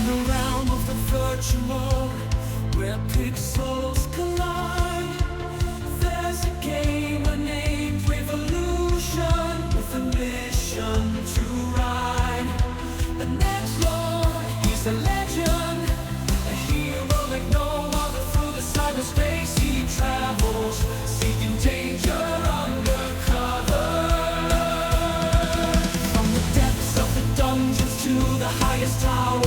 the realm of the virtual, where pixels collide, there's a gamer named Revolution with a mission to ride. The next lord, he's a legend, a hero like no other. Through the cyberspace he travels, seeking danger undercover. From the depths of the dungeons to the highest tower,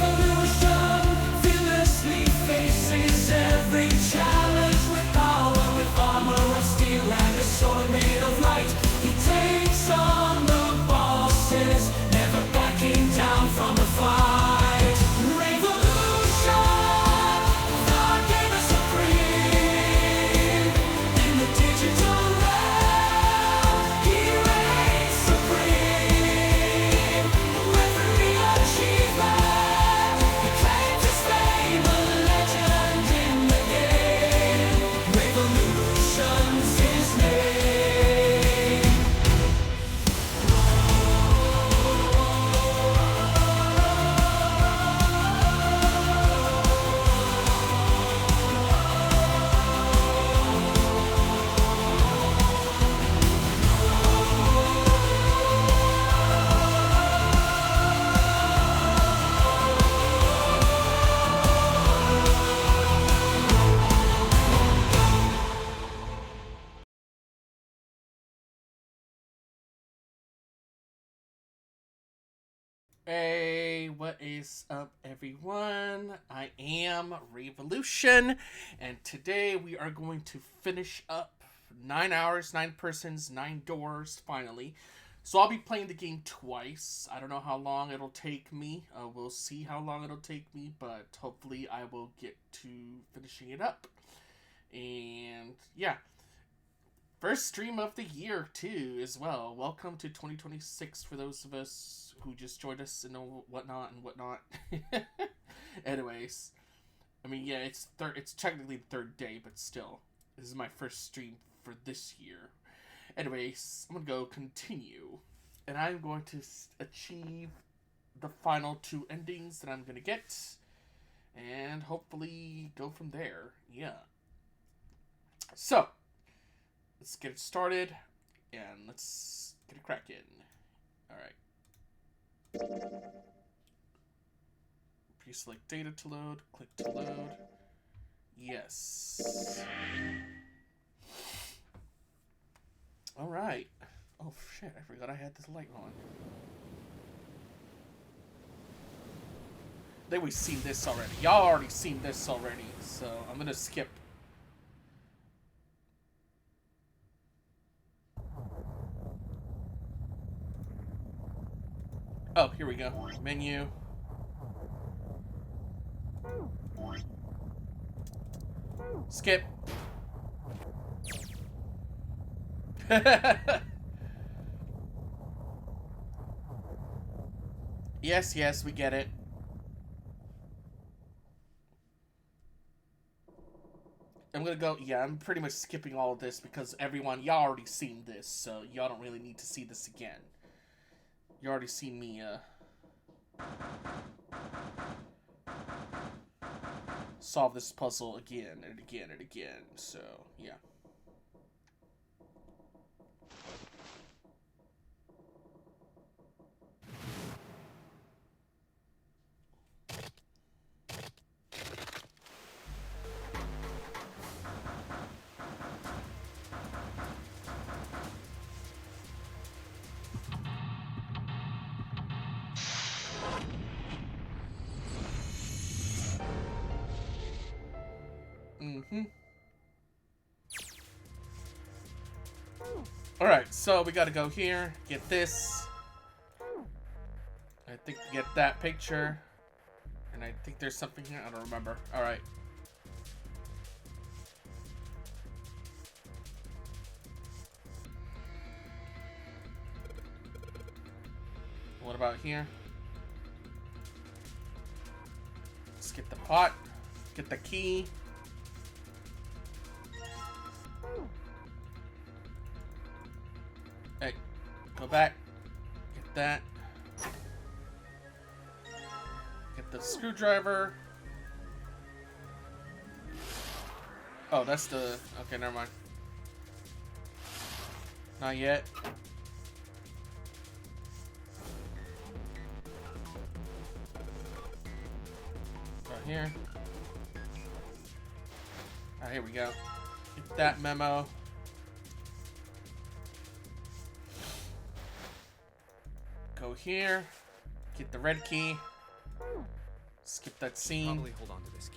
Revolution fearlessly faces every challenge with power, with armor of steel and a sword made of light. He takes on the bosses, never backing down from the fight. Revolution, the gamer supreme, in the digital realm, he reigns supreme. With every achievement, he claims his fame, a legend in the game. Revolution's his name. Hey, what is up, everyone? I am Revolution, and today we are going to finish up 9 hours, 9 persons, 9 doors, finally. So I'll be playing the game twice. I don't know how long it'll take me. We'll see how long it'll take me, but hopefully I will get to finishing it up. And yeah. First stream of the year, too, as well. Welcome to 2026 for those of us who just joined us and whatnot and whatnot. Anyways, I mean, yeah, it's technically the third day, but still. This is my first stream for this year. Anyways, I'm going to go continue. And I'm going to achieve the final 2 endings that I'm going to get. And hopefully go from there. Yeah. So, let's get it started, and let's get it cracking. Alright. Pre-select data to load, click to load. Yes. Alright. Oh shit, I forgot I had this light on. We've seen this already. Y'all already seen this already, so I'm gonna skip. Oh, here we go. Menu. Skip. Yes, we get it. I'm gonna go, yeah, I'm pretty much skipping all of this because everyone, y'all already seen this, so y'all don't really need to see this again. You already seen me, solve this puzzle again and again and again, so, yeah. Alright, so we gotta go here, get this. I think get that picture. And I think there's something here, I don't remember. Alright. What about here? Let's get the pot, get the key. Hey, go back. Get that. the screwdriver. Oh, that's the... Okay, never mind. Not yet. Right here. Alright, here we go. Get that memo. Go here. Get the red key. Skip that scene. Probably hold on to this key.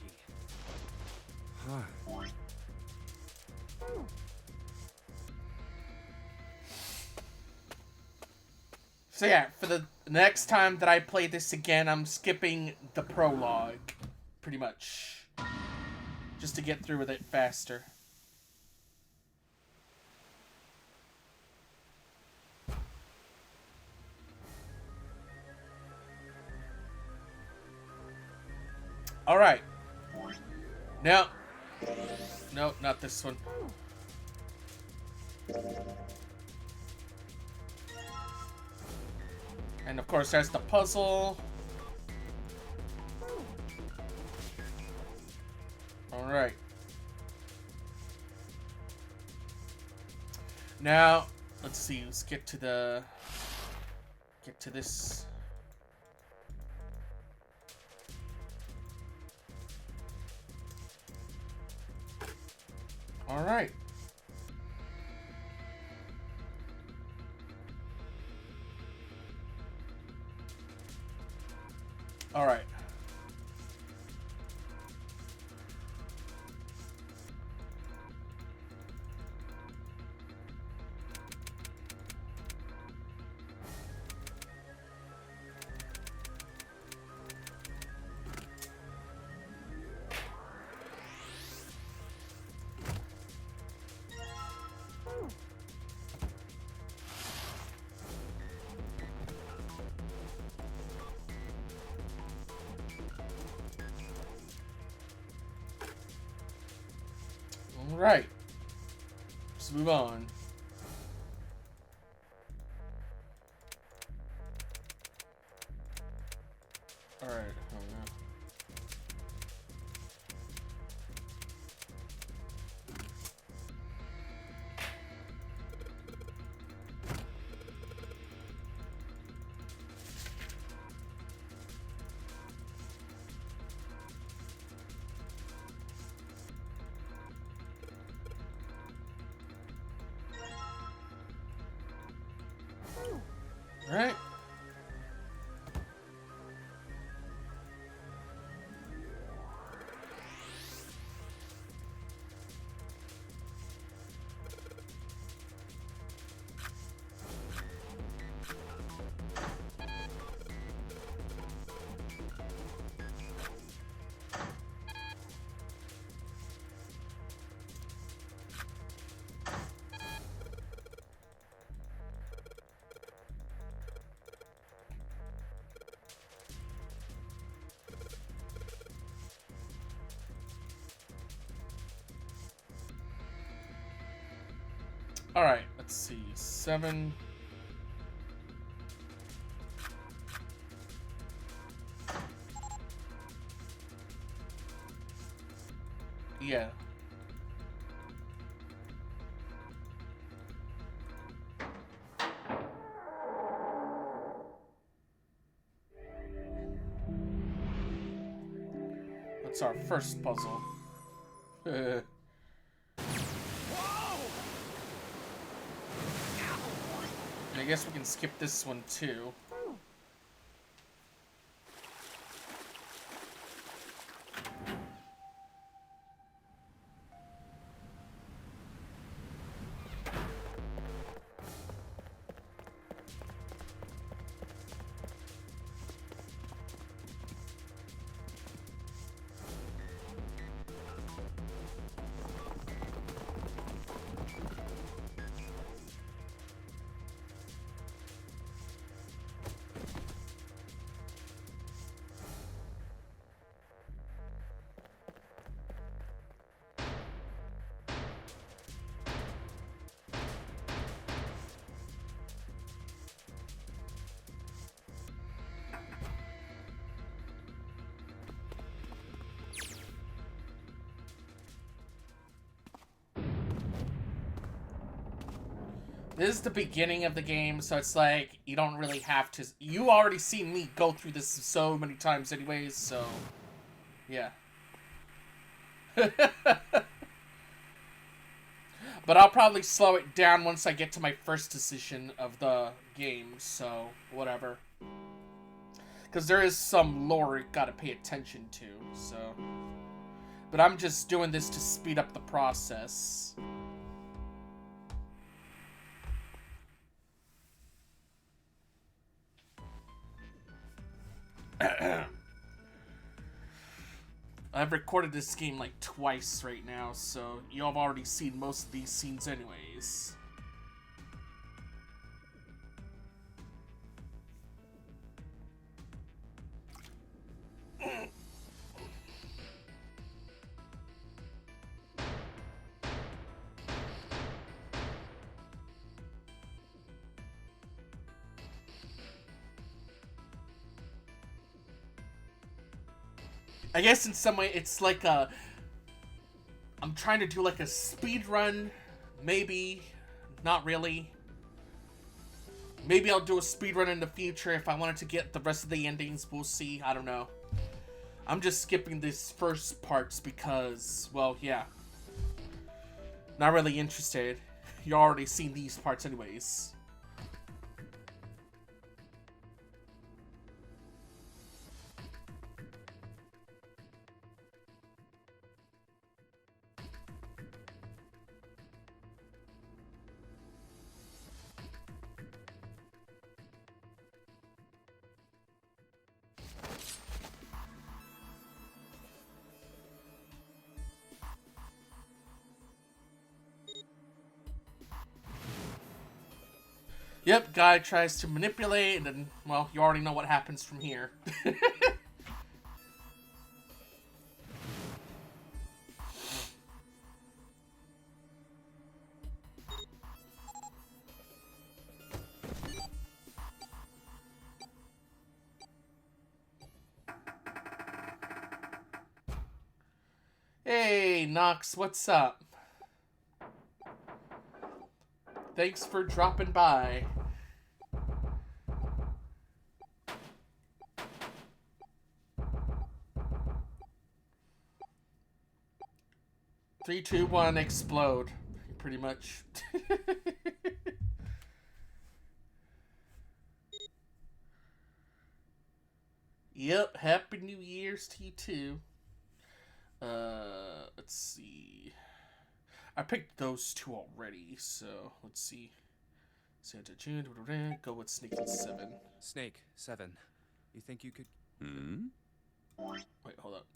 So yeah, for the next time that I play this again, I'm skipping the prologue, pretty much, just to get through with it faster. Alright. No. Nope, not this one. And of course, there's the puzzle. Alright. Now, let's see. Let's get to the... Get to this... Alright. Alright. Alright. Let's move on. Alright. Oh, no. Alright. Alright, let's see. 7. Yeah. That's our first puzzle. And I guess we can skip this one too. This is the beginning of the game, so it's like, you don't really have to... You already seen me go through this so many times anyways, so... Yeah. But I'll probably slow it down once I get to my first decision of the game, so... Whatever. Because there is some lore you gotta pay attention to, so... But I'm just doing this to speed up the process. I've recorded this game like twice right now, so y'all have already seen most of these scenes anyways. I guess in some way it's like a... I'm trying to do like a speed run, maybe, not really. Maybe I'll do a speed run in the future if I wanted to get the rest of the endings, we'll see, I don't know. I'm just skipping these first parts because, well, yeah. Not really interested. You already seen these parts anyways. Yep, guy tries to manipulate, and then, well, you already know what happens from here. Hey, Nox, what's up? Thanks for dropping by. Three, two, one, explode. Pretty much. Yep, Happy New Year's to you too. Let's see. I picked those two already, so let's see. Santa June, go with Snake 7. Snake 7. You think you could? Wait, hold up.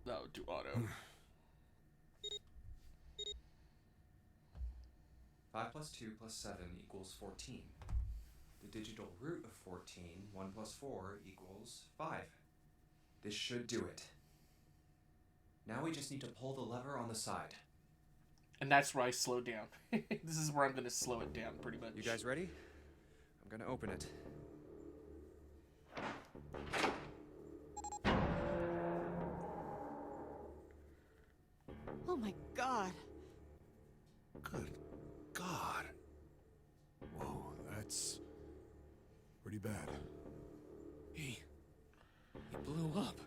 That would do auto. 5 plus 2 plus 7 equals 14. The digital root of 14, 1 plus 4 equals 5. This should do it. Now we just need to pull the lever on the side. And that's where I slow down. This is where I'm going to slow it down, pretty much. You guys ready? I'm gonna open it. Oh my god. Good God. Whoa, that's pretty bad. He blew up.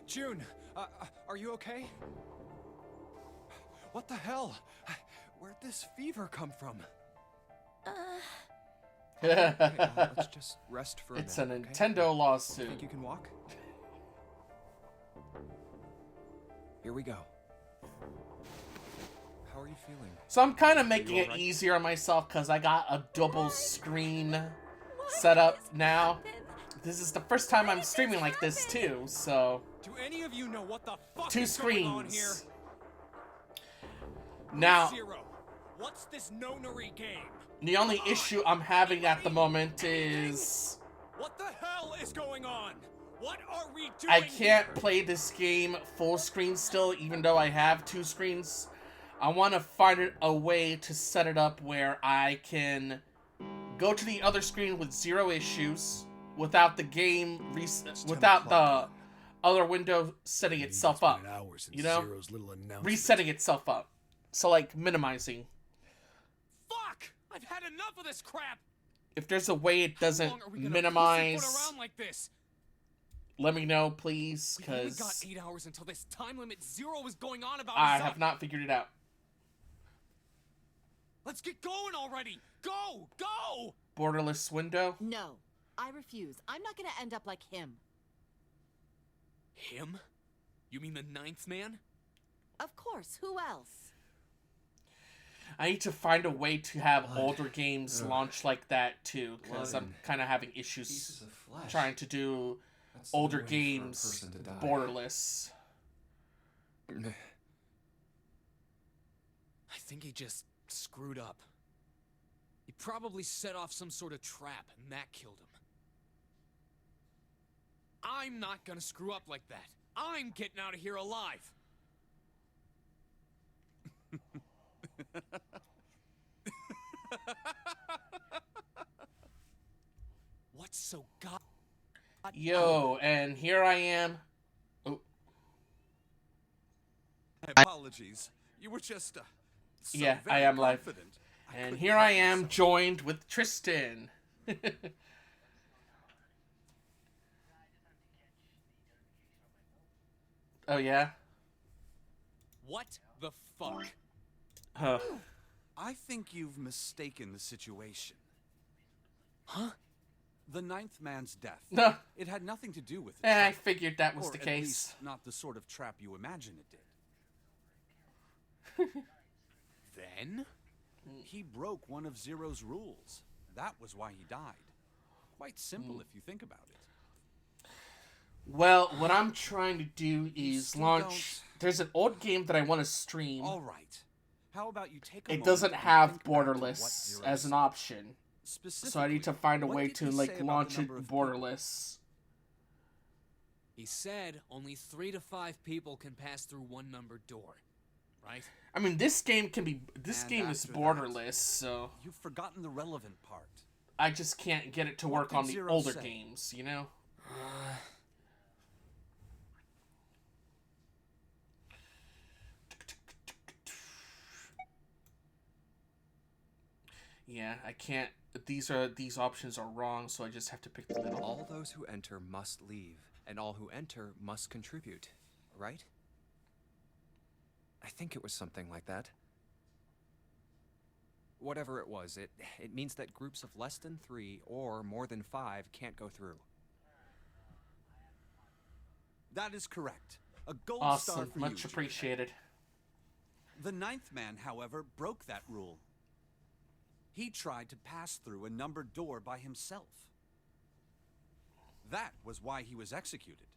June, are you okay? What the hell? Where'd this fever come from? Okay, let's just rest for a minute. It's a okay? Nintendo lawsuit. Think you can walk? Here we go. How are you feeling? So I'm kind of making it alright? easier on myself because I got a double screen set up now. This is the first time I'm streaming like this too, so... Do any of you know what the fuck Two is going on here? screens. Now, Zero. What's this nonary game? the only issue I'm having at the moment is... What the hell is going on? What are we doing? I can't here? play this game full screen still, even though I have 2 screens. I want to find a way to set it up where I can go to the other screen with 0 issues, without the game, without the other window setting Maybe itself it's been up. an hour since You know? Zero's little announcement. Resetting itself up. So, like, minimizing. Fuck! I've had enough of this crap. If there's a way it How doesn't long are we gonna minimize, pussyfoot around like this? let me know, please, We've only got because 8 hours until this time limit Zero was going on about I is have up. not figured it out. Let's get going already. Go! Go! Borderless window? No, I refuse. I'm not gonna end up like him. Him? You mean the ninth man? Of course, who else? I need to find a way to have older games launch like that too, because Blood I'm and kind of having issues Pieces of flesh. trying to do That's the older way for a games person to die. borderless. I think he just screwed up. He probably set off some sort of trap, and that killed him. I'm not gonna screw up like that. I'm getting out of here alive. What's so god? Yo, and here I am. Oh, Apologies. You were just, so yeah, I very am live. confident. And couldn't here I help am myself. joined with Tristan. Oh, yeah? What the fuck? Huh. I think you've mistaken the situation. Huh? The ninth man's death. No. It had nothing to do with the I trap, figured that was or the at case. least not the sort of trap you imagine it did. Then? He broke one of Zero's rules. That was why he died. Quite simple if you think about it. Well, what I'm trying to do is still launch... There's an old game that I want to stream. All right. How about you take a It moment doesn't and have think back to what borderless Zero as an said. option. So I need to find a What way did to, he like, say about launch the it number of people? borderless. He said only 3 to 5 people can pass through one numbered door, right? I mean, this game can be... This And game is after that- borderless, so... You've forgotten the relevant part. I just can't get it to What work did on the Zero older say? games, you know? Yeah, I can't... These options are wrong, so I just have to pick the middle. All those who enter must leave, and all who enter must contribute, right? I think it was something like that. Whatever it was, it means that groups of less than 3 or more than 5 can't go through. That is correct. A gold star Awesome, for much you, appreciated. The ninth man, however, broke that rule. He tried to pass through a numbered door by himself. That was why he was executed.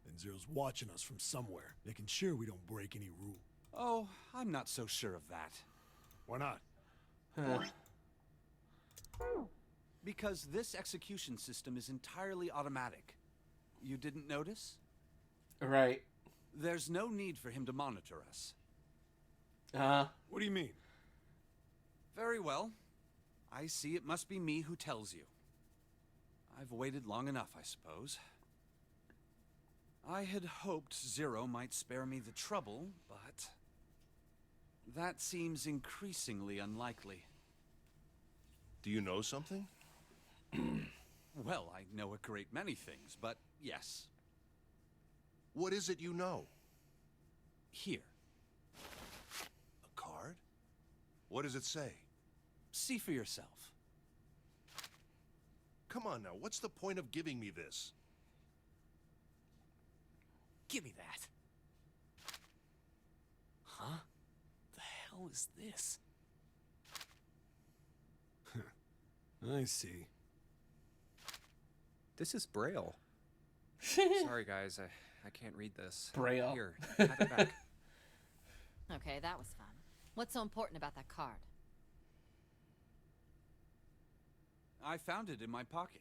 And Zero's watching us from somewhere, making sure we don't break any rule. Oh, I'm not so sure of that. Why not? Huh. Because this execution system is entirely automatic. You didn't notice? Right. There's no need for him to monitor us. What do you mean? Very well. I see it must be me who tells you. I've waited long enough, I suppose. I had hoped Zero might spare me the trouble, but... that seems increasingly unlikely. Do you know something? Well, I know a great many things, but yes. What is it you know? Here. A card? What does it say? See for yourself. Come on now, what's the point of giving me this? Give me that. Huh? The hell is this? I see. This is Braille. Sorry, guys, I can't read this. Braille. Here, have it back. Okay, that was fun. What's so important about that card? I found it in my pocket.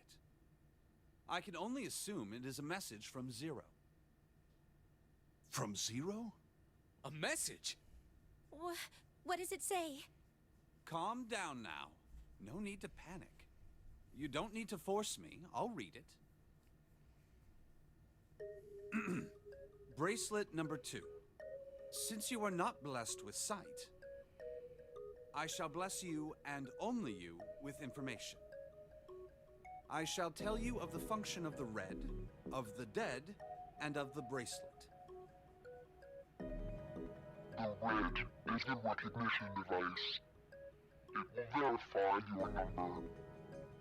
I can only assume it is a message from Zero. From Zero? A message? What does it say? Calm down now. No need to panic. You don't need to force me. I'll read it. Bracelet number 2. Since you are not blessed with sight, I shall bless you, and only you, with information. I shall tell you of the function of the red, of the dead, and of the bracelet. The red is the recognition device. It will verify your number.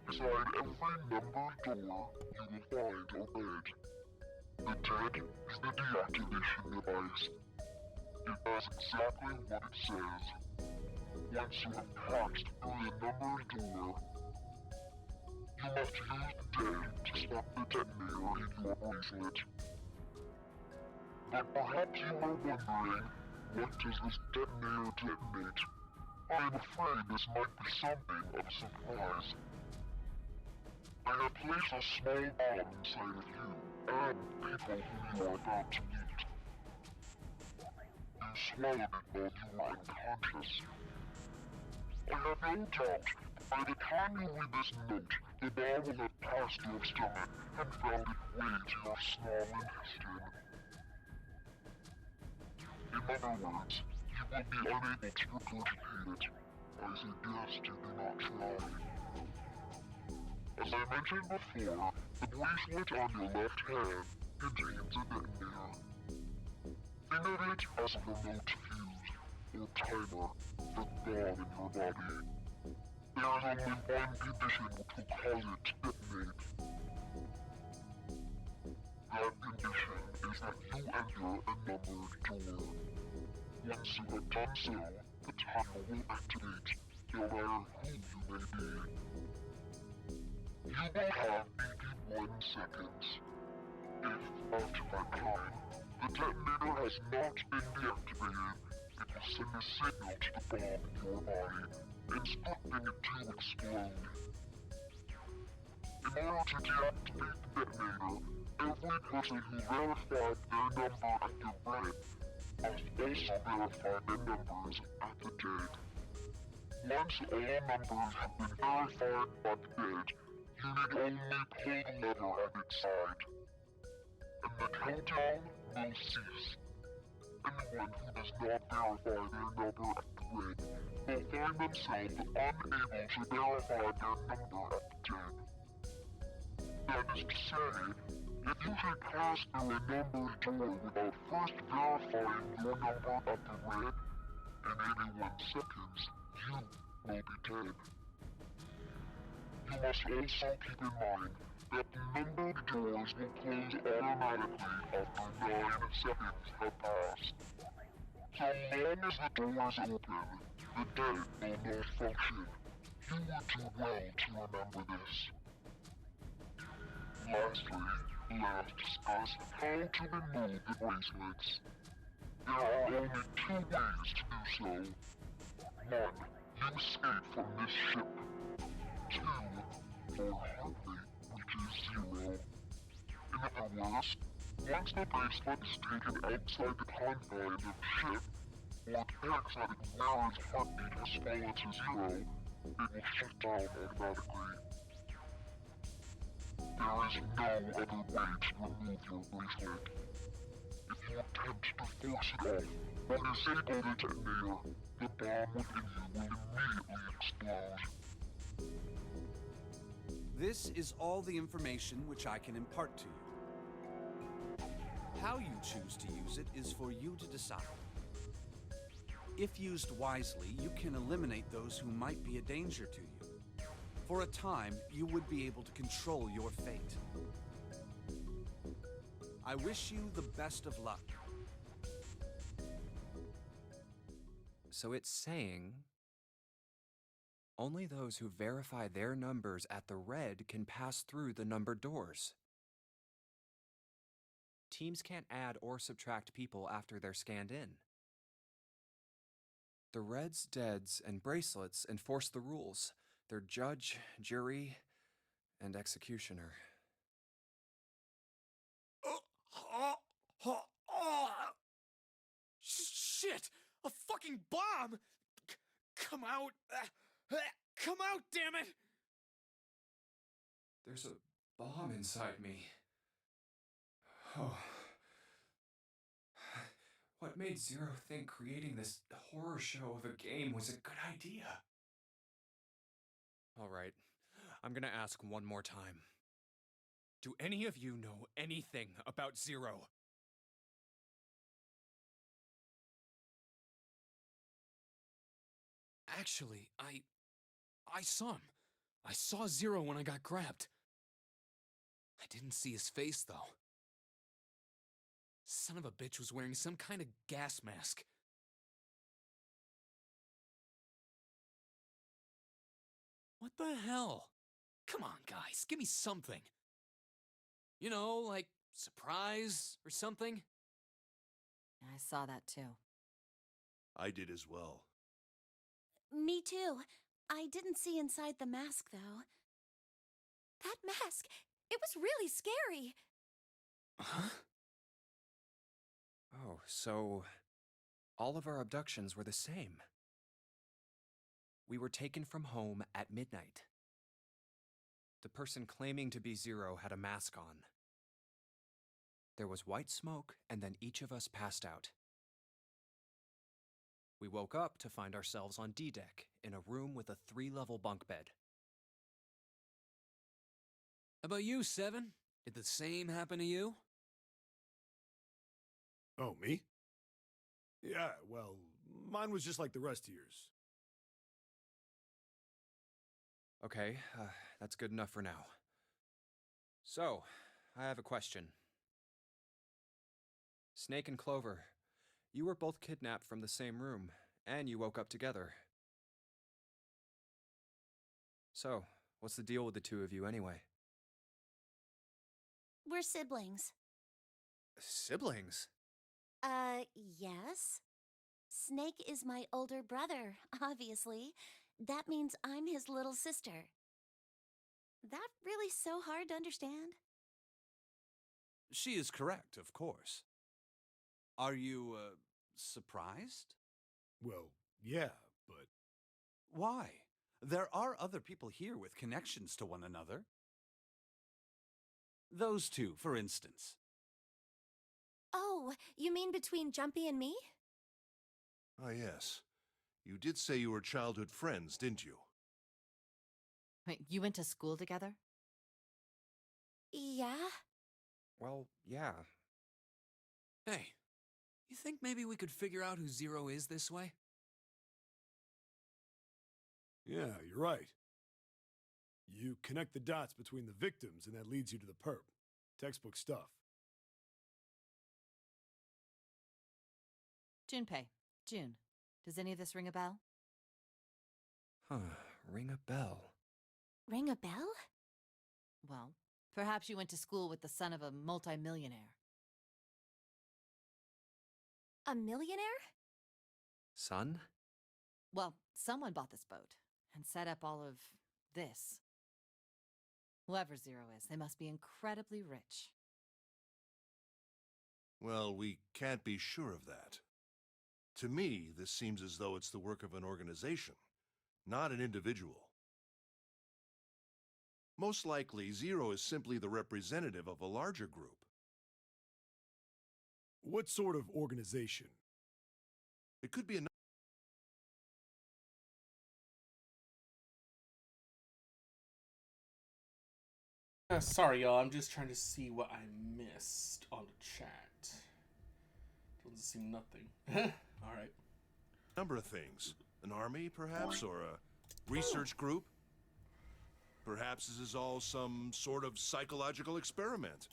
Beside every numbered door, you will find a red. The dead is the deactivation device. It does exactly what it says. Once you have passed through the numbered door, you must use the dead to stop the detonator in your bracelet. But perhaps you are wondering, what does this detonator detonate? I am afraid this might be something of a surprise. I have placed a small bomb inside of you and people whom you are about to meet. You swallowed it while you were unconscious. I have no doubt by the time you read this note, the bomb will have passed your stomach and found its way to your small intestine. In other words, you will be unable to regurgitate it. I suggest you do not try. As I mentioned before, the bracelet on your left hand contains a detonator. Think of it as a remote fuse, or timer, for the bomb in your body. There is only one condition which will cause it to detonate. That condition is that you enter a numbered door. Once you have done so, the timer will activate, no matter who you may be. You will have 81 seconds. If, after that time, the detonator has not been deactivated, it will send a signal to the bomb in your body, instructing it to explode. In order to deactivate the detonator, every person who verified their number at the red must also verify their numbers at the dead. Once all numbers have been verified by the dead, you need only pull the lever at its side, and the countdown will cease. Anyone who does not verify their number at the red will find themselves unable to verify their number at the dead. That is to say, if you should pass through a numbered door without first verifying your number at the red, in 81 seconds, you will be dead. You must also keep in mind that the numbered doors will close automatically after 9 seconds have passed. So long as the doors open, the dead will not function. You would do well to remember this. Lastly, let us discuss how to remove the bracelets. There are only 2 ways to do so. 1. You escape from this ship. 2. Your heart rate reaches 0. In other words, once the bracelet is taken outside the confines of the ship, or detects that its wearer's heartbeat has fallen to 0, it will shut down automatically. There is no other way to remove your bracelet. If you attempt to force it off or disable the detonator, the bomb within you will immediately explode. This is all the information which I can impart to you. How you choose to use it is for you to decide. If used wisely, you can eliminate those who might be a danger to you. For a time, you would be able to control your fate. I wish you the best of luck. So it's saying only those who verify their numbers at the red can pass through the numbered doors. Teams can't add or subtract people after they're scanned in. The reds, deads, and bracelets enforce the rules. They're judge, jury, and executioner. Shit! A fucking bomb! Come out! Come out, damn it! There's a bomb inside me. Oh. What made Zero think creating this horror show of a game was a good idea? Alright, I'm gonna ask one more time. Do any of you know anything about Zero? Actually, I saw him. I saw Zero when I got grabbed. I didn't see his face, though. Son of a bitch was wearing some kind of gas mask. What the hell? Come on, guys, give me something. You know, like surprise or something? I saw that too. I did as well. Me too. I didn't see inside the mask, though. That mask, it was really scary. Huh? Oh, so all of our abductions were the same. We were taken from home at midnight. The person claiming to be Zero had a mask on. There was white smoke, and then each of us passed out. We woke up to find ourselves on D-Deck, in a room with a 3-level bunk bed. How about you, Seven? Did the same happen to you? Oh, me? Yeah, well, mine was just like the rest of yours. Okay, that's good enough for now. So, I have a question. Snake and Clover, you were both kidnapped from the same room, and you woke up together. So, what's the deal with the two of you anyway? We're siblings. Siblings? Yes. Snake is my older brother, obviously. That means I'm his little sister. That really so hard to understand? She is correct, of course. Are you, surprised? Well, yeah, but Why? There are other people here with connections to one another. Those two, for instance. Oh, you mean between Jumpy and me? Ah, yes. You did say you were childhood friends, didn't you? Wait, you went to school together? Yeah. Well, yeah. Hey, you think maybe we could figure out who Zero is this way? yeah, you're right. You connect the dots between the victims, and that leads you to the perp. Textbook stuff. Junpei. June. Does any of this ring a bell? Huh, ring a bell. Ring a bell? Well, perhaps you went to school with the son of a multimillionaire. A millionaire? Son? Well, someone bought this boat and set up all of this. Whoever Zero is, they must be incredibly rich. Well, we can't be sure of that. To me, this seems as though it's the work of an organization, not an individual. Most likely, Zero is simply the representative of a larger group. What sort of organization? It could be a Sorry, y'all. I'm just trying to see what I missed on the chat. Doesn't seem nothing. All right. number of things. An army, perhaps, or a research group? Perhaps this is all some sort of psychological experiment.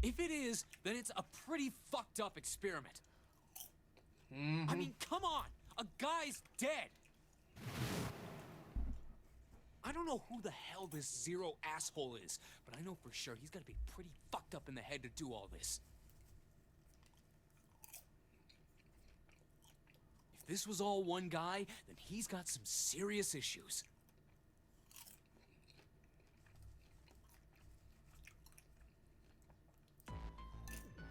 If it is, then it's a pretty fucked up experiment. I mean, come on! A guy's dead! I don't know who the hell this Zero asshole is, but I know for sure he's gotta be pretty fucked up in the head to do all this. If this was all one guy, then he's got some serious issues.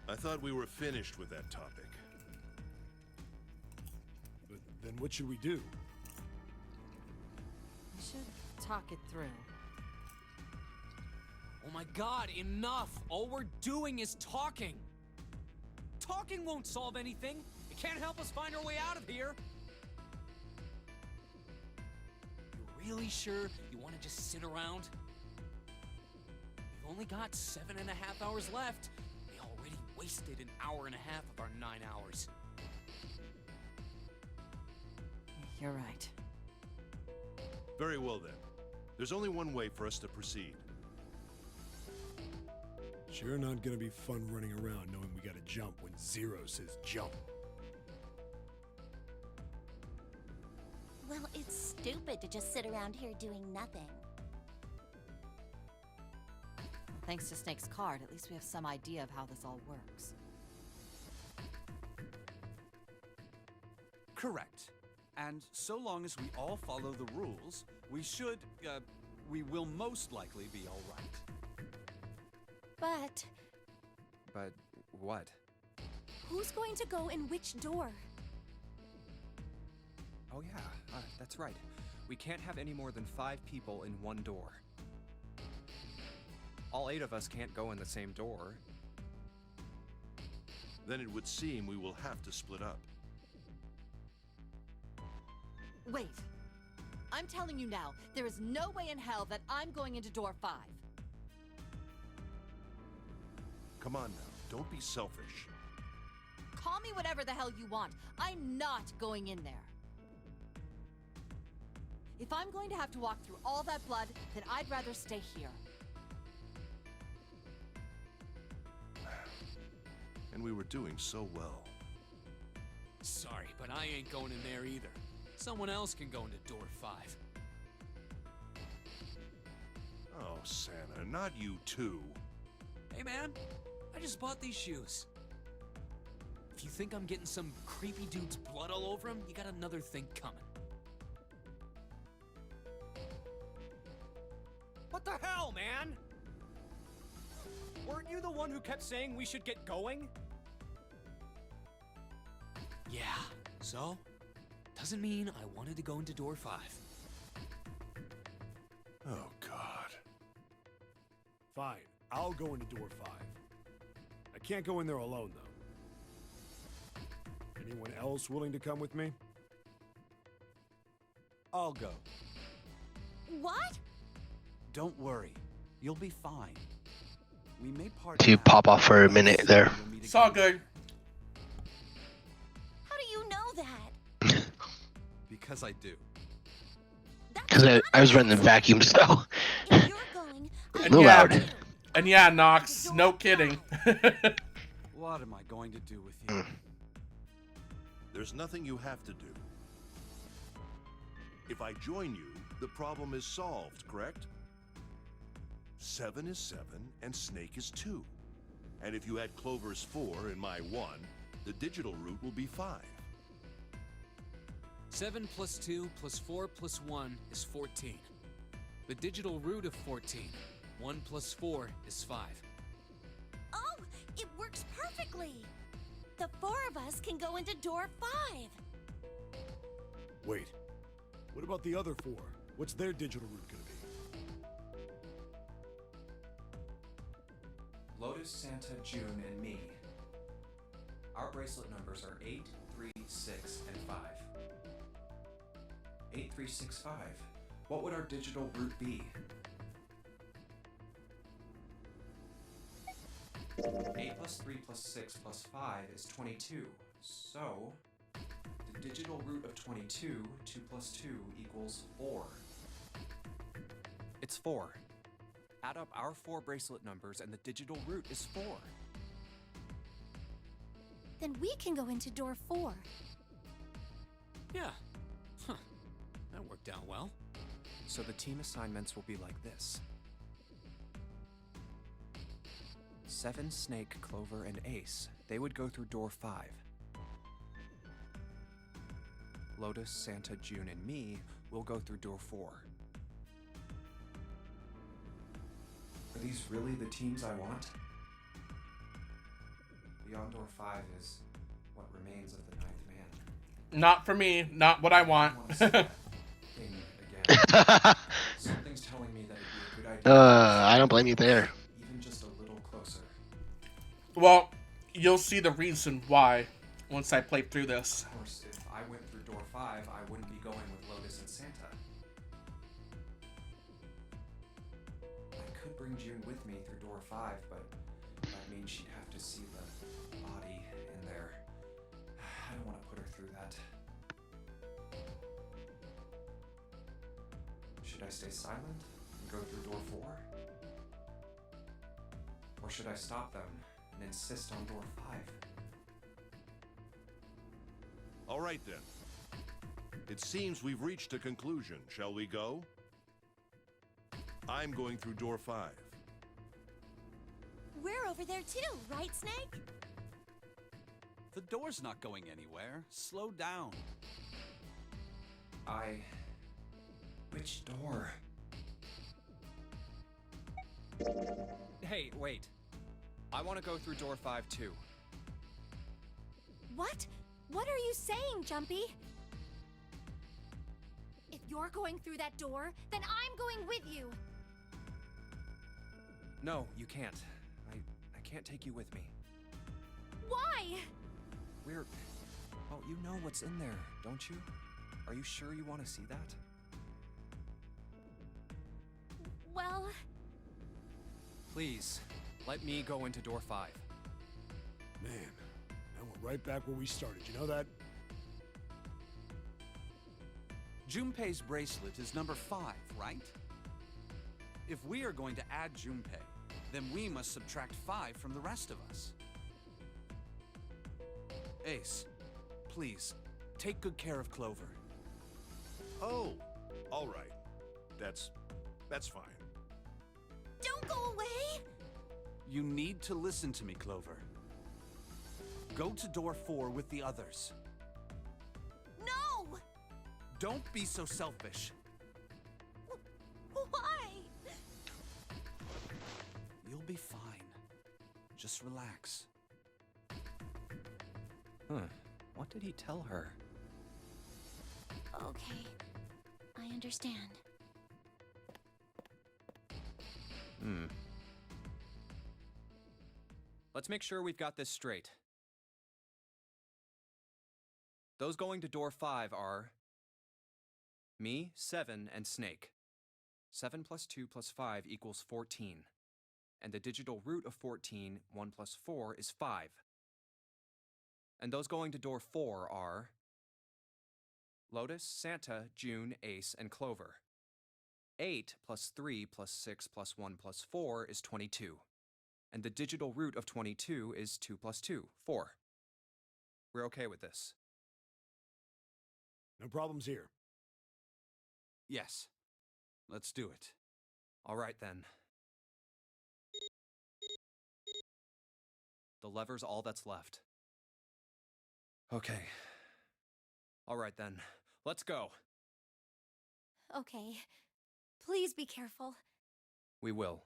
I thought we were finished with that topic. But then what should we do? We should talk it through. Oh my god, enough! All we're doing is talking! Talking won't solve anything! It can't help us find our way out of here! You really sure you want to just sit around? We've only got 7.5 hours left. We already wasted an hour and a half of our 9 hours. You're right. Very well then. There's only one way for us to proceed. Sure not gonna be fun running around knowing we gotta jump when Zero says jump. Well, it's stupid to just sit around here doing nothing. Thanks to Snake's card, at least we have some idea of how this all works. Correct. And so long as we all follow the rules, we will most likely be all right. But what? Who's going to go in which door? Oh yeah, that's right. We can't have any more than 5 people in one door. All 8 of us can't go in the same door. Then it would seem we will have to split up. Wait. I'm telling you now, there is no way in hell that I'm going into door 5. Come on now, don't be selfish. Call me whatever the hell you want. I'm not going in there. If I'm going to have to walk through all that blood, then I'd rather stay here. And we were doing so well. Sorry, but I ain't going in there either. Someone else can go into door 5. Oh, Santa, not you too. Hey man, I just bought these shoes. If you think I'm getting some creepy dude's blood all over him, you got another thing coming. What the hell, man? Weren't you the one who kept saying we should get going? Yeah, so? Doesn't mean I wanted to go into door 5. Oh, God. Fine, I'll go into door 5. I can't go in there alone, though. Anyone else willing to come with me? I'll go. What? Don't worry. You'll be fine. We may part To now, pop off for a minute there. we'll meet It's all again. good. How do you know that? Because I do. Because I was running the vacuum, so. If you're going, And No yeah, loud. and yeah, Nox, no kidding. What am I going to do with you? There's nothing you have to do. If I join you, the problem is solved, correct? 7 is 7, and Snake is 2. And if you add Clover's 4 and my 1, the digital root will be 5. 7 plus 2 plus 4 plus 1 is 14. The digital root of 14. 1 plus 4 is 5. Oh, it works perfectly. The 4 of us can go into door 5. Wait, what about the other 4? What's their digital root gonna be? Lotus, Santa, June, and me. Our bracelet numbers are 8, 3, 6, and 5. 8, 3, 6, 5. What would our digital root be? 8 plus 3 plus 6 plus 5 is 22. So, the digital root of 22, 2 plus 2 equals 4. It's 4. Add up our 4 bracelet numbers and the digital root is 4. Then we can go into door 4. Yeah. Huh. That worked out well. So the team assignments will be like this. 7, Snake, Clover, and Ace. They would go through door 5. Lotus, Santa, June, and me will go through door 4. Are these really the teams I want? Beyond door 5 is what remains of the 9th man. Not for me. Not what I want. I want to see that thing again. Something's telling me that it'd be a good idea. I don't blame you there. Well, you'll see the reason why once I play through this. Of course, if I went through door 5, I wouldn't be going with Lotus and Santa. I could bring June with me through door 5, but that means she'd have to see the body in there. I don't want to put her through that. Should I stay silent and go through door 4? Or should I stop them and insist on door 5? All right then. It seems we've reached a conclusion. Shall we go? I'm going through door 5. We're over there too, right, Snake? The door's not going anywhere. Slow down. Which door? Hey, wait. I want to go through door 5 too. What? What are you saying, Jumpy? If you're going through that door, then I'm going with you. No, you can't. I can't take you with me. Why? Well, you know what's in there, don't you? Are you sure you want to see that? Well, Please, let me go into door 5. Man, now we're right back where we started. You know that? Junpei's bracelet is number 5, right? If we are going to add Junpei, then we must subtract 5 from the rest of us. Ace, please, take good care of Clover. Oh, all right. That's fine. don't go away! You need to listen to me, Clover. Go to door 4 with the others. No! Don't be so selfish. Why? You'll be fine. Just relax. What did he tell her? Okay, I understand. Let's make sure we've got this straight. Those going to door 5 are me, 7, and Snake. 7 plus 2 plus 5 equals 14. And the digital root of 14, 1 plus 4, is 5. And those going to door 4 are Lotus, Santa, June, Ace, and Clover. 8 plus 3 plus 6 plus 1 plus 4 is 22. And the digital root of 22 is 2 plus 2, 4. We're okay with this. No problems here. Yes. Let's do it. All right then. The lever's all that's left. Okay. All right then. Let's go. Okay, please be careful. We will.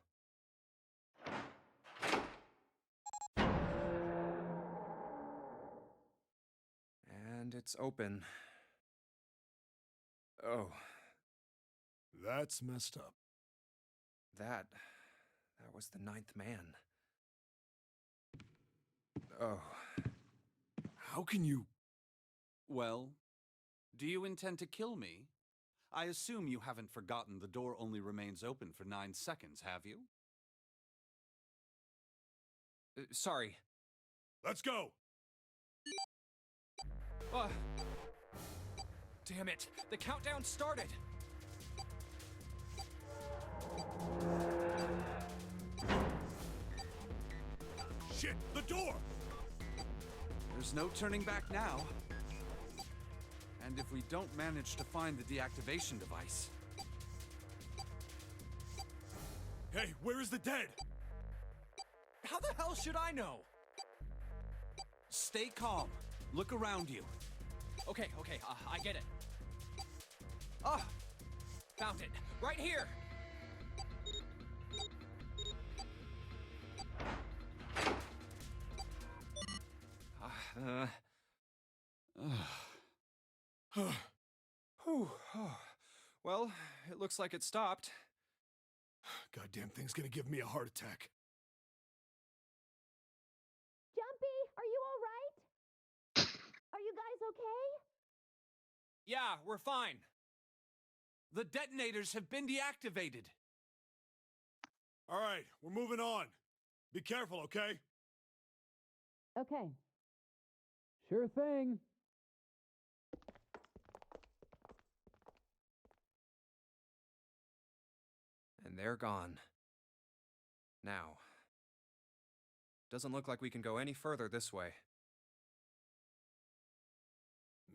And it's open. Oh, That's messed up. That was the 9th man. Oh. How can you... Well, do you intend to kill me? I assume you haven't forgotten the door only remains open for 9 seconds, have you? sorry. Let's go! Damn it! The countdown started! Shit, the door! There's no turning back now. And if we don't manage to find the deactivation device... Hey, where is the dead? How the hell should I know? Stay calm. Look around you. Okay, I get it. Ah! Found it. Right here! Whew. Well, it looks like it stopped. Goddamn thing's gonna give me a heart attack. guys okay? Yeah, we're fine. The detonators have been deactivated. All right, we're moving on. Be careful, okay? Okay. Sure thing. And they're gone. Now. Doesn't look like we can go any further this way.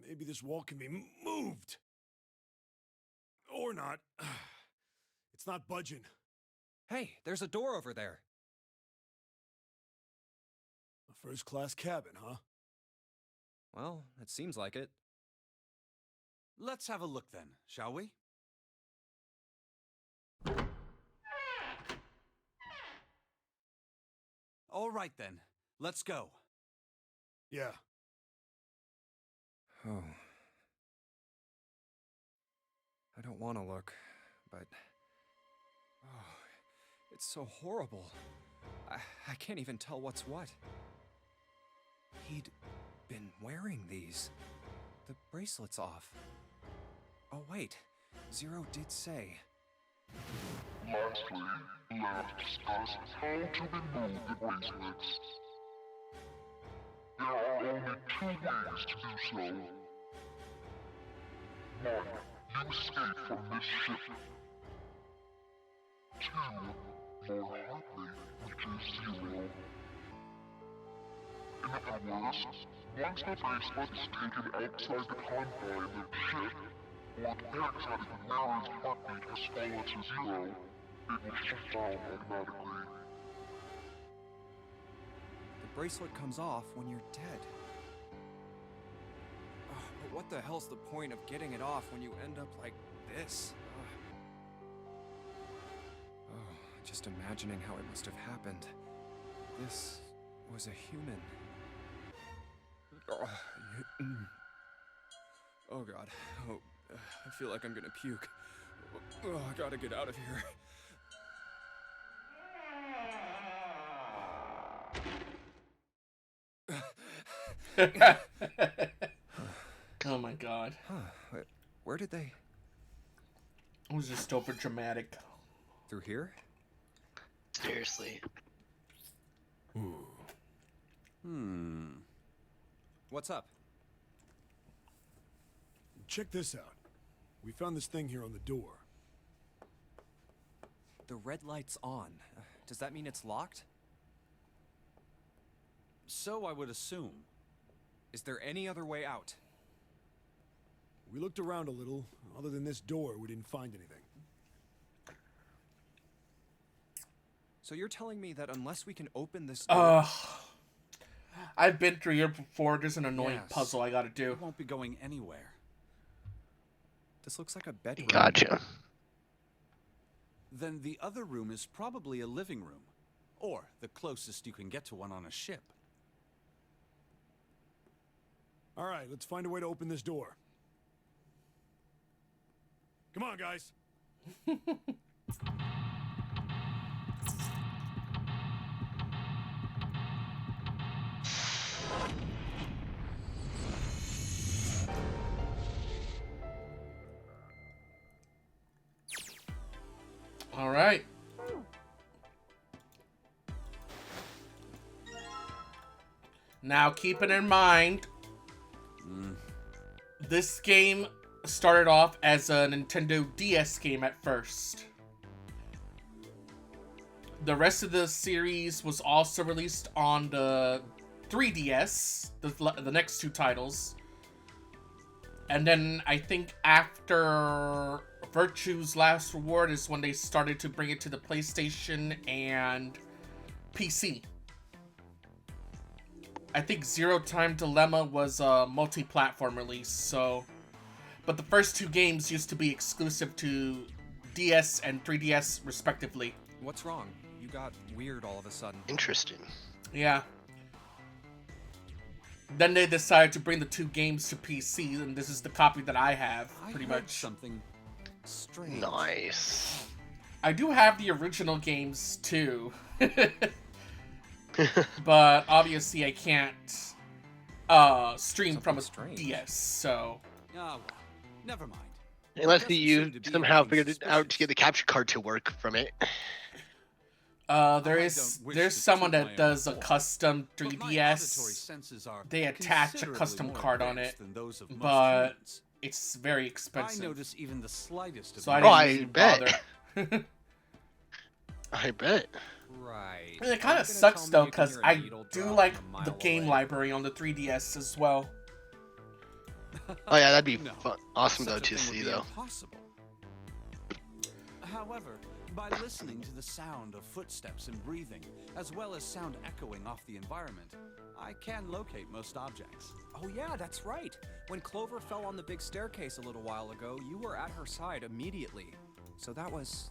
Maybe this wall can be moved. Or not. It's not budging. Hey, there's a door over there. A first-class cabin, huh? Well, it seems like it. Let's have a look then, shall we? All right then, let's go. Yeah. Oh. I don't want to look, but... Oh, it's so horrible. I can't even tell what's what. He'd been wearing these. The bracelet's off. Oh wait, Zero did say. Lastly, let's discuss how to remove the bracelets. There are only 2 ways to do so. 1. You escape from this ship. 2. Your heart rate reaches 0. In other words, once the bracelet is taken outside the confine of the ship, or the paraxatic mirror's heartbeat has fallen to 0, it will shut down automatically. The bracelet comes off when you're dead. Oh, but what the hell's the point of getting it off when you end up like this? Oh, just imagining how it must have happened. This was a human. Oh god. Oh, I feel like I'm gonna puke. Oh, I gotta get out of here. Oh my god. Wait, where did they... It was just over dramatic. Through here? Seriously. What's up? Check this out. We found this thing here on the door. The red light's on. Does that mean it's locked? So I would assume. Is there any other way out? We looked around a little. Other than this door, we didn't find anything. So you're telling me that unless we can open this door... Ugh. I've been through here before. There's an annoying Yes. puzzle I gotta do. It won't be going anywhere. This looks like a bedroom. Gotcha. Then the other room is probably a living room. Or the closest you can get to one on a ship. All right, let's find a way to open this door. Come on, guys. All right. Now, keeping in mind, this game started off as a Nintendo DS game at first. The rest of the series was also released on the 3DS, the next 2 titles. And then I think after Virtue's Last Reward is when they started to bring it to the PlayStation and PC. I think Zero Time Dilemma was a multi-platform release, so... But the first 2 games used to be exclusive to DS and 3DS, respectively. What's wrong? You got weird all of a sudden. Interesting. Yeah. Then they decided to bring the 2 games to PC, and this is the copy that I have, pretty I heard much. something strange. Nice. I do have the original games, too. But obviously I can't stream from a Something strange. DS. So Ah, well, never mind. Unless Doesn't you seem to be somehow anything figured it out to suspicious. get the capture card to work from it. I there's don't wish there's to someone toot my that own does a horn, custom but my auditory 3DS. senses are They attach a considerably custom more card on advanced it, than those of most but humans. it's very I expensive. notice even the slightest of So I Oh, didn't I even bet. bother. I bet. Right. And it Are kind you of gonna sucks tell me though, you can because hear a I needle do drop like from a the mile game away? library on the 3DS as well. Oh yeah, that'd be No, fun. Awesome such though a to thing would see be though. impossible. However, by listening to the sound of footsteps and breathing, as well as sound echoing off the environment, I can locate most objects. Oh yeah, that's right. When Clover fell on the big staircase a little while ago, you were at her side immediately. So that was...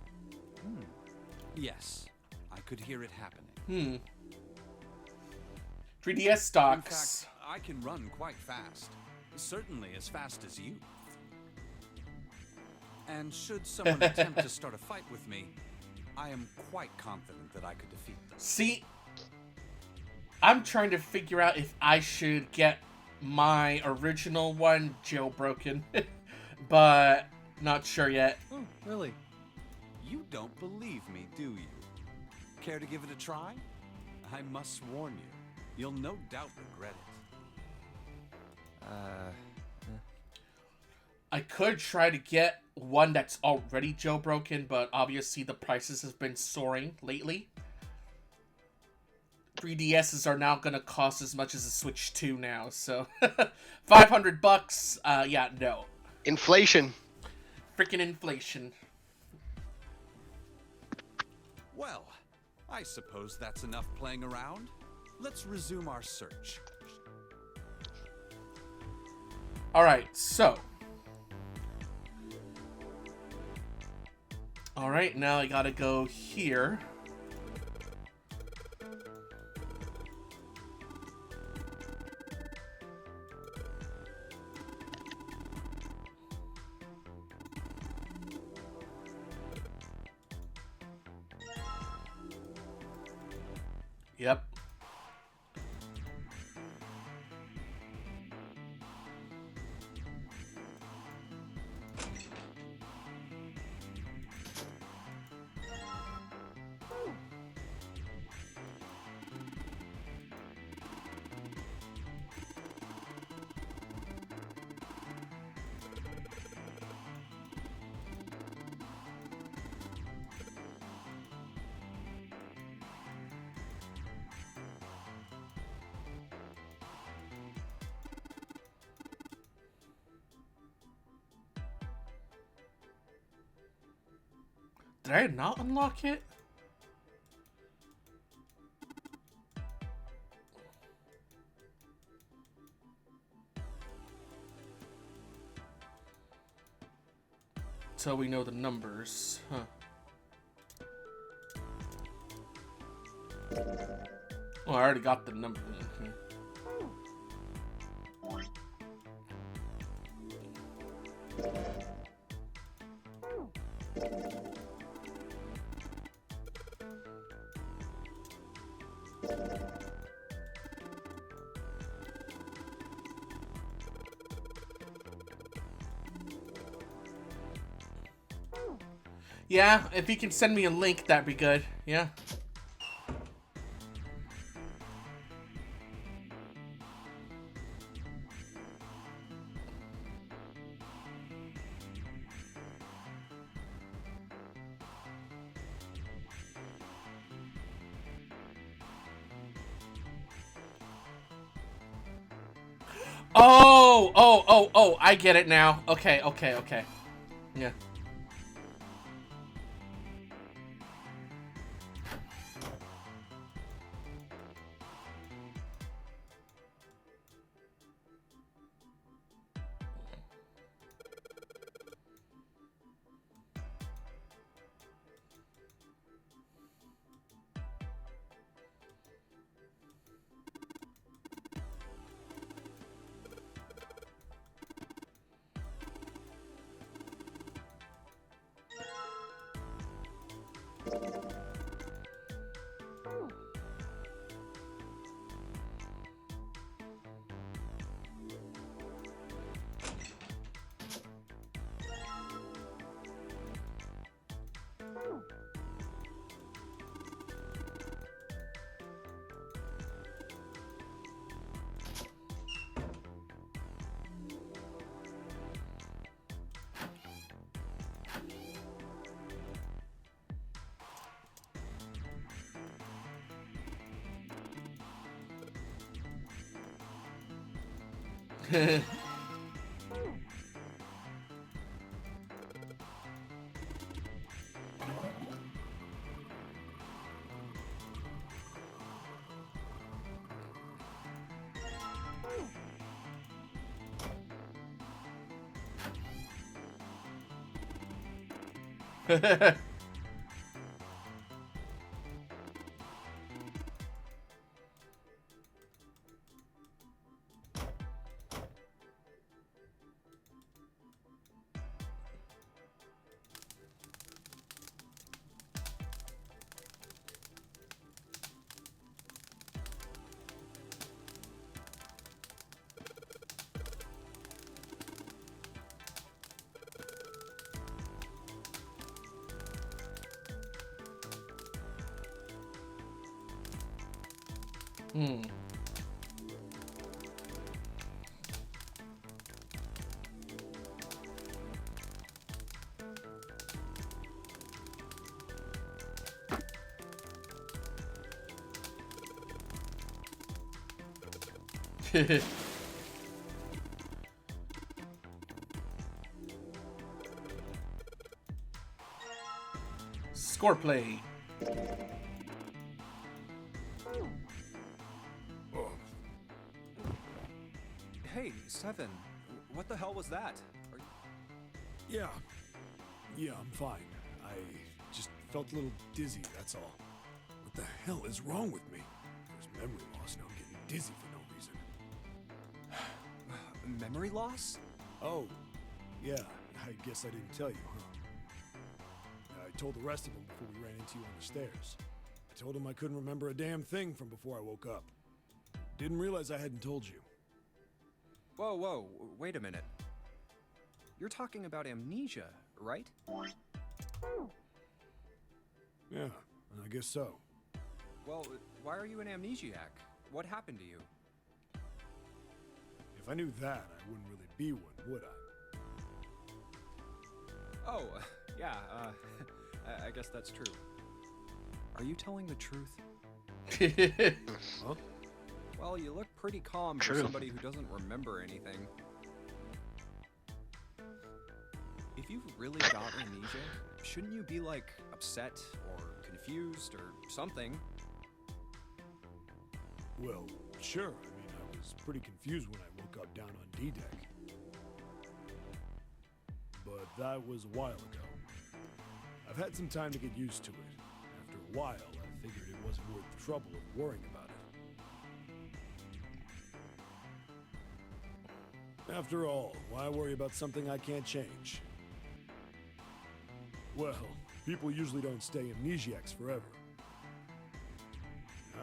Yes, I could hear it happening. 3DS In stocks. fact, I can run quite fast. Certainly as fast as you. And should someone attempt to start a fight with me, I am quite confident that I could defeat them. See, I'm trying to figure out if I should get my original one jailbroken, but not sure yet. Oh, really? You don't believe me, do you? Care to give it a try? I must warn you, you'll no doubt regret it. I could try to get one that's already jailbroken, but obviously the prices have been soaring lately. 3DSs are now gonna cost as much as a Switch 2 now, so $500. Yeah, no, Inflation. freaking inflation. Well, I suppose that's enough playing around. Let's resume our search. All right, so. All right, now I gotta go here. Yep. Did I not unlock it? So we know the numbers, huh? Oh, I already got the number in here. Yeah, if you can send me a link, that'd be good. Yeah. Oh, I get it now. Okay. Yeah. Hmm. Score play. Hey, Seven, what the hell was that? Are you... Yeah, I'm fine. I just felt a little dizzy, that's all. What the hell is wrong with me? There's memory loss and I'm getting dizzy for no reason. Memory loss? Oh, yeah, I guess I didn't tell you, huh? I told the rest of them before we ran into you on the stairs. I told them I couldn't remember a damn thing from before I woke up. Didn't realize I hadn't told you. Whoa, wait a minute. You're talking about amnesia, right? Yeah, I guess so. Well, why are you an amnesiac? What happened to you? If I knew that, I wouldn't really be one, would I? Oh, yeah, I guess that's true. Are you telling the truth? Huh? Well, you look pretty calm True. for somebody who doesn't remember anything. If you've really got amnesia, shouldn't you be, like, upset or confused or something? Well, sure. I mean, I was pretty confused when I woke up down on D-Deck. But that was a while ago. I've had some time to get used to it. After a while, I figured it wasn't worth the trouble of worrying about it. After all, why worry about something I can't change? Well, people usually don't stay amnesiacs forever.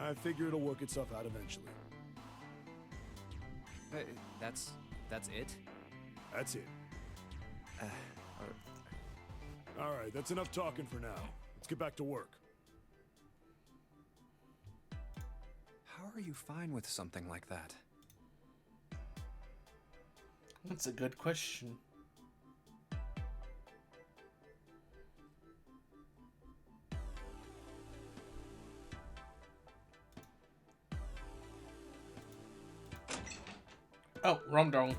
I figure it'll work itself out eventually. That's it? That's it. Alright, that's enough talking for now. Let's get back to work. How are you fine with something like that? That's a good question. Oh, wrong dong.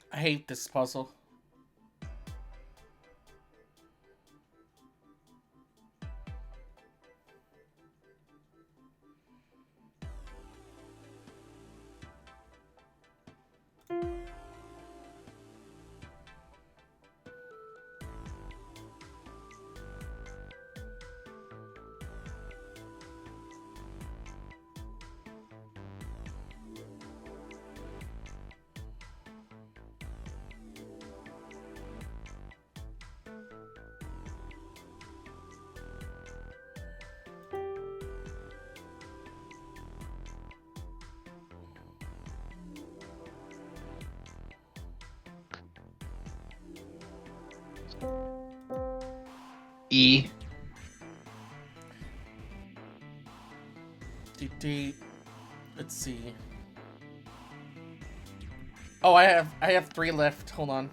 I hate this puzzle. E. Let's see. Oh, I have 3 left. Hold on.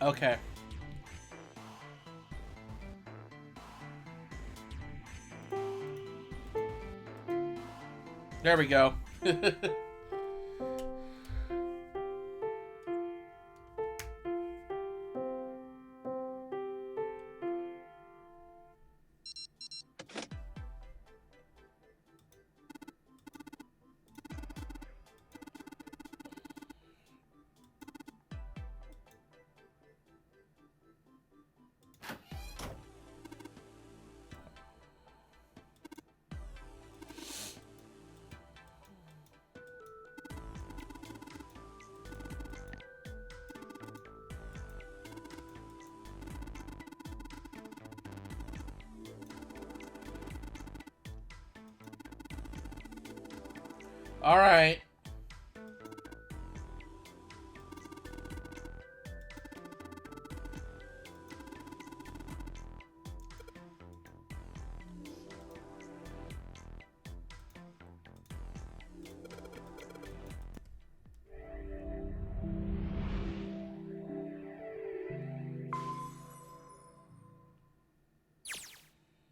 Okay. There we go. All right.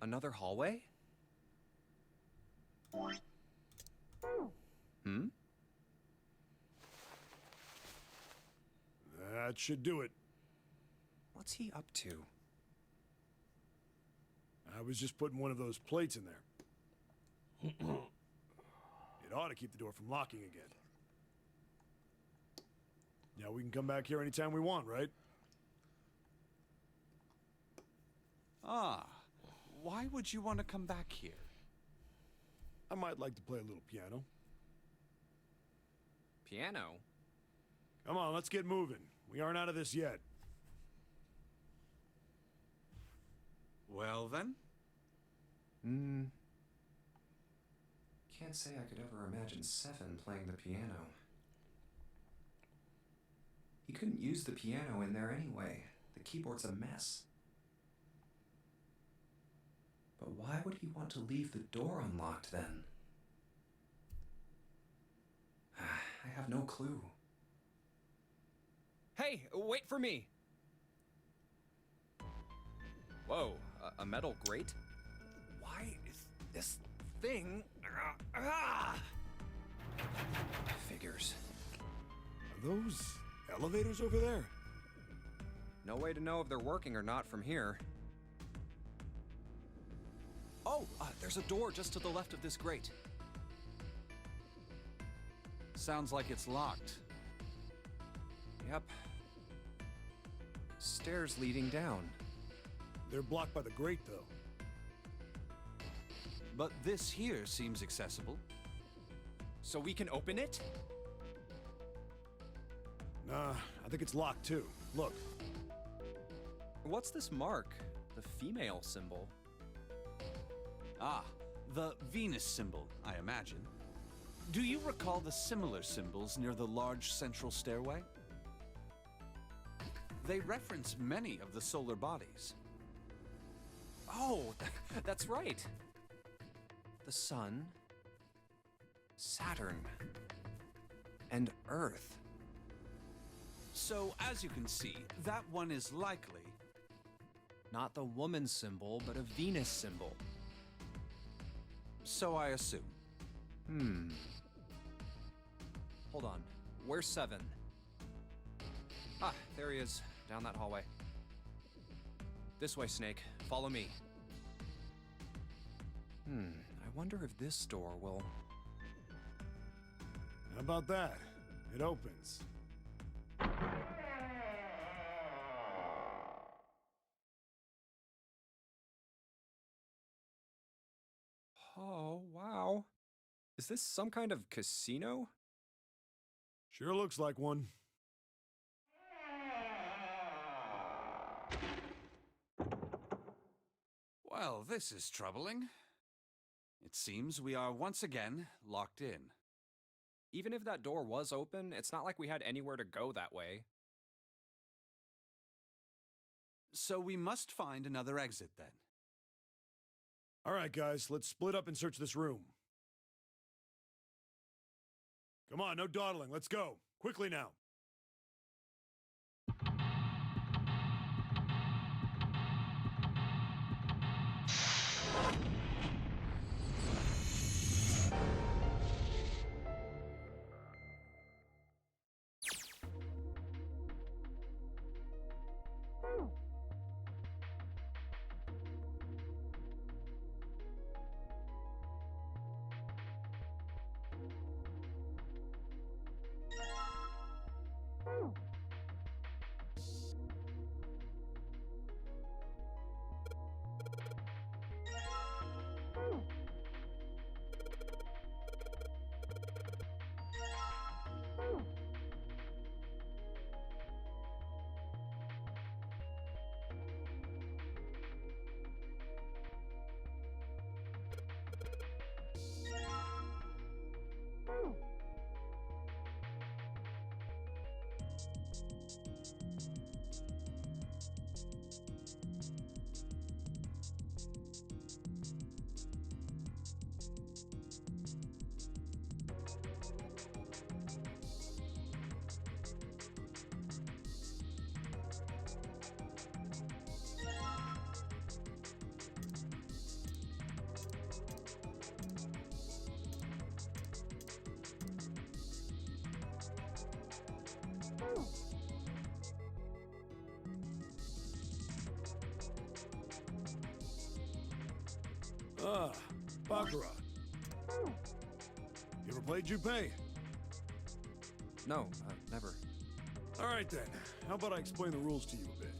Another hallway? Hmm? That should do it. What's he up to? I was just putting one of those plates in there. It ought to keep the door from locking again. Now we can come back here anytime we want, right? Ah, why would you want to come back here? I might like to play a little piano. Piano? Come on, let's get moving. We aren't out of this yet. Well then? Can't say I could ever imagine Seven playing the piano. He couldn't use the piano in there anyway. The keyboard's a mess. But why would he want to leave the door unlocked then? I have no clue. Hey, wait for me! Whoa, a metal grate? Why is this thing... Figures. Are those elevators over there? No way to know if they're working or not from here. Oh, there's a door just to the left of this grate. Sounds like it's locked. Yep. Stairs leading down. They're blocked by the grate, though. But this here seems accessible. So we can open it? Nah, I think it's locked too. Look. What's this mark? The female symbol. Ah, the Venus symbol, I imagine. Do you recall the similar symbols near the large central stairway? They reference many of the solar bodies. Oh, that's right. the Sun, Saturn, and Earth. So, as you can see, that one is likely. Not the woman symbol, but a Venus symbol. So I assume. Hold on. Where's 7? Ah, there he is. Down that hallway. This way, Snake. Follow me. I wonder if this door will... How about that? It opens. Oh, wow. Is this some kind of casino? Sure looks like one. Well, this is troubling. It seems we are once again locked in. Even if that door was open, it's not like we had anywhere to go that way. So we must find another exit then. All right, guys, let's split up and search this room. Come on, no dawdling. Let's go. Quickly now. Ah, Baccarat. You ever played Junpei? No, never. All right then. How about I explain the rules to you a bit?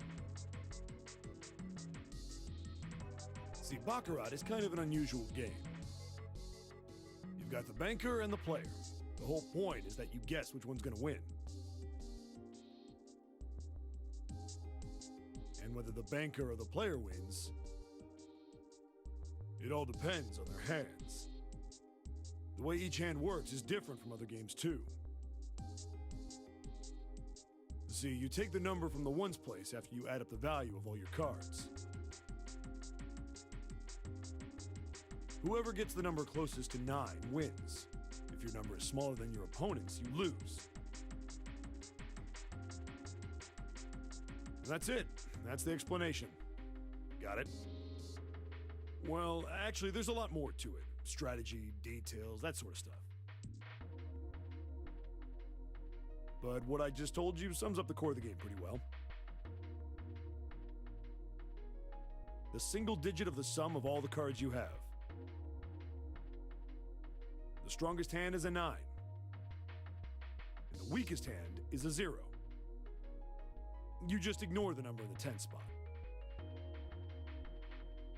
See, Baccarat is kind of an unusual game. You've got the banker and the player. The whole point is that you guess which one's gonna win. And whether the banker or the player wins, it all depends on their hands. The way each hand works is different from other games too. See, you take the number from the ones place after you add up the value of all your cards. Whoever gets the number closest to 9 wins. If your number is smaller than your opponent's, you lose. And that's it. That's the explanation. Got it? Well, actually, there's a lot more to it. Strategy, details, that sort of stuff. But what I just told you sums up the core of the game pretty well. The single digit of the sum of all the cards you have. The strongest hand is a 9. And the weakest hand is a 0. You just ignore the number in the 10 spot.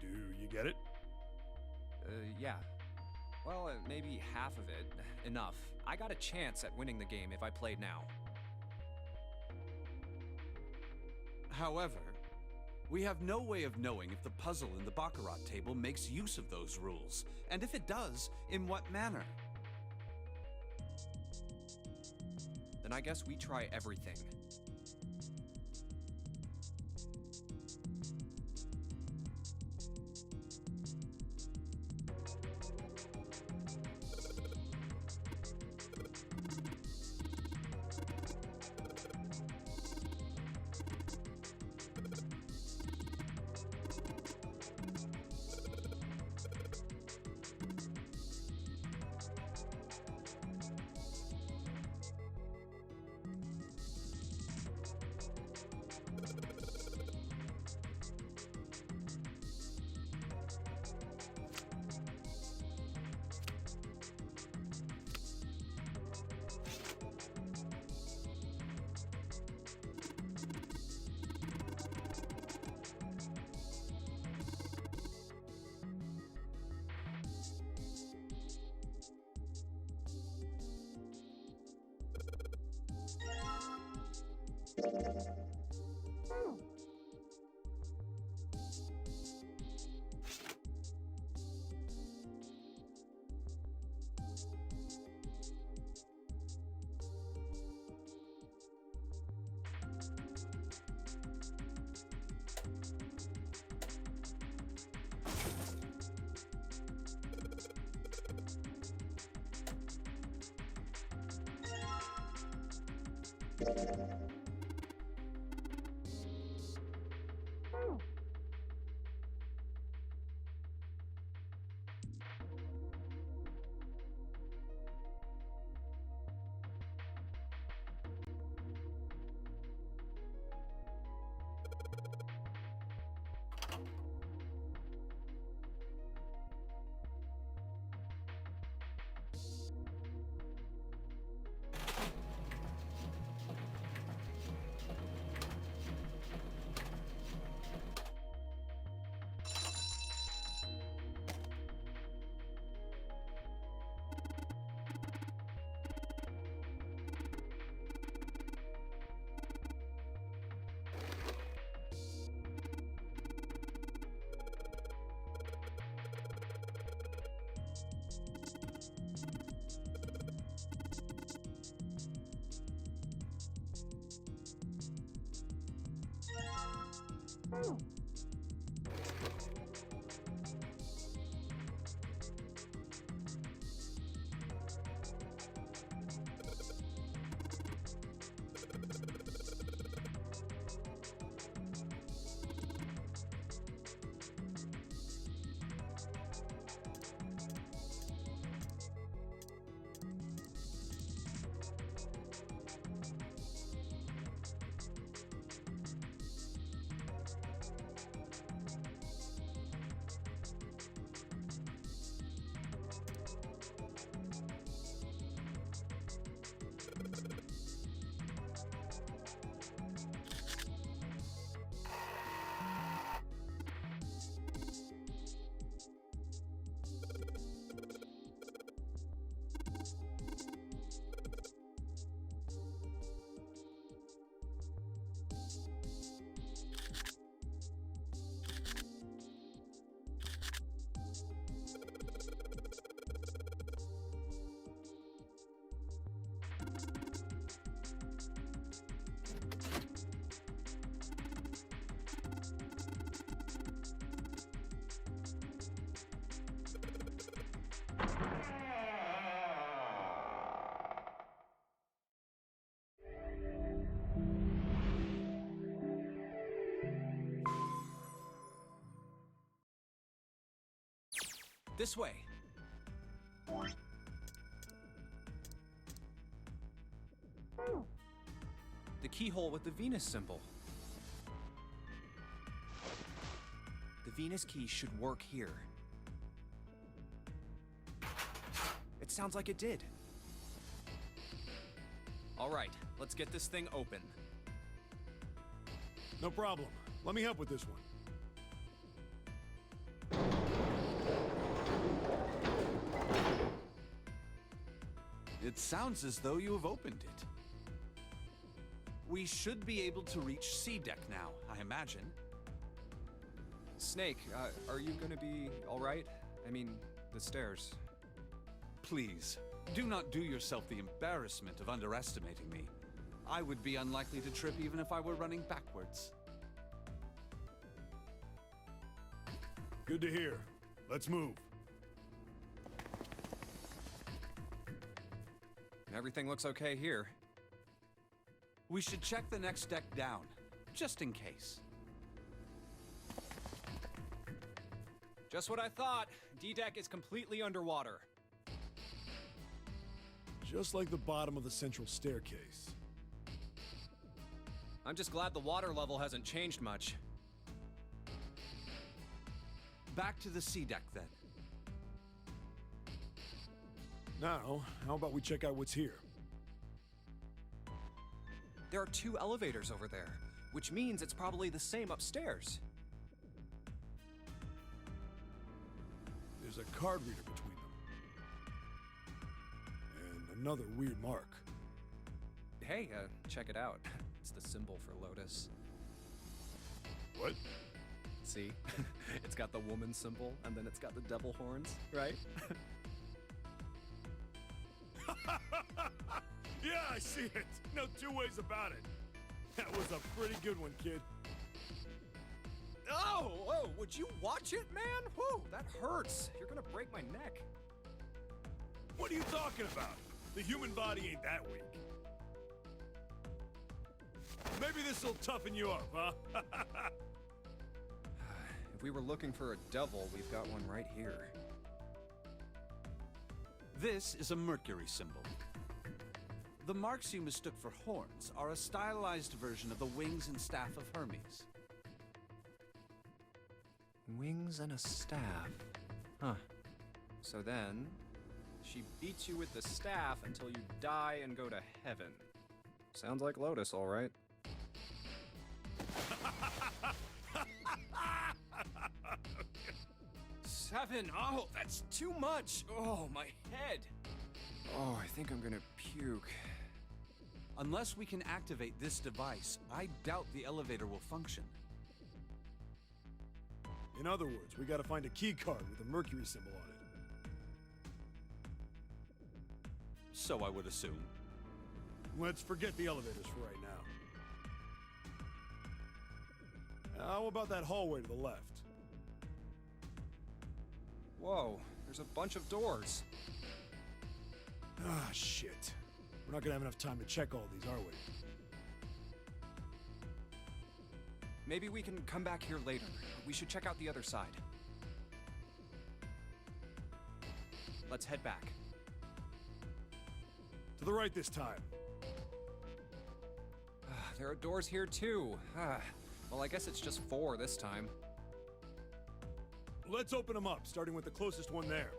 Do you get it? Yeah. Well, maybe half of it. Enough. I got a chance at winning the game if I played now. However, we have no way of knowing if the puzzle in the Baccarat table makes use of those rules, and if it does, in what manner. Then I guess we try everything. This way. The keyhole with the Venus symbol. The Venus key should work here. It sounds like it did. All right, let's get this thing open. No problem. Let me help with this one. It sounds as though you have opened it. We should be able to reach C deck now, I imagine. Snake, are you gonna be all right? I mean, the stairs. Please, do not do yourself the embarrassment of underestimating me. I would be unlikely to trip even if I were running backwards. Good to hear. Let's move. Everything looks okay here. We should check the next deck down, just in case. Just what I thought. D-deck is completely underwater. Just like the bottom of the central staircase. I'm just glad the water level hasn't changed much. Back to the C deck, then. Now, how about we check out what's here? There are 2 elevators over there, which means it's probably the same upstairs. There's a card reader between them. And another weird mark. Hey, check it out. It's the symbol for Lotus. What? See? It's got the woman symbol, and then it's got the devil horns, right? Yeah, I see it. No two ways about it. That was a pretty good one, kid. Oh, would you watch it, man? Whew, that hurts. You're gonna break my neck. What are you talking about? The human body ain't that weak. Maybe this'll toughen you up, huh? If we were looking for a devil, we've got one right here. This is a Mercury symbol. The marks you mistook for horns are a stylized version of the wings and staff of Hermes. Wings and a staff. Huh. So then, she beats you with the staff until you die and go to heaven. Sounds like Lotus, all right. Seven! Oh, that's too much! Oh, my head! Oh, I think I'm gonna puke. Unless we can activate this device, I doubt the elevator will function. In other words, we gotta find a key card with a Mercury symbol on it. So I would assume. Let's forget the elevators for right now. How about that hallway to the left? Whoa, there's a bunch of doors. Ah, shit. We're not gonna have enough time to check all these, are we? Maybe we can come back here later. We should check out the other side. Let's head back. To the right this time. There are doors here too. Well, I guess it's just 4 this time. Let's open them up, starting with the closest one there.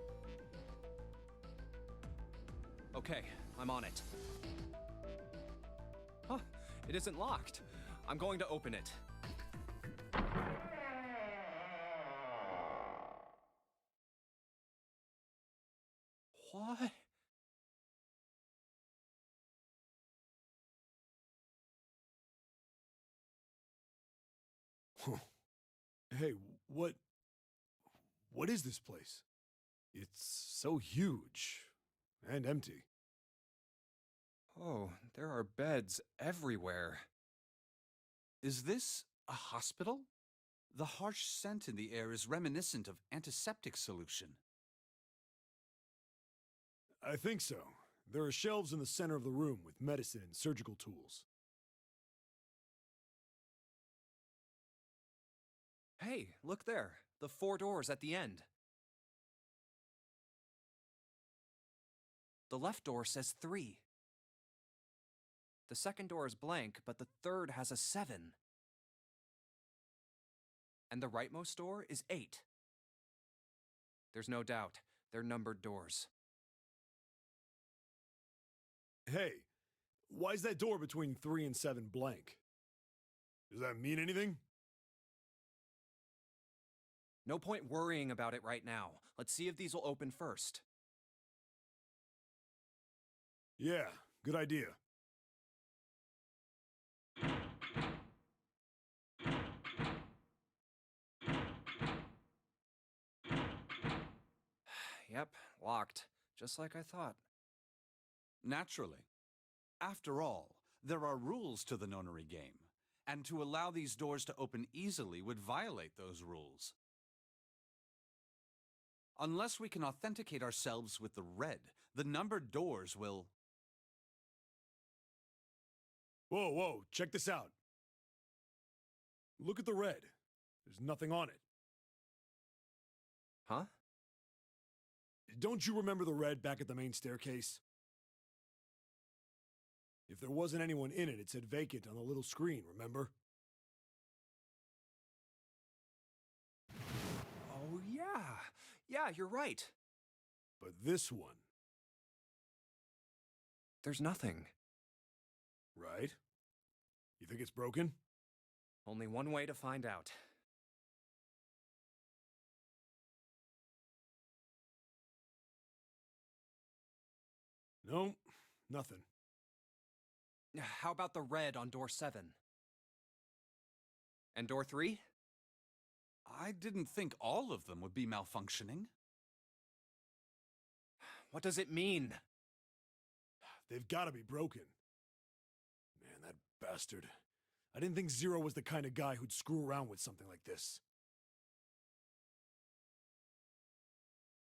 Okay, I'm on it. Huh, it isn't locked. I'm going to open it. What? Hey, what is this place? It's so huge and empty. Oh, there are beds everywhere. Is this a hospital? The harsh scent in the air is reminiscent of antiseptic solution. I think so. There are shelves in the center of the room with medicine and surgical tools. Hey, look there. The 4 doors at the end. The left door says 3. The second door is blank, but the third has a 7. And the rightmost door is 8. There's no doubt. They're numbered doors. Hey, why is that door between 3 and 7 blank? Does that mean anything? No point worrying about it right now. Let's see if these will open first. Yeah, good idea. Yep, locked. Just like I thought. Naturally. After all, there are rules to the nonary game, and to allow these doors to open easily would violate those rules. Unless we can authenticate ourselves with the red, the numbered doors will... Whoa, check this out. Look at the red. There's nothing on it. Huh? Don't you remember the red back at the main staircase? If there wasn't anyone in it, it said vacant on the little screen, remember? Oh, yeah. Yeah, you're right. But this one... There's nothing. Right? You think it's broken? Only one way to find out. No, nothing. How about the red on door 7? And door 3? I didn't think all of them would be malfunctioning. What does it mean? They've got to be broken. Man, that bastard. I didn't think Zero was the kind of guy who'd screw around with something like this.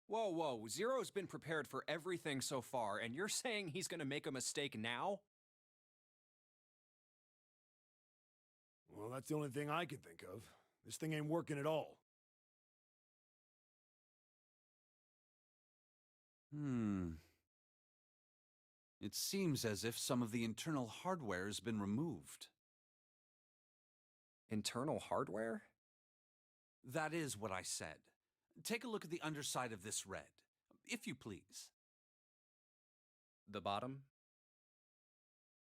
Whoa, whoa. Zero's been prepared for everything so far, and you're saying he's gonna make a mistake now? Well, that's the only thing I can think of. This thing ain't working at all. It seems as if some of the internal hardware has been removed. Internal hardware? That is what I said. Take a look at the underside of this red, if you please. The bottom?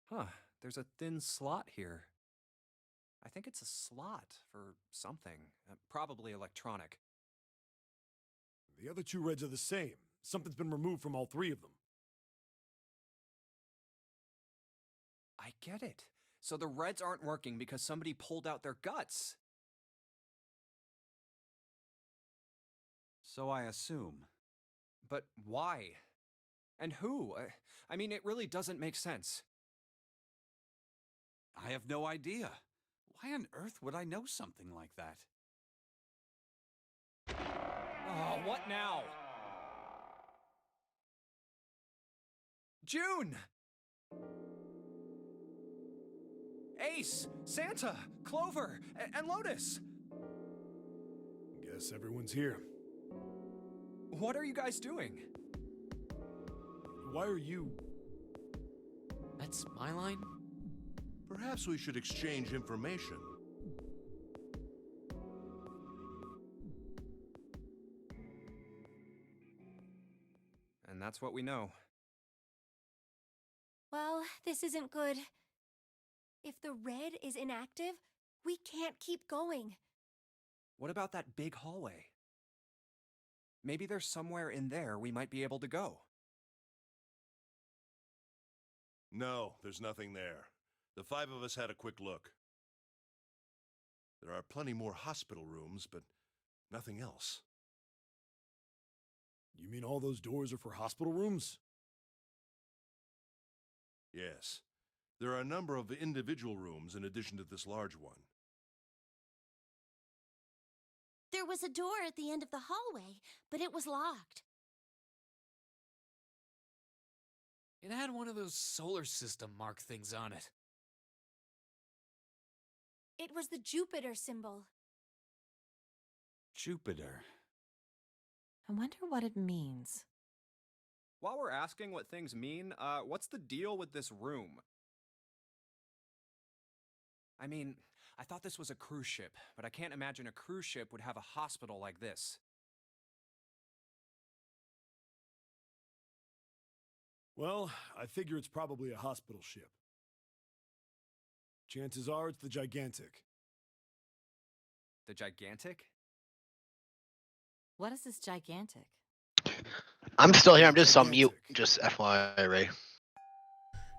Huh, there's a thin slot here. I think it's a slot for something, probably electronic. The other 2 reds are the same. Something's been removed from all 3 of them. I get it. So the reds aren't working because somebody pulled out their guts. So I assume. But why? And who? I mean, it really doesn't make sense. I have no idea. Why on earth would I know something like that? Oh, what now? June! Ace, Santa, Clover, and Lotus! Guess everyone's here. What are you guys doing? Why are you... That's my line? Perhaps we should exchange information. And that's what we know. Well, this isn't good. If the red is inactive, we can't keep going. What about that big hallway? Maybe there's somewhere in there we might be able to go. No, there's nothing there. The 5 of us had a quick look. There are plenty more hospital rooms, but nothing else. You mean all those doors are for hospital rooms? Yes. There are a number of individual rooms in addition to this large one. There was a door at the end of the hallway, but it was locked. It had one of those solar system mark things on it. It was the Jupiter symbol. Jupiter. I wonder what it means. While we're asking what things mean, what's the deal with this room? I mean, I thought this was a cruise ship, but I can't imagine a cruise ship would have a hospital like this. Well, I figure it's probably a hospital ship. Chances are it's the Gigantic. The Gigantic? What is this gigantic? I'm still here. I'm just on mute. Just FYI, Ray.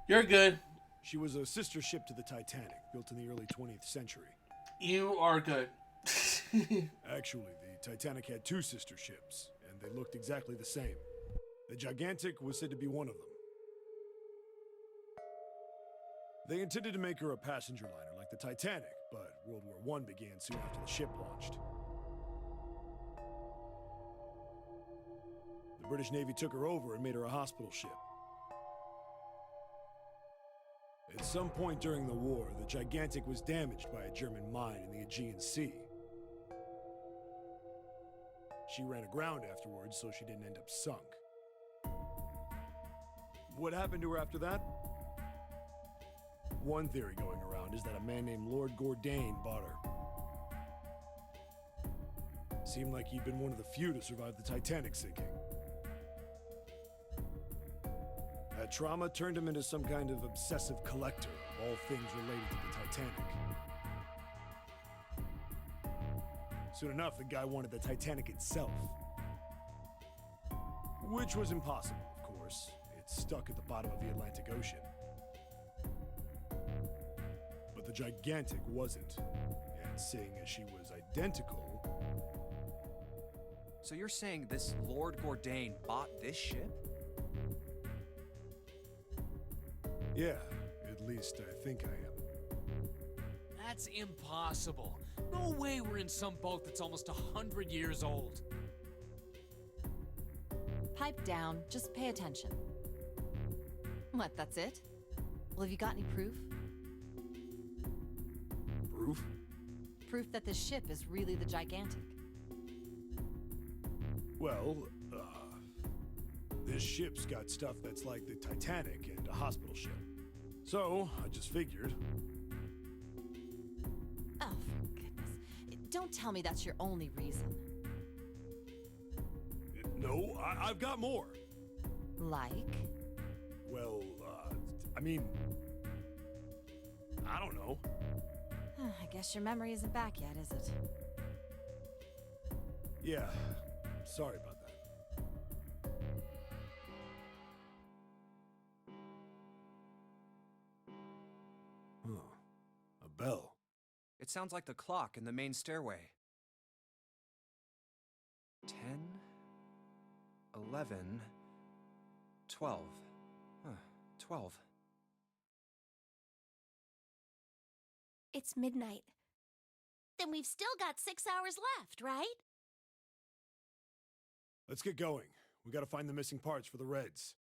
You're good. She was a sister ship to the Titanic, built in the early 20th century. You are good. Actually, the Titanic had 2 sister ships, and they looked exactly the same. The Gigantic was said to be one of them. They intended to make her a passenger liner like the Titanic, but World War I began soon after the ship launched. The British Navy took her over and made her a hospital ship. At some point during the war, the Gigantic was damaged by a German mine in the Aegean Sea. She ran aground afterwards, so she didn't end up sunk. What happened to her after that? One theory going around is that a man named Lord Gourdane bought her. Seemed like he'd been one of the few to survive the Titanic sinking. That trauma turned him into some kind of obsessive collector of all things related to the Titanic. Soon enough, the guy wanted the Titanic itself. Which was impossible, of course. It's stuck at the bottom of the Atlantic Ocean. the gigantic wasn't. And seeing as she was identical... So you're saying this Lord Gordain bought this ship? Yeah, at least I think I am. That's impossible. No way we're in some boat that's almost 100 years old. Pipe down, just pay attention. What, that's it? Well, have you got any proof? Proof? Proof that this ship is really the gigantic. Well, this ship's got stuff that's like the Titanic and a hospital ship. So, I just figured. Oh, for goodness. Don't tell me that's your only reason. No, I've got more. Like? Well, I mean... I don't know. I guess your memory isn't back yet, is it? Yeah, sorry about that. Huh. A bell. It sounds like the clock in the main stairway. 10, 11, 12. Huh, 12. It's midnight. Then we've still got 6 hours left, right? Let's get going. We gotta find the missing parts for the Reds.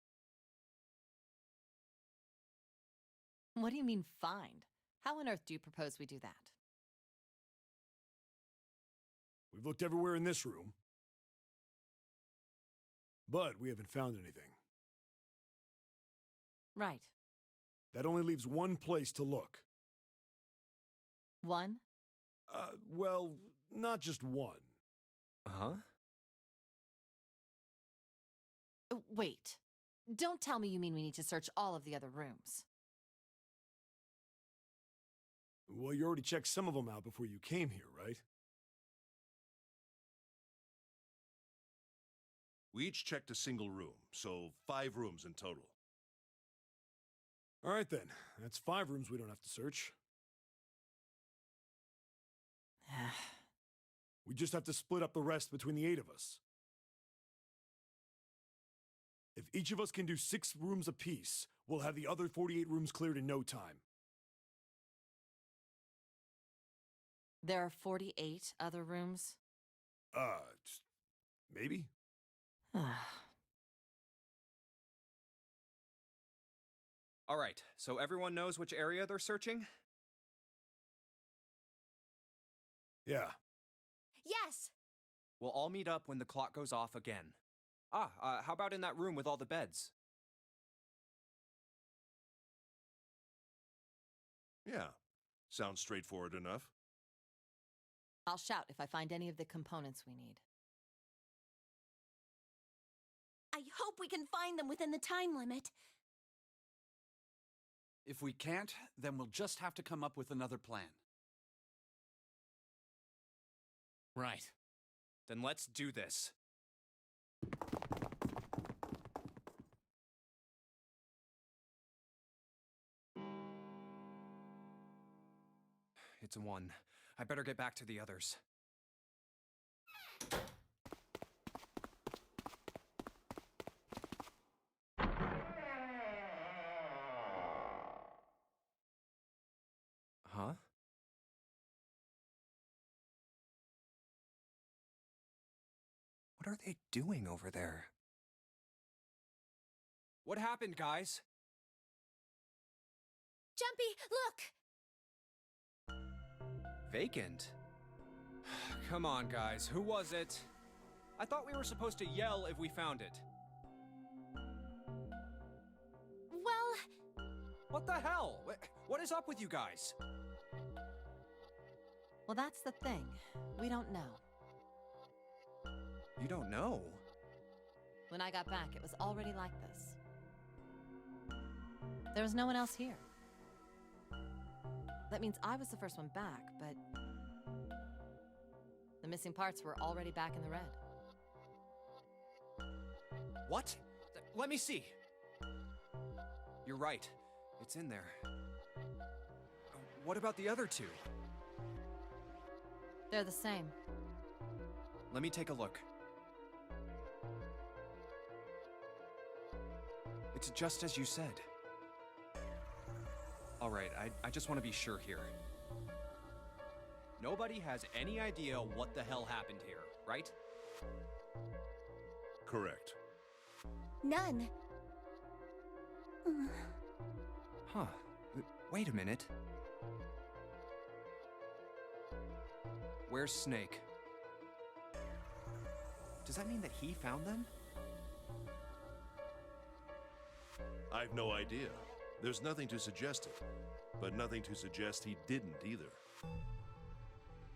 What do you mean, find? How on earth do you propose we do that? We've looked everywhere in this room, but we haven't found anything. Right. That only leaves one place to look. One? Well, not just one. Huh? Wait. Don't tell me you mean we need to search all of the other rooms. Well, you already checked some of them out before you came here, right? We each checked a single room, so 5 rooms in total. All right then, that's 5 rooms we don't have to search. We just have to split up the rest between the 8 of us. If each of us can do 6 rooms apiece, we'll have the other 48 rooms cleared in no time. There are 48 other rooms? Maybe? All right, so everyone knows which area they're searching? Yeah. Yes! We'll all meet up when the clock goes off again. How about in that room with all the beds? Yeah, sounds straightforward enough. I'll shout if I find any of the components we need. I hope we can find them within the time limit. If we can't, then we'll just have to come up with another plan. Right. Then let's do this. It's a 1. I better get back to the others. Huh? What are they doing over there? What happened, guys? Jumpy, look! Vacant? Come on, guys. Who was it? I thought we were supposed to yell if we found it. Well... What the hell? What is up with you guys? Well, that's the thing. We don't know. You don't know? When I got back, it was already like this. There was no one else here. That means I was the first one back, but... the missing parts were already back in the red. What? Let me see. You're right. It's in there. what about the other two? They're the same. Let me take a look. It's just as you said. Alright, I just want to be sure here. Nobody has any idea what the hell happened here, right? Correct. None. Huh. Wait a minute. Where's Snake? Does that mean that he found them? I've no idea. There's nothing to suggest it, but nothing to suggest he didn't either.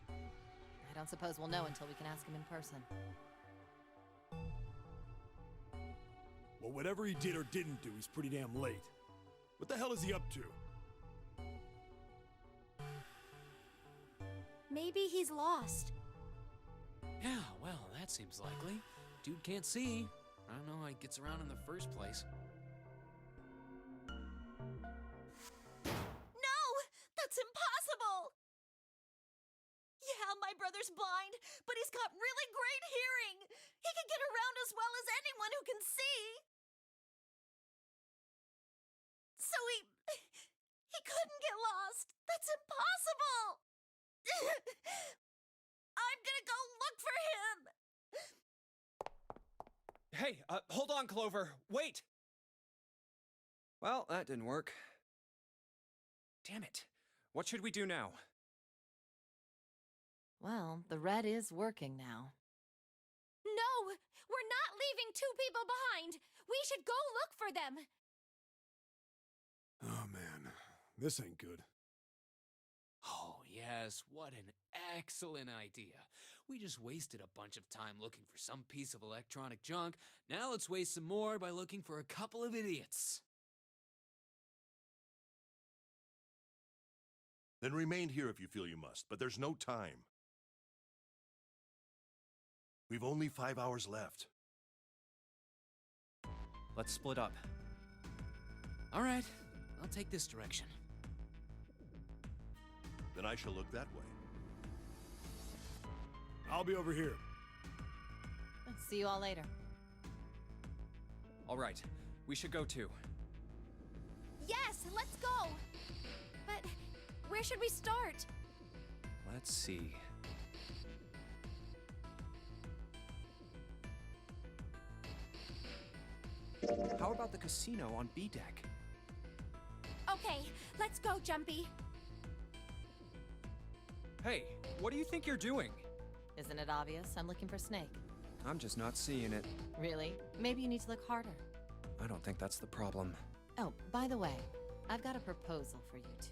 I don't suppose we'll know until we can ask him in person. Well, whatever he did or didn't do, he's pretty damn late. What the hell is he up to? Maybe he's lost. Yeah, well, that seems likely. Dude can't see. I don't know how he gets around in the first place. No! That's impossible! Yeah, my brother's blind, but he's got really great hearing. He can get around as well as anyone who can see. So he couldn't get lost. That's impossible. I'm gonna go look for him. Hey, hold on, Clover. Wait! Well, that didn't work. Damn it. What should we do now? Well, the red is working now. No! We're not leaving two people behind! We should go look for them! Oh, man. This ain't good. Oh, yes, what an excellent idea. We just wasted a bunch of time looking for some piece of electronic junk. Now let's waste some more by looking for a couple of idiots. Then remain here if you feel you must, but there's no time. We've only 5 hours left. Let's split up. All right, I'll take this direction. Then I shall look that way. I'll be over here. See you all later. All right, we should go too. Yes, let's go! But where should we start? Let's see. How about the casino on B deck? Okay, let's go, Jumpy. Hey, what do you think you're doing? Isn't it obvious? I'm looking for Snake. I'm just not seeing it. Really? Maybe you need to look harder. I don't think that's the problem. Oh, by the way, I've got a proposal for you two.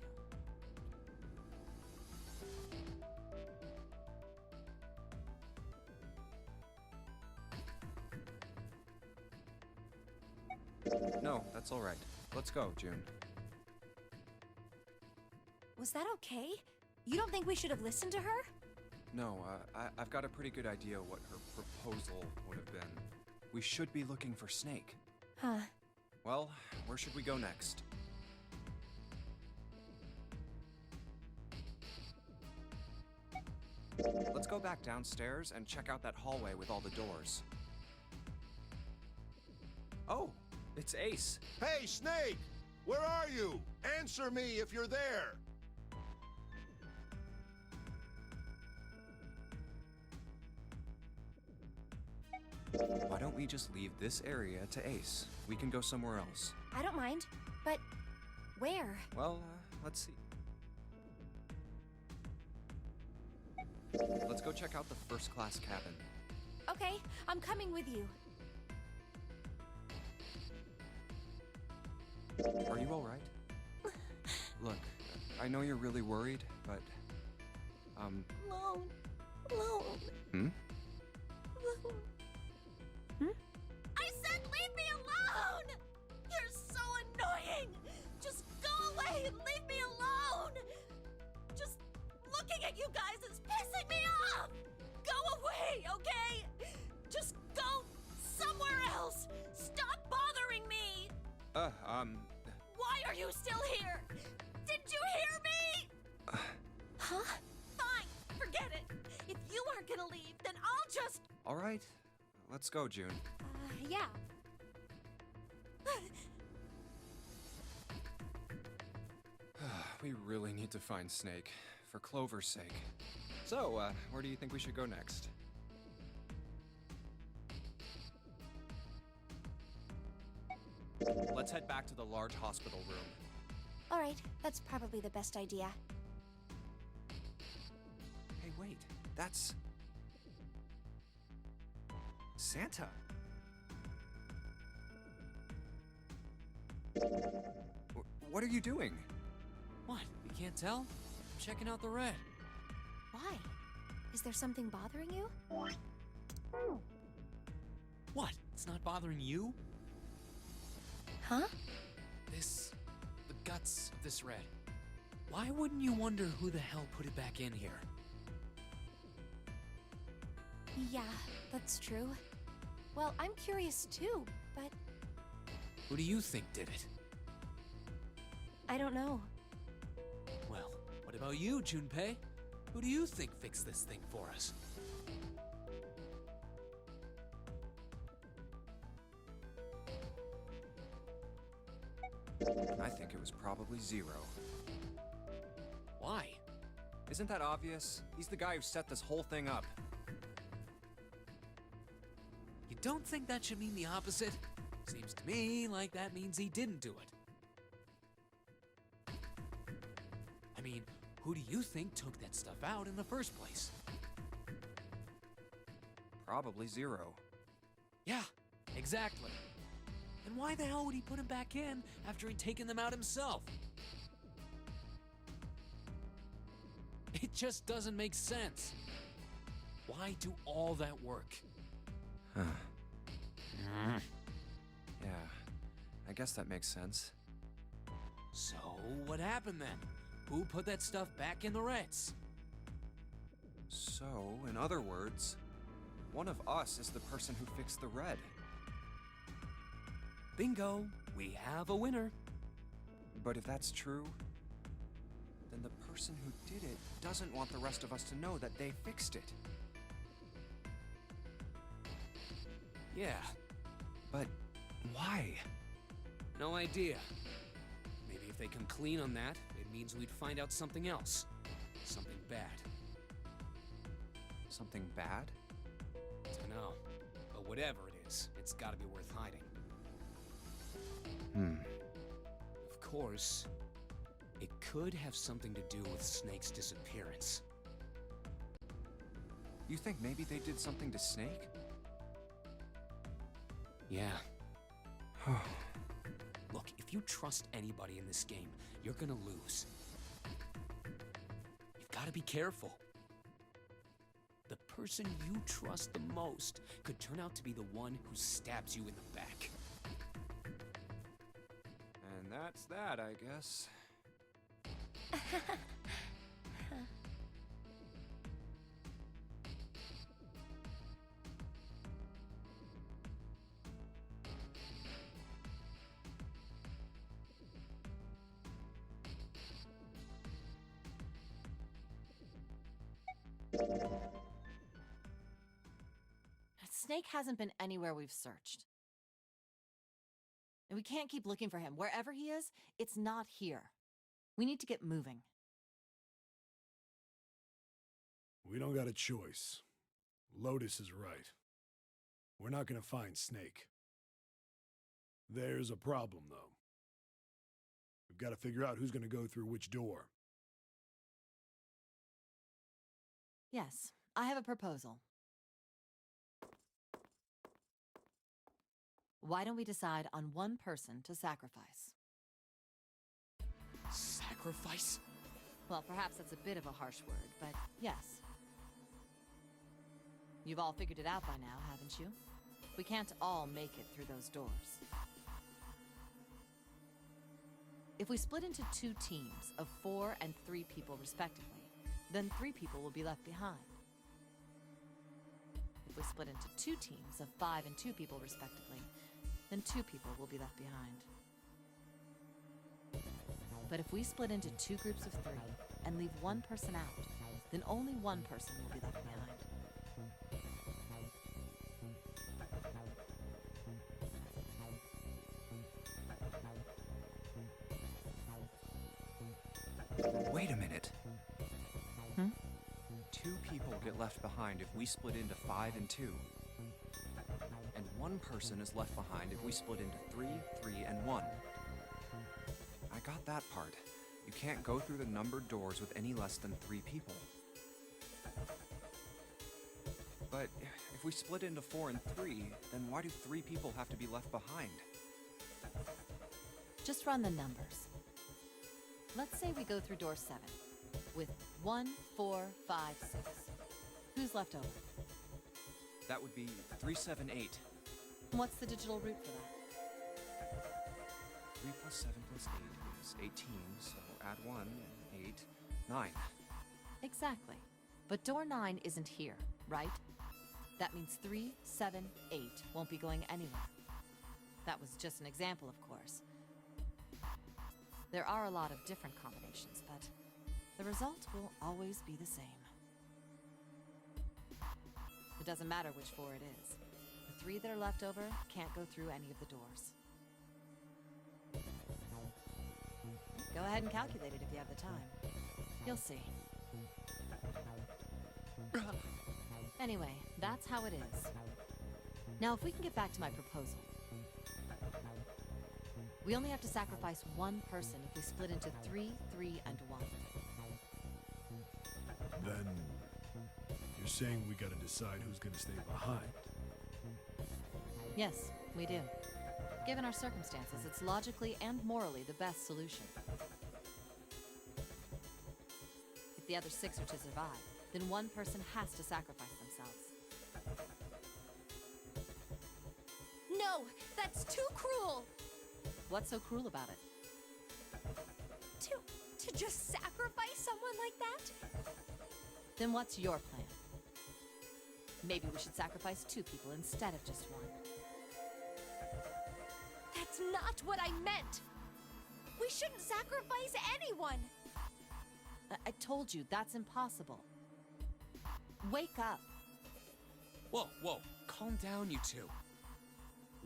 No, that's all right. Let's go, June. Was that okay? You don't think we should have listened to her? No, I've got a pretty good idea what her proposal would have been. We should be looking for Snake. Huh. Well, where should we go next? Let's go back downstairs and check out that hallway with all the doors. Oh, it's Ace. Hey, Snake! Where are you? Answer me if you're there! Why don't we just leave this area to Ace? We can go somewhere else. I don't mind, but where? Well, let's see. Let's go check out the first-class cabin. Okay, I'm coming with you. Are you all right? Look, I know you're really worried, but, Alone. Alone. Hmm? Alone. I said leave me alone! You're so annoying! Just go away and leave me alone! Just looking at you guys is pissing me off! Go away, okay? Just go somewhere else! Stop bothering me! Why Why are you still here? Did you hear me? want to leave, then I'll just... All right, let's go, June. Yeah. We really need to find Snake, for Clover's sake. So, where do you think we should go next? Let's head back to the large hospital room. Alright, that's probably the best idea. Hey, wait, that's... Santa. What are you doing? What? You can't tell? I'm checking out the red. Why? Is there something bothering you? What? It's not bothering you? Huh? The guts of this red. Why wouldn't you wonder who the hell put it back in here? Yeah, that's true. Well, I'm curious too, but... Who do you think did it? I don't know. Well, what about you, Junpei? Who do you think fixed this thing for us? I think it was probably Zero. Why? Isn't that obvious? He's the guy who set this whole thing up. You don't think that should mean the opposite? Seems to me like that means he didn't do it. I mean, who do you think took that stuff out in the first place? Probably Zero. Yeah, exactly. And why the hell would he put him back in after he'd taken them out himself? It just doesn't make sense. Why do all that work? Huh. Yeah, I guess that makes sense. So, what happened then? Who put that stuff back in the Reds? So, in other words, one of us is the person who fixed the red. Bingo! We have a winner. But if that's true, then the person who did it doesn't want the rest of us to know that they fixed it. Yeah. But why? No idea. Maybe if they come clean on that, it means we'd find out something else. Something bad. Something bad? Dunno. But whatever it is, it's gotta be worth hiding. Of course, it could have something to do with Snake's disappearance. You think maybe they did something to Snake? Yeah. Look, if you trust anybody in this game, you're gonna lose. You've gotta be careful. The person you trust the most could turn out to be the one who stabs you in the back. And that's that, I guess. Snake hasn't been anywhere we've searched. And we can't keep looking for him. Wherever he is, it's not here. We need to get moving. We don't got a choice. Lotus is right. We're not gonna find Snake. There's a problem, though. We've got to figure out who's gonna go through which door. Yes, I have a proposal. Why don't we decide on one person to sacrifice? Sacrifice? Well, perhaps that's a bit of a harsh word, but yes. You've all figured it out by now, haven't you? We can't all make it through those doors. If we split into 2 teams of 4 and 3 people respectively, then 3 people will be left behind. If we split into 2 teams of 5 and 2 people respectively, then 2 people will be left behind. But if we split into 2 groups of 3 and leave 1 person out, then only 1 person will be left behind. left behind if we split into 5 and 2. And 1 person is left behind if we split into 3, 3, and 1. I got that part. You can't go through the numbered doors with any less than 3 people. But if we split into 4 and 3, then why do 3 people have to be left behind? Just run the numbers. Let's say we go through door 7 with 1, 4, 5, 6. Who's left over? That would be 3, 7, 8. What's the digital root for that? 3 plus 7 plus 8 is 18, so add 1, 8, 9. Exactly. But door 9 isn't here, right? That means 3, 7, 8 won't be going anywhere. That was just an example, of course. There are a lot of different combinations, but the result will always be the same. It doesn't matter which 4 it is. The 3 that are left over can't go through any of the doors. Go ahead and calculate it if you have the time. You'll see. Anyway, that's how it is. Now, if we can get back to my proposal. We only have to sacrifice 1 person if we split into 3, 3, and 1. Then you're saying we gotta decide who's gonna stay behind. Yes, we do. Given our circumstances, it's logically and morally the best solution. If the other 6 are to survive, then 1 person has to sacrifice themselves. No, that's too cruel! What's so cruel about it? To just sacrifice someone like that? Then what's your plan? Maybe we should sacrifice 2 people instead of just 1. That's not what I meant! We shouldn't sacrifice anyone! I told you, that's impossible. Wake up. Whoa, whoa, calm down, you two.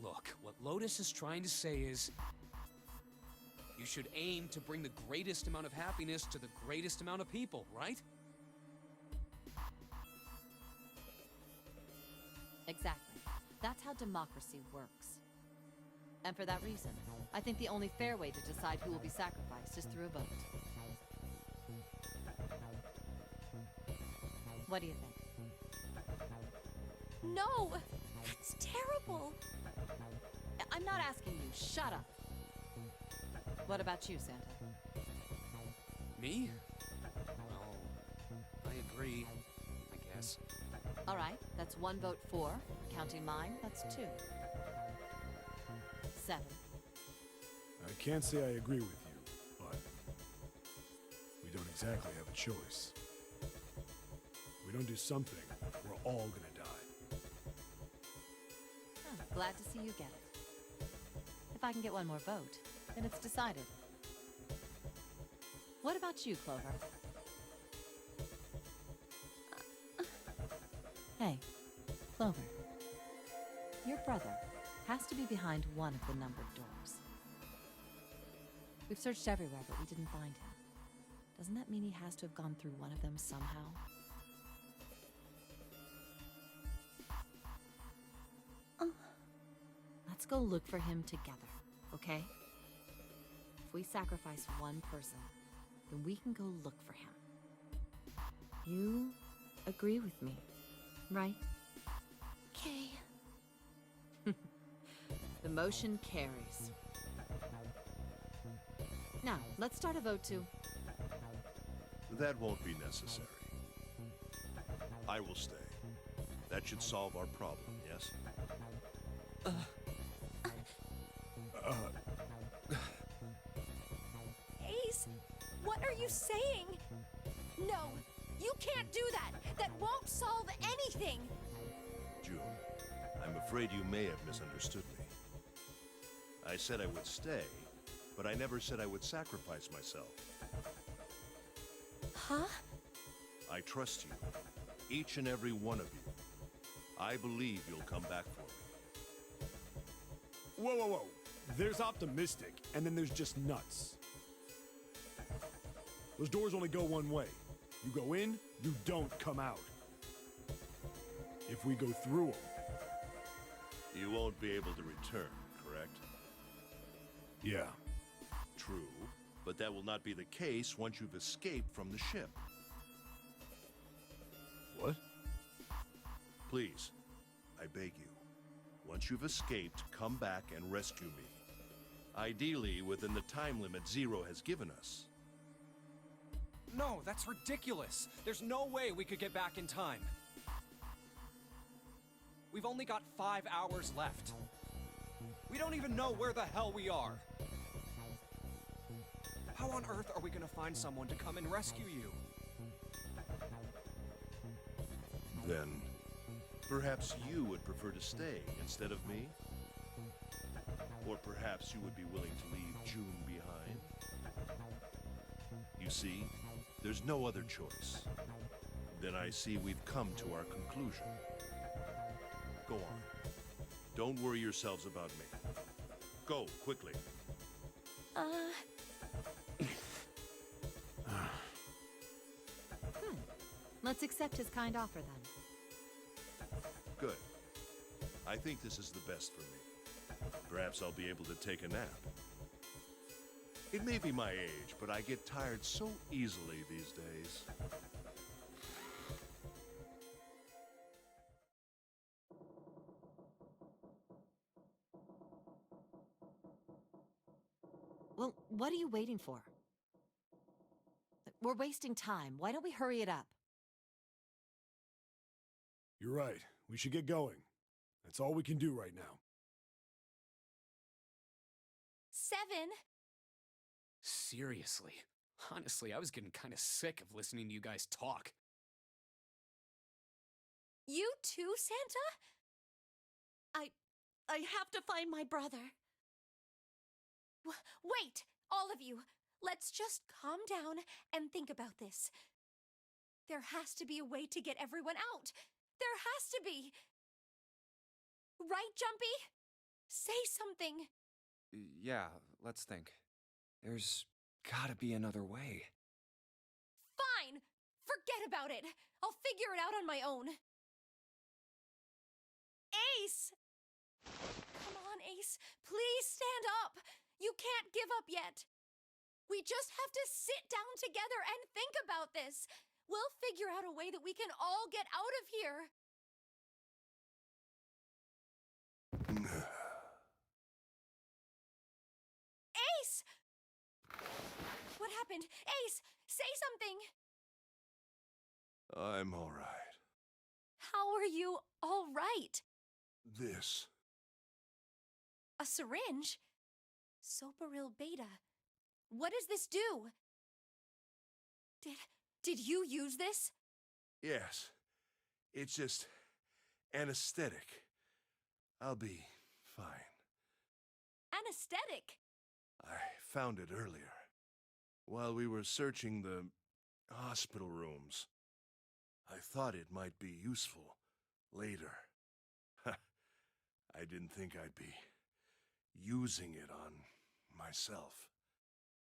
Look, what Lotus is trying to say is, you should aim to bring the greatest amount of happiness to the greatest amount of people, right? Exactly. That's how democracy works. And for that reason, I think the only fair way to decide who will be sacrificed is through a vote. What do you think? No! That's terrible! I'm not asking you. Shut up. What about you, Santa? Me? Well, I agree, I guess. All right, that's 1 vote for. Counting mine, that's 2. 7. I can't say I agree with you, but we don't exactly have a choice. If we don't do something, we're all gonna die. Oh, glad to see you get it. If I can get 1 more vote, then it's decided. What about you, Clover? Hey, Clover. Your brother has to be behind one of the numbered doors. We've searched everywhere, but we didn't find him. Doesn't that mean he has to have gone through one of them somehow? Let's go look for him together, okay? If we sacrifice 1 person, then we can go look for him. You agree with me, right? Okay. The motion carries. Now, let's start a vote to... That won't be necessary. I will stay. That should solve our problem, yes? Ace, what are you saying? No, you can't do that! That won't solve anything! June, I'm afraid you may have misunderstood me. I said I would stay, but I never said I would sacrifice myself. Huh? I trust you, each and every one of you. I believe you'll come back for me. Whoa, whoa, whoa. There's optimistic, and then there's just nuts. Those doors only go one way. You go in, you don't come out. If we go through them. You won't be able to return, correct? Yeah. True, but that will not be the case once you've escaped from the ship. What? Please, I beg you. Once you've escaped, come back and rescue me. Ideally, within the time limit Zero has given us. No, that's ridiculous. There's no way we could get back in time. We've only got 5 hours left. We don't even know where the hell we are. How on earth are we gonna find someone to come and rescue you? Then, perhaps you would prefer to stay instead of me? Or perhaps you would be willing to leave June behind? You see, there's no other choice. Then I see we've come to our conclusion. Go on. Don't worry yourselves about me. Go, quickly. Let's accept his kind offer then. Good. I think this is the best for me. Perhaps I'll be able to take a nap. It may be my age, but I get tired so easily these days. Well, what are you waiting for? We're wasting time. Why don't we hurry it up? You're right. We should get going. That's all we can do right now. 7. Seriously. Honestly, I was getting kind of sick of listening to you guys talk. You too, Santa? I have to find my brother. Wait, all of you. Let's just calm down and think about this. There has to be a way to get everyone out. There has to be. Right, Jumpy? Say something. Yeah, let's think. There's gotta be another way. Fine! Forget about it. I'll figure it out on my own. Ace! Come on, Ace. Please stand up. You can't give up yet. We just have to sit down together and think about this. We'll figure out a way that we can all get out of here. Ace! What happened? Ace, say something. I'm all right. How are you all right? This. A syringe? Soparil beta. What does this do? Did you use this? Yes. It's just anesthetic. I'll be fine. Anesthetic? I found it earlier. While we were searching the hospital rooms. I thought it might be useful later. I didn't think I'd be using it on myself.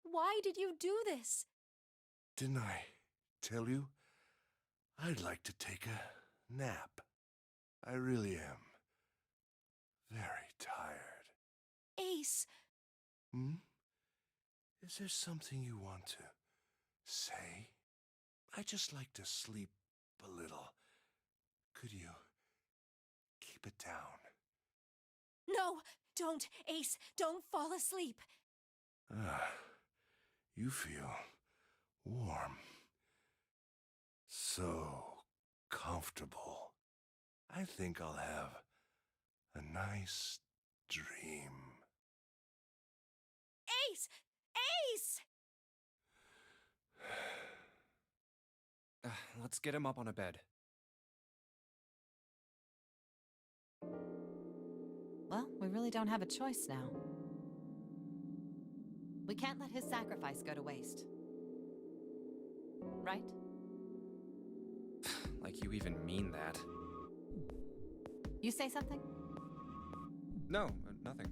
Why did you do this? Didn't I tell you? I'd like to take a nap. I really am. Very tired. Ace. Is there something you want to say? I just like to sleep a little. Could you keep it down? No, don't, Ace. Don't fall asleep. You feel warm. So comfortable. I think I'll have a nice dream. Ace! Ace! Let's get him up on a bed. Well, we really don't have a choice now. We can't let his sacrifice go to waste. Right? Like you even mean that. You say something? No, nothing.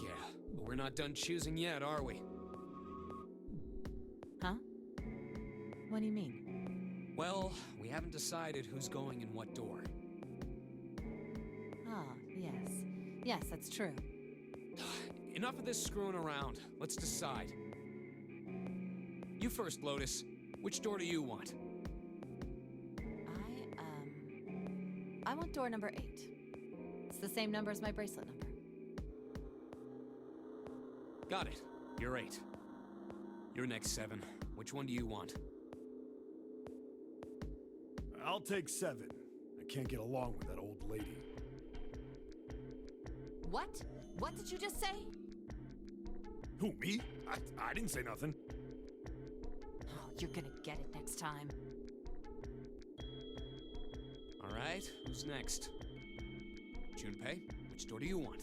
Yeah, but we're not done choosing yet, are we? Huh? What do you mean? Well, we haven't decided who's going in what door. Ah, yes. Yes, that's true. Enough of this screwing around. Let's decide. You first, Lotus. Which door do you want? I want door number 8. It's the same number as my bracelet number. Got it. You're 8. You're next, 7. Which one do you want? I'll take 7. I can't get along with that old lady. What? What did you just say? Who, me? I didn't say nothing. Oh, you're gonna get it next time. All right, who's next? Junpei, which door do you want?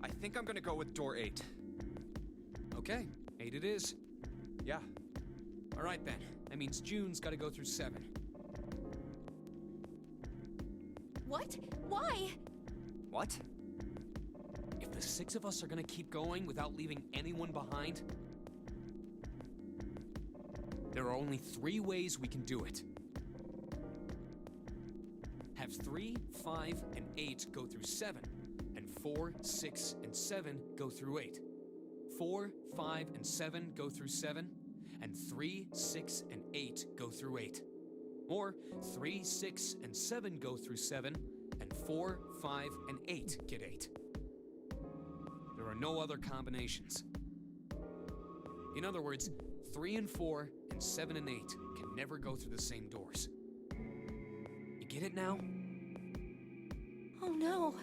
I think I'm gonna go with door 8. Okay, 8 it is. Yeah. All right then. That means June's got to go through 7. What? Why? What? If the 6 of us are gonna keep going without leaving anyone behind, there are only 3 ways we can do it. Have 3, 5, and 8 go through 7, and 4, 6, and 7 go through 8. 4, 5, and 7 go through 7, and 3, 6, and 8 go through 8. Or 3, 6, and 7 go through 7, and 4, 5, and 8 get 8. There are no other combinations. In other words, 3 and 4 and 7 and 8 can never go through the same doors. You get it now? Oh no.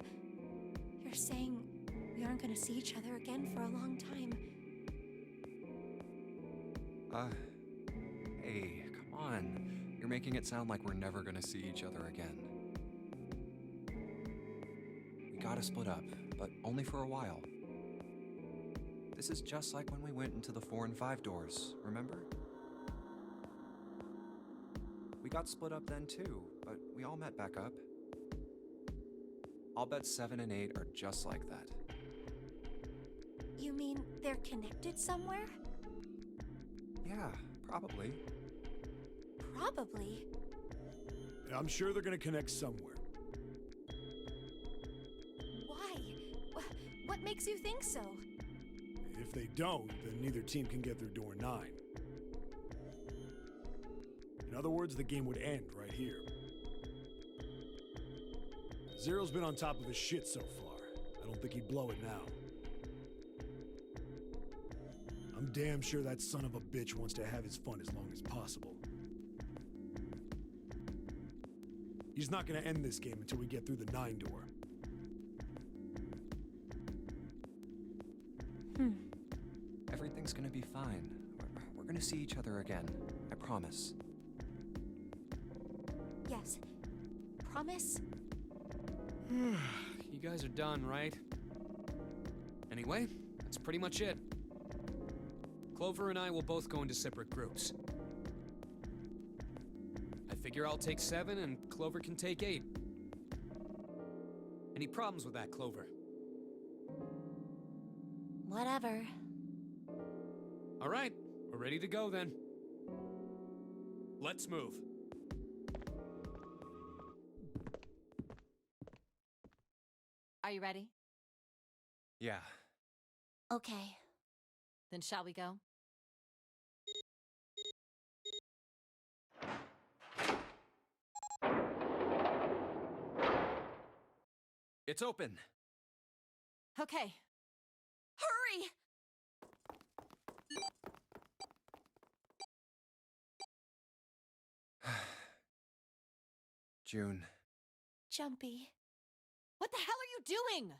You're saying we aren't gonna see each other again for a long time. Hey, come on. You're making it sound like we're never gonna see each other again. We gotta split up, but only for a while. This is just like when we went into the 4 and 5 doors, remember? We got split up then too, but we all met back up. I'll bet 7 and 8 are just like that. You mean they're connected somewhere? Yeah, probably. Probably. I'm sure they're gonna connect somewhere. Why? What makes you think so? If they don't, then neither team can get through door 9. In other words, the game would end right here. Zero's been on top of his shit so far. I don't think he'd blow it now. I'm damn sure that son of a bitch wants to have his fun as long as possible. He's not gonna end this game until we get through the 9 door. Everything's gonna be fine. We're gonna see each other again. I promise. Yes. Promise? You guys are done, right? Anyway, that's pretty much it. Clover and I will both go into separate groups. I figure I'll take 7 and Clover can take 8. Any problems with that, Clover? Whatever. All right, we're ready to go then. Let's move. Are you ready? Yeah. Okay. Then shall we go? It's open. Okay. Hurry! June. Jumpy. What the hell are you doing?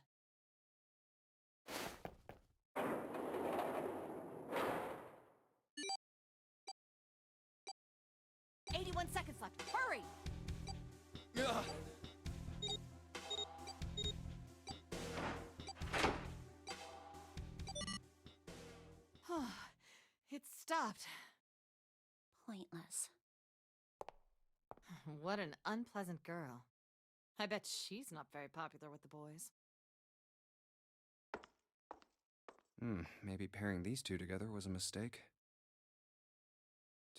"81 seconds left. Hurry!" Ugh. stopped. Pointless. What an unpleasant girl. I bet she's not very popular with the boys. Maybe pairing these two together was a mistake.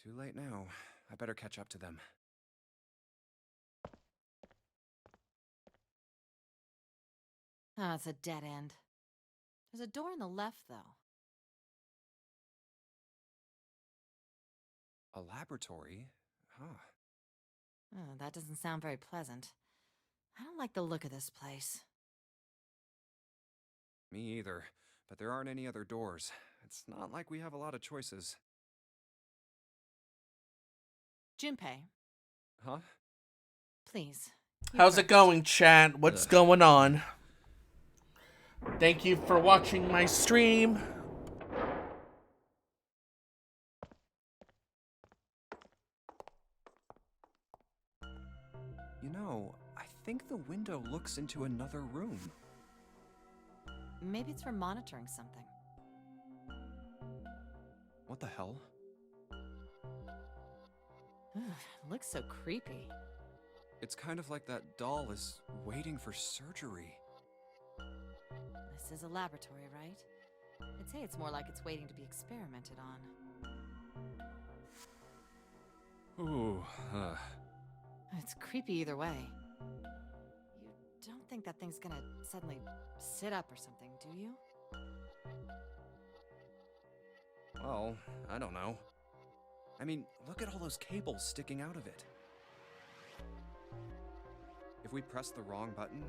Too late now. I better catch up to them. Oh, it's a dead end. There's a door on the left, though. A laboratory? Huh. Oh, that doesn't sound very pleasant. I don't like the look of this place. Me either. But there aren't any other doors. It's not like we have a lot of choices. Junpei, Huh? please. How's it going, chat? What's going on? Thank you for watching my stream. You know, I think the window looks into another room. Maybe it's for monitoring something. What the hell? It looks so creepy. It's kind of like that doll is waiting for surgery. This is a laboratory, right? I'd say it's more like it's waiting to be experimented on. Ooh, It's creepy either way. You don't think that thing's gonna suddenly sit up or something, do you? Well, I don't know. I mean, look at all those cables sticking out of it. If we press the wrong button,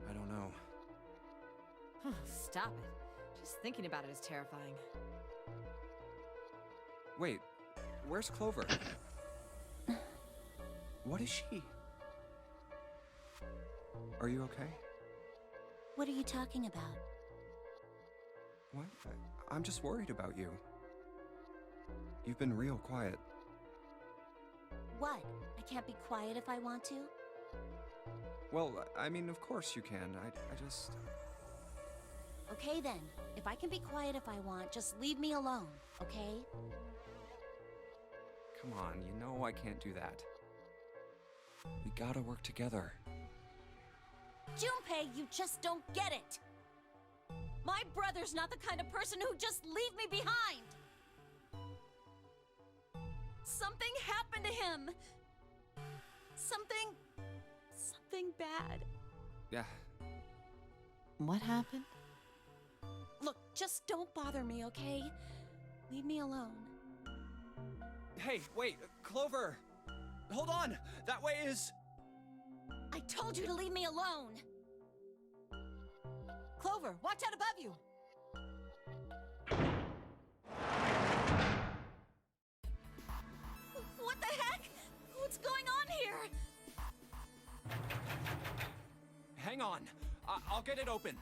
I don't know. Stop it. Just thinking about it is terrifying. Wait, where's Clover? What is she? Are you okay? What are you talking about? What? I'm just worried about you. You've been real quiet. What? I can't be quiet if I want to? Well, I mean, of course you can. I just... Okay then. If I can be quiet if I want, just leave me alone, okay? Come on, you know I can't do that. We gotta work together. Junpei, you just don't get it! My brother's not the kind of person who'd just leave me behind! Something happened to him! Something bad. Yeah. What happened? Look, just don't bother me, okay? Leave me alone. Hey, wait, Clover! Hold on! That way is... I told you to leave me alone! Clover, watch out above you! What the heck? What's going on here? Hang on. I'll get it open.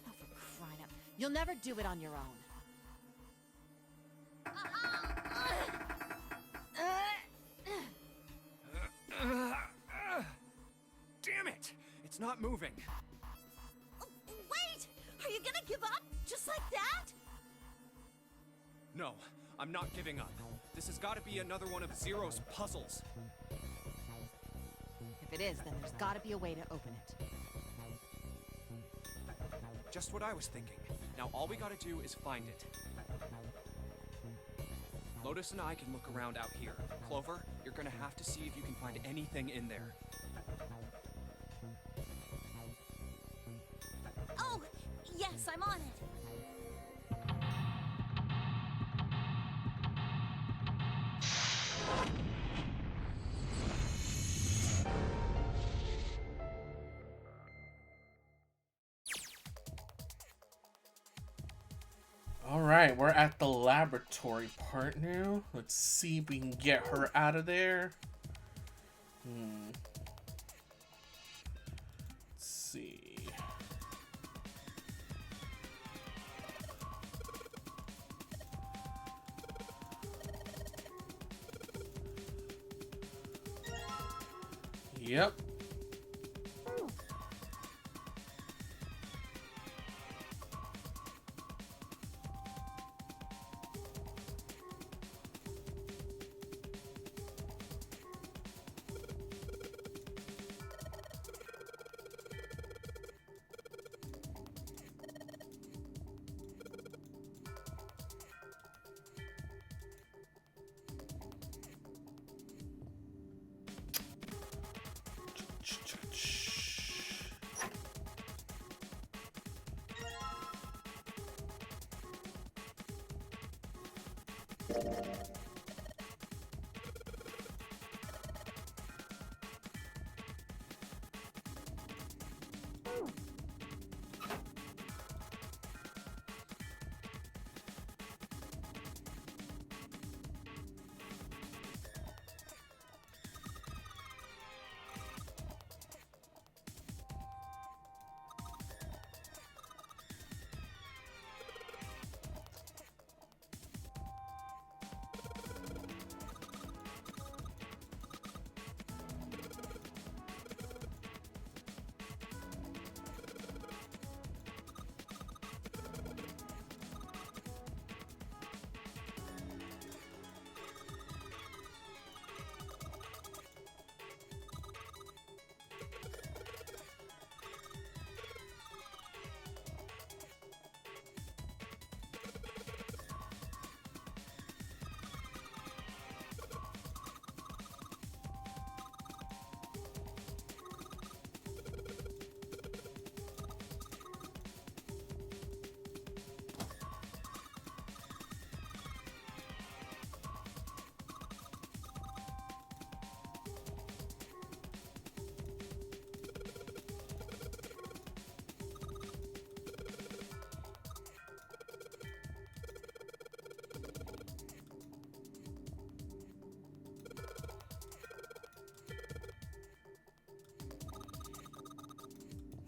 Oh, for crying out. You'll never do it on your own. Damn it! It's not moving. Wait! Are you gonna give up? Just like that? No, I'm not giving up. This has got to be another one of Zero's puzzles. If it is, then there's gotta be a way to open it. Just what I was thinking. Now all we gotta do is find it. Lotus and I can look around out here. Clover, you're gonna have to see if you can find anything in there. Oh, yes, I'm on it. Alright, we're at the laboratory part now. Let's see if we can get her out of there. Let's see. Yep.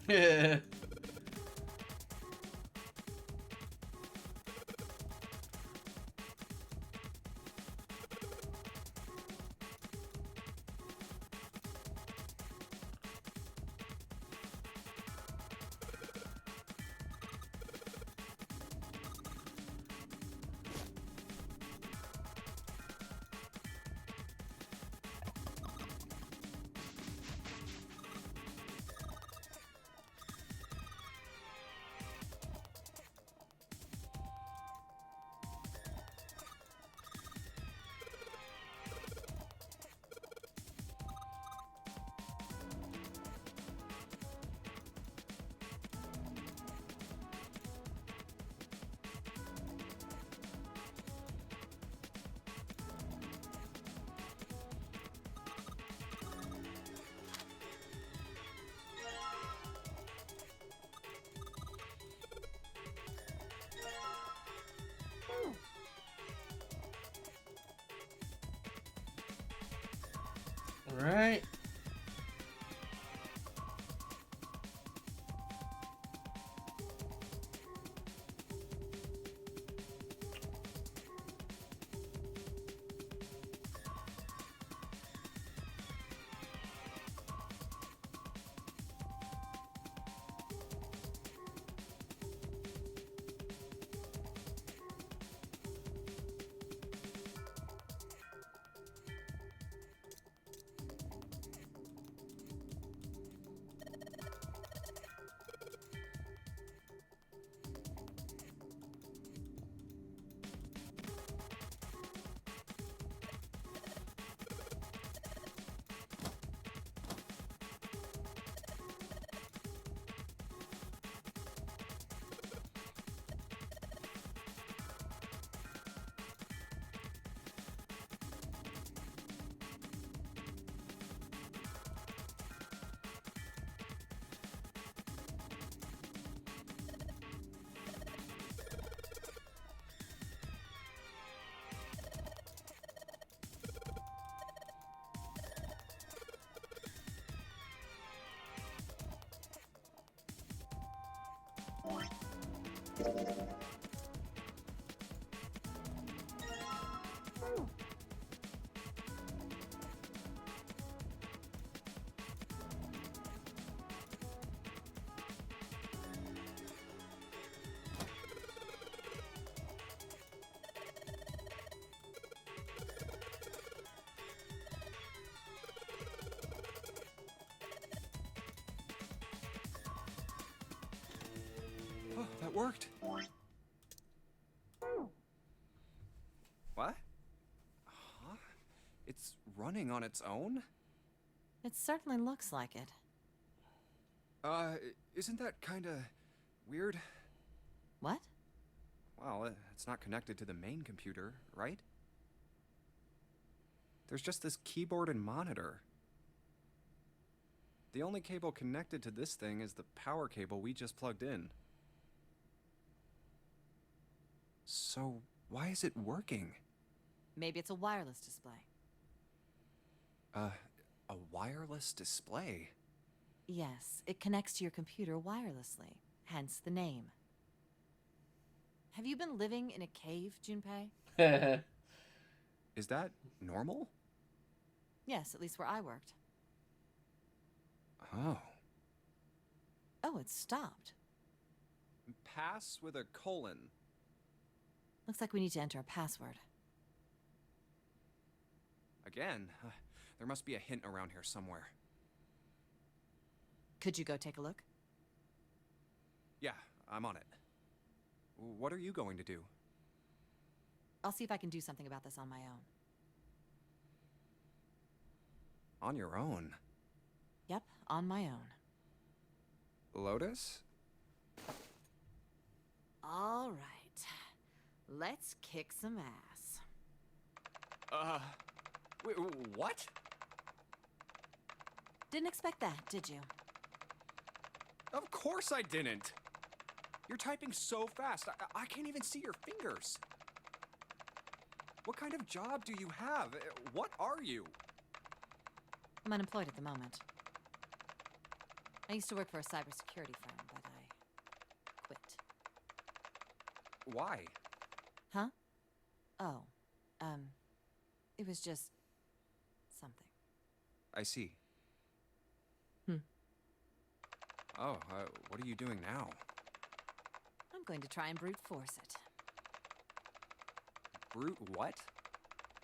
Yeah. All right. Oh, that worked. What? Huh? It's running on its own? It certainly looks like it. Isn't that kinda weird? What? Well, it's not connected to the main computer, right? There's just this keyboard and monitor. The only cable connected to this thing is the power cable we just plugged in. So, why is it working? Maybe it's a wireless display. A wireless display? Yes, it connects to your computer wirelessly, hence the name. Have you been living in a cave, Junpei? Is that normal? Yes, at least where I worked. Oh. Oh, it stopped. Pass with a colon. Looks like we need to enter a password. Again? There must be a hint around here somewhere. Could you go take a look? Yeah, I'm on it. What are you going to do? I'll see if I can do something about this on my own. On your own? Yep, on my own. Lotus? All right. Let's kick some ass. Wait, what? Didn't expect that, did you? Of course I didn't! You're typing so fast, I can't even see your fingers. What kind of job do you have? What are you? I'm unemployed at the moment. I used to work for a cybersecurity firm, but I quit. Why? Huh? Oh, it was just something. I see. Hmm. Oh, what are you doing now? I'm going to try and brute force it. Brute what?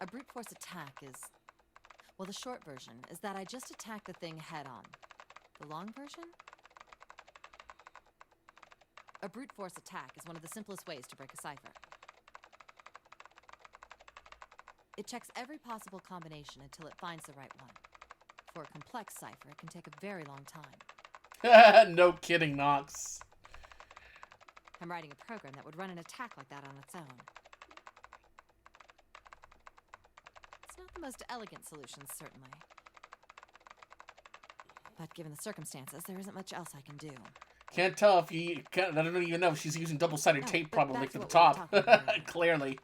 A brute force attack is... Well, the short version is that I just attack the thing head-on. The long version? A brute force attack is one of the simplest ways to break a cipher. It checks every possible combination until it finds the right one. For a complex cipher, it can take a very long time. No kidding, Knox. I'm writing a program that would run an attack like that on its own. It's not the most elegant solution, certainly. But given the circumstances, there isn't much else I can do. Can't tell if you... I don't even know if she's using double-sided No, tape but probably that's for the what we were top. talking about earlier. Clearly.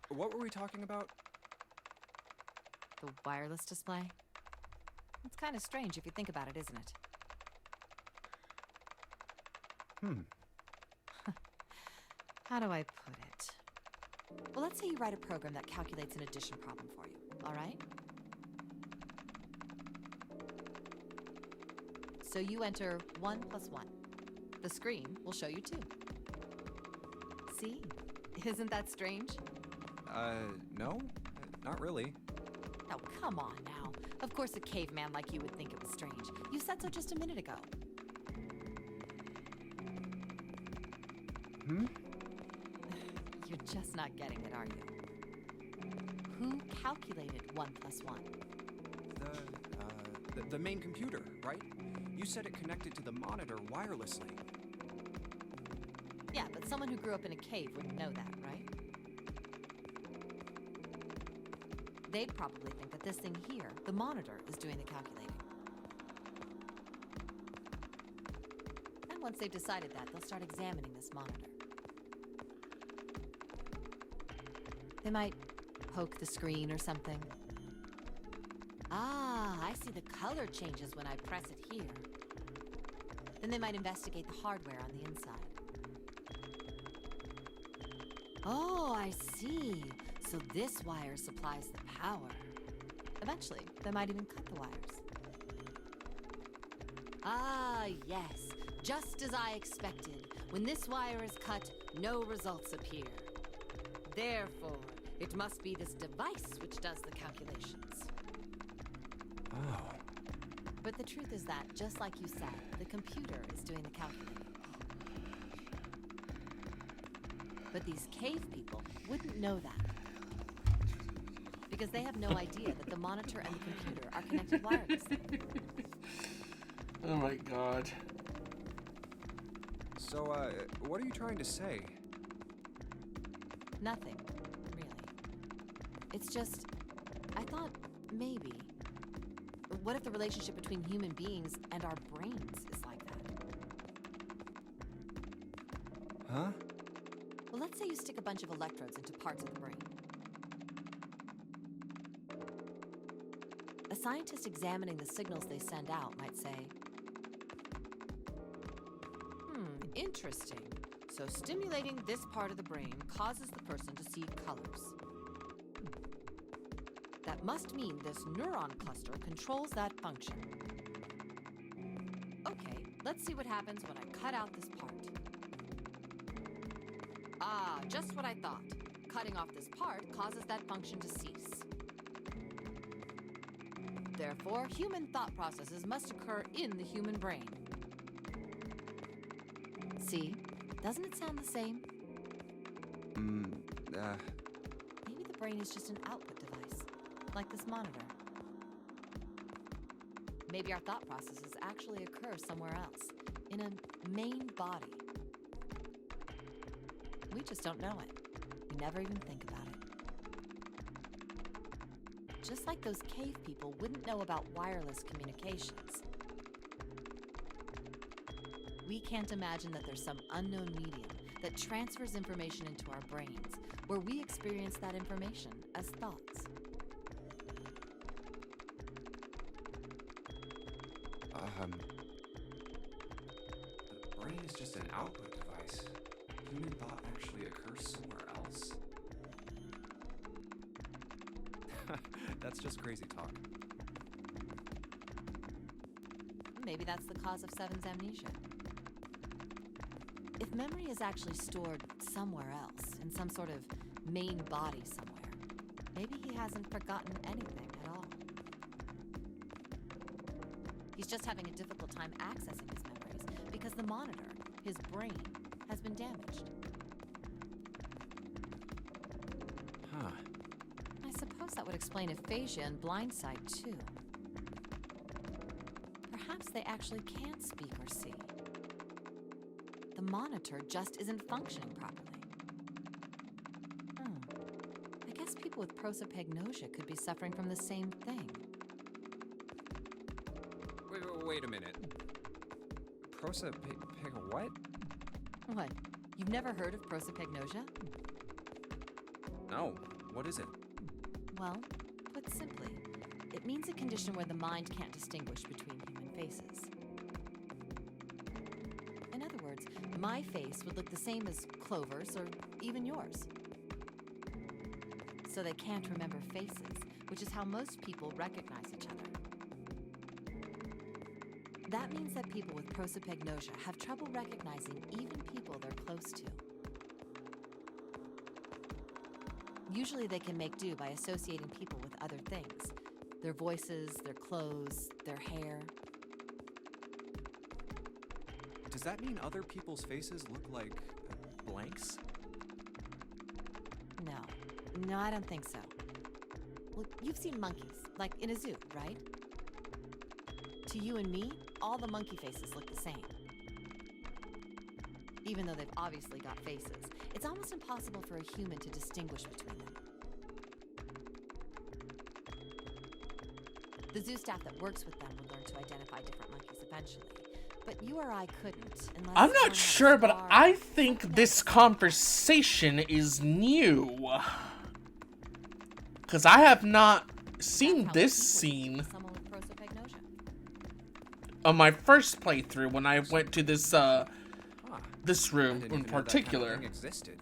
What were we talking about? The wireless display? It's kind of strange if you think about it, isn't it? How do I put it? Well, let's say you write a program that calculates an addition problem for you, all right? So you enter 1 plus 1. The screen will show you 2. See? Isn't that strange? No? Not really. Oh, come on now. Of course a caveman like you would think it was strange. You said so just a minute ago. You're just not getting it, are you? Who calculated 1 plus 1? The main computer, right? You said it connected to the monitor wirelessly. Yeah, but someone who grew up in a cave wouldn't know that, right? They'd probably think that this thing here, the monitor, is doing the calculating. And once they've decided that, they'll start examining this monitor. They might poke the screen or something. Ah, I see the color changes when I press it here. Then they might investigate the hardware on the inside. Oh, I see. So this wire supplies the power. Eventually, they might even cut the wires. Ah, yes. Just as I expected. When this wire is cut, no results appear. Therefore, it must be this device which does the calculations. Oh. But the truth is that, just like you said, the computer is doing the calculating. But these cave people wouldn't know that. Because they have no idea that the monitor and the computer are connected wirelessly. Oh my god. So, what are you trying to say? Nothing, really. It's just, I thought maybe. What if the relationship between human beings and our brains is like that? Huh? Well, let's say you stick a bunch of electrodes into parts of the brain. A scientist examining the signals they send out might say, interesting. So stimulating this part of the brain causes the person to see colors. That must mean this neuron cluster controls that function. Okay, let's see what happens when I cut out this part. Ah, just what I thought. Cutting off this part causes that function to cease. Therefore, human thought processes must occur in the human brain. See? Doesn't it sound the same? Maybe the brain is just an output device, like this monitor. Maybe our thought processes actually occur somewhere else, in a main body. We just don't know it. We never even think about it. Just like those cave people wouldn't know about wireless communications. We can't imagine that there's some unknown medium that transfers information into our brains, where we experience that information as thoughts. The brain is just an output device. Human thought actually occurs somewhere else. That's just crazy talk. Maybe that's the cause of Seven's amnesia. If memory is actually stored somewhere else, in some sort of main body somewhere, maybe he hasn't forgotten anything at all. He's just having a difficult time accessing his memories because the monitor, his brain, has been damaged. Huh. I suppose that would explain aphasia and blindsight, too. Perhaps they actually can't speak or see. The monitor just isn't functioning properly. I guess people with prosopagnosia could be suffering from the same thing. Wait a minute. What? What? You've never heard of prosopagnosia? No. What is it? Well, put simply, it means a condition where the mind can't distinguish between human faces. In other words, my face would look the same as Clover's or even yours. So they can't remember faces, which is how most people recognize each other. That means that people with prosopagnosia have trouble recognizing even people they're close to. Usually they can make do by associating people with other things. Their voices, their clothes, their hair. Does that mean other people's faces look like blanks? No, I don't think so. Well, you've seen monkeys, like in a zoo, right? To you and me, all the monkey faces look the same. Even though they've obviously got faces, it's almost impossible for a human to distinguish between them. The zoo staff that works with them would learn to identify different monkeys eventually. But you or I couldn't unless I'm someone not sure, had a but scar I or think something this else. conversation is new. Because I have not seen That's how this people scene see someone with prosopagnosia. on my first playthrough when I went to this this I room didn't in even know that particular. kind of thing existed.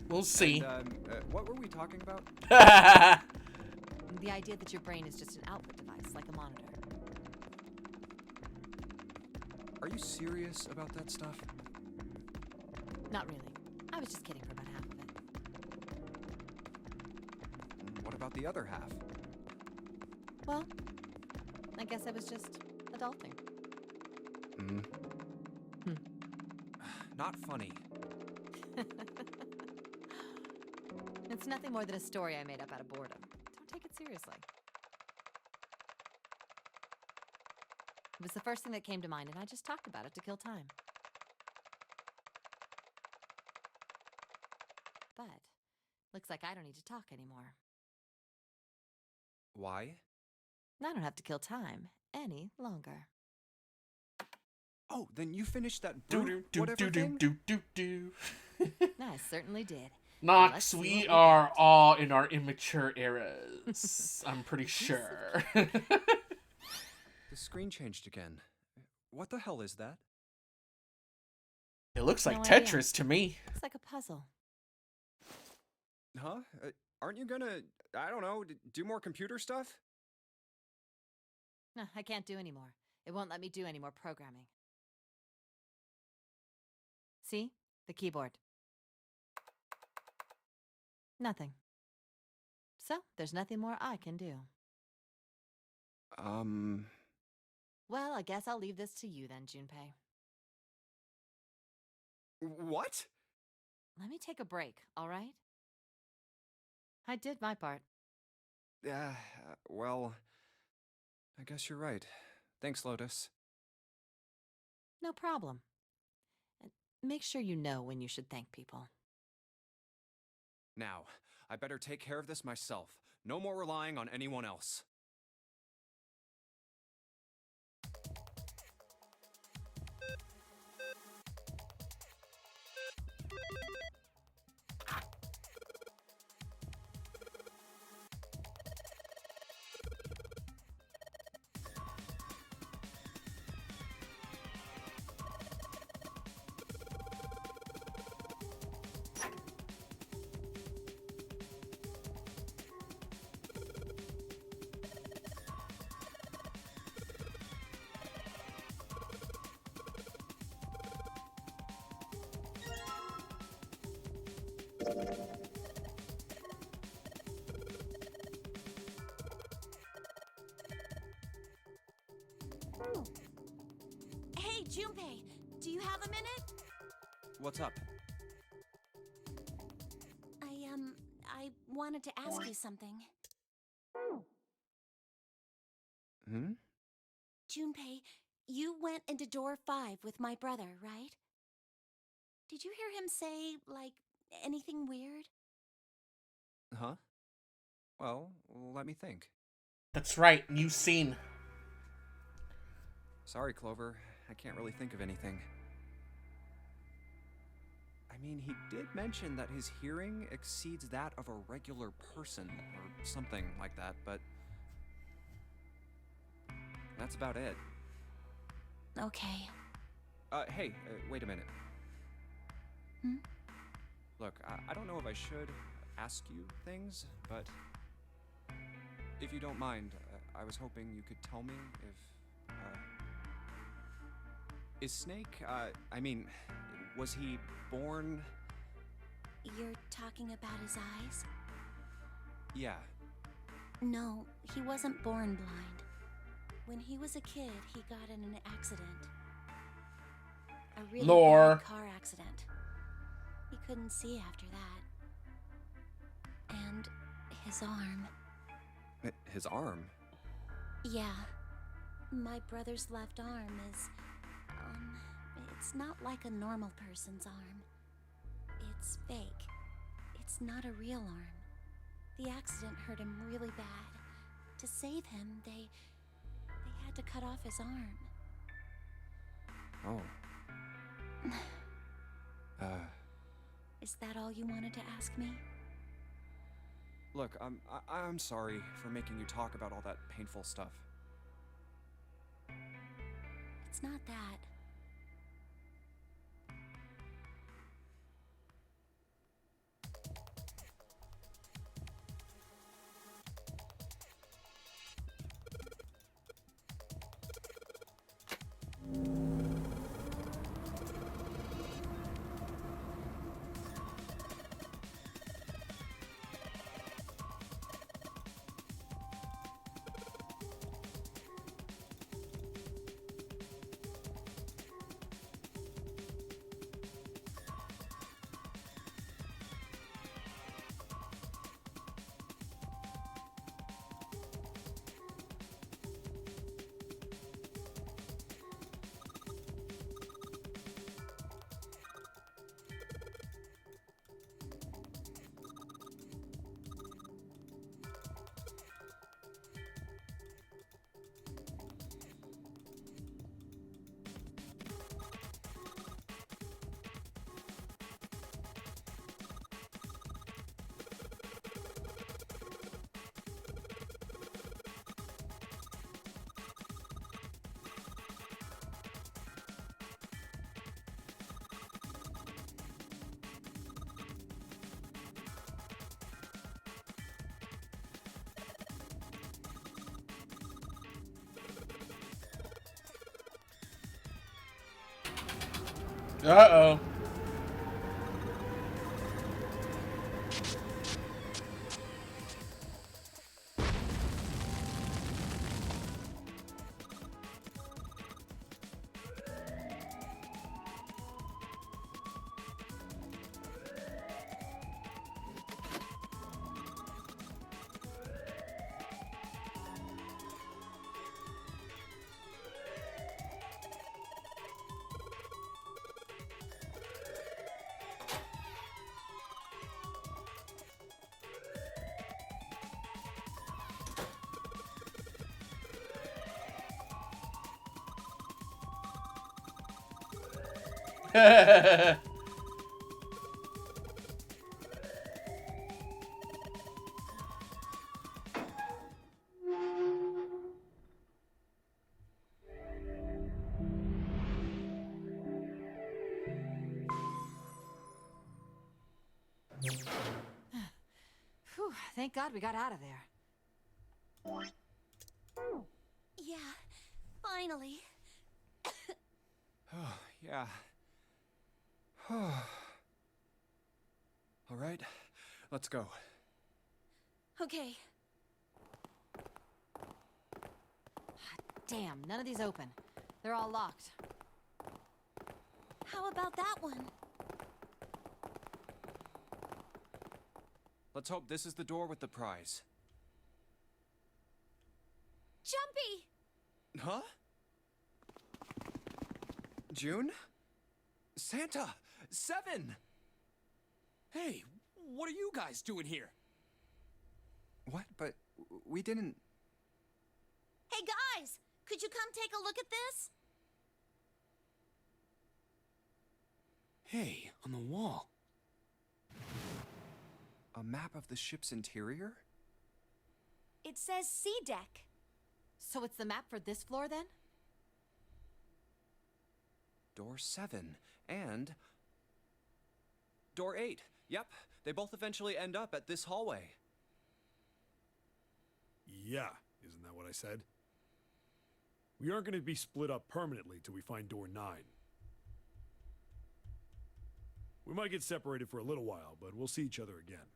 We'll see. And, what were we talking about? The idea that your brain is just an output device, like a monitor. Are you serious about that stuff? Not really. I was just kidding for about half of it. What about the other half? Well, I guess I was just adulting. Not funny. It's nothing more than a story I made up out of boredom. Don't take it seriously. It was the first thing that came to mind, and I just talked about it to kill time. But looks like I don't need to talk anymore. Why? I don't have to kill time any longer. Oh, then you finished that Do brute do whatever do do thing? do do do. I certainly did. Let's Nox, see we what we are got. all in our immature eras. I'm pretty sure. The screen changed again. What the hell is that? It looks like No idea. Tetris to me. Looks like a puzzle. Huh? Aren't you gonna, I don't know, do more computer stuff? No, I can't do anymore. It won't let me do any more programming. See? The keyboard. Nothing. So, there's nothing more I can do. Well, I guess I'll leave this to you then, Junpei. What? Let me take a break, all right? I did my part. Well, I guess you're right. Thanks, Lotus. No problem. And make sure you know when you should thank people. Now, I better take care of this myself. No more relying on anyone else. Hey, Junpei, do you have a minute? What's up? I wanted to ask you something. Hmm? Junpei, you went into door 5 with my brother, right? Did you hear him say, like, anything weird? Huh? Well, let me think. That's right, you've seen. Sorry, Clover. I can't really think of anything. I mean, he did mention that his hearing exceeds that of a regular person, or something like that, but that's about it. Okay. Hey, wait a minute. Hmm? Look, I don't know if I should ask you things, but if you don't mind, I was hoping you could tell me if, is Snake, I mean, was he born? You're talking about his eyes? Yeah. No, he wasn't born blind. When he was a kid, he got in an accident. A really Lore. bad car accident. He couldn't see after that. And his arm. His arm? Yeah. My brother's left arm is, it's not like a normal person's arm. It's fake. It's not a real arm. The accident hurt him really bad. To save him, they had to cut off his arm. Oh. Is that all you wanted to ask me? Look, I'm sorry for making you talk about all that painful stuff. It's not that. Uh-oh. Whew, thank God we got out of there. Yeah, finally. Oh, yeah. All right, let's go. Okay. Damn, none of these open. They're all locked. How about that one? Let's hope this is the door with the prize. Jumpy! Huh? June? Santa! 7! Hey, what are you guys doing here? What? But we didn't... Hey guys, could you come take a look at this? Hey, on the wall. A map of the ship's interior? It says C deck. So it's the map for this floor then? Door 7 and... Door 8. Yep, they both eventually end up at this hallway. Yeah, isn't that what I said? We aren't going to be split up permanently till we find door 9. We might get separated for a little while, but we'll see each other again.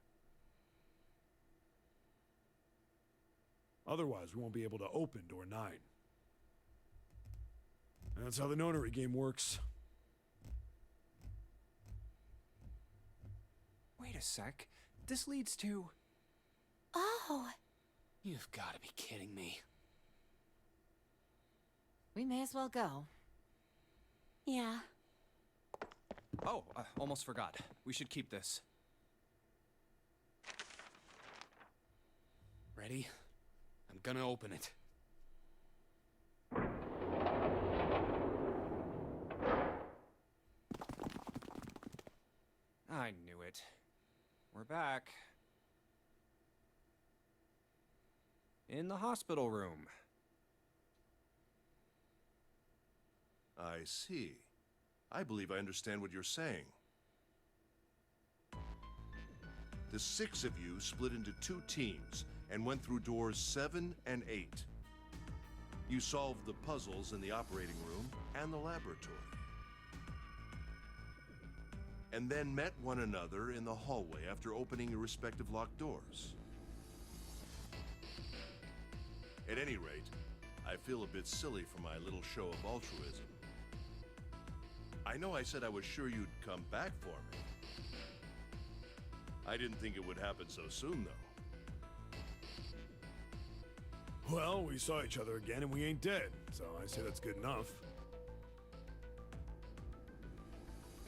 Otherwise, we won't be able to open door 9. And that's how the Janurary game works. Wait a sec. This leads to... Oh. You've got to be kidding me. We may as well go. Yeah. Oh, almost forgot. We should keep this. Ready? I'm gonna open it. I knew it. We're back. In the hospital room. I see. I believe I understand what you're saying. The 6 of you split into 2 teams and went through doors 7 and 8. You solved the puzzles in the operating room and the laboratory. And then met one another in the hallway after opening your respective locked doors. At any rate, I feel a bit silly for my little show of altruism. I know I said I was sure you'd come back for me. I didn't think it would happen so soon, though. Well, we saw each other again and we ain't dead, so I say that's good enough.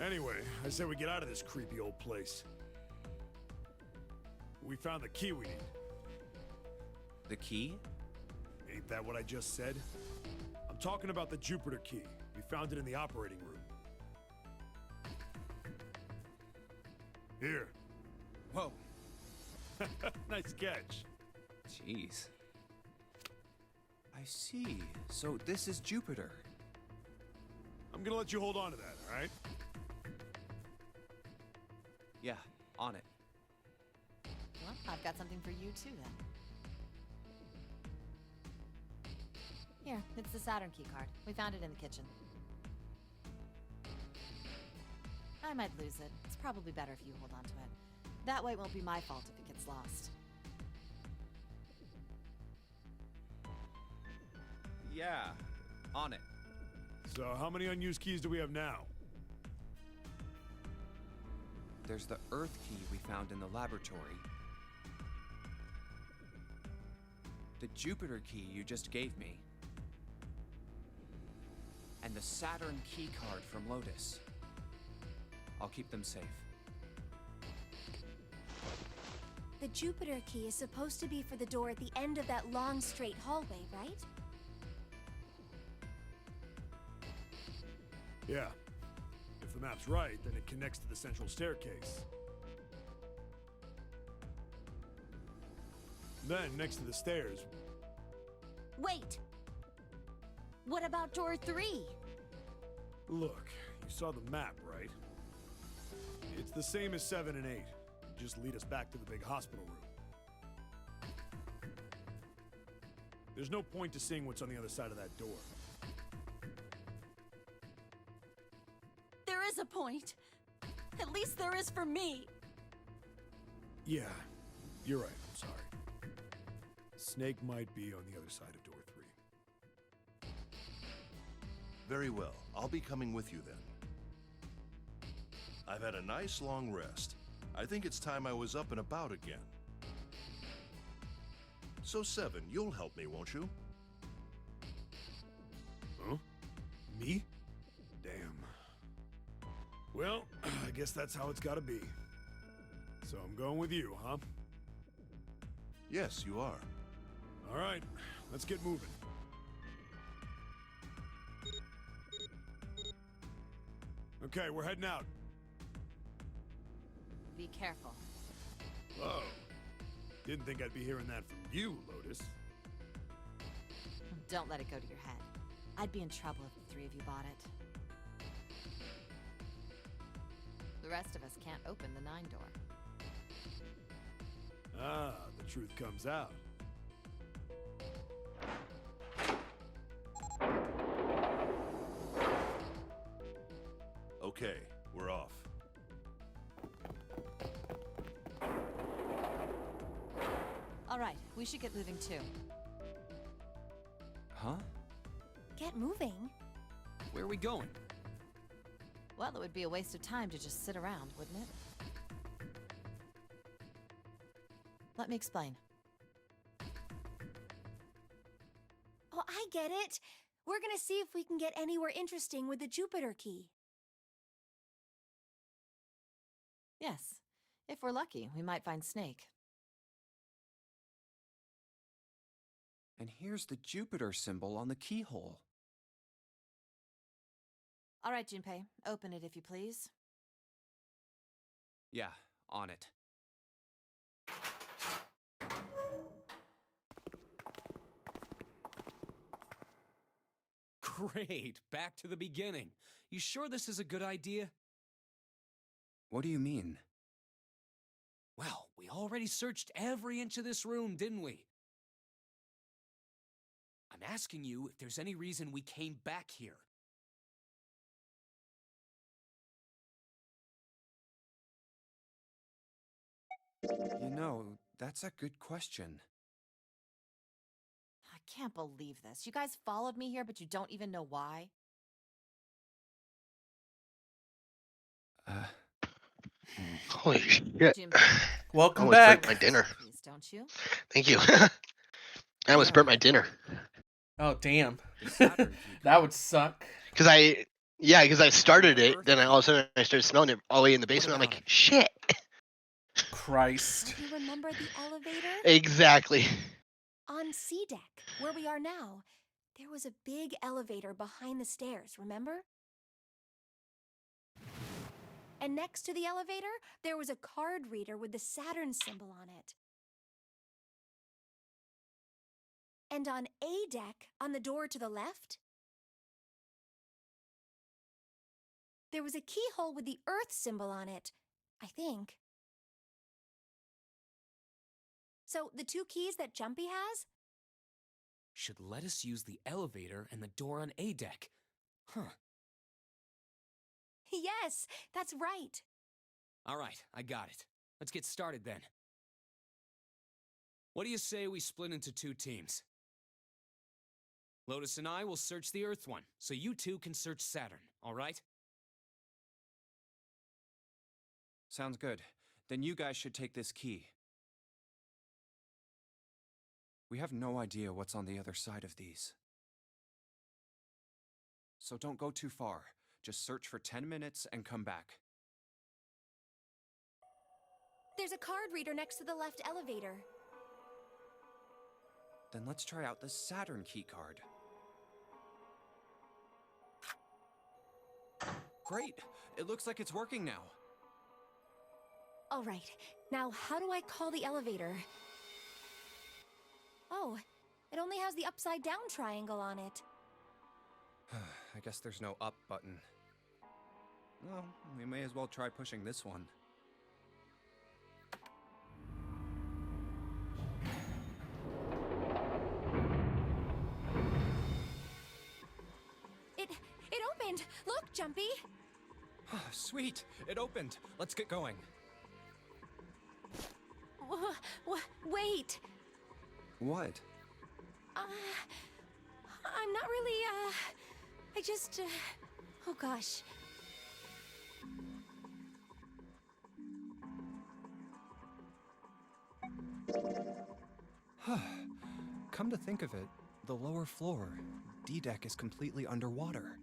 Anyway, I say we get out of this creepy old place. We found the key we need. The key? Ain't that what I just said? I'm talking about the Jupiter key. We found it in the operating room. Here. Whoa. Nice catch. Jeez. I see. So this is Jupiter. I'm gonna let you hold on to that, all right? Yeah, on it. Well, I've got something for you too then. Here, it's the Saturn key card. We found it in the kitchen. I might lose it. It's probably better if you hold on to it. That way it won't be my fault if it gets lost. Yeah, on it. So, how many unused keys do we have now? There's the Earth key we found in the laboratory. The Jupiter key you just gave me. And the Saturn key card from Lotus. I'll keep them safe. The Jupiter key is supposed to be for the door at the end of that long, straight hallway, right? Yeah. If the map's right, then it connects to the central staircase. Then, next to the stairs... Wait! What about door 3? Look, you saw the map, right? It's the same as 7 and 8. Just lead us back to the big hospital room. There's no point to seeing what's on the other side of that door. There is a point. At least there is for me. Yeah, you're right, I'm sorry. Snake might be on the other side of door 3. Very well. I'll be coming with you then. I've had a nice long rest. I think it's time I was up and about again. So 7, you'll help me, won't you? Huh? Me? Damn. Well, I guess that's how it's gotta be. So I'm going with you, huh? Yes, you are. All right, let's get moving. Okay, we're heading out. Be careful. Whoa. Didn't think I'd be hearing that from you, Lotus. Don't let it go to your head. I'd be in trouble if the 3 of you bought it. The rest of us can't open the 9 door. Ah, the truth comes out. Okay, we're off. All right, we should get moving too. Huh? Get moving. Where are we going? Well, it would be a waste of time to just sit around, wouldn't it? Let me explain. Oh, I get it. We're gonna see if we can get anywhere interesting with the Jupiter key. Yes. If we're lucky, we might find Snake. And here's the Jupiter symbol on the keyhole. All right, Junpei, open it if you please. Yeah, on it. Great, back to the beginning. You sure this is a good idea? What do you mean? Well, we already searched every inch of this room, didn't we? I'm asking you if there's any reason we came back here. You know, that's a good question. I can't believe this. You guys followed me here, but you don't even know why? Holy shit. Junpei, I Welcome almost burnt back. my dinner. please, don't you? Thank you. I almost burnt my dinner. Oh, damn. The Saturn key That would suck. Because I started it, then all of a sudden I started smelling it all the way in the basement. I'm like, shit. Christ. Do you remember the elevator? Exactly. On C deck, where we are now, there was a big elevator behind the stairs, remember? And next to the elevator, there was a card reader with the Saturn symbol on it. And on A deck, on the door to the left, there was a keyhole with the Earth symbol on it, I think. So, the 2 keys that Jumpy has? Should let us use the elevator and the door on A deck. Huh. Yes, that's right. All right, I got it. Let's get started then. What do you say we split into 2 teams? Lotus and I will search the Earth one, so you 2 can search Saturn, all right? Sounds good. Then you guys should take this key. We have no idea what's on the other side of these. So don't go too far. Just search for 10 minutes and come back. There's a card reader next to the left elevator. Then let's try out the Saturn key card. Great! It looks like it's working now. All right, now how do I call the elevator? Oh, it only has the upside down triangle on it. I guess there's no up button. Well, we may as well try pushing this one. It opened! Look, Jumpy! Sweet! It opened! Let's get going. Wait! What? I'm not really, I just, oh gosh. Come to think of it, the lower floor, D-deck, is completely underwater.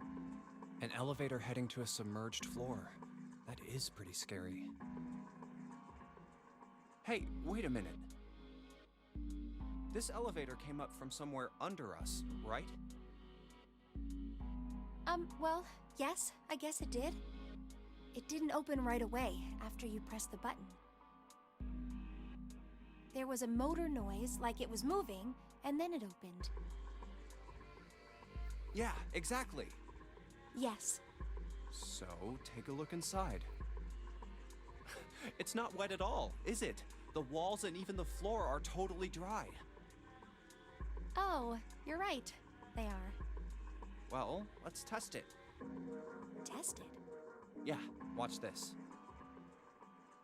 An elevator heading to a submerged floor. That is pretty scary. Hey, wait a minute. This elevator came up from somewhere under us, right? Well, yes, I guess it did. It didn't open right away after you pressed the button. There was a motor noise, like it was moving, and then it opened. Yeah, exactly. Yes. So, take a look inside. It's not wet at all, is it? The walls and even the floor are totally dry. Oh, you're right. They are. Well, let's test it. Test it? Yeah, watch this.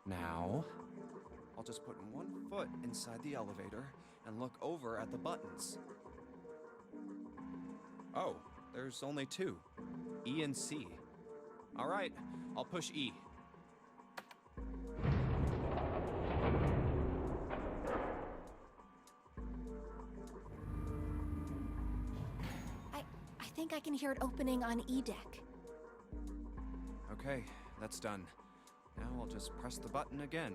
Now, I'll just put one foot inside the elevator and look over at the buttons. Oh, there's only 2. E and C. All right, I'll push E. I think I can hear it opening on E-deck. Okay, that's done. Now I'll just press the button again.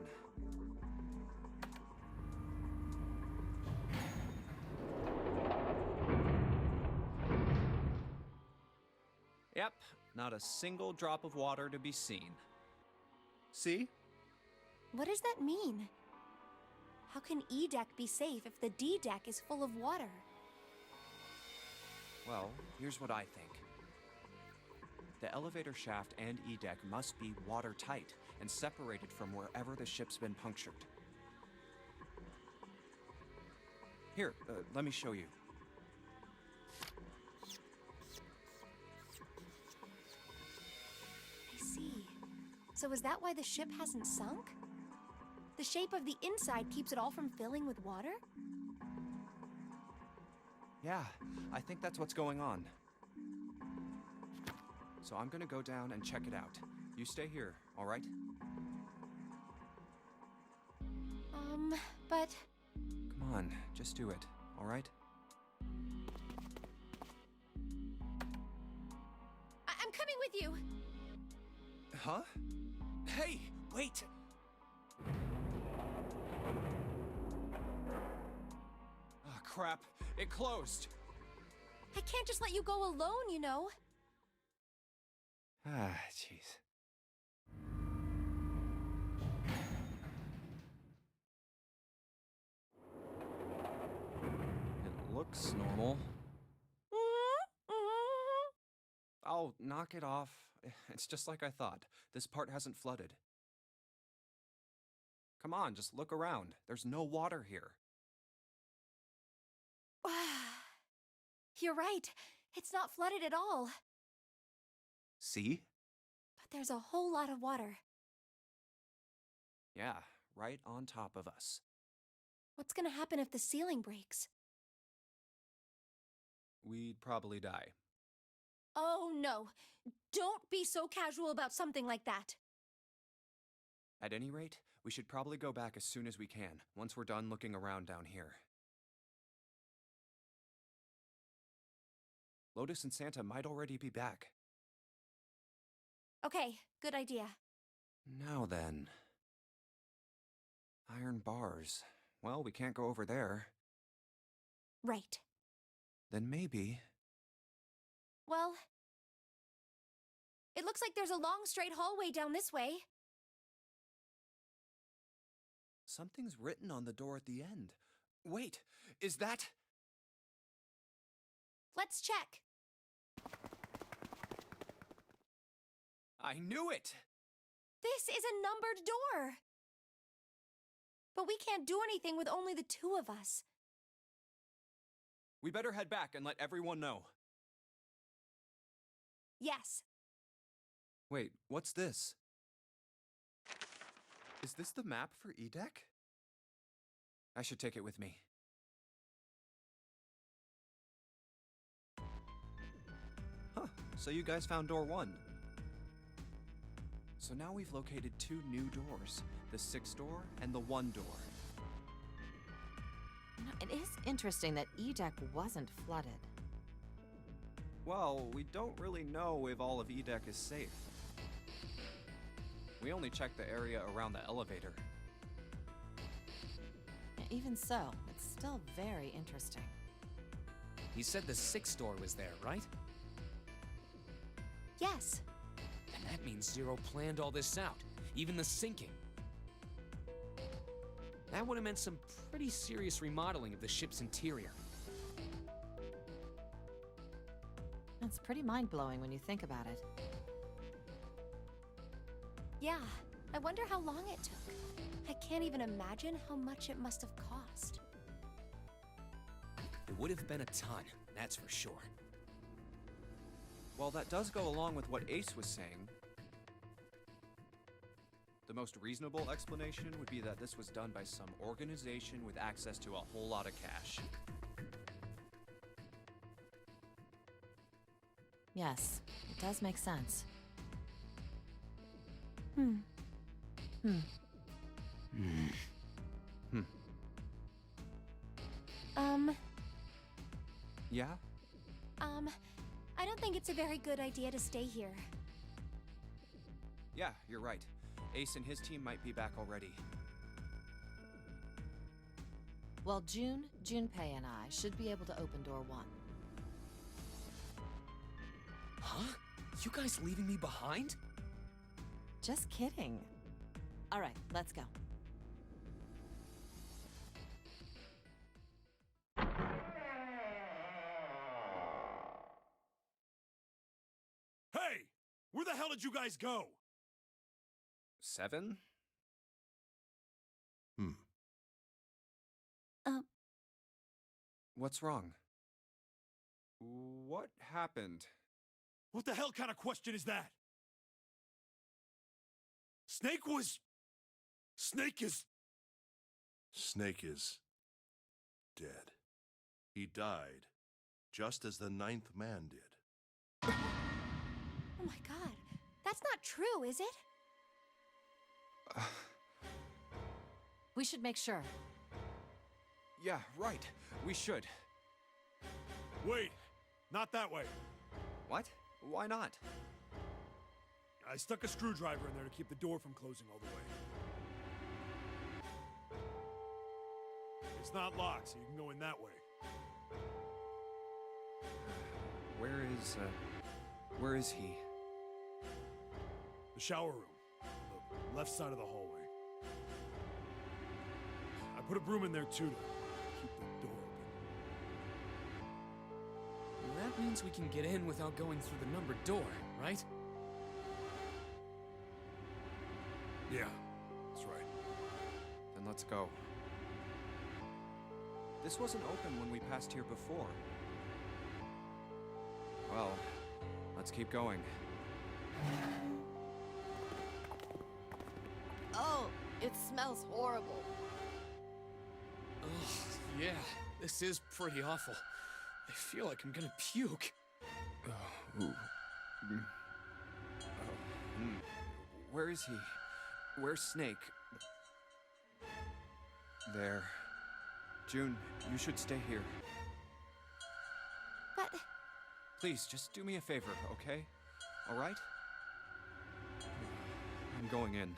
Yep, not a single drop of water to be seen. See? What does that mean? How can E-deck be safe if the D-deck is full of water? Well, here's what I think. The elevator shaft and E-deck must be watertight and separated from wherever the ship's been punctured. Here, let me show you. I see. So is that why the ship hasn't sunk? The shape of the inside keeps it all from filling with water? Yeah, I think that's what's going on. So I'm gonna go down and check it out. You stay here, all right? But... Come on, just do it, all right? I'm coming with you! Huh? Hey, wait! Ah, crap. It closed. I can't just let you go alone, you know. Ah, jeez. It looks normal. Oh, knock it off. It's just like I thought. This part hasn't flooded. Come on, just look around. There's no water here. You're right. It's not flooded at all. See? But There's a whole lot of water. Yeah, right on top of us. What's gonna happen if the ceiling breaks? We'd probably die. Oh no! Don't be so casual about something like that! At any rate, we should probably go back as soon as we can, once we're done looking around down here. Lotus and Santa might already be back. Okay, good idea. Now then. Iron bars. Well, we can't go over there. Right. Then maybe... Well, it looks like there's a long straight hallway down this way. Something's written on the door at the end. Wait, is that... Let's check. I knew it! This is a numbered door. But we can't do anything with only the two of us. We better head back and let everyone know. Yes. Wait, what's this? Is this the map for E-Deck? I should take it with me. Huh, so you guys found door 1. So now we've located 2 new doors, the 6 door and the 1 door. You know, it is interesting that E-Deck wasn't flooded. Well, we don't really know if all of E-Deck is safe. We only checked the area around the elevator. Even so, it's still very interesting. He said the 6th door was there, right? Yes. And that means Zero planned all this out, even the sinking. That would have meant some pretty serious remodeling of the ship's interior. It's pretty mind-blowing when you think about it. Yeah, I wonder how long it took. I can't even imagine how much it must have cost. It would have been a ton, that's for sure. Well, that does go along with what Ace was saying. The most reasonable explanation would be that this was done by some organization with access to a whole lot of cash. Yes, it does make sense. Yeah? I don't think it's a very good idea to stay here. Yeah, you're right. Ace and his team might be back already. Well, Junpei and I should be able to open door 1. Huh? You guys leaving me behind? Just kidding. All right, let's go. Hey! Where the hell did you guys go? 7? What's wrong? What happened? What the hell kind of question is that? Snake is... Snake is dead. He died, just as the 9th man did. Oh my god, that's not true, is it? We should make sure. Yeah, right. We should. Wait, not that way. What? Why not? I stuck a screwdriver in there to keep the door from closing all the way. It's not locked, so you can go in that way. Where is he? The shower room, the left side of the hallway. I put a broom in there too to keep the door open. Well, that means we can get in without going through the numbered door, right? Yeah, that's right. Then let's go. This wasn't open when we passed here before. Well, let's keep going. It smells horrible. Ugh, yeah, this is pretty awful. I feel like I'm gonna puke. Where is he? Where's Snake? There. June, you should stay here. But Please, just do me a favor, okay? All right? I'm going in.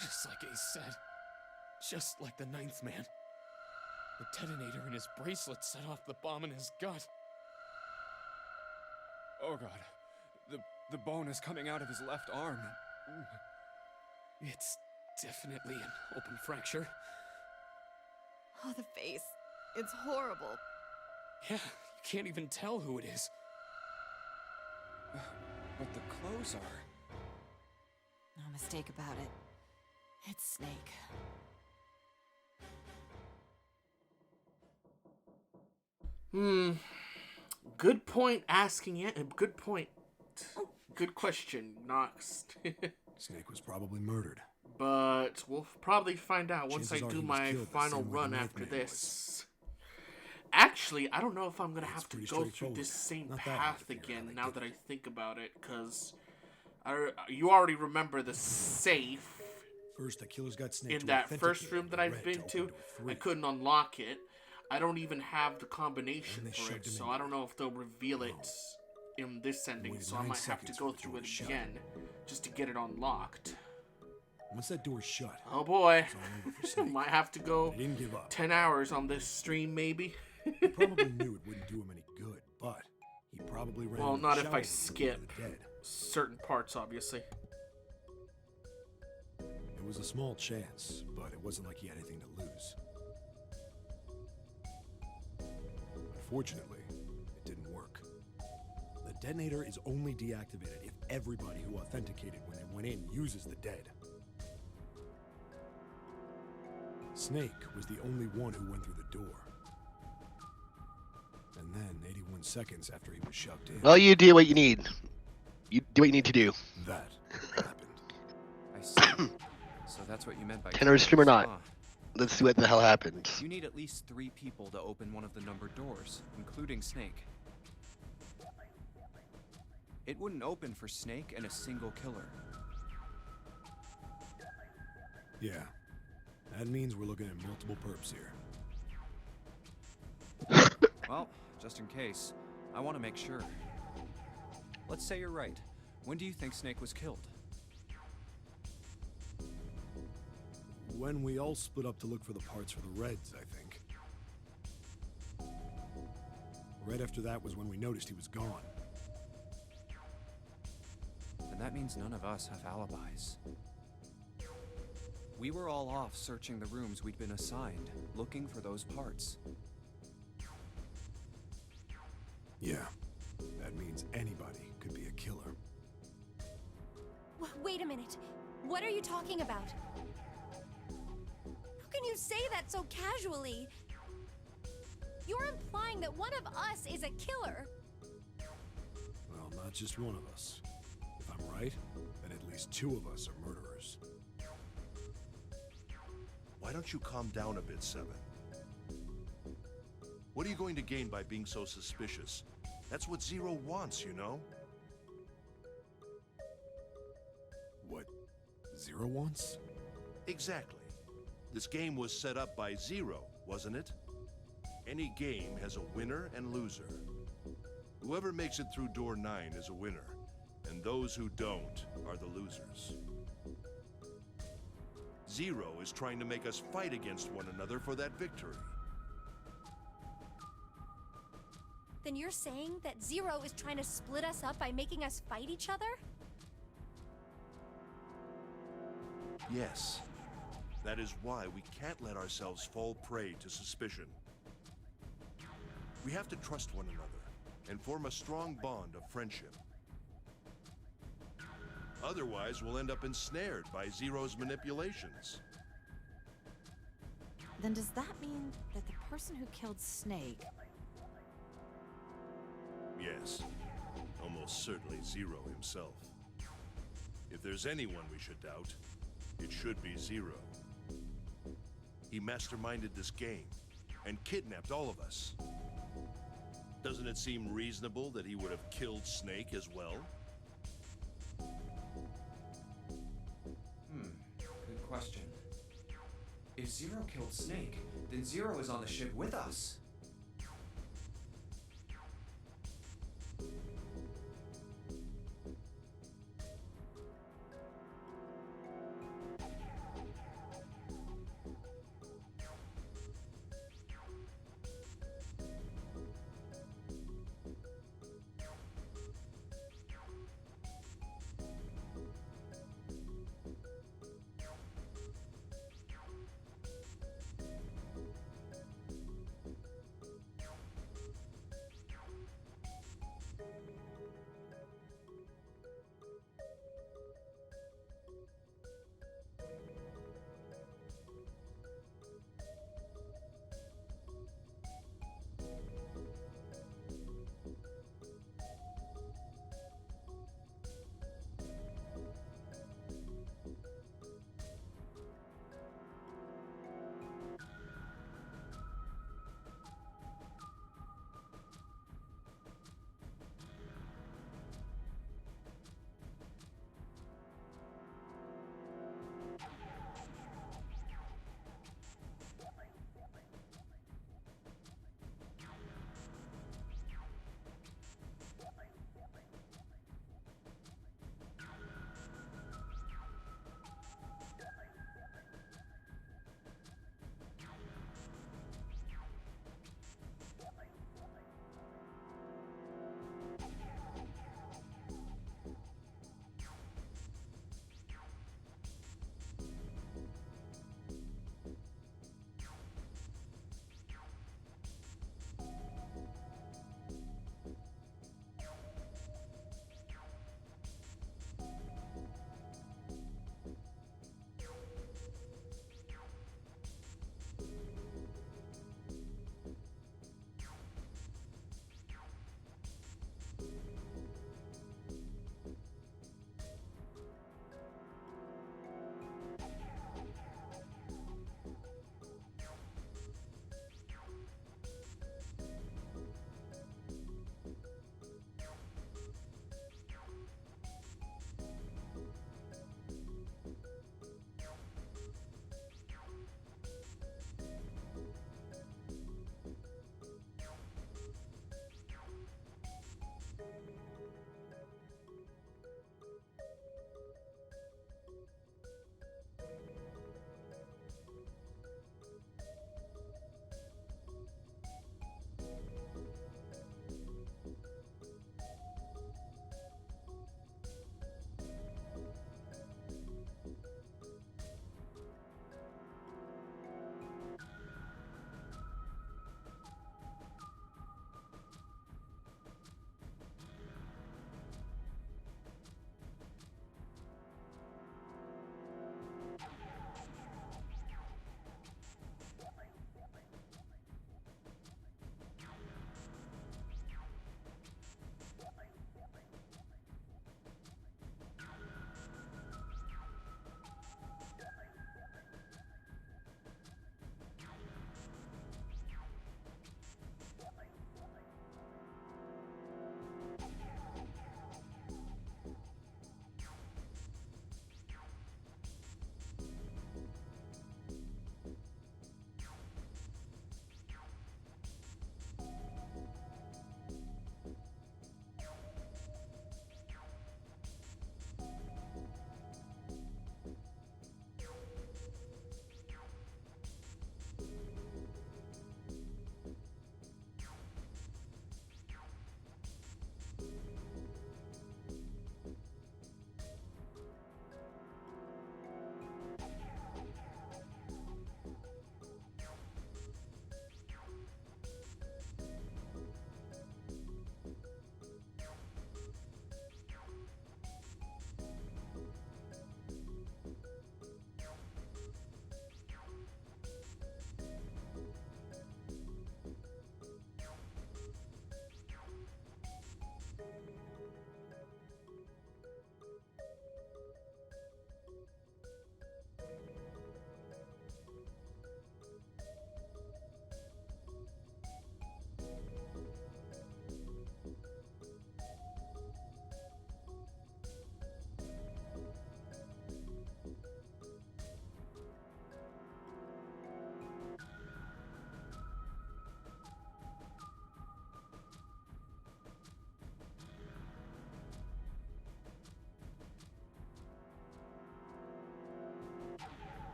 Just like Ace said. Just like the ninth man. The detonator in his bracelet set off the bomb in his gut. Oh god. The bone is coming out of his left arm. It's definitely an open fracture. Oh, the face. It's horrible. Yeah, you can't even tell who it is. But the clothes are... No mistake about it. It's Snake. Good point asking it. Good point. Good question, Nox. Snake was probably murdered. But we'll probably find out once I Chances are do he was my killed the final same way the run ninth after man this. Actually, I don't know if I'm gonna have to pretty go through straightforward. this same Not that hard path to figure out again how they now did that I think about it, because you already remember the safe First, the killers got Snake in to that first authenticate room that the I've red been open to. door I 3. couldn't unlock it. I don't even have the combination And they for it, shoved him so in I don't know if they'll reveal it in this ending, waited so I 9 might have to seconds go for the through door it to shut. again just to get it unlocked. Once that door shut, Oh boy. it's all over for Snake. Might have to go He didn't give up. 10 hours on this stream, maybe. He probably knew it wouldn't do him any good, but he probably ran Well, into not the if shower I with skip the dead. certain parts, obviously. It was a small chance, but it wasn't like he had anything to lose. Unfortunately, it didn't work. The detonator is only deactivated if everybody who authenticated when they went in uses the dead. Snake was the only one who went through the door. And then, 81 seconds after he was shoved in, Well, you do what you need. You do what you need to do. that happened. I see. So that's what you meant by... 10 hour stream or not. Huh. Let's see what the hell happened. You need at least 3 people to open one of the numbered doors, including Snake. It wouldn't open for Snake and a single killer. Yeah. That means we're looking at multiple perps here. Well, just in case, I want to make sure. Let's say you're right. When do you think Snake was killed? When we all split up to look for the parts for the Reds, I think. Right after that was when we noticed he was gone. And that means none of us have alibis. We were all off searching the rooms we'd been assigned, looking for those parts. Yeah. That means anybody could be a killer. wait a minute. What are you talking about? How can you say that so casually? You're implying that one of us is a killer. Well, not just one of us. If I'm right, then at least 2 of us are murderers. Why don't you calm down a bit, Seven? What are you going to gain by being so suspicious? That's what Zero wants, you know? What Zero wants? Exactly. This game was set up by Zero, wasn't it? Any game has a winner and loser. Whoever makes it through door 9 is a winner, and those who don't are the losers. Zero is trying to make us fight against one another for that victory. Then you're saying that Zero is trying to split us up by making us fight each other? Yes. That is why we can't let ourselves fall prey to suspicion. We have to trust one another and form a strong bond of friendship. Otherwise, we'll end up ensnared by Zero's manipulations. Then does that mean that the person who killed Snake... Yes. Almost certainly Zero himself. If there's anyone we should doubt, it should be Zero. He masterminded this game and kidnapped all of us. Doesn't it seem reasonable that he would have killed Snake as well? Good question. If Zero killed Snake, then Zero is on the ship with us.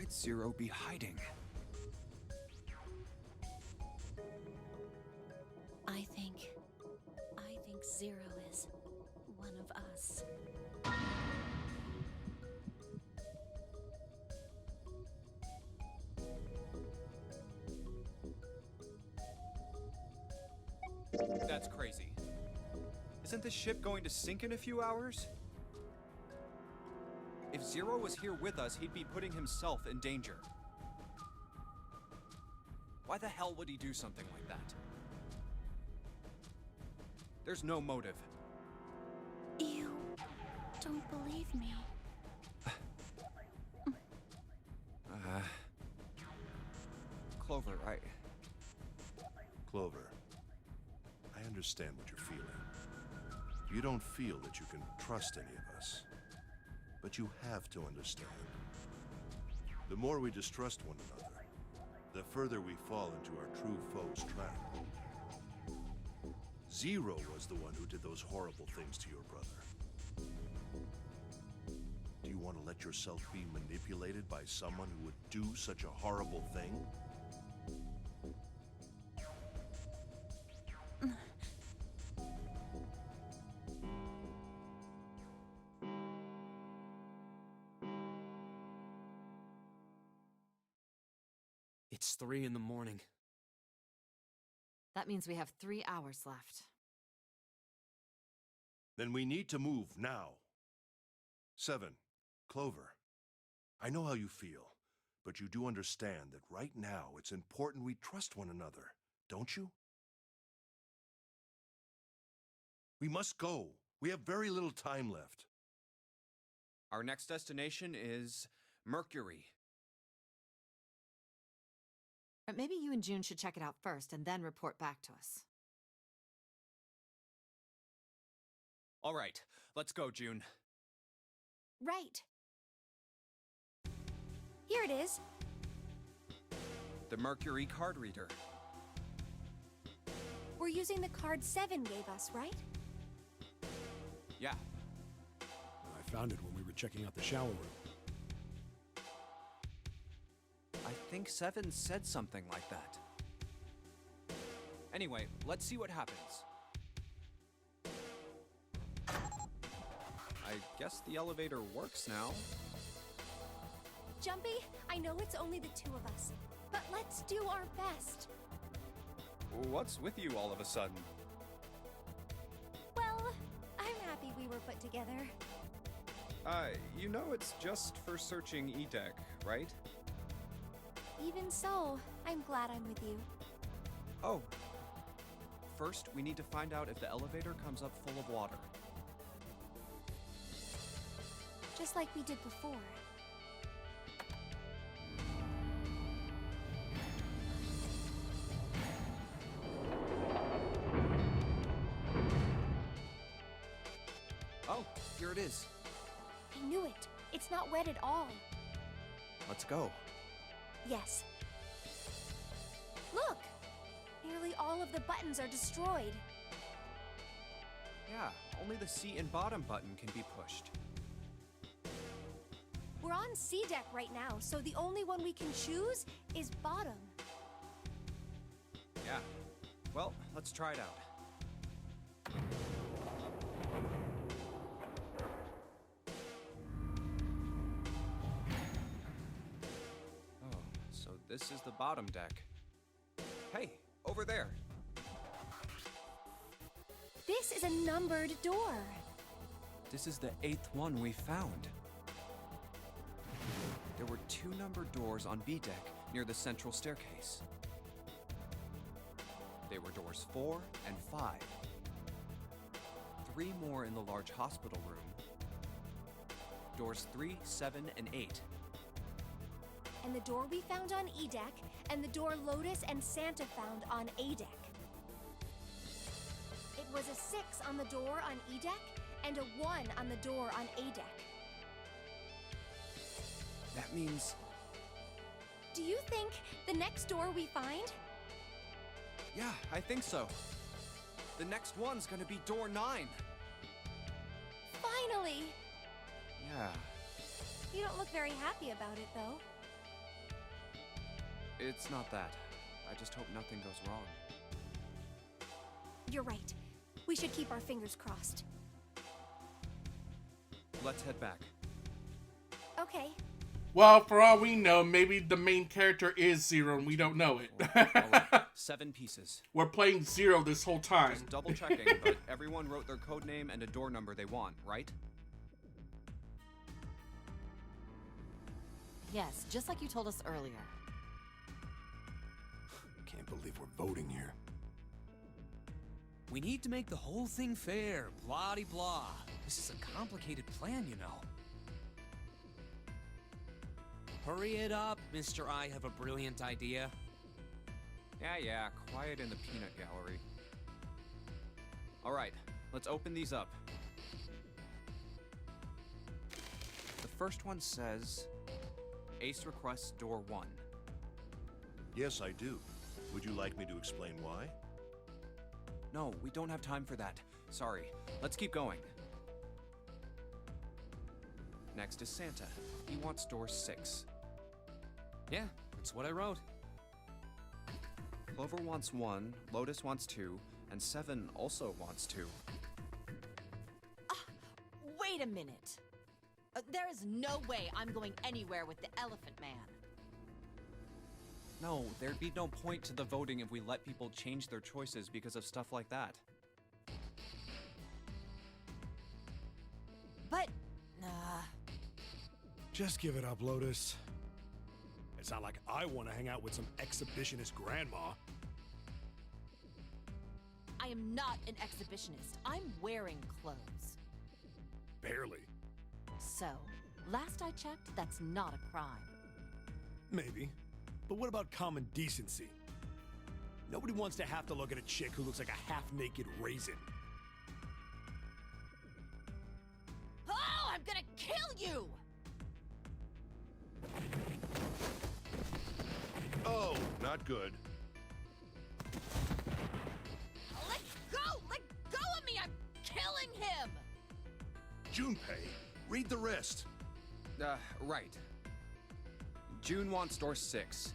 might Zero be hiding? I think Zero is one of us. That's crazy. Isn't the ship going to sink in a few hours? If Zero was here with us, he'd be putting himself in danger. Why the hell would he do something like that? There's no motive. You don't believe me. Clover, Clover, I understand what you're feeling. You don't feel that you can trust any of us. But you have to understand. The more we distrust one another, the further we fall into our true foe's trap. Zero was the one who did those horrible things to your brother. Do you want to let yourself be manipulated by someone who would do such a horrible thing? It's 3 in the morning. That means we have 3 hours left. Then we need to move now. 7, Clover, I know how you feel, but you do understand that right now it's important we trust one another, don't you? We must go. We have very little time left. Our next destination is Mercury. Or maybe you and June should check it out first and then report back to us. All right, let's go, June. Right. Here it is. The Mercury card reader. We're using the card 7 gave us, right? Yeah. I found it when we were checking out the shower room. I think 7 said something like that. Anyway, let's see what happens. I guess the elevator works now. Jumpy, I know it's only the 2 of us, but let's do our best. What's with you all of a sudden? Well, I'm happy we were put together. You know it's just for searching E-Deck, right? Even so, I'm glad I'm with you. Oh. First, we need to find out if the elevator comes up full of water. Just like we did before. Oh, here it is. I knew it. It's not wet at all. Let's go. Yes. Look! Nearly all of the buttons are destroyed. Yeah, only the C and bottom button can be pushed. We're on C deck right now, so the only one we can choose is bottom. Yeah. Well, let's try it out. Oh, so this is the bottom deck. Hey, over there. This is a numbered door. This is the 8th one we found. There were 2 numbered doors on B deck near the central staircase. They were doors 4 and 5. 3 more in the large hospital room. Doors 3, 7, and 8. And the door we found on E deck, and the door Lotus and Santa found on A deck. It was a 6 on the door on E deck, and a 1 on the door on A deck. That means... Do you think the next door we find? Yeah, I think so. The next one's gonna be door 9. Finally! Yeah. You don't look very happy about it, though. It's not that. I just hope nothing goes wrong. You're right. We should keep our fingers crossed. Let's head back. Okay. Well, for all we know, maybe the main character is Zero and we don't know it. All right, 7 pieces. We're playing Zero this whole time. Just double checking, but everyone wrote their code name and a door number they want, right? Yes, just like you told us earlier. Can't believe we're voting here. We need to make the whole thing fair, blah-de-blah. This is a complicated plan, you know. Hurry it up, Mr. I have a brilliant idea. Yeah, quiet in the peanut gallery. All right, let's open these up. The first one says, Ace requests door 1. Yes, I do. Would you like me to explain why? No, we don't have time for that. Sorry. Let's keep going. Next is Santa. He wants door 6. Yeah, that's what I wrote. Clover wants 1, Lotus wants 2, and 7 also wants 2. Wait a minute. There is no way I'm going anywhere with the Elephant Man. No, there'd be no point to the voting if we let people change their choices because of stuff like that. But, Just give it up, Lotus. It's not like I want to hang out with some exhibitionist grandma. I am not an exhibitionist. I'm wearing clothes. Barely. So, last I checked, that's not a crime. Maybe. But what about common decency? Nobody wants to have to look at a chick who looks like a half-naked raisin. Oh, I'm gonna kill you! Oh, not good. Let go! Let go of me! I'm killing him! Junpei, read the rest. Right. June wants door 6.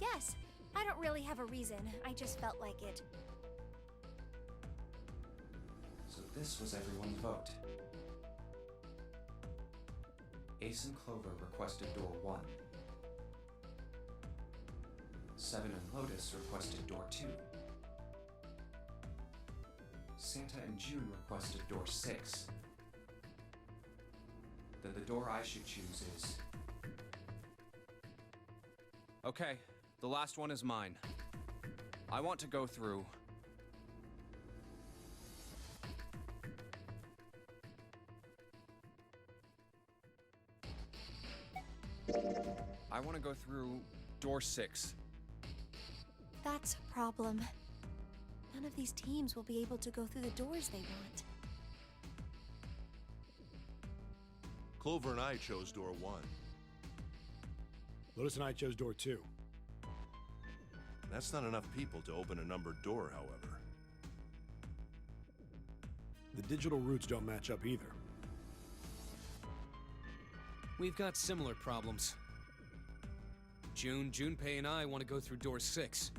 Yes. I don't really have a reason. I just felt like it. So this was everyone's vote. Ace and Clover requested door 1. 7 and Lotus requested door 2. Santa and June requested door 6. Then the door I should choose is... Okay, the last one is mine. I want to go through... I want to go through door 6. That's a problem. None of these teams will be able to go through the doors they want. Clover and I chose door 1. Lotus and I chose door 2. That's not enough people to open a numbered door, however. The digital routes don't match up either. We've got similar problems. Junpei and I want to go through door 6.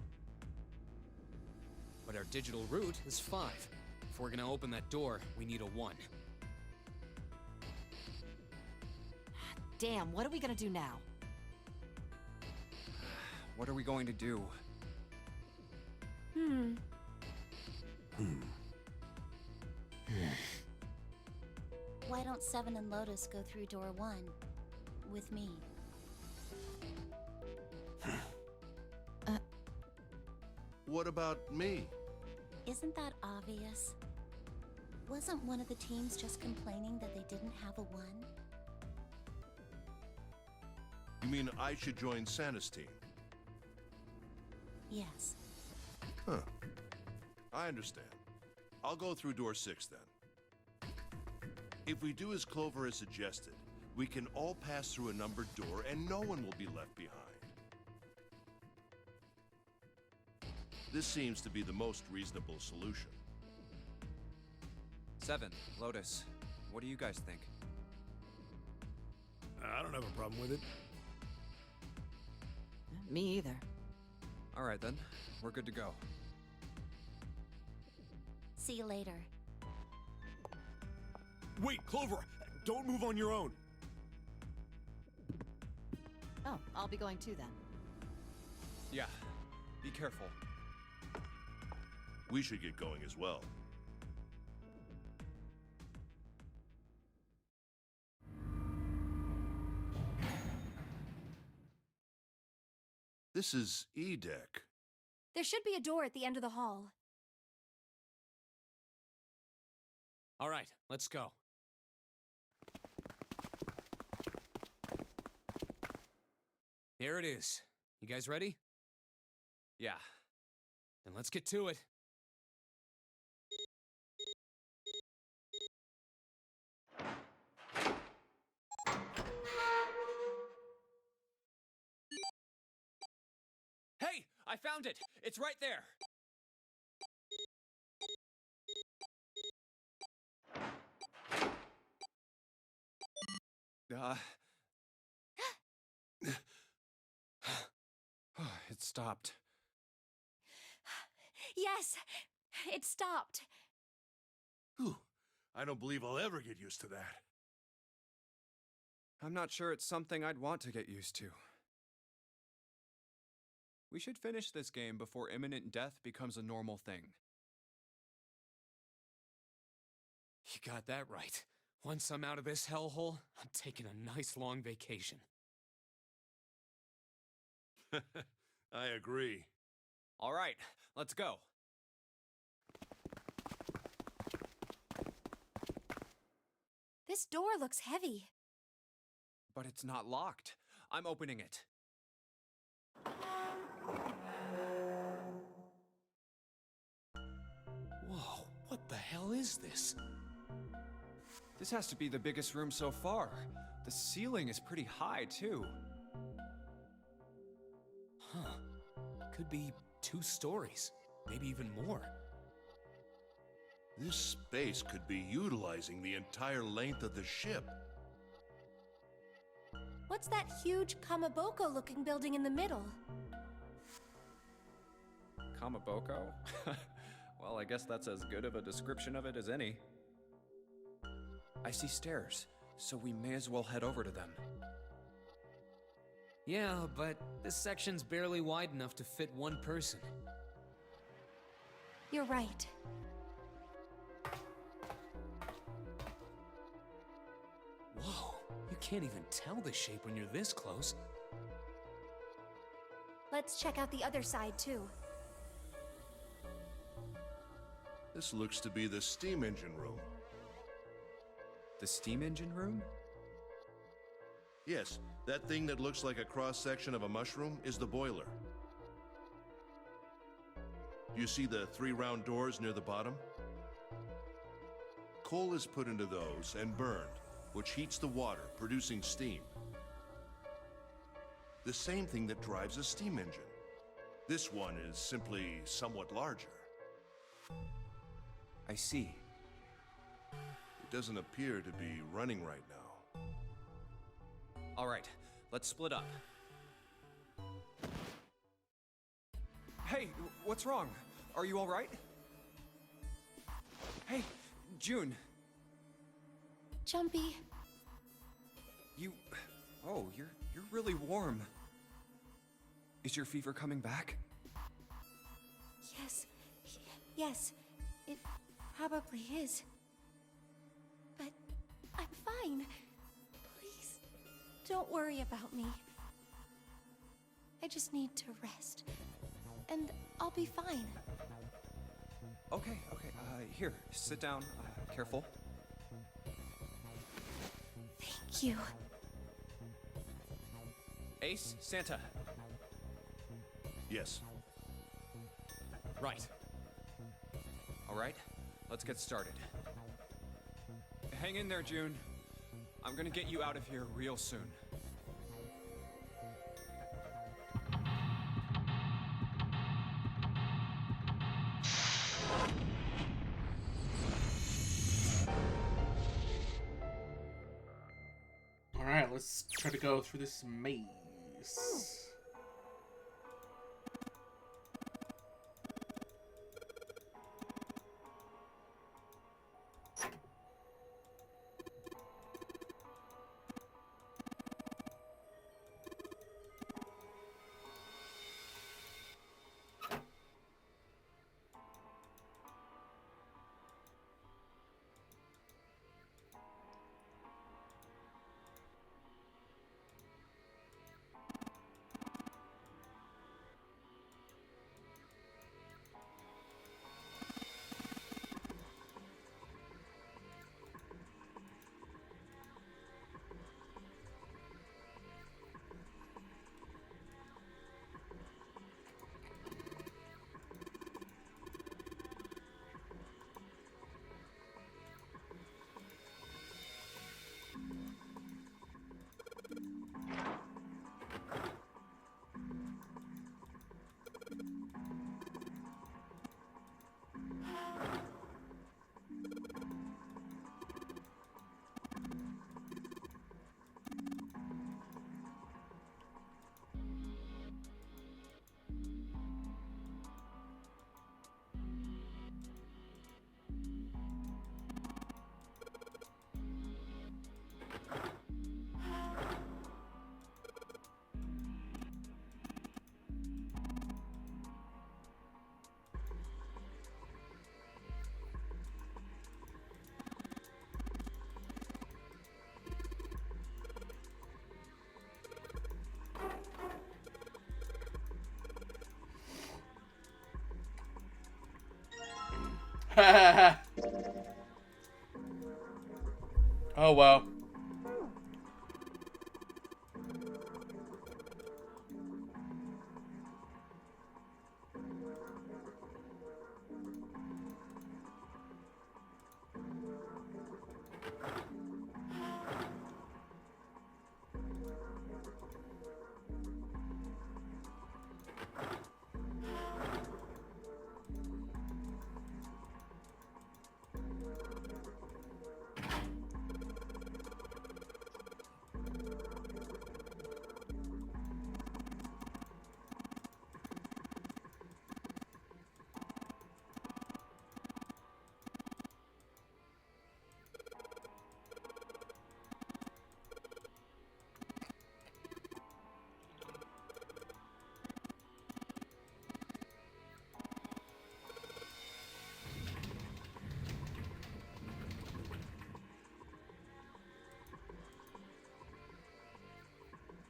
But our digital route is 5. If we're gonna open that door, we need a 1. Damn, what are we gonna do now? What are we going to do? Why don't 7 and Lotus go through door 1 with me? What about me? Isn't that obvious? Wasn't one of the teams just complaining that they didn't have a 1? You mean I should join Santa's team? Yes. Huh. I understand. I'll go through door 6 then. If we do as Clover has suggested, we can all pass through a numbered door and no one will be left behind. This seems to be the most reasonable solution. 7, Lotus, what do you guys think? I don't have a problem with it. me either. Alright then, we're good to go. See you later. Wait, Clover! Don't move on your own! Oh, I'll be going too then. Yeah, be careful. We should get going as well. This is E-Deck. There should be a door at the end of the hall. Alright, let's go. Here it is. You guys ready? Yeah. Then let's get to it. Hey! I found it! It's right there! It stopped. Yes! It stopped! Whew. I don't believe I'll ever get used to that. I'm not sure it's something I'd want to get used to. We should finish this game before imminent death becomes a normal thing. You got that right. Once I'm out of this hellhole, I'm taking a nice long vacation. I agree. All right, let's go. This door looks heavy. But it's not locked. I'm opening it. Whoa, what the hell is this? This has to be the biggest room so far. The ceiling is pretty high, too. Huh. Could be 2 stories, maybe even more. This space could be utilizing the entire length of the ship. What's that huge Kamaboko-looking building in the middle? Kamaboko? Well, I guess that's as good of a description of it as any. I see stairs, so we may as well head over to them. Yeah, but this section's barely wide enough to fit 1 person. You're right. Whoa, you can't even tell the shape when you're this close. Let's check out the other side, too. This looks to be the steam engine room. The steam engine room? Yes, that thing that looks like a cross-section of a mushroom is the boiler. You see the 3 round doors near the bottom? Coal is put into those and burned, which heats the water, producing steam. The same thing that drives a steam engine. This one is simply somewhat larger. I see. It doesn't appear to be running right now. All right, let's split up. Hey, what's wrong? Are you all right? Hey, June. Jumpy. Oh, you're really warm. Is your fever coming back? Yes. Yes. It probably is. But I'm fine. Please, don't worry about me. I just need to rest. And I'll be fine. Okay. Here, sit down. Careful. Thank you. Ace, Santa. Yes. Right. All right, let's get started. Hang in there, June. I'm gonna get you out of here real soon. Alright, let's try to go through this maze. Oh well.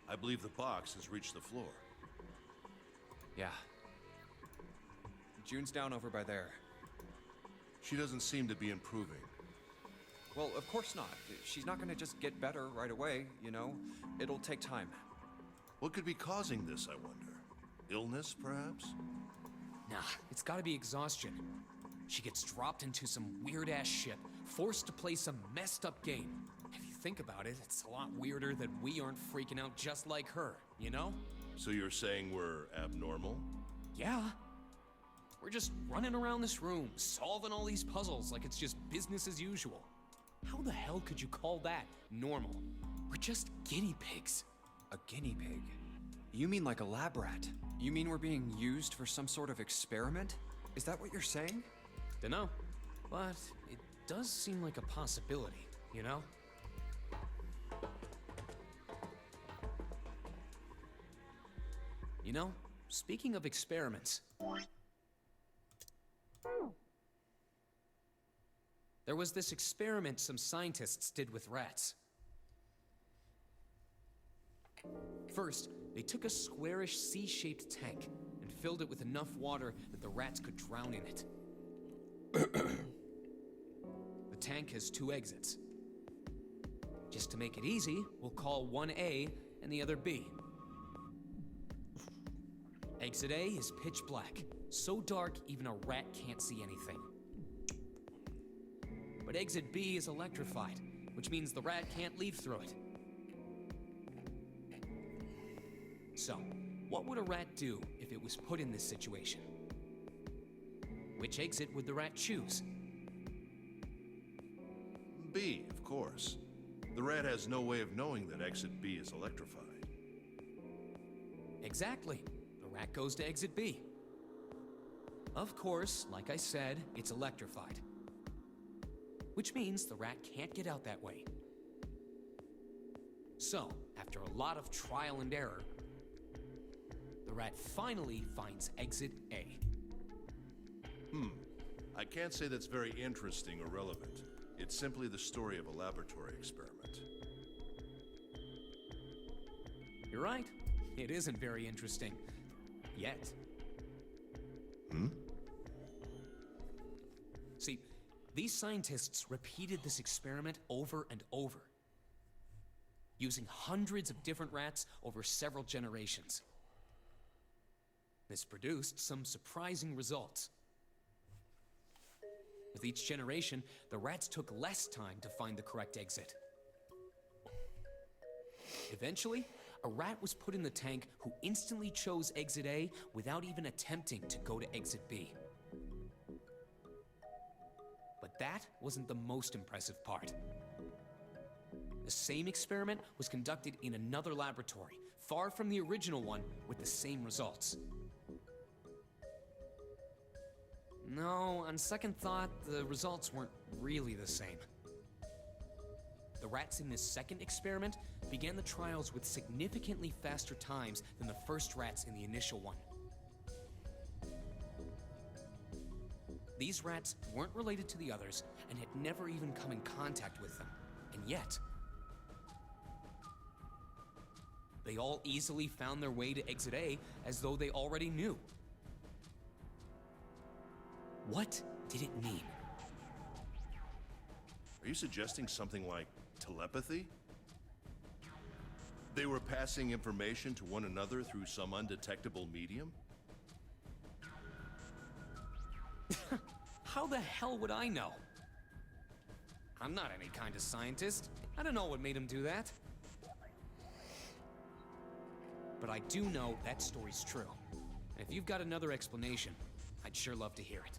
I believe the box has reached the floor. Yeah. June's down over by there. She doesn't seem to be improving. Well, of course not. She's not gonna just get better right away, you know? It'll take time. What could be causing this, I wonder? Illness, perhaps? Nah, it's gotta be exhaustion. She gets dropped into some weird-ass ship, forced to play some messed-up game. If you think about it, it's a lot weirder that we aren't freaking out just like her, you know? So you're saying we're abnormal? Yeah. We're just running around this room, solving all these puzzles like it's just business as usual. How the hell could you call that normal? We're just guinea pigs. A guinea pig? You mean like a lab rat? You mean we're being used for some sort of experiment? Is that what you're saying? Dunno, but it does seem like a possibility, you know? You know, speaking of experiments, there was this experiment some scientists did with rats. First, they took a squarish C-shaped tank and filled it with enough water that the rats could drown in it. The tank has 2 exits. Just to make it easy, we'll call one A and the other B. Exit A is pitch black, so dark even a rat can't see anything. But exit B is electrified, which means the rat can't leave through it. So, what would a rat do if it was put in this situation? Which exit would the rat choose? B, of course. The rat has no way of knowing that exit B is electrified. Exactly. The rat goes to exit B. Of course, like I said, it's electrified. Which means the rat can't get out that way. So, after a lot of trial and error, the rat finally finds exit A. I can't say that's very interesting or relevant. It's simply the story of a laboratory experiment. You're right. It isn't very interesting. Yet. See, these scientists repeated this experiment over and over, using hundreds of different rats over several generations. This produced some surprising results. With each generation, the rats took less time to find the correct exit. Eventually, a rat was put in the tank who instantly chose exit A without even attempting to go to exit B. But that wasn't the most impressive part. The same experiment was conducted in another laboratory, far from the original one, with the same results. No, on second thought, the results weren't really the same. The rats in this second experiment began the trials with significantly faster times than the first rats in the initial one. These rats weren't related to the others and had never even come in contact with them. And yet, they all easily found their way to exit A as though they already knew. What did it mean? Are you suggesting something like telepathy? They were passing information to one another through some undetectable medium? How the hell would I know? I'm not any kind of scientist. I don't know what made him do that. But I do know that story's true. And if you've got another explanation, I'd sure love to hear it.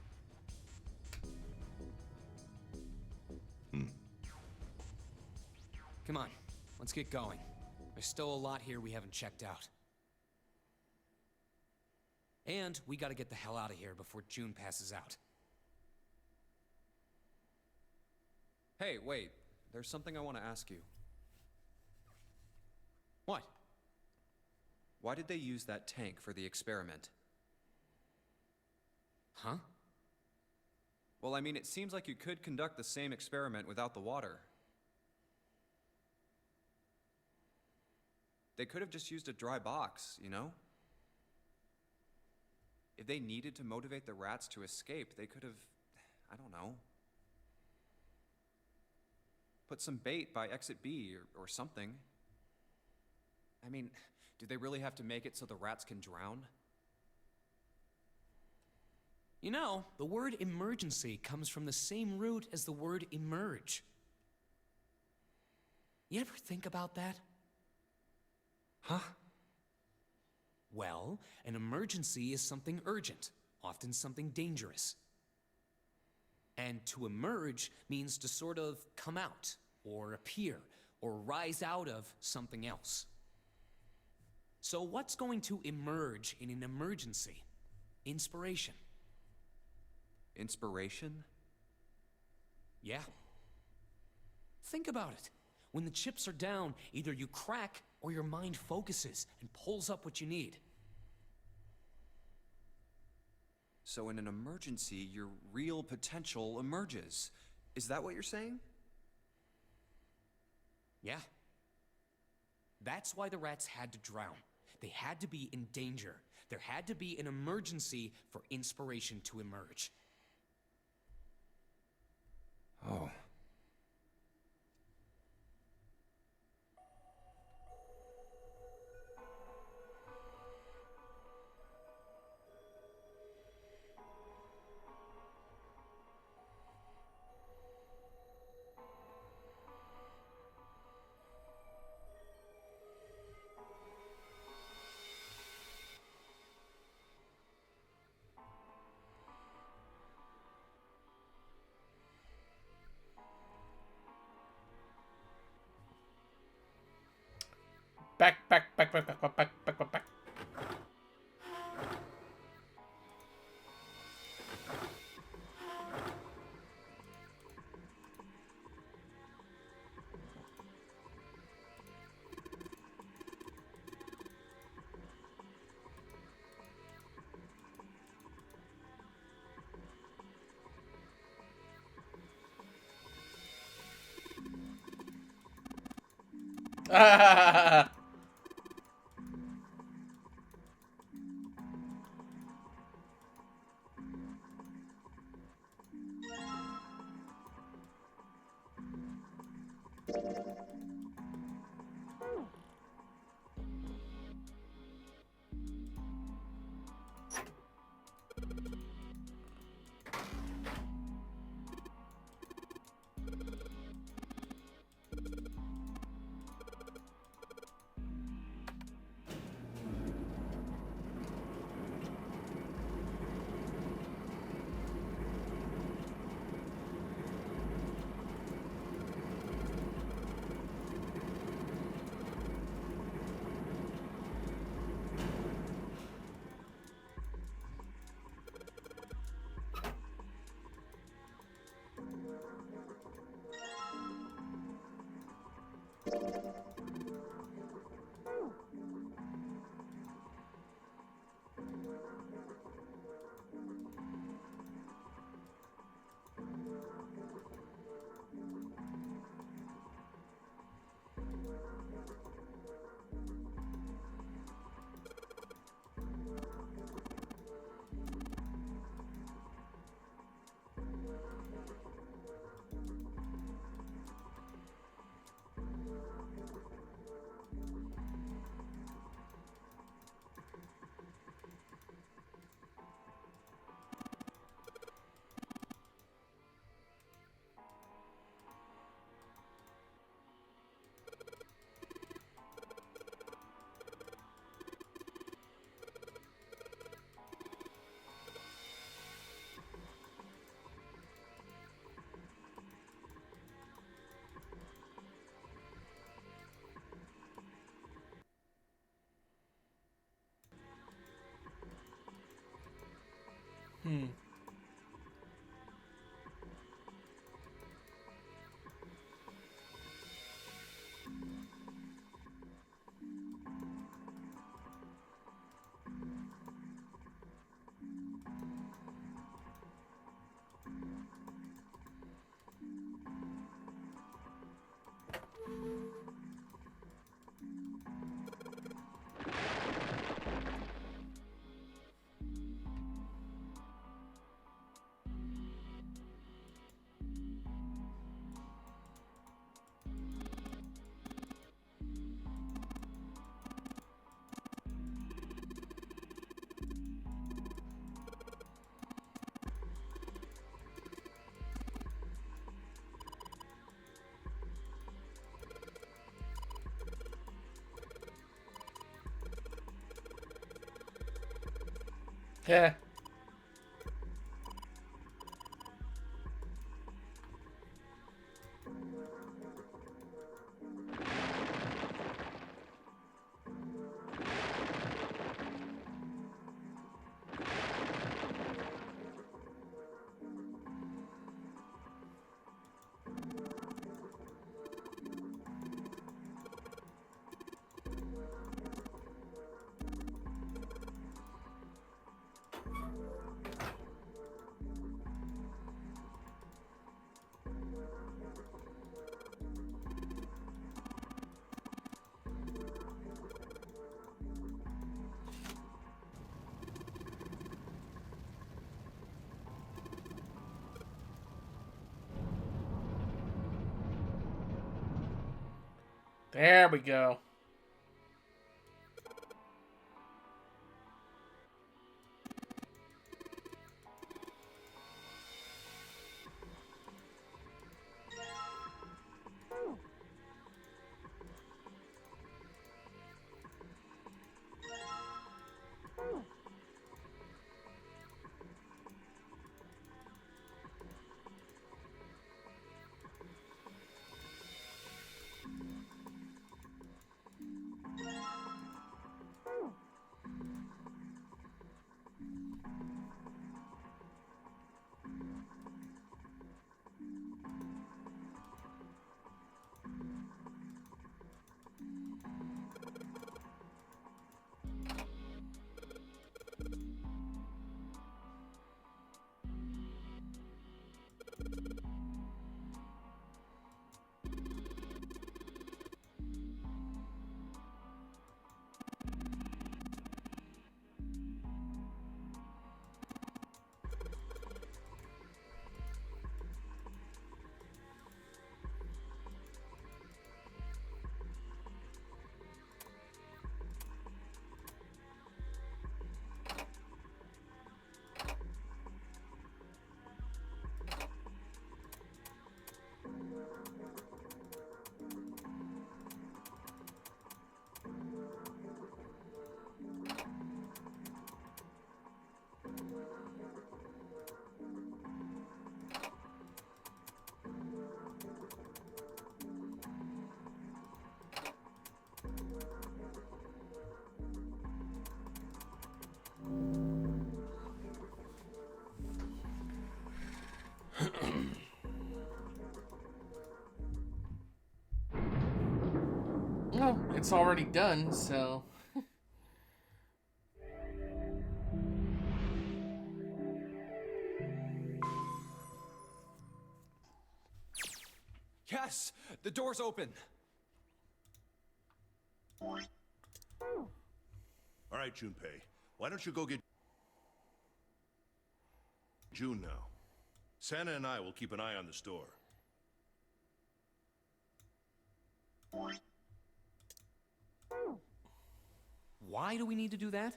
Come on, let's get going. There's still a lot here we haven't checked out. And we gotta get the hell out of here before June passes out. Hey, wait. There's something I want to ask you. What? Why did they use that tank for the experiment? Huh? Well, I mean, it seems like you could conduct the same experiment without the water. They could have just used a dry box, you know? If they needed to motivate the rats to escape, they could have, I don't know, put some bait by exit B or something. I mean, do they really have to make it so the rats can drown? You know, the word emergency comes from the same root as the word emerge. You ever think about that? Huh? Well, an emergency is something urgent, often something dangerous. And to emerge means to sort of come out, or appear, or rise out of something else. So what's going to emerge in an emergency? Inspiration. Inspiration? Yeah. Think about it. When the chips are down, either you crack or your mind focuses and pulls up what you need. So in an emergency, your real potential emerges. Is that what you're saying? Yeah. That's why the rats had to drown. They had to be in danger. There had to be an emergency for inspiration to emerge. Oh. Back. Yeah. There we go. Well, it's already done, so... Yes! The door's open! All right, Junpei. Why don't you go get June now? Santa and I will keep an eye on the store. Why do we need to do that?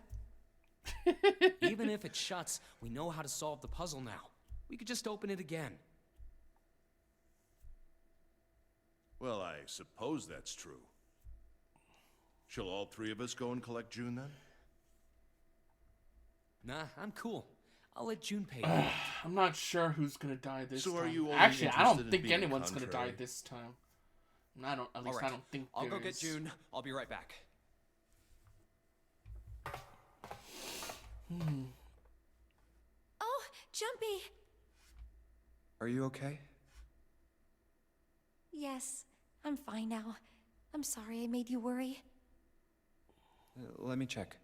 Even if it shuts, we know how to solve the puzzle now. We could just open it again. Well, I suppose that's true. Shall all three of us go and collect June then? Nah, I'm cool. I'll let Junpei do it. I'm not sure who's gonna die this So time. are you only Actually, I interested don't in think being anyone's gonna contrary? die this time. I don't. At least All right. I don't think. I'll go there get is. June. I'll be right back. Oh, Jumpy! Are you okay? Yes, I'm fine now. I'm sorry I made you worry. Let me check.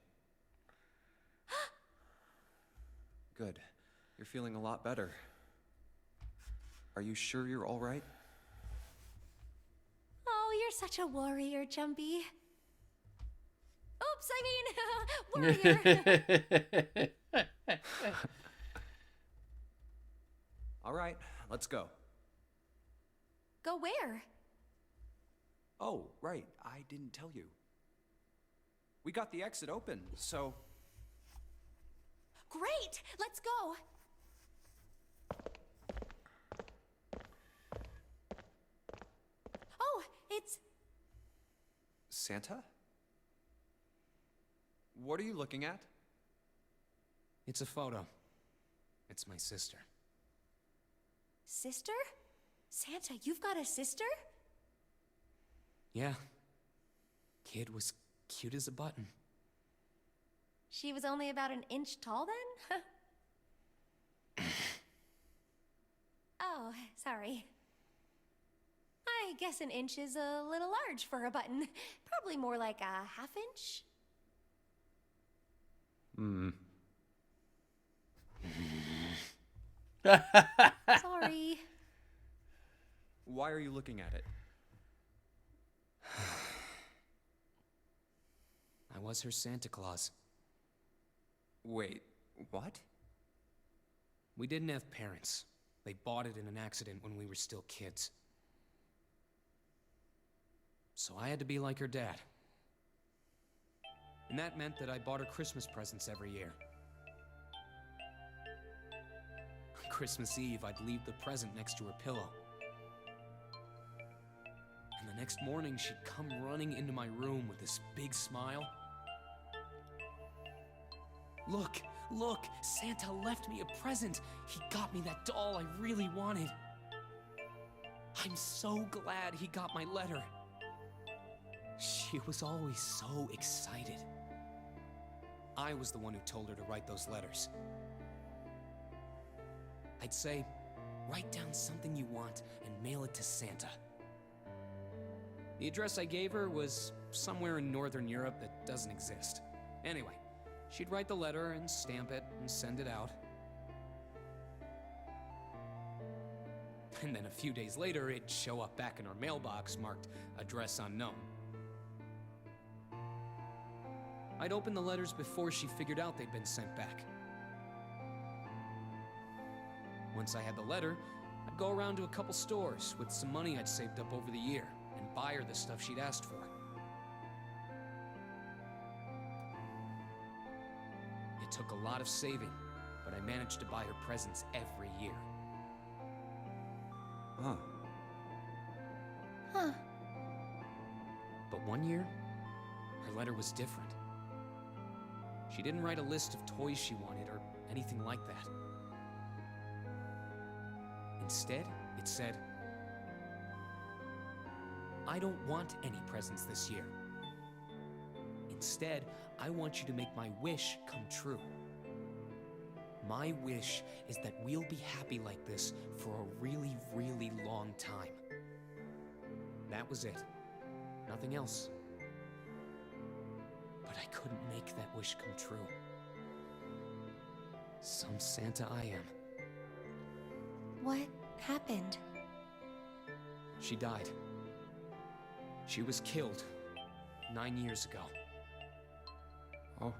Good. You're feeling a lot better. Are you sure you're all right? Oh, you're such a warrior, Jumpy. Oops, I mean, warrior. All right, let's go. Go where? Oh, right, I didn't tell you. We got the exit open, so... Great! Let's go! Oh, it's... Santa? What are you looking at? It's a photo. It's my sister. Sister? Santa, you've got a sister? Yeah. Kid was cute as a button. She was only about an inch tall then? Oh, sorry. I guess an inch is a little large for a button. Probably more like a half inch. Sorry. Why are you looking at it? I was her Santa Claus. Wait, what? We didn't have parents. They bought it in an accident when we were still kids. So I had to be like her dad. And that meant that I bought her Christmas presents every year. On Christmas Eve, I'd leave the present next to her pillow. And the next morning, she'd come running into my room with this big smile. Look, look, Santa left me a present. He got me that doll I really wanted. I'm so glad he got my letter. She was always so excited. I was the one who told her to write those letters. I'd say, write down something you want and mail it to Santa. The address I gave her was somewhere in Northern Europe that doesn't exist. Anyway, she'd write the letter and stamp it and send it out. And then a few days later, it'd show up back in our mailbox marked address unknown. I'd open the letters before she figured out they'd been sent back. Once I had the letter, I'd go around to a couple stores with some money I'd saved up over the year and buy her the stuff she'd asked for. It took a lot of saving, but I managed to buy her presents every year. Huh. Huh. But one year, her letter was different. She didn't write a list of toys she wanted or anything like that. Instead, it said, I don't want any presents this year. Instead, I want you to make my wish come true. My wish is that we'll be happy like this for a really, really long time. That was it. Nothing else. But I couldn't make that wish come true. Some Santa I am. What happened? She died. She was killed 9 years ago. Oh.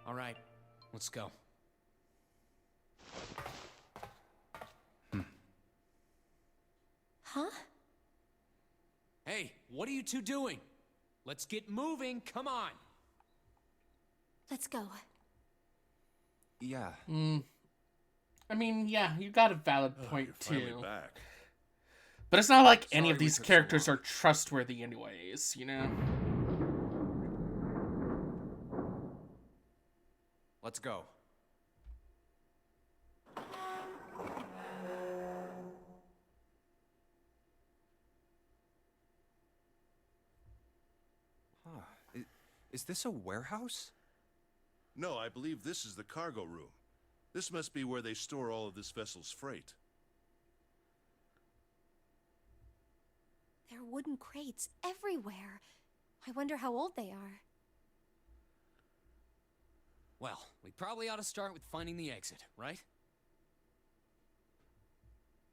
All right, let's go. Huh? Hey, what are you two doing? Let's get moving, come on! Let's go. Yeah. I mean, yeah, you got a valid point You're too. finally back. But it's not like any Sorry of we these took so characters long. are trustworthy anyways, you know? Let's go. Huh. Is this a warehouse? No, I believe this is the cargo room. This must be where they store all of this vessel's freight. There are wooden crates everywhere. I wonder how old they are. Well, we probably ought to start with finding the exit, right?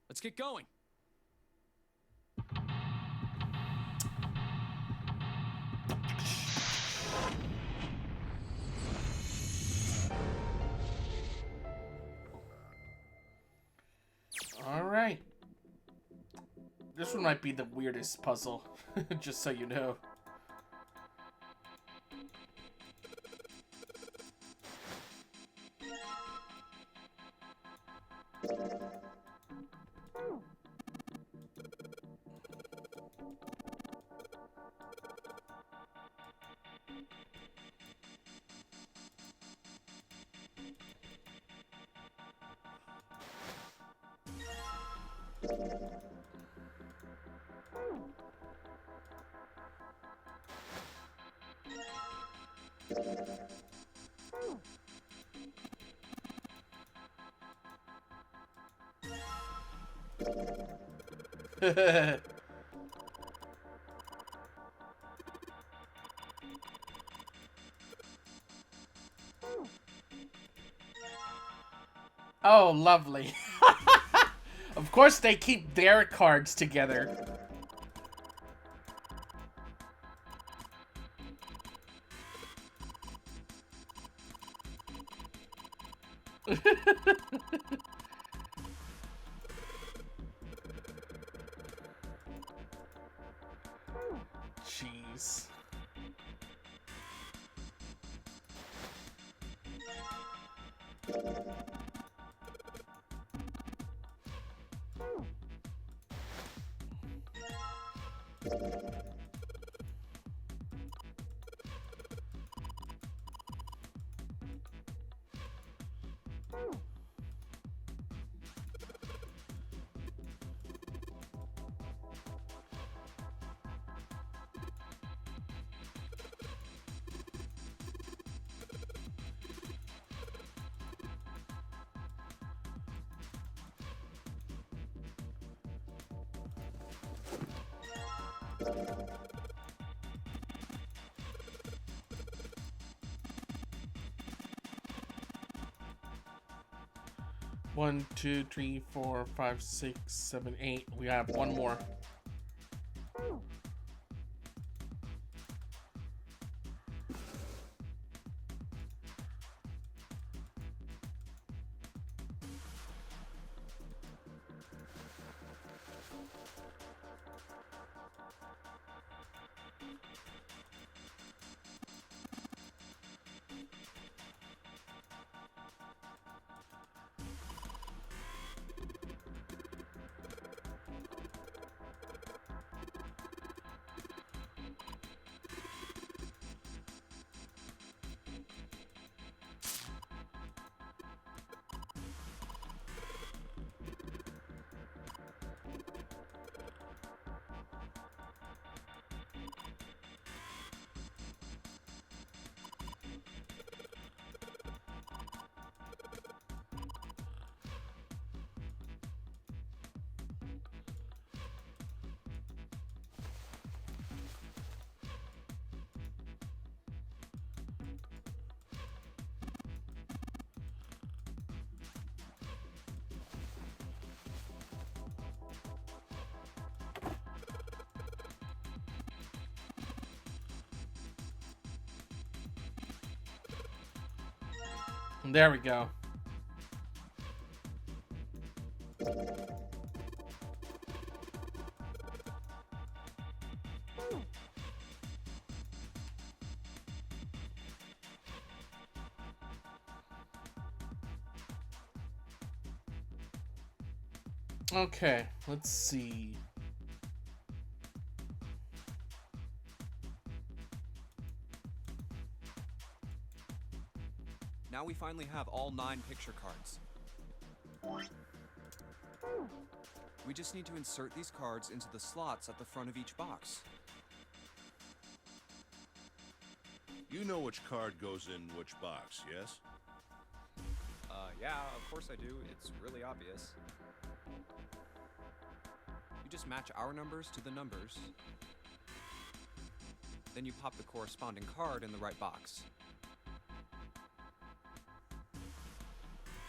Let's get going. All right. This one might be the weirdest puzzle, just so you know. Oh, lovely. Of course they keep their cards together. Jeez. One, two, three, 4, 5, 6, 7, 8. We have one more. There we go. Okay, let's see. Now we finally have all 9 picture cards. We just need to insert these cards into the slots at the front of each box. You know which card goes in which box, yes? Yeah, of course I do. It's really obvious. You just match our numbers to the numbers. Then you pop the corresponding card in the right box.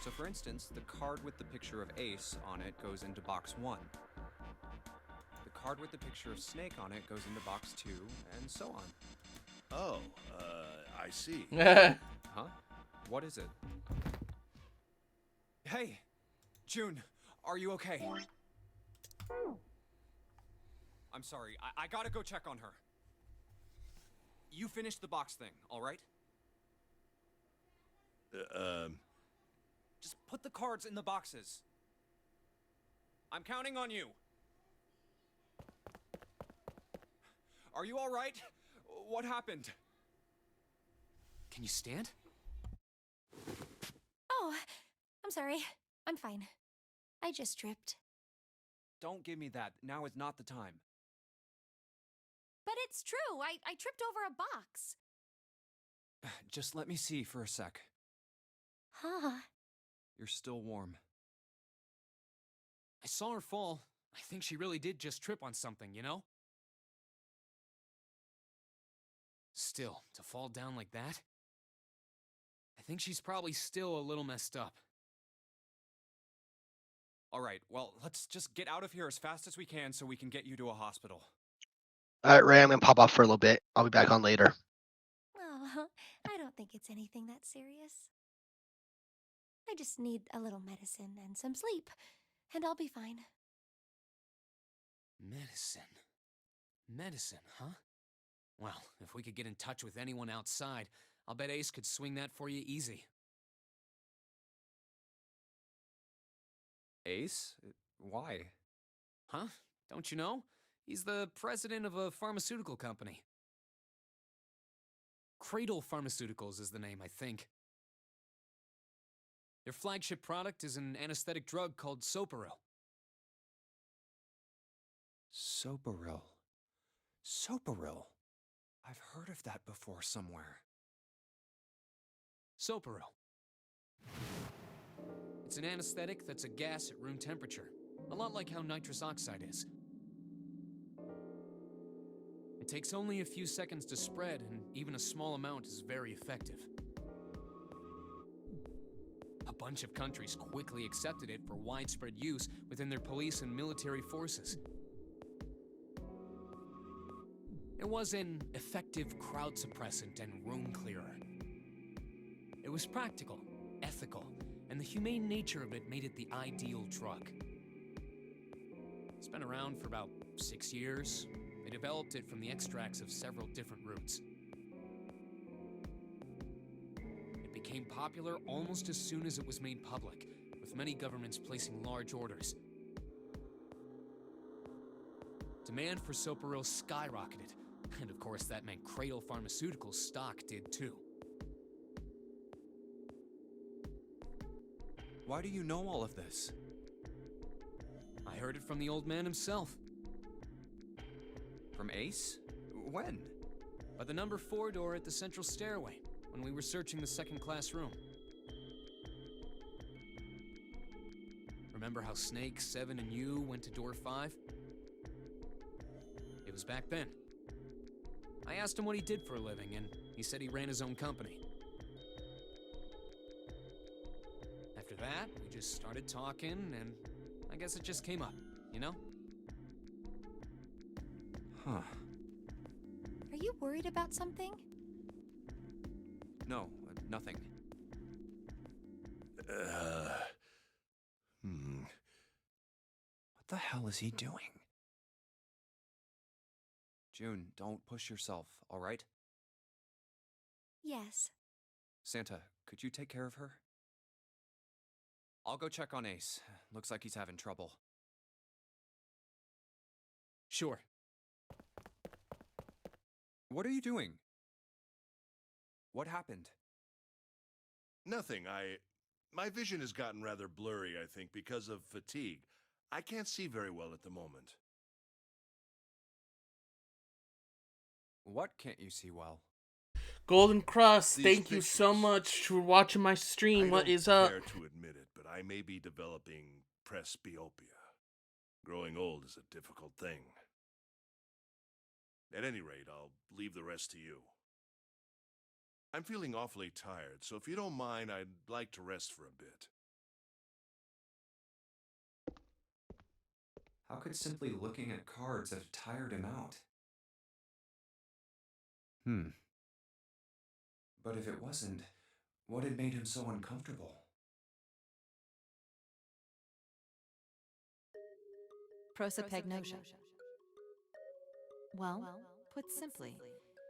So for instance, the card with the picture of Ace on it goes into box 1. The card with the picture of Snake on it goes into box 2, and so on. Oh, I see. Huh? What is it? Hey! June, are you okay? I'm sorry, I gotta go check on her. You finished the box thing, alright? Just put the cards in the boxes. I'm counting on you. Are you alright? What happened? Can you stand? Oh, I'm sorry. I'm fine. I just tripped. Don't give me that. Now is not the time. But it's true. I tripped over a box. Just let me see for a sec. Huh. You're still warm. I saw her fall. I think she really did just trip on something, you know? Still, to fall down like that? I think she's probably still a little messed up. Alright, well, let's just get out of here as fast as we can so we can get you to a hospital. Alright, Ray, I'm gonna pop off for a little bit. I'll be back on later. Oh, I don't think it's anything that serious. I just need a little medicine and some sleep, and I'll be fine. Medicine. Medicine, huh? Well, if we could get in touch with anyone outside, I'll bet Ace could swing that for you easy. Ace? Why? Huh? Don't you know? He's the president of a pharmaceutical company. Cradle Pharmaceuticals is the name, I think. Their flagship product is an anesthetic drug called Soparil. Soparil. Soparil. I've heard of that before somewhere. Soparil. It's an anesthetic that's a gas at room temperature, a lot like how nitrous oxide is. It takes only a few seconds to spread, and even a small amount is very effective. A bunch of countries quickly accepted it for widespread use within their police and military forces. It was an effective crowd suppressant and room clearer. It was practical, ethical, and the humane nature of it made it the ideal drug. It's been around for about 6 years. They developed it from the extracts of several different roots. It became popular almost as soon as it was made public, with many governments placing large orders. Demand for Soparil skyrocketed, and of course that meant Cradle Pharmaceuticals' stock did too. Why do you know all of this? I heard it from the old man himself. From Ace? When? By the number 4 door at the central stairway, when we were searching the second-class room. Remember how Snake, 7, and you went to door 5? It was back then. I asked him what he did for a living, and he said he ran his own company. After that, we just started talking, and I guess it just came up, you know? Huh. Are you worried about something? No, nothing. What the hell is he doing? June, don't push yourself, alright? Yes. Santa, could you take care of her? I'll go check on Ace. Looks like he's having trouble. Sure. What are you doing? What happened? Nothing. My vision has gotten rather blurry, I think, because of fatigue. I can't see very well at the moment. What can't you see well? Golden Crust, These thank you so pictures. much for watching my stream. I What don't is up? care to admit it, but I may be developing presbyopia. Growing old is a difficult thing. At any rate, I'll leave the rest to you. I'm feeling awfully tired, so if you don't mind, I'd like to rest for a bit. How could simply looking at cards have tired him out? But if it wasn't, what had made him so uncomfortable? Prosopagnosia. Well, put simply,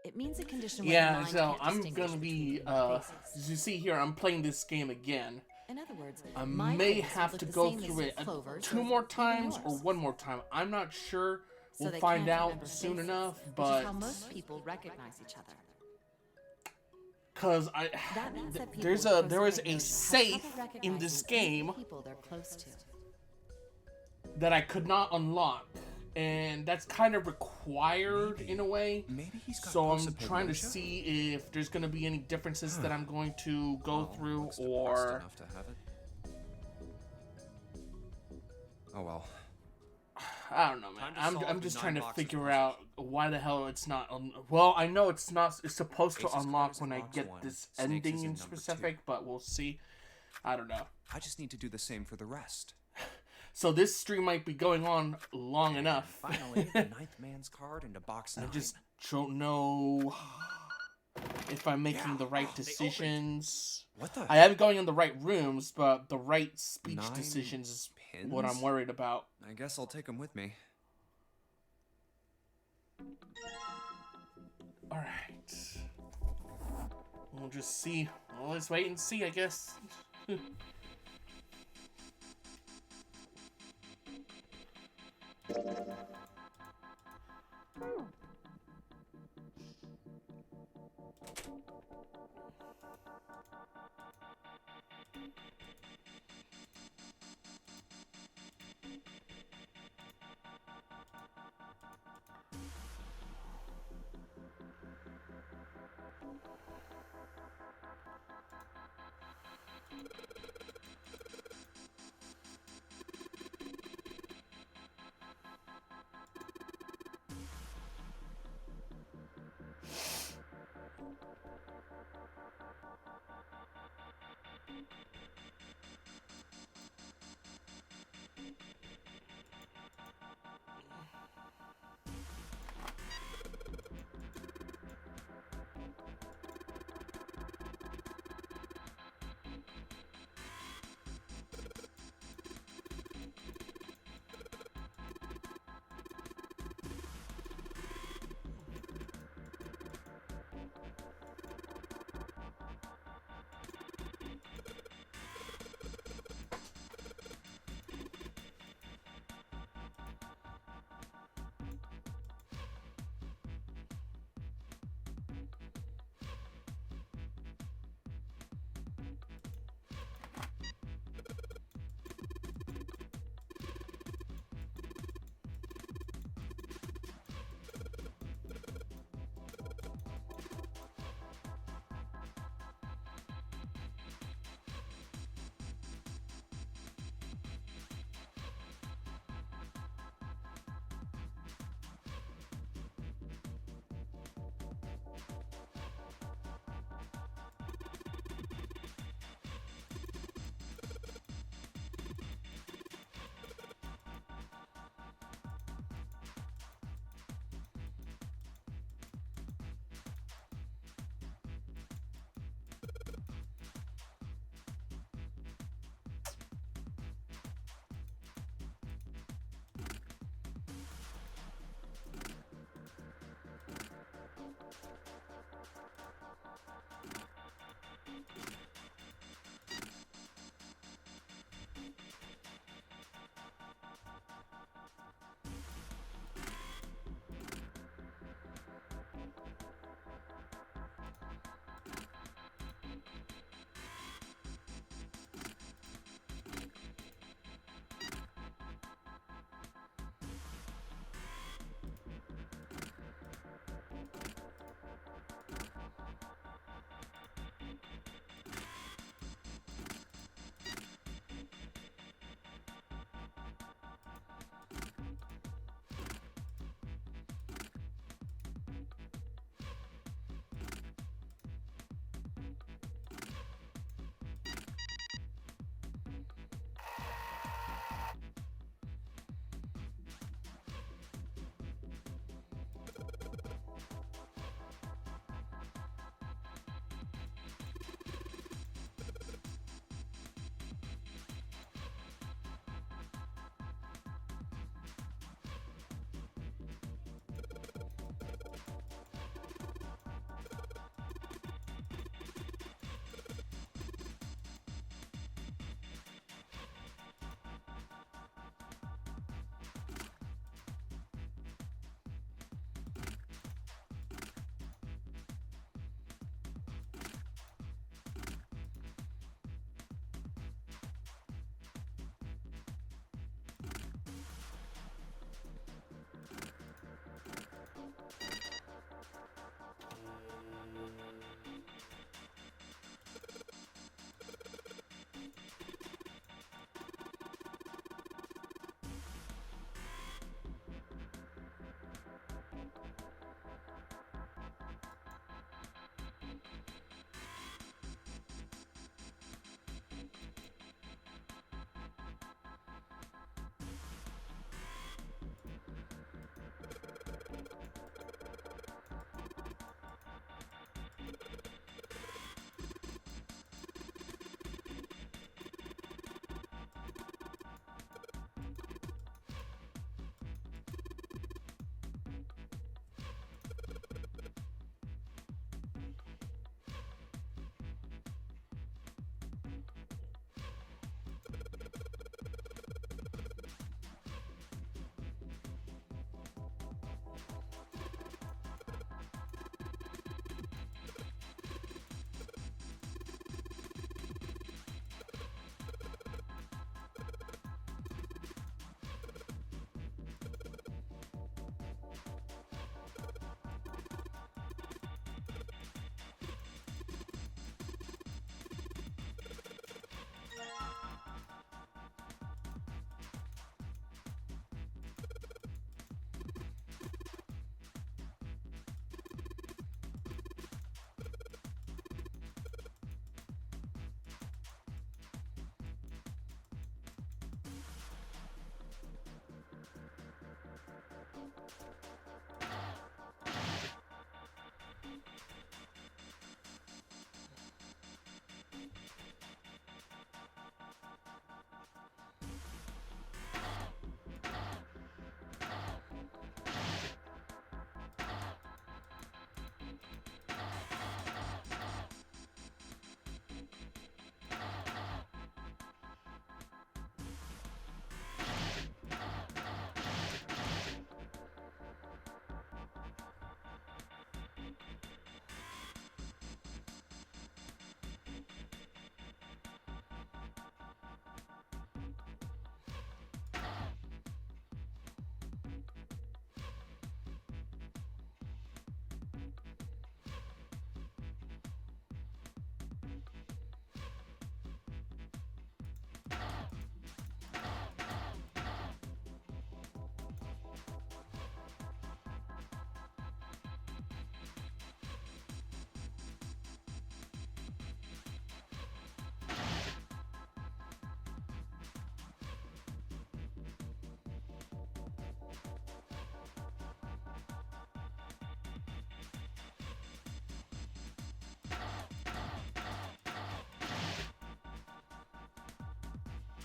it means a condition where the Yeah, mind so can't I'm distinguish gonna between be, human faces. as you see here, I'm playing this game again. In other words, I my may face have would to look the go same as through it Clover's 2 or more even times or yours. 1 more time. I'm not sure. So We'll they find can't out remember soon faces, enough, which but is how most people recognize each other. because That means that people there is with a prosopagnosia have safe trouble in this recognizing even game people they're close to. that I could not unlock, and that's kind of required in a way. Maybe he's got So I'm trying to prosopagnosia? see if there's going to be any differences that I'm going to go Well, through, looks depressed or enough to have it. Oh well. I don't know, man. Time to I'm solve the just 9 trying to boxes figure puzzle. out why the hell it's not. Well, I know it's not. It's supposed to Ace's card unlock is in when I box get 1, this Snake's ending is in in number 2. specific, but we'll see. I don't know. I just need to do the same for the rest. So this stream might be going on long And enough. finally, the 9th man's card into box 9. I just don't know if I'm making the right decisions. What the? I am going in the right rooms, but the right speech 9 decisions is what I'm pins? worried about. I guess I'll take them with me. Alright. We'll just see. Well, let's wait and see, I guess.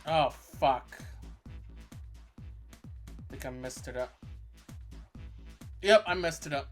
Oh, fuck. I think I messed it up. Yep, I messed it up.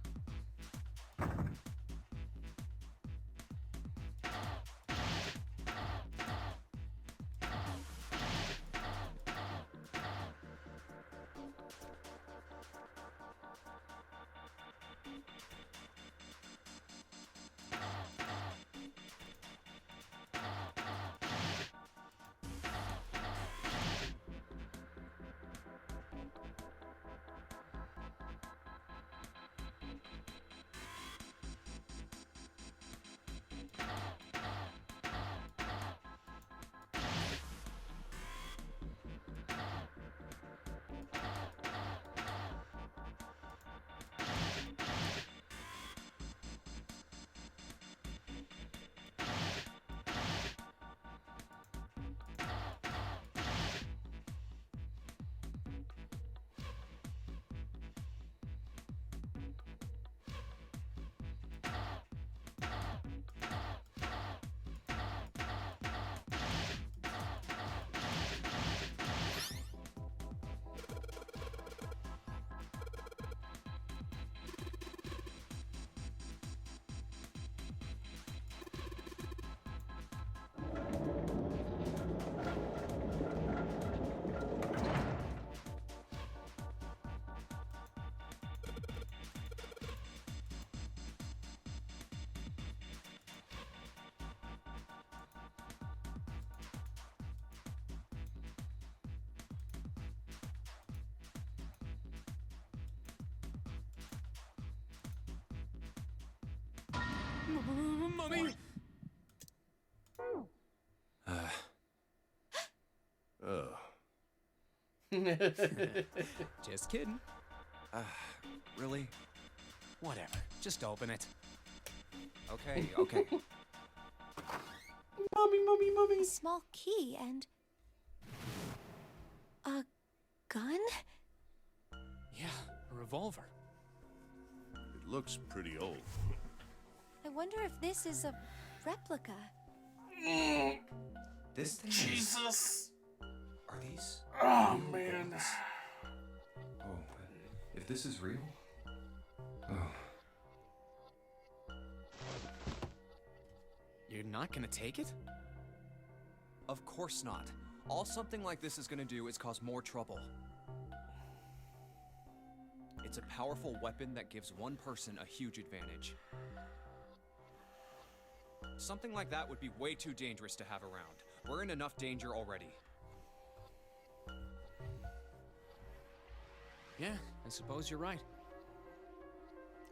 Mommy! Oh. Just kidding. Really? Whatever. Just open it. Okay, okay. Mommy. A small key and a gun? Yeah, a revolver. It looks pretty old. I wonder if this is a replica. This thing Jesus. Are these? Oh, real man. bullets? Oh, if this is real? Oh. You're not gonna take it? Of course not. All something like this is gonna do is cause more trouble. It's a powerful weapon that gives one person a huge advantage. Something like that would be way too dangerous to have around. We're in enough danger already. Yeah, I suppose you're right.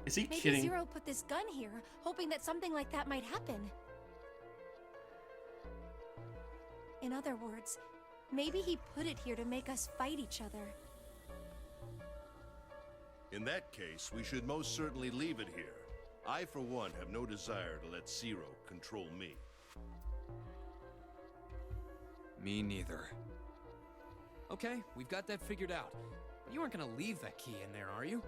Is he Maybe kidding? Zero put this gun here, hoping that something like that might happen. In other words, maybe he put it here to make us fight each other. In that case, we should most certainly leave it here. I, for one, have no desire to let Zero control me. Me neither. Okay, we've got that figured out. But you aren't gonna leave that key in there, are you?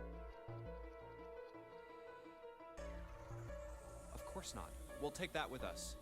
Of course not. We'll take that with us.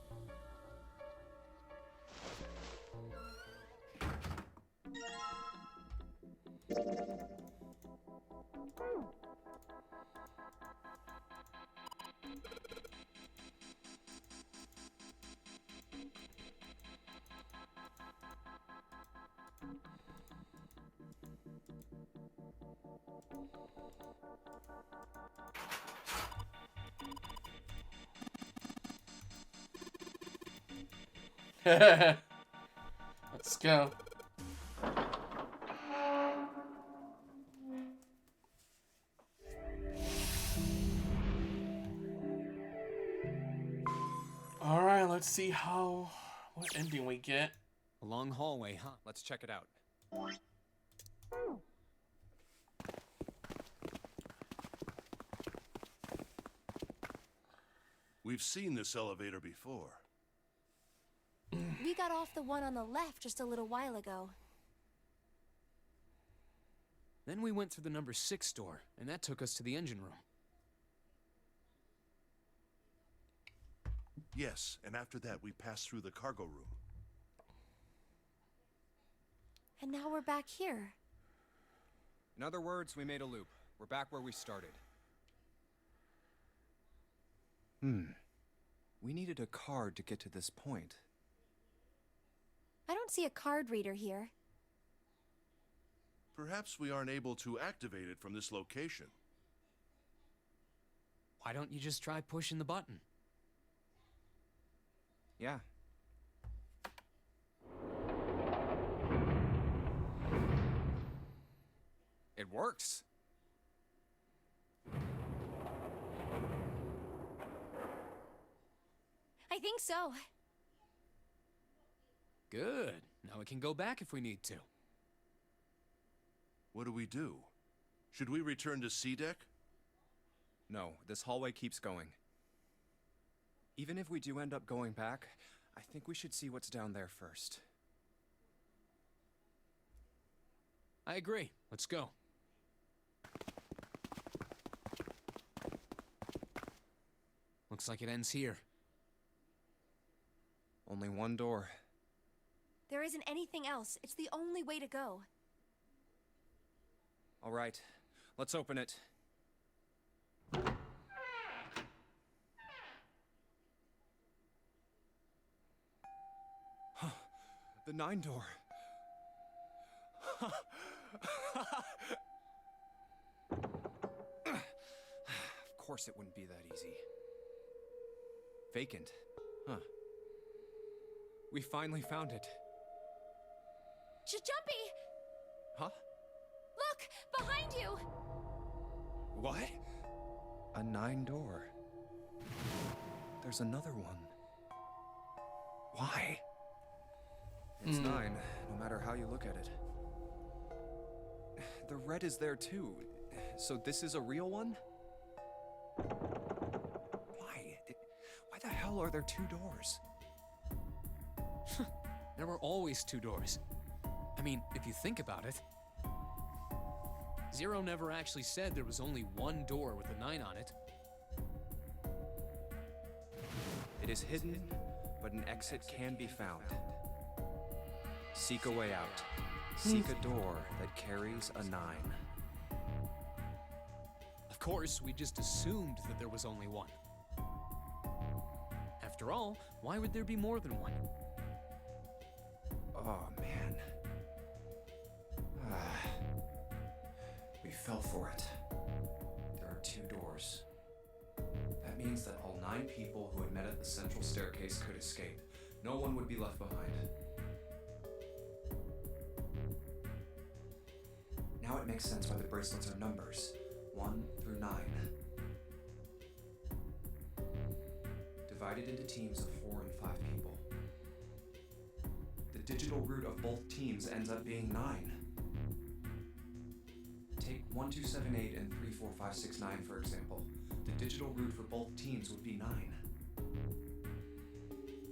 Let's go. All right, let's see what ending we get. A long hallway, huh? Let's check it out. We've seen this elevator before. We got off the one on the left just a little while ago. Then we went through the number 6 door, and that took us to the engine room. Yes, and after that we passed through the cargo room. And now we're back here. In other words, we made a loop. We're back where we started. We needed a card to get to this point. I don't see a card reader here. Perhaps we aren't able to activate it from this location. Why don't you just try pushing the button? Yeah. It works. I think so. Good. Now we can go back if we need to. What do? Should we return to C deck? No, this hallway keeps going. Even if we do end up going back, I think we should see what's down there first. I agree. Let's go. Looks like it ends here. Only one door. There isn't anything else. It's the only way to go. All right, let's open it. The 9 door. Of course it wouldn't be that easy. Vacant. Huh. We finally found it. Jumpy! Huh? Look! Behind you! What? A 9 door. There's another one. Why? It's 9, no matter how you look at it. The red is there too. So this is a real one? Why? Why the hell are there 2 doors? There were always 2 doors. I mean, if you think about it. Zero never actually said there was only one door with a 9 on it. It is hidden, but an exit can be found. Seek a way out. Seek a door that carries a 9. Of course, we just assumed that there was only one. After all, why would there be more than one? Oh, man. We fell for it. There are 2 doors. That means that all 9 people who had met at the central staircase could escape. No one would be left behind. Now it makes sense why the bracelets are numbers. 1 through 9. Divided into teams of 4 and 5 people. The digital root of both teams ends up being 9. Take 1, 2, 7, 8 and 3, 4, 5, 6, 9 for example. The digital root for both teams would be 9.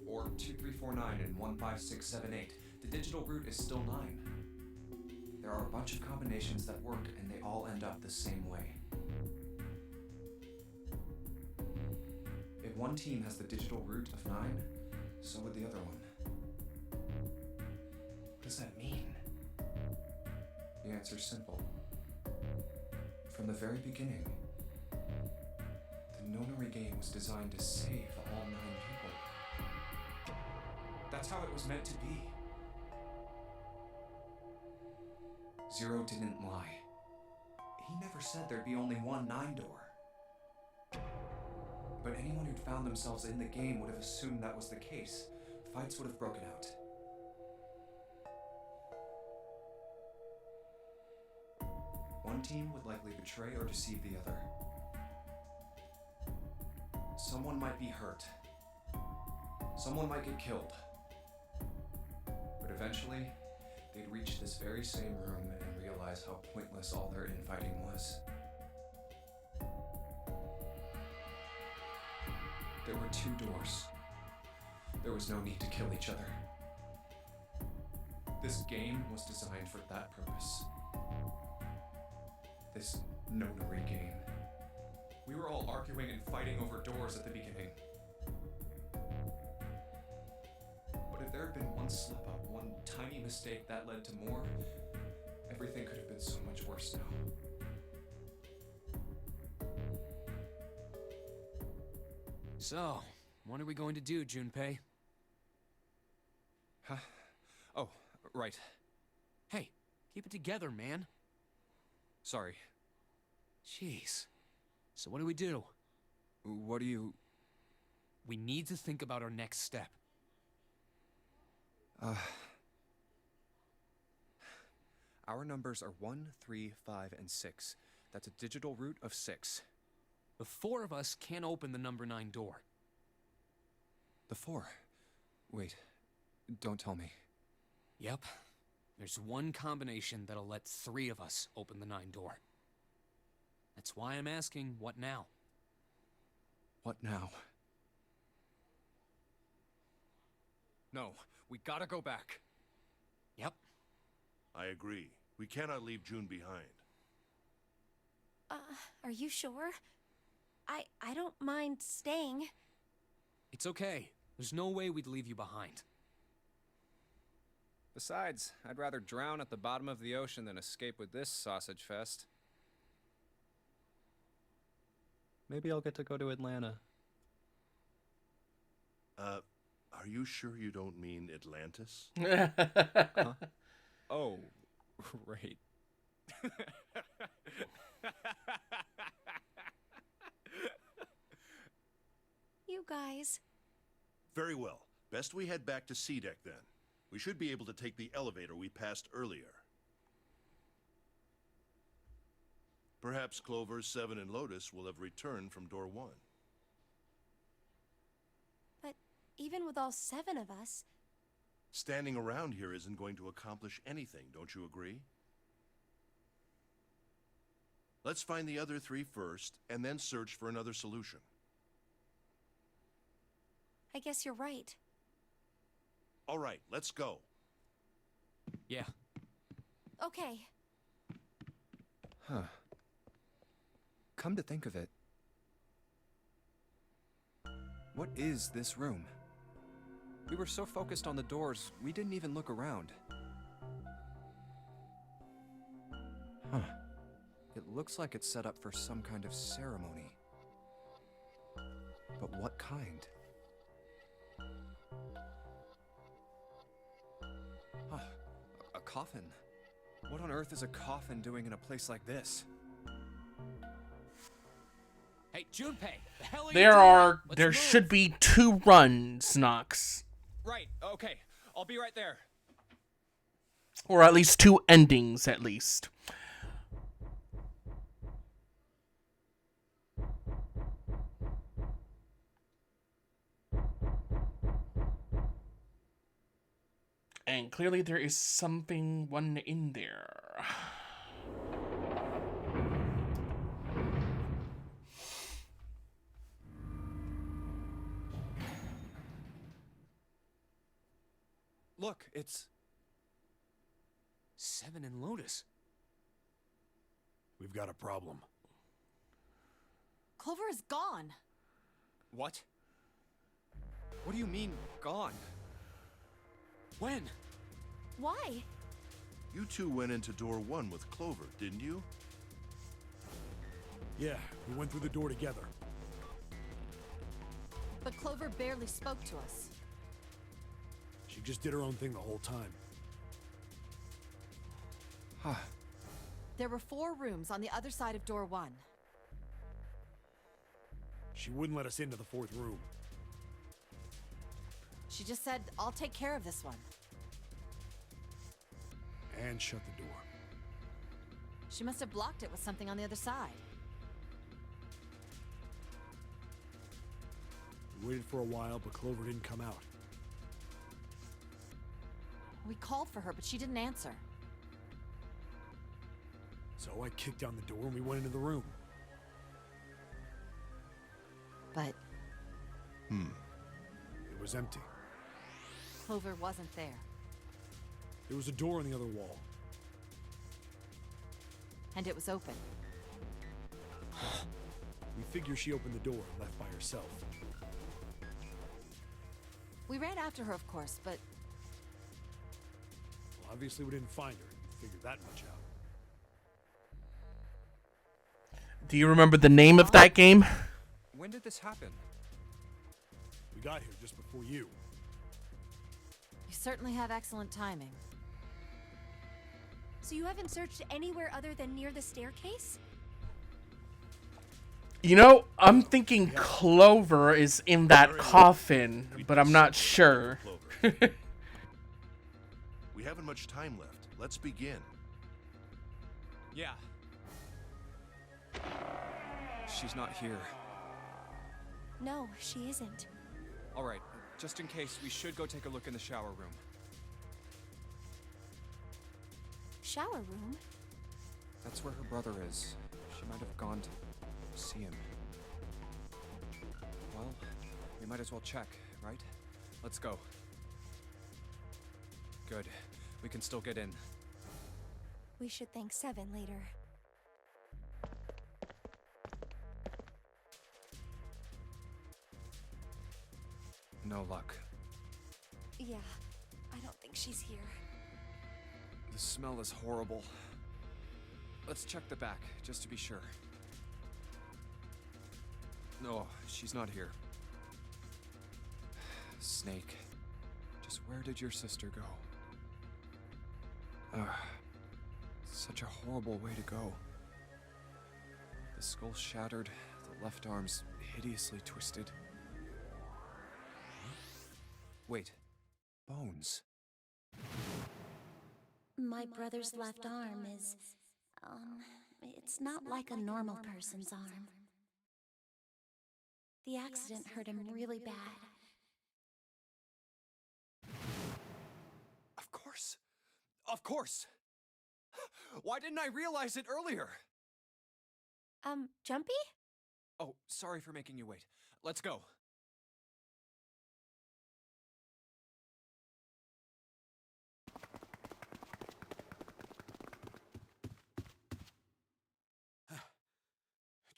Or 2, 3, 4, 9 and 1, 5, 6, 7, 8. The digital root is still 9. There are a bunch of combinations that work and they all end up the same way. If one team has the digital root of 9, so would the other one. What does that mean? The answer's simple. From the very beginning, the Janurary game was designed to save all 9 people. That's how it was meant to be. Zero didn't lie. He never said there'd be only one 9 door. But anyone who'd found themselves in the game would have assumed that was the case. Fights would have broken out. One team would likely betray or deceive the other. Someone might be hurt. Someone might get killed. But eventually, they'd reach this very same room and realize how pointless all their infighting was. There were 2 doors. There was no need to kill each other. This game was designed for that purpose. This Janurary game. We were all arguing and fighting over doors at the beginning. But if there had been one slip up, one one tiny mistake that led to more. Everything could have been so much worse now. So, what are we going to do, Junpei? Huh? Oh, right. Hey, keep it together, man. Sorry. Jeez. So what do we do? What do you... We need to think about our next step. Our numbers are 1, 3, 5, and 6. That's a digital root of 6. The 4 of us can't open the number 9 door. The 4? Wait, don't tell me. Yep. There's one combination that'll let 3 of us open the 9 door. That's why I'm asking, what now? What now? No, we gotta go back. Yep. I agree. We cannot leave June behind. Are you sure? I don't mind staying. It's okay. There's no way we'd leave you behind. Besides, I'd rather drown at the bottom of the ocean than escape with this sausage fest. Maybe I'll get to go to Atlanta. Are you sure you don't mean Atlantis? Huh? Oh, right. You guys. Very well. Best we head back to C deck then. We should be able to take the elevator we passed earlier. Perhaps Clover, 7, and Lotus will have returned from door 1. But even with all 7 of us... Standing around here isn't going to accomplish anything, don't you agree? Let's find the other 3 first, and then search for another solution. I guess you're right. All right, let's go. Yeah. Okay. Huh. Come to think of it, what is this room? We were so focused on the doors, we didn't even look around. Huh. It looks like it's set up for some kind of ceremony. But what kind? Huh. A coffin. What on earth is a coffin doing in a place like this? Hey, Junpei, the hell are There you doing? there Let's should move. be 2 runs, Knox. Right, okay. I'll be right there. Or at least 2 endings, at least. And clearly there is one in there. Look, it's... 7 and Lotus. We've got a problem. Clover is gone. What? What do you mean, gone? When? Why? You 2 went into door 1 with Clover, didn't you? Yeah, we went through the door together. But Clover barely spoke to us. She just did her own thing the whole time. Huh. There were 4 rooms on the other side of door 1. She wouldn't let us into the 4th room. She just said, I'll take care of this one. And shut the door. She must have blocked it with something on the other side. We waited for a while, but Clover didn't come out. We called for her, but she didn't answer. So I kicked down the door and we went into the room. But It was empty. Clover wasn't there. There was a door on the other wall. And it was open. We figure she opened the door and left by herself. We ran after her, of course, but Obviously, we didn't find her. Figured that much out. Do you remember the name of that game? When did this happen? We got here just before you. You certainly have excellent timing. So you haven't searched anywhere other than near the staircase? You know, I'm thinking Clover is in that coffin, but I'm not sure. We haven't much time left. Let's begin. Yeah. She's not here. No, she isn't. All right, just in case, we should go take a look in the shower room. Shower room? That's where her brother is. She might have gone to see him. Well, we might as well check, right? Let's go. Good. We can still get in. We should thank Seven later. No luck. Yeah, I don't think she's here. The smell is horrible. Let's check the back, just to be sure. No, she's not here. Snake. Just where did your sister go? Such a horrible way to go. The skull shattered, the left arm's hideously twisted. Wait, bones. My brother's left arm is, it's not like a normal person's arm. The accident hurt him really bad. Of course. Of course. Why didn't I realize it earlier? Jumpy? Oh, sorry for making you wait. Let's go.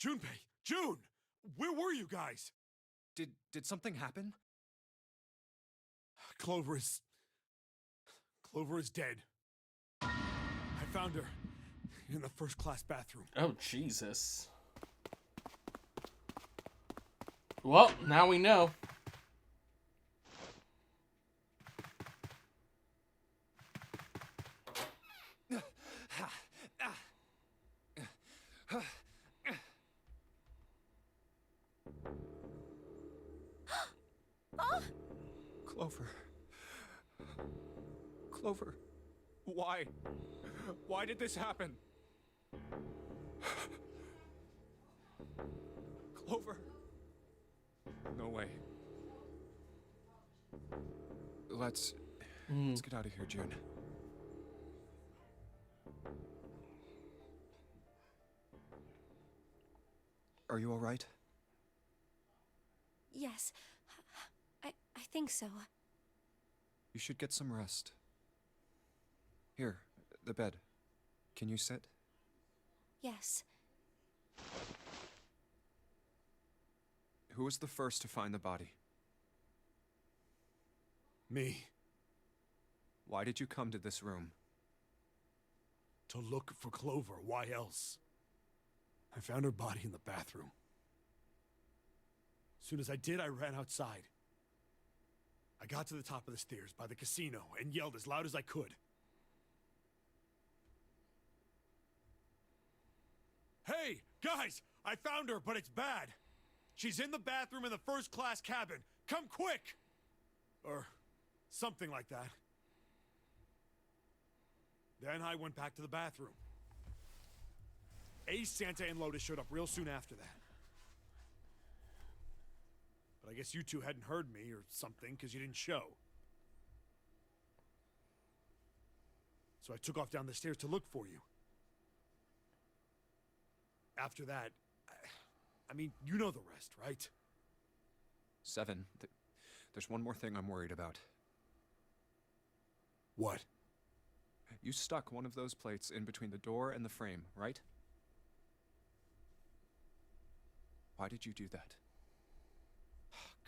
Junpei! June! Where were you guys? Did something happen? Clover is dead. I found her in the first-class bathroom. Oh, Jesus. Well, now we know. Clover. Clover. Why? Why did this happen? Clover. No way. Let's get out of here, June. Are you all right? Yes, I think so. You should get some rest. Here, the bed. Can you sit? Yes. Who was the first to find the body? Me. Why did you come to this room? To look for Clover. Why else? I found her body in the bathroom. As soon as I did, I ran outside. I got to the top of the stairs by the casino and yelled as loud as I could. Hey, guys! I found her, but it's bad. She's in the bathroom in the first-class cabin. Come quick! Or something like that. Then I went back to the bathroom. Ace, Santa, and Lotus showed up real soon after that. But I guess you two hadn't heard me or something, because you didn't show. So I took off down the stairs to look for you. After that, I mean, you know the rest, right? Seven. There's one more thing I'm worried about. What? You stuck one of those plates in between the door and the frame, right? Why did you do that?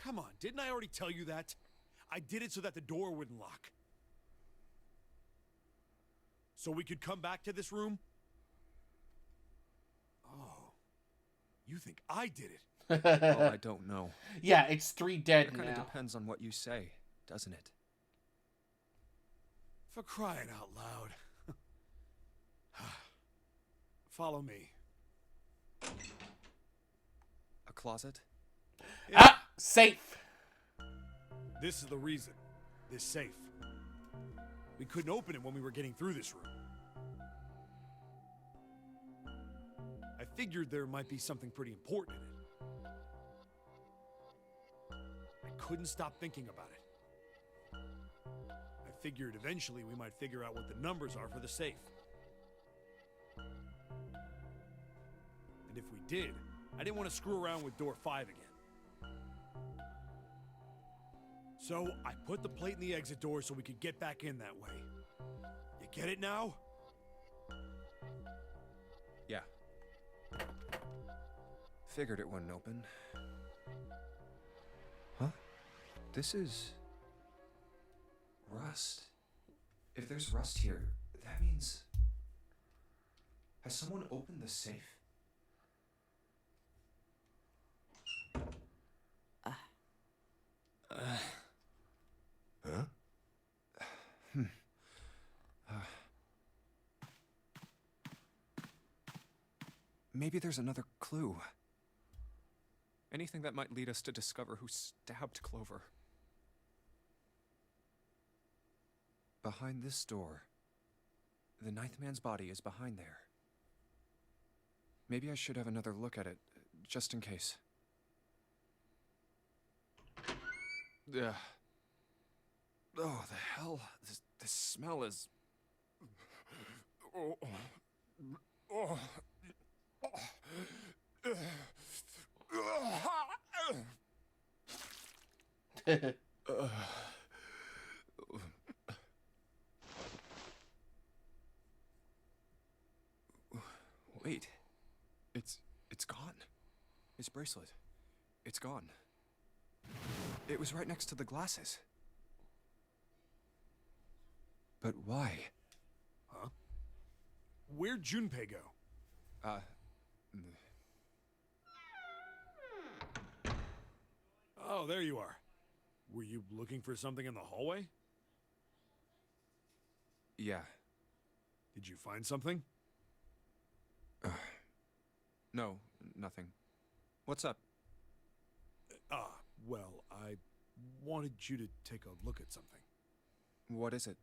Come on, didn't I already tell you that? I did it so that the door wouldn't lock. So we could come back to this room? Oh. You think I did it? Well, I don't know. Yeah, it's 3 dead It kind of now. depends on what you say, doesn't it? For crying out loud. Follow me. A closet? Ah! Safe! This is the reason. This safe. We couldn't open it when we were getting through this room. I figured there might be something pretty important in it. I couldn't stop thinking about it. I figured eventually we might figure out what the numbers are for the safe. And if we did, I didn't want to screw around with door 5 again. So I put the plate in the exit door so we could get back in that way. You get it now? Yeah. Figured it wouldn't open. Huh? This is... rust. If there's rust here, that means... Has someone opened the safe? Huh? Maybe there's another clue. Anything that might lead us to discover who stabbed Clover. Behind this door. The 9th man's body is behind there. Maybe I should have another look at it, just in case. Ugh. Oh, the hell? This smell is... Oh. Oh. Wait. It's gone. His bracelet. It's gone. It was right next to the glasses. But why? Huh? Where'd Junpei go? Oh, there you are. Were you looking for something in the hallway? Yeah. Did you find something? No, nothing. What's up? Well, I wanted you to take a look at something. What is it?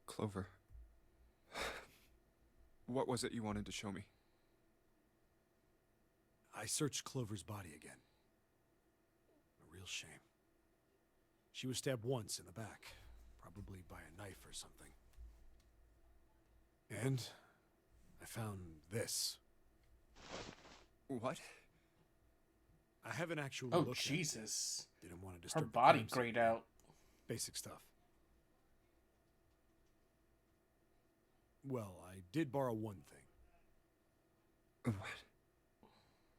Clover. What was it you wanted to show me? I searched Clover's body again. A real shame. She was stabbed once in the back, probably by a knife or something. And I found this. What? I haven't actually Oh, looked Jesus. at it. Didn't want to Her disturb the body crime scene. grayed out. Basic stuff. Well, I did borrow one thing. What?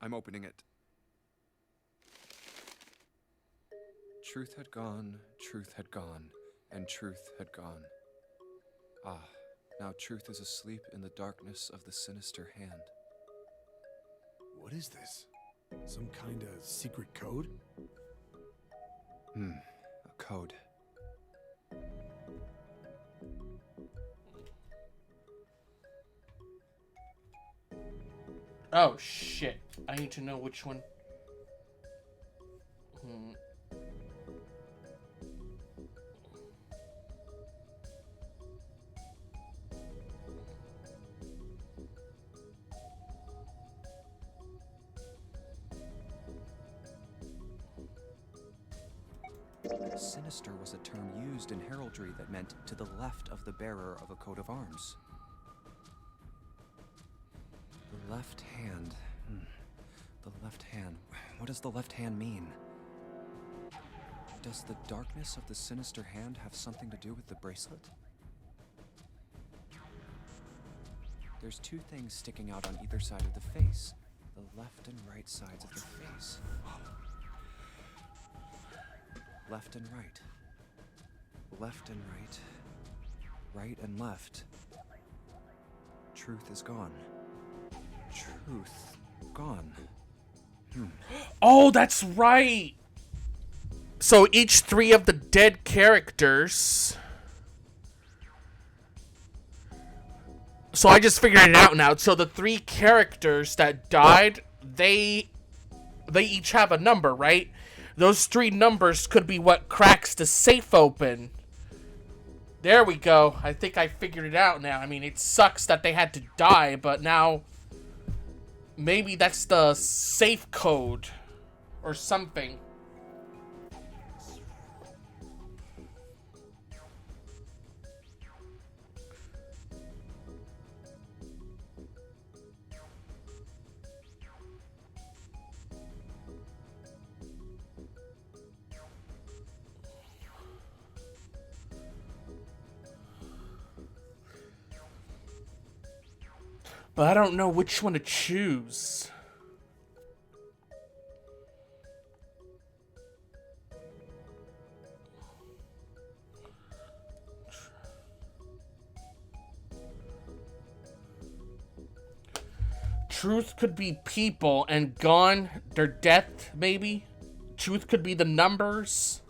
I'm opening it. Truth had gone, and truth had gone. Ah, now truth is asleep in the darkness of the sinister hand. What is this? Some kind of secret code? A code. Oh, shit. I need to know which one. Sinister was a term used in heraldry that meant to the left of the bearer of a coat of arms. The left hand. The left hand. What does the left hand mean? Does the darkness of the sinister hand have something to do with the bracelet? There's two things sticking out on either side of the face. The left and right sides of the face. Left and right. left and right, right and left. Truth is gone. Truth gone. Oh, that's right. So each 3 of the dead characters. So I just figured it out now. So the 3 characters that died, they each have a number, right? Those 3 numbers could be what cracks the safe open. There we go. I think I figured it out now. I mean, it sucks that they had to die, but now maybe that's the safe code or something. But I don't know which one to choose. Truth could be people, and gone, their death, maybe? Truth could be the numbers.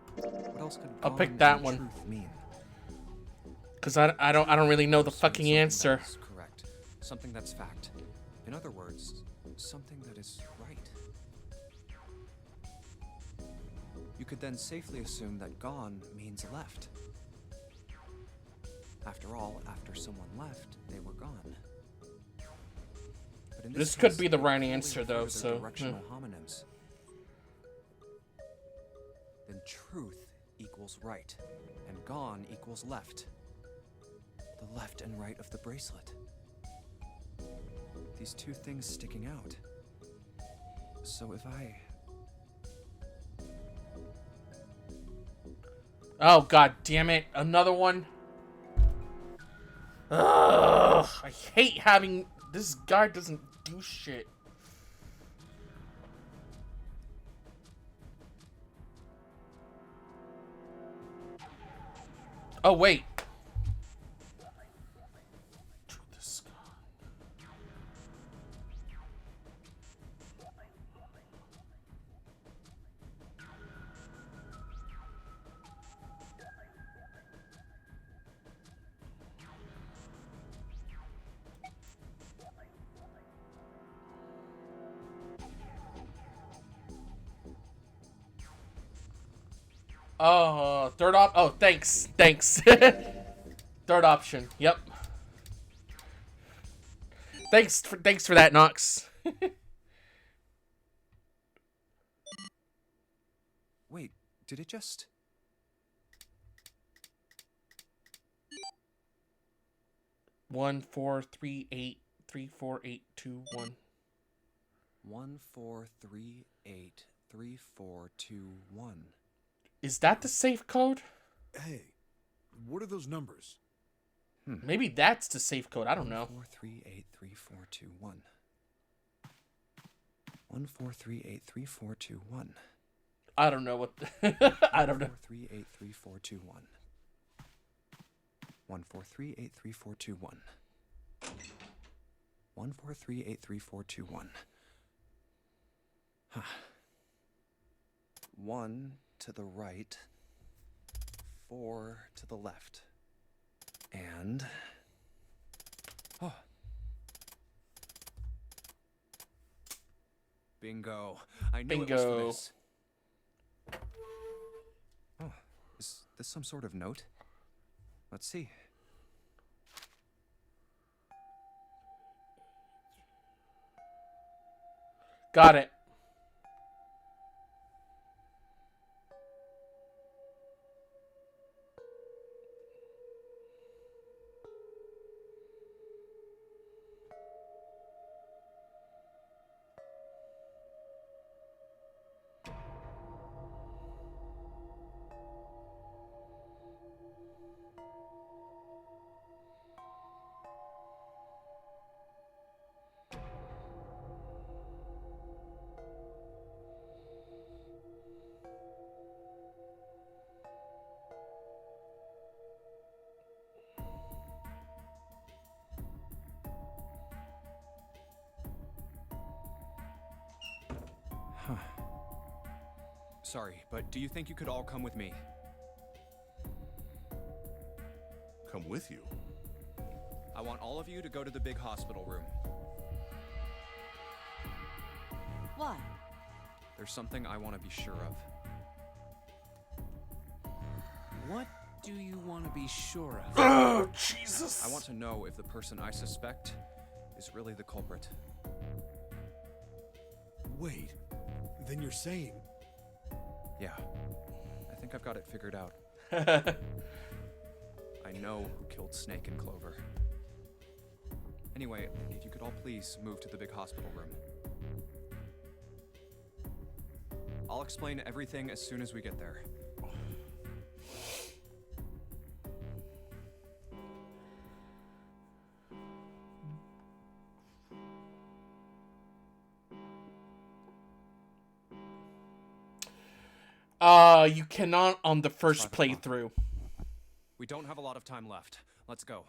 What else could I'll pick gone that and one. truth mean? Cause I don't really know the fucking Something answer. that is correct. Something that's fact. In other words, something that is right. You could then safely assume that gone means left. After all, after someone left, they were gone. But in This case, could be the they right clearly answer, refer though, to their so, directional homonyms. Then truth equals right, and gone equals left. The left and right of the bracelet. These two things sticking out. So if I... Oh, god damn it. Another one. Ugh, I hate having... This guy doesn't do shit. Oh, wait. Oh, oh, thanks. Thanks. Third option. Yep. Thanks for that, Nox. Wait, did it just... 143834821. 1438342. Is that the safe code? Hey, what are those numbers? Maybe that's the safe code. I don't know. 1438342. 1438341. I don't know what. I don't know. 1438341. 1438341. 1438341. Huh. 1 to the right, 4 to the left, and... Oh. Bingo. I knew it was for Bingo. this. Oh, is this some sort of note? Let's see. Got it. Huh. Sorry, but do you think you could all come with me? Come with you? I want all of you to go to the big hospital room. Why? There's something I want to be sure of. What do you want to be sure of? Oh, Jesus. I want to know if the person I suspect is really the culprit. Wait, then you're saying... Yeah, I think I've got it figured out. I know who killed Snake and Clover. Anyway, if you could all please move to the big hospital room. I'll explain everything as soon as we get there. You cannot on the first playthrough. We don't have a lot of time left. Let's go.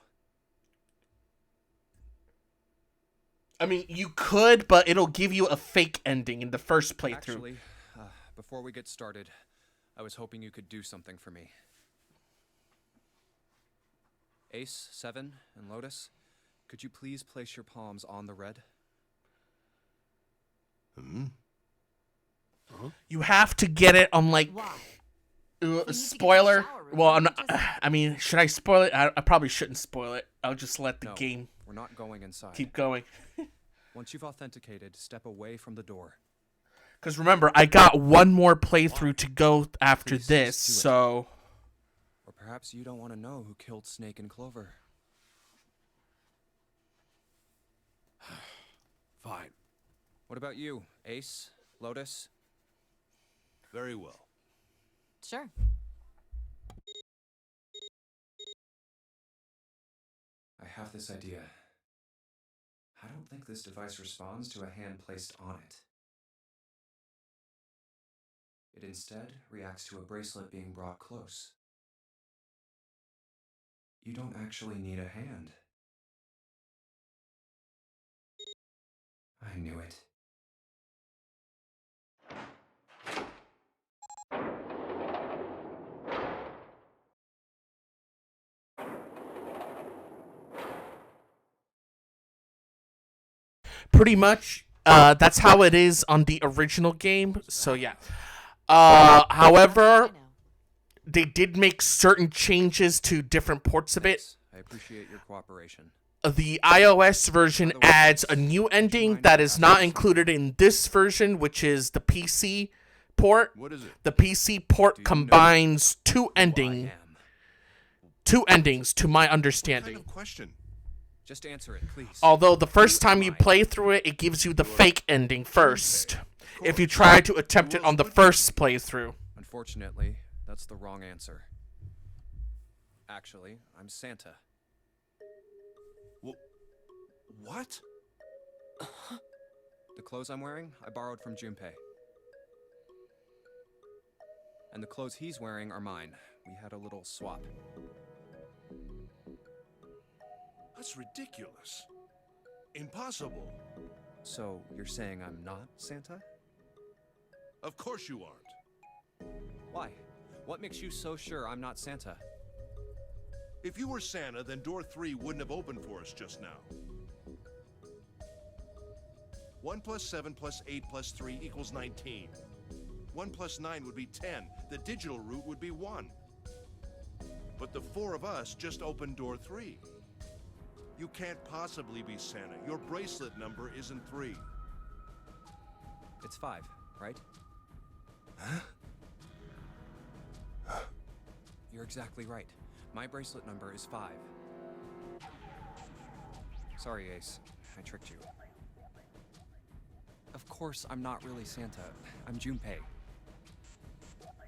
I mean, you could, but it'll give you a fake ending in the first playthrough. Actually, before we get started, I was hoping you could do something for me. Ace, 7, and Lotus, could you please place your palms on the red? You have to get it on, like... Why? Spoiler. Janurary. Well, I'm not, Just... I mean, should I spoil it? I probably shouldn't spoil it. I'll just let the No, game we're not going inside. keep going. Once you've authenticated, step away from the door. Because remember, I got one more playthrough to go after Please, this, just do it. so... Or perhaps you don't want to know who killed Snake and Clover. Fine. What about you, Ace? Lotus? Very well. Sure. I have this idea. I don't think this device responds to a hand placed on it. It instead reacts to a bracelet being brought close. You don't actually need a hand. I knew it. Pretty much, that's how it is on the original game, so yeah. However, I know. they did make certain changes to different ports of it. Thanks. I appreciate your cooperation. The iOS version By the way, adds a new ending mind that if I is ask not you included in this version, which is the PC port. What is it? The PC port Do you know combines two Who I am. endings, to my What kind understanding. of question? Just answer it, please. Although the first Who time am you I? play through it, it gives you the fake ending first. Okay, If you of try to attempt Who it on else the would you? first playthrough. Unfortunately, that's the wrong answer. Actually, I'm Santa. What? The clothes I'm wearing, I borrowed from Junpei. And the clothes he's wearing are mine. We had a little swap. That's ridiculous. Impossible. So, you're saying I'm not Santa? Of course you aren't. Why? What makes you so sure I'm not Santa? If you were Santa, then door 3 wouldn't have opened for us just now. 1 plus 7 plus 8 plus 3 equals 19. 1 plus 9 would be 10. The digital route would be 1. But the 4 of us just opened door 3. You can't possibly be Santa. Your bracelet number isn't 3. It's 5, right? You're exactly right. My bracelet number is 5. Sorry, Ace. I tricked you. Of course, I'm not really Santa. I'm Junpei.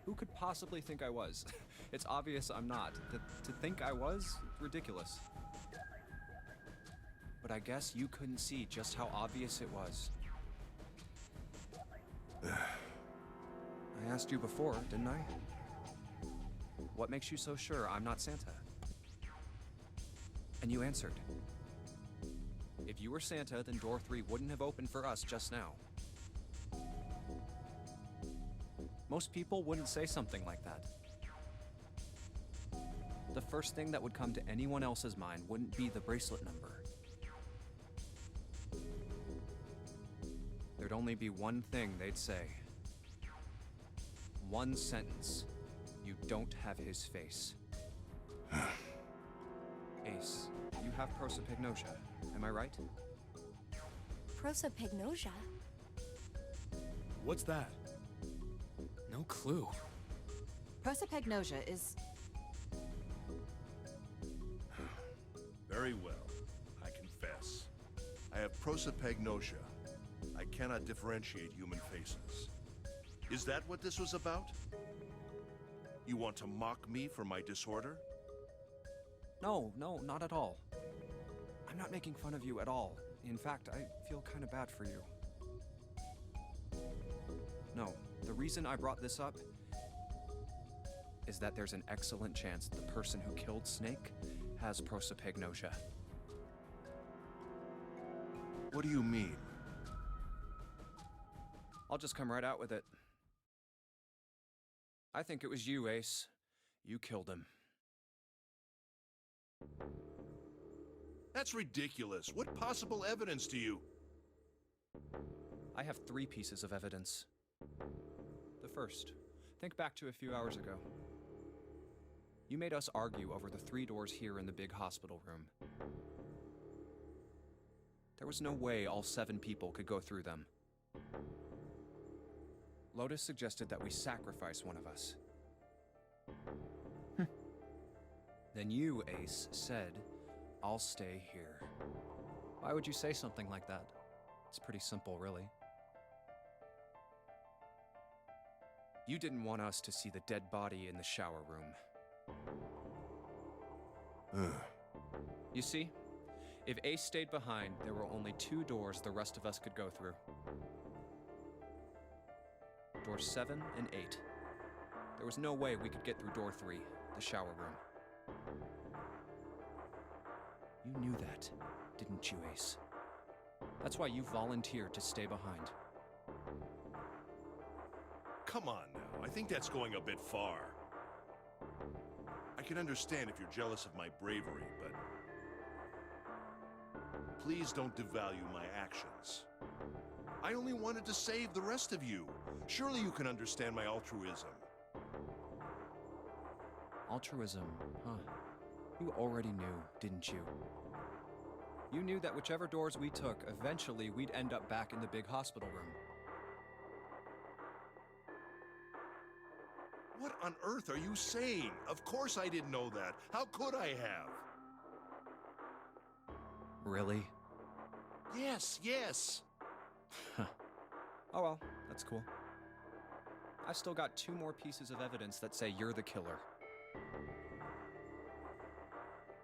Who could possibly think I was? It's obvious I'm not. To think I was? Ridiculous. But I guess you couldn't see just how obvious it was. I asked you before, didn't I? What makes you so sure I'm not Santa? And you answered. If you were Santa, then door 3 wouldn't have opened for us just now. Most people wouldn't say something like that. The first thing that would come to anyone else's mind wouldn't be the bracelet number. There'd only be one thing they'd say. One sentence. You don't have his face. Ace, you have prosopagnosia, am I right? Prosopagnosia? What's that? No clue. Prosopagnosia is... Very well. I confess. I have prosopagnosia. I cannot differentiate human faces. Is that what this was about? You want to mock me for my disorder? No, not at all. I'm not making fun of you at all. In fact, I feel kind of bad for you. No, the reason I brought this up is that there's an excellent chance the person who killed Snake has prosopagnosia. What do you mean? I'll just come right out with it. I think it was you, Ace. You killed him. That's ridiculous. What possible evidence do you... I have 3 pieces of evidence. The first, think back to a few hours ago. You made us argue over the 3 doors here in the big hospital room. There was no way all 7 people could go through them. Lotus suggested that we sacrifice one of us. Then you, Ace, said, "I'll stay here." Why would you say something like that? It's pretty simple, really. You didn't want us to see the dead body in the shower room. You see, if Ace stayed behind, there were only 2 doors the rest of us could go through. Doors 7 and 8. There was no way we could get through door 3, the shower room. You knew that, didn't you, Ace? That's why you volunteered to stay behind. Come on now, I think that's going a bit far. I can understand if you're jealous of my bravery, but please don't devalue my actions. I only wanted to save the rest of you. Surely you can understand my altruism. Altruism, huh? You already knew, didn't you? You knew that whichever doors we took, eventually we'd end up back in the big hospital room. What on earth are you saying? Of course I didn't know that. How could I have? Really? Yes, yes. Oh well, that's cool. I've still got 2 more pieces of evidence that say you're the killer.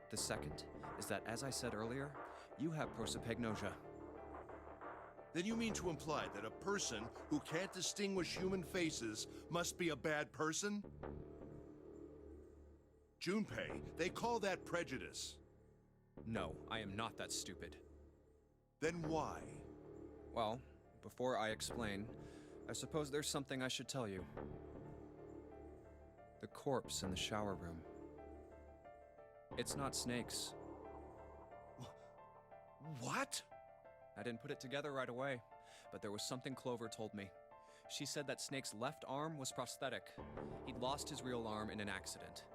The second is that, as I said earlier, you have prosopagnosia. Then you mean to imply that a person who can't distinguish human faces must be a bad person? Junpei, they call that prejudice. No, I am not that stupid. Then why? Well, before I explain, I suppose there's something I should tell you. The corpse in the shower room. It's not Snake's. What? I didn't put it together right away, but there was something Clover told me. She said that Snake's left arm was prosthetic. He'd lost his real arm in an accident.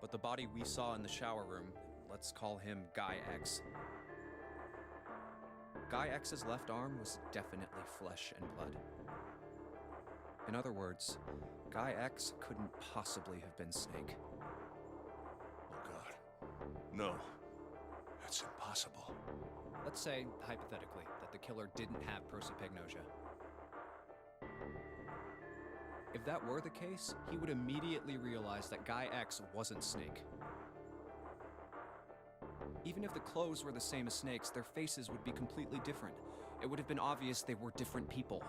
But the body we saw in the shower room, let's call him Guy X. Guy X's left arm was definitely flesh and blood. In other words, Guy X couldn't possibly have been Snake. Oh God. No. That's impossible. Let's say, hypothetically, that the killer didn't have prosopagnosia. If that were the case, he would immediately realize that Guy X wasn't Snake. Even if the clothes were the same as Snake's, their faces would be completely different. It would have been obvious they were different people.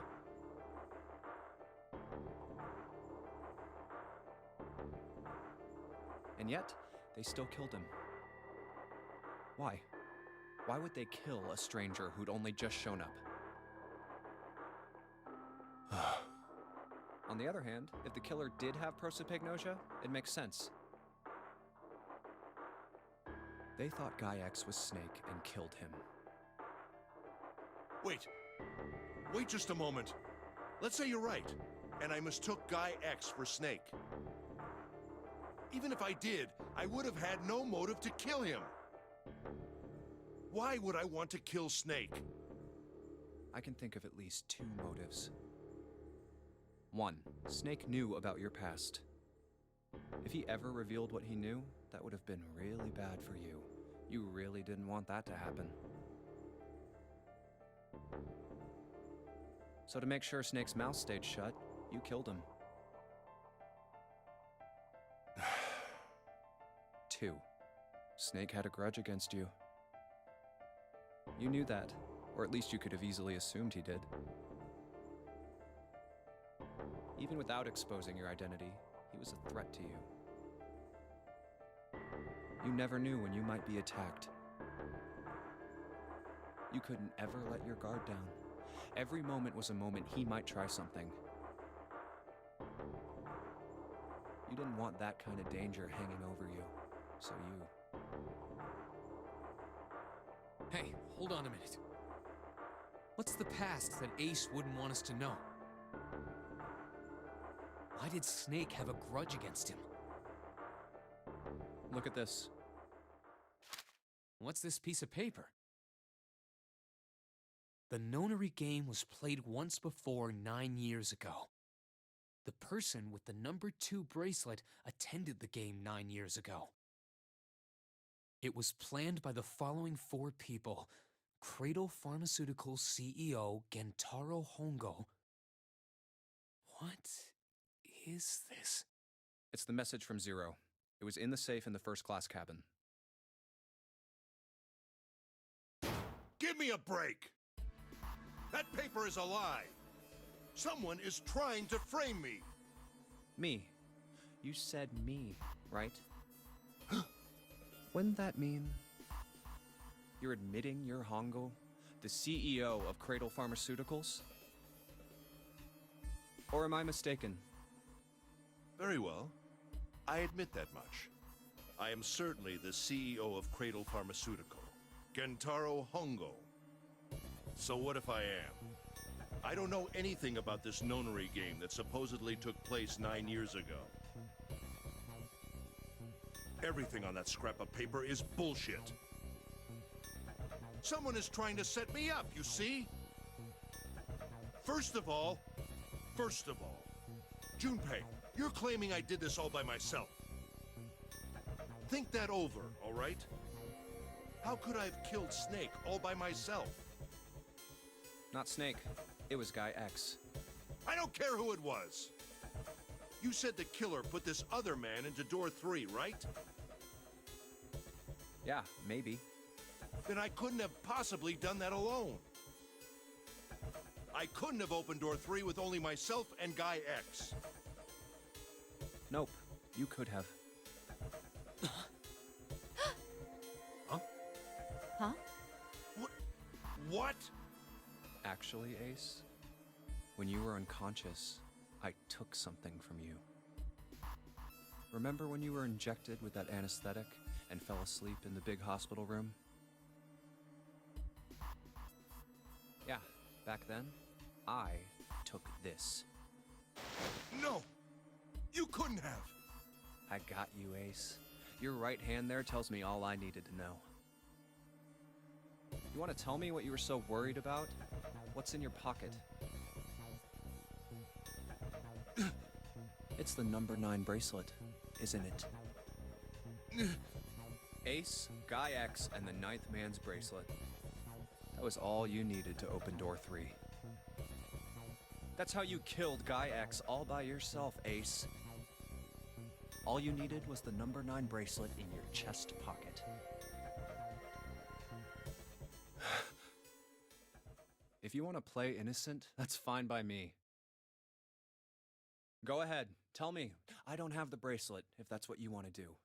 And yet, they still killed him. Why? Why would they kill a stranger who'd only just shown up? On the other hand, if the killer did have prosopagnosia, it makes sense. They thought Guy X was Snake and killed him. Wait. Wait just a moment. Let's say you're right, and I mistook Guy X for Snake. Even if I did, I would have had no motive to kill him. Why would I want to kill Snake? I can think of at least 2 motives. 1, Snake knew about your past. If he ever revealed what he knew, that would have been really bad for you. You really didn't want that to happen. So to make sure Snake's mouth stayed shut, you killed him. 2, Snake had a grudge against you. You knew that, or at least you could have easily assumed he did. Even without exposing your identity, he was a threat to you. You never knew when you might be attacked. You couldn't ever let your guard down. Every moment was a moment he might try something. You didn't want that kind of danger hanging over you, so you... Hey, hold on a minute. What's the past that Ace wouldn't want us to know? Why did Snake have a grudge against him? Look at this. What's this piece of paper? The Nonary game was played once before 9 years ago. The person with the number 2 bracelet attended the game 9 years ago. It was planned by the following 4 people: Cradle Pharmaceuticals CEO Gentaro Hongo. What is this? It's the message from Zero. It was in the safe in the first-class cabin. Give me a break! That paper is a lie! Someone is trying to frame me! Me. You said me, right? Wouldn't that mean you're admitting you're Hongo, the CEO of Cradle Pharmaceuticals? Or am I mistaken? Very well. I admit that much. I am certainly the CEO of Cradle Pharmaceutical, Gentaro Hongo. So what if I am? I don't know anything about this Nonary game that supposedly took place 9 years ago. Everything on that scrap of paper is bullshit. Someone is trying to set me up, you see? First of all, Junpei, you're claiming I did this all by myself. Think that over, all right? How could I have killed Snake all by myself? Not Snake. It was Guy X. I don't care who it was. You said the killer put this other man into door 3, right? Yeah, maybe. Then I couldn't have possibly done that alone. I couldn't have opened door 3 with only myself and Guy X. Nope. You could have. Huh? Huh? What? Actually, Ace, when you were unconscious, I took something from you. Remember when you were injected with that anesthetic and fell asleep in the big hospital room? Yeah, back then, I took this. No! You couldn't have! I got you, Ace. Your right hand there tells me all I needed to know. You want to tell me what you were so worried about? What's in your pocket? It's the number 9 bracelet, isn't it? Ace, Guy X, and the 9th man's bracelet. That was all you needed to open door 3. That's how you killed Guy X all by yourself, Ace. All you needed was the number 9 bracelet in your chest pocket. If you want to play innocent, that's fine by me. Go ahead, tell me. I don't have the bracelet, if that's what you want to do.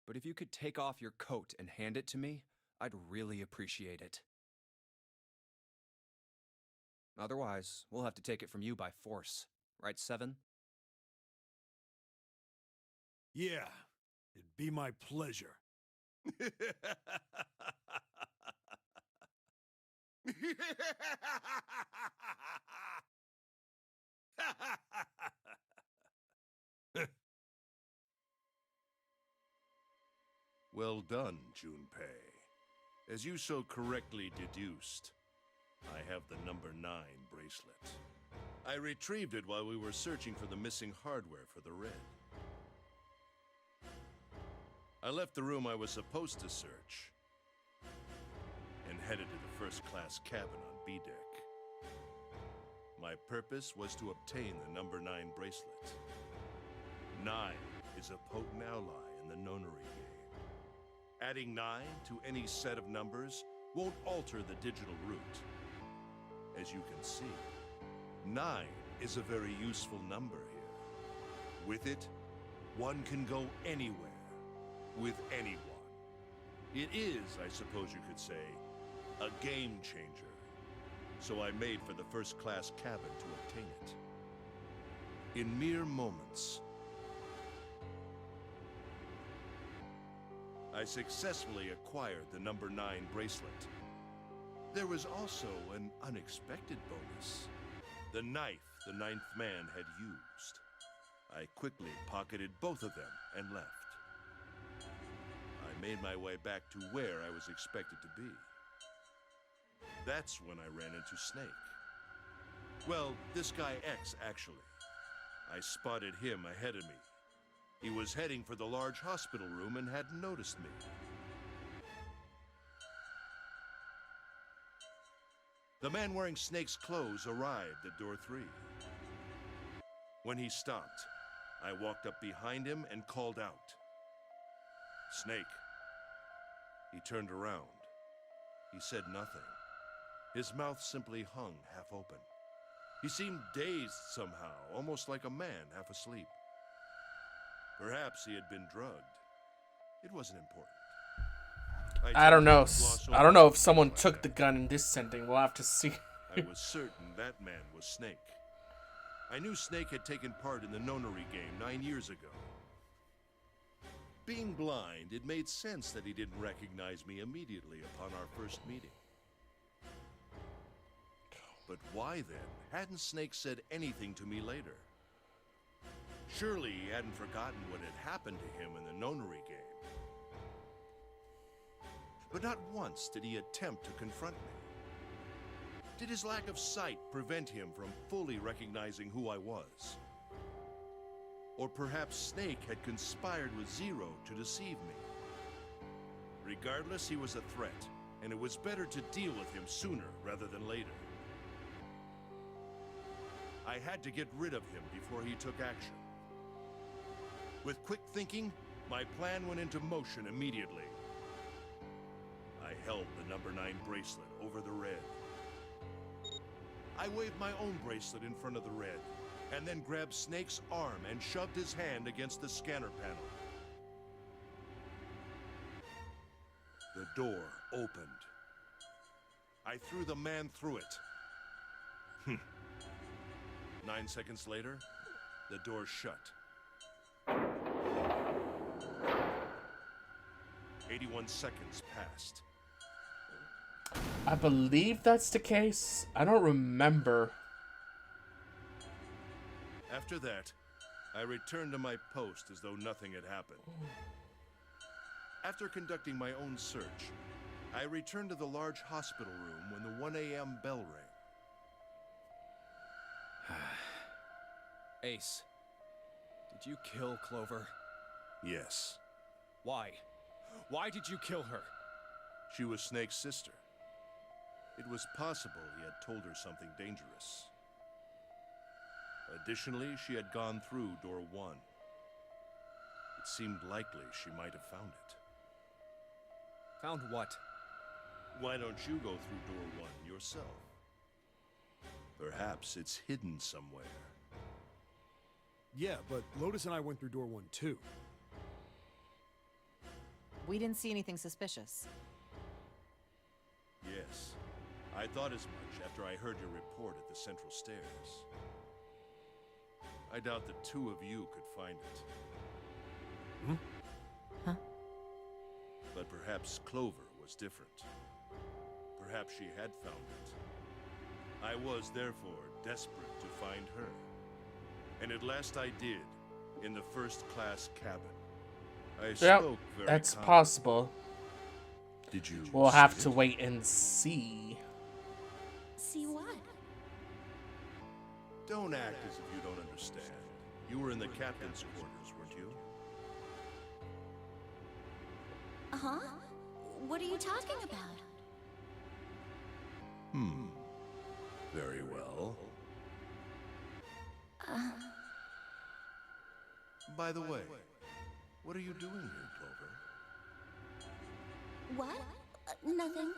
But if you could take off your coat and hand it to me, I'd really appreciate it. Otherwise, we'll have to take it from you by force. Right, Seven? Yeah, it'd be my pleasure. Well done, Junpei. As you so correctly deduced, I have the number 9 bracelet. I retrieved it while we were searching for the missing hardware for the red. I left the room I was supposed to search and headed to the first-class cabin on B deck. My purpose was to obtain the number 9 bracelet. 9 is a potent ally in the Nonary game. Adding 9 to any set of numbers won't alter the digital root. As you can see, 9 is a very useful number here. With it, one can go anywhere, with anyone. It is, I suppose you could say, a game changer. So I made for the first-class cabin to obtain it. In mere moments, I successfully acquired the number 9 bracelet. There was also an unexpected bonus. The knife the ninth man had used. I quickly pocketed both of them and left. I made my way back to where I was expected to be. That's when I ran into Snake. Well, this guy X, actually. I spotted him ahead of me. He was heading for the large hospital room and hadn't noticed me. The man wearing Snake's clothes arrived at door 3. When he stopped, I walked up behind him and called out, "Snake." He turned around. He said nothing. His mouth simply hung half open. He seemed dazed somehow, almost like a man half asleep. Perhaps he had been drugged. It wasn't important. I don't know. Gloss I don't know over if someone what took the happened. gun in this sending. We'll have to see. I was certain that man was Snake. I knew Snake had taken part in the nonary game 9 years ago. Being blind, it made sense that he didn't recognize me immediately upon our first meeting. But why then hadn't Snake said anything to me later? Surely he hadn't forgotten what had happened to him in the nonary game. But not once did he attempt to confront me. Did his lack of sight prevent him from fully recognizing who I was? Or perhaps Snake had conspired with Zero to deceive me. Regardless, he was a threat, and it was better to deal with him sooner rather than later. I had to get rid of him before he took action. With quick thinking, my plan went into motion immediately. I held the number 9 bracelet over the red. I waved my own bracelet in front of the red, and then grabbed Snake's arm and shoved his hand against the scanner panel. The door opened. I threw the man through it. 9 seconds later, the door shut. 81 seconds passed. I believe that's the case. I don't remember. After that, I returned to my post as though nothing had happened. After conducting my own search, I returned to the large hospital room when the 1 a.m. bell rang. Ace, did you kill Clover? Yes. Why? Why did you kill her? She was Snake's sister. It was possible he had told her something dangerous. Additionally, she had gone through door 1. It seemed likely she might have found it. Found what? Why don't you go through door 1 yourself? Perhaps it's hidden somewhere. Yeah, but Lotus and I went through door 1 too. We didn't see anything suspicious. Yes, I thought as much after I heard your report at the central stairs. I doubt the two of you could find it. Huh? But perhaps Clover was different. Perhaps she had found it. I was, therefore, desperate to find her. And at last I did, in the first-class cabin. I spoke very That's calmly. possible. Did you We'll have see to it? wait and see. See what? Don't act as if you don't understand. You were in the captain's quarters, weren't you? Uh-huh. What are you talking about? Very well. By the way, what are you doing here, Clover? What? Nothing.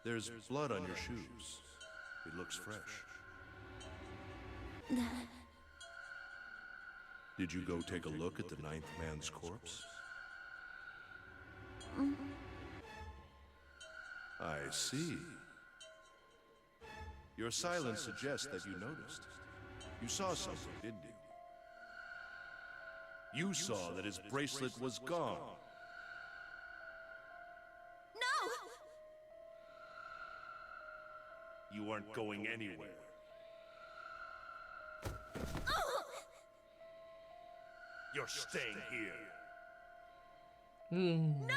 There's blood on your shoes. It looks fresh. Did you go take a look at the ninth man's corpse? I see. Your silence suggests that you noticed. You saw something, didn't you? You saw that his bracelet was gone. No! You aren't going anywhere. You're staying here. No!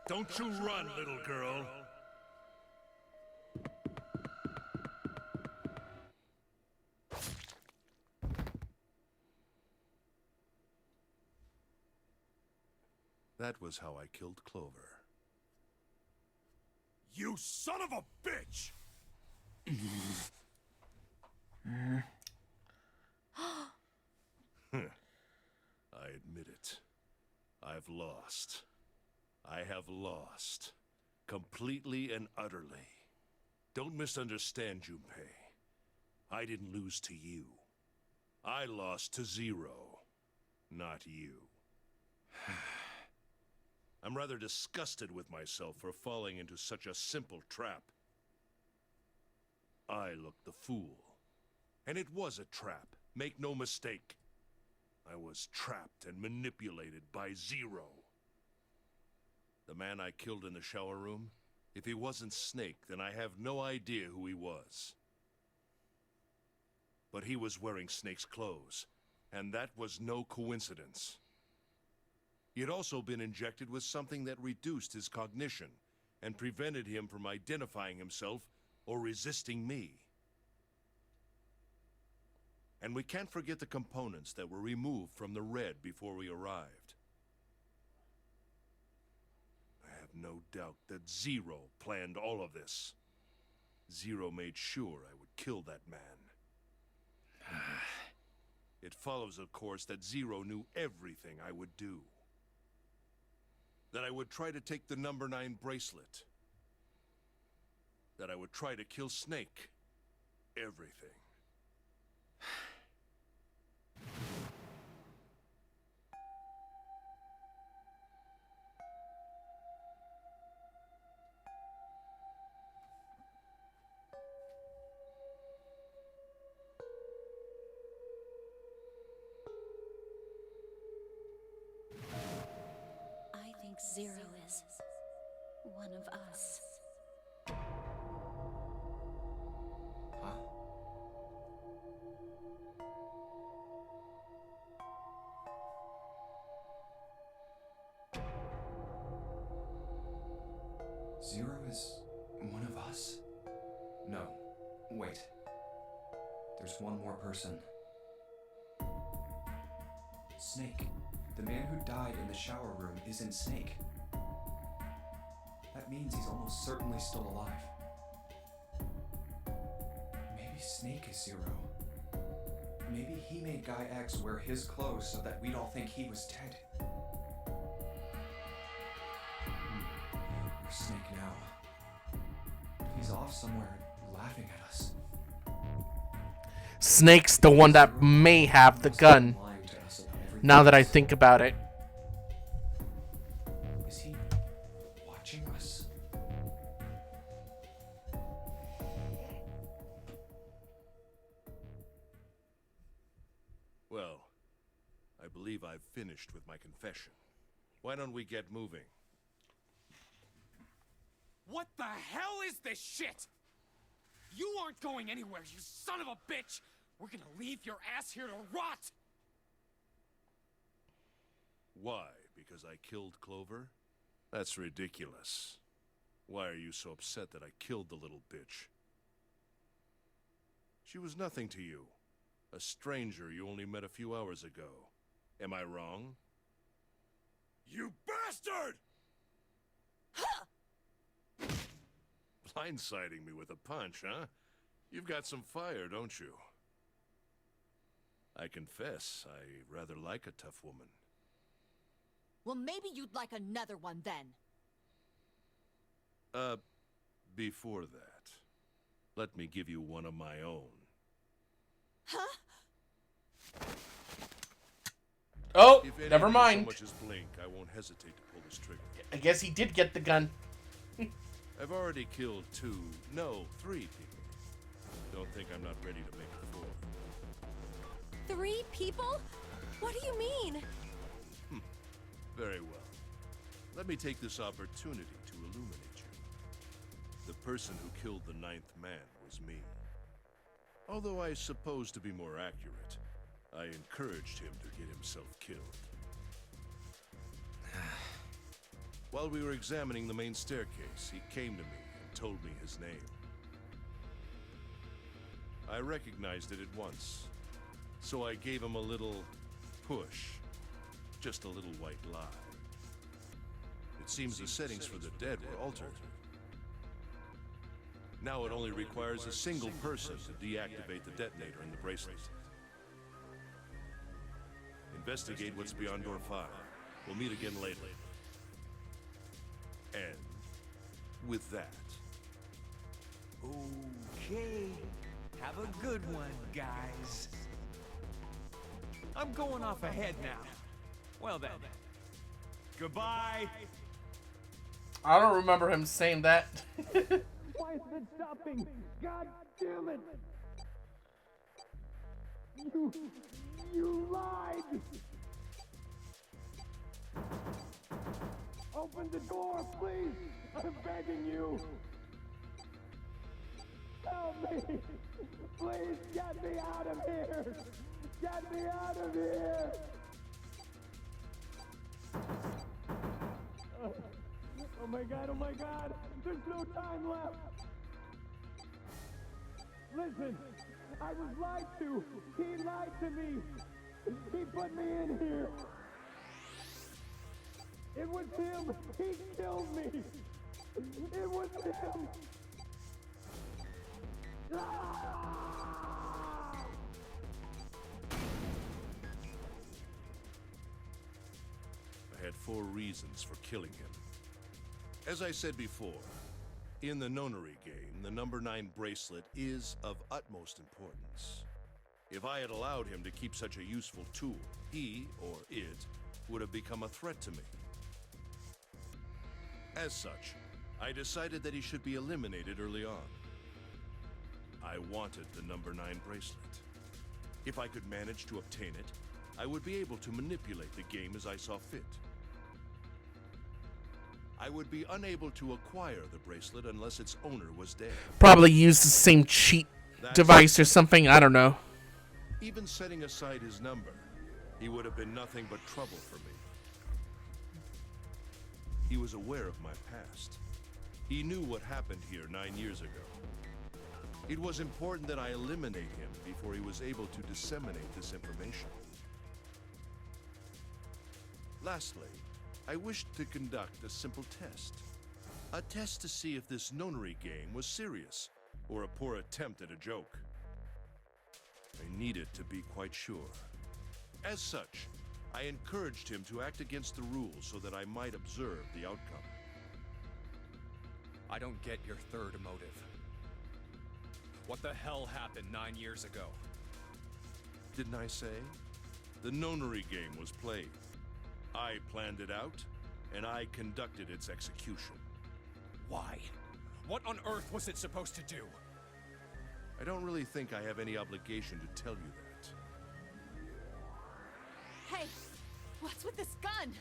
Don't you run, little girl. That was how I killed Clover. You son of a bitch! I admit it. I've lost. I have lost. Completely and utterly. Don't misunderstand, Junpei. I didn't lose to you. I lost to Zero, not you. I'm rather disgusted with myself for falling into such a simple trap. I looked the fool. And it was a trap, make no mistake. I was trapped and manipulated by Zero. The man I killed in the shower room, if he wasn't Snake, then I have no idea who he was. But he was wearing Snake's clothes, and that was no coincidence. He had also been injected with something that reduced his cognition and prevented him from identifying himself or resisting me. And we can't forget the components that were removed from the red before we arrived. I have no doubt that Zero planned all of this. Zero made sure I would kill that man. It follows, of course, that Zero knew everything I would do. That I would try to take the number 9 bracelet. That I would try to kill Snake. Everything. I think Zero is one of us. Huh? Zero is one of us? No. Wait. There's one more person. Snake. The man who died in the shower room isn't Snake. That means he's almost certainly still alive. Maybe Snake is Zero. Maybe he made Guy X wear his clothes so that we'd all think he was dead. Where's Snake now? He's off somewhere laughing at us. Snake's the one that may have the gun. Lying to us about everything. Now that I think about it. Is he watching us? Well, I believe I've finished with my confession. Why don't we get moving? What the hell is this shit? You aren't going anywhere, you son of a bitch! We're gonna leave your ass here to rot! Why? Because I killed Clover? That's ridiculous. Why are you so upset that I killed the little bitch? She was nothing to you. A stranger you only met a few hours ago. Am I wrong? You bastard! Blindsiding me with a punch, huh? You've got some fire, don't you? I confess, I rather like a tough woman. Well, maybe you'd like another one then. Before that, let me give you one of my own. Huh? Oh, If any never of you mind. so much as blink, I won't hesitate to pull this trigger. I guess he did get the gun. I've already killed 3 people. Don't think I'm not ready to make a 4th. 3 people? What do you mean? Very well. Let me take this opportunity to illuminate you. The person who killed the 9th man was me. Although I suppose to be more accurate, I encouraged him to get himself killed. While we were examining the main staircase, he came to me and told me his name. I recognized it at once, so I gave him a little push. Just a little white lie. It seems the settings for the dead were altered. Now it only requires a single person to deactivate the detonator in the bracelet. Investigate what's beyond door 5. We'll meet again later. And with that... Okay. Have a good one, guys. I'm going off ahead now. Well then. Goodbye. I don't remember him saying that. Why is it stopping? God damn it! You lied! Open the door, please! I'm begging you! Help me! Please get me out of here! Get me out of here! Oh my god, oh my god! There's no time left! Listen, I was lied to! He lied to me! He put me in here! It was him! He killed me! It was him! I had 4 reasons for killing him. As I said before, in the Nonary game, the number 9 bracelet is of utmost importance. If I had allowed him to keep such a useful tool, he, or it, would have become a threat to me. As such, I decided that he should be eliminated early on. I wanted the number 9 bracelet. If I could manage to obtain it, I would be able to manipulate the game as I saw fit. I would be unable to acquire the bracelet unless its owner was dead. Probably used the same cheat device or something. I don't know. Even setting aside his number, he would have been nothing but trouble for me. He was aware of my past. He knew what happened here 9 years ago. It was important that I eliminate him before he was able to disseminate this information. Lastly, I wished to conduct a simple test. A test to see if this Nonary game was serious, or a poor attempt at a joke. I needed to be quite sure. As such, I encouraged him to act against the rules so that I might observe the outcome. I don't get your third motive. What the hell happened 9 years ago? Didn't I say? The Nonary game was played. I planned it out, and I conducted its execution. Why? What on earth was it supposed to do? I don't really think I have any obligation to tell you that. Hey, what's with this gun?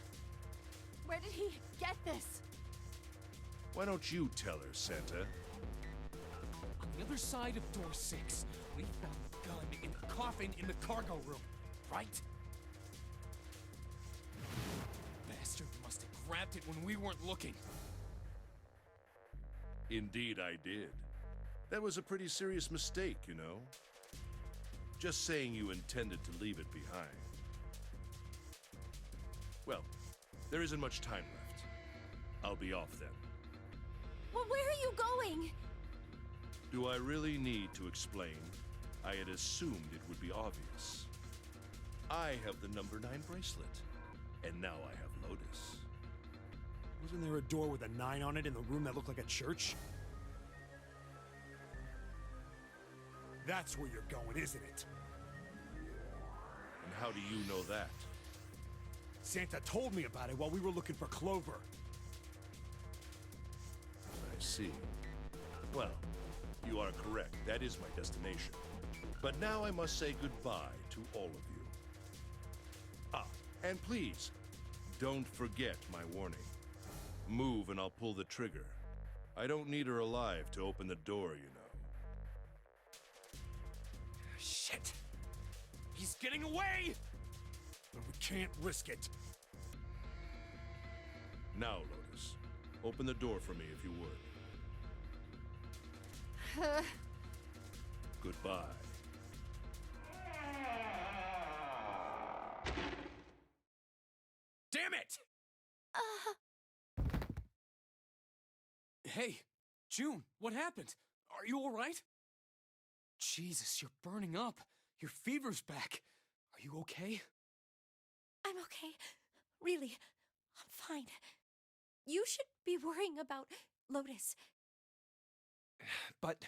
Where did he get this? Why don't you tell her, Santa? On the other side of door 6, we found the gun in the coffin in the cargo room, right? Bastard must have grabbed it when we weren't looking. Indeed I did. That was a pretty serious mistake, you know. Just saying you intended to leave it behind. Well, there isn't much time left. I'll be off then. Well, where are you going? Do I really need to explain? I had assumed it would be obvious. I have the number 9 bracelet, and now I have Lotus. Wasn't there a door with a 9 on it in the room that looked like a church? That's where you're going, isn't it? And how do you know that? Santa told me about it while we were looking for Clover. I see. Well, you are correct. That is my destination. But now I must say goodbye to all of you. Ah, and please, don't forget my warning. Move and I'll pull the trigger. I don't need her alive to open the door, you know. Shit! He's getting away! But we can't risk it. Now, Lotus, open the door for me if you would. Goodbye. Damn it! Hey, June, what happened? Are you alright? Jesus, you're burning up. Your fever's back. Are you okay? I'm okay. Really, I'm fine. You should be worrying about Lotus. But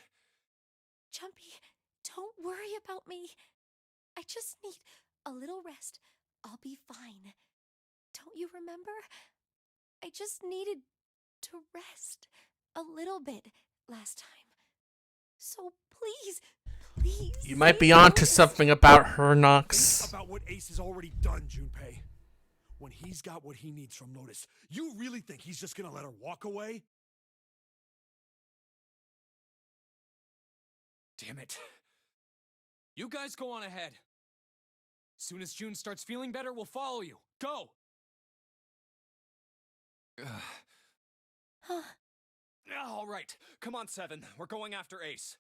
Jumpy, don't worry about me. I just need a little rest. I'll be fine. Don't you remember? I just needed to rest a little bit last time. So please, please. You might be save onto Lotus. something about her, Think Nox. about what Ace has already done, Junpei. When he's got what he needs from Lotus, you really think he's just gonna let her walk away? Damn it. You guys go on ahead. Soon as June starts feeling better, we'll follow you. Go! Huh. all right, come on, Seven. We're going after Ace.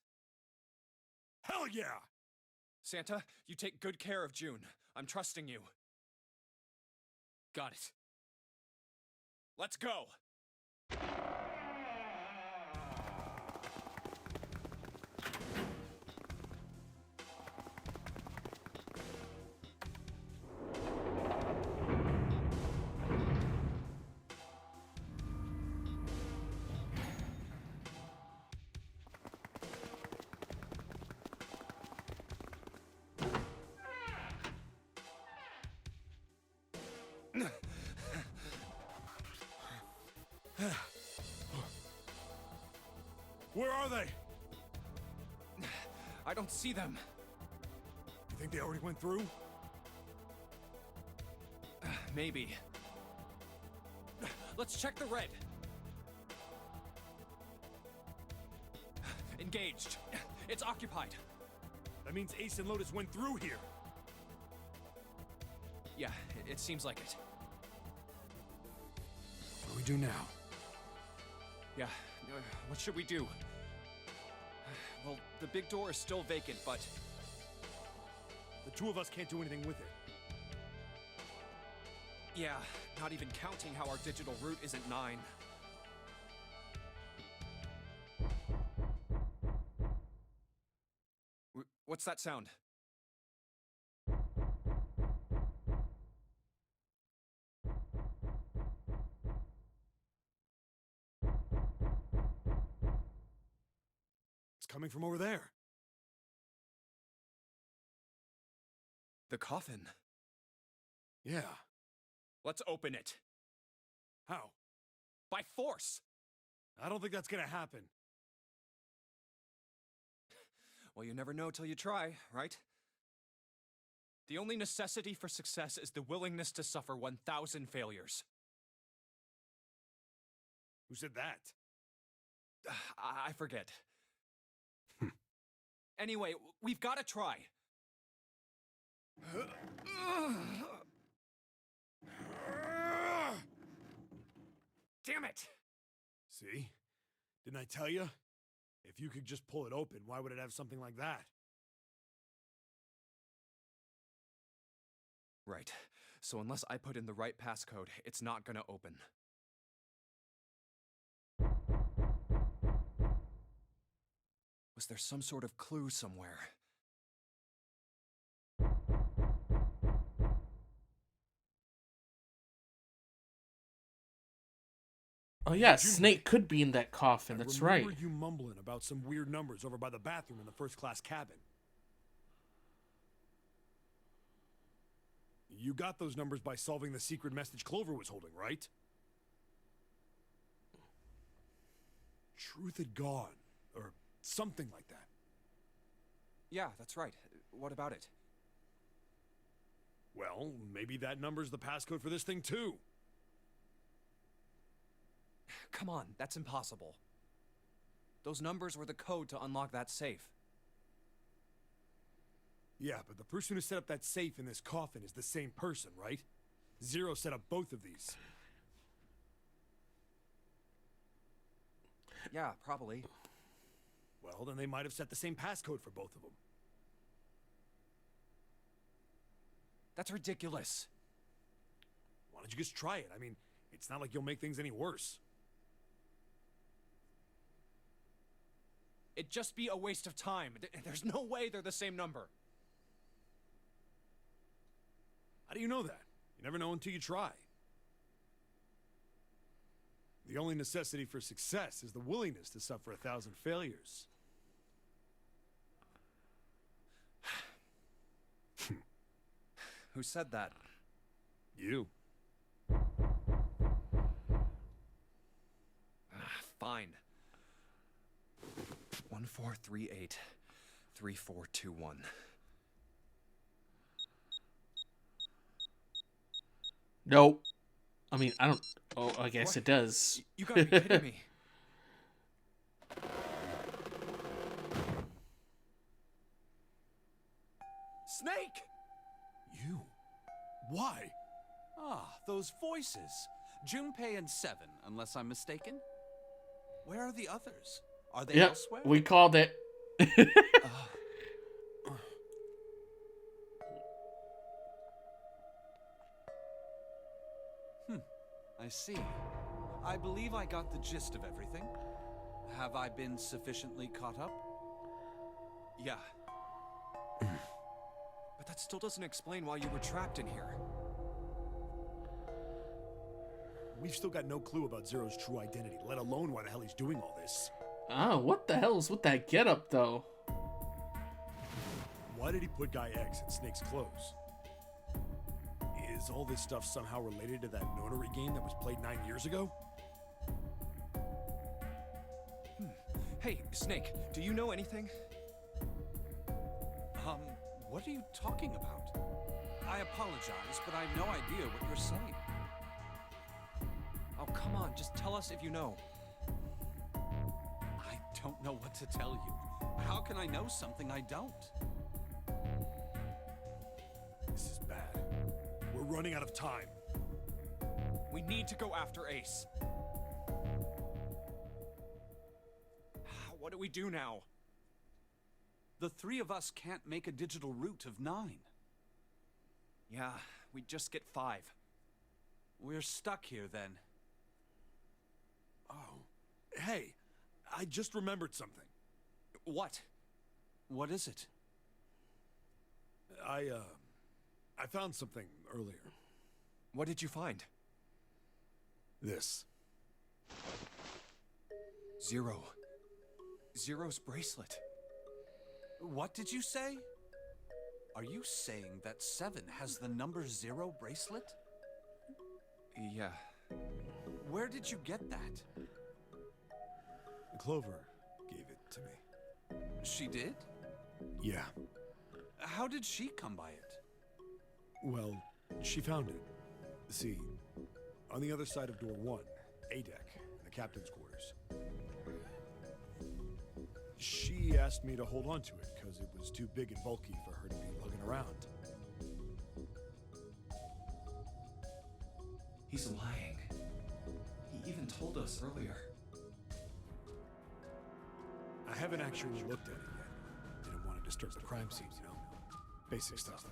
Hell yeah! Santa, you take good care of June. I'm trusting you. Got it. Let's go. Where are they? I don't see them. You think they already went through? Maybe. Let's check the red. Engaged. It's occupied. That means Ace and Lotus went through here. Yeah, it seems like it. What do we do now? Yeah, what should we do? Well, the big door is still vacant, but... The two of us can't do anything with it. Yeah, not even counting how our digital route isn't 9. What's that sound? It's coming from over there. The coffin. Yeah. Let's open it. How? By force! I don't think that's gonna happen. Well, you never know till you try, right? The only necessity for success is the willingness to suffer 1,000 failures. Who said that? I forget. Anyway, we've got to try. Damn it! See? Didn't I tell you? If you could just pull it open, why would it have something like that? Right. So unless I put in the right passcode, it's not gonna open. Was there some sort of clue somewhere? Oh yeah, Snake could be in that coffin. That's right. I remember you mumbling about some weird numbers over by the bathroom in the first-class cabin. You got those numbers by solving the secret message Clover was holding, right? Truth had gone, or something like that. Yeah, that's right. What about it? Well, maybe that number's the passcode for this thing too. Come on, that's impossible. Those numbers were the code to unlock that safe. Yeah, but the person who set up that safe in this coffin is the same person, right? Zero set up both of these. Yeah, probably. Well, then they might have set the same passcode for both of them. That's ridiculous. Why don't you just try it? I mean, it's not like you'll make things any worse. It'd just be a waste of time. There's no way they're the same number. How do you know that? You never know until you try. The only necessity for success is the willingness to suffer 1,000 failures. Who said that? You. Fine. 1438 3421. Nope. I mean, I don't. Oh, I guess What? it does. You gotta be kidding me. Snake! You? Why? Ah, those voices. Junpei and Seven, unless I'm mistaken. Where are the others? Are they Yep, elsewhere? we called it. I see. I believe I got the gist of everything. Have I been sufficiently caught up? Yeah. But that still doesn't explain why you were trapped in here. We've still got no clue about Zero's true identity, let alone why the hell he's doing all this. Oh, what the hell is with that getup, though? Why did he put Guy X in Snake's clothes? Is all this stuff somehow related to that Notary game that was played 9 years ago? Hey, Snake, do you know anything? What are you talking about? I apologize, but I have no idea what you're saying. Oh, come on, just tell us if you know. I don't know what to tell you. How can I know something I don't? This is bad. We're running out of time. We need to go after Ace. What do we do now? The three of us can't make a digital route of 9. Yeah, we just get 5. We're stuck here then. Oh. Hey, I just remembered something. What? What is it? I found something earlier. What did you find? This. Zero's bracelet. What did you say? Are you saying that 7 has the number 0 bracelet? Yeah. Where did you get that? Clover gave it to me. She did? Yeah. How did she come by it? Well, she found it. See, on the other side of door 1, A deck, in the captain's quarters. She asked me to hold on to it because it was too big and bulky for her to be lugging around. He's lying. He even told us earlier. I haven't actually looked at it yet. Didn't want to disturb the crime scene, you know? Basic stuff.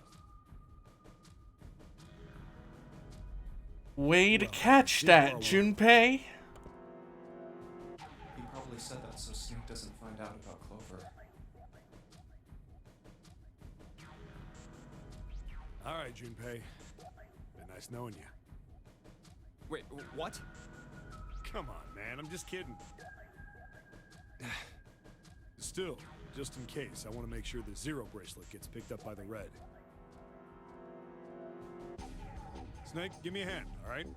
Way to catch that, Junpei. He probably said that so Snake doesn't find out about Clover. All right, Junpei. Been nice knowing you. Wait, what? Come on, man. I'm just kidding. Still, just in case, I want to make sure the 0 bracelet gets picked up by the red. Snake, give me a hand, all right?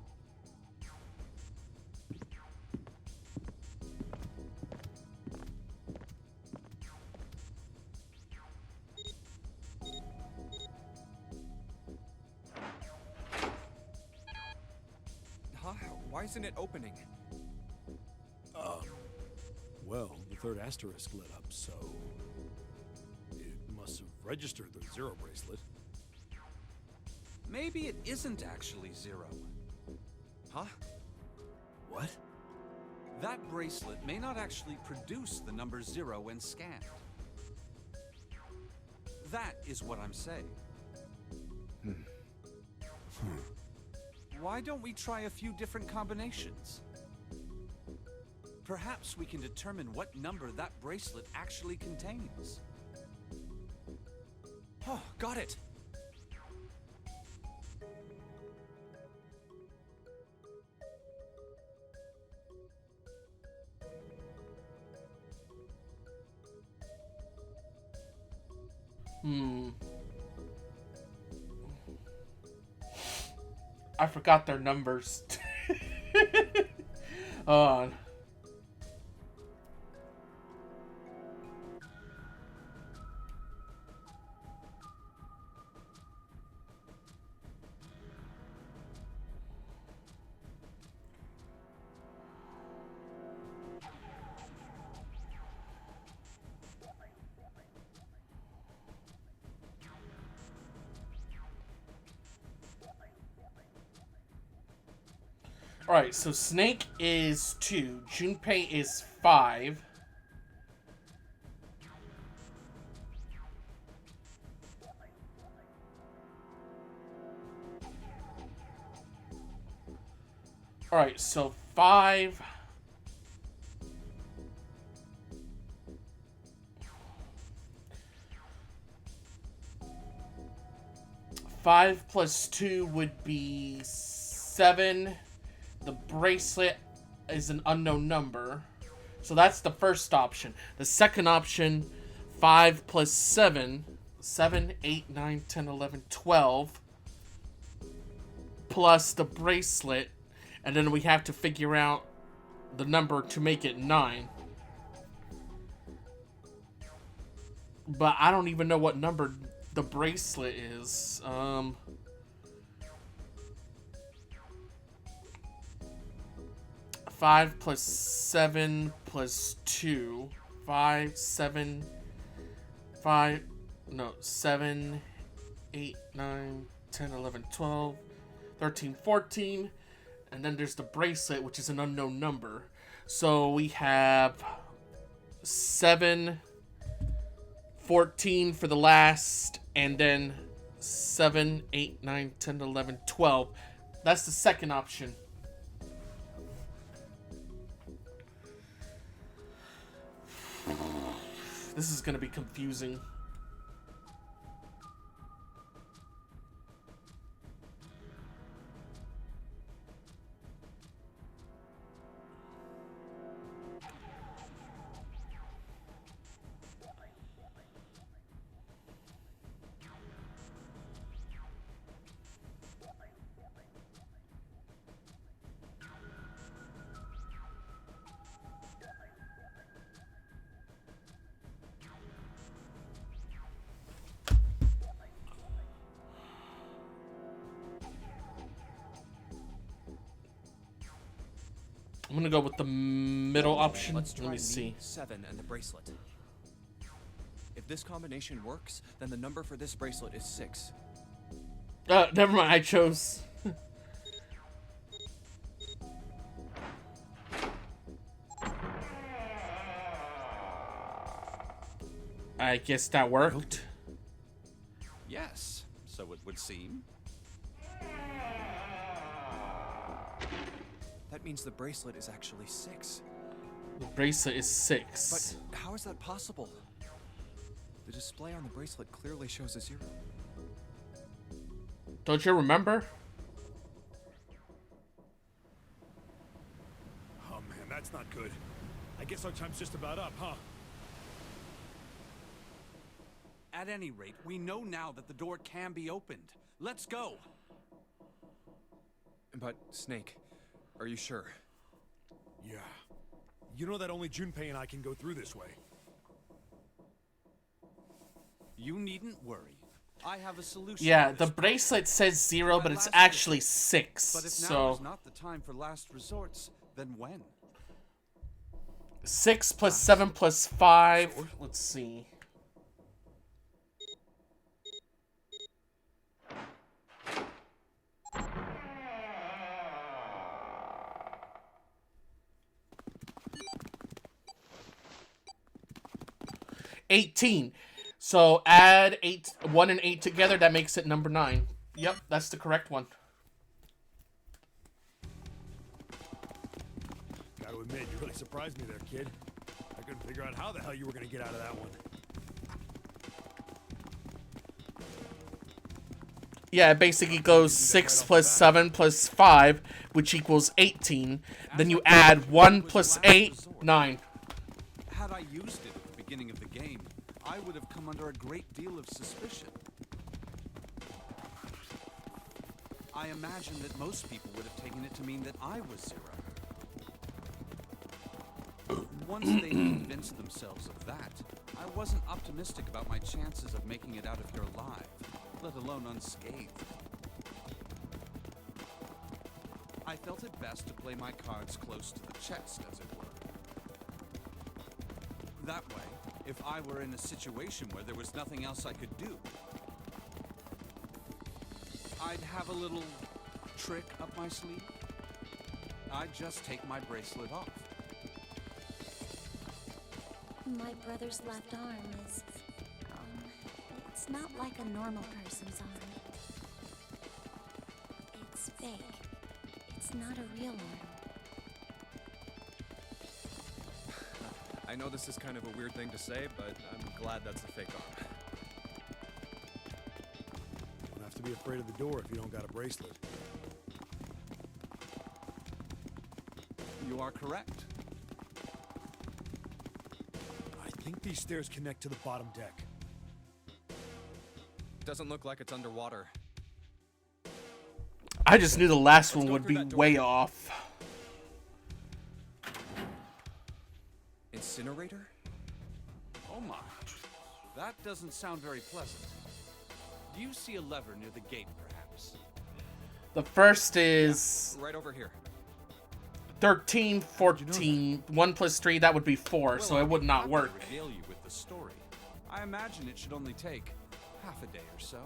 Huh? Why isn't it opening? Well, the third asterisk lit up, so it must have register the Zero bracelet. Maybe it isn't actually Zero. Huh? What? That bracelet may not actually produce the number 0 when scanned. That is what I'm saying. Why don't we try a few different combinations? Perhaps we can determine what number that bracelet actually contains. Oh, got it! I forgot their numbers. Hold on. Alright, so Snake is 2, Junpei is 5. Alright, so 5. Five plus 2 would be 7. The bracelet is an unknown number. So that's the first option. The second option, 5 plus 7. 7, 8, 9, 10, 11, 12. Plus the bracelet. And then we have to figure out the number to make it 9. But I don't even know what number the bracelet is. 5 plus 7 plus 2. 5, 7, 5, no, 7, 8, 9, 10, 11, 12, 13, 14. And then there's the bracelet, which is an unknown number. So we have 7, 14 for the last, and then 7, 8, 9, 10, 11, 12. That's the second option. This is going to be confusing. I'm gonna go with the middle option. Let's try Let me see. 7 and the bracelet. If this combination works, then the number for this bracelet is 6. Never mind. I chose. I guess that worked. Yes, so it would seem. That means the bracelet is actually 6. The bracelet is 6. But how is that possible? The display on the bracelet clearly shows a 0. Don't you remember? Oh man, that's not good. I guess our time's just about up, huh? At any rate, we know now that the door can be opened. Let's go! But, Snake, are you sure? Yeah. You know that only Junpei and I can go through this way. You needn't worry. I have a solution. Yeah, the bracelet says 0, but it's actually 6. But if so now is not the time for last resorts, then when? 6 plus 7 plus 5. Let's see. 18. So add 1 and 8 together. That makes it number 9. Yep, that's the correct one. Gotta admit, you really surprised me there, kid. I couldn't figure out how the hell you were gonna get out of that one. Yeah, it basically goes 6 plus 7 plus 5, which equals 18. Then you add 1 plus 8, 9. Had I used it at the beginning of the game, I would have come under a great deal of suspicion. I imagine that most people would have taken it to mean that I was Zero. Once they convinced themselves of that, I wasn't optimistic about my chances of making it out of here alive, let alone unscathed. I felt it best to play my cards close to the chest, as it were. That way, if I were in a situation where there was nothing else I could do, I'd have a little trick up my sleeve. I'd just take my bracelet off. My brother's left arm is, it's not like a normal person's arm. It's fake. It's not a real arm. I know this is kind of a weird thing to say, but I'm glad that's a fake arm. You don't have to be afraid of the door if you don't got a bracelet. You are correct. I think these stairs connect to the bottom deck. Doesn't look like it's underwater. I just knew the last one would be way off. Incinerator? Oh my. That doesn't sound very pleasant. Do you see a lever near the gate, perhaps? The first is Right over here. 13, 14. 1 plus 3, that would be 4, so it would not work. I'll regale you with the story. I imagine it should only take half a day or so.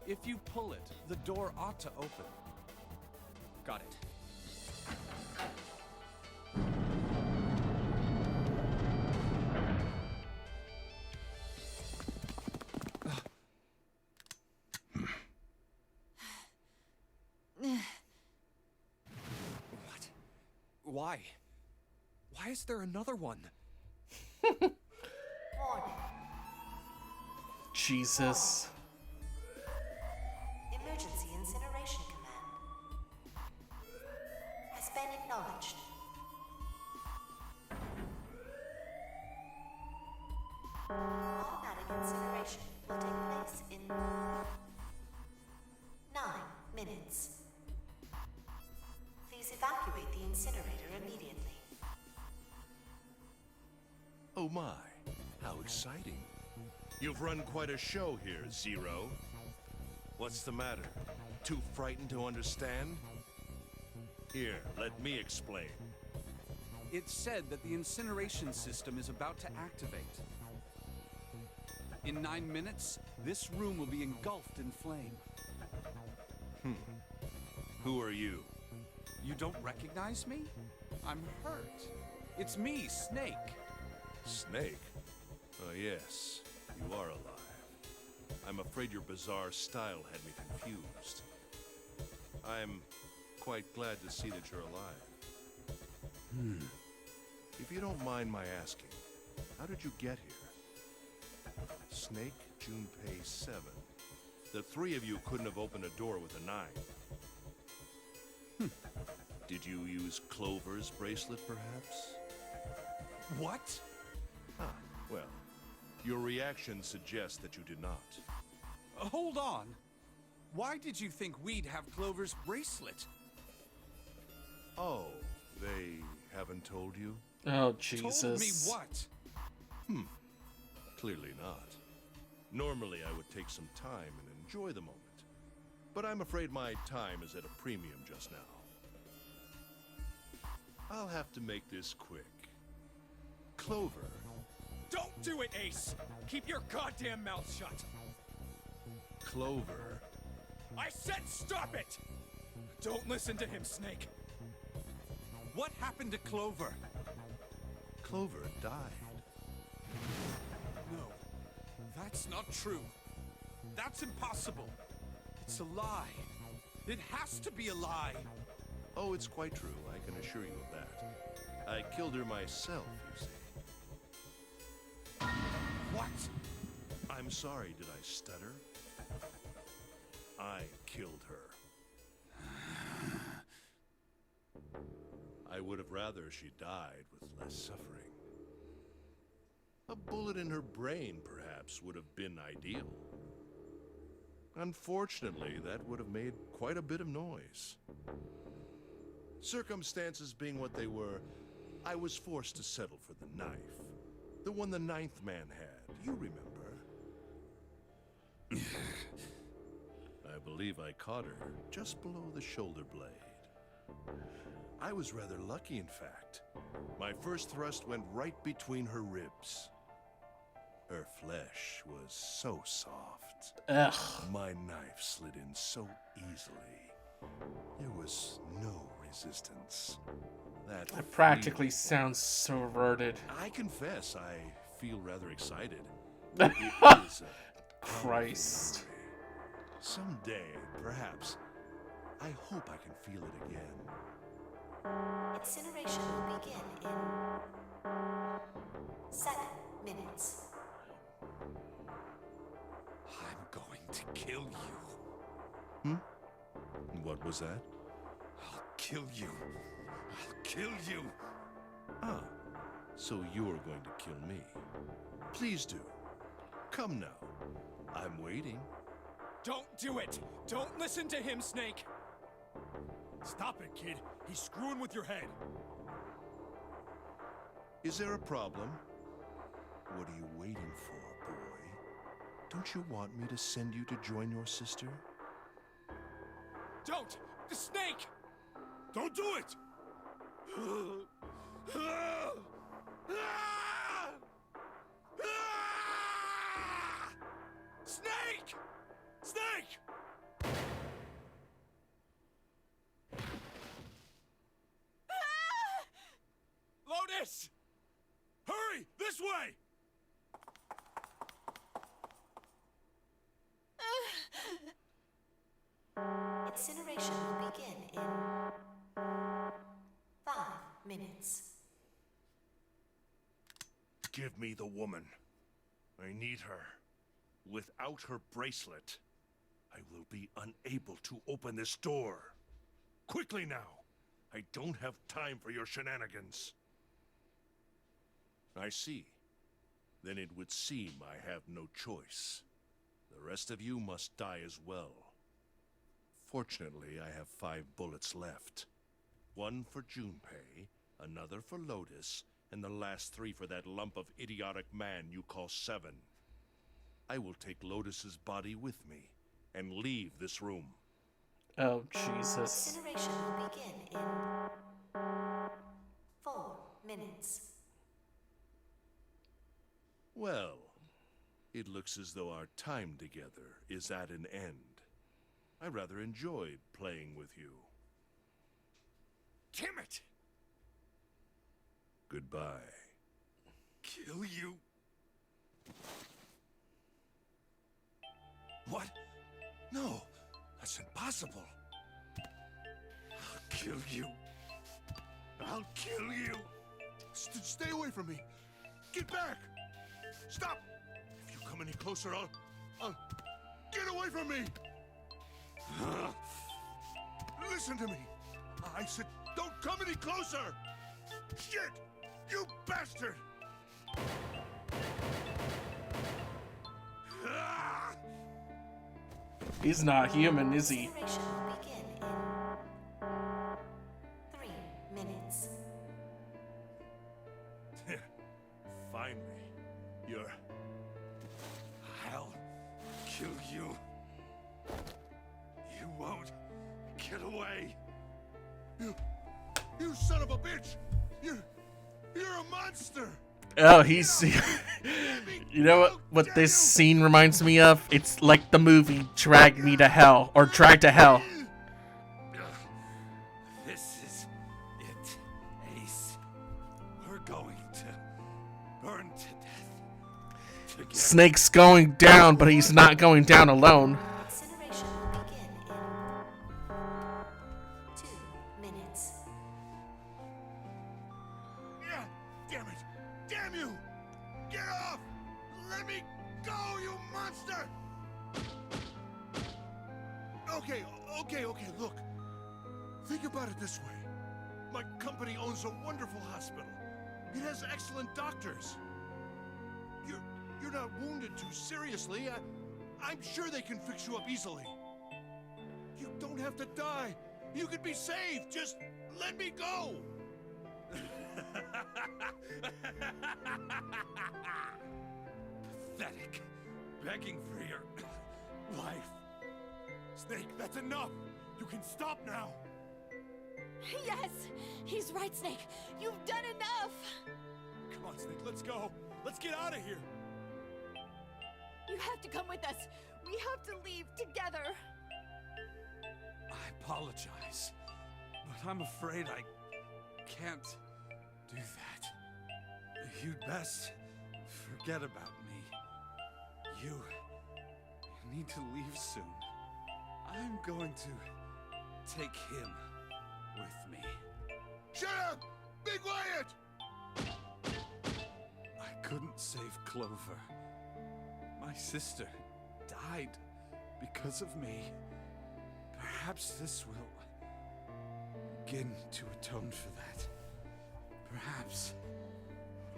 If you pull it, the door ought to open. Got it. What? Why? Why is there another one? Jesus. Emergency incineration command has been acknowledged. Automatic incineration will take place in 9 minutes. Please evacuate the incinerator immediately. Oh my, how exciting. You've run quite a show here, Zero. What's the matter? Too frightened to understand? Here, let me explain. It's said that the incineration system is about to activate. In 9 minutes, this room will be engulfed in flame. Who are you? You don't recognize me? I'm hurt. It's me, Snake. Snake? Oh yes, you are alive. I'm afraid your bizarre style had me confused. I'm quite glad to see that you're alive. If you don't mind my asking, how did you get here? Snake, Junpei 7. The three of you couldn't have opened a door with a 9. Did you use Clover's bracelet, perhaps? What? Ah, well, your reaction suggests that you did not. Hold on. Why did you think we'd have Clover's bracelet? Oh, they haven't told you? Oh, Jesus. Told me what? Clearly not. Normally, I would take some time and enjoy the moment. But I'm afraid my time is at a premium just now. I'll have to make this quick. Clover. Don't do it, Ace! Keep your goddamn mouth shut! Clover. I said stop it! Don't listen to him, Snake. What happened to Clover? Clover died. No, that's not true. That's impossible. It's a lie. It has to be a lie. Oh, it's quite true. I can assure you of that. I killed her myself, you see. What? I'm sorry, did I stutter? I killed her. I would have rather she died with less suffering. A bullet in her brain, perhaps, would have been ideal. Unfortunately, that would have made quite a bit of noise. Circumstances being what they were, I was forced to settle for the knife. The one the ninth man had, you remember. I believe I caught her just below the shoulder blade. I was rather lucky, in fact. My first thrust went right between her ribs. Her flesh was so soft. Ugh. My knife slid in so easily. There was no resistance. That practically sounds so perverted. I confess, I feel rather excited. Christ. Memory. Someday, perhaps, I hope I can feel it again. Incineration will begin in 7 minutes. I'm going to kill you. What was that? I'll kill you. I'll kill you. Ah, so you're going to kill me. Please do. Come now. I'm waiting. Don't do it! Don't listen to him, Snake! Stop it, kid. He's screwing with your head. Is there a problem? What are you waiting for, boy? Don't you want me to send you to join your sister? Don't! The Snake! Don't do it! Snake! Snake! Lotus! Hurry! This way! Incineration will begin in 5 minutes. Give me the woman. I need her. Without her bracelet, I will be unable to open this door. Quickly now! I don't have time for your shenanigans. I see. Then it would seem I have no choice. The rest of you must die as well. Fortunately, I have 5 bullets left. 1 for Junpei, another for Lotus, and the last 3 for that lump of idiotic man you call Seven. I will take Lotus's body with me and leave this room. Oh, Jesus. Incineration will begin in 4 minutes. Well, it looks as though our time together is at an end. I rather enjoyed playing with you. Damn it! Goodbye. Kill you? What? No, that's impossible. I'll kill you. I'll kill you. Stay away from me. Get back. Stop. If you come any closer, I'll... Get away from me. Listen to me. I said, don't come any closer. Shit. You bastard. He's not human, is he? Incineration will begin in 3 minutes. Finally. You're... I'll kill you. You won't get away. You son of a bitch. You're a monster. Oh, he's... You know what this scene reminds me of? It's like the movie Drag Me to Hell, or Drag to Hell. This is it. Snake's going down, but he's not going down alone. Incineration will begin in 2 minutes. Yeah, damn it! Damn you! Get off! Let me go, you monster! Okay, look. Think about it this way. My company owns a wonderful hospital. It has excellent doctors. You're not wounded too seriously. I'm sure they can fix you up easily. You don't have to die. You could be saved. Just let me go. Pathetic. Begging for your life. Snake, that's enough. You can stop now. Yes! He's right, Snake. You've done enough! Come on, Snake, let's go. Let's get out of here. You have to come with us. We have to leave together. I apologize, but I'm afraid I can't do that. You'd best forget about me. You need to leave soon. I'm going to take him with me. Shut up! Be quiet! I couldn't save Clover. My sister died because of me. Perhaps this will begin to atone for that. Perhaps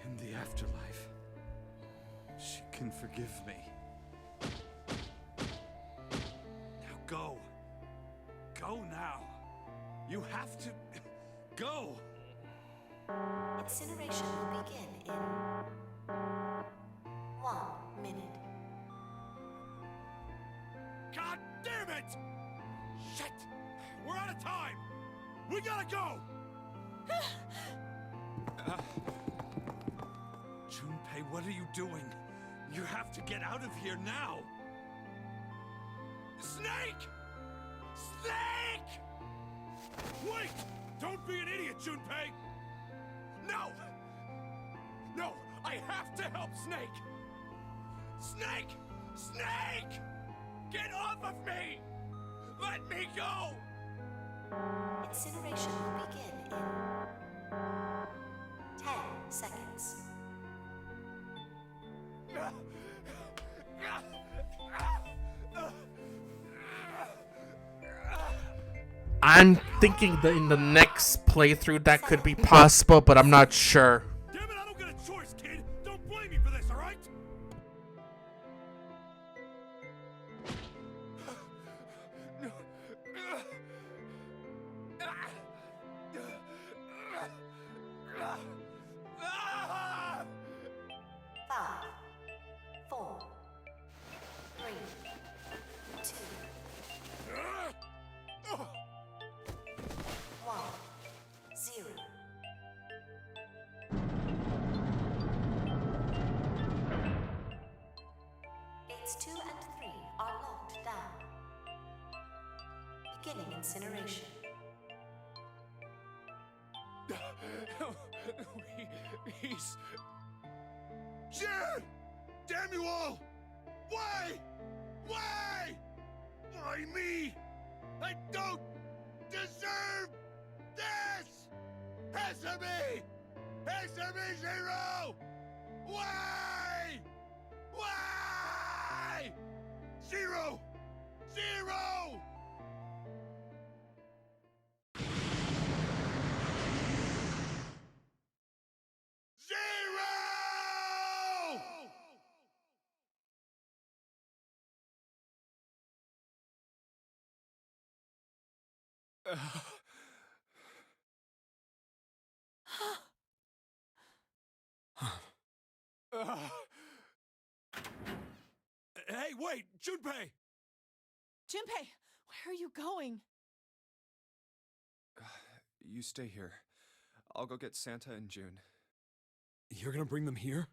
in the afterlife, she can forgive me. Now go. Go now. You have to go. Incineration will begin in 1 minute. God damn it! Shit! We're out of time! We gotta go! Junpei, what are you doing? You have to get out of here now! Snake! Snake! Wait! Don't be an idiot, Junpei! No! No! I have to help Snake! Snake! Snake! Get off of me! Let me go! Incineration will begin in 10 seconds. I'm thinking that in the next playthrough that could be possible, but I'm not sure. Damn it, I don't get a choice, kid! Don't blame me for this, alright? Five, 4, 3, 2, 1, 0. Gates 2 and 3 are locked down. Beginning incineration. He's... Jan! Damn you all! Why? Why? Why me? I don't deserve this! Answer me! Answer me, Zero! Why? Why? Zero! Zero! Zero! Hey, wait! Junpei! Junpei, where are you going? You stay here. I'll go get Santa and June. You're gonna bring them here?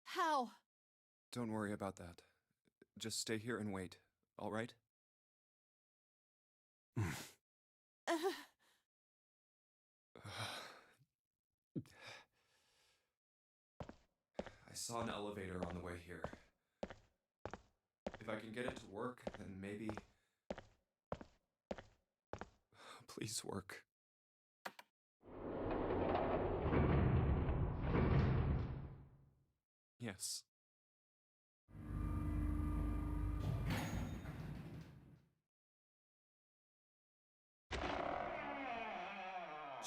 How? Don't worry about that. Just stay here and wait, all right? I saw an elevator on the way here. If I can get it to work, then maybe... Please work. Yes.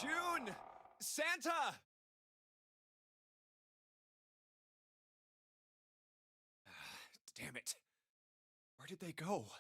June! Santa! Damn it. Where did they go?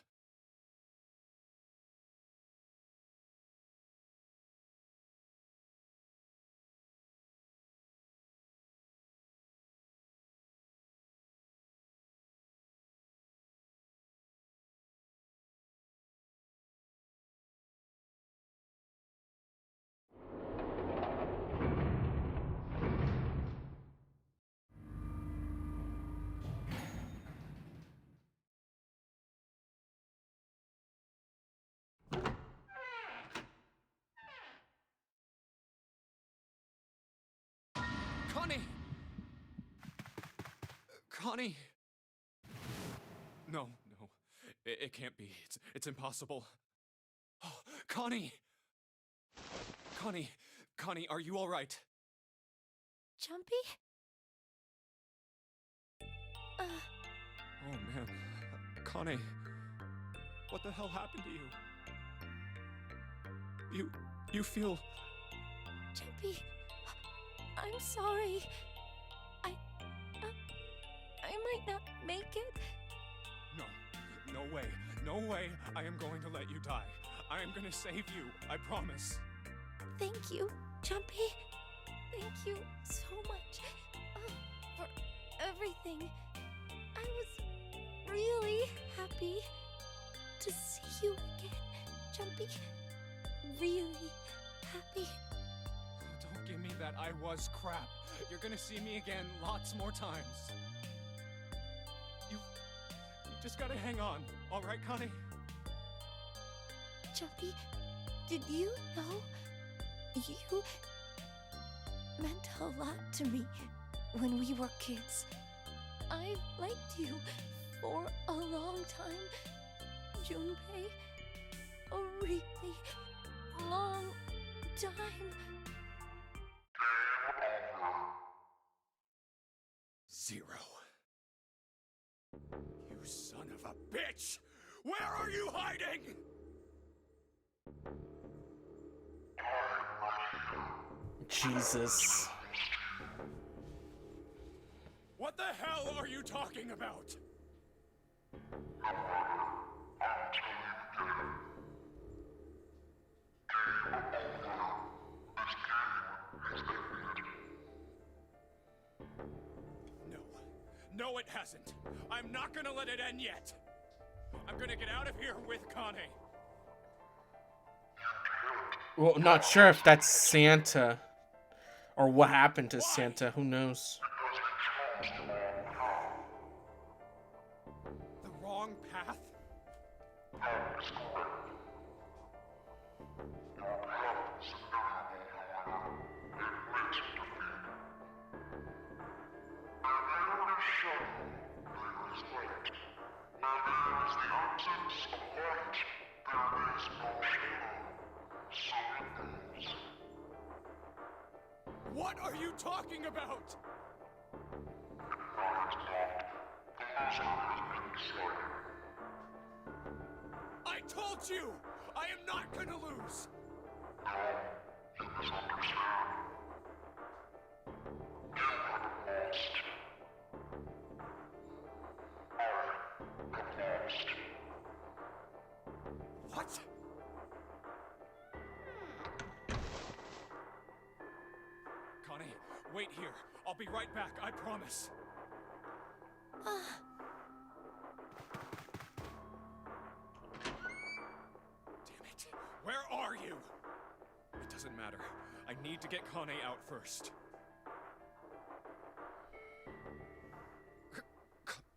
Connie! Connie! No, no. It can't be. It's impossible. Oh, Connie! Connie, are you all right? Jumpy? Oh, man. Connie, what the hell happened to you? You feel... Jumpy, I'm sorry. I might not make it. No way. No way I am going to let you die. I am gonna save you, I promise. Thank you, Jumpy. Thank you so much for everything. I was really happy to see you again, Jumpy. Really happy. Don't give me that I was crap. You're gonna see me again lots more times. You just gotta hang on, all right, Connie? Jumpy, did you know you meant a lot to me when we were kids? I liked you for a long time, Junpei. A really long time. 0. You son of a bitch! Where are you hiding? Jesus. What the hell are you talking about? No, it hasn't. I'm not gonna let it end yet. I'm gonna get out of here with Connie. Well, not sure if that's Santa or what happened to Santa. Who knows? The wrong path? What are you talking about? I told you! I am not gonna lose! What? Connie, wait here. I'll be right back, I promise. Damn it. Where are you? It doesn't matter. I need to get Connie out first.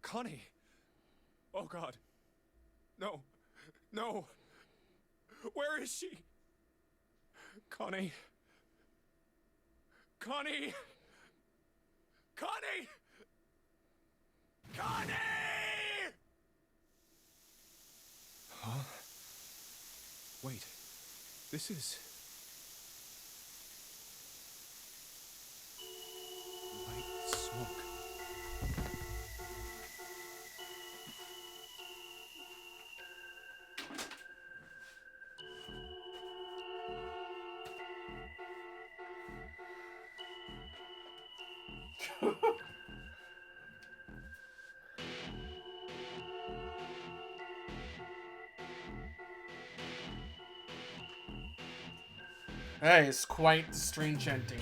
Connie! Oh God. No. No. Where is she? Connie. Connie! Connie! Wait, this is... white smoke. That is quite the strange ending.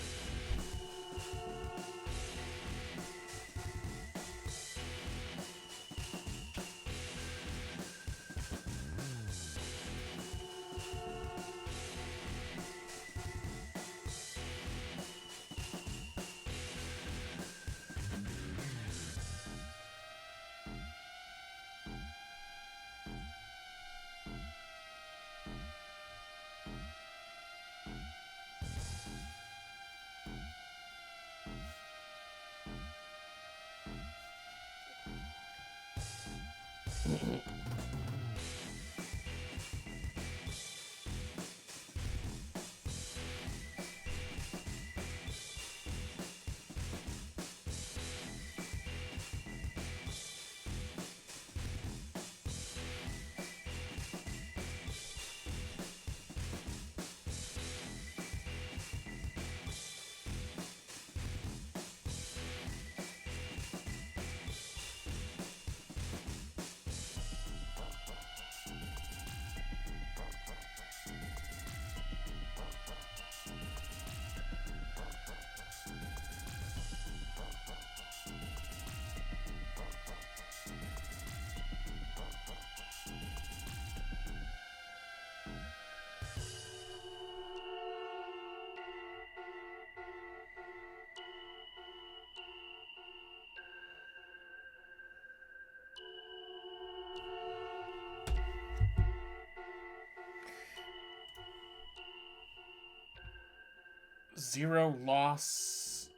Zero loss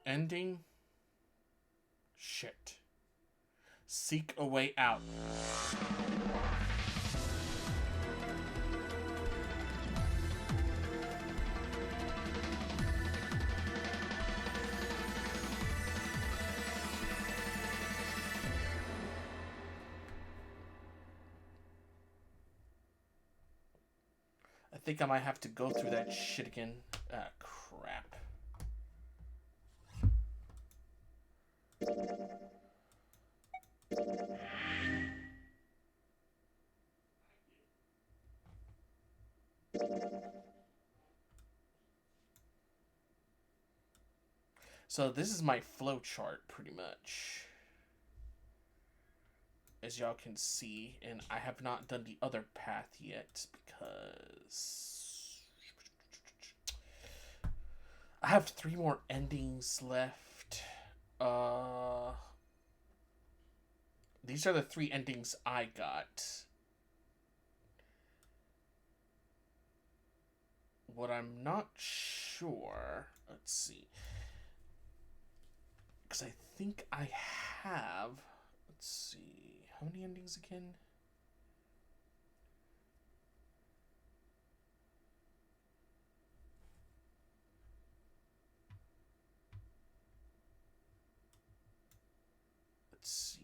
ending? Shit. Seek a way out. I think I might have to go through that shit again. Ah, crap. So this is my flow chart, pretty much. As y'all can see, and I have not done the other path yet because I have 3 more endings left. These are the 3 endings I got. What I'm not sure, let's see, because I think I have, let's see, how many endings again? Let's see.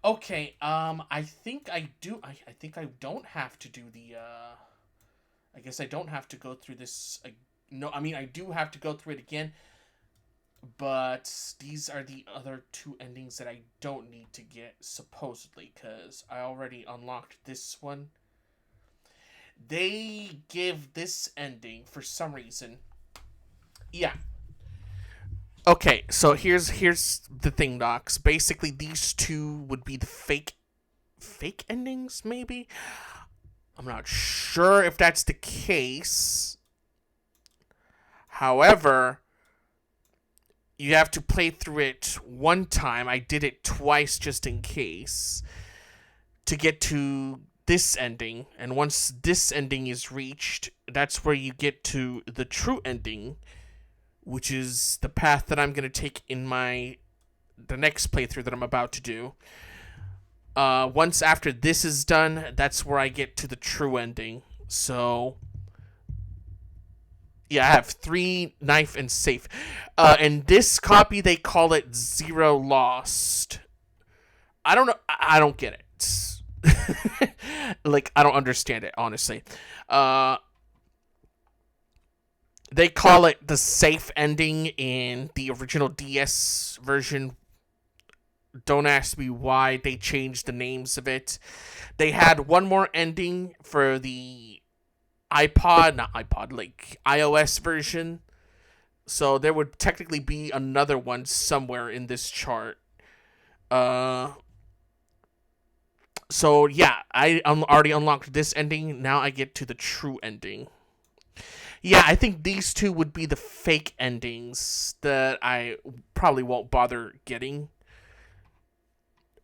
Okay, I think I do. I think I don't have to do the. I guess I don't have to go through this. No, I mean I do have to go through it again. But these are the other 2 endings that I don't need to get, supposedly, because I already unlocked this one. They give this ending for some reason. Yeah. Okay, so here's the thing, Docs. Basically, these 2 would be the fake endings, maybe? I'm not sure if that's the case. However, you have to play through it 1 time. I did it twice just in case to get to this ending, and once this ending is reached, that's where you get to the true ending, which is the path that I'm going to take in the next playthrough that I'm about to do. Once after this is done, that's where I get to the true ending. So yeah, I have 3, knife, and safe. In this copy, they call it Zero Lost. I don't know. I don't get it. Like, I don't understand it, honestly. They call it the safe ending in the original DS version. Don't ask me why they changed the names of it. They had one more ending for the like iOS version. So there would technically be another one somewhere in this chart. So yeah, I already unlocked this ending. Now I get to the true ending. Yeah, I think these two would be the fake endings that I probably won't bother getting.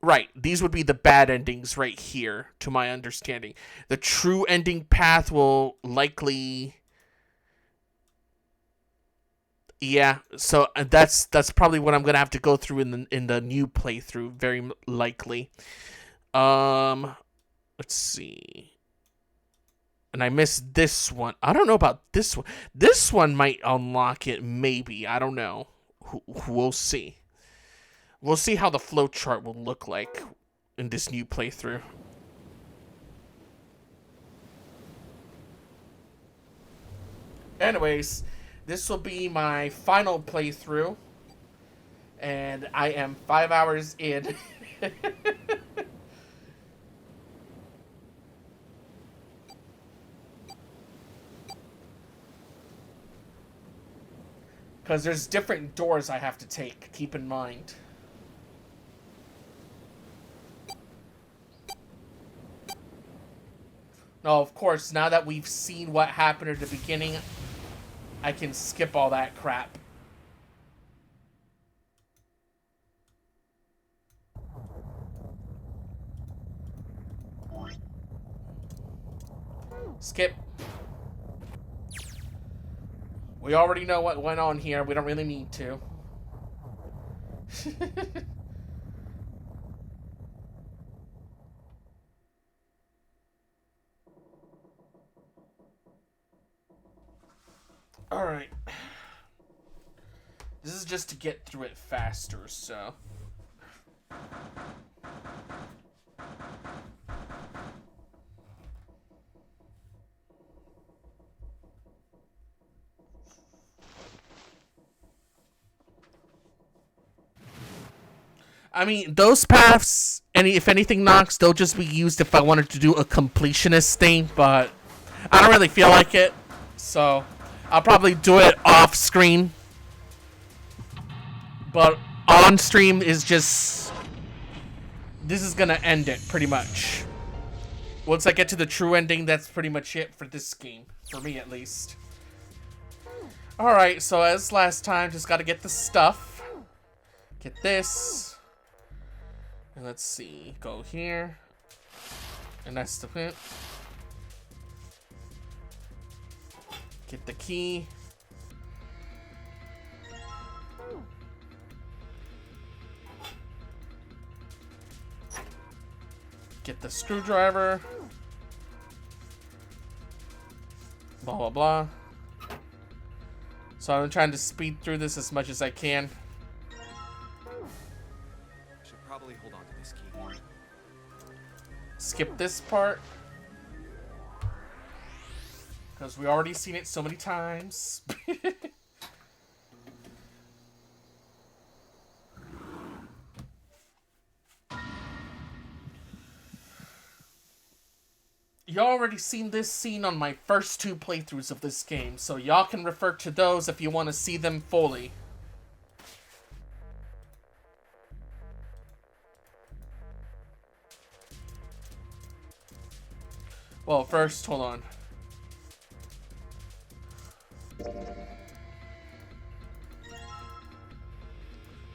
Right, these would be the bad endings right here, to my understanding. The true ending path will likely... Yeah, so that's probably what I'm gonna have to go through in the new playthrough, very likely. Let's see. And I missed this one. I don't know about this one. This one might unlock it, maybe. I don't know. We'll see. We'll see how the flowchart will look like in this new playthrough. Anyways, this will be my final playthrough. And I am 5 hours in. Because there's different doors I have to take, keep in mind. No, of course, now that we've seen what happened at the beginning, I can skip all that crap. Skip. We already know what went on here. We don't really need to. Alright. This is just to get through it faster, so... I mean, those paths, if anything knocks, they'll just be used if I wanted to do a completionist thing, but I don't really feel like it, so I'll probably do it off screen. But on stream is just... This is gonna end it, pretty much. Once I get to the true ending, that's pretty much it for this game. For me, at least. Alright, so as last time, just gotta get the stuff. Get this. And let's see, go here, and that's the hit. Get the key. Get the screwdriver. Blah, blah, blah. So I'm trying to speed through this as much as I can. Probably hold on to this key. Skip this part. Because we already seen it so many times. Y'all already seen this scene on my first 2 playthroughs of this game, so y'all can refer to those if you want to see them fully. Well, first, hold on.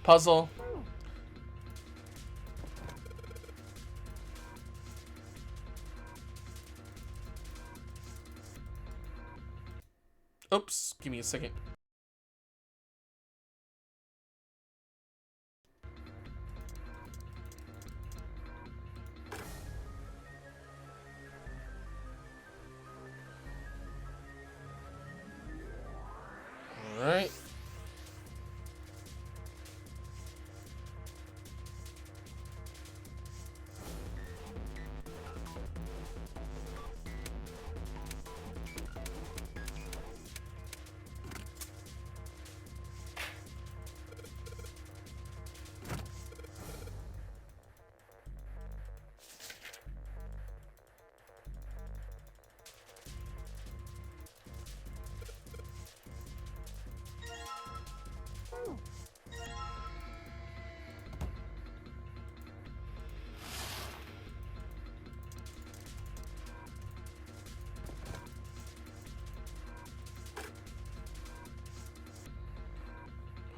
Puzzle. Oops, give me a second. All right.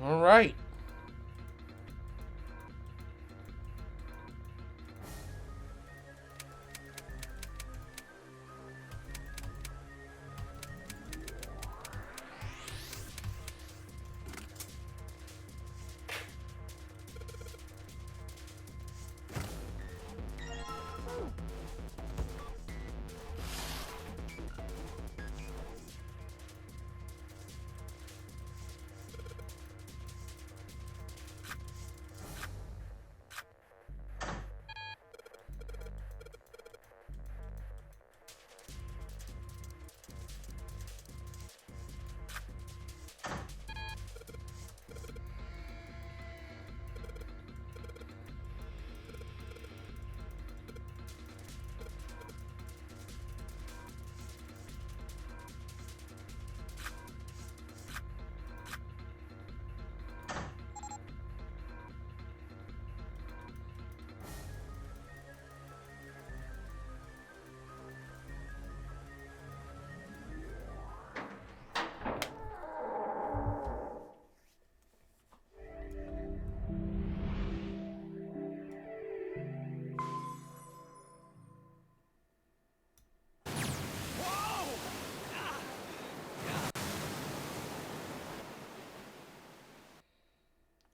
All right.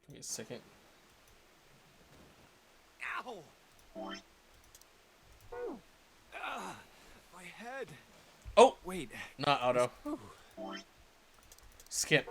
Give me a second. Ow! My head. Oh, wait. Not auto. Skip.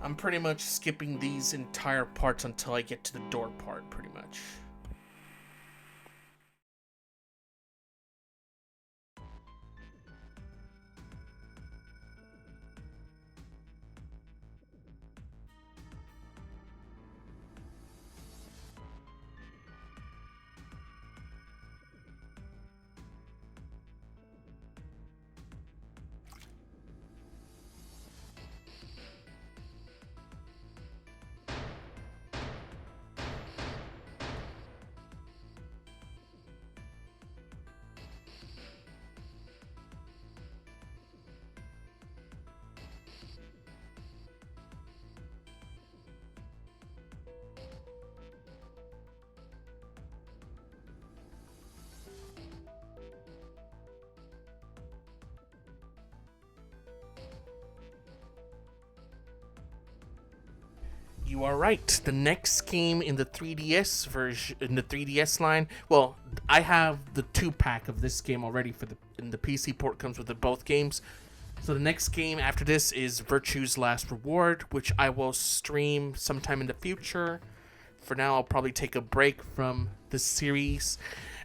I'm pretty much skipping these entire parts until I get to the door part, pretty much. You are right. The next game in the 3DS version, in the 3DS line. Well, I have the 2-pack of this game already for and the PC port comes with both games. So the next game after this is Virtue's Last Reward, which I will stream sometime in the future. For now, I'll probably take a break from the series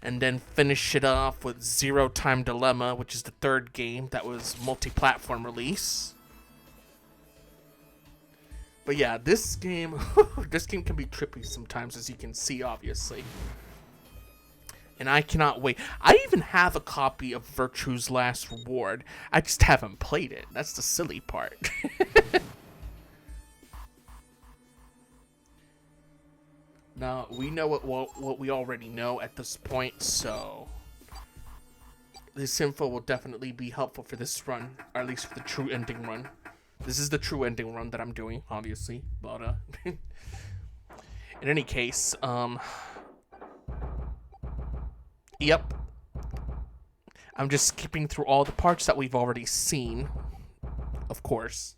and then finish it off with Zero Time Dilemma, which is the 3rd game that was multi-platform release. But yeah, this game can be trippy sometimes, as you can see, obviously. And I cannot wait. I even have a copy of Virtue's Last Reward. I just haven't played it. That's the silly part. Now, we know what we already know at this point, so this info will definitely be helpful for this run, or at least for the true ending run. This is the true ending run that I'm doing, obviously, but in any case, yep. I'm just skipping through all the parts that we've already seen, of course.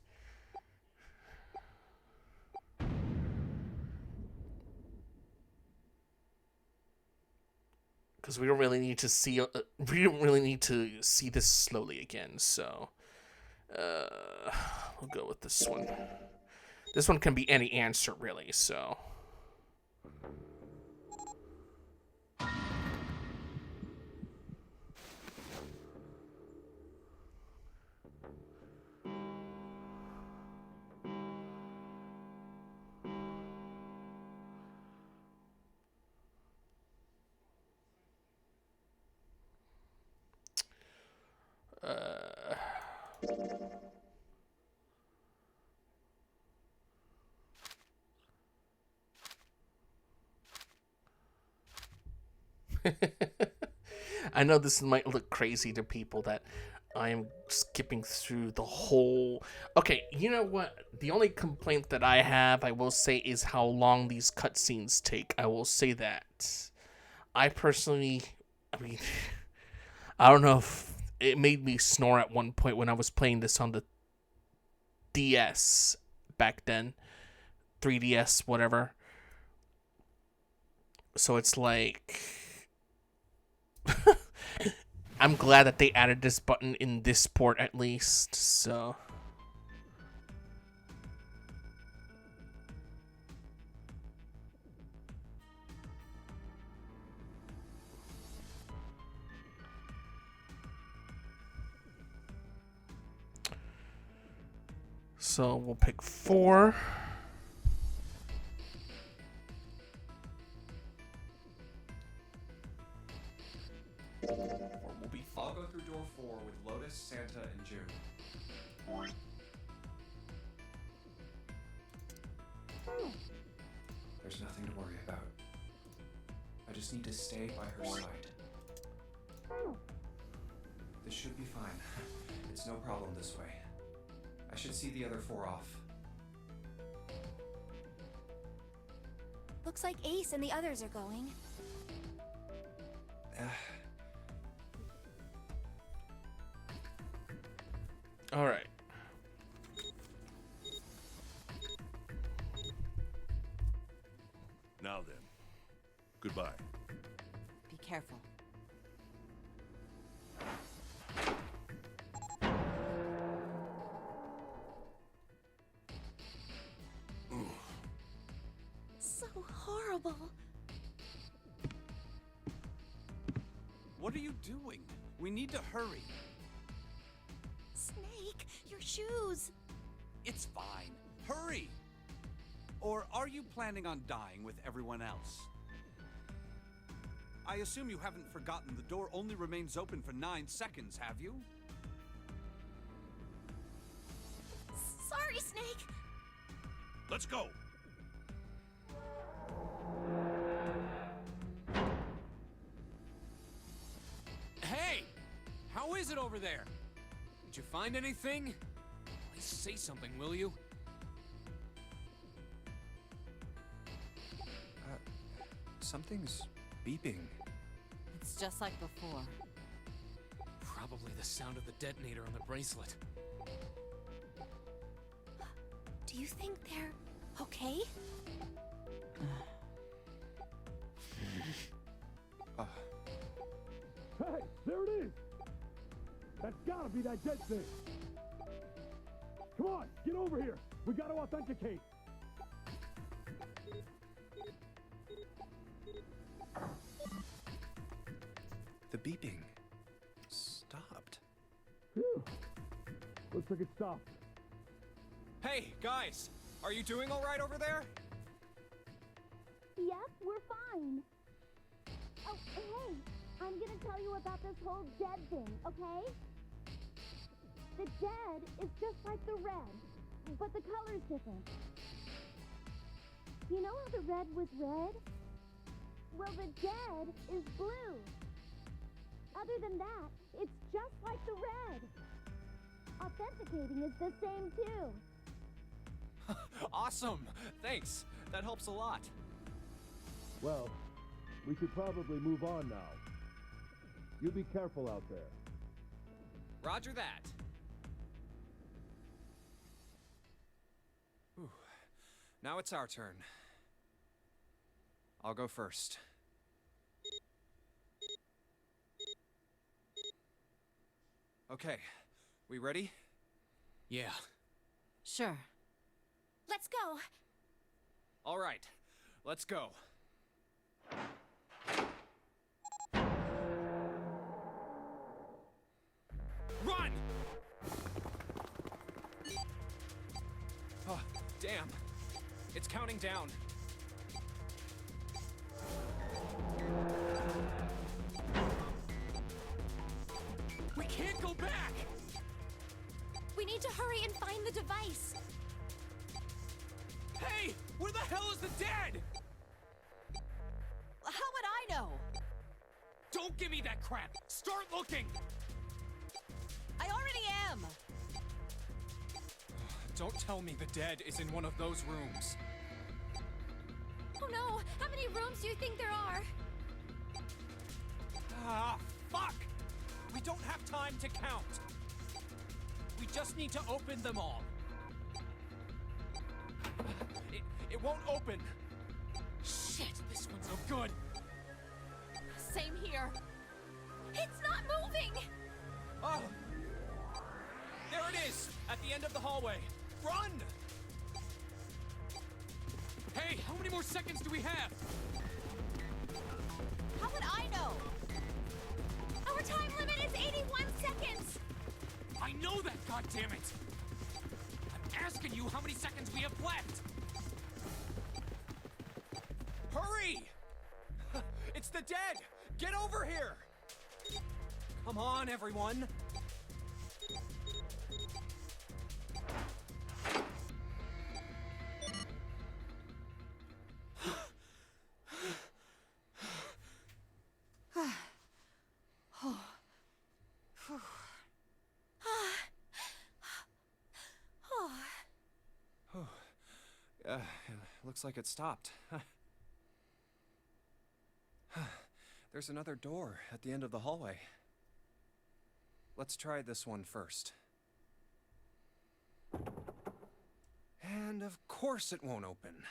Because we don't really need to see this slowly again, so we'll go with this one. This one can be any answer, really, so. I know this might look crazy to people that I am skipping through the whole... Okay, you know what? The only complaint that I have, I will say, is how long these cutscenes take. I will say that. I personally... I mean... I don't know if it made me snore at one point when I was playing this on the DS back then. 3DS, whatever. So it's like... I'm glad that they added this button in this port at least, so... So we'll pick 4. I'll go through door 4 with Lotus, Santa, and June. There's nothing to worry about. I just need to stay by her side. This should be fine. It's no problem this way. I should see the other 4 off. Looks like Ace and the others are going. All right. Now then, goodbye. Be careful. So horrible. What are you doing? We need to hurry. Snake, your shoes. It's fine. Hurry! Or are you planning on dying with everyone else? I assume you haven't forgotten the door only remains open for 9 seconds, have you? Sorry, Snake. Let's go. Hey! How is it over there? Did you find anything? Please say something, will you? Something's beeping. It's just like before. Probably the sound of the detonator on the bracelet. Do you think they're Okay? Hey, there it is! That's gotta be that dead thing! Come on, get over here! We gotta authenticate! The beeping stopped. Phew. Looks like it stopped. Hey, guys! Are you doing all right over there? Yep, we're fine. Oh, hey, I'm gonna tell you about this whole dead thing, okay? The dead is just like the red, but the color's different. You know how the red was red? Well, the dead is blue. Other than that, it's just like the red. Authenticating is the same too. Awesome! Thanks! That helps a lot. Well, we should probably move on now. You be careful out there. Roger that. Whew. Now it's our turn. I'll go first. Okay, we ready? Yeah. Sure. Let's go. All right, let's go. Run! Oh, damn. It's counting down. We can't go back! We need to hurry and find the device. Hey! Where the hell is the dead? How would I know? Don't give me that crap! Start looking! I already am! Don't tell me the dead is in one of those rooms. Oh no! How many rooms do you think there are? Ah, fuck! We don't have time to count. We just need to open them all. It won't open. Shit, this one's no good. Same here. It's not moving! Oh! There it is, at the end of the hallway. Run! Hey, how many more seconds do we have? How would I know? Our time limit is 81 seconds! I know that, goddammit! I'm asking you how many seconds we have left! Hurry! It's the dead! Get over here! Come on, everyone! Looks like it stopped. There's another door at the end of the hallway. Let's try this one first. And of course it won't open.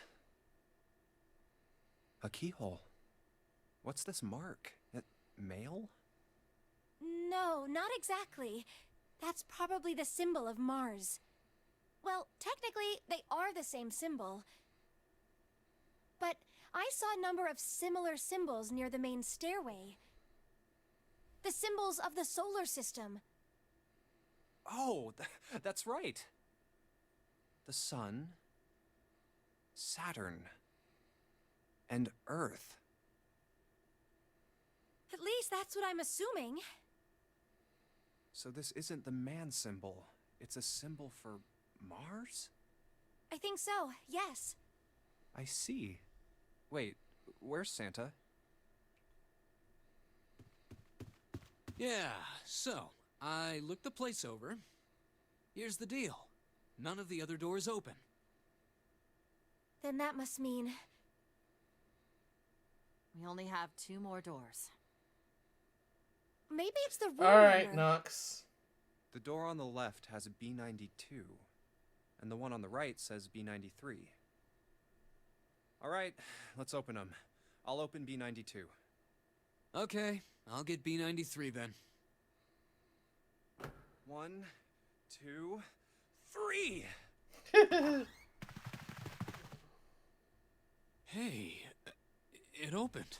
A keyhole. What's this mark? Mail? No, not exactly. That's probably the symbol of Mars. Well, technically, they are the same symbol. But I saw a number of similar symbols near the main stairway. The symbols of the solar system. Oh, that's right. The Sun, Saturn, and Earth. At least that's what I'm assuming. So this isn't the man symbol. It's a symbol for Mars? I think so, yes. I see. Wait, where's Santa? Yeah, so, I looked the place over. Here's the deal. None of the other doors open. Then that must mean... We only have 2 more doors. Maybe it's the room Alright, number. Knox. The door on the left has B92, and the one on the right says B93. All right, let's open them. I'll open B92. Okay, I'll get B93 then. 1, 2, 3! Hey, it opened.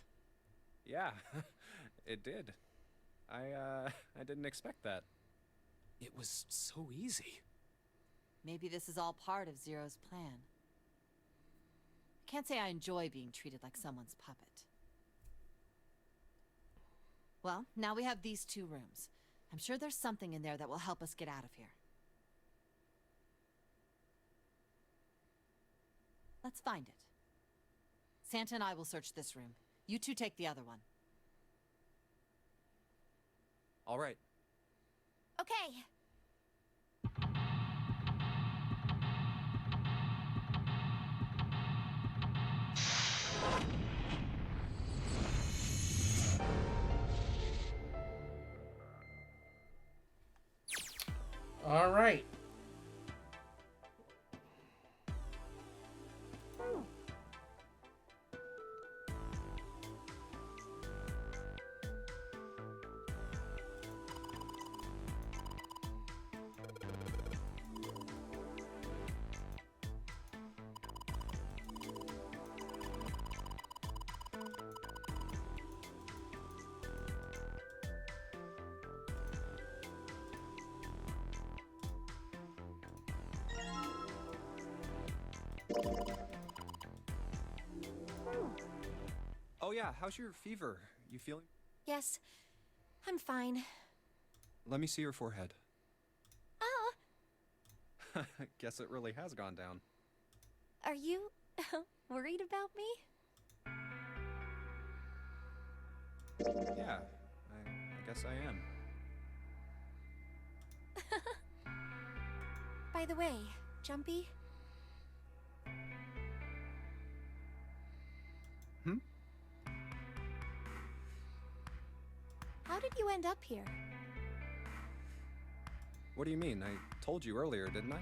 Yeah, it did. I didn't expect that. It was so easy. Maybe this is all part of Zero's plan. I can't say I enjoy being treated like someone's puppet. Well, now we have these 2 rooms. I'm sure there's something in there that will help us get out of here. Let's find it. Santa and I will search this room. You 2 take the other one. All right. Okay. All right. Oh yeah, how's your fever? You feeling? Yes, I'm fine. Let me see your forehead. Ah, Guess it really has gone down. are you worried about me? Yeah, I guess I am. By the way, Jumpy, how did you end up here? What do you mean? I told you earlier, didn't I?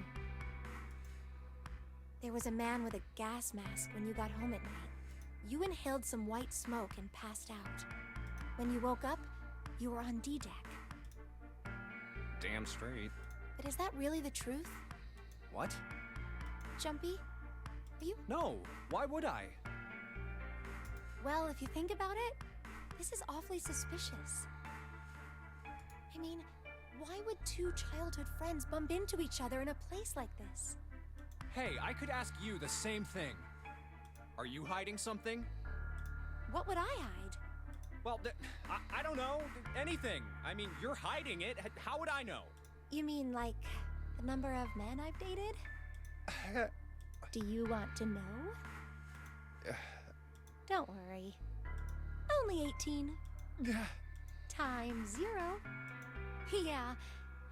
There was a man with a gas mask when you got home at night. You inhaled some white smoke and passed out. When you woke up, you were on D-Deck. Damn straight. But is that really the truth? What? Jumpy, are you... No, why would I? Well, if you think about it, this is awfully suspicious. I mean, why would 2 childhood friends bump into each other in a place like this? Hey, I could ask you the same thing. Are you hiding something? What would I hide? Well, I don't know. Anything. I mean, you're hiding it. How would I know? You mean like the number of men I've dated? Do you want to know? Don't worry. Only 18. Times 0. Yeah,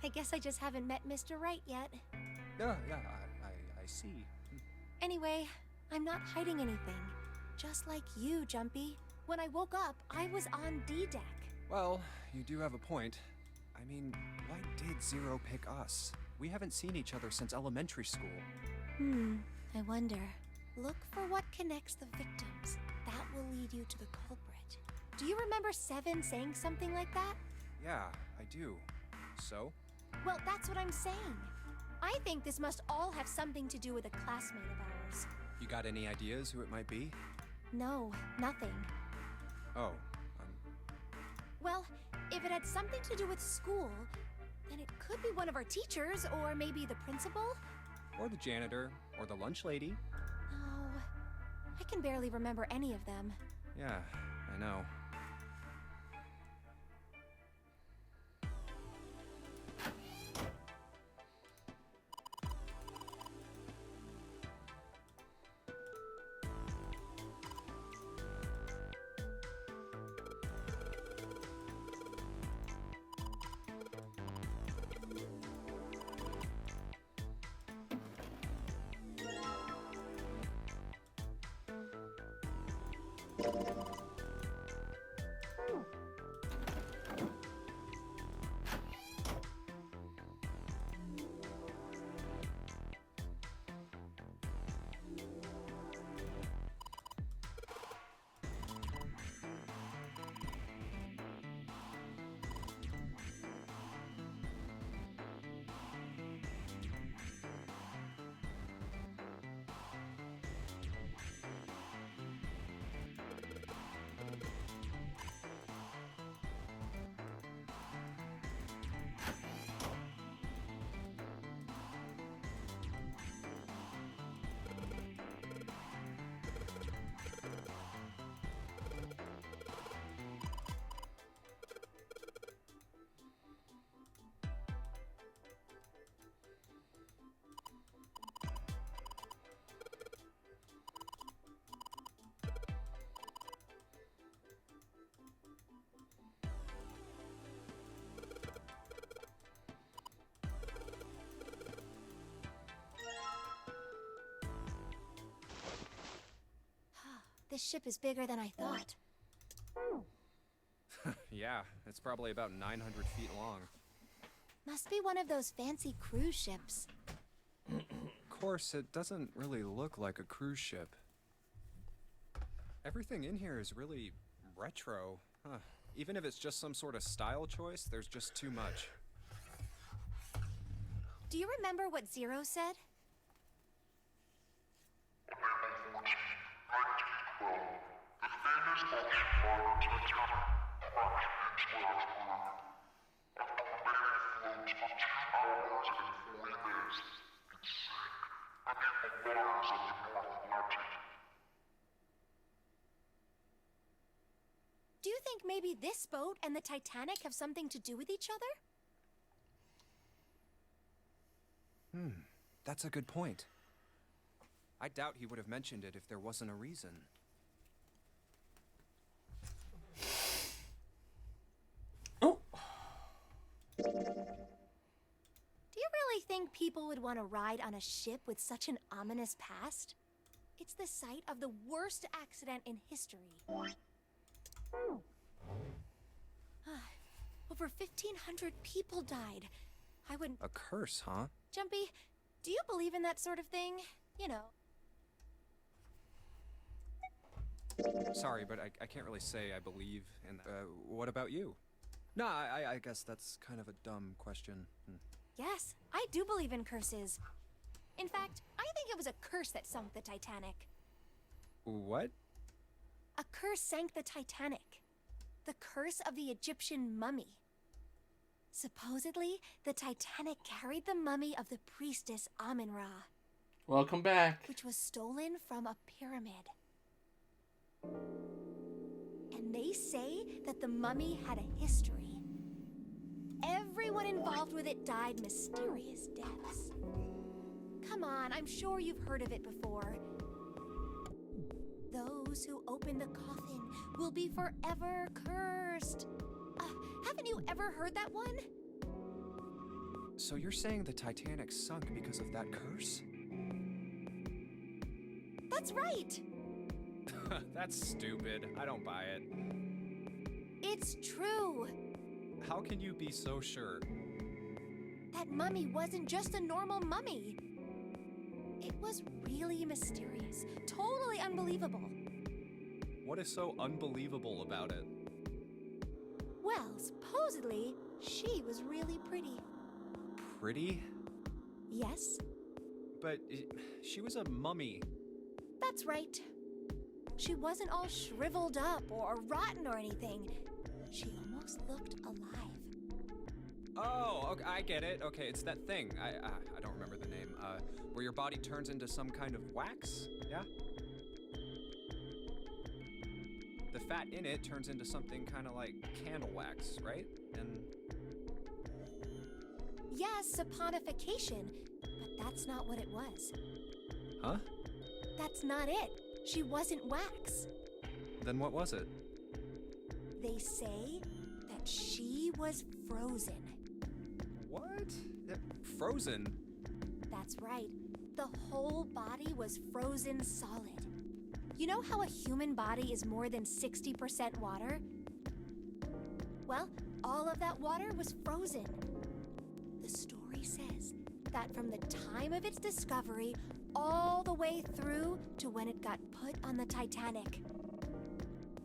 I guess I just haven't met Mr. Right yet. Yeah, I see. Anyway, I'm not hiding anything. Just like you, Jumpy. When I woke up, I was on D-Deck. Well, you do have a point. I mean, why did Zero pick us? We haven't seen each other since elementary school. I wonder. Look for what connects the victims. That will lead you to the culprit. Do you remember Seven saying something like that? Yeah, I do. So? Well, that's what I'm saying. I think this must all have something to do with a classmate of ours. You got any ideas who it might be? No, nothing. Oh, Well, if it had something to do with school, then it could be one of our teachers, or maybe the principal? or the janitor, or the lunch lady. Oh, I can barely remember any of them. Yeah, I know. This ship is bigger than I thought. Yeah, it's probably about 900 feet long. Must be one of those fancy cruise ships. Of course, it doesn't really look like a cruise ship. Everything in here is really retro. Huh. Even if it's just some sort of style choice, there's just too much. Do you remember what Zero said? Do you think maybe this boat and the Titanic have something to do with each other? That's a good point. I doubt he would have mentioned it if there wasn't a reason. Oh. Do you really think people would want to ride on a ship with such an ominous past? It's the site of the worst accident in history. Over 1,500 people died. I would... A curse, huh? Jumpy, do you believe in that sort of thing? You know. Sorry, but I can't really say I believe in that. What about you? No, I guess that's kind of a dumb question. Yes, I do believe in curses. In fact, I think it was a curse that sunk the Titanic. What? A curse sank the Titanic. The curse of the Egyptian mummy. Supposedly, the Titanic carried the mummy of the priestess Amun-Ra. Welcome back. Which was stolen from a pyramid. And they say that the mummy had a history. Everyone involved with it died mysterious deaths. Come on, I'm sure you've heard of it before. Those who open the coffin will be forever cursed. Haven't you ever heard that one? So you're saying the Titanic sunk because of that curse? That's right! That's stupid. I don't buy it. It's true! How can you be so sure? That mummy wasn't just a normal mummy. It was really mysterious, totally unbelievable. What is so unbelievable about it? Well, supposedly, she was really pretty. Pretty? Yes? But she was a mummy. That's right. She wasn't all shriveled up or rotten or anything. She almost looked alive. Oh, okay, I get it. Okay, it's that thing. I don't remember the name. Where your body turns into some kind of wax? Yeah? The fat in it turns into something kind of like candle wax, right? And... Yes, saponification, but that's not what it was. Huh? That's not it. She wasn't wax. Then what was it? They say that she was frozen. What? Frozen? That's right. The whole body was frozen solid. You know how a human body is more than 60% water? Well, all of that water was frozen. The story says that from the time of its discovery all the way through to when it got put on the Titanic.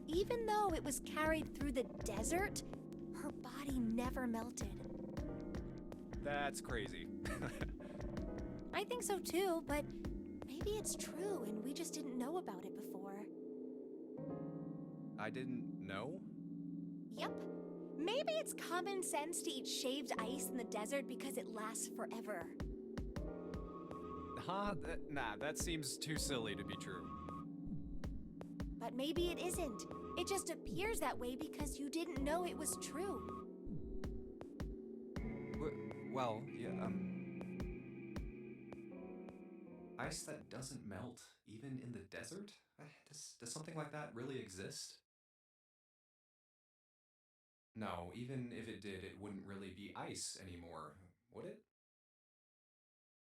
Even though it was carried through the desert, her body never melted. That's crazy. I think so too, but maybe it's true and we just didn't know about it before. I didn't know? Yep. Maybe it's common sense to eat shaved ice in the desert because it lasts forever. Huh? Nah, that seems too silly to be true. But maybe it isn't. It just appears that way because you didn't know it was true. Well, yeah, Ice that doesn't melt, even in the desert? Does something like that really exist? No, even if it did, it wouldn't really be ice anymore, would it?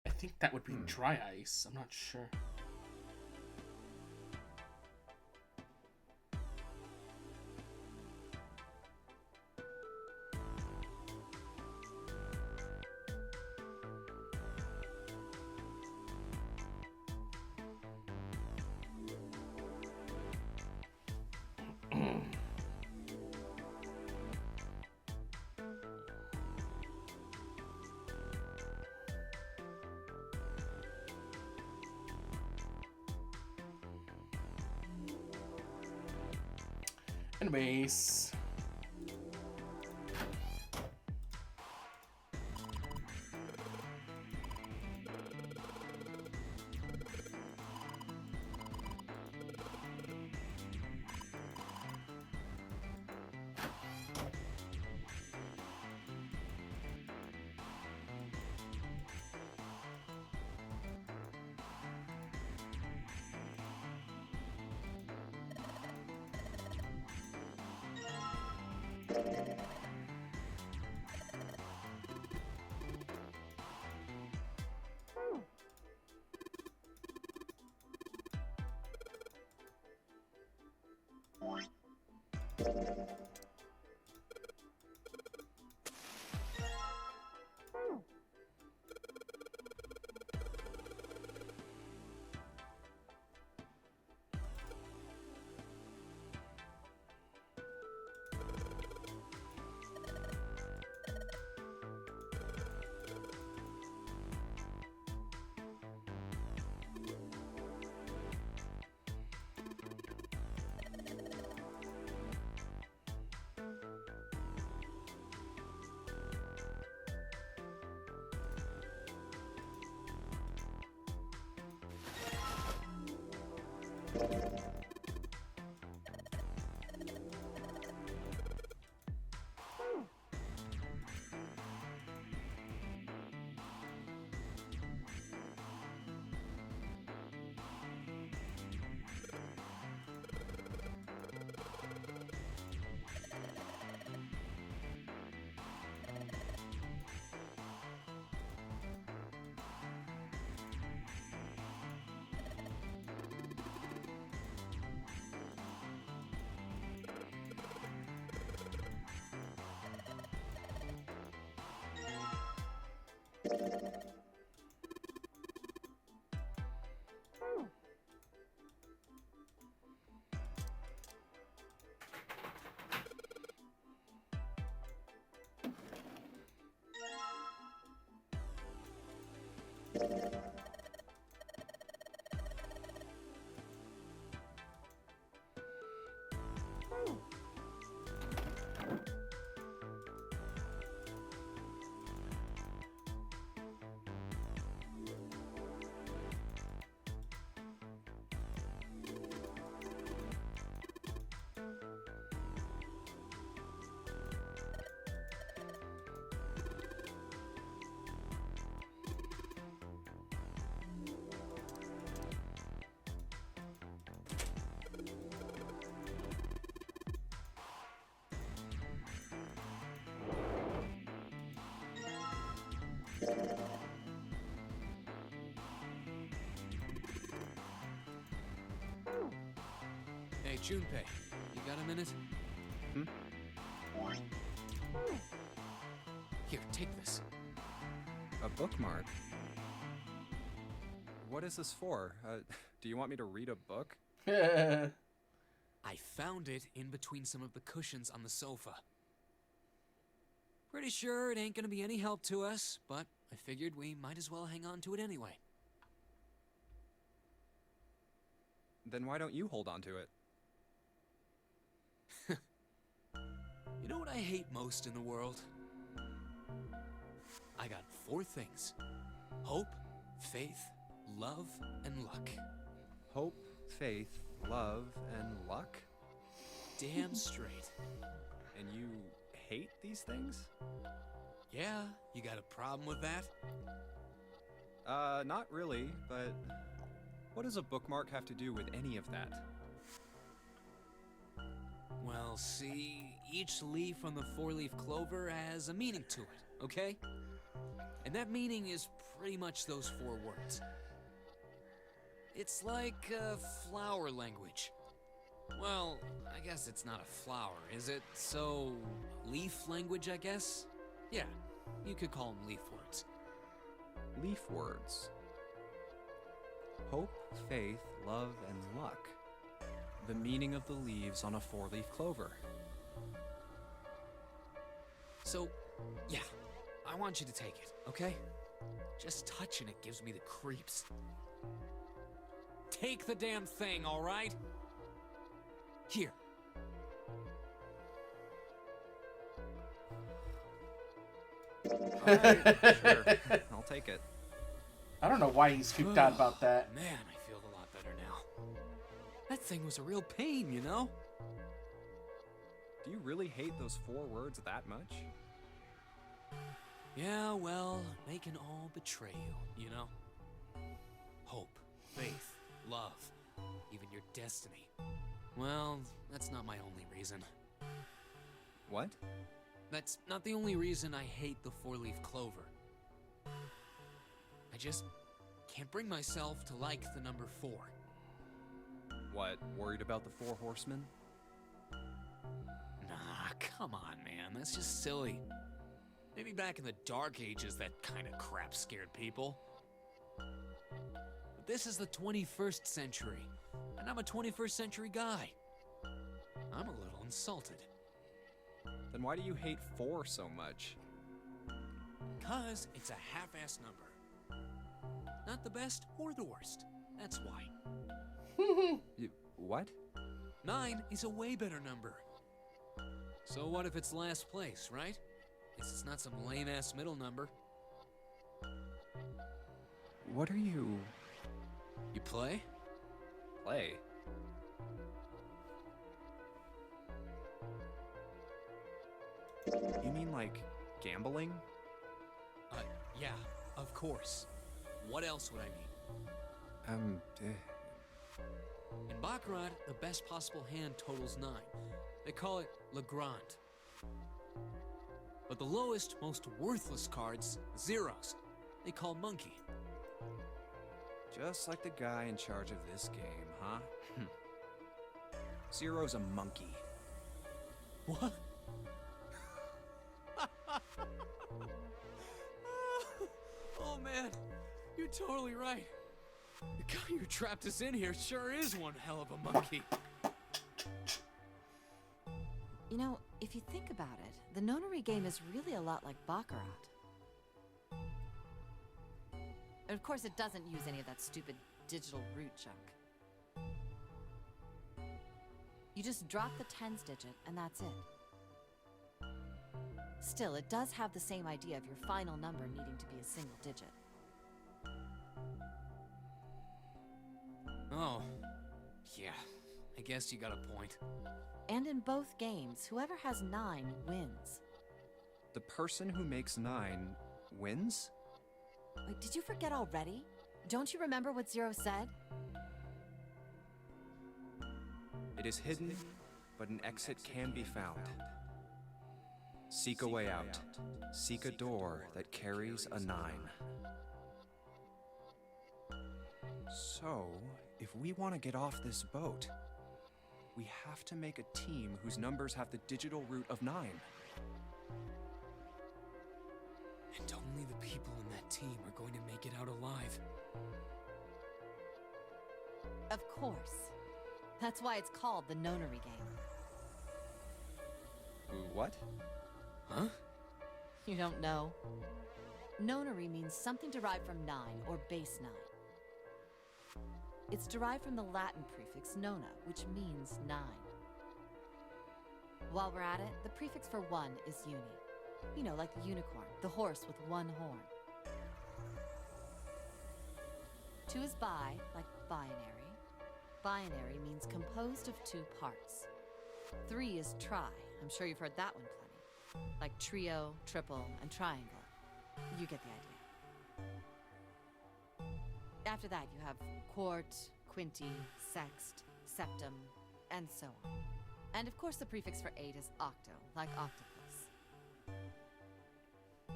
I think that would be dry ice. I'm not sure. Anyways. Hey, Junpei, you got a minute? Hmm? Here, take this. A bookmark? What is this for? Do you want me to read a book? I found it in between some of the cushions on the sofa. Pretty sure it ain't gonna be any help to us, but I figured we might as well hang on to it anyway. Then why don't you hold on to it? You know what I hate most in the world? I got 4 things. Hope, faith, love, and luck. Hope, faith, love, and luck? Damn straight. And you hate these things? Yeah, you got a problem with that? Not really, but what does a bookmark have to do with any of that? Well, see, each leaf on the 4-leaf clover has a meaning to it, okay? And that meaning is pretty much those 4 words. It's like flower language. Well, I guess it's not a flower, is it? So, leaf language, I guess? Yeah, you could call them leaf words. Leaf words. Hope, faith, love, and luck. The meaning of the leaves on a 4-leaf clover. So, yeah, I want you to take it, okay? Just touching it gives me the creeps. Take the damn thing, all right? Here. Alright, sure. I'll take it. I don't know why he's freaked out about that. Man, I feel a lot better now. That thing was a real pain, you know? Do you really hate those 4 words that much? Yeah, well, they can all betray you, you know? Hope, faith, love, even your destiny. Well, that's not my only reason. What? That's not the only reason I hate the 4-leaf clover. I just can't bring myself to like the number 4. What, worried about the 4 horsemen? Nah, come on, man, that's just silly. Maybe back in the Dark Ages that kind of crap scared people. But this is the 21st century, and I'm a 21st century guy. I'm a little insulted. Then why do you hate 4 so much? 'Cause it's a half-ass number. Not the best or the worst. That's why. What? 9 is a way better number. So what if it's last place, right? Guess it's not some lame-ass middle number. What are you... You play? Play? You mean like gambling? Yeah, of course. What else would I mean? In Baccarat, the best possible hand totals 9. They call it Le Grand. But the lowest, most worthless cards, zeros, they call Monkey. Just like the guy in charge of this game, huh? Zero's a monkey. What? Oh man, you're totally right. The guy who trapped us in here sure is one hell of a monkey. You know, if you think about it, the nonary game is really a lot like Baccarat. And of course, it doesn't use any of that stupid digital root junk. You just drop the tens digit, and that's it. Still, it does have the same idea of your final number needing to be a single digit. Oh, yeah, I guess you got a point. And in both games, whoever has 9 wins. The person who makes 9 wins? Wait, did you forget already? Don't you remember what Zero said? It is hidden, but an exit can be found. Seek a way out. Seek a door that carries a 9. So, if we want to get off this boat, we have to make a team whose numbers have the digital root of 9. And only the people in that team are going to make it out alive. Of course. That's why it's called the nonary game. What? Huh? You don't know? Nonary means something derived from 9, or base 9. It's derived from the Latin prefix nona, which means 9. While we're at it, the prefix for 1 is uni. You know, like the unicorn, the horse with 1 horn. 2 is bi, like binary. Binary means composed of 2 parts. 3 is tri. I'm sure you've heard that one plenty. Like trio, triple, and triangle. You get the idea. After that, you have quart, quinty, sext, septum, and so on. And of course, the prefix for 8 is octo, like octopus.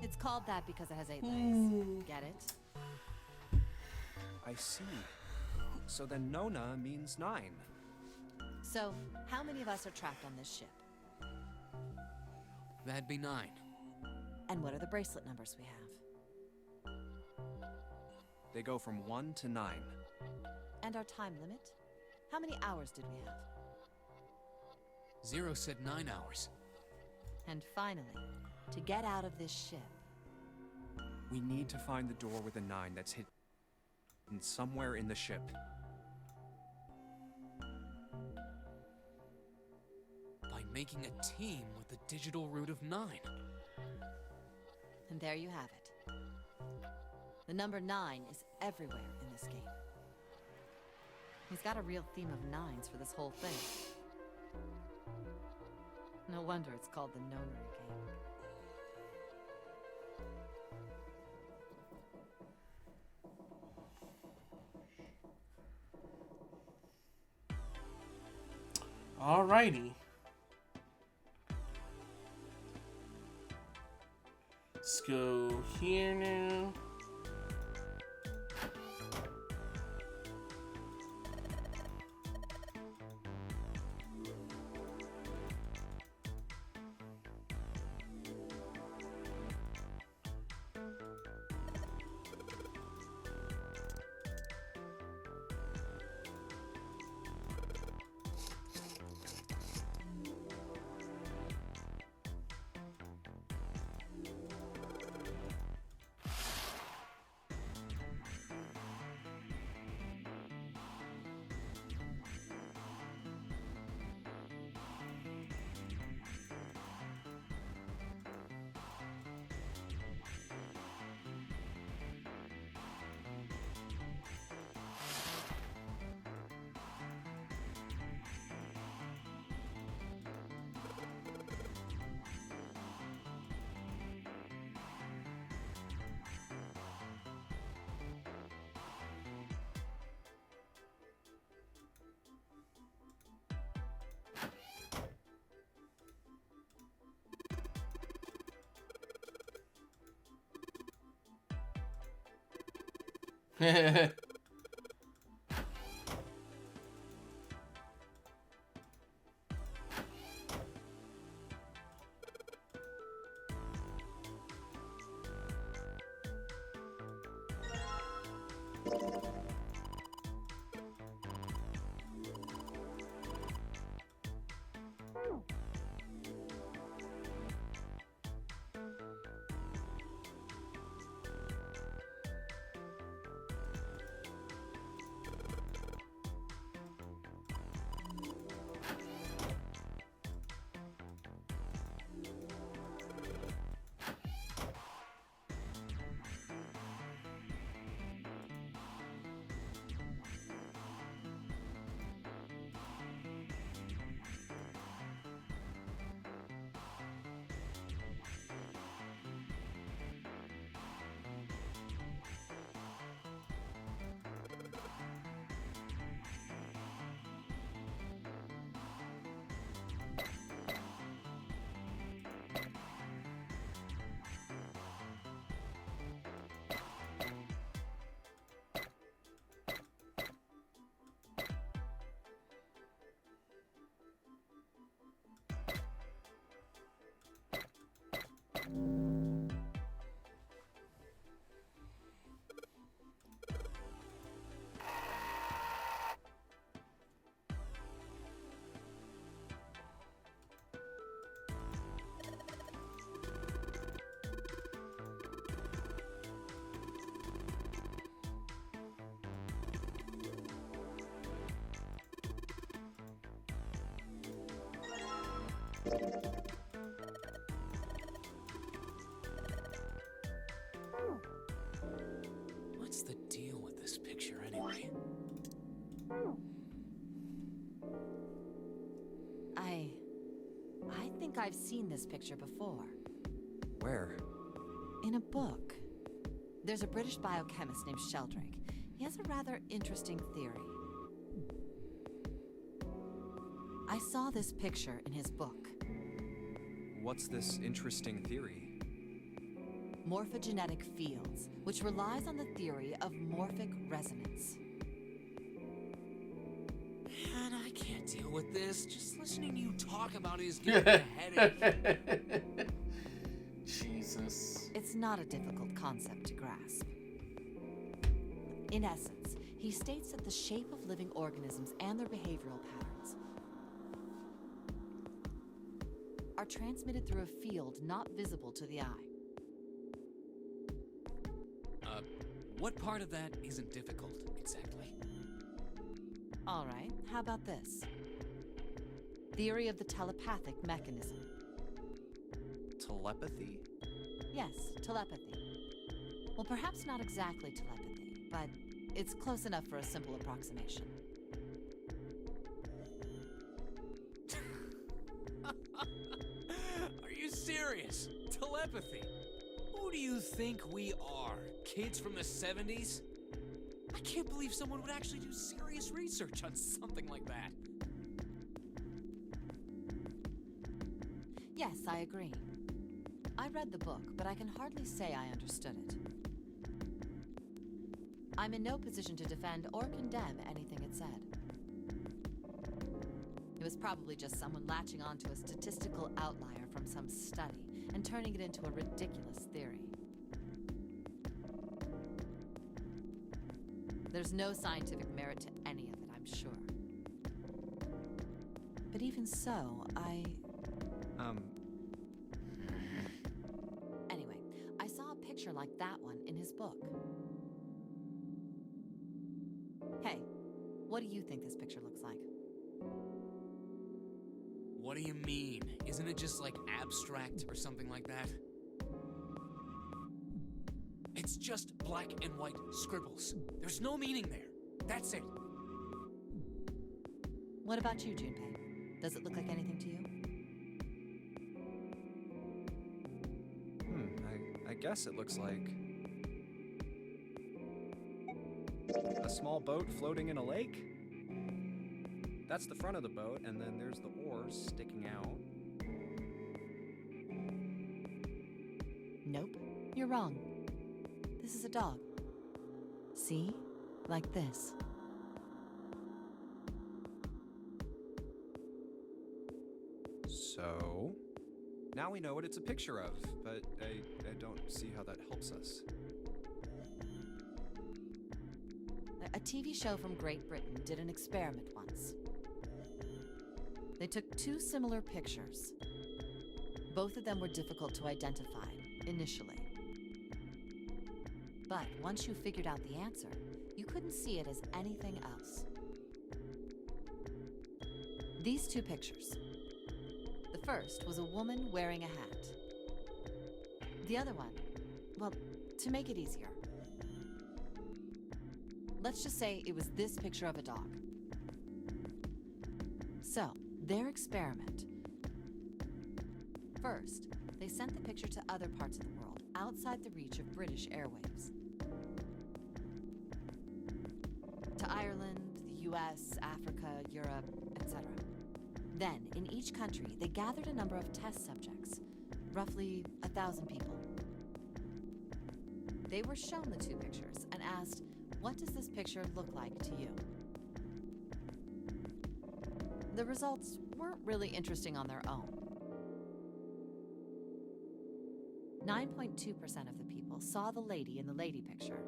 It's called that because it has 8 legs. Get it? I see. So then Nona means 9. So, how many of us are trapped on this ship? That'd be 9. And what are the bracelet numbers we have? They go from 1 to 9. And our time limit? How many hours did we have? Zero said 9 hours. And finally, to get out of this ship, We need to find the door with a 9 that's hidden somewhere in the ship. By making a team with the digital root of 9. And there you have it. The number 9 is everywhere in this game. He's got a real theme of 9s for this whole thing. No wonder it's called the Janurary game. Alrighty. Let's go here now. What's the deal with this picture anyway? I think I've seen this picture before. Where? In a book. There's a British biochemist named Sheldrake. He has a rather interesting theory. I saw this picture in his book. What's this interesting theory? Morphogenetic fields, which relies on the theory of morphic resonance. Man, I can't deal with this. Just listening to you talk about it is giving me a headache. Jesus. It's not a difficult concept to grasp. In essence, he states that the shape of living organisms and their behavioral patterns are transmitted through a field not visible to the eye. What part of that isn't difficult, exactly? All right, how about this? Theory of the telepathic mechanism. Telepathy? Yes, telepathy. Well, perhaps not exactly telepathy, but it's close enough for a simple approximation. Are you serious? Telepathy? Who do you think we are? Kids from the 70s? I can't believe someone would actually do serious research on something like that. Yes, I agree. I read the book, but I can hardly say I understood it. I'm in no position to defend or condemn anything it said. It was probably just someone latching onto a statistical outlier from some study and turning it into a ridiculous theory. There's no scientific merit to any of it, I'm sure. But even so, Anyway, I saw a picture like that one in his book. Hey, what do you think this picture looks like? What do you mean? Isn't it just like abstract or something like that? It's just black and white scribbles. There's no meaning there. That's it. What about you, Junpei? Does it look like anything to you? I guess it looks like a small boat floating in a lake? That's the front of the boat, and then there's the oars sticking out. Nope, you're wrong. This is a dog. See? Like this. So, now we know what it's a picture of, but I don't see how that helps us. A TV show from Great Britain did an experiment once. They took two similar pictures. Both of them were difficult to identify, initially. But once you figured out the answer, you couldn't see it as anything else. These two pictures. The first was a woman wearing a hat. The other one, well, to make it easier, let's just say it was this picture of a dog. So, their experiment. First, they sent the picture to other parts of the world, outside the reach of British airwaves. To Ireland, the US, Africa, Europe, etc. Then, in each country, they gathered a number of test subjects, roughly 1,000 people. They were shown the two pictures and asked, what does this picture look like to you? The results weren't really interesting on their own. 9.2% of the people saw the lady in the lady picture.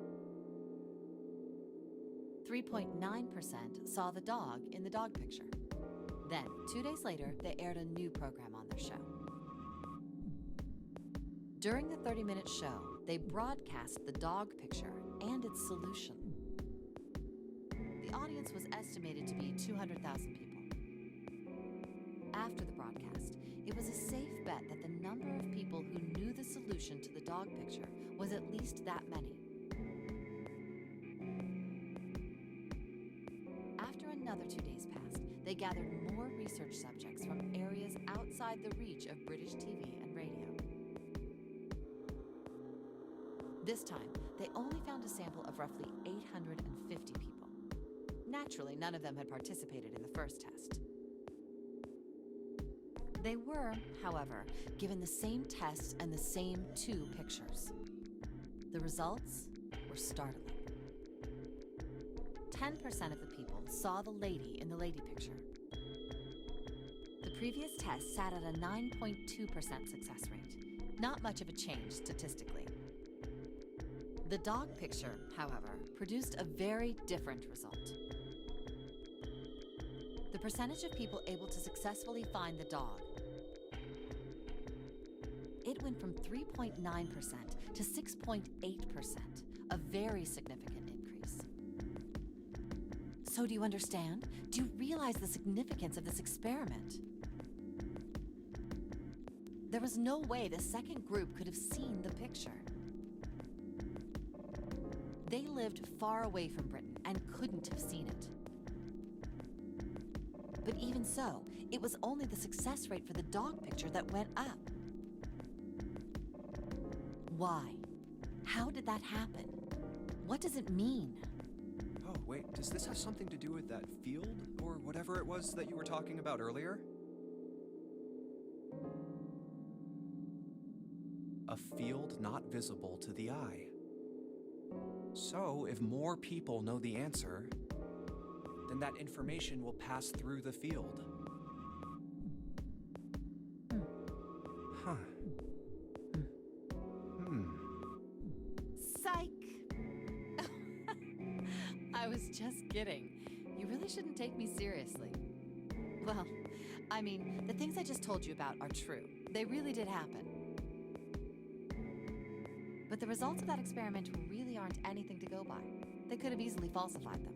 3.9% saw the dog in the dog picture. Then, 2 days later, they aired a new program on their show. During the 30-minute show, they broadcast the dog picture and its solution. The audience was estimated to be 200,000 people. After the broadcast, it was a safe bet that the number of people who knew the solution to the dog picture was at least that many. After another 2 days passed, they gathered more research subjects from areas outside the reach of British TV and radio. This time, they only found a sample of roughly 850 people. Naturally, none of them had participated in the first test. They were, however, given the same test and the same two pictures. The results were startling. 10% of the people saw the lady in the lady picture. The previous test sat at a 9.2% success rate. Not much of a change statistically. The dog picture, however, produced a very different result. The percentage of people able to successfully find the dog, it went from 3.9% to 6.8%, a very significant increase. So do you understand? Do you realize the significance of this experiment? There was no way the second group could have seen the picture. They lived far away from Britain and couldn't have seen it. But even so, it was only the success rate for the dog picture that went up. Why? How did that happen? What does it mean? Oh, wait, does this have something to do with that field or whatever it was that you were talking about earlier? A field not visible to the eye. So, if more people know the answer, then that information will pass through the field. Huh. Psych! I was just kidding. You really shouldn't take me seriously. Well, I mean, the things I just told you about are true. They really did happen. But the results of that experiment really aren't anything to go by. They could have easily falsified them.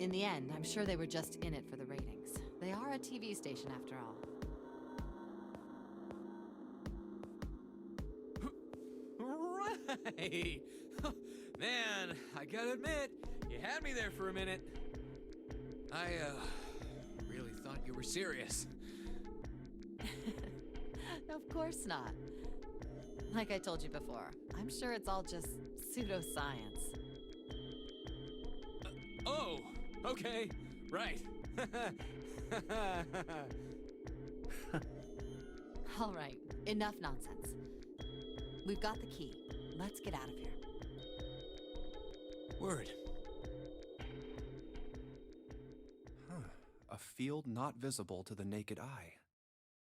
In the end, I'm sure they were just in it for the ratings. They are a TV station after all. Right! Man, I gotta admit, you had me there for a minute. I, really thought you were serious. Of course not. Like I told you before, I'm sure it's all just pseudoscience. Oh, okay, right. All right, enough nonsense. We've got the key. Let's get out of here. Word. Huh. A field not visible to the naked eye.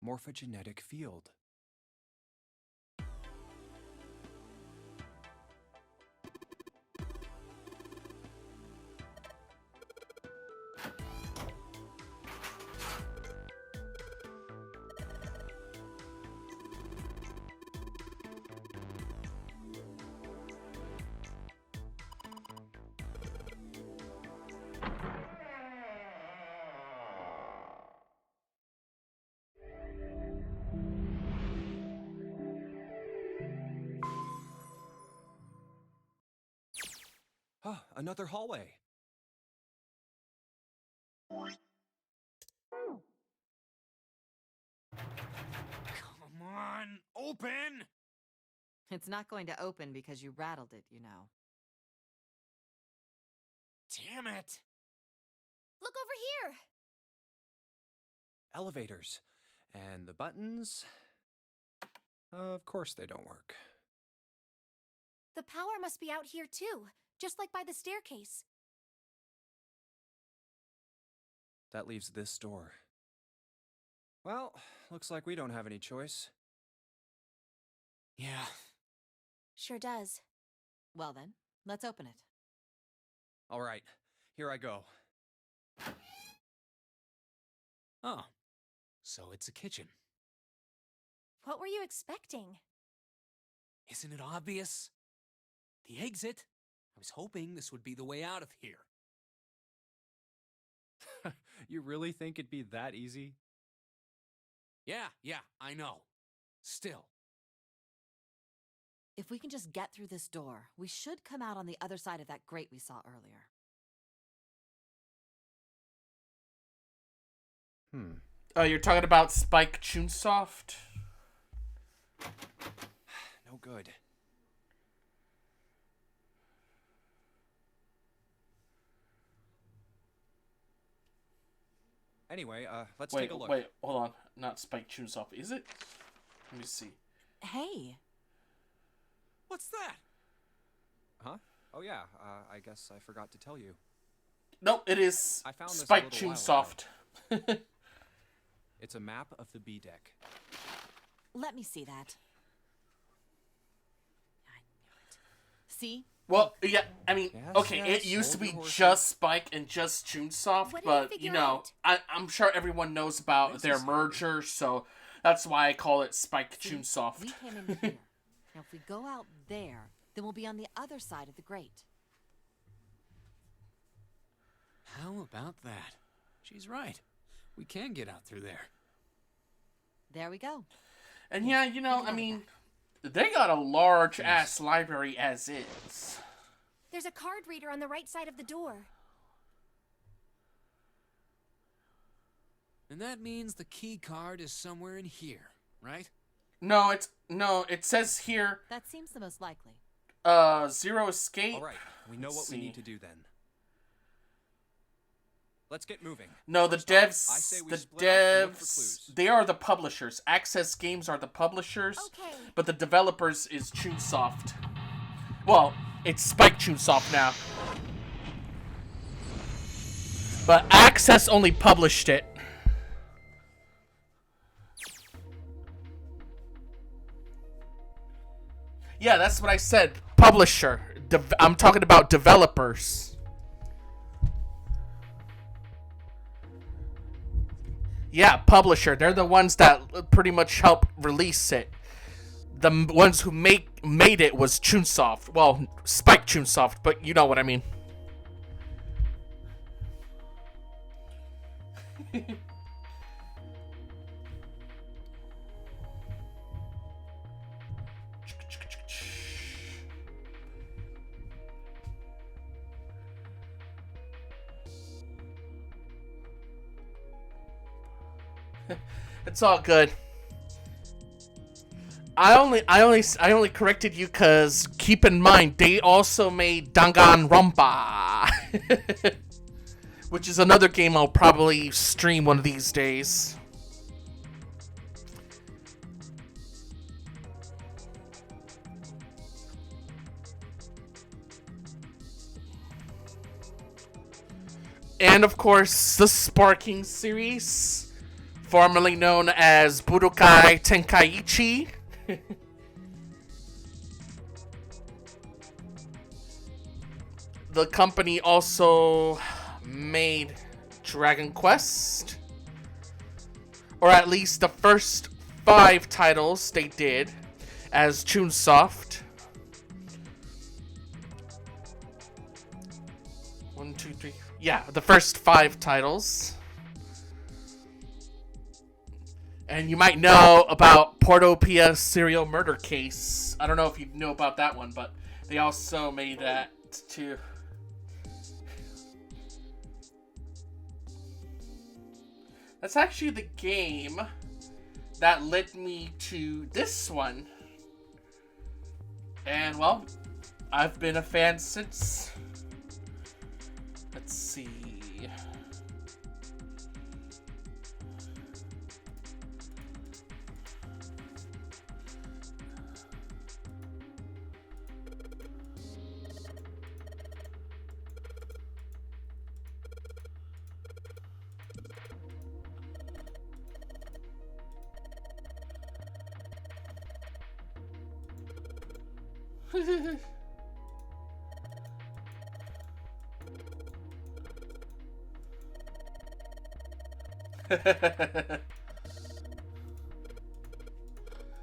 Morphogenetic field. Ah, another hallway. Come on, open! It's not going to open because you rattled it, you know. Damn it! Look over here! Elevators. And the buttons? Of course they don't work. The power must be out here too, just like by the staircase. That leaves this door. Well, looks like we don't have any choice. Yeah. Sure does. Well then, let's open it. All right, here I go. Oh, so it's a kitchen. What were you expecting? Isn't it obvious? The exit. I was hoping this would be the way out of here. You really think it'd be that easy? Yeah, I know. Still. If we can just get through this door, we should come out on the other side of that grate we saw earlier. Oh, you're talking about Spike Chunsoft? No good. Anyway, let's take a look. Wait, hold on. Not Spike Chunsoft, is it? Let me see. Hey! What's that? Huh? Oh yeah, I guess I forgot to tell you. Nope, it is I found this Spike a little while Chunsoft. It's a map of the B deck. Let me see that. I knew it. See? Well, yeah, I mean, Yes, okay, yes, it used to hold be your horses. just Spike and just Chunsoft, What did you but, figure know, out? I'm sure everyone knows about This their is merger, so that's why I call it Spike See? Chunsoft. We came in here. Now if we go out there, then we'll be on the other side of the grate. How about that? She's right. We can get out through there. There we go. And yeah, you know, I mean, they got a large ass library as is. There's a card reader on the right side of the door. And that means the key card is somewhere in here, right? No, it says here. That seems the most likely. Zero escape. All right, we know Let's what we see. need to do then. Let's get moving. No, the First off, devs, I say we the split up and look for devs, clues. they are the publishers. Access Games are the publishers, but the developers is Chunsoft. Well, it's Spike Chunsoft now. But Access only published it. Yeah, that's what I said. Publisher. I'm talking about developers. Yeah, publisher. They're the ones that pretty much help release it. The ones who made it was Chunsoft. Well, Spike Chunsoft, but you know what I mean. It's all good. I only corrected you because keep in mind they also made Danganronpa, which is another game I'll probably stream one of these days. And of course, the Sparking series, formerly known as Budokai Tenkaichi. The company also made Dragon Quest, or at least the first 5 titles they did as Chunsoft. 1, 2, 3. Yeah, the first 5 titles. And you might know about Portopia serial murder case. I don't know if you know about that one, but they also made that too. That's actually the game that led me to this one. And well, I've been a fan since. Let's see.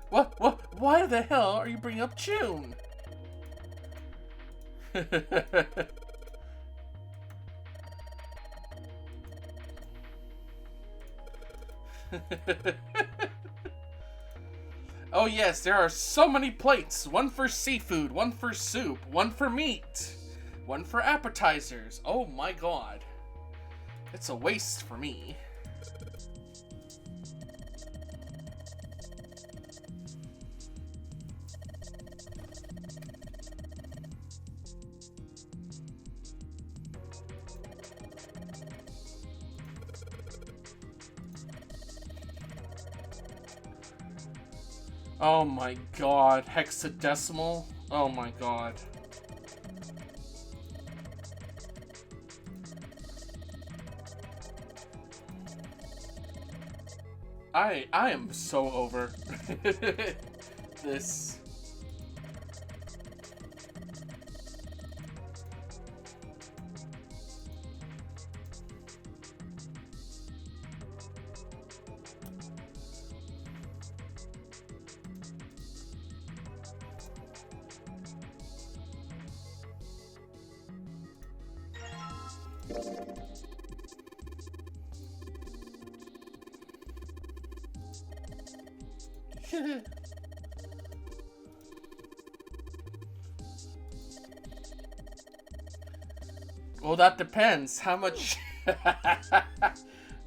What? Why the hell are you bringing up June? Oh yes, there are so many plates. One for seafood, one for soup, one for meat, one for appetizers. Oh my god. It's a waste for me. Oh my god, hexadecimal? Oh my god. I am so over this. Well, that depends. How much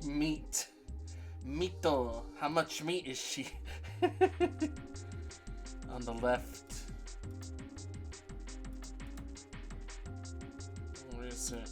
meat? Mito. How much meat is she? On the left. Where is it?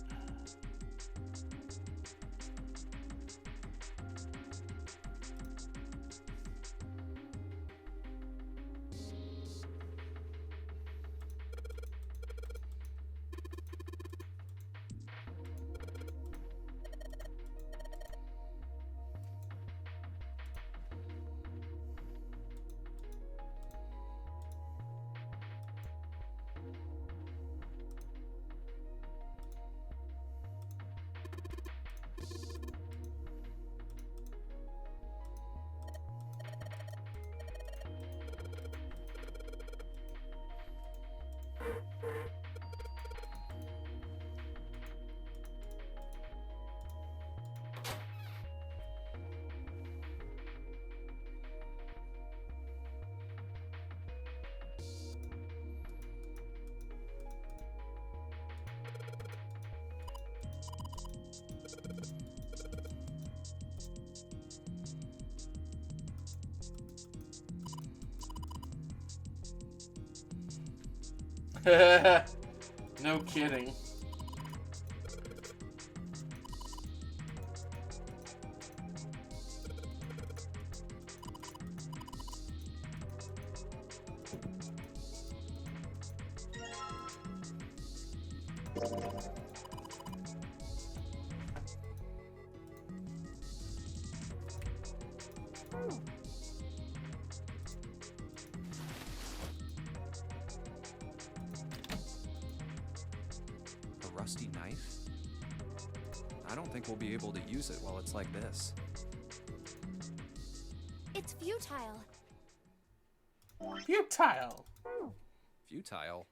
No kidding. A rusty knife? I don't think we'll be able to use it while it's like this. It's futile. Futile. Futile?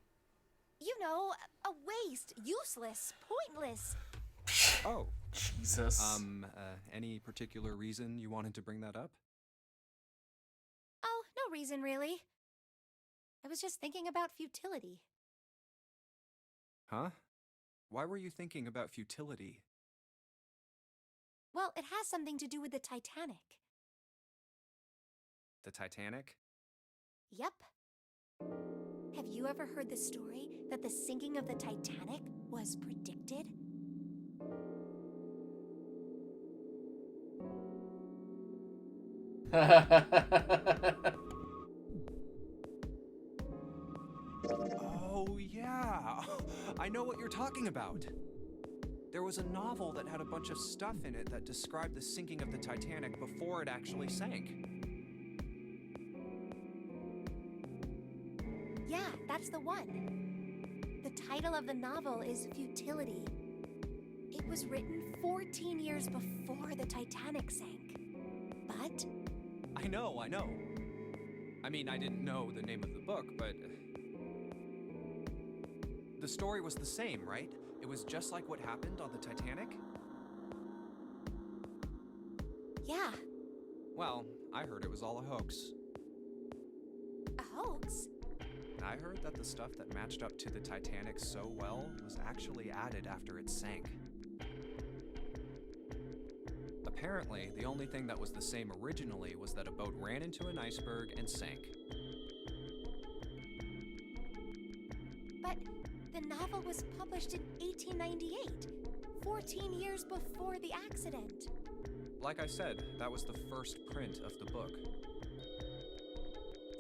You know, a waste, useless, pointless. Oh. Jesus. Any particular reason you wanted to bring that up? Oh, no reason really. I was just thinking about futility. Huh? Why were you thinking about futility? Well, it has something to do with the Titanic. The Titanic? Yep. Have you ever heard the story that the sinking of the Titanic was predicted? Oh, yeah. I know what you're talking about. There was a novel that had a bunch of stuff in it that described the sinking of the Titanic before it actually sank. Yeah, that's the one. The title of the novel is Futility. It was written 14 years before the Titanic sank. But... I know. I mean, I didn't know the name of the book, but... The story was the same, right? It was just like what happened on the Titanic? yeah, Well, I heard it was all a hoax. a hoax? I heard that the stuff that matched up to the Titanic so well was actually added after it sank. Apparently, the only thing that was the same originally was that a boat ran into an iceberg and sank. But the novel was published in 1898, 14 years before the accident. Like I said, that was the first print of the book.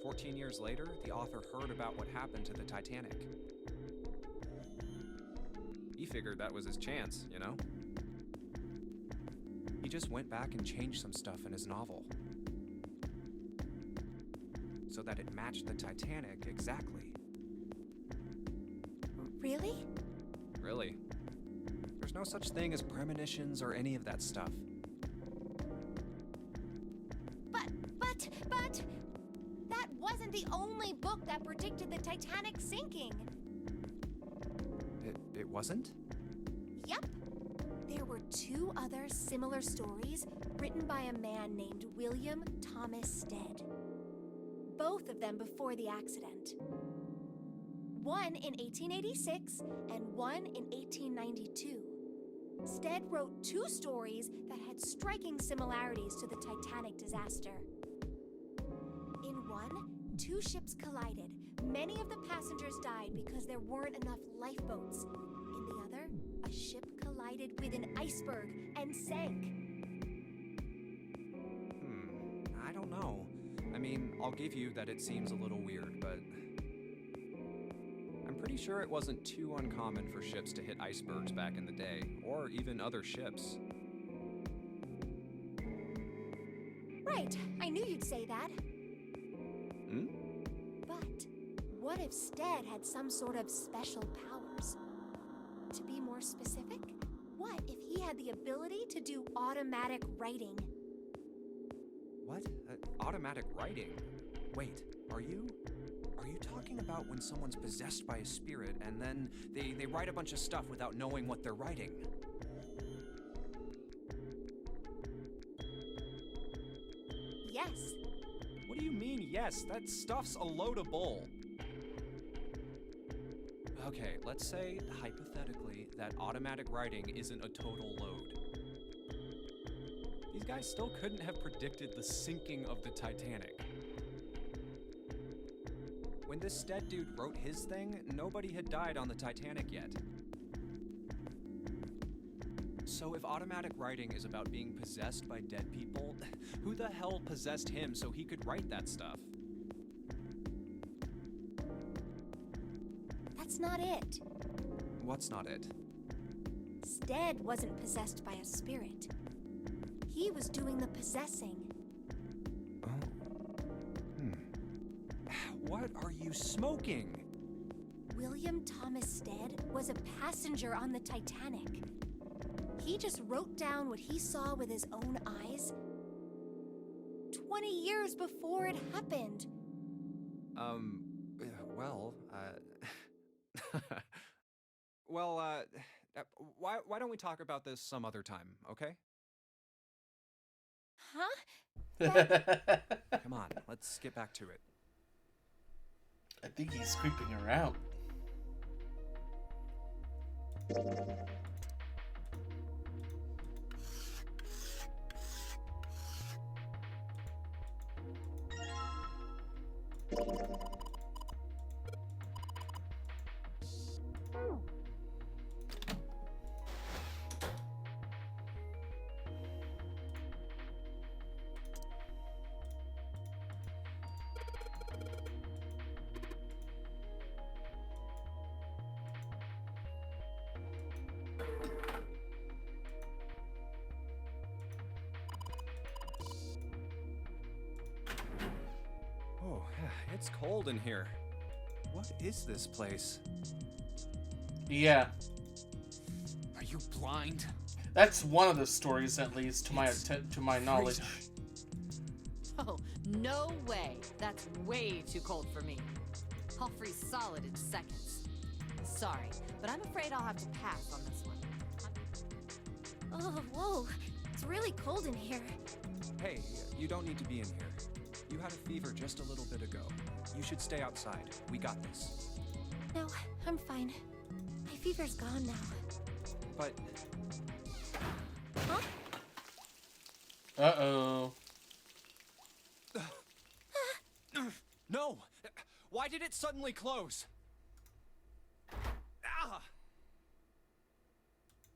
14 years later, the author heard about what happened to the Titanic. He figured that was his chance, you know? He just went back and changed some stuff in his novel. So that it matched the Titanic exactly. Really? Really. There's no such thing as premonitions or any of that stuff. But... That wasn't the only book that predicted the Titanic sinking. It wasn't? Yep. There were two other similar stories written by a man named William Thomas Stead. both of them before the accident. One in 1886 and one in 1892. Stead wrote 2 stories that had striking similarities to the Titanic disaster. In one, 2 ships collided. Many of the passengers died because there weren't enough lifeboats. In the other, a ship collided with an iceberg and sank. I don't know. I mean, I'll give you that it seems a little weird, but I'm pretty sure it wasn't too uncommon for ships to hit icebergs back in the day, or even other ships. Right, I knew you'd say that. Hmm? But what if Stead had some sort of special powers? To be more specific, what if he had the ability to do automatic writing? What? Automatic writing? Wait, are you talking about when someone's possessed by a spirit and then they write a bunch of stuff without knowing what they're writing? Yes. What do you mean, yes? That stuff's a load of bull. Okay, let's say, hypothetically, that automatic writing isn't a total load. These guys still couldn't have predicted the sinking of the Titanic. When this Stead dude wrote his thing, nobody had died on the Titanic yet. So if automatic writing is about being possessed by dead people, who the hell possessed him so he could write that stuff? That's not it. What's not it? Stead wasn't possessed by a spirit. He was doing the possessing. What are you smoking? William Thomas Stead was a passenger on the Titanic. He just wrote down what he saw with his own eyes 20 years before it happened. Why don't we talk about this some other time, okay? Huh? Come on, let's get back to it. I think he's creeping around. Oh, it's cold in here. What is this place? Yeah. Are you blind? That's one of the stories, at least, to my knowledge. Oh, no way. That's way too cold for me. I'll freeze solid in seconds. Sorry, but I'm afraid I'll have to pass on this one. Oh, whoa. It's really cold in here. Hey, you don't need to be in here. You had a fever just a little bit ago. You should stay outside. We got this. No, I'm fine. My fever's gone now. But... Huh? Uh-oh. No! Why did it suddenly close? Ah!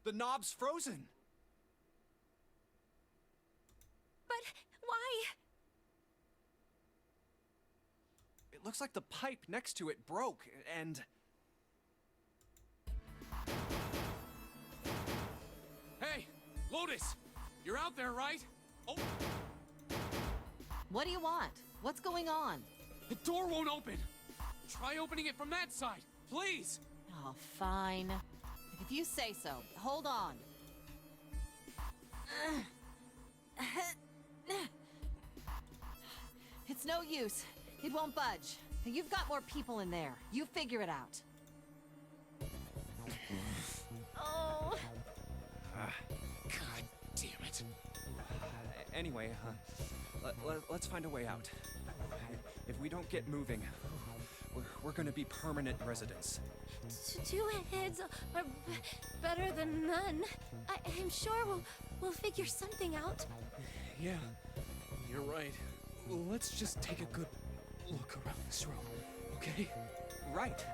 The knob's frozen. But why? It looks like the pipe next to it broke, and... Hey, Lotus! You're out there, right? Oh! What do you want? What's going on? The door won't open! Try opening it from that side, please! Oh, fine. If you say so. Hold on. It's no use. It won't budge. You've got more people in there. You figure it out. Oh. God damn it. Anyway, let's find a way out. If we don't get moving, we're gonna be permanent residents. Two heads are better than none. I'm sure we'll figure something out. Yeah, you're right. Let's just take a good look around this room, okay? Right.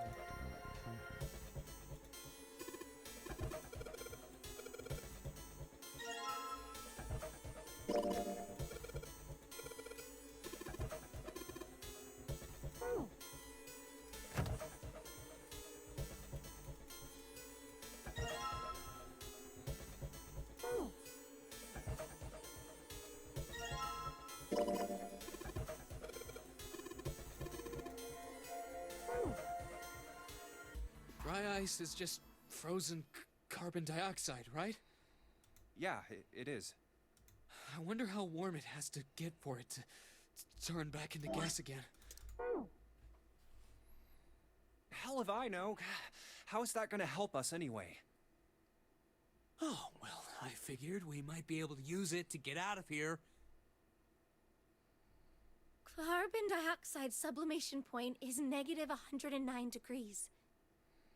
Dry ice is just frozen carbon dioxide, right? Yeah, it is. I wonder how warm it has to get for it to turn back into gas again. Hell if I know. How is that gonna help us anyway? Oh, well, I figured we might be able to use it to get out of here. Carbon dioxide sublimation point is negative 109 degrees.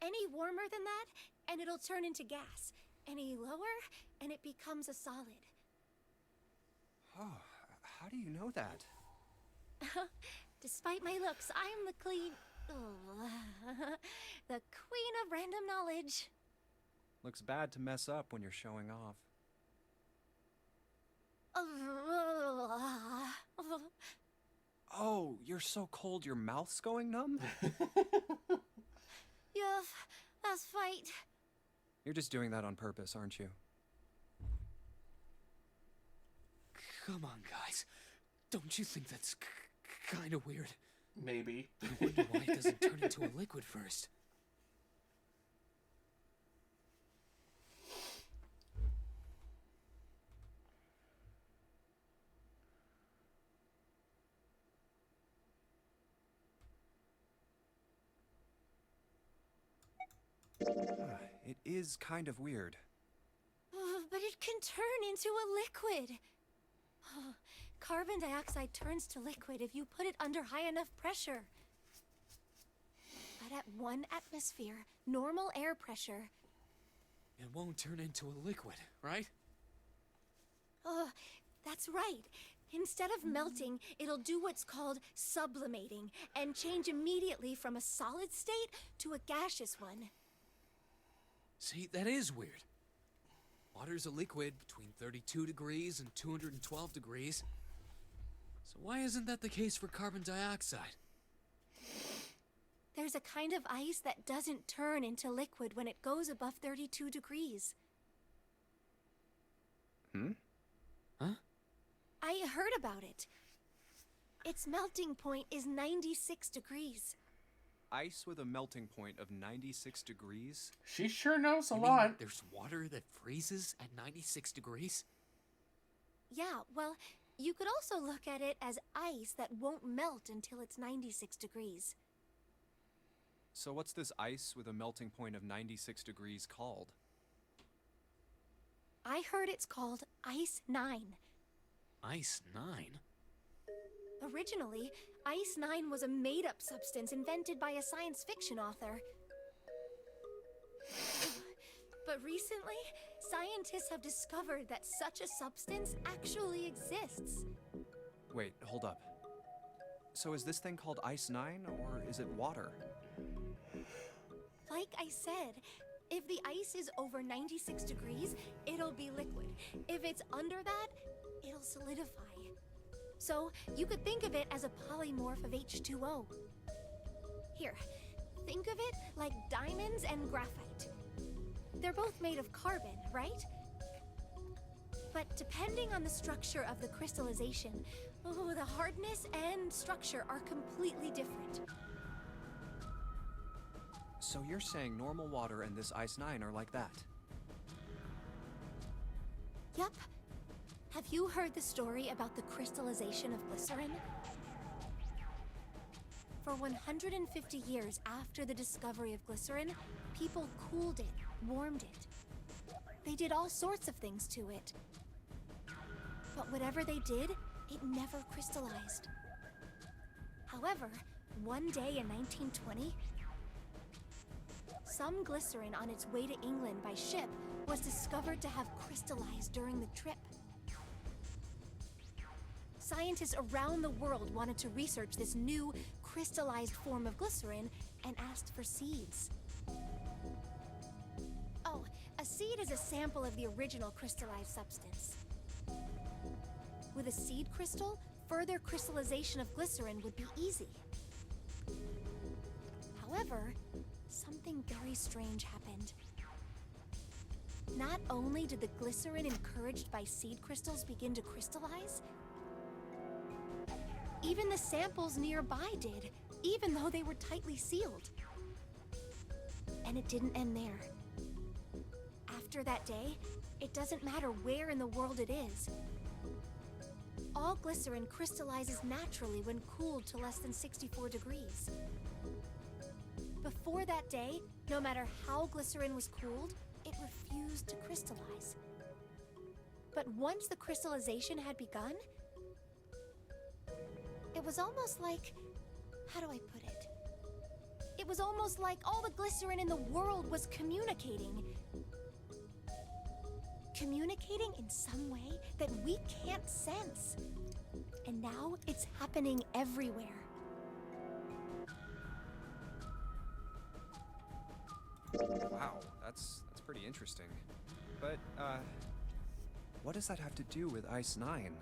Any warmer than that, and it'll turn into gas. Any lower, and it becomes a solid. Oh, how do you know that? Despite my looks, I'm the the queen of random knowledge. Looks bad to mess up when you're showing off. Oh, you're so cold your mouth's going numb? Yeah, that's right. You're just doing that on purpose, aren't you? Come on, guys. Don't you think that's kind of weird? Maybe. I wonder why it doesn't turn into a liquid first. It is kind of weird. But it can turn into a liquid. Carbon dioxide turns to liquid if you put it under high enough pressure. But at 1 atmosphere, normal air pressure... It won't turn into a liquid, right? That's right. Instead of melting, it'll do what's called sublimating and change immediately from a solid state to a gaseous one. See, that is weird. Water's a liquid between 32 degrees and 212 degrees. So why isn't that the case for carbon dioxide? There's a kind of ice that doesn't turn into liquid when it goes above 32 degrees. Huh? I heard about it. Its melting point is 96 degrees. Ice with a melting point of 96 degrees? She sure knows a You lot. mean there's water that freezes at 96 degrees? Yeah, well, you could also look at it as ice that won't melt until it's 96 degrees. So what's this ice with a melting point of 96 degrees called? I heard it's called Ice 9. Ice 9? Originally, Ice 9 was a made-up substance invented by a science fiction author. But recently, scientists have discovered that such a substance actually exists. Wait, hold up. So is this thing called Ice 9, or is it water? Like I said, if the ice is over 96 degrees, it'll be liquid. If it's under that, it'll solidify. So you could think of it as a polymorph of H2O. Here, think of it like diamonds and graphite. They're both made of carbon, right? But depending on the structure of the crystallization, the hardness and structure are completely different. So you're saying normal water and this Ice 9 are like that? Yup. Have you heard the story about the crystallization of glycerin? For 150 years after the discovery of glycerin, people cooled it, warmed it. They did all sorts of things to it. But whatever they did, it never crystallized. However, one day in 1920, some glycerin on its way to England by ship was discovered to have crystallized during the trip. Scientists around the world wanted to research this new crystallized form of glycerin and asked for seeds. Oh, a seed is a sample of the original crystallized substance. With a seed crystal, further crystallization of glycerin would be easy. However, something very strange happened. Not only did the glycerin encouraged by seed crystals begin to crystallize, even the samples nearby did, even though they were tightly sealed. And it didn't end there. After that day, it doesn't matter where in the world it is. All glycerin crystallizes naturally when cooled to less than 64 degrees. Before that day, no matter how glycerin was cooled, it refused to crystallize. But once the crystallization had begun, it was almost like, how do I put it? It was almost like all the glycerin in the world was communicating. Communicating in some way that we can't sense. And now it's happening everywhere. Wow, that's pretty interesting. But, what does that have to do with Ice 9?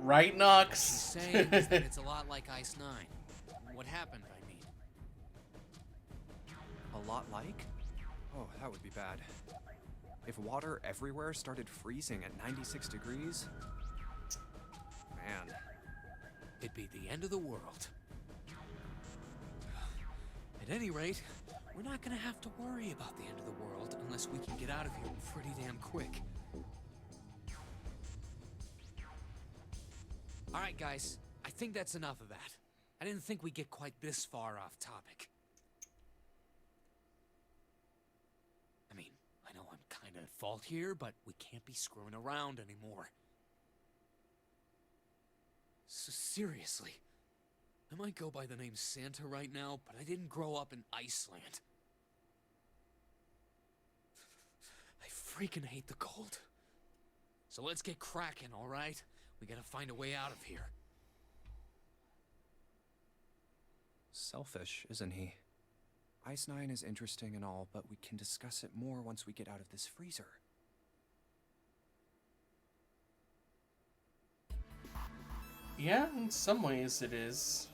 Right, Nox? What she's saying is that it's a lot like Ice 9. What happened, I mean. A lot like? Oh, that would be bad. If water everywhere started freezing at 96 degrees? Man. It'd be the end of the world. At any rate, we're not gonna have to worry about the end of the world unless we can get out of here pretty damn quick. Alright guys, I think that's enough of that. I didn't think we'd get quite this far off topic. I mean, I know I'm kinda at fault here, but we can't be screwing around anymore. So seriously, I might go by the name Santa right now, but I didn't grow up in Iceland. I freaking hate the cold. So let's get cracking, alright? We gotta find a way out of here. Selfish, isn't he? Ice 9 is interesting and all, but we can discuss it more once we get out of this freezer. Yeah, in some ways it is.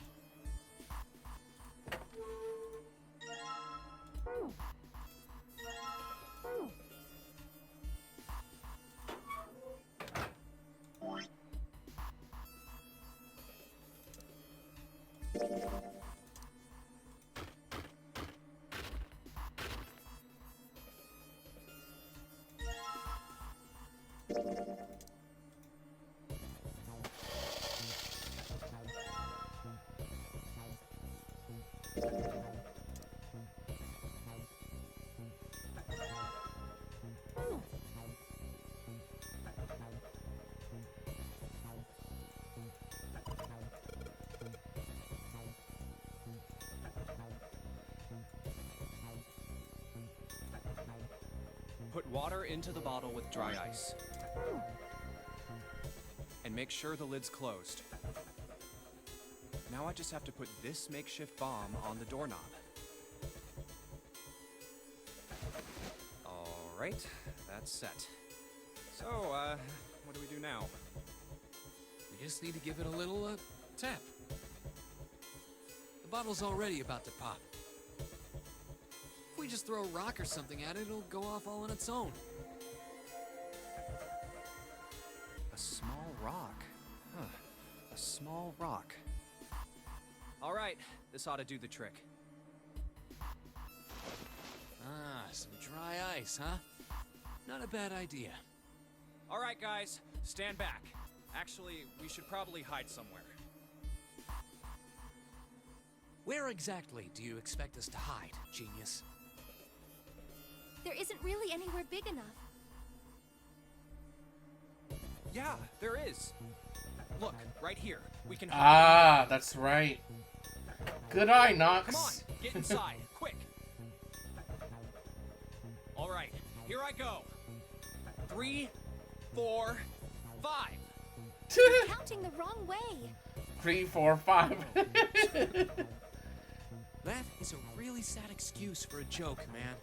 Put water into the bottle with dry ice. And make sure the lid's closed. Now I just have to put this makeshift bomb on the doorknob. Alright, that's set. So, what do we do now? We just need to give it a little, tap. The bottle's already about to pop. If we just throw a rock or something at it, it'll go off all on its own. A small rock. Huh. A small rock. Alright, this ought to do the trick. Ah, some dry ice, huh? Not a bad idea. Alright, guys, stand back. Actually, we should probably hide somewhere. Where exactly do you expect us to hide, genius? There isn't really anywhere big enough. Yeah, there is. Look, right here. We can. Ah, that's right. Good eye, Knox. Come on, get inside, quick. All right, here I go. 3, 4, 5. You're counting the wrong way. 3, 4, 5. That is a really sad excuse for a joke, man.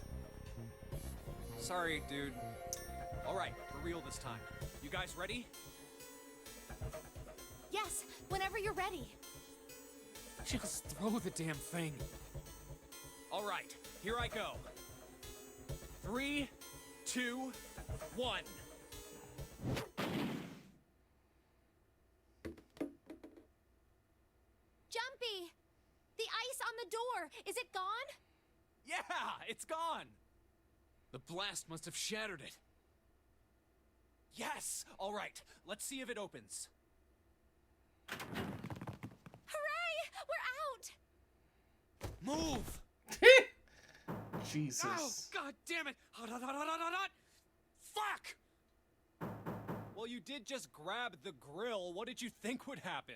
Sorry, dude. All right, for real this time. You guys ready? Yes, whenever you're ready. Just throw the damn thing. All right, here I go. 3, 2, 1. Jumpy! The ice on the door, is it gone? Yeah, it's gone. The blast must have shattered it. Yes! All right, let's see if it opens. Hooray! We're out! Move! Jesus. Oh, god damn it! Hot, hot, hot, hot, hot, hot, hot! Fuck! Well, you did just grab the grill. What did you think would happen?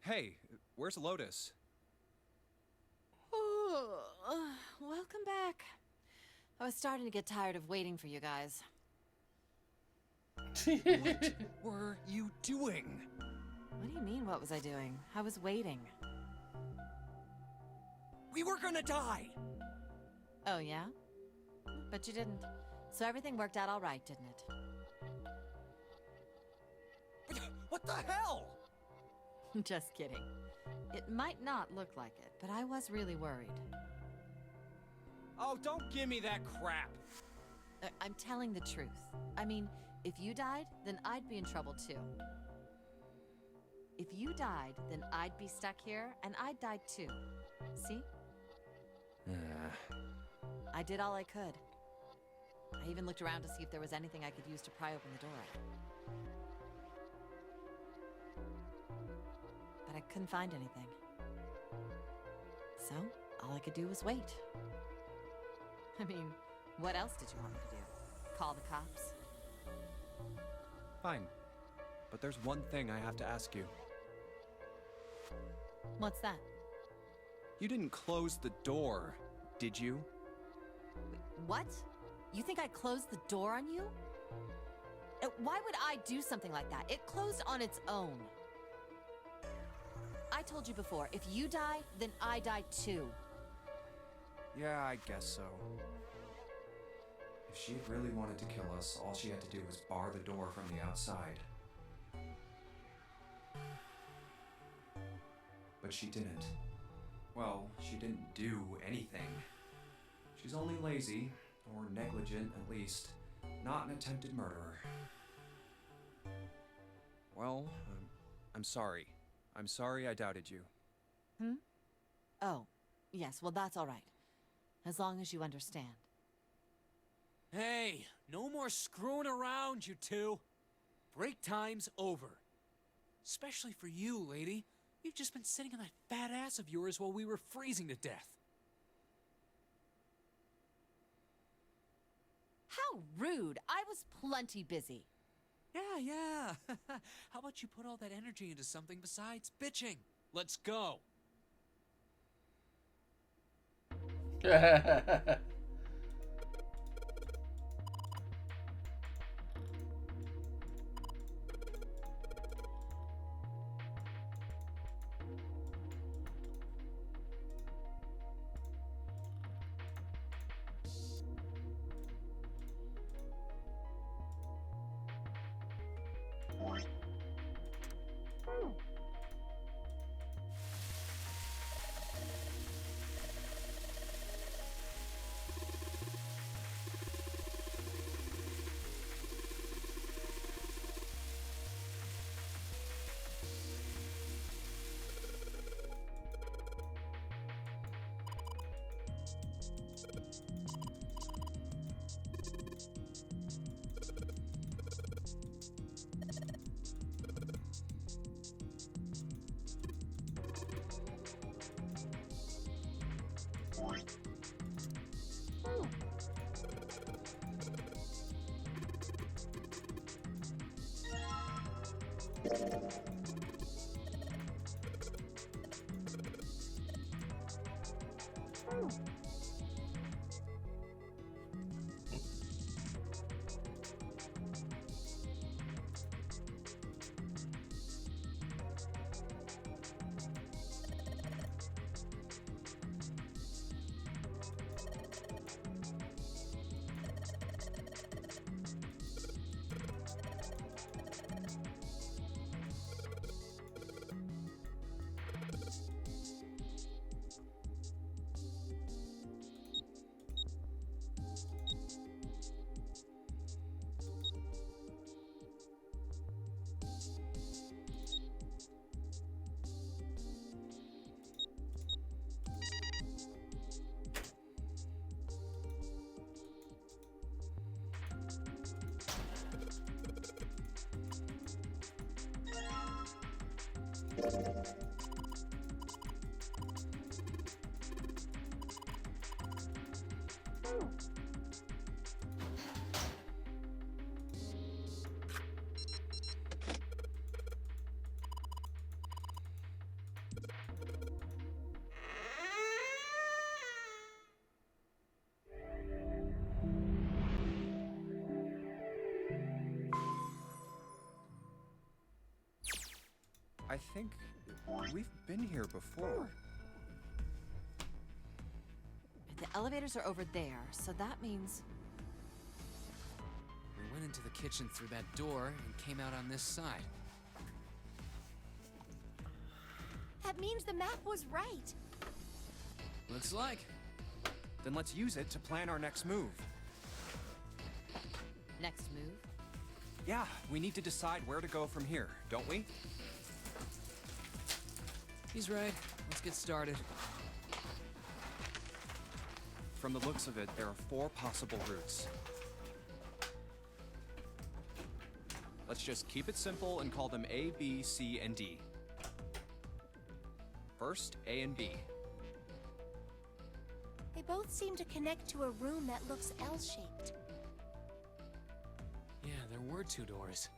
Hey, where's Lotus? Welcome back. I was starting to get tired of waiting for you guys. What were you doing? What do you mean, what was I doing? I was waiting. We were gonna die! Oh, yeah? But you didn't. So everything worked out all right, didn't it? What the hell? Just kidding. It might not look like it, but I was really worried. Oh, don't give me that crap. I'm telling the truth. I mean, if you died, then I'd be in trouble too. If you died, then I'd be stuck here, and I'd die too. See? I did all I could. I even looked around to see if there was anything I could use to pry open the door. But I couldn't find anything. So, all I could do was wait. I mean, what else did you want me to do? Call the cops? Fine. But there's one thing I have to ask you. What's that? You didn't close the door, did you? What? You think I closed the door on you? Why would I do something like that? It closed on its own. I told you before, if you die, then I die too. Yeah, I guess so. If she really wanted to kill us, all she had to do was bar the door from the outside. But she didn't. Well, she didn't do anything. She's only lazy, or negligent at least, not an attempted murderer. Well, I'm sorry. I'm sorry I doubted you. Oh, yes, well that's all right. As long as you understand. Hey, no more screwing around, you two. Break time's over. Especially for you, lady. You've just been sitting on that fat ass of yours while we were freezing to death. How rude! I was plenty busy. Yeah. How about you put all that energy into something besides bitching? Let's go. I think we've been here before. The elevators are over there, so that means... We went into the kitchen through that door and came out on this side. That means the map was right. Looks like. Then let's use it to plan our next move. Next move? Yeah, we need to decide where to go from here, don't we? He's right. Let's get started. From the looks of it, there are 4 possible routes. Let's just keep it simple and call them A, B, C, and D. First, A and B. They both seem to connect to a room that looks L-shaped. Yeah, there were 2 doors.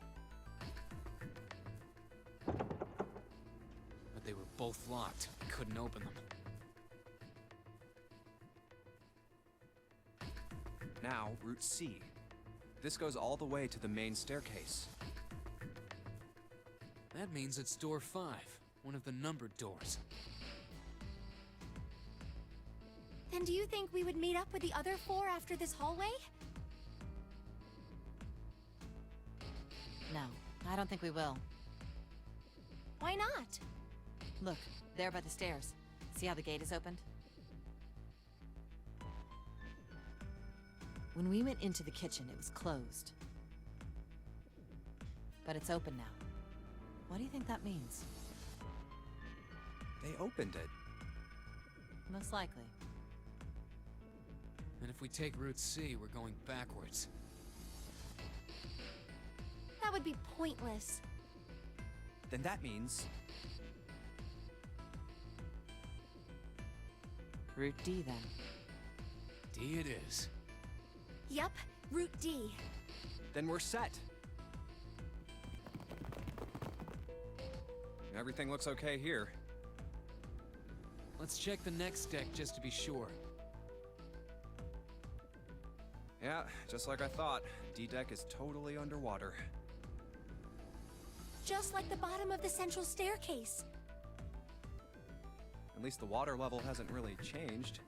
But they were both locked. We couldn't open them. Now, Route C. This goes all the way to the main staircase. That means it's door 5, one of the numbered doors. Then do you think we would meet up with the other 4 after this hallway? No, I don't think we will. Why not? Look, there by the stairs. See how the gate is opened? When we went into the kitchen, it was closed. But it's open now. What do you think that means? They opened it. Most likely. And if we take Route C, we're going backwards. That would be pointless. Then that means... Route D, then. D it is. Yup, Route D. Then we're set. Everything looks okay here. Let's check the next deck just to be sure. Yeah, just like I thought. D-deck is totally underwater. Just like the bottom of the central staircase. At least the water level hasn't really changed.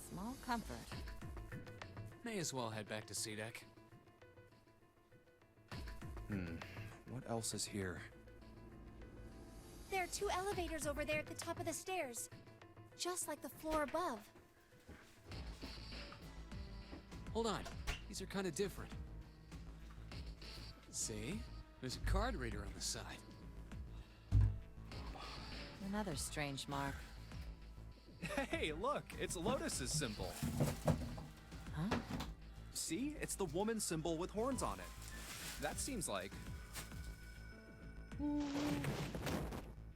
Small comfort. May as well head back to C-deck. What else is here? There are 2 elevators over there at the top of the stairs. Just like the floor above. Hold on. These are kind of different. See? There's a card reader on the side. Another strange mark. Hey, look! It's Lotus's symbol. Huh? See? It's the woman symbol with horns on it. That seems like... Oh,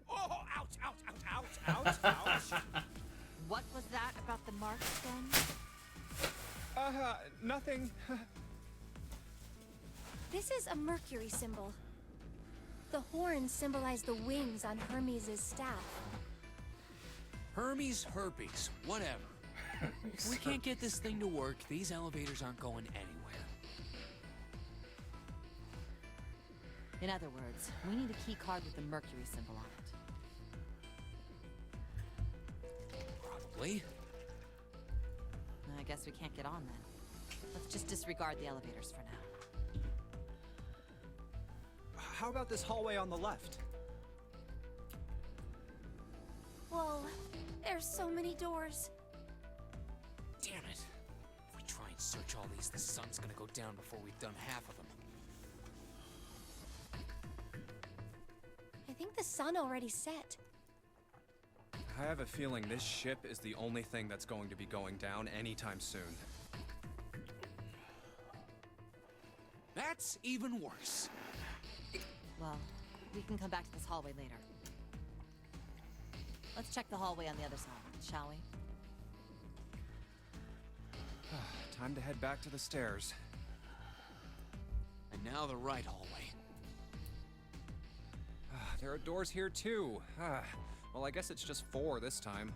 ouch, ouch, ouch, ouch, ouch, ouch. What was that about the marks then? Nothing. This is a Mercury symbol. The horns symbolize the wings on Hermes' staff. Hermes herpes, whatever. If we can't get this thing to work, these elevators aren't going anywhere. In other words, we need a key card with the Mercury symbol on it. Probably. I guess we can't get on then. Let's just disregard the elevators for now. How about this hallway on the left? Whoa, there's so many doors. Damn it. If we try and search all these, the sun's gonna go down before we've done half of them. I think the sun already set. I have a feeling this ship is the only thing that's going to be going down anytime soon. That's even worse. Well, we can come back to this hallway later. Let's check the hallway on the other side, shall we? Time to head back to the stairs. And now the right hallway. There are doors here too. Well, I guess it's just 4 this time.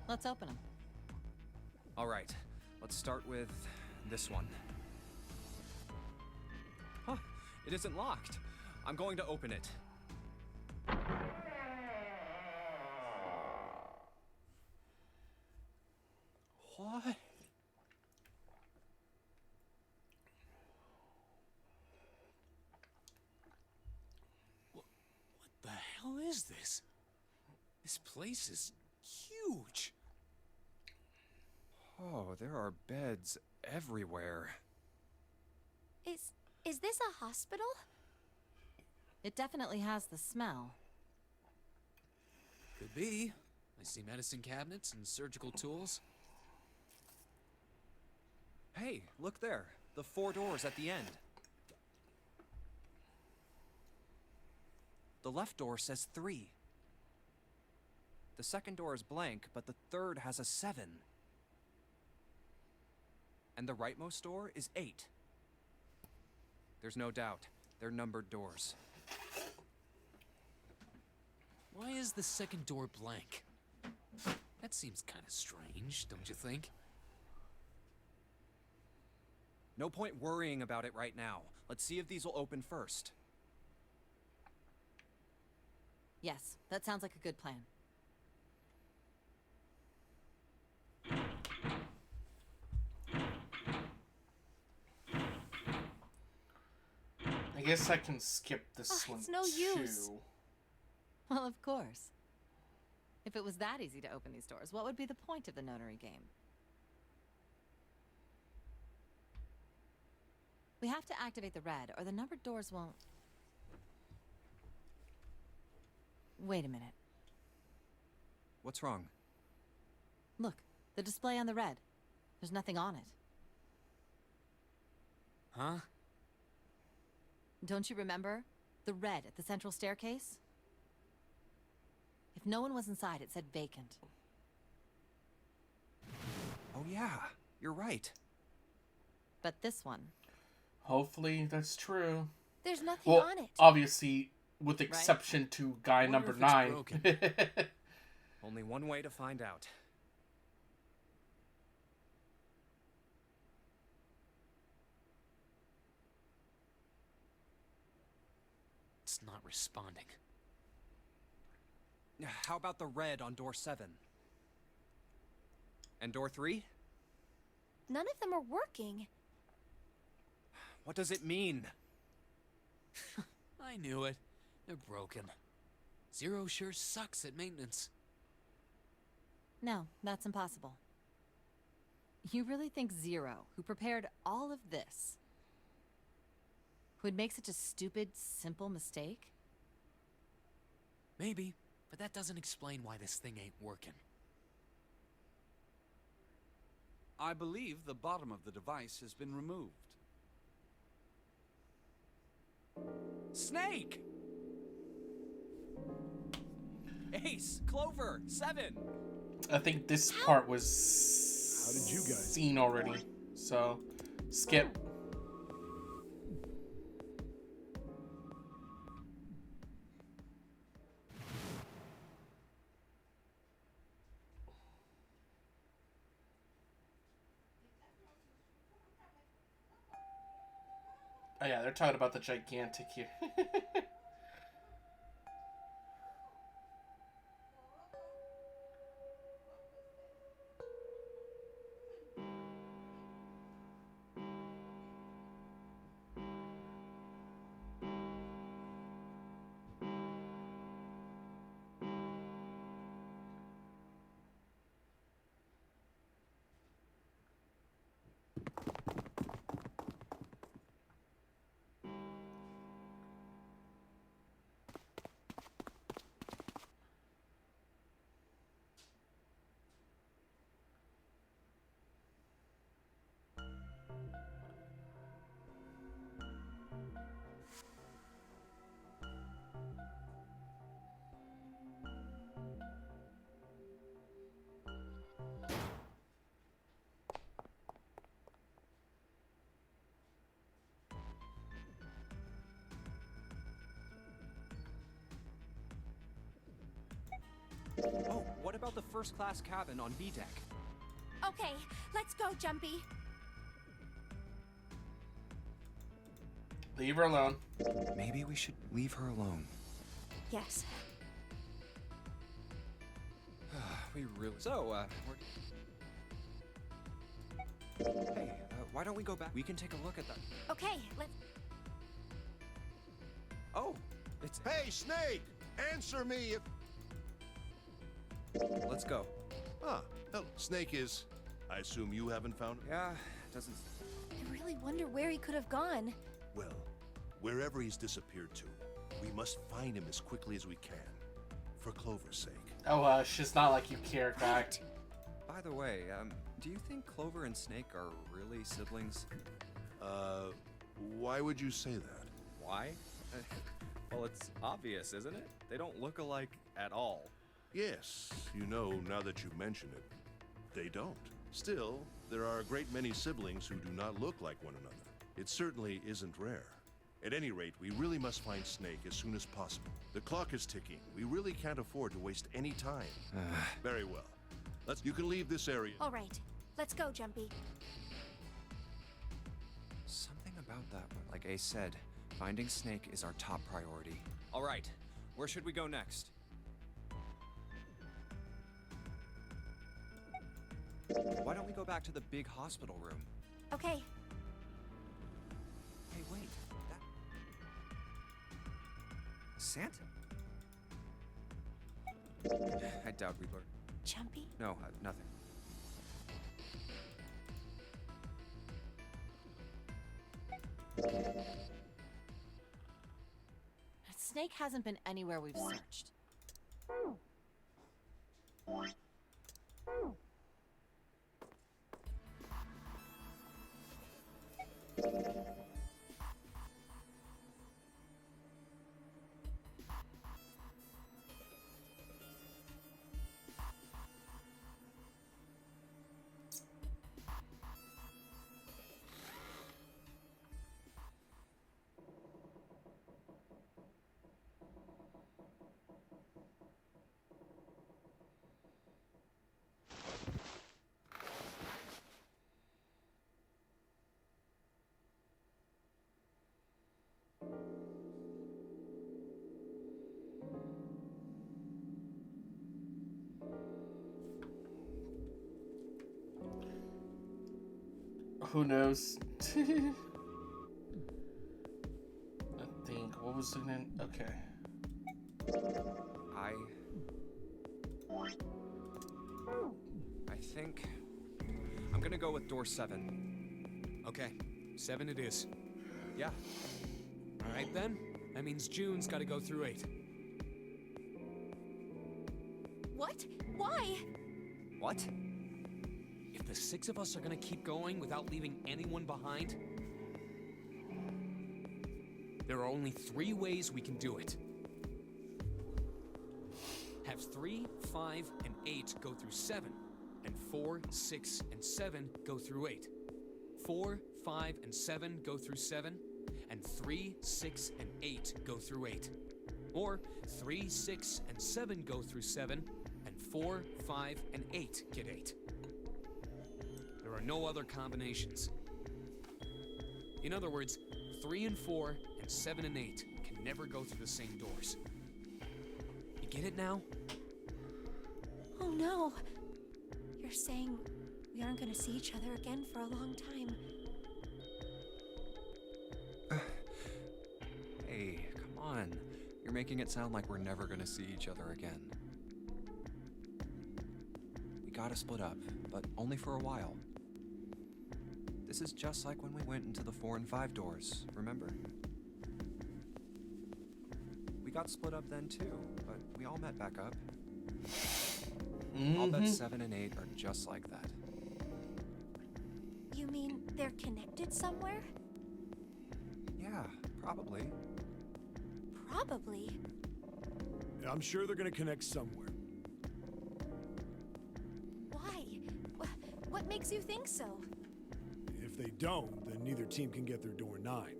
Let's open them. All right, let's start with this one. Huh, it isn't locked. I'm going to open it. What? What the hell is this? This place is huge. Oh, there are beds everywhere. Is this a hospital? It definitely has the smell. Could be. I see medicine cabinets and surgical tools. Hey, look there. The 4 doors at the end. The left door says 3. The second door is blank, but the third has a 7. And the rightmost door is 8. There's no doubt. They're numbered doors. Why is the second door blank? That seems kind of strange, don't you think? No point worrying about it right now. Let's see if these will open first. Yes, that sounds like a good plan. I guess I can skip this one it's no too. use. Well, of course. If it was that easy to open these doors, what would be the point of the notary game? We have to activate the red, or the numbered doors won't... Wait a minute. What's wrong? Look, the display on the red. There's nothing on it. Huh? Don't you remember? The red at the central staircase? If no one was inside, it said vacant. Oh yeah, you're right. But this one... Hopefully that's true. There's nothing Well, on it. obviously, with exception to guy number 9. Only one way to find out. It's not responding. How about the red on door 7? And door 3? None of them are working. What does it mean? I knew it. They're broken. Zero sure sucks at maintenance. No, that's impossible. You really think Zero, who prepared all of this, would make such a stupid, simple mistake? Maybe, but that doesn't explain why this thing ain't working. I believe the bottom of the device has been removed. Snake! Ace, Clover, 7. I think this part was How did you guys seen already, so skip. Oh yeah, they're talking about the gigantic here. Oh, what about the first class cabin on B deck? Okay, let's go, Jumpy. Leave her alone. Maybe we should leave her alone. Yes. We really... So, Hey, why don't we go back? We can take a look at that. Okay, let's... Oh, it's... Hey, Snake! Answer me if... Let's go. Ah, hello. Snake is... I assume you haven't found him? Yeah, doesn't... I really wonder where he could have gone. Well, wherever he's disappeared to, we must find him as quickly as we can. For Clover's sake. Oh, she's not like you care, fact. By the way, do you think Clover and Snake are really siblings? Why would you say that? Why? Well, it's obvious, isn't it? They don't look alike at all. Yes, you know, now that you mention it, they don't. Still, there are a great many siblings who do not look like one another. It certainly isn't rare. At any rate, we really must find Snake as soon as possible. The clock is ticking. We really can't afford to waste any time. Very well. You can leave this area. All right, let's go, Jumpy. Something about that, like Ace said, finding Snake is our top priority. All right, where should we go next? Why don't we go back to the big hospital room? Okay. Hey, wait. That... Santa? I doubt we learned. Jumpy? No, nothing. Snake hasn't been anywhere we've searched. Who knows? I think, what was the name? Okay. I think I'm gonna go with door 7. Okay, 7 it is. Yeah. All right then. That means June's got to go through 8. What? Why? What? If the 6 of us are gonna keep going without leaving anyone behind, there are only 3 ways we can do it. Have 3, 5, and 8 go through 7, and 4, 6, and 7 go through 8. 4, 5, and 7 go through 7, and 3, 6, and 8 go through 8. Or 3, 6, and 7 go through 7, and 4, 5, and 8 get 8. There are no other combinations. In other words, 3 and 4 and 7 and 8 can never go through the same doors. You get it now? Oh no. You're saying we aren't gonna see each other again for a long time. Hey, come on. You're making it sound like we're never gonna see each other again. We gotta split up, but only for a while. This is just like when we went into the 4 and 5 doors, remember? We got split up then too, but we all met back up. I'll bet 7 and 8 are just like that. You mean they're connected somewhere? Yeah, probably. Probably. Yeah, I'm sure they're gonna connect somewhere. Why? What makes you think so? If they don't, then neither team can get through door 9.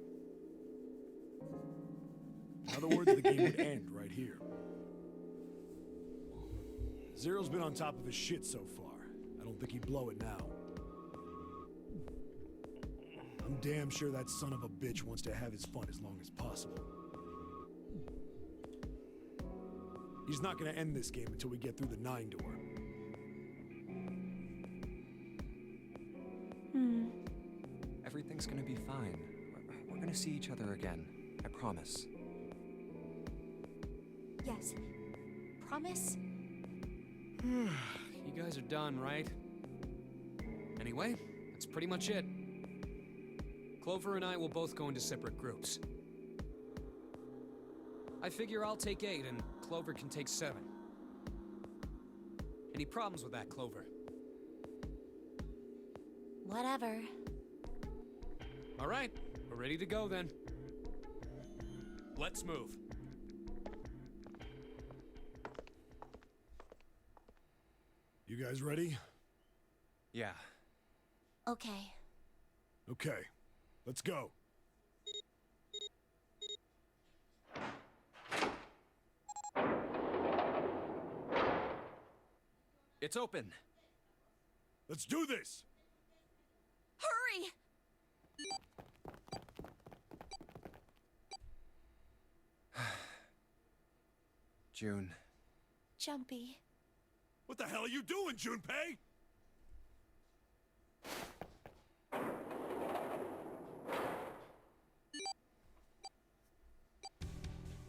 In other words, the game would end right here. Zero's been on top of his shit so far. I don't think he'd blow it now. I'm damn sure that son of a bitch wants to have his fun as long as possible. He's not gonna end this game until we get through the 9 door. Everything's gonna be fine. We're gonna see each other again. I promise. Yes. Promise? You guys are done, right? Anyway, that's pretty much it. Clover and I will both go into separate groups. I figure I'll take 8 and Clover can take 7. Any problems with that, Clover? Whatever. All right, we're ready to go then. Let's move. You guys ready? Yeah. Okay. Okay. Let's go. It's open. Let's do this! Hurry! June. Jumpy. What the hell are you doing, Junpei?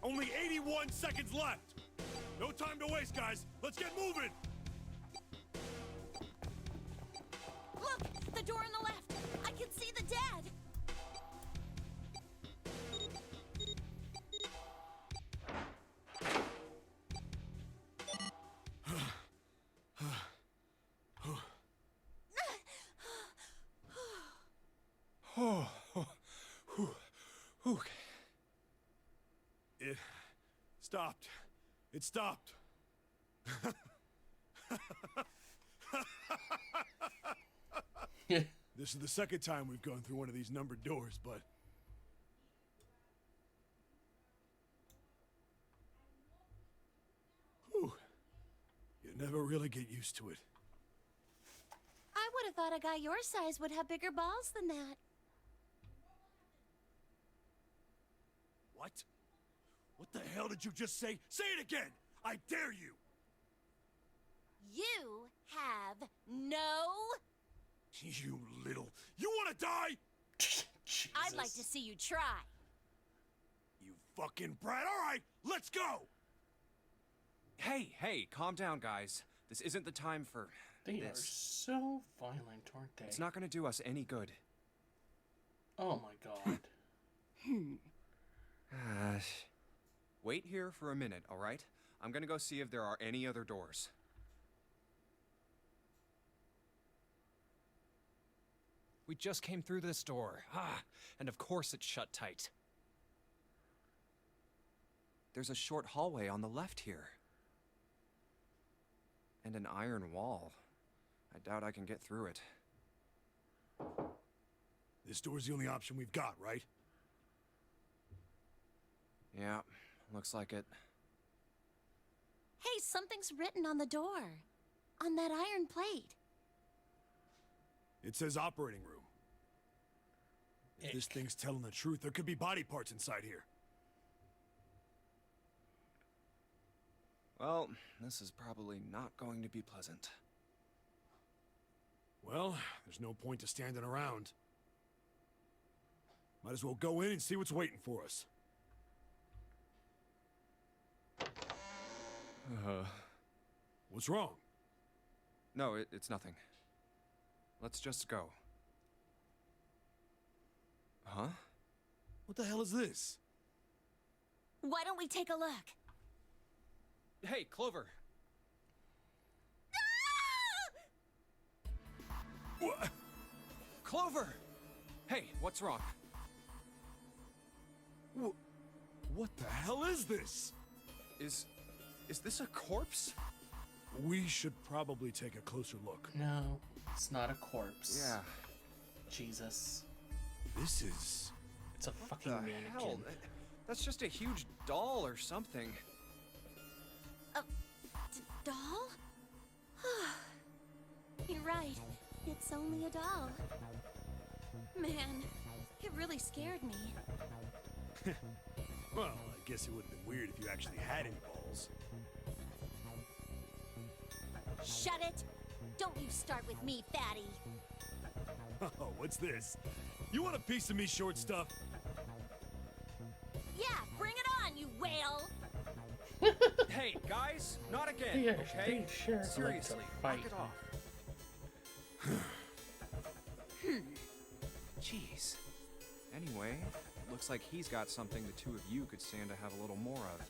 Only 81 seconds left! No time to waste, guys! Let's get moving! Look! The door on the left! I can see the dead! It stopped. It stopped. This is the second time we've gone through one of these numbered doors, but... Whew. You never really get used to it. I would have thought a guy your size would have bigger balls than that. What? What the hell did you just say? Say it again! I dare you! You have no... You little... You wanna die? I'd like to see you try. You fucking brat. Alright, let's go! Hey, calm down, guys. This isn't the time for They are this. so violent, aren't they? It's not gonna do us any good. Oh my god. Wait here for a minute, alright? I'm gonna go see if there are any other doors. We just came through this door. And of course it's shut tight. There's a short hallway on the left here. And an iron wall. I doubt I can get through it. This door's the only option we've got, right? Yeah, looks like it. Hey, something's written on the door. On that iron plate. It says operating room. If this thing's telling the truth, there could be body parts inside here. Well, this is probably not going to be pleasant. Well, there's no point to standing around. Might as well go in and see what's waiting for us. What's wrong? No, it's nothing. Let's just go. Huh? What the hell is this? Why don't we take a look? Hey, Clover! What? Clover! Hey, what's wrong? What the hell is this? Is this a corpse? We should probably take a closer look. No, it's not a corpse. Yeah. Jesus. This is... It's a fucking What the mannequin. hell? That's just a huge doll or something. Doll? You're right. It's only a doll. Man, it really scared me. Well, I guess it would have been weird if you actually had any balls. Shut it! Don't you start with me, fatty. Oh, what's this? You want a piece of me, short stuff? Yeah, bring it on, you whale! Hey, guys, not again, Yeah, okay? they sure like to Seriously, fight. knock it off. Jeez. Anyway, looks like he's got something the two of you could stand to have a little more of.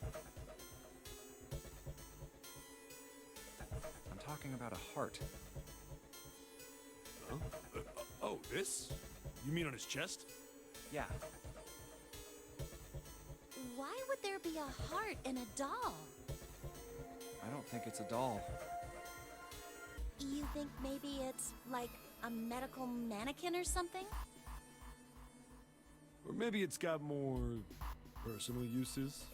I'm talking about a heart. Huh? Oh, this? You mean on his chest? Yeah. Why would there be a heart in a doll? I don't think it's a doll. You think maybe it's like a medical mannequin or something? Or maybe it's got more personal uses?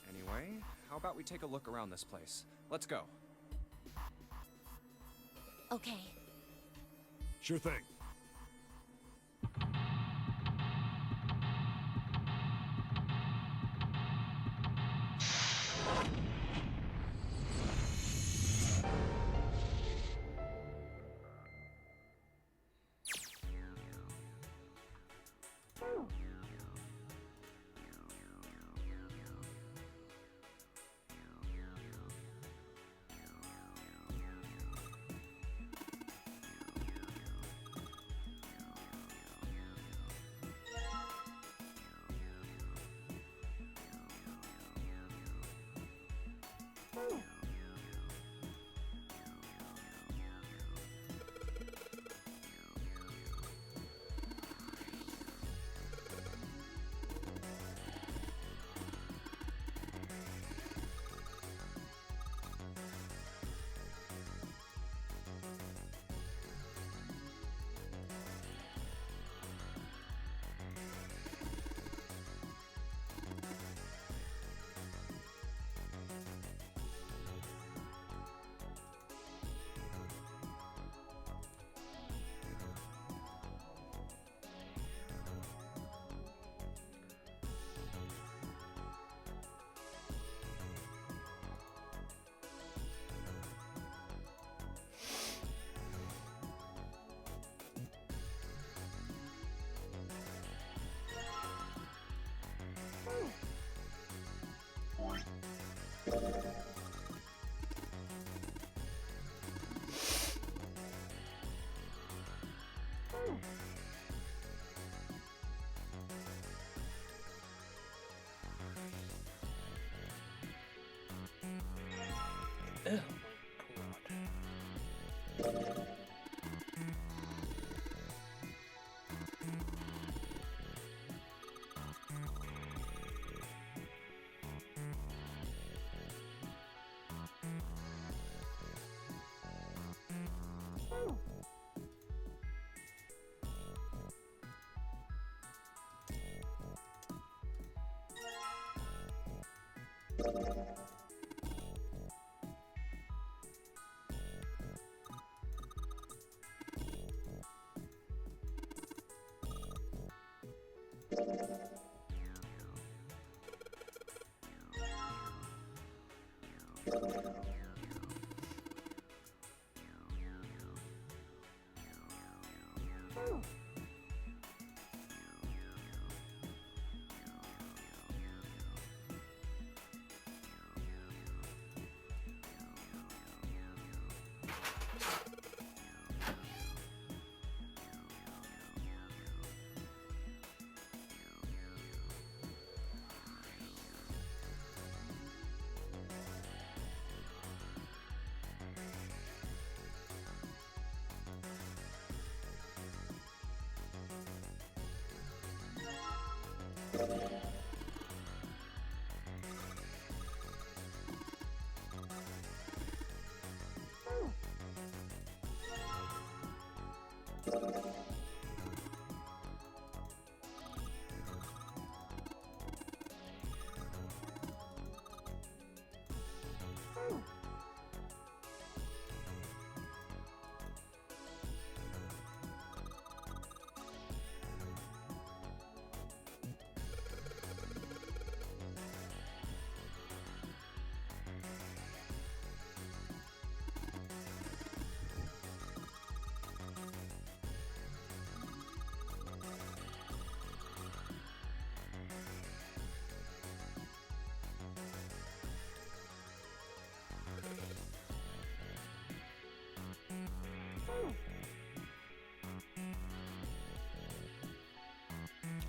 Anyway, how about we take a look around this place? Let's go. Okay. Sure thing. Ew.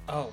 Oh.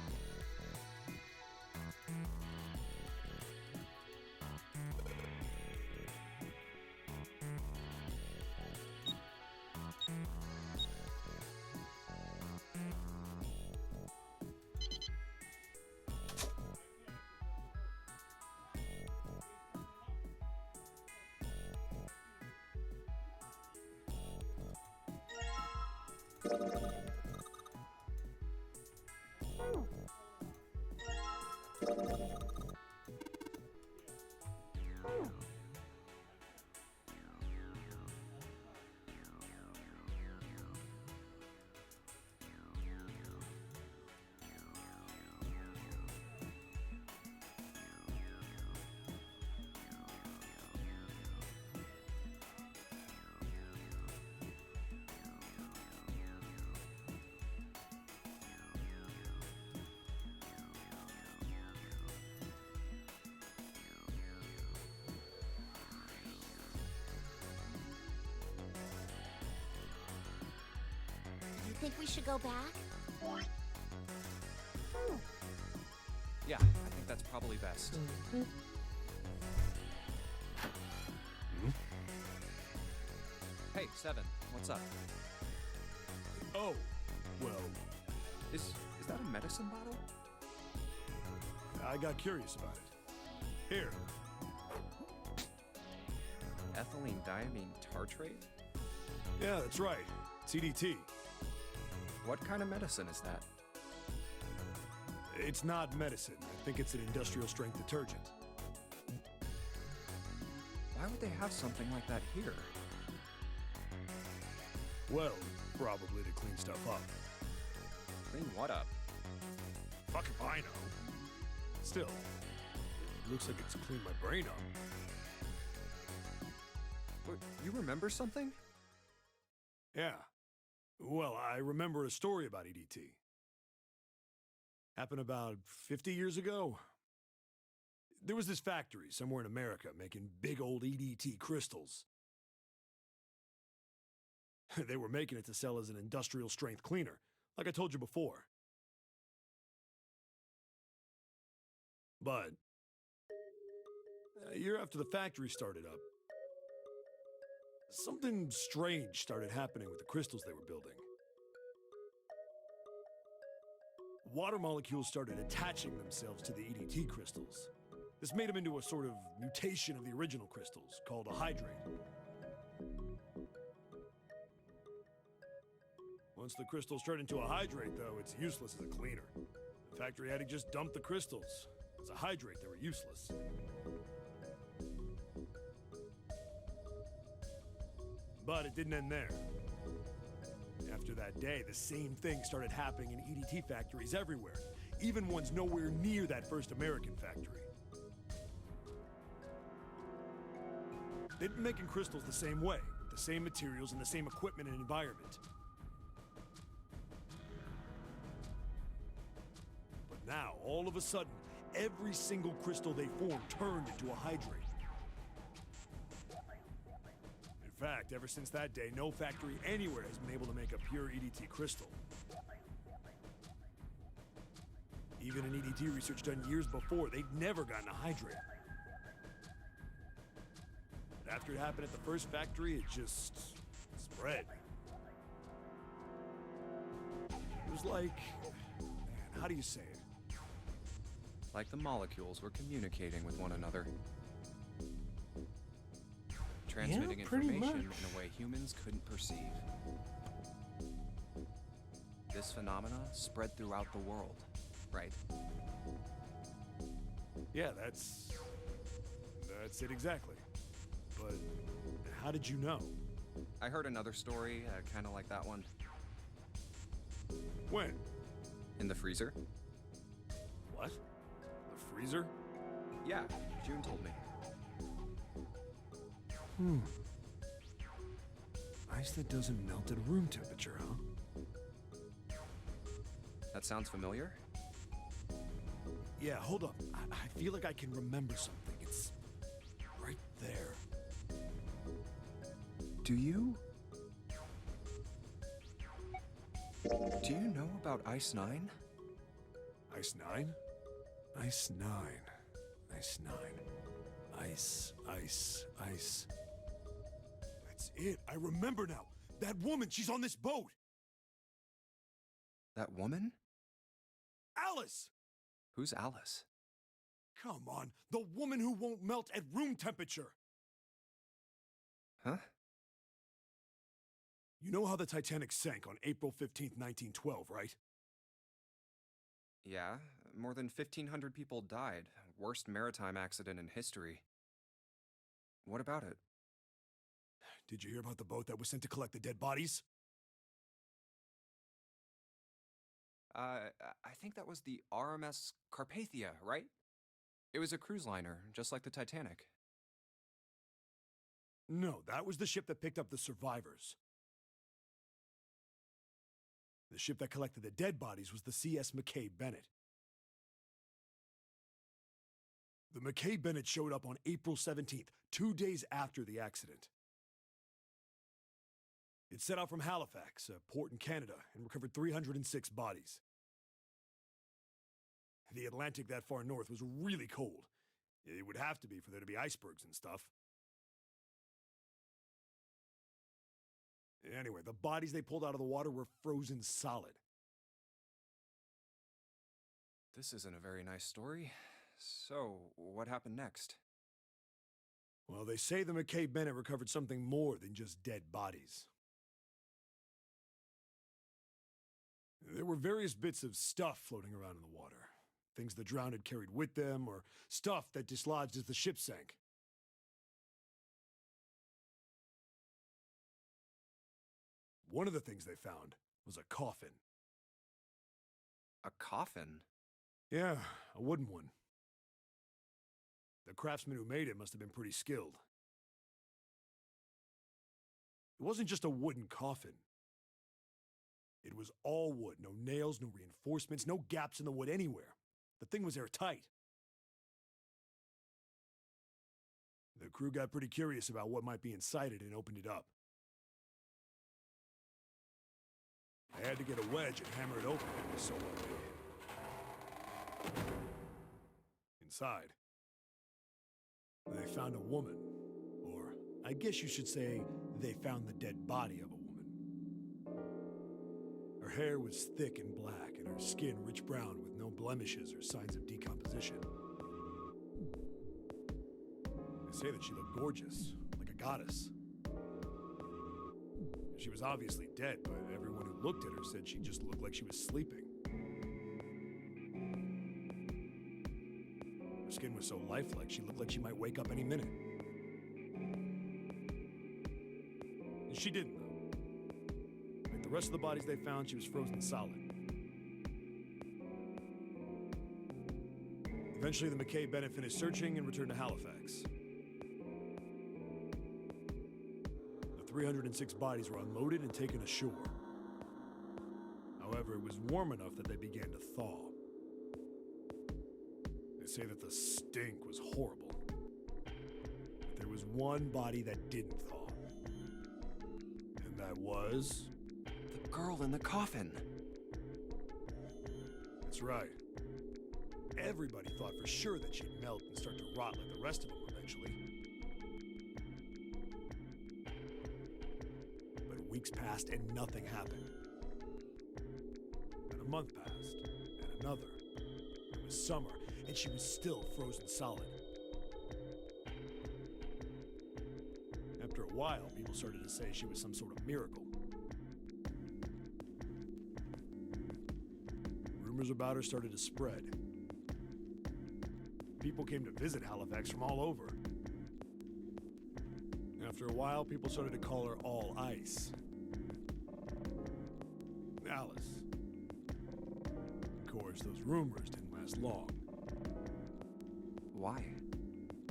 You think we should go back? Yeah, I think that's probably best. Hey, Seven, what's up? Oh, well, Is that a medicine bottle? I got curious about it. Here. Ethylene diamine tartrate? Yeah, that's right. CDT. What kind of medicine is that? It's not medicine. I think it's an industrial strength detergent. Why would they have something like that here? Well, probably to clean stuff up. Clean what up? Fuck if I know. Still, it looks like it's cleaned my brain up. What, you remember something? Yeah. Well, I remember a story about EDT. Happened about 50 years ago. There was this factory somewhere in America making big old EDT crystals. They were making it to sell as an industrial strength cleaner, like I told you before. But a year after the factory started up, something strange started happening with the crystals they were building. Water molecules started attaching themselves to the EDT crystals. This made them into a sort of mutation of the original crystals, called a hydrate. Once the crystals turn into a hydrate, though, it's useless as a cleaner. The factory had to just dump the crystals. As a hydrate, they were useless. But it didn't end there. After that day, the same thing started happening in EDT factories everywhere. even ones nowhere near that first American factory. They've been making crystals the same way, with the same materials and the same equipment and environment. But now, all of a sudden, every single crystal they formed turned into a hydrate. In fact, ever since that day, no factory anywhere has been able to make a pure EDT crystal. Even in EDT research done years before, they'd never gotten a hydrate. But after it happened at the first factory, it just spread. It was like, man, how do you say it? Like the molecules were communicating with one another. Transmitting information in a way humans couldn't perceive. This phenomena spread throughout the world, right? Yeah, that's it exactly. But how did you know? I heard another story, kind of like that one. When? In the freezer. What? The freezer? Yeah, June told me. Ice that doesn't melt at room temperature, huh? That sounds familiar? Yeah, hold up. I feel like I can remember something. It's right there. Do you? Do you know about Ice 9? Ice 9? Ice 9. Ice 9. Ice. That's it. I remember now. That woman, she's on this boat. That woman? Alice! Who's Alice? Come on, the woman who won't melt at room temperature. Huh? You know how the Titanic sank on April 15th, 1912, right? Yeah, more than 1,500 people died. Worst maritime accident in history. What about it? Did you hear about the boat that was sent to collect the dead bodies? I think that was the RMS Carpathia, right? It was a cruise liner, just like the Titanic. No, that was the ship that picked up the survivors. The ship that collected the dead bodies was the CS McKay Bennett. The McKay Bennett showed up on April 17th, 2 days after the accident. It set out from Halifax, a port in Canada, and recovered 306 bodies. The Atlantic that far north was really cold. It would have to be for there to be icebergs and stuff. Anyway, the bodies they pulled out of the water were frozen solid. This isn't a very nice story. So, what happened next? Well, they say the McKay Bennett recovered something more than just dead bodies. There were various bits of stuff floating around in the water. Things the drowned had carried with them, or stuff that dislodged as the ship sank. One of the things they found was a coffin. A coffin? Yeah, a wooden one. The craftsman who made it must have been pretty skilled. It wasn't just a wooden coffin. It was all wood, no nails, no reinforcements, no gaps in the wood anywhere. The thing was airtight. The crew got pretty curious about what might be inside it and opened it up. I had to get a wedge and hammer it open. It was so big. Inside, they found a woman. Or, I guess you should say, they found the dead body of a woman. Her hair was thick and black, and her skin rich brown with no blemishes or signs of decomposition. They say that she looked gorgeous, like a goddess. She was obviously dead, but everyone who looked at her said she just looked like she was sleeping. Her skin was so lifelike, she looked like she might wake up any minute. And she didn't, though. Like the rest of the bodies they found, she was frozen solid. Eventually, the McKay-Bennett finished searching and returned to Halifax. The 306 bodies were unloaded and taken ashore. However, it was warm enough that they began to thaw. They say that the stink was horrible. But there was one body that didn't thaw. And that was... The girl in the coffin. That's right. Everybody thought for sure that she'd melt and start to rot like the rest of them eventually. But weeks passed and nothing happened. And a month passed, and another. It was summer, and she was still frozen solid. After a while, people started to say she was some sort of miracle. Rumors about her started to spread. People came to visit Halifax from all over. After a while, people started to call her All Ice. Alice. Of course, those rumors didn't last long. Why?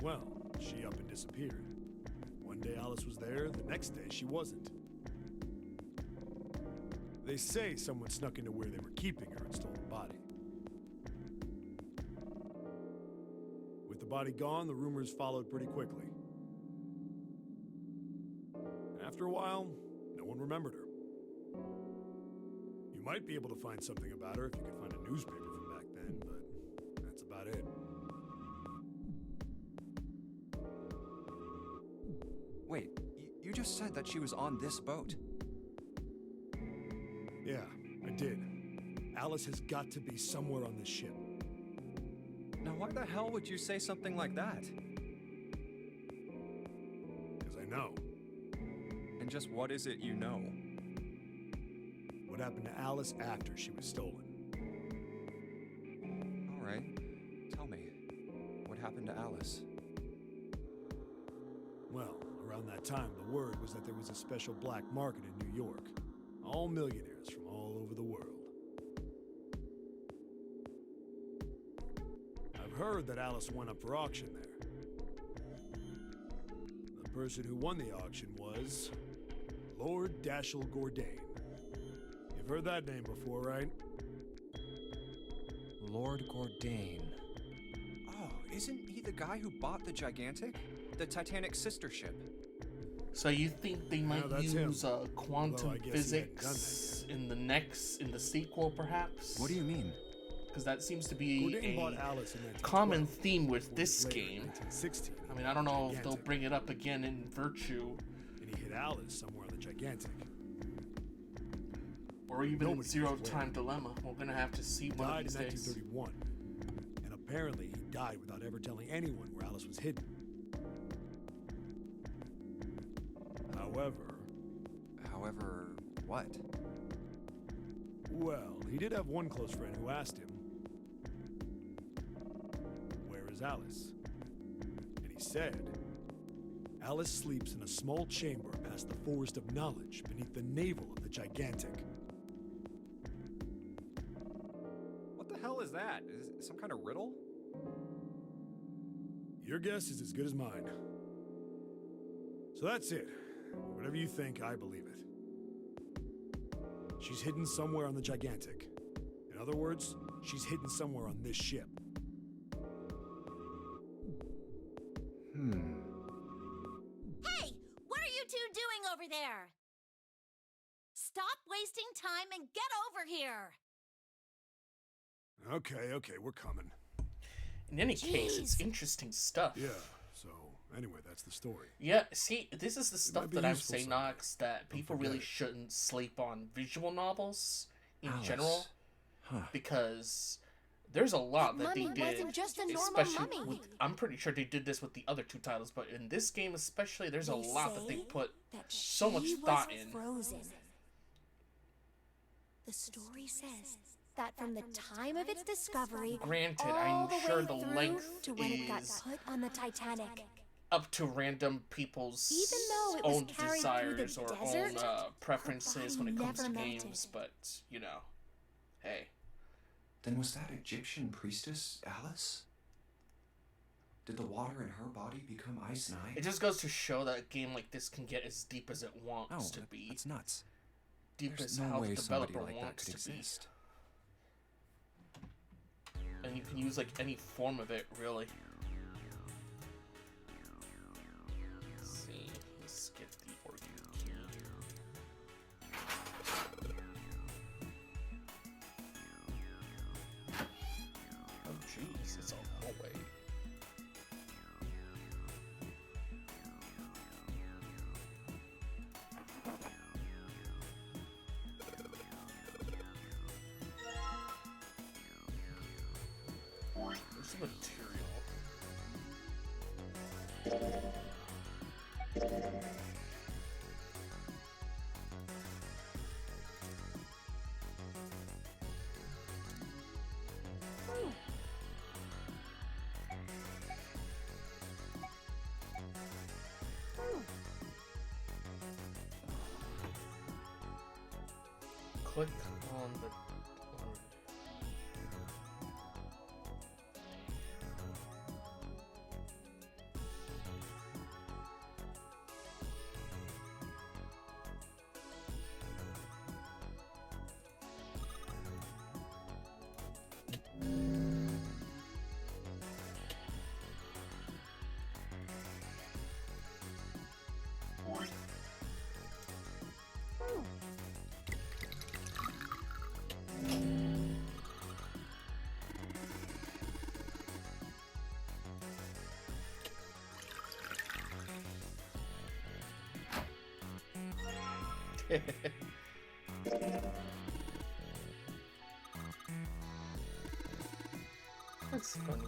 Well, she up and disappeared. One day Alice was there, the next day she wasn't. They say someone snuck into where they were keeping her and stole the body. With the body gone, the rumors followed pretty quickly. After a while, no one remembered her. You might be able to find something about her if you could find a newspaper from back then, but that's about it. Wait, you just said that she was on this boat. Yeah, I did. Alice has got to be somewhere on this ship. Now why the hell would you say something like that? Because I know. And just what is it you know? What happened to Alice after she was stolen? All right, tell me, what happened to Alice? Well, around that time, the word was that there was a special black market in New York. All millionaires from all over the world. I've heard that Alice went up for auction there. The person who won the auction was Lord Dashiell Gordain. You've heard that name before, right? Lord Gordain. Oh, isn't he the guy who bought the Gigantic? The Titanic sister ship? So you think they might use quantum guess he physics in the sequel, perhaps? What do you mean? Because that seems to be Gordain bought a Alice in common theme with this game. 1916, I mean, I don't know if they'll bring it up again in Virtue. And he hit Alice somewhere on the Gigantic. Or even in Zero Time Dilemma. We're gonna have to see one of Died these in days. 1931. And apparently he died without ever telling anyone where Alice was hidden. However, what? Well, he did have one close friend who asked him, "Where is Alice?" And he said, "Alice sleeps in a small chamber past the Forest of Knowledge beneath the navel of the Gigantic." What the hell is that? Is it some kind of riddle? Your guess is as good as mine. So that's it. Whatever you think, I believe it. She's hidden somewhere on the Gigantic. In other words, she's hidden somewhere on this ship. Hey, what are you two doing over there? Stop wasting time and get over here! Okay, we're coming. In any case, it's interesting stuff. Yeah, so anyway, that's the story. Yeah, see, this is the stuff be that I'm useful saying, someday. Knox, that people forget really it. shouldn't sleep on visual novels in Alice. general. Huh. Because there's a lot that they Mummy did. wasn't just a normal Especially mummy. with, I'm pretty sure they did this with the other two titles, but in this game especially, there's a They lot that they say put that so much she thought was in. Frozen. The story says that from the time of its discovery, Granted, all I'm the sure way the through length to when it got is put on the Titanic. up to random people's Even though it was own carried through the desires or desert, own preferences when it comes to never melted. games, but, you know, hey. Then was that Egyptian priestess Alice? Did the water in her body become ice and It just goes to show that a game like this can get as deep as it wants to be. That's nuts. Deep There's as no how way the somebody developer like that wants could to be. exist. And you can use like any form of it, really. Let's see. Let's get the organ key. Oh jeez, it's a hallway. There's some material. Click on the. That's funny.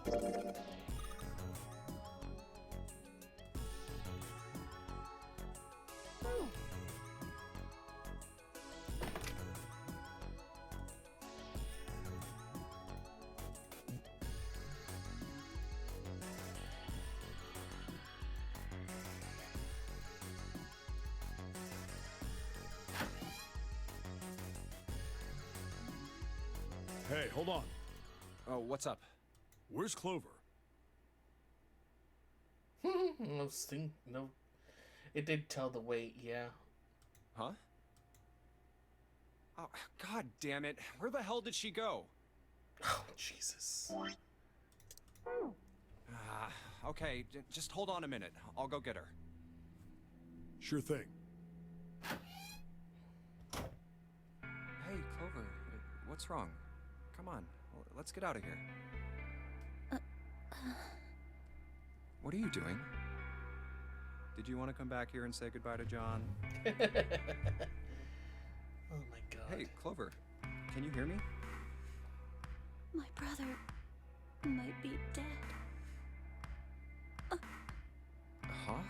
Hey, hold on. Oh, what's up? Where's Clover? No, it did tell the weight, yeah. Huh? Oh, god damn it. Where the hell did she go? Oh, Jesus. Okay, just hold on a minute. I'll go get her. Sure thing. Hey, Clover, what's wrong? Come on, let's get out of here. What are you doing? Did you want to come back here and say goodbye to John? Oh my god. Hey, Clover, can you hear me? My brother might be dead. Huh?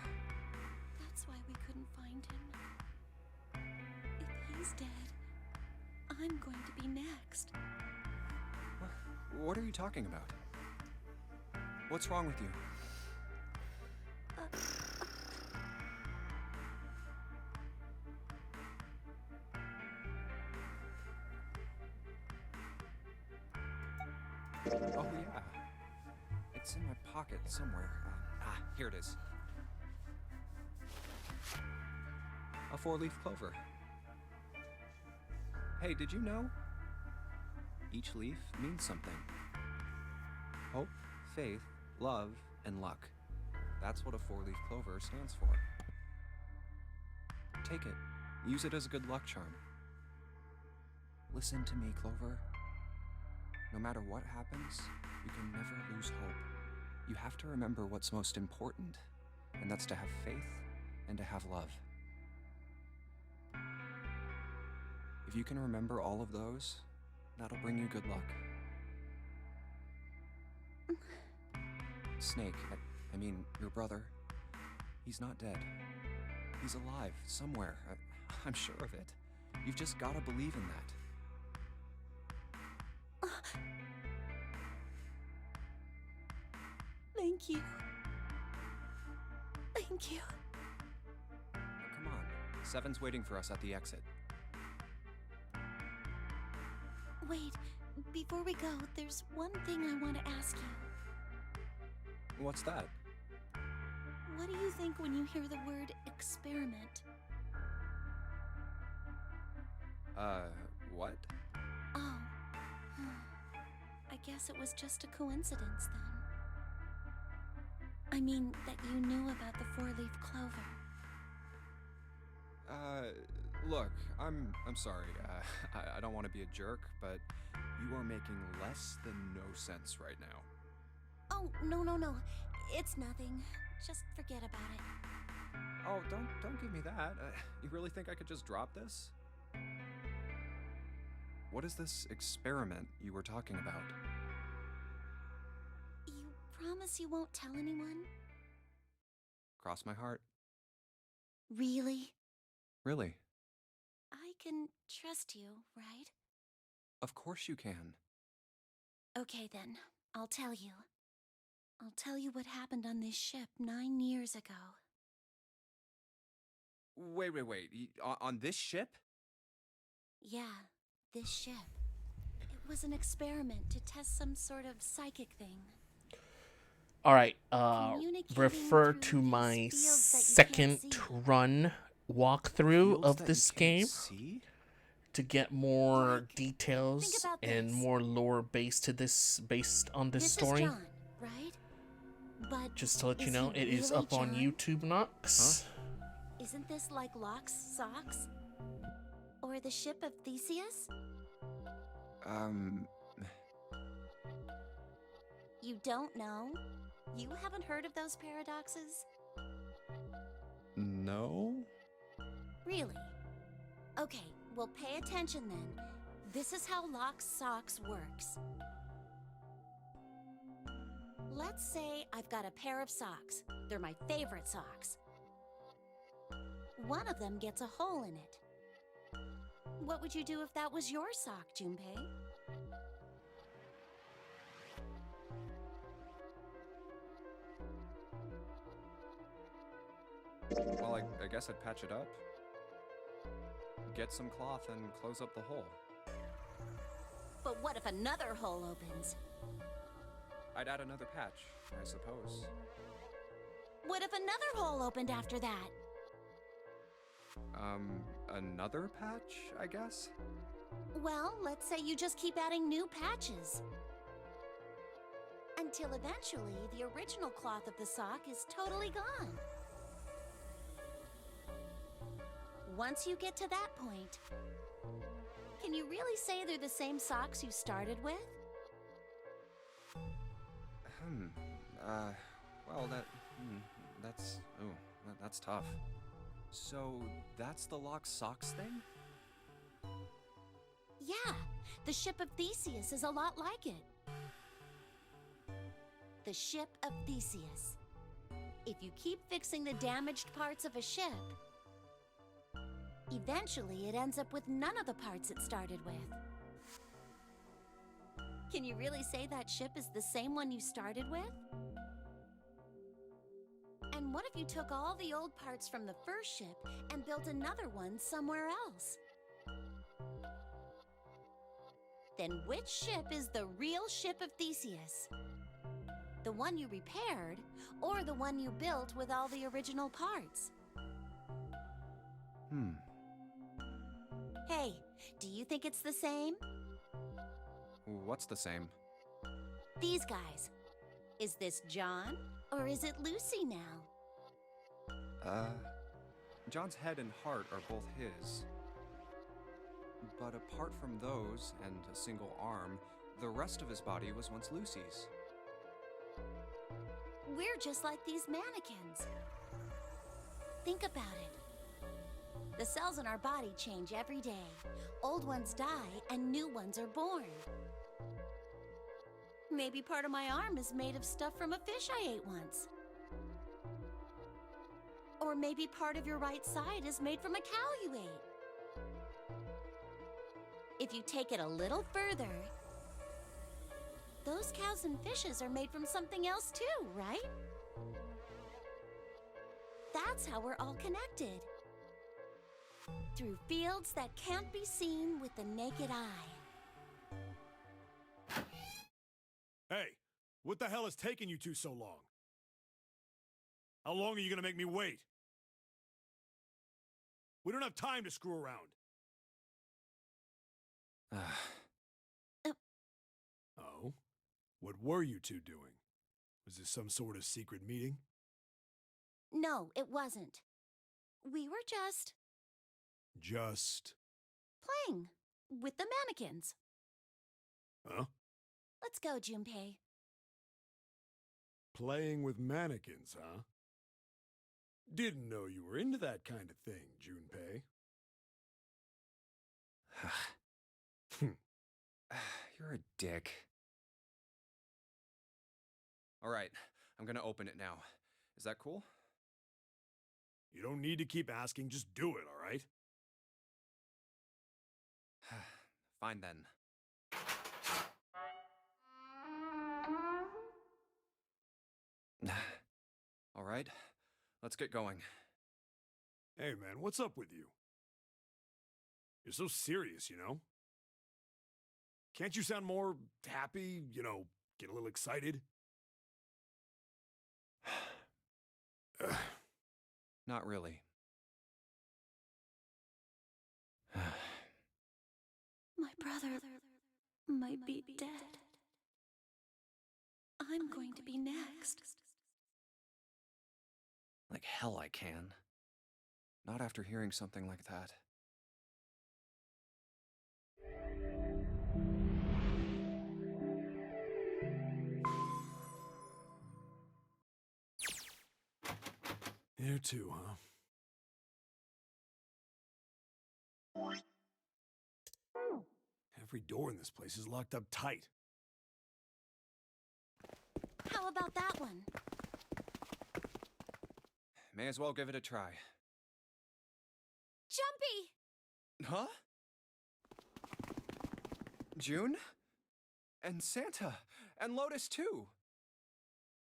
That's why we couldn't find him. If he's dead, I'm going to be next. What are you talking about? What's wrong with you? Oh, yeah. It's in my pocket somewhere. Here it is. A 4-leaf clover. Hey, did you know? Each leaf means something. Hope, faith, love, and luck. That's what a 4-leaf clover stands for. Take it. Use it as a good luck charm. Listen to me, Clover. No matter what happens, you can never lose hope. You have to remember what's most important, and that's to have faith and to have love. If you can remember all of those, that'll bring you good luck. Snake, I mean, your brother, he's not dead. He's alive, somewhere. I'm sure of it. You've just gotta believe in that. Thank you. Thank you. Come on, Seven's waiting for us at the exit. Wait, before we go, there's one thing I want to ask you. What's that? What do you think when you hear the word experiment? What? Oh. I guess it was just a coincidence then. I mean, that you knew about the 4-leaf clover. Look, I'm sorry. I don't want to be a jerk, but you are making less than no sense right now. Oh, no. It's nothing. Just forget about it. Oh, don't give me that. You really think I could just drop this? What is this experiment you were talking about? You promise you won't tell anyone? Cross my heart. Really? Really? I can trust you, right? Of course you can. Okay then, I'll tell you. I'll tell you what happened on this ship 9 years ago. Wait. On this ship? Yeah, this ship. It was an experiment to test some sort of psychic thing. Alright, refer to my second run walkthrough of this game to get more details and more lore based on this story. Is John, right? But just to let you know, it is up on YouTube, Nox. Huh? Isn't this like Locke's socks? Or the ship of Theseus? You don't know? You haven't heard of those paradoxes? No? Really? Okay, well pay attention then. This is how Locke's socks works. Let's say I've got a pair of socks. They're my favorite socks. One of them gets a hole in it. What would you do if that was your sock, Junpei? Well, I guess I'd patch it up. Get some cloth and close up the hole. But what if another hole opens? I'd add another patch, I suppose. What if another hole opened after that? Another patch, I guess? Well, let's say you just keep adding new patches. Until eventually, the original cloth of the sock is totally gone. Once you get to that point, can you really say they're the same socks you started with? Well, that's tough. So, that's the locked socks thing? Yeah, the ship of Theseus is a lot like it. The ship of Theseus. If you keep fixing the damaged parts of a ship, eventually it ends up with none of the parts it started with. Can you really say that ship is the same one you started with? And what if you took all the old parts from the first ship and built another one somewhere else? Then which ship is the real ship of Theseus? The one you repaired, or the one you built with all the original parts? Hey, do you think it's the same? What's the same? These guys. Is this John, or is it Lucy now? John's head and heart are both his. But apart from those, and a single arm, the rest of his body was once Lucy's. We're just like these mannequins. Think about it. The cells in our body change every day. Old ones die, and new ones are born. Maybe part of my arm is made of stuff from a fish I ate once. Or maybe part of your right side is made from a cow you ate. If you take it a little further, those cows and fishes are made from something else too, right? That's how we're all connected. Through fields that can't be seen with the naked eye. Hey, what the hell is taking you two so long? How long are you gonna make me wait? We don't have time to screw around. Oh? What were you two doing? Was this some sort of secret meeting? No, it wasn't. We were just playing with the mannequins. Huh? Let's go, Junpei. Playing with mannequins, huh? Didn't know you were into that kind of thing, Junpei. You're a dick. Alright, I'm gonna open it now. Is that cool? You don't need to keep asking, just do it, alright? Fine then. Alright, let's get going. Hey man, what's up with you? You're so serious, you know? Can't you sound more happy, get a little excited? Not really. My brother might be dead. I'm going to be next. Like hell I can. Not after hearing something like that. There too, huh? Every door in this place is locked up tight. How about that one? May as well give it a try. Jumpy! Huh? June? And Santa? And Lotus, too!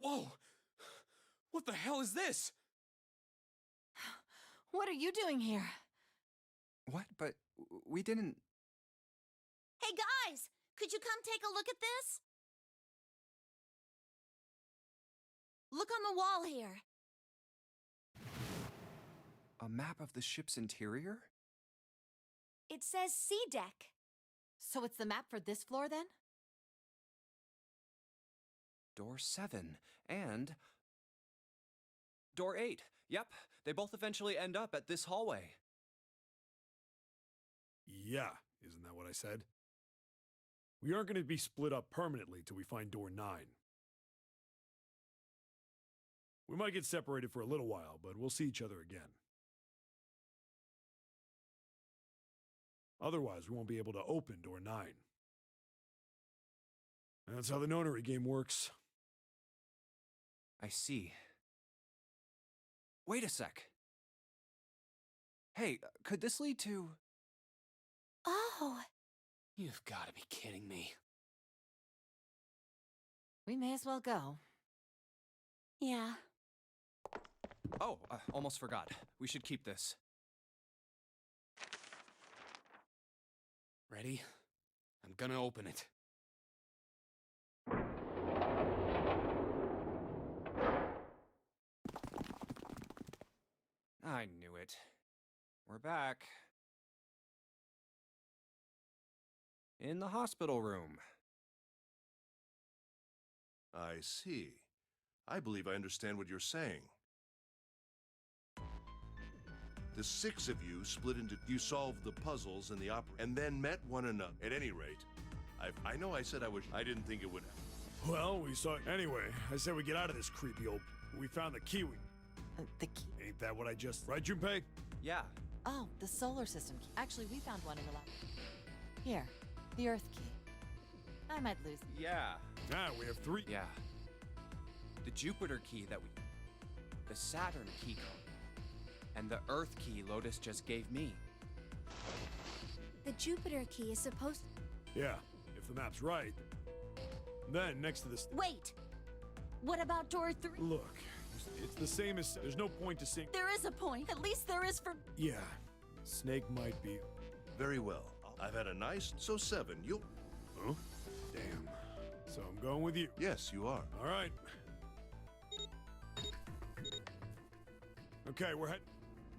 Whoa! What the hell is this? What are you doing here? What? But we didn't... Hey guys, could you come take a look at this? Look on the wall here. A map of the ship's interior? It says C deck. So it's the map for this floor then? Door 7. And... Door 8. Yep, they both eventually end up at this hallway. Yeah, isn't that what I said? We aren't going to be split up permanently till we find door 9. We might get separated for a little while, but we'll see each other again. Otherwise, we won't be able to open door 9. That's how the Janurary game works. I see. Wait a sec. Hey, could this lead to... Oh. You've got to be kidding me. We may as well go. Yeah. Oh, almost forgot. We should keep this. Ready? I'm gonna open it. I knew it. We're back. In the hospital room. I see. I believe I understand what you're saying. The 6 of you split into... You solved the puzzles in the opera, and then met one another. At any rate, I know I said I didn't think it would happen. Well, we saw... Anyway, I said we get out of this creepy old... We found the key. The key? Ain't that what I just... Right, Junpei? Yeah. Oh, the solar system key. Actually, we found one in the lab. Here, the Earth key. I might lose. Yeah. Ah, we have 3. Yeah. The Jupiter key that we... The Saturn key code. And the Earth key Lotus just gave me. The Jupiter key is supposed... Yeah, if the map's right. Then, next to this... Wait! What about door 3? Look, it's the same as... There's no point to saying... There is a point. At least there is for... Yeah, Snake might be... Very well. I've had a nice... So 7, you'll... Huh? Damn. So I'm going with you. Yes, you are. All right. Okay, we're heading...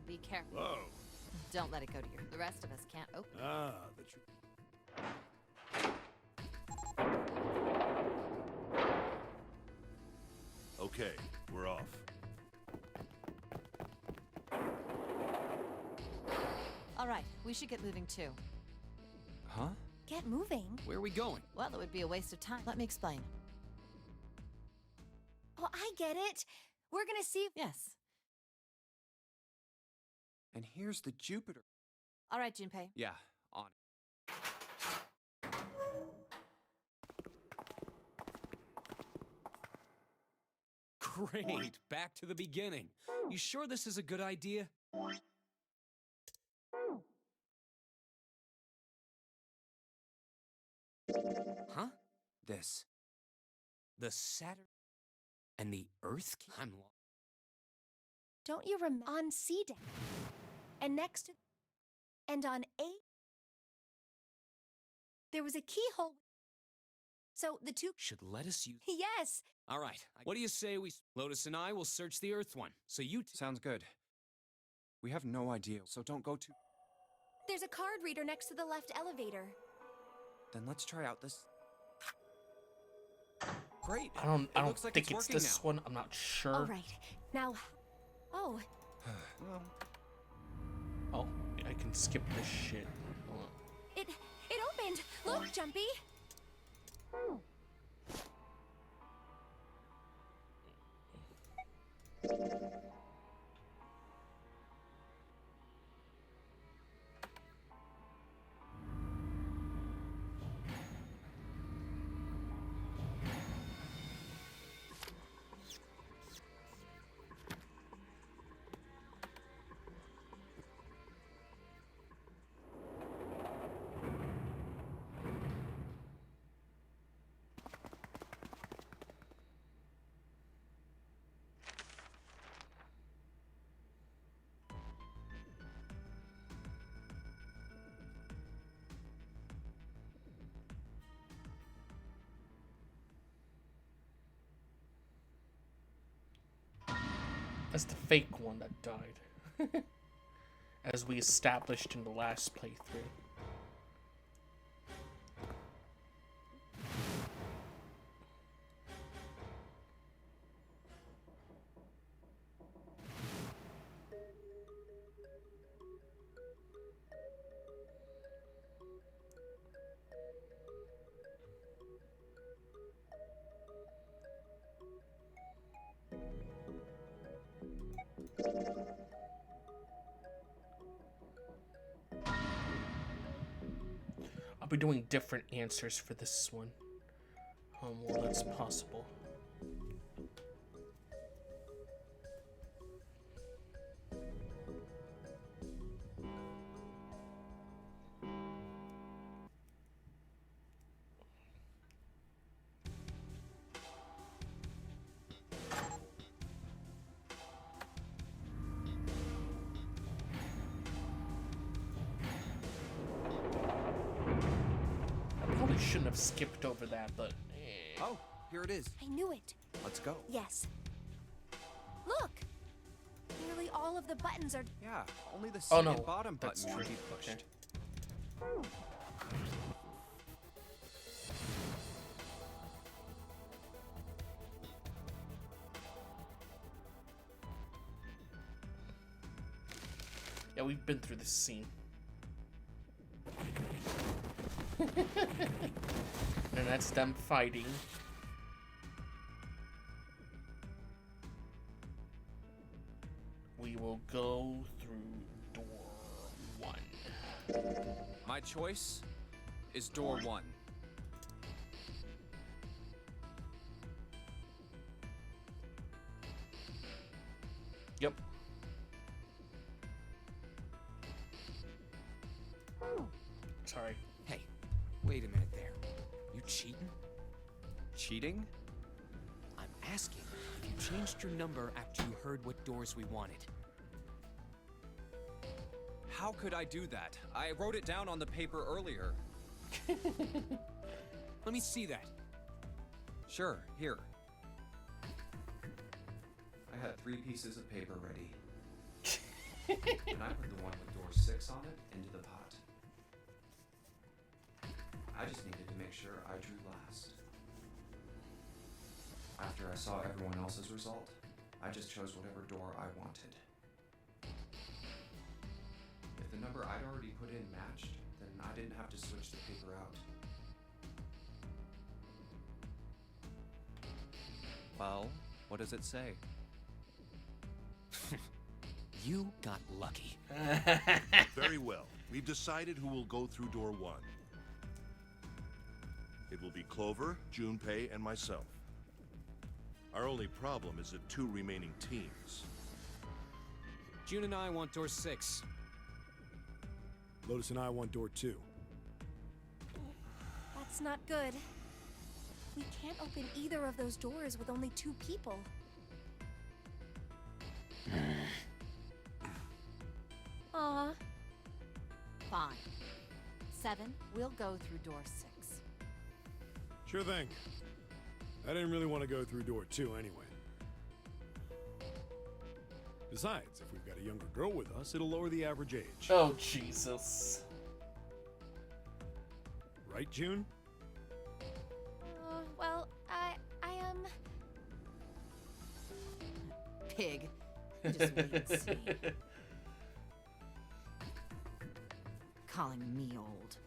Be careful. Whoa. Don't let it go to your... The rest of us can't open it. Ah, the truth. Okay, we're off. All right, we should get moving too. Huh? Get moving? Where are we going? Well, it would be a waste of time. Let me explain. Oh, I get it. We're gonna see... Yes. And here's the Jupiter. All right, Junpei. Yeah, on it. Great, back to the beginning. You sure this is a good idea? Huh? This. The Saturn and the Earth key? I'm lost. Don't you remember? On C deck. And next to... And on 8... There was a keyhole. So the 2... Should let us use... Yes! All right. What do you say we... Lotus and I will search the Earth one. So you... Sounds good. We have no idea, so don't go too... There's a card reader next to the left elevator. Then let's try out this... Great. I don't looks like think it's working this now. one. I'm not sure. All right. Now... Oh. Well... Oh, I can skip this shit. Hold on. It opened! Look, Jumpy! as the fake one that died. As we established in the last playthrough. I'll be doing different answers for this one. Well, that's possible. Shouldn't have skipped over that, but oh, here it is. I knew it. Let's go. Yes. Look. Nearly all of the buttons are. Yeah, only the C and bottom that's button true. should be pushed. Okay. Yeah, we've been through this scene. And that's them fighting. We will go through door 1. My choice is door 1. Yep. Sorry. Hey, wait a minute there. You cheating? Cheating? I'm asking if you changed your number after you heard what doors we wanted. How could I do that? I wrote it down on the paper earlier. Let me see that. Sure, here. I had 3 pieces of paper ready. And I put the one with door 6 on it into the pot. I just needed to make sure I drew last. After I saw everyone else's result, I just chose whatever door I wanted. If the number I'd already put in matched, then I didn't have to switch the paper out. Well, what does it say? You got lucky. Very well. We've decided who will go through door 1. It will be Clover, Junpei, and myself. Our only problem is the 2 remaining teams. June and I want door 6. Lotus and I want door 2. That's not good. We can't open either of those doors with only 2 people. Aw. Fine. 7, we'll go through door 6. Sure thing. I didn't really want to go through door 2 anyway. Besides, if we've got a younger girl with us, it'll lower the average age. Oh, Jesus. Right, June? Well, I Pig. Just wait and see. Calling me old.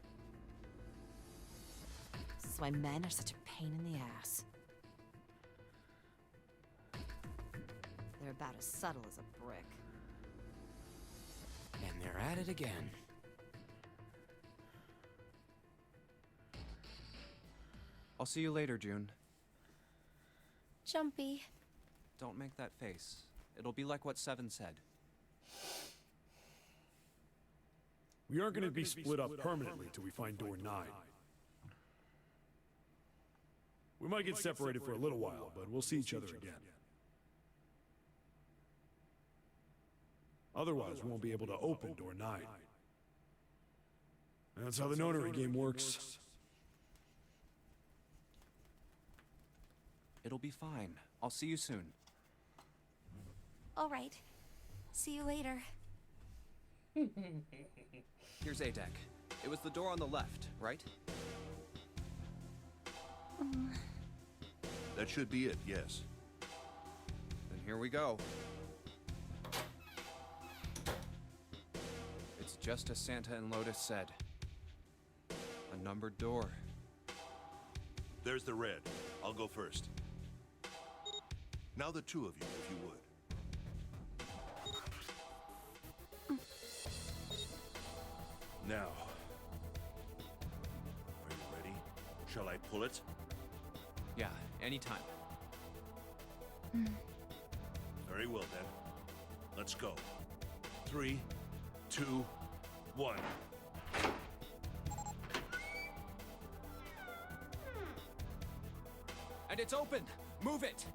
This is why men are such a pain in the ass. They're about as subtle as a brick. And they're at it again. I'll see you later, June. Jumpy. Don't make that face. It'll be like what 7 said. We aren't going to be split up permanently till we find door 9. We might get separated for a little while, but we'll see each other again. Otherwise, we won't be able to open door 9. That's how the Janurary game works. It'll be fine. I'll see you soon. All right. See you later. Here's A deck. It was the door on the left, right? That should be it, yes. Then here we go. It's just as Santa and Lotus said. A numbered door. There's the red. I'll go first. Now the two of you, if you would. Now. Are you ready? Shall I pull it? Yeah, anytime. Very well then. Let's go. 3, 2, 1. And it's open! Move it!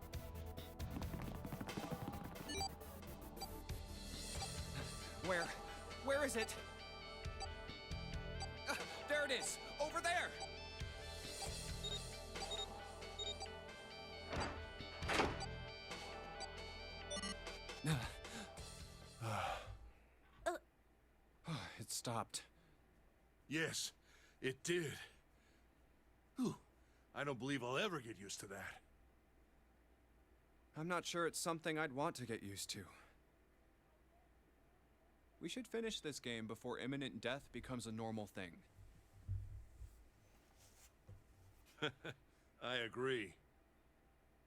Where is it? There it is! Over there! It stopped. Yes, it did. Whew. I don't believe I'll ever get used to that. I'm not sure it's something I'd want to get used to. We should finish this game before imminent death becomes a normal thing. I agree.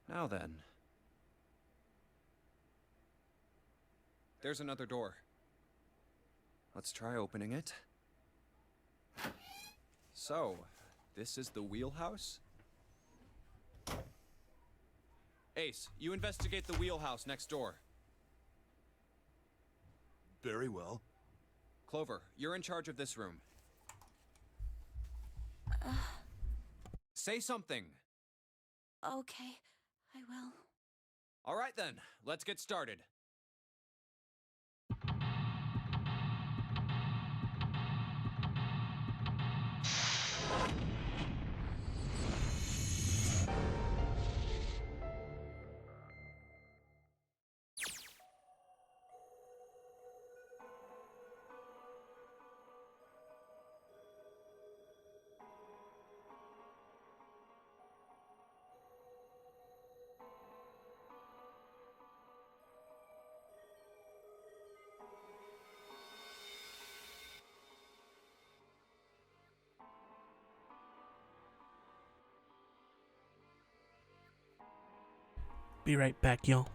Now then. There's another door. Let's try opening it. So, this is the wheelhouse? Ace, you investigate the wheelhouse next door. Very well. Clover, you're in charge of this room. Say something! Okay, I will. All right then, let's get started. Be right back, y'all.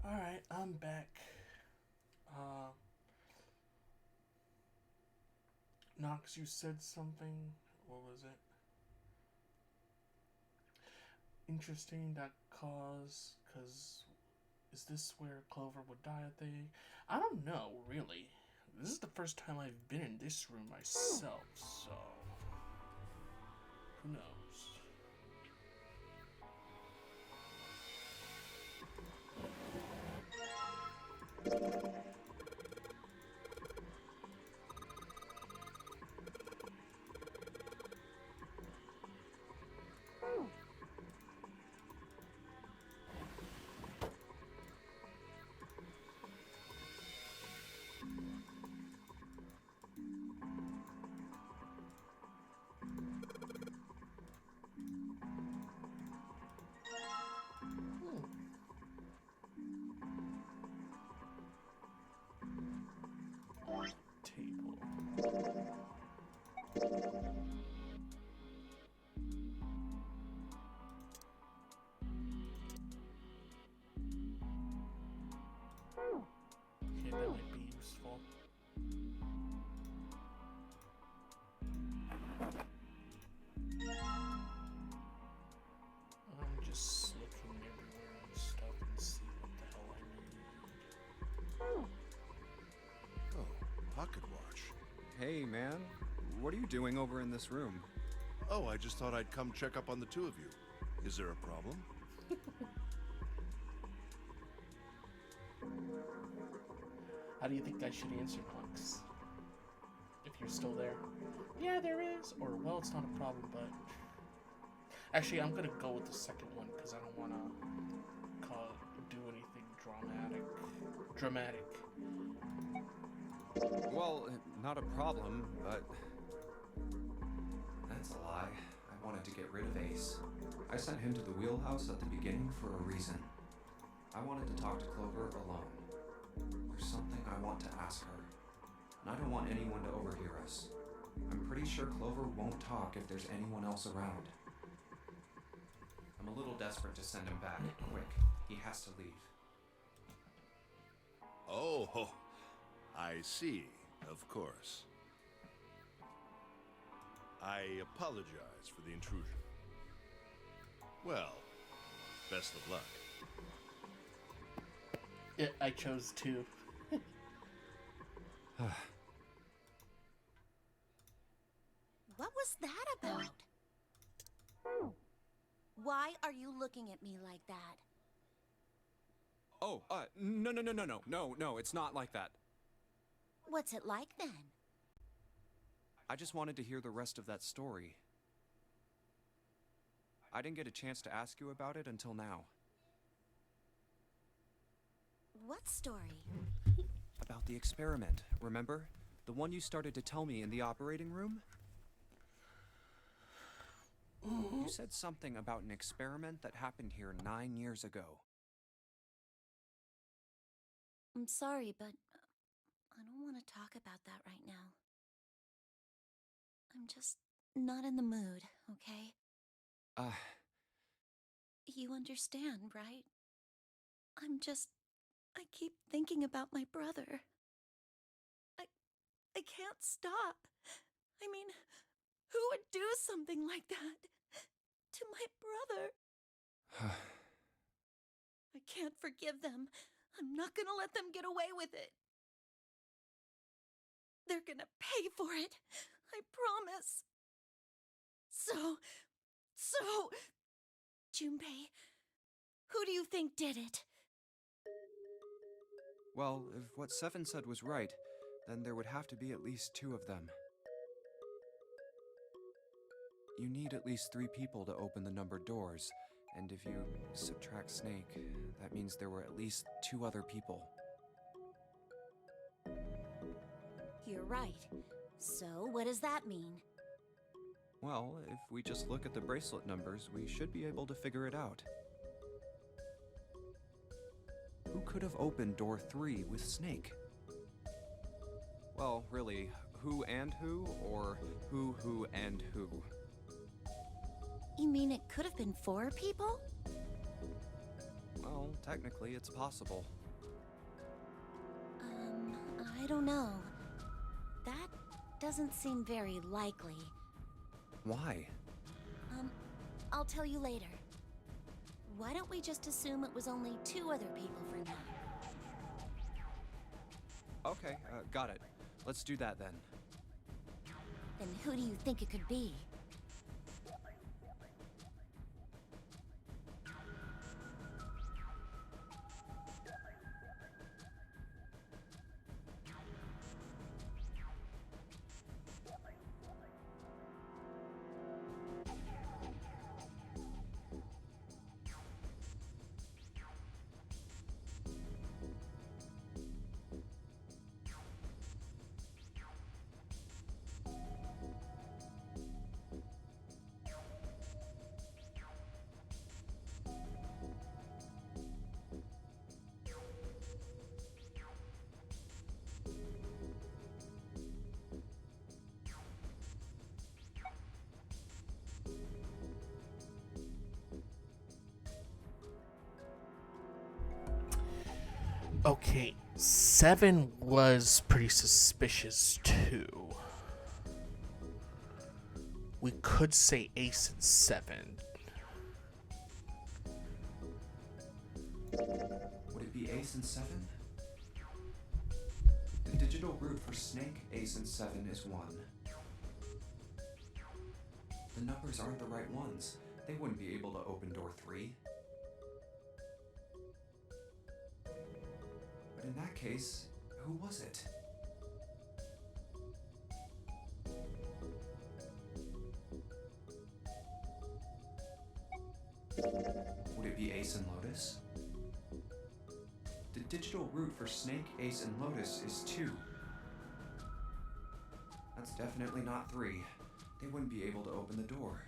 Alright, I'm back. Knox, you said something. What was it? Interesting that cause, because is this where Clover would die, I think? I don't know, really. This is the first time I've been in this room myself, so who knows? Okay, that might be useful. I'm just looking everywhere and stuff and see what the hell I need. Oh, pocket watch. Hey, man. What are you doing over in this room? Oh, I just thought I'd come check up on the two of you. Is there a problem? How do you think I should answer, Knox? If you're still there. Yeah, there is. Or, well, it's not a problem, but... Actually, I'm gonna go with the second one, because I don't want to do anything dramatic. Well, not a problem, but... That's a lie. I wanted to get rid of Ace. I sent him to the wheelhouse at the beginning for a reason. I wanted to talk to Clover alone. There's something I want to ask her, and I don't want anyone to overhear us. I'm pretty sure Clover won't talk if there's anyone else around. I'm a little desperate to send him back. Quick, he has to leave. Oh, I see. Of course. I apologize for the intrusion. Well, best of luck. Yeah, I chose two. What was that about? Why are you looking at me like that? Oh, no, it's not like that. What's it like then? I just wanted to hear the rest of that story. I didn't get a chance to ask you about it until now. What story? About the experiment, remember? The one you started to tell me in the operating room? You said something about an experiment that happened here 9 years ago. I'm sorry, but I don't want to talk about that right now. I'm just not in the mood, okay? You understand, right? I keep thinking about my brother. I can't stop. I mean, who would do something like that to my brother? I can't forgive them. I'm not gonna let them get away with it. They're gonna pay for it. I promise. So, Junpei, who do you think did it? Well, if what Seven said was right, then there would have to be at least 2 of them. You need at least 3 people to open the numbered doors, and if you subtract Snake, that means there were at least 2 other people. You're right. So, what does that mean? Well, if we just look at the bracelet numbers, we should be able to figure it out. Who could have opened door 3 with Snake? Well, really, who and who, or who and who? You mean it could have been 4 people? Well, technically it's possible. I don't know. That doesn't seem very likely. Why? I'll tell you later. Why don't we just assume it was only 2 other people for now? Okay, got it. Let's do that then. Then who do you think it could be? Okay, 7 was pretty suspicious too. We could say ace and 7. Would it be ace and 7? The digital root for snake, ace, and 7 is 1. The numbers aren't the right ones. They wouldn't be able to open door 3. But in that case, who was it? Would it be ace and lotus? The digital root for snake, ace, and lotus is 2. That's definitely not 3. They wouldn't be able to open the door.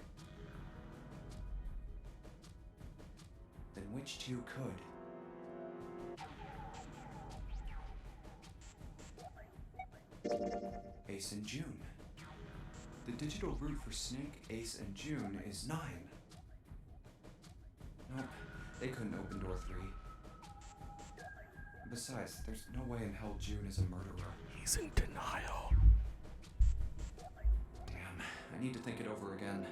Then which 2 could? Ace and June. The digital root for snake, ace, and June is 9. Nope, they couldn't open door 3. Besides, there's no way in hell June is a murderer. He's in denial. Damn, I need to think it over again.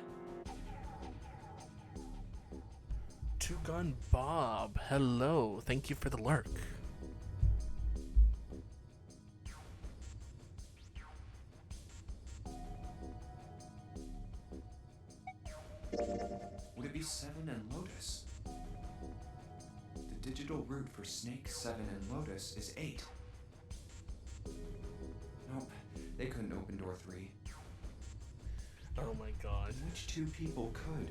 Two Gun Bob, hello. Thank you for the lurk. Would it be 7 and Lotus? The digital root for snake, 7, and Lotus is 8. Nope, they couldn't open door 3. Oh my god. Which 2 people could?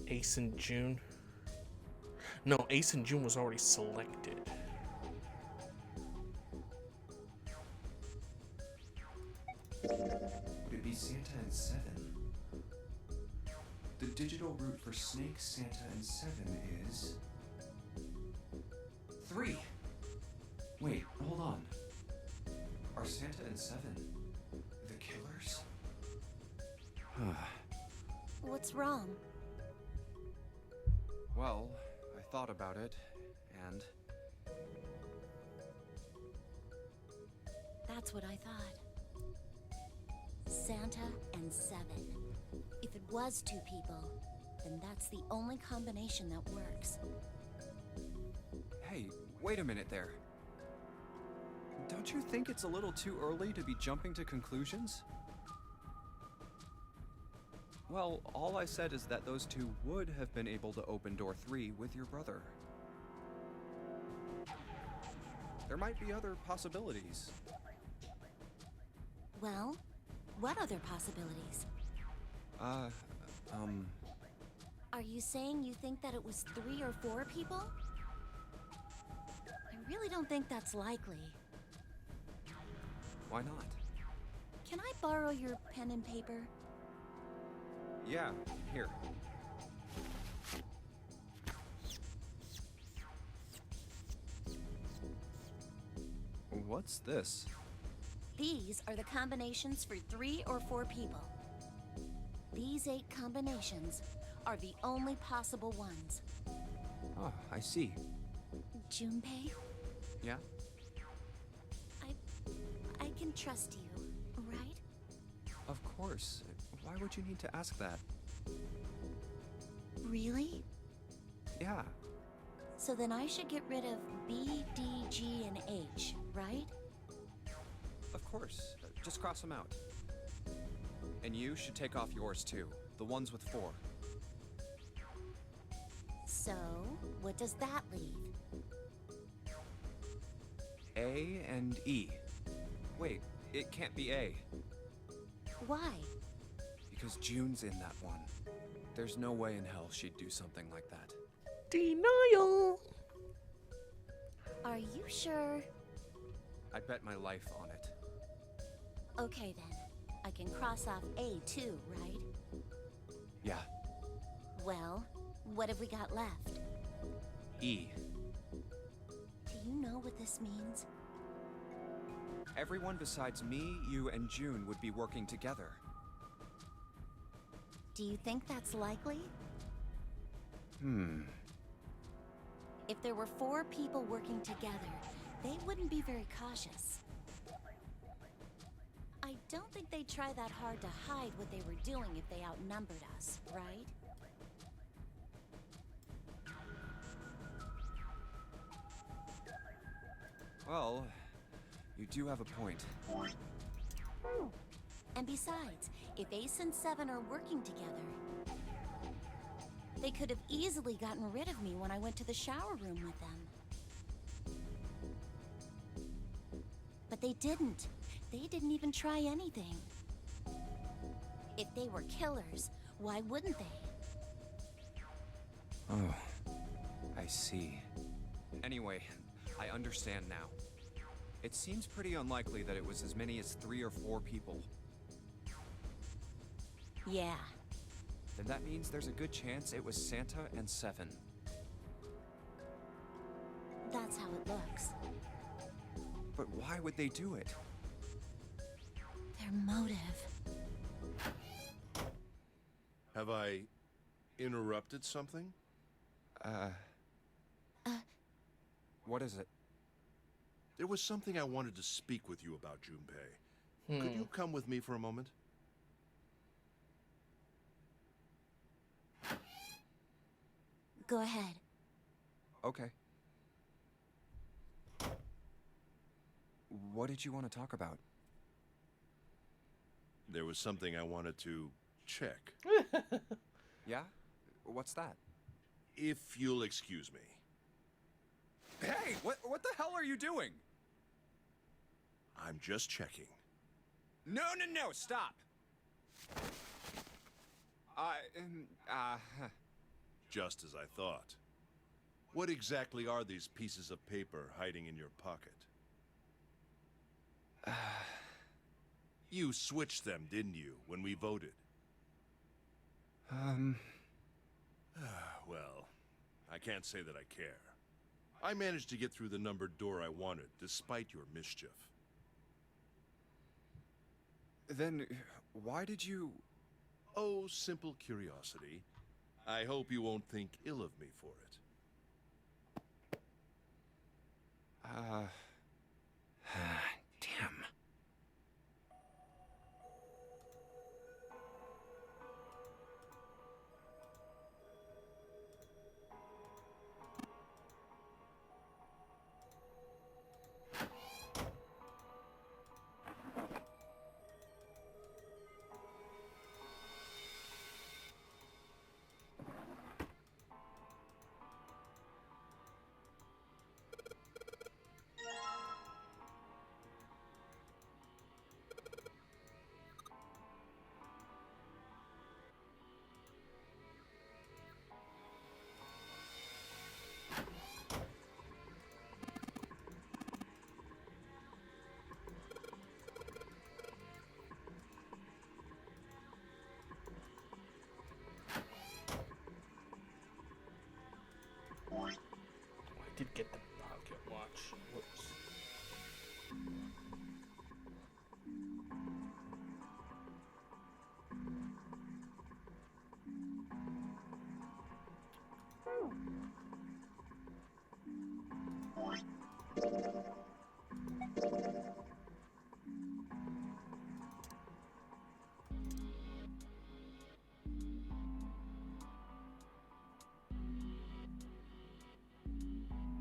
Ace and June. No, Ace and June was already selected. Would it be Santa and 7? The digital root for snake, Santa, and 7 is 3. Wait, hold on. Are Santa and 7 the killers? What's wrong? Well, I thought about it, and That's what I thought. Santa and 7. If it was 2 people, then that's the only combination that works. hey, wait a minute there. Don't you think it's a little too early to be jumping to conclusions? Well, all I said is that those 2 would have been able to open door 3 with your brother. There might be other possibilities. Well, what other possibilities? Are you saying you think that it was 3 or 4 people? I really don't think that's likely. Why not? Can I borrow your pen and paper? Yeah, here. What's this? These are the combinations for 3 or 4 people. These 8 combinations are the only possible ones. Oh, I see. Junpei, Yeah? can trust you, right? Of course. Why would you need to ask that? Really? Yeah. So then I should get rid of B, D, G, and H, right? Of course. Just cross them out. And you should take off yours too. The ones with 4. So, what does that leave? A and E. Wait, it can't be A. Why? Because June's in that one. There's no way in hell she'd do something like that. Denial! Are you sure? I'd bet my life on it. Okay then. I can cross off A too, right? Yeah. Well, what have we got left? E. Do you know what this means? Everyone besides me, you, and June would be working together. Do you think that's likely? If there were 4 people working together, they wouldn't be very cautious. I don't think they'd try that hard to hide what they were doing if they outnumbered us, right? Well, you do have a point. And besides, if Ace and Seven are working together, they could have easily gotten rid of me when I went to the shower room with them. But they didn't. They didn't even try anything. If they were killers, why wouldn't they? Oh, I see. Anyway, I understand now. It seems pretty unlikely that it was as many as 3 or 4 people. Yeah. Then that means there's a good chance it was Santa and Seven. That's how it looks. But why would they do it? Their motive. Have I interrupted something? What is it? There was something I wanted to speak with you about, Junpei. Could you come with me for a moment? Go ahead. Okay. What did you want to talk about? There was something I wanted to check. Yeah? What's that? If you'll excuse me. Hey, what the hell are you doing? I'm just checking. No, stop! Just as I thought. What exactly are these pieces of paper hiding in your pocket? You switched them, didn't you, when we voted? Well, I can't say that I care. I managed to get through the numbered door I wanted, despite your mischief. Then, why did you... Oh, simple curiosity. I hope you won't think ill of me for it. Damn.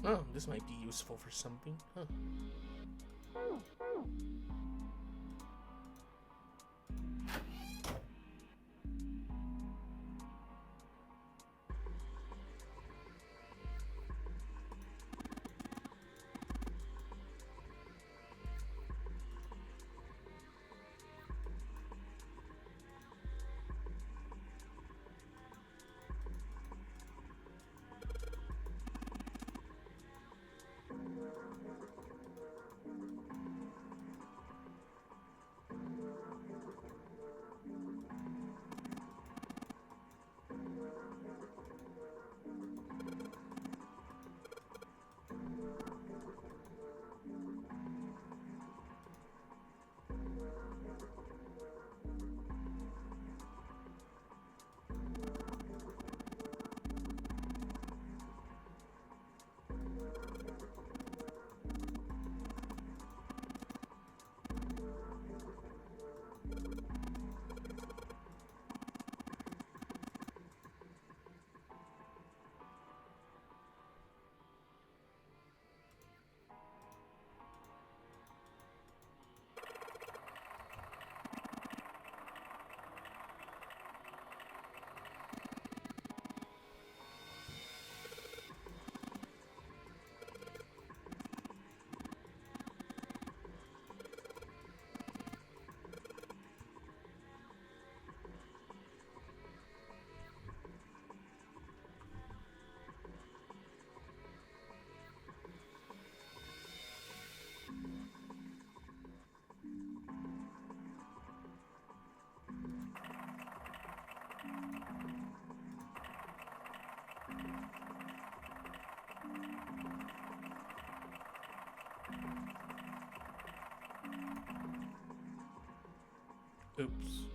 Oh, this might be useful for something. Huh. Oops.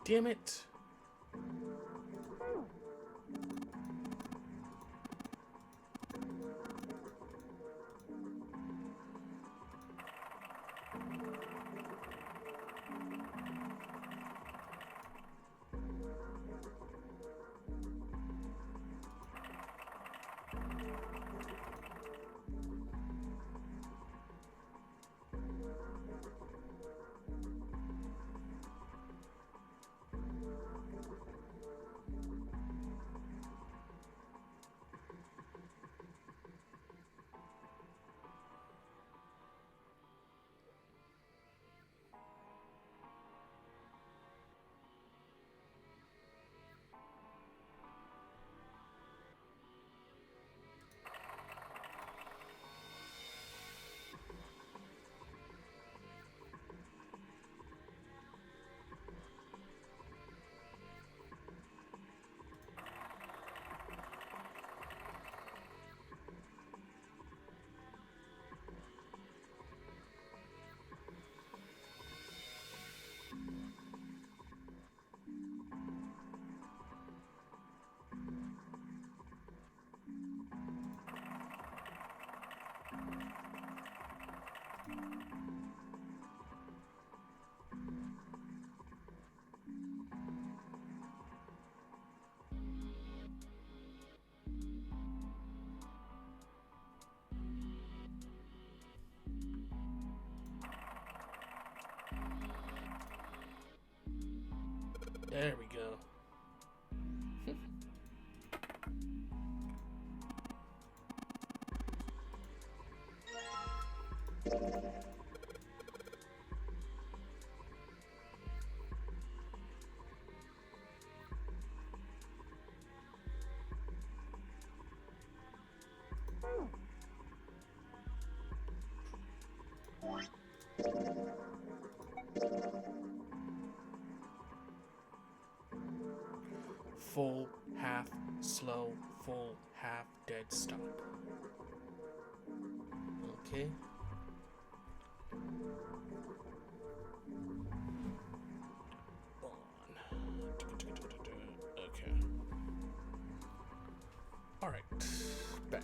Damn it. There we go. full, half, slow, full, half, dead, stop. Okay. Okay. Alright. Back.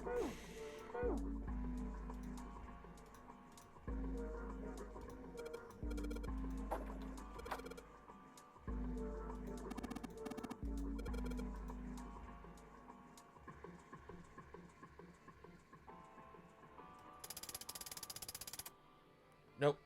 Nope.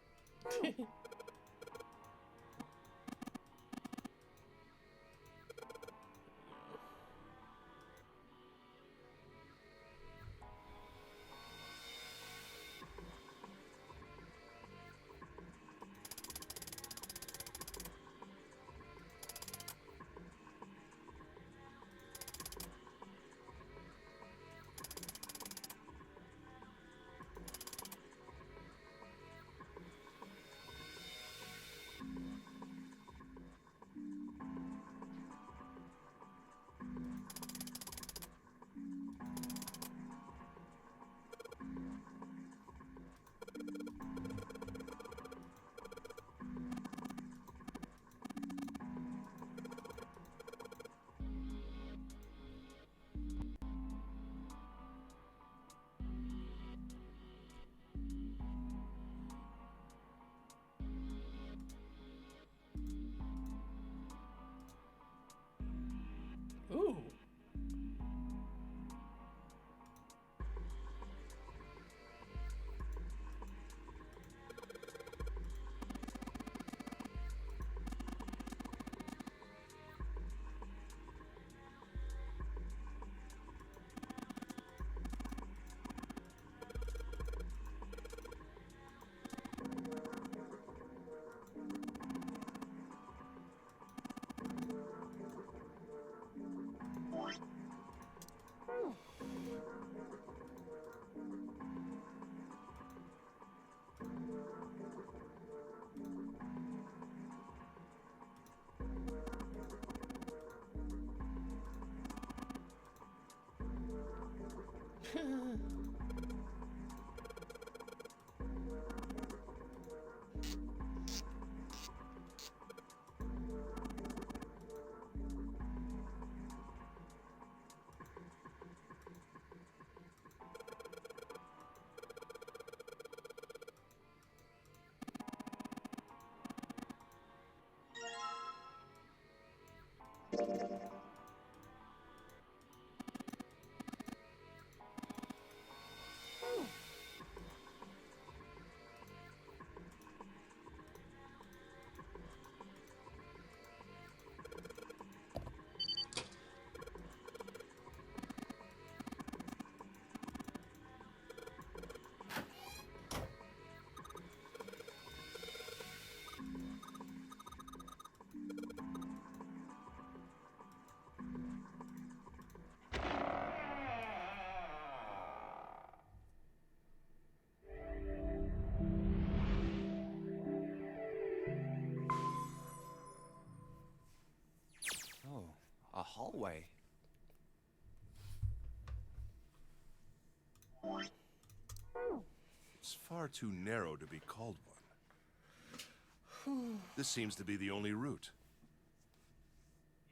Ooh. Oh, a hallway. It's far too narrow to be called one. This seems to be the only route.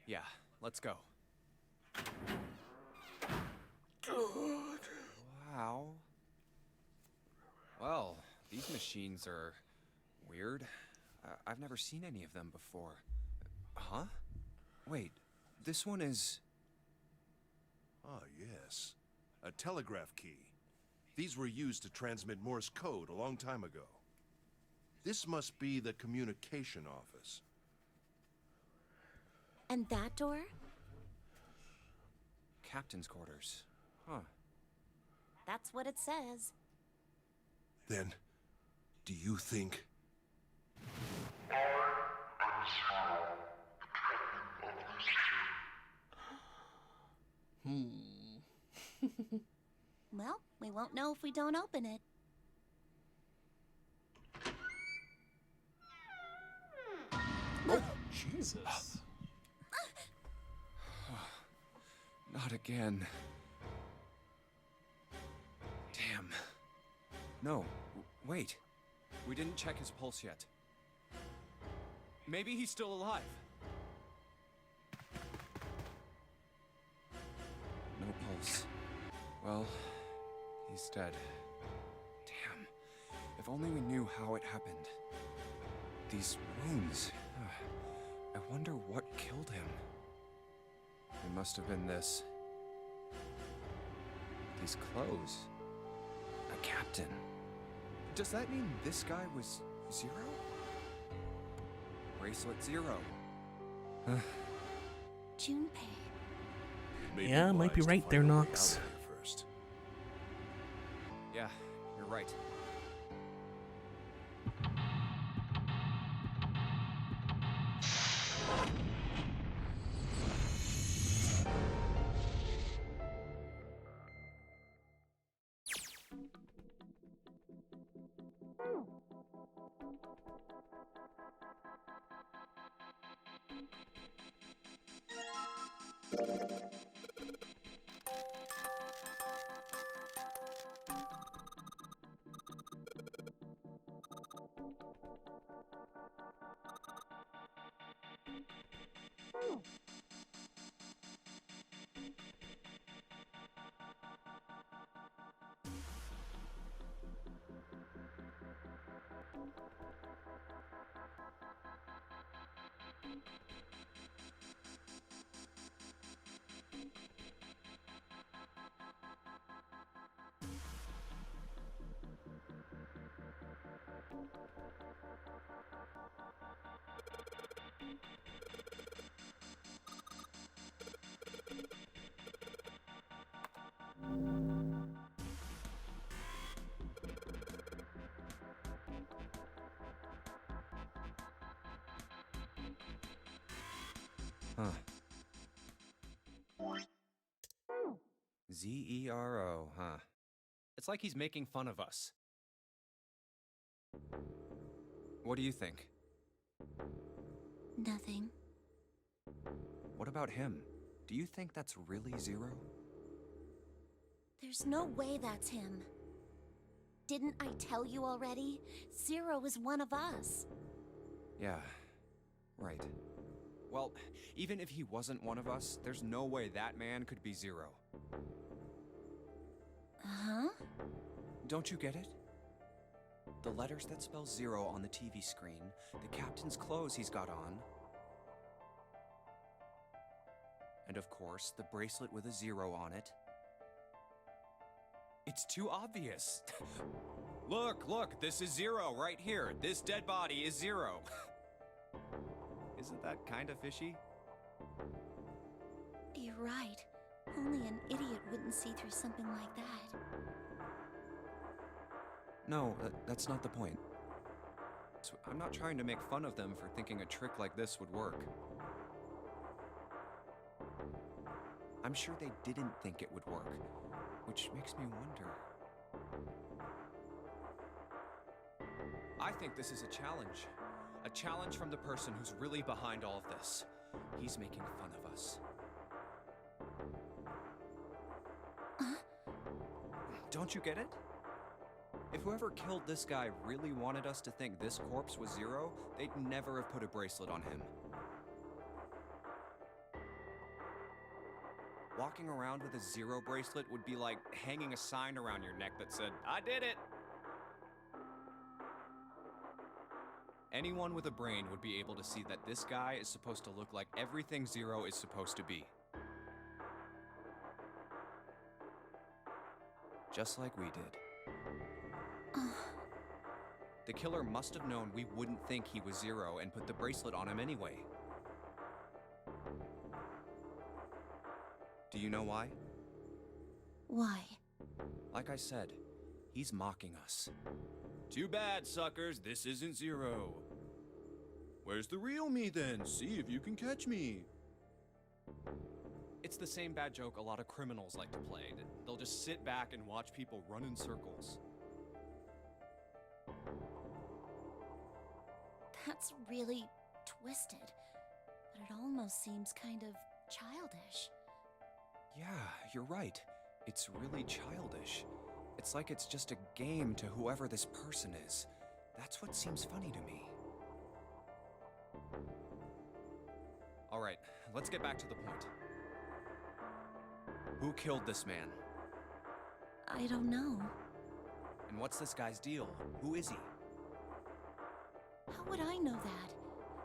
Yeah, let's go. Wow. Well, these machines are weird. I've never seen any of them before. Huh? Wait, this one is... Ah, yes. A telegraph key. These were used to transmit Morse code a long time ago. This must be the communication office. And that door? Captain's quarters. Huh. That's what it says. Then, do you think... Well, we won't know if we don't open it. Oh, Jesus. Not again. Damn. No, wait. We didn't check his pulse yet. Maybe he's still alive. No pulse. Well, he's dead. Damn. If only we knew how it happened. These wounds. I wonder what killed him. It must have been this. These clothes. A captain. Does that mean this guy was Zero? Bracelet 0. Junpei. Yeah, I might be right there, Nox. Yeah, you're right. Huh. Zero, huh? It's like he's making fun of us. What do you think? Nothing. What about him? Do you think that's really Zero? There's no way that's him. Didn't I tell you already? Zero is one of us. Yeah, right. Well, even if he wasn't one of us, there's no way that man could be Zero. Huh? Don't you get it? The letters that spell Zero on the TV screen, the captain's clothes he's got on, and of course, the bracelet with a 0 on it. It's too obvious. Look, this is Zero right here. This dead body is Zero. Isn't that kind of fishy? You're right. Only an idiot wouldn't see through something like that. No, that's not the point. So I'm not trying to make fun of them for thinking a trick like this would work. I'm sure they didn't think it would work, which makes me wonder. I think this is a challenge. A challenge from the person who's really behind all of this. He's making fun of us. Don't you get it? If whoever killed this guy really wanted us to think this corpse was Zero, they'd never have put a bracelet on him. Walking around with a 0 bracelet would be like hanging a sign around your neck that said, "I did it!" Anyone with a brain would be able to see that this guy is supposed to look like everything Zero is supposed to be. Just like we did. The killer must have known we wouldn't think he was Zero and put the bracelet on him anyway. Do you know why? Why? Like I said, he's mocking us. Too bad, suckers, this isn't Zero. Where's the real me then? See if you can catch me. It's the same bad joke a lot of criminals like to play. They'll just sit back and watch people run in circles. That's really twisted, but it almost seems kind of childish. Yeah, you're right. It's really childish. It's like it's just a game to whoever this person is. That's what seems funny to me. Alright, let's get back to the point. Who killed this man? I don't know. And what's this guy's deal? Who is he? How would I know that?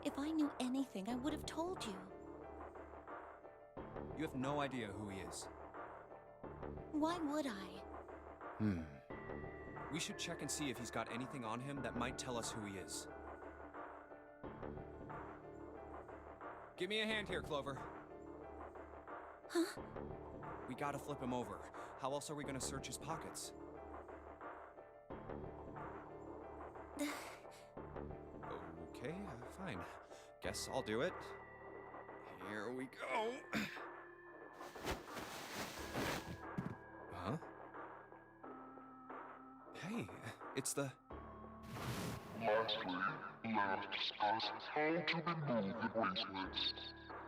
If I knew anything, I would have told you. You have no idea who he is. Why would I? We should check and see if he's got anything on him that might tell us who he is. Give me a hand here, Clover. Huh? We gotta flip him over. How else are we gonna search his pockets? Okay, fine. Guess I'll do it. Here we go. Huh? Hey, it's the... Lastly, let us discuss how to remove the bracelets.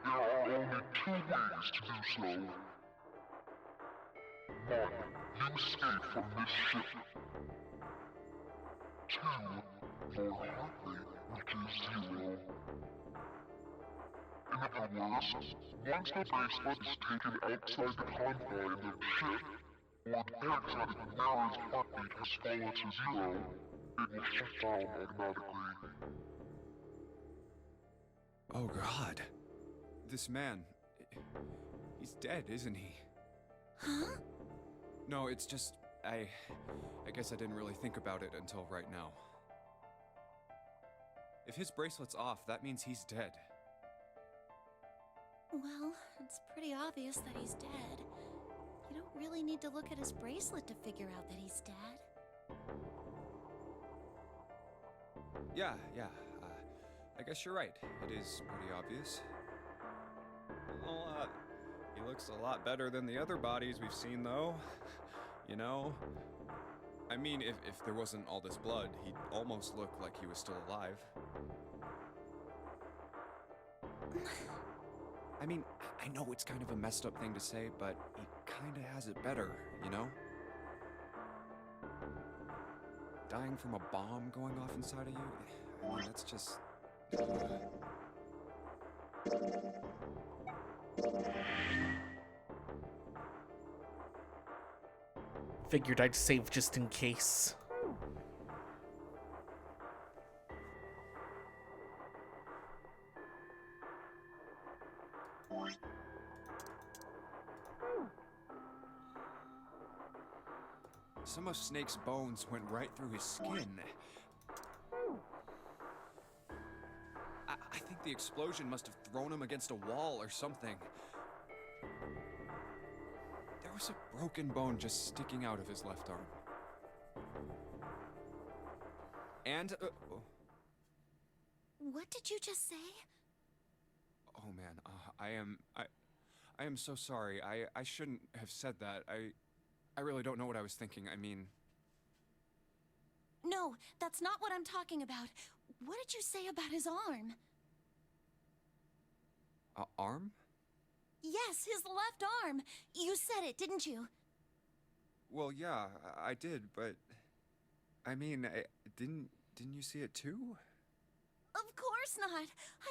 There are only 2 ways to do so. 1. You escape from this ship. 2. Your heart rate reaches 0. In other words, once the bracelet is taken outside the confines of the ship, or the exotic wearer's heartbeat has fallen to 0, it will shut down automatically. Oh God. This man... he's dead, isn't he? Huh? No, it's just... I guess I didn't really think about it until right now. If his bracelet's off, that means he's dead. Well, it's pretty obvious that he's dead. You don't really need to look at his bracelet to figure out that he's dead. Yeah. I guess you're right. It is pretty obvious. Well, he looks a lot better than the other bodies we've seen, though. You know? I mean, if there wasn't all this blood, he'd almost look like he was still alive. I mean, I know it's kind of a messed up thing to say, but he kinda has it better, you know? Dying from a bomb going off inside of you? I mean, that's just... Figured I'd save just in case. Some of Snake's bones went right through his skin. I think the explosion must have thrown him against a wall or something. There was a broken bone just sticking out of his left arm. And, What did you just say? oh man, I am so sorry. I shouldn't have said that. I really don't know what I was thinking. I mean... No, that's not what I'm talking about. What did you say about his arm? Arm? Yes, his left arm. You said it, didn't you? Well, yeah, I did, but... I mean, didn't you see it too? Of course not. I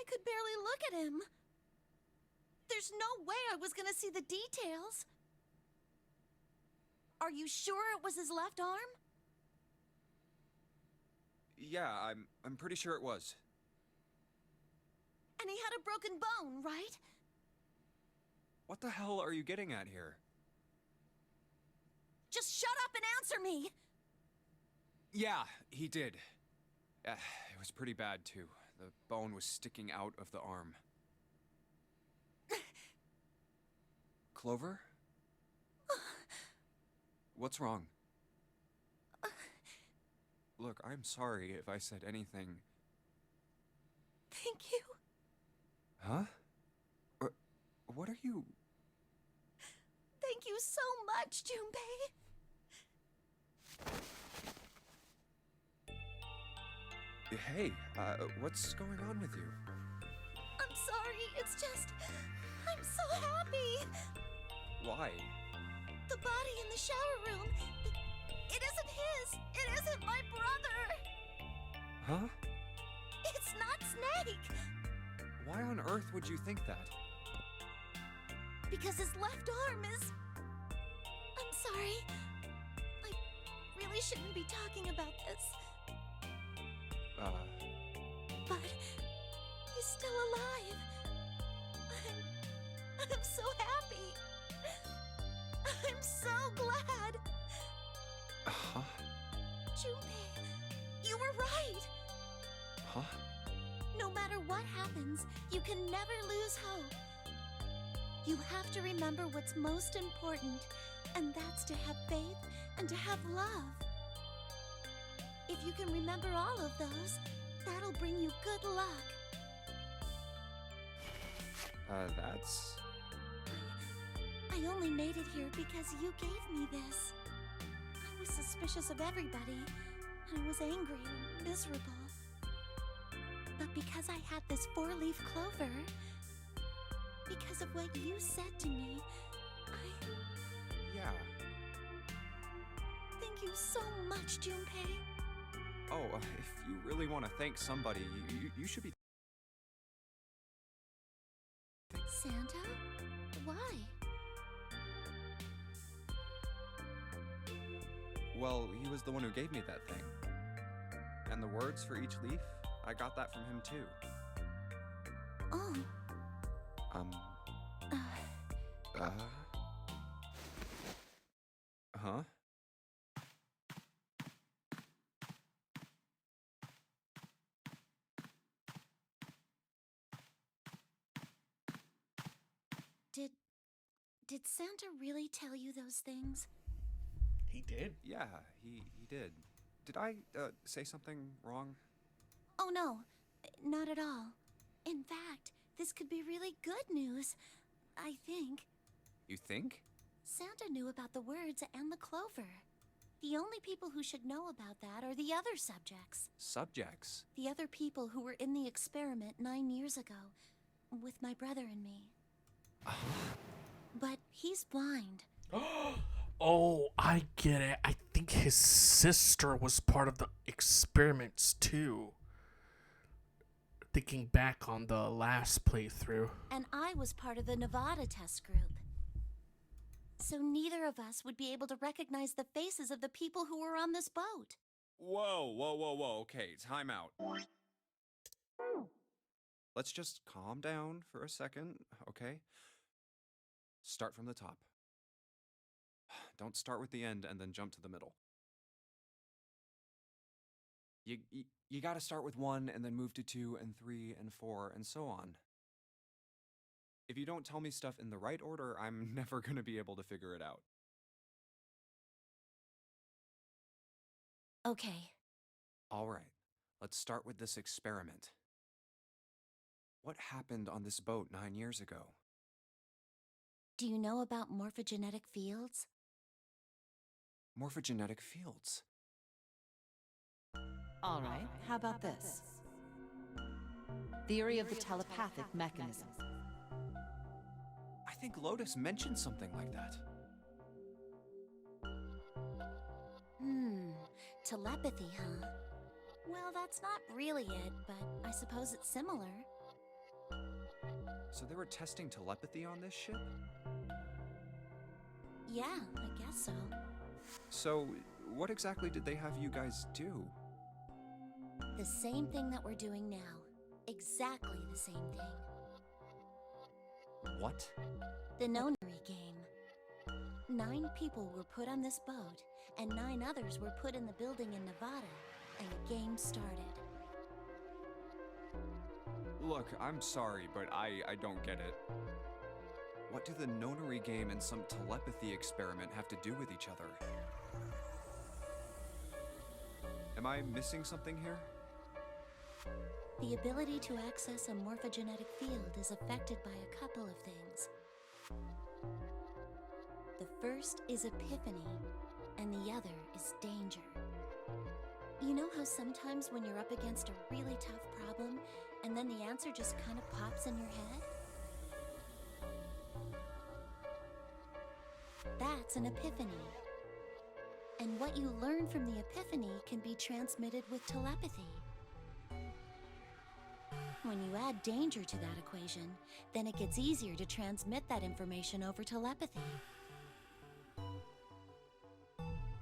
could barely look at him. There's no way I was gonna see the details. Are you sure it was his left arm? Yeah, I'm pretty sure it was. And he had a broken bone, right? What the hell are you getting at here? Just shut up and answer me! Yeah, he did. It was pretty bad, too. The bone was sticking out of the arm. Clover? What's wrong? Look, I'm sorry if I said anything. Thank you. Huh? What are you... Thank you so much, Junpei. Hey, what's going on with you? I'm sorry, it's just... I'm so happy. Why? Why? The body in the shower room. It isn't his. It isn't my brother. Huh? It's not Snake. Why on earth would you think that? Because his left arm is... I'm sorry. I really shouldn't be talking about this. But he's still alive. I'm so happy. I'm so glad. Huh? Junpei, you were right. Huh? No matter what happens, you can never lose hope. You have to remember what's most important, and that's to have faith and to have love. If you can remember all of those, that'll bring you good luck. That's... I only made it here because you gave me this. I was suspicious of everybody. I was angry and miserable. But because I had this 4-leaf clover, because of what you said to me, Yeah. Thank you so much, Junpei. Oh, if you really want to thank somebody, you should be... Santa? Why? Well, he was the one who gave me that thing. And the words for each leaf, I got that from him too. Oh. Huh? Did Santa really tell you those things? He did? Yeah, he did. Did I, say something wrong? Oh no, not at all. In fact, this could be really good news, I think. You think? Santa knew about the words and the clover. The only people who should know about that are the other subjects. Subjects? The other people who were in the experiment 9 years ago, with my brother and me. But he's blind. Oh, I get it. I think his sister was part of the experiments too. Thinking back on the last playthrough. And I was part of the Nevada test group. So neither of us would be able to recognize the faces of the people who were on this boat. Whoa. Okay, time out. Let's just calm down for a second, okay? Start from the top. Don't start with the end and then jump to the middle. You gotta start with 1 and then move to 2 and 3 and 4 and so on. If you don't tell me stuff in the right order, I'm never gonna be able to figure it out. Okay. Alright, let's start with this experiment. What happened on this boat 9 years ago? Do you know about morphogenetic fields? Morphogenetic fields. All right, how about this? Theory of the telepathic mechanism. I think Lotus mentioned something like that. Telepathy, huh? Well, that's not really it, but I suppose it's similar. So they were testing telepathy on this ship? Yeah, I guess so. So, what exactly did they have you guys do? The same thing that we're doing now. Exactly the same thing. What? The Janurary game. 9 people were put on this boat, and 9 others were put in the building in Nevada, and the game started. Look, I'm sorry, but I don't get it. What do the Janurary game and some telepathy experiment have to do with each other? Am I missing something here? The ability to access a morphogenetic field is affected by a couple of things. The first is epiphany, and the other is danger. You know how sometimes when you're up against a really tough problem, and then the answer just kind of pops in your head? That's an epiphany. And what you learn from the epiphany can be transmitted with telepathy. When you add danger to that equation, then it gets easier to transmit that information over telepathy.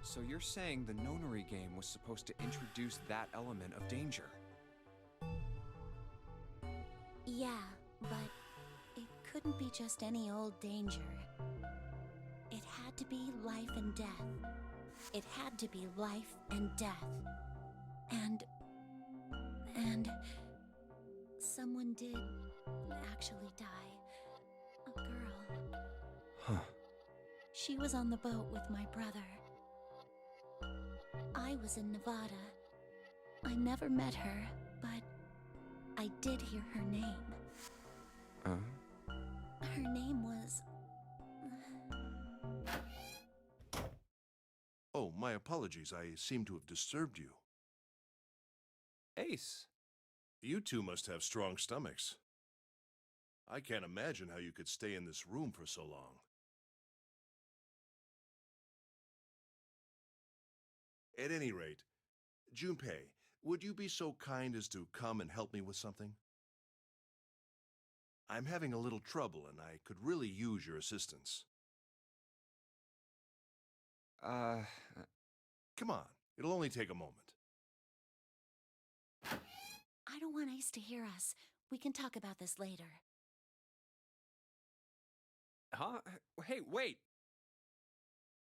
So you're saying the Nonary game was supposed to introduce that element of danger? Yeah, but it couldn't be just any old danger. It had to be life and death. It had to be life and death. And someone did actually die. A girl. Huh. She was on the boat with my brother. I was in Nevada. I never met her, but I did hear her name. Her name was... Oh, my apologies. I seem to have disturbed you. Ace. You two must have strong stomachs. I can't imagine how you could stay in this room for so long. At any rate, Junpei, would you be so kind as to come and help me with something? I'm having a little trouble and I could really use your assistance. Come on, it'll only take a moment. I don't want Ace to hear us. We can talk about this later. Huh? Hey, wait!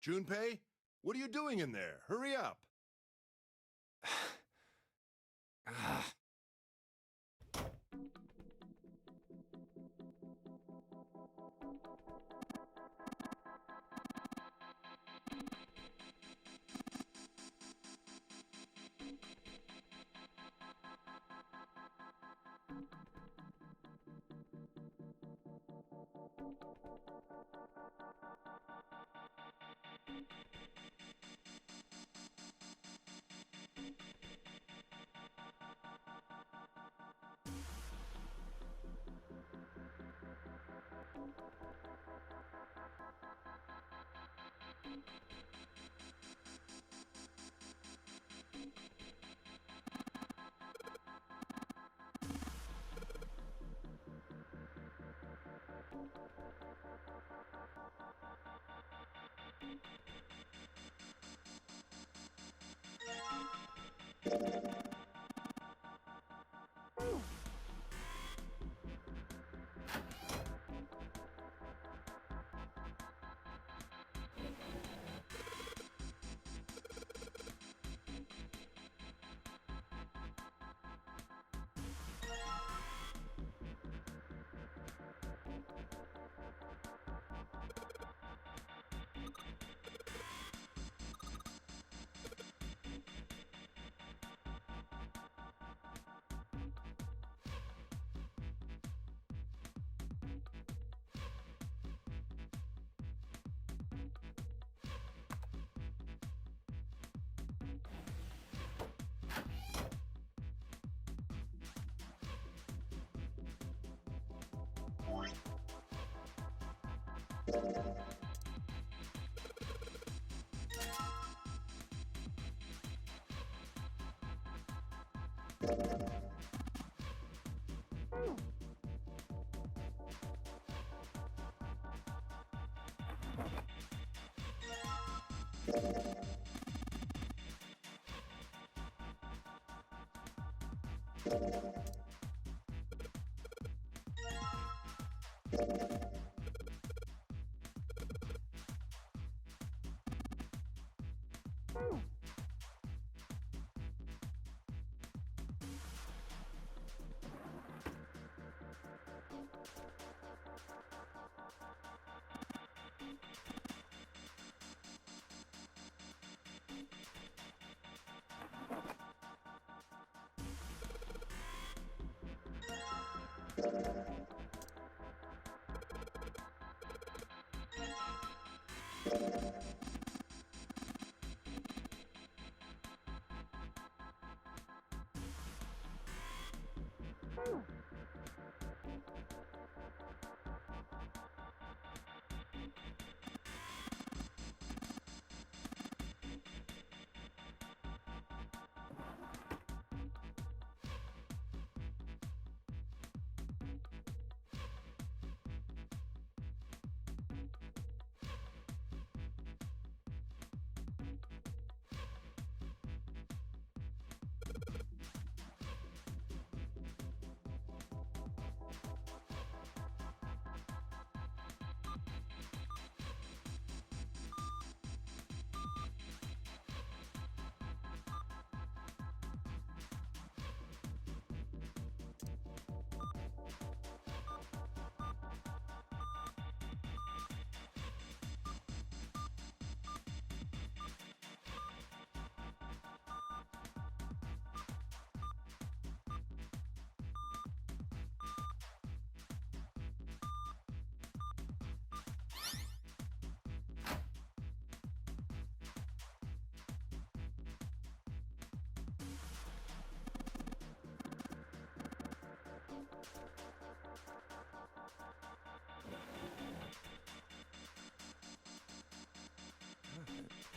Junpei, what are you doing in there? Hurry up!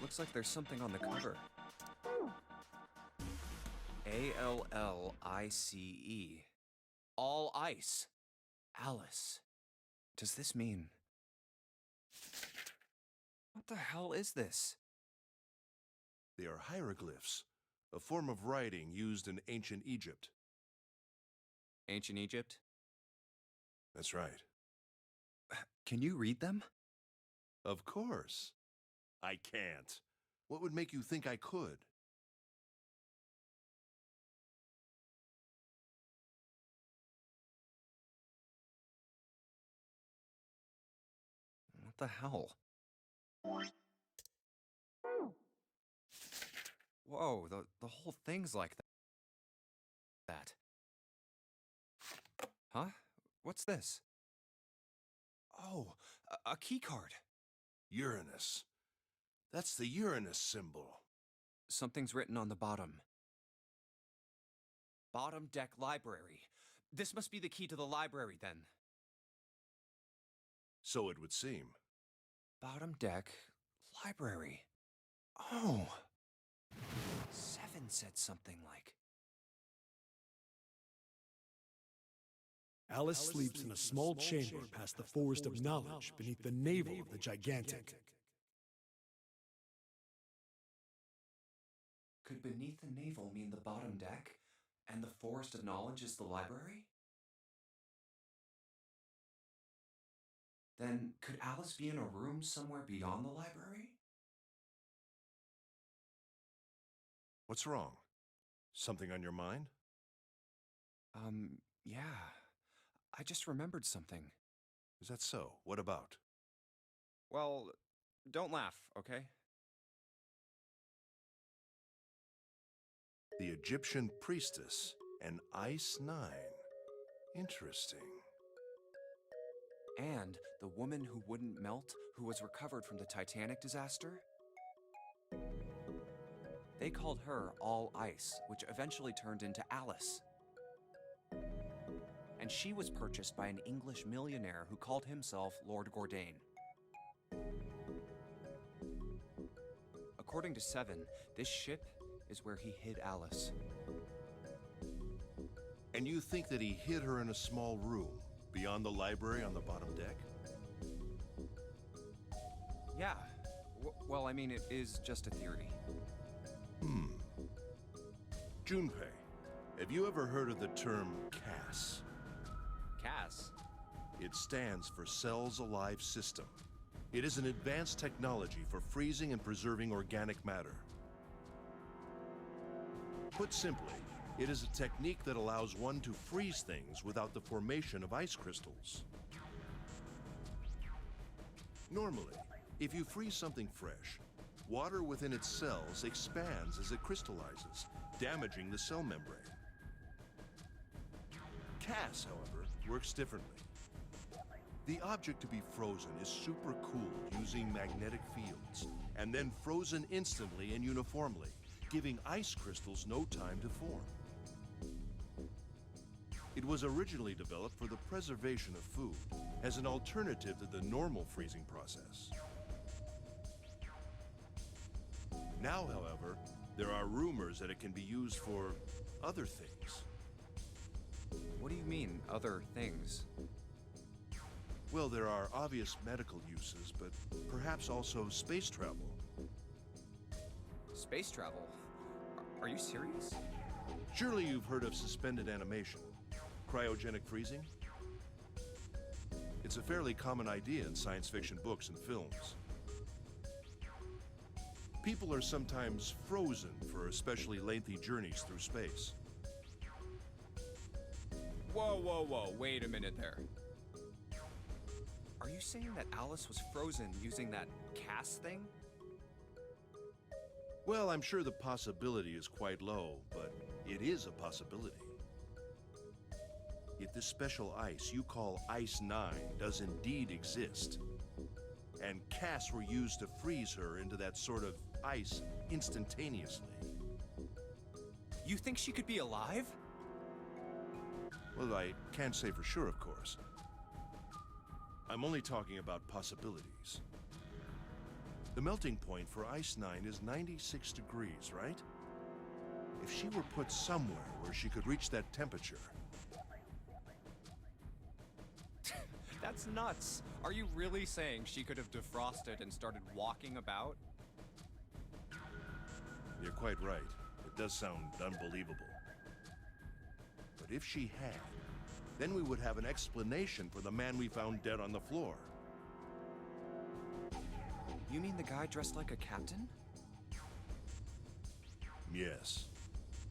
Looks like there's something on the cover. ALLICE. All ice. Alice. Does this mean... What the hell is this? They are hieroglyphs, a form of writing used in ancient Egypt. Ancient Egypt? That's right. Can you read them? Of course. I can't. What would make you think I could? What the hell? Whoa, the whole thing's like that. Huh? What's this? Oh, a key card. Uranus. That's the Uranus symbol. Something's written on the bottom. Bottom deck library. This must be the key to the library, then. So it would seem. Bottom deck library. Oh. 7 said something like... Alice sleeps in a small chamber past the forest of knowledge beneath the navel of the gigantic. Could beneath the navel mean the bottom deck, and the forest of knowledge is the library? Then could Alice be in a room somewhere beyond the library? What's wrong? Something on your mind? Yeah. I just remembered something. Is that so? What about? Well, don't laugh, okay? The Egyptian priestess, an Ice 9. Interesting. And the woman who wouldn't melt, who was recovered from the Titanic disaster? They called her All Ice, which eventually turned into Alice. And she was purchased by an English millionaire who called himself Lord Gordain. According to 7, this ship is where he hid Alice. And you think that he hid her in a small room, beyond the library on the bottom deck? Yeah. Well, I mean, it is just a theory. Junpei, have you ever heard of the term CAS? CAS? It stands for Cells Alive System. It is an advanced technology for freezing and preserving organic matter. Put simply, it is a technique that allows one to freeze things without the formation of ice crystals. Normally, if you freeze something fresh, water within its cells expands as it crystallizes, damaging the cell membrane. CAS, however, works differently. The object to be frozen is supercooled using magnetic fields, and then frozen instantly and uniformly, giving ice crystals no time to form. It was originally developed for the preservation of food, as an alternative to the normal freezing process. Now, however, there are rumors that it can be used for other things. What do you mean, other things? Well, there are obvious medical uses, but perhaps also space travel. Space travel? Are you serious? Surely you've heard of suspended animation, cryogenic freezing? It's a fairly common idea in science fiction books and films. People are sometimes frozen for especially lengthy journeys through space. Whoa, wait a minute there. Are you saying that Alice was frozen using that CAS thing? Well, I'm sure the possibility is quite low, but it is a possibility. If this special ice you call Ice 9 does indeed exist, and CAS were used to freeze her into that sort of ice instantaneously. You think she could be alive? Well, I can't say for sure, of course. I'm only talking about possibilities. The melting point for Ice 9 is 96 degrees, right? If she were put somewhere where she could reach that temperature... That's nuts. Are you really saying she could have defrosted and started walking about? You're quite right. It does sound unbelievable. But if she had, then we would have an explanation for the man we found dead on the floor. You mean the guy dressed like a captain? Yes.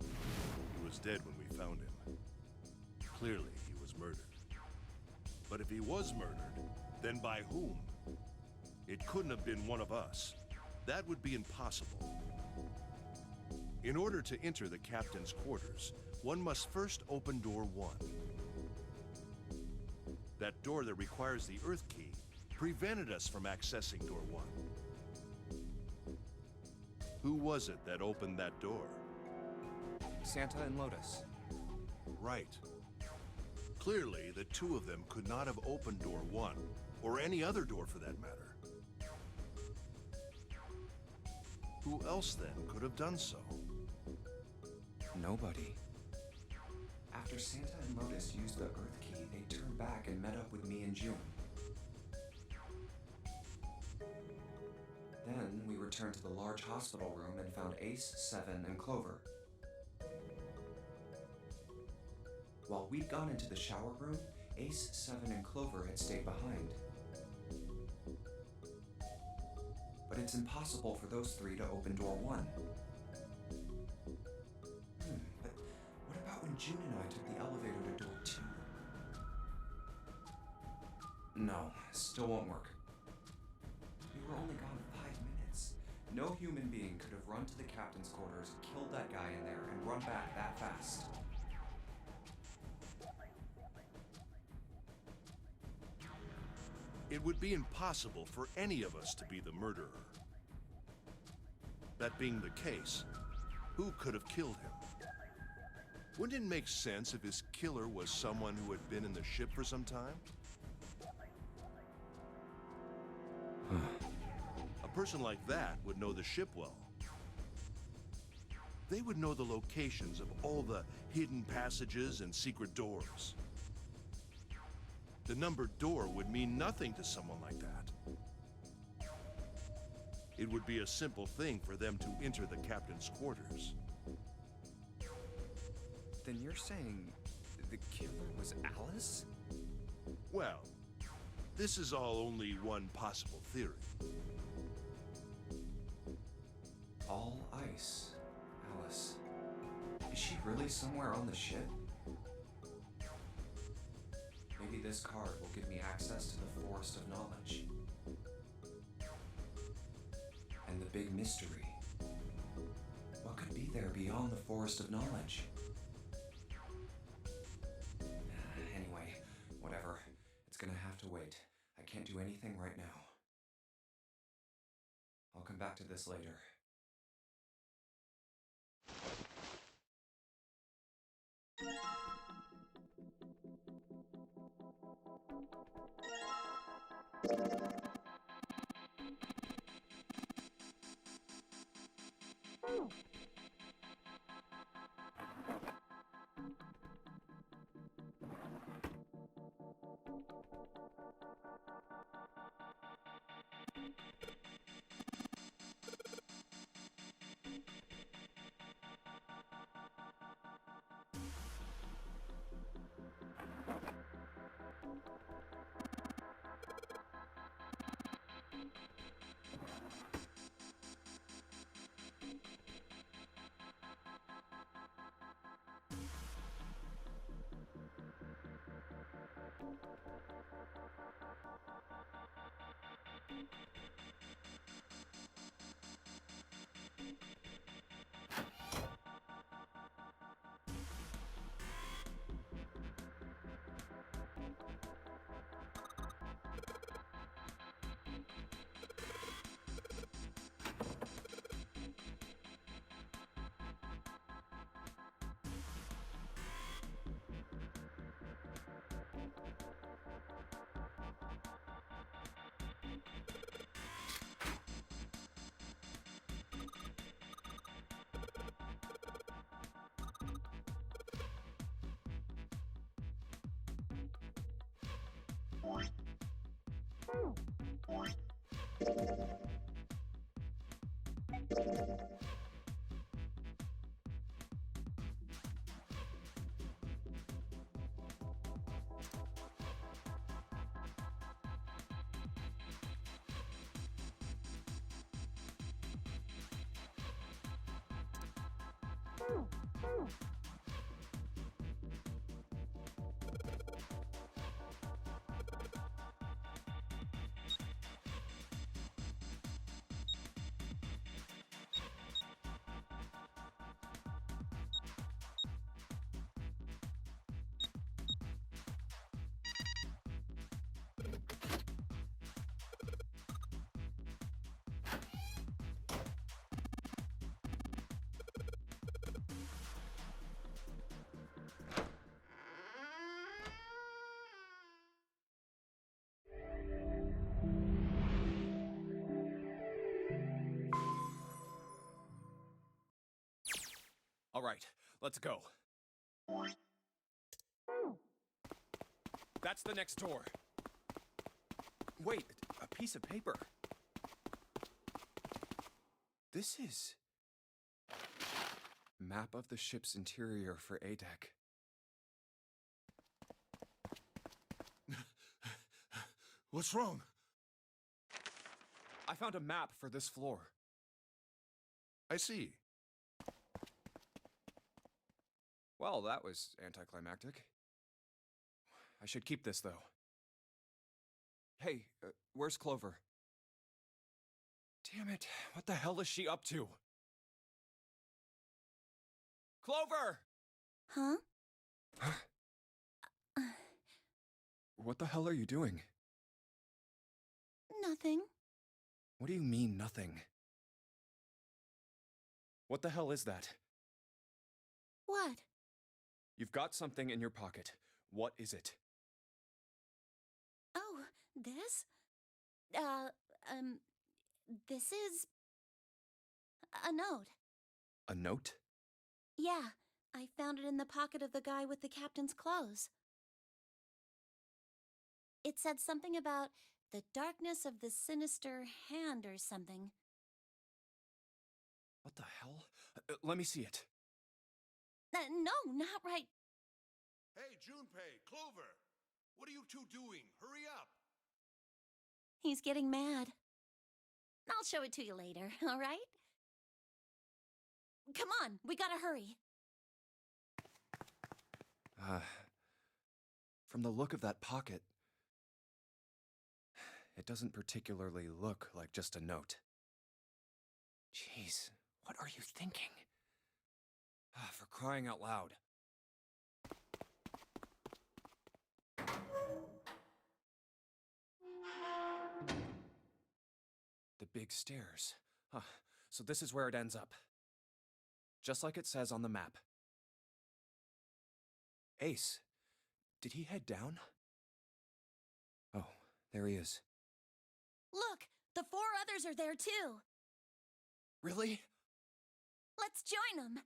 He was dead when we found him. Clearly, he was murdered. But if he was murdered, then by whom? It couldn't have been one of us. That would be impossible. In order to enter the captain's quarters, one must first open door 1. That door that requires the Earth key prevented us from accessing door 1. Who was it that opened that door? Santa and Lotus. Right. Clearly, the two of them could not have opened door 1, or any other door for that matter. Who else then could have done so? Nobody. After Santa and Lotus used the Earth key, they turned back and met up with me and June. Then we returned to the large hospital room and found Ace, 7, and Clover. While we'd gone into the shower room, Ace, 7, and Clover had stayed behind. But it's impossible for those 3 to open door 1. But what about when June and I took the elevator to door 2? No, still won't work. We were only gone 5 minutes. No human being could have run to the captain's quarters, killed that guy in there, and run back that fast. It would be impossible for any of us to be the murderer. That being the case, who could have killed him? Wouldn't it make sense if his killer was someone who had been in the ship for some time? A person like that would know the ship well. They would know the locations of all the hidden passages and secret doors. The numbered door would mean nothing to someone like that. It would be a simple thing for them to enter the captain's quarters. Then you're saying the killer was Alice? Well, this is all only one possible theory. All ice, Alice. Is she really somewhere on the ship? Maybe this card will give me access to the Forest of Knowledge. And the big mystery. What could be there beyond the Forest of Knowledge? Anyway, whatever. It's gonna have to wait. I can't do anything right now. I'll come back to this later. All right, let's go. That's the next door. Wait, a piece of paper. This is... Map of the ship's interior for A-Deck. What's wrong? I found a map for this floor. I see. Well, that was anticlimactic. I should keep this, though. Hey, where's Clover? Damn it, what the hell is she up to? Clover! Huh? What the hell are you doing? Nothing. What do you mean, nothing? What the hell is that? What? You've got something in your pocket. What is it? Oh, this? This is... a note. A note? Yeah, I found it in the pocket of the guy with the captain's clothes. It said something about the darkness of the sinister hand or something. What the hell? Let me see it. No, not right. Hey, Junpei, Clover! What are you two doing? Hurry up! He's getting mad. I'll show it to you later, all right? Come on, we gotta hurry. From the look of that pocket, it doesn't particularly look like just a note. Jeez, what are you thinking? For crying out loud. The big stairs. Huh, so this is where it ends up. Just like it says on the map. Ace, did he head down? Oh, there he is. Look, the 4 others are there too. Really? Let's join them.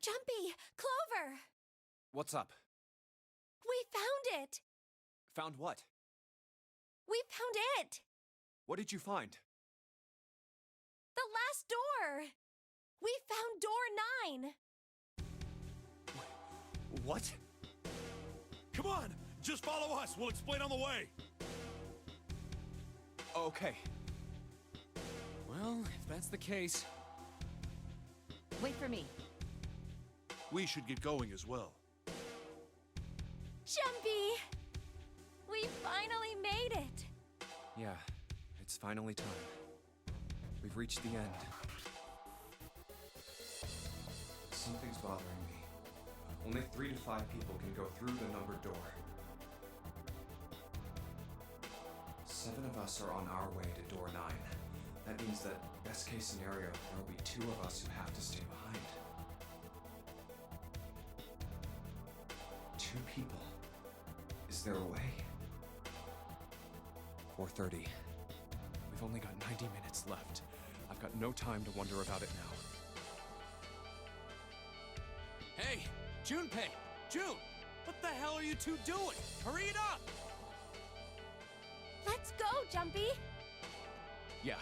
Jumpy, Clover! What's up? We found it! Found what? We found it! What did you find? The last door! We found door 9! What? Come on! Just follow us! We'll explain on the way! Okay. Well, if that's the case... Wait for me. We should get going as well. Jumpy! We finally made it! Yeah, it's finally time. We've reached the end. Something's bothering me. Only 3 to 5 people can go through the numbered door. 7 of us are on our way to door 9. That means that, best case scenario, there will be 2 of us who have to stay behind. 2 people. Is there a way? 4:30. We've only got 90 minutes left. I've got no time to wonder about it now. Hey, Junpei! June! What the hell are you two doing? Hurry it up! Jumpy. Yeah.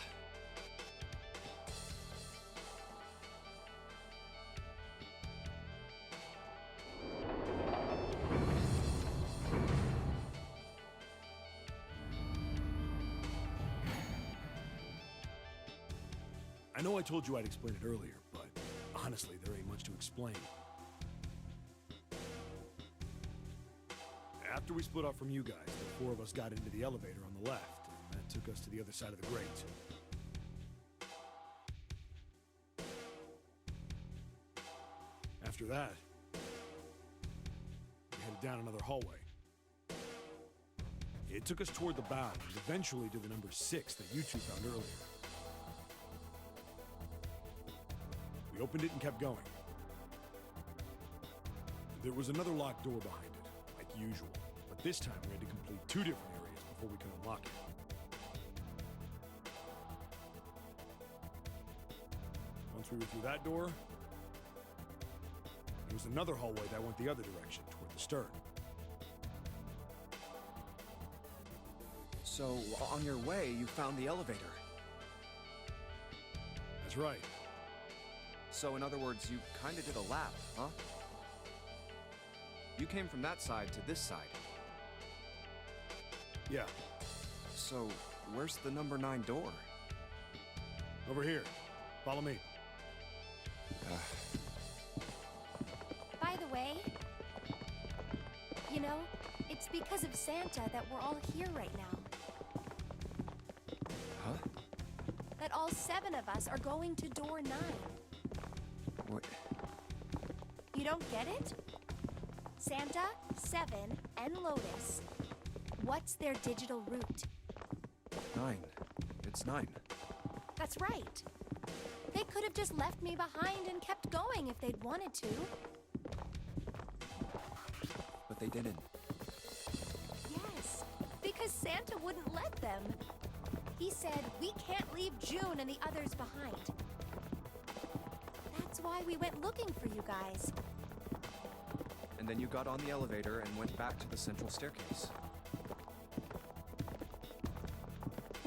I know I told you I'd explain it earlier, but honestly, there ain't much to explain. After we split off from you guys, the four of us got into the elevator on the left, and that took us to the other side of the grate. After that, we headed down another hallway. It took us toward the bow, and eventually to the number 6 that you two found earlier. We opened it and kept going. There was another locked door behind it, like usual, but this time we had to complete 2 different areas before we could unlock it. Once we were through that door, there was another hallway that went the other direction, toward the stern. So, on your way, you found the elevator. That's right. So, in other words, you kinda did a lap, huh? You came from that side to this side. Yeah. So, where's the number 9 door? Over here. Follow me. By the way, you know, it's because of Santa that we're all here right now. Huh? That all 7 of us are going to door 9. What? You don't get it? Santa, 7, and Lotus. What's their digital route? 9. It's 9. That's right. They could have just left me behind and kept going if they'd wanted to. But they didn't. Yes, because Santa wouldn't let them. He said we can't leave June and the others behind. That's why we went looking for you guys. And then you got on the elevator and went back to the central staircase.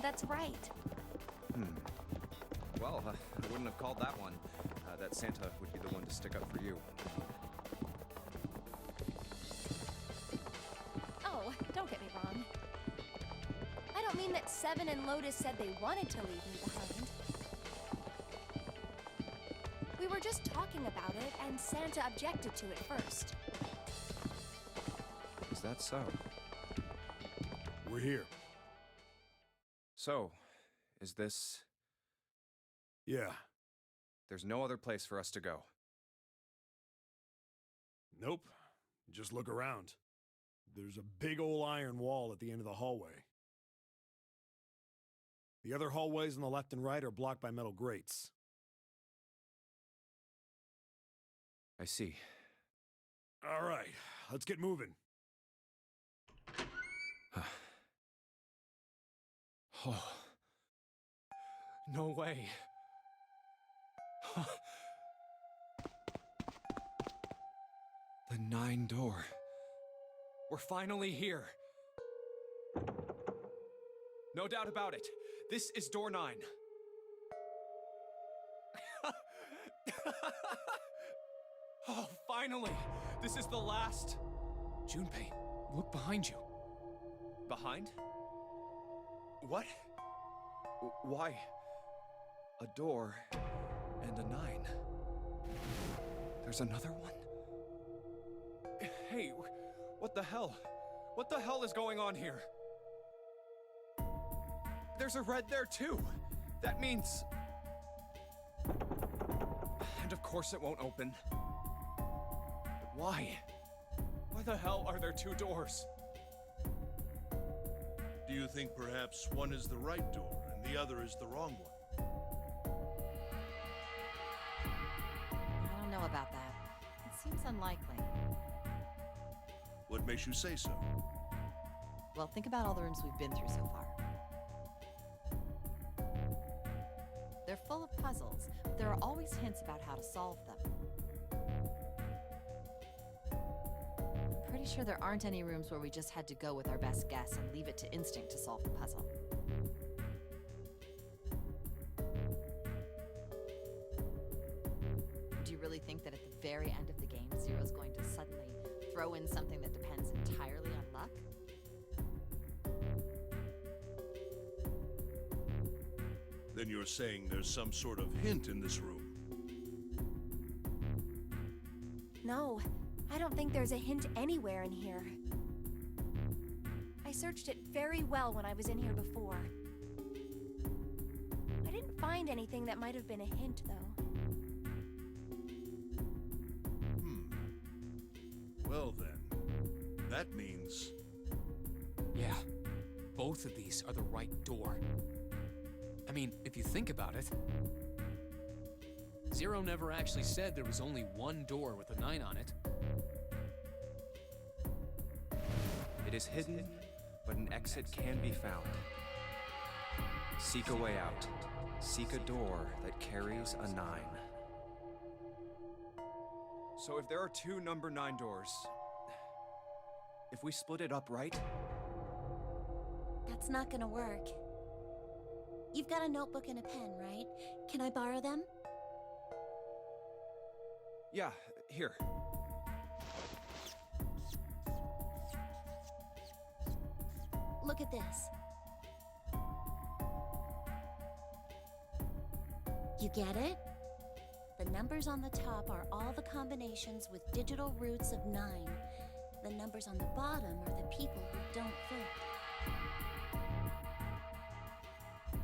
That's right. Well, I wouldn't have called that one. That Santa would be the one to stick up for you. Oh, don't get me wrong. I don't mean that 7 and Lotus said they wanted to leave me behind. We were just talking about it, and Santa objected to it first. Is that so? We're here. So, is this... Yeah. There's no other place for us to go. Nope. Just look around. There's a big old iron wall at the end of the hallway. The other hallways on the left and right are blocked by metal grates. I see. All right, let's get moving. Oh. No way. The 9 door. We're finally here. No doubt about it. This is door 9. Oh, finally! This is the last. Junpei, look behind you. Behind? What? Why? A door and a 9. There's another one? Hey, what the hell? What the hell is going on here? There's a red there too. That means... And of course it won't open. Why? Why the hell are there 2 doors? Do you think perhaps one is the right door and the other is the wrong one? I don't know about that. It seems unlikely. What makes you say so? Well, think about all the rooms we've been through so far. They're full of puzzles, but there are always hints about how to solve them. I'm pretty sure there aren't any rooms where we just had to go with our best guess and leave it to instinct to solve the puzzle. very end of the game, Zero's going to suddenly throw in something that depends entirely on luck? Then you're saying there's some sort of hint in this room? No, I don't think there's a hint anywhere in here. I searched it very well when I was in here before. I didn't find anything that might have been a hint, though. Well then, that means... Yeah, both of these are the right door. I mean, if you think about it, Zero never actually said there was only one door with a 9 on it. It is hidden, but an exit can be found. Seek a way out. Seek a door that carries a 9. So if there are 2 number 9 doors, if we split it up, right? That's not gonna work. You've got a notebook and a pen, right? Can I borrow them? Yeah, here. Look at this. You get it? The numbers on the top are all the combinations with digital roots of 9. The numbers on the bottom are the people who don't fit.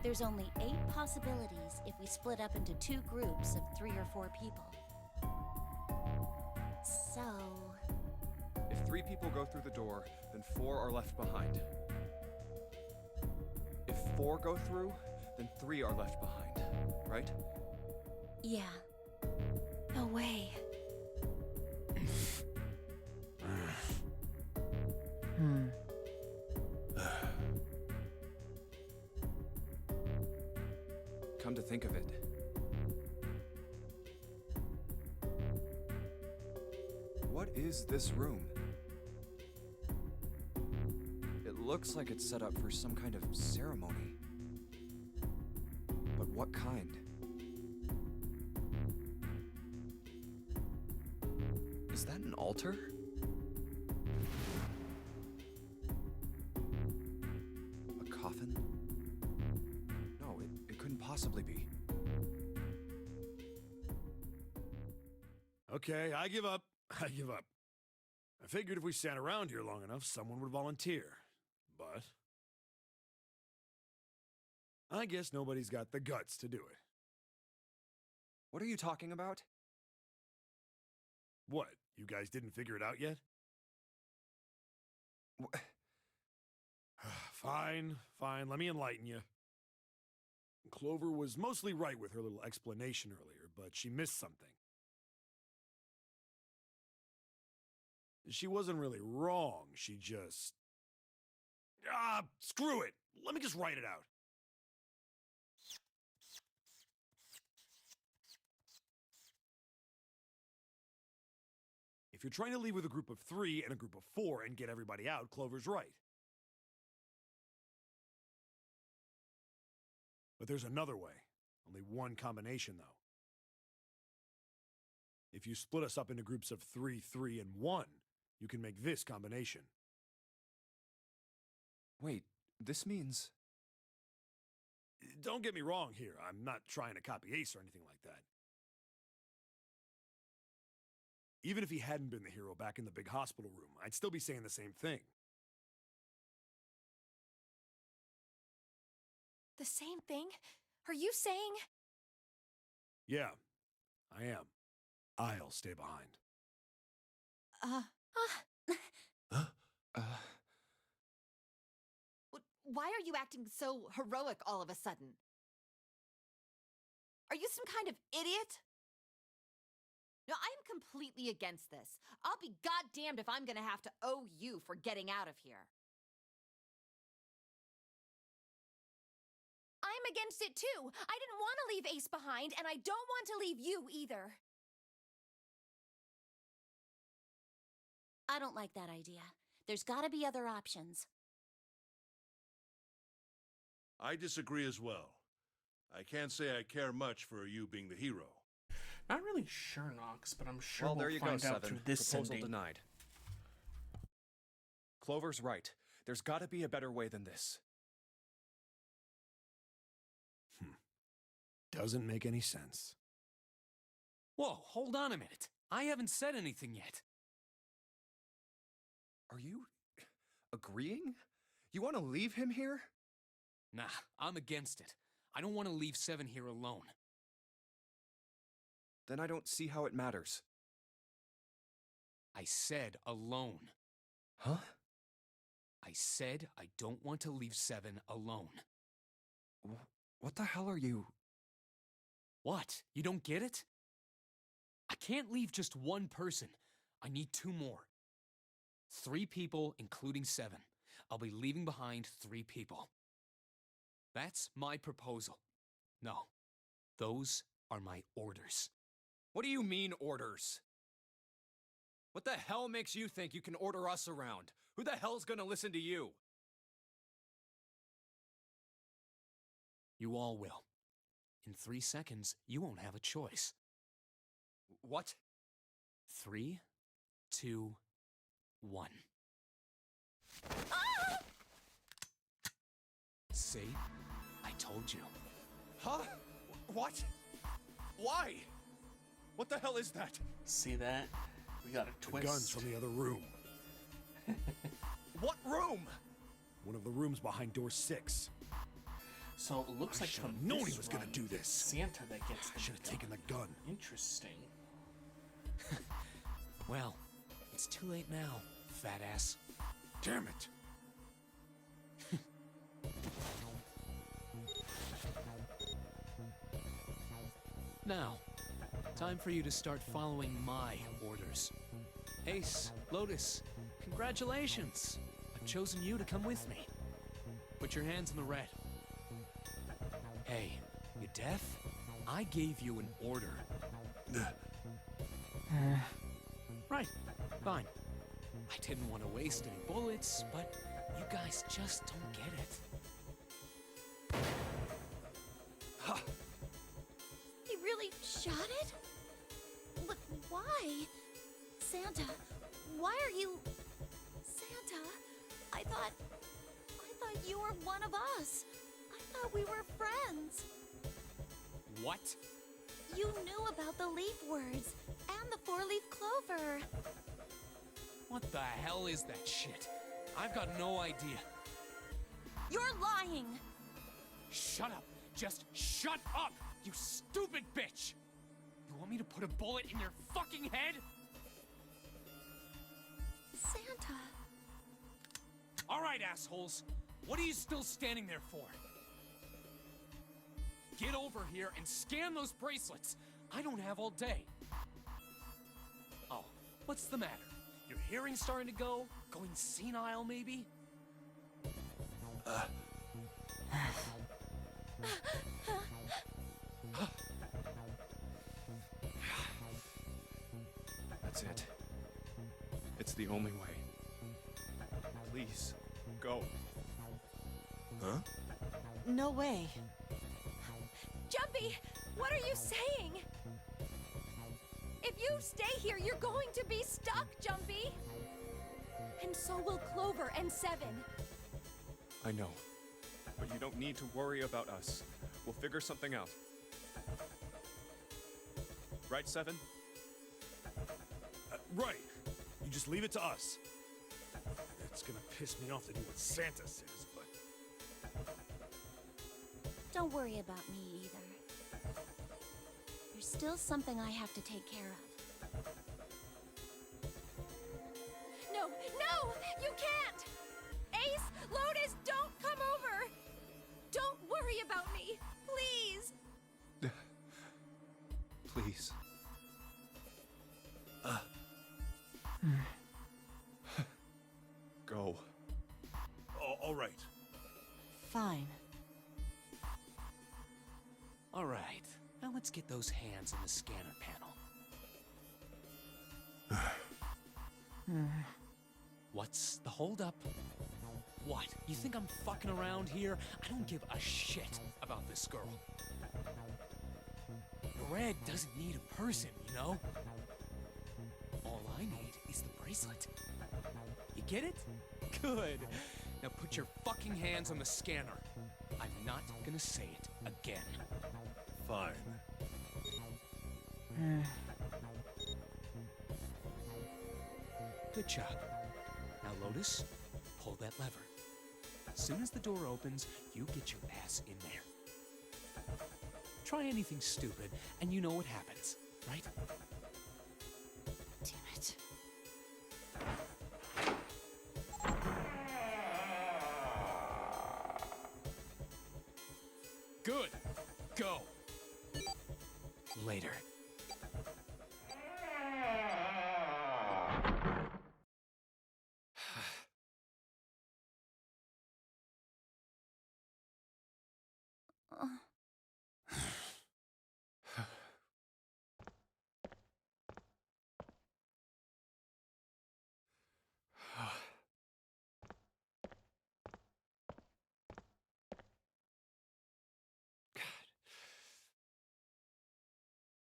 There's only 8 possibilities if we split up into 2 groups of 3 or 4 people. So... If 3 people go through the door, then 4 are left behind. If 4 go through, then 3 are left behind, right? yeah. No way. Come to think of it, what is this room? It looks like it's set up for some kind of ceremony. But what kind? Is that an altar? A coffin? No, it couldn't possibly be. Okay, I give up. I give up. I figured if we sat around here long enough, someone would volunteer. But I guess nobody's got the guts to do it. What are you talking about? What? You guys didn't figure it out yet? Fine, fine. Let me enlighten you. Clover was mostly right with her little explanation earlier, but she missed something. She wasn't really wrong. She just... screw it. Let me just write it out. If you're trying to leave with a group of 3 and a group of 4 and get everybody out, Clover's right. But there's another way. Only one combination, though. If you split us up into groups of 3, 3, and 1, you can make this combination. Wait, this means... Don't get me wrong here. I'm not trying to copy Ace or anything like that. Even if he hadn't been the hero back in the big hospital room, I'd still be saying the same thing. The same thing? Are you saying? Yeah, I am. I'll stay behind. Why are you acting so heroic all of a sudden? Are you some kind of idiot? No, I'm completely against this. I'll be goddamned if I'm gonna have to owe you for getting out of here. I'm against it too. I didn't want to leave Ace behind, and I don't want to leave you either. I don't like that idea. There's gotta be other options. I disagree as well. I can't say I care much for you being the hero. Not really sure, Nox, but I'm sure Well, we'll there you find go, out 7. through this Proposal sending. denied. Clover's right. There's gotta be a better way than this. Doesn't make any sense. Whoa, hold on a minute. I haven't said anything yet. Are you agreeing? You want to leave him here? Nah, I'm against it. I don't want to leave 7 here alone. Then I don't see how it matters. I said alone. Huh? I said I don't want to leave 7 alone. What the hell are you... What? You don't get it? I can't leave just one person. I need 2 more. 3 people, including 7. I'll be leaving behind 3 people. That's my proposal. No, those are my orders. What do you mean, orders? What the hell makes you think you can order us around? Who the hell's gonna listen to you? You all will. In 3 seconds, you won't have a choice. What? 3, 2, 1. Ah! See? I told you. Huh? What? Why? What the hell is that? See that? We got a The twist. gun's from the other room. What room? One of the rooms behind door 6. So it looks like should've from known this he was gonna run, do this. it's Santa that gets I the should have gun. taken the gun. Interesting. Well, it's too late now, fat ass. Damn it! Now, time for you to start following my orders. Ace, Lotus, congratulations! I've chosen you to come with me. Put your hands in the red. Hey, you deaf? I gave you an order. Right, fine. I didn't want to waste any bullets, but you guys just don't get it. Ha! He really shot it? But why? Santa, why are you... Santa, I thought you were one of us. I thought we were friends. What? You knew about the leaf words and the 4-leaf clover. What the hell is that shit? I've got no idea. You're lying. Shut up. Just shut up, you stupid bitch! You want me to put a bullet in your fucking head? Santa. All right, assholes. What are you still standing there for? Get over here and scan those bracelets. I don't have all day. Oh, what's the matter? Your hearing's starting to go? Going senile, maybe? That's it. It's the only way. Please, go. Huh? No way. Jumpy, what are you saying? If you stay here, you're going to be stuck, Jumpy. And so will Clover and 7. I know. But you don't need to worry about us. We'll figure something out. Right, 7? Right. You just leave it to us. It's gonna piss me off to do what Santa says, but... Don't worry about me either. There's still something I have to take care of. No, no! You can't! Ace, Lotus, don't come over! Don't worry about me, please! Please. Go. All right. Fine. All right, now let's get those hands in the scanner panel. What's the holdup? What? You think I'm fucking around here? I don't give a shit about this girl. No bread doesn't need a person, you know? All I need is the bracelet. You get it? Good. Now put your fucking hands on the scanner. I'm not gonna say it again. Fine. Good job. Now, Lotus, pull that lever. As soon as the door opens, you get your ass in there. Try anything stupid, and you know what happens, right? Damn it. Good. Go. Later.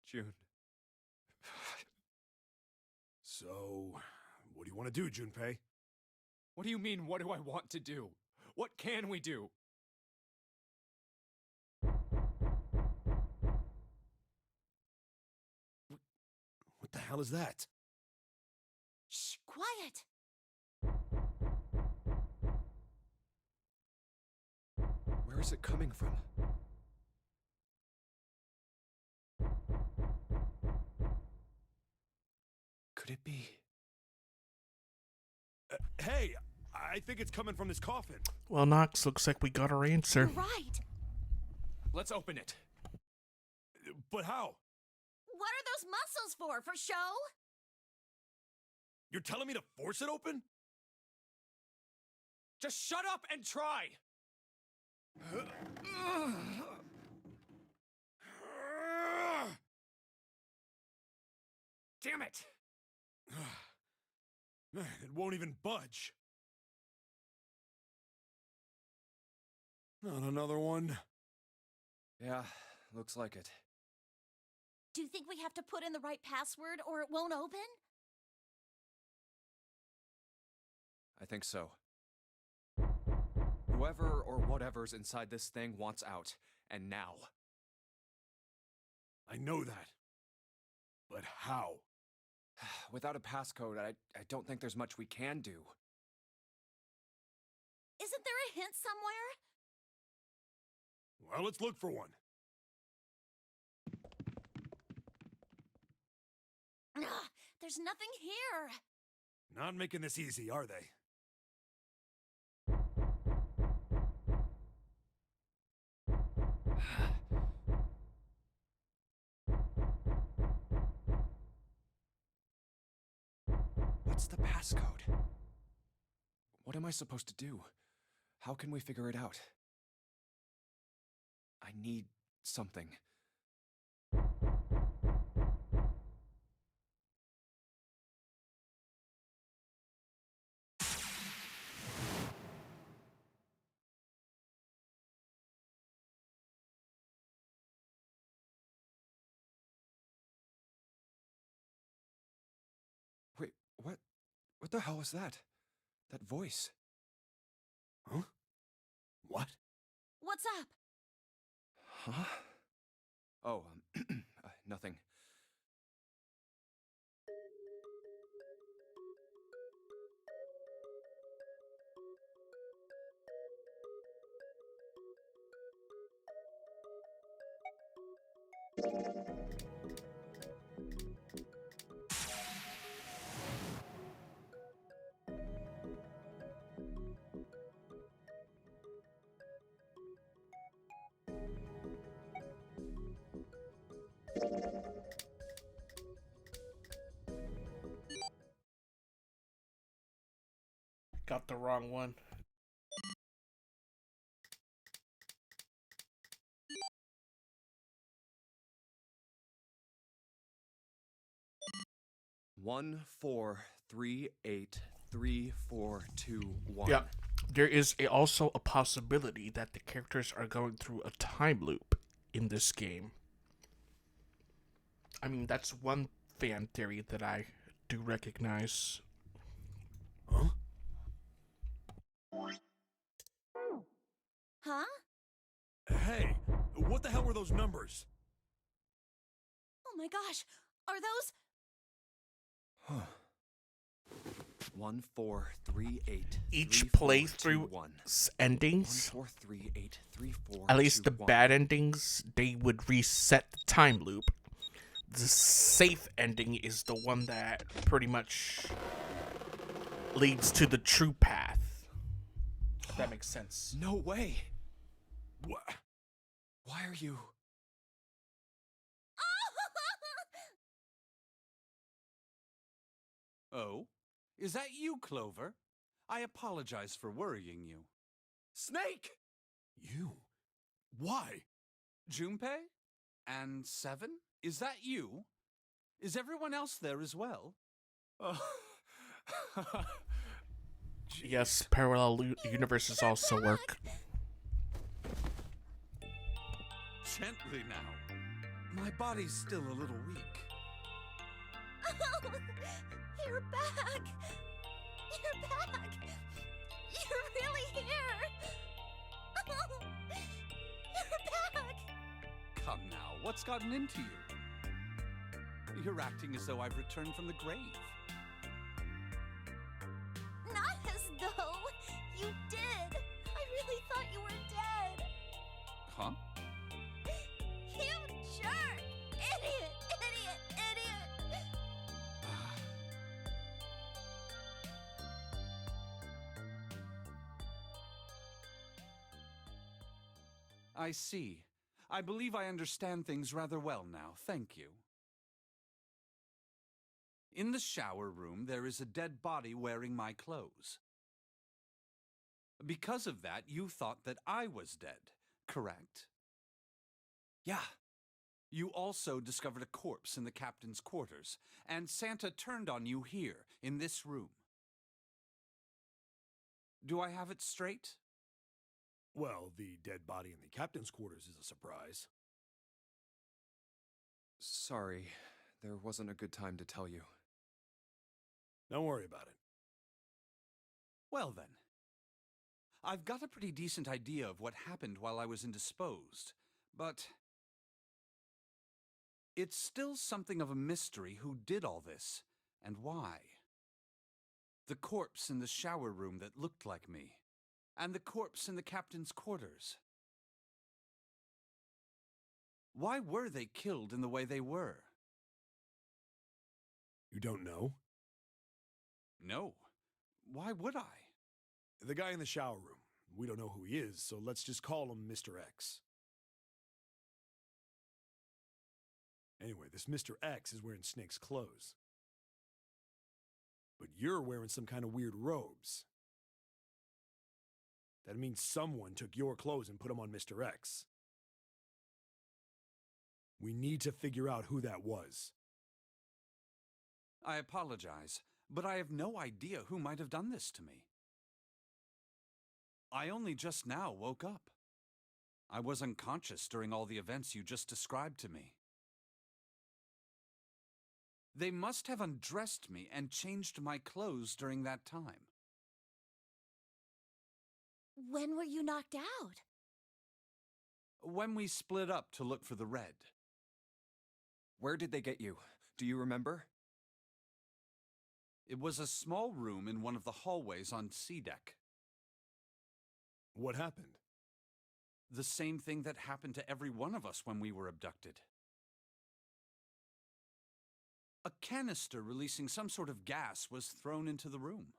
June. So, what do you want to do, Junpei? What do you mean, what do I want to do? What can we do? What the hell is that? Shh, quiet. Where is it coming from? Could it be? Hey, I think it's coming from this coffin. Well, Knox, looks like we got our answer. You're right. Let's open it. But how? What are those muscles for? For show? You're telling me to force it open? Just shut up and try! Damn it! Man, it won't even budge. Not another one. Yeah, looks like it. Do you think we have to put in the right password or it won't open? I think so. Whoever or whatever's inside this thing wants out, and now. I know that. But how? Without a passcode, I don't think there's much we can do. Isn't there a hint somewhere? Well, let's look for one. Ugh, there's nothing here. Not making this easy, are they? What's the passcode? What am I supposed to do? How can we figure it out? I need something. Wait, what? What the hell was that? That voice? Huh? What? What's up? Huh? Oh, nothing. Got the wrong one. One, 4, 3, 8, 3, 4, 2, 1. Yeah. There is also a possibility that the characters are going through a time loop in this game. I mean, that's one fan theory that I do recognize. Huh? Huh? Hey, what the hell were those numbers? Oh my gosh, are those? 1, 4, 3, 8. Each 3, 4, 2, playthrough 1. endings, 1, 4, 3, 8, 3, 4, at least 2, the 1. bad endings, they would reset the time loop. The safe ending is the one that pretty much leads to the true path. If that makes sense. No way. What? Why are you? Oh? Is that you, Clover? I apologize for worrying you. Snake! You? Why? Junpei? And Seven? Is that you? Is everyone else there as well? Yes, parallel universes also work. Gently now. My body's still a little weak. Oh, you're back! You're back! You're really here! Oh, you're back! Come now, what's gotten into you? You're acting as though I've returned from the grave. Not as though you did. I really thought you were dead. Huh? You jerk! Idiot! Idiot! Idiot! I see. I believe I understand things rather well now. Thank you. In the shower room, there is a dead body wearing my clothes. Because of that, you thought that I was dead, correct? Yeah. You also discovered a corpse in the captain's quarters, and Santa turned on you here, in this room. Do I have it straight? Well, the dead body in the captain's quarters is a surprise. Sorry, there wasn't a good time to tell you. Don't worry about it. Well then. I've got a pretty decent idea of what happened while I was indisposed, but it's still something of a mystery who did all this, and why. The corpse in the shower room that looked like me, and the corpse in the captain's quarters. Why were they killed in the way they were? You don't know? No. Why would I? The guy in the shower room. We don't know who he is, so let's just call him Mr. X. Anyway, this Mr. X is wearing Snake's clothes. But you're wearing some kind of weird robes. That means someone took your clothes and put them on Mr. X. We need to figure out who that was. I apologize, but I have no idea who might have done this to me. I only just now woke up. I was unconscious during all the events you just described to me. They must have undressed me and changed my clothes during that time. When were you knocked out? When we split up to look for the red. Where did they get you? Do you remember? It was a small room in one of the hallways on C deck. What happened? The same thing that happened to every one of us when we were abducted. A canister releasing some sort of gas was thrown into the room.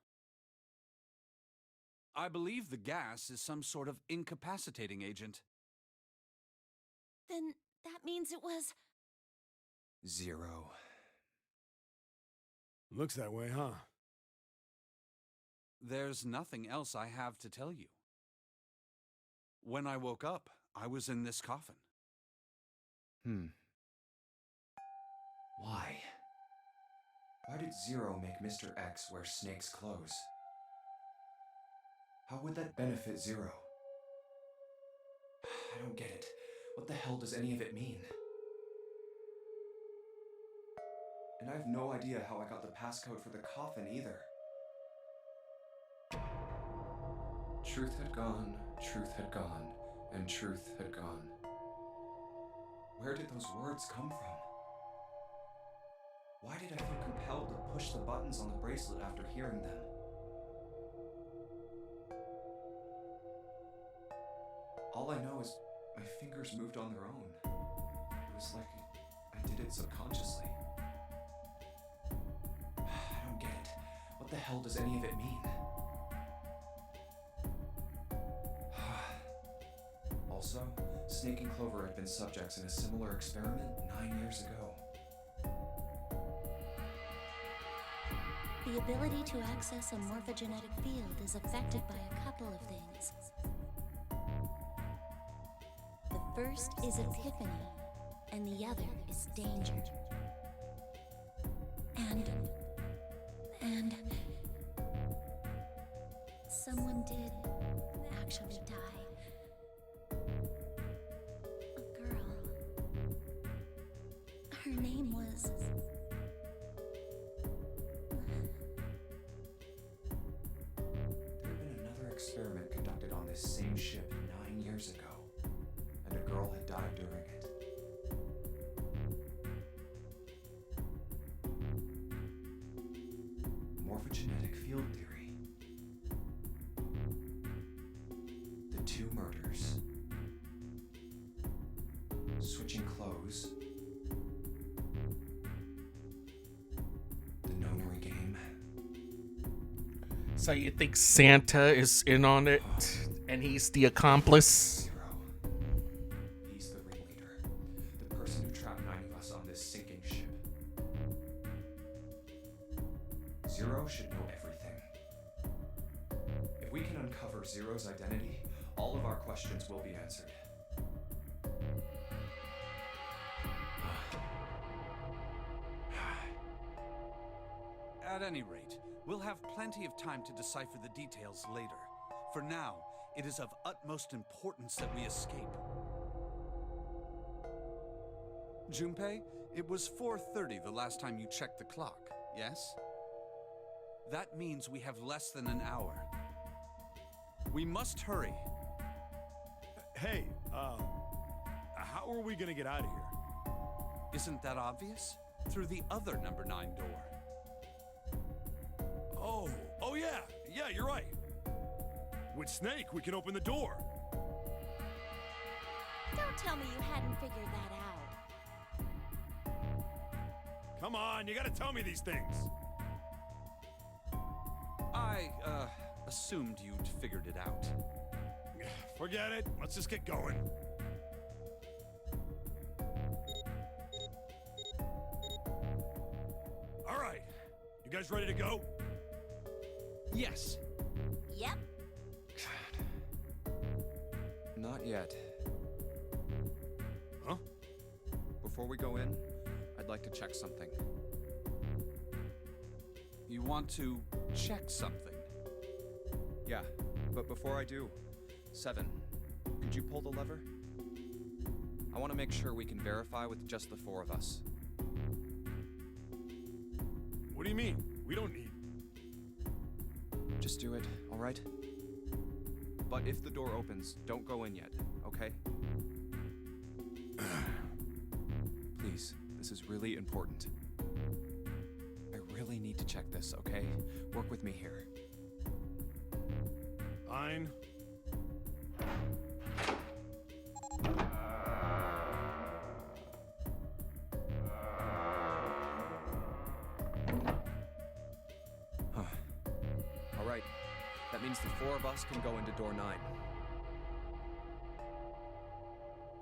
I believe the gas is some sort of incapacitating agent. Then that means it was... 0. Looks that way, huh? There's nothing else I have to tell you. When I woke up, I was in this coffin. Why? Why did Zero make Mr. X wear Snake's clothes? How would that benefit Zero? I don't get it. What the hell does any of it mean? I have no idea how I got the passcode for the coffin either. Truth had gone, and truth had gone. Where did those words come from? Why did I feel compelled to push the buttons on the bracelet after hearing them? All I know is my fingers moved on their own. It was like I did it subconsciously. I don't get it. What the hell does any of it mean? Also, Snake and Clover had been subjects in a similar experiment 9 years ago. The ability to access a morphogenetic field is affected by a couple of things. The first is epiphany, and the other is danger. And someone did actually die. A girl. Her name was... There had been another experiment conducted on this same ship 9 years ago, and a girl had died during it. Morphogenetic field theory. The two murders. Switching clothes. The Janurary game. So you think Santa is in on it, and he's the accomplice? He's the ringleader. The person who trapped 9 of us on this sinking ship. Zero should know everything. If we can uncover Zero's identity, all of our questions will be answered. At any rate, we'll have plenty of time to decipher the details later. For now, it is of utmost importance that we escape. Junpei, it was 4:30 the last time you checked the clock, yes? That means we have less than an hour. We must hurry. Hey, how are we gonna get out of here? Isn't that obvious? Through the other number 9 door. Oh yeah, you're right. With Snake, we can open the door. Don't tell me you hadn't figured that out. Come on, you gotta tell me these things. I, assumed you'd figured it out. Forget it. Let's just get going. All right. You guys ready to go? Yes. Yep. Not yet. Huh? Before we go in, I'd like to check something. You want to check something? Yeah, but before I do, 7, could you pull the lever? I want to make sure we can verify with just the 4 of us. What do you mean? We don't need... Just do it, all right? But if the door opens, don't go in yet, okay? Please, this is really important. I really need to check this, okay? Work with me here. Fine. All right. That means the 4 of us can go into door 9.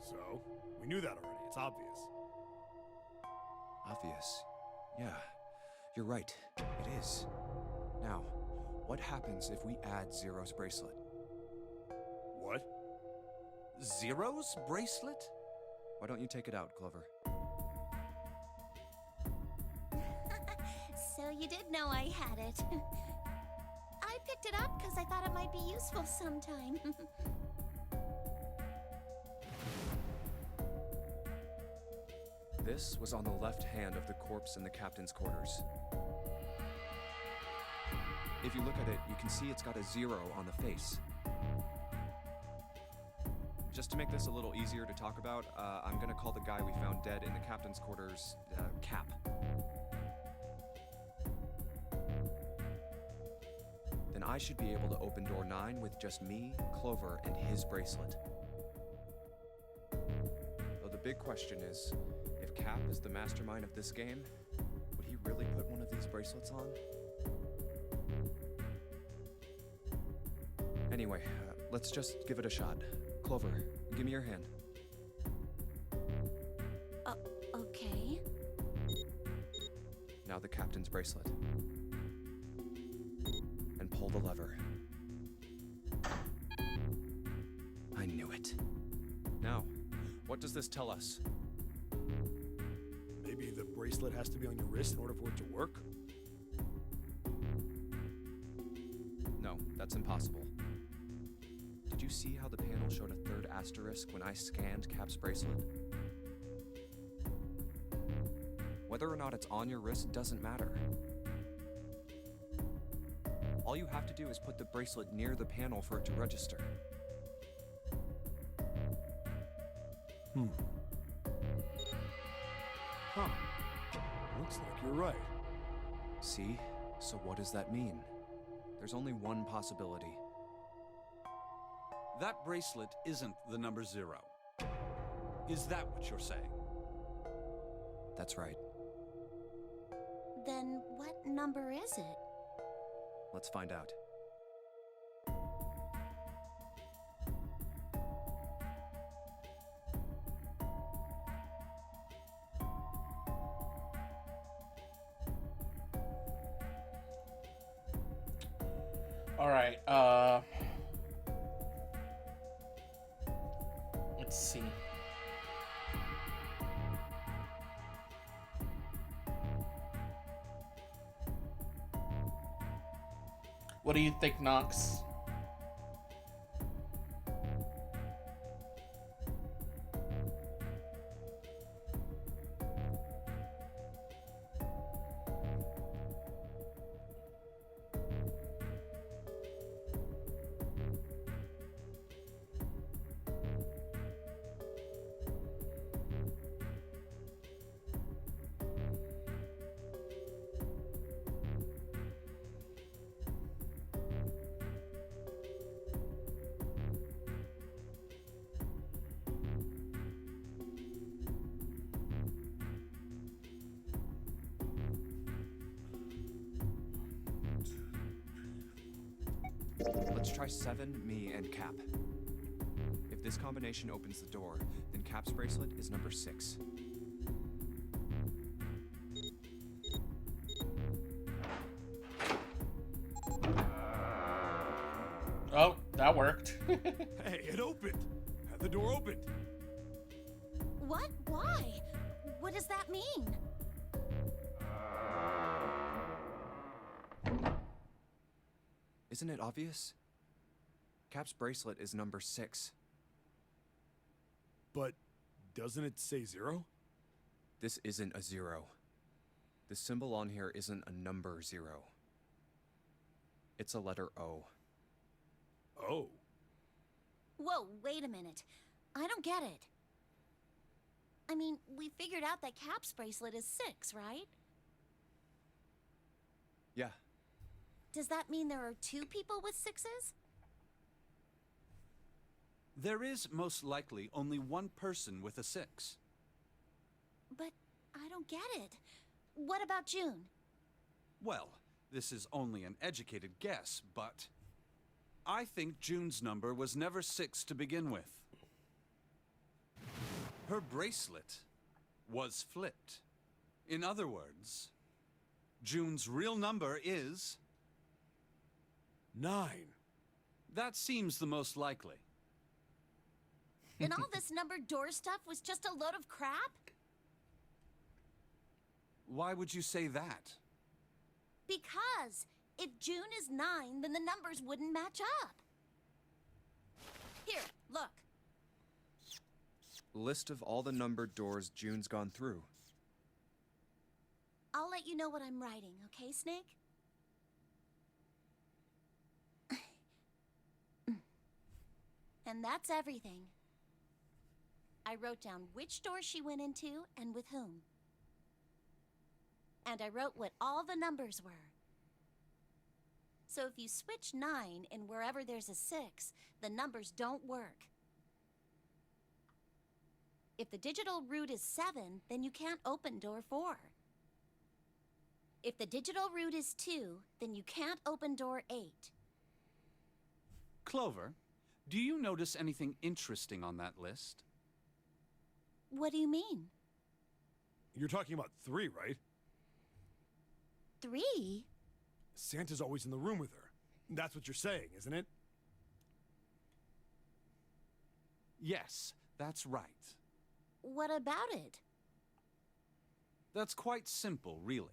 So, we knew that already. It's obvious. Obvious. Yeah, you're right. It is. Now, what happens if we add Zero's bracelet? What? Zero's bracelet? Why don't you take it out, Clover? So you did know I had it. I picked it up because I thought it might be useful sometime. This was on the left hand of the corpse in the captain's quarters. If you look at it, you can see it's got a 0 on the face. Just to make this a little easier to talk about, I'm gonna call the guy we found dead in the captain's quarters, Cap. Then I should be able to open door 9 with just me, Clover, and his bracelet. Though the big question is, if Cap is the mastermind of this game, would he really put one of these bracelets on? Anyway, let's just give it a shot. Clover, give me your hand. Okay. Now the captain's bracelet. And pull the lever. I knew it. Now, what does this tell us? Maybe the bracelet has to be on your wrist in order for it to work? No, that's impossible. Did you see how the panel showed a third asterisk when I scanned Cap's bracelet? Whether or not it's on your wrist doesn't matter. All you have to do is put the bracelet near the panel for it to register. Huh. Looks like you're right. See? So what does that mean? There's only one possibility. That bracelet isn't the number 0. Is that what you're saying? That's right. Then what number is it? Let's find out. All right. Let's see. What do you think, Knox? Let's try 7, me, and Cap. If this combination opens the door, then Cap's bracelet is number 6. Oh, that worked. Hey, it opened! The door opened! What? Why? What does that mean? Isn't it obvious? Cap's bracelet is number 6. But doesn't it say 0? This isn't a 0. The symbol on here isn't a number 0. It's a letter O. Oh. Whoa, wait a minute. I don't get it. I mean, we figured out that Cap's bracelet is 6, right? Yeah. Does that mean there are 2 people with 6s? There is most likely only one person with a 6. But I don't get it. What about June? Well, this is only an educated guess, but I think June's number was never 6 to begin with. Her bracelet was flipped. In other words, June's real number is 9. That seems the most likely. And all this numbered door stuff was just a load of crap? Why would you say that? Because if June is 9, then the numbers wouldn't match up. Here, look. List of all the numbered doors June's gone through. I'll let you know what I'm writing, okay, Snake? And that's everything. I wrote down which door she went into and with whom. And I wrote what all the numbers were. So if you switch 9 in wherever there's a 6, the numbers don't work. If the digital root is 7, then you can't open door 4. If the digital root is 2, then you can't open door 8. Clover, do you notice anything interesting on that list? What do you mean? You're talking about 3, right? 3? Santa's always in the room with her. That's what you're saying, isn't it? Yes, that's right. What about it? That's quite simple, really.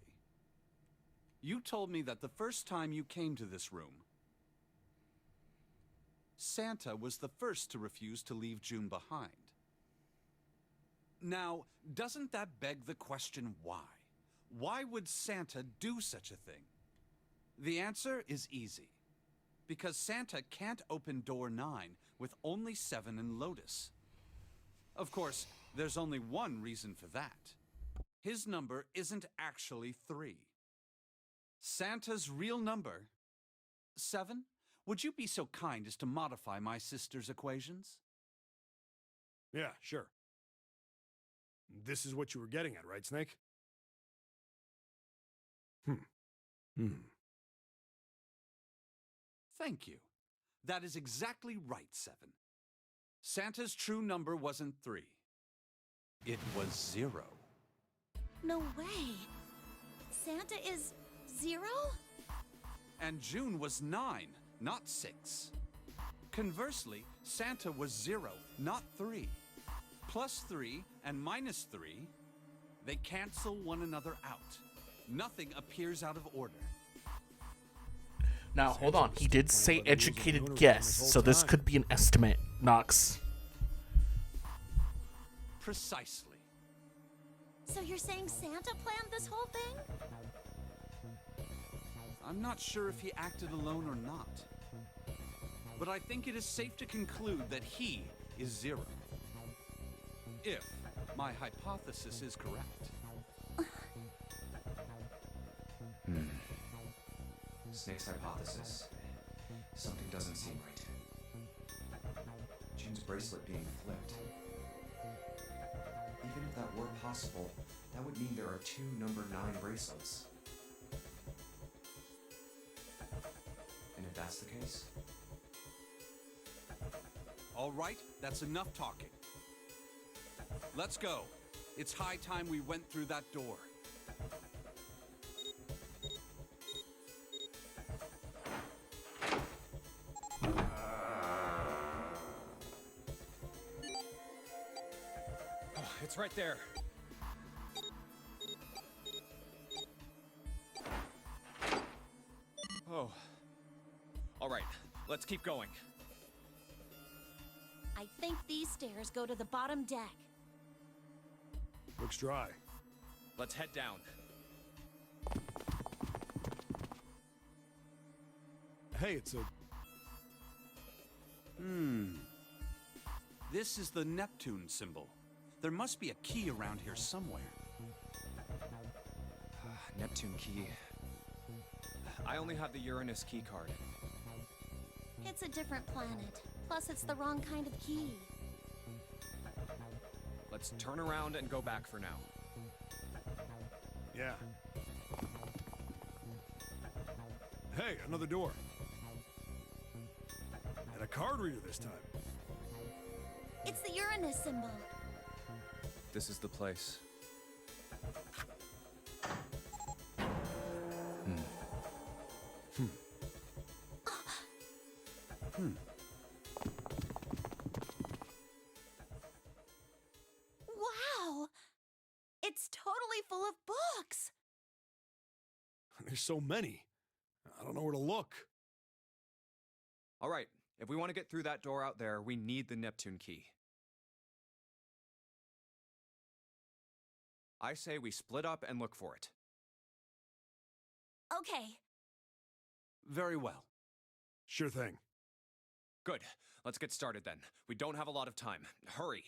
You told me that the first time you came to this room, Santa was the first to refuse to leave June behind. Now, doesn't that beg the question why? Why would Santa do such a thing? The answer is easy. Because Santa can't open door 9 with only 7 in Lotus. Of course, there's only one reason for that. His number isn't actually 3. Santa's real number, 7? Would you be so kind as to modify my sister's equations? Yeah, sure. This is what you were getting at, right, Snake? Thank you. That is exactly right, 7. Santa's true number wasn't 3. It was 0. No way. Santa is 0? And June was 9, not 6. Conversely, Santa was 0, not 3. Plus 3 and minus 3, they cancel one another out. Nothing appears out of order. Now, hold on. He did say educated guess, so this could be an estimate, Knox. Precisely. So you're saying Santa planned this whole thing? I'm not sure if he acted alone or not. But I think it is safe to conclude that he is 0. If my hypothesis is correct. Snake's hypothesis. Something doesn't seem right. June's bracelet being flipped. Even if that were possible, that would mean there are 2 number 9 bracelets. And if that's the case? All right, that's enough talking. Let's go. It's high time we went through that door. It's right there. Oh. All right, let's keep going. I think these stairs go to the bottom deck. Looks dry. Let's head down. Hey, it's a... This is the Neptune symbol. There must be a key around here somewhere. Neptune key. I only have the Uranus key card. It's a different planet. Plus, it's the wrong kind of key. Let's turn around and go back for now. Yeah. Hey, another door. And a card reader this time. It's the Uranus symbol. This is the place. Wow! It's totally full of books! There's so many. I don't know where to look. All right, if we want to get through that door out there, we need the Neptune key. I say we split up and look for it. Okay. Very well. Sure thing. Good. Let's get started then. We don't have a lot of time. Hurry.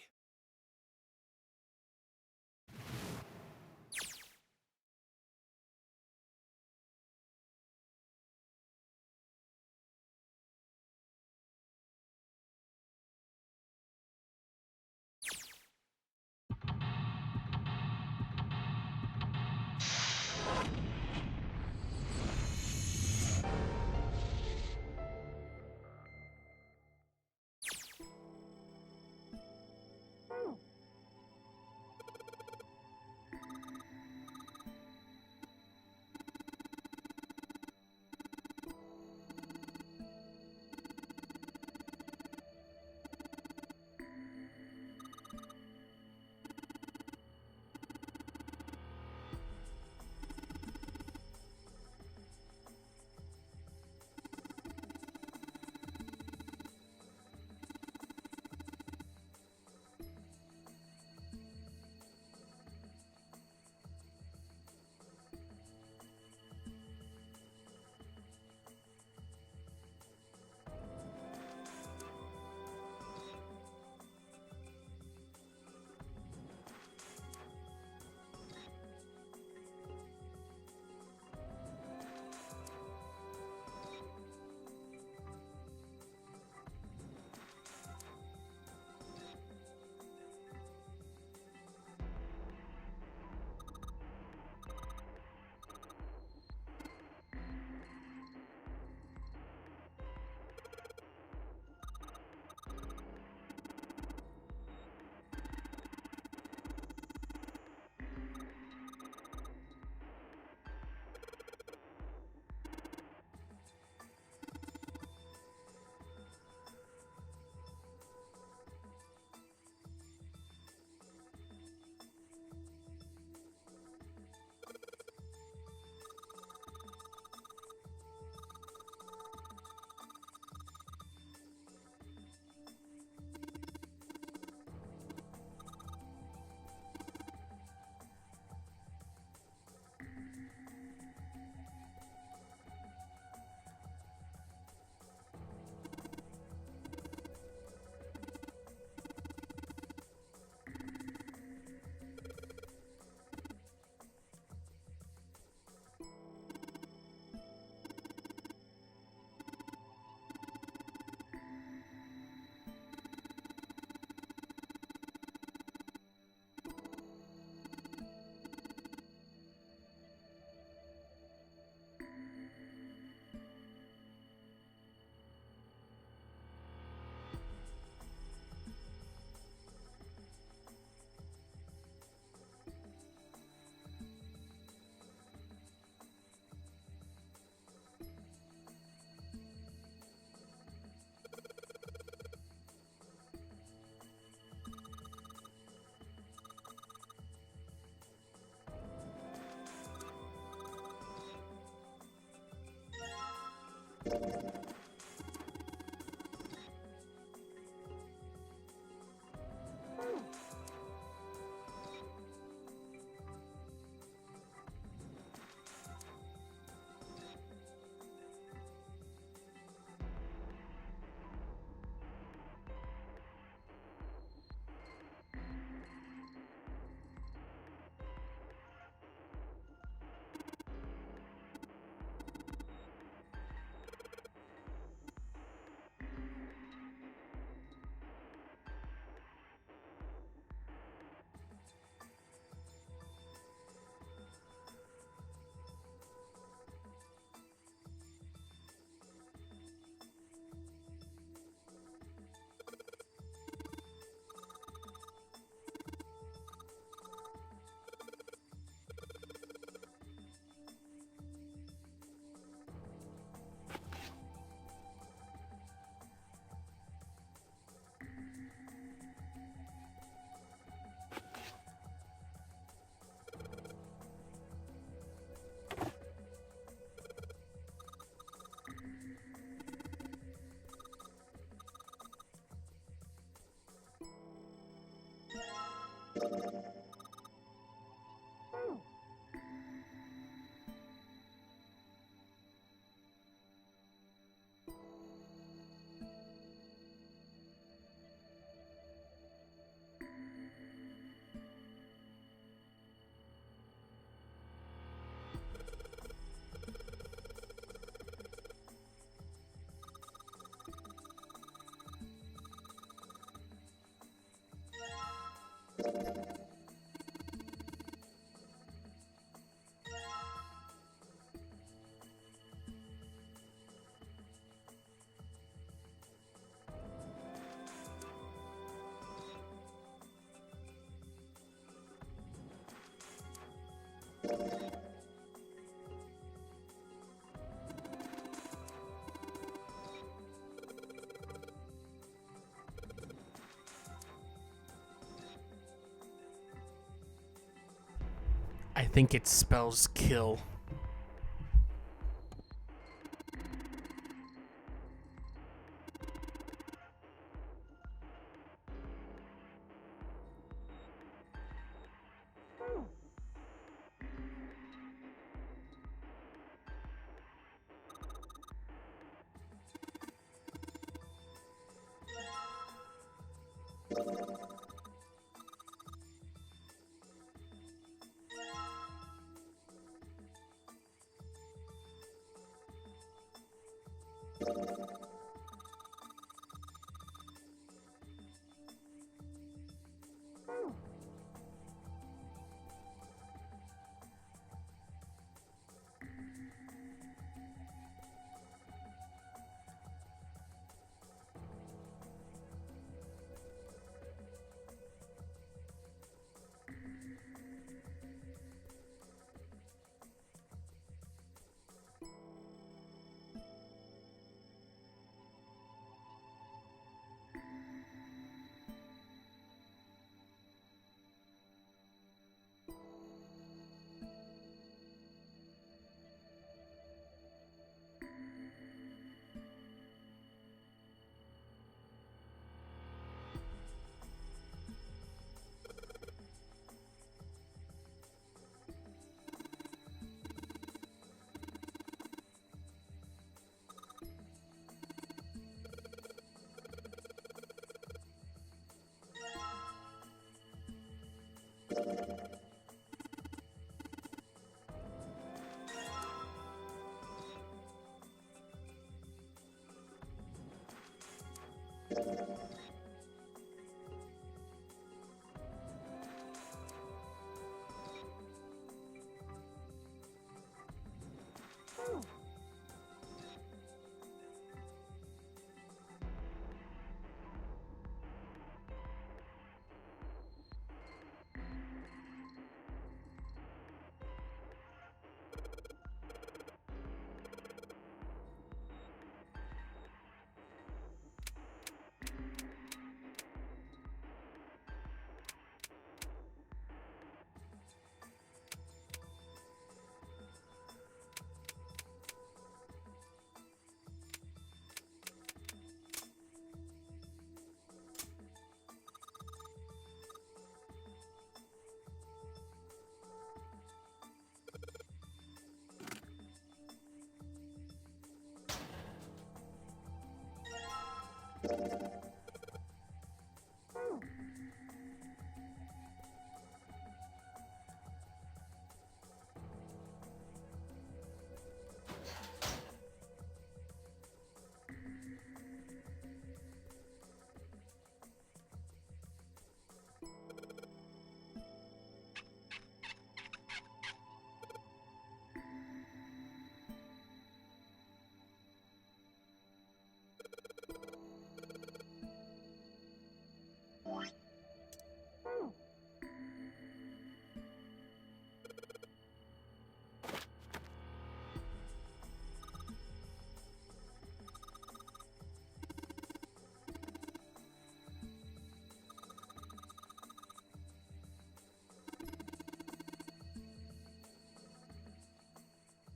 I think it spells kill.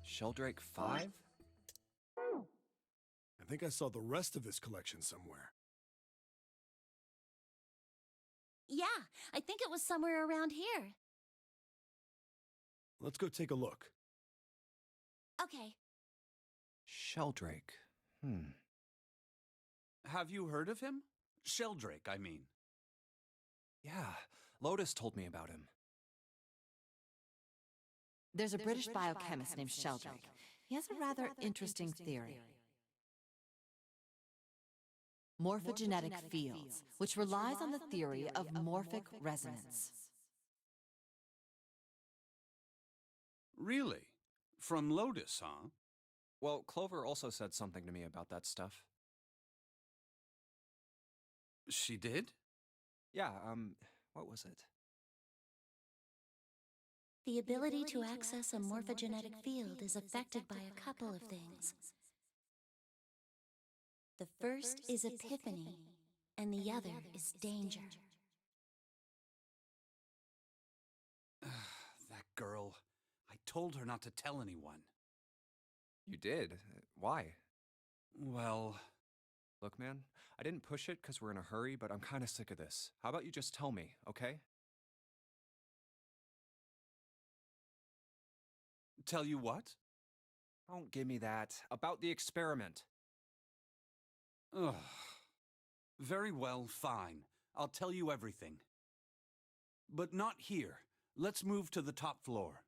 Sheldrake 5? I think I saw the rest of this collection somewhere. Yeah, I think it was somewhere around here. Let's go take a look. Okay. Sheldrake. Have you heard of him? Sheldrake, I mean. Yeah, Lotus told me about him. There's a British biochemist named Sheldrake. He has a rather interesting theory. Morphogenetic fields, which relies on the theory of morphic resonance. Really? From Lotus, huh? Well, Clover also said something to me about that stuff. She did? Yeah, what was it? The ability to access a morphogenetic field is affected by a couple of things. The first is epiphany, and the other is danger. That girl. I told her not to tell anyone. You did? Why? Well... Look, man, I didn't push it because we're in a hurry, but I'm kind of sick of this. How about you just tell me, okay? Tell you what? Don't give me that. About the experiment. Ugh. Very well, fine. I'll tell you everything. But not here. Let's move to the top floor.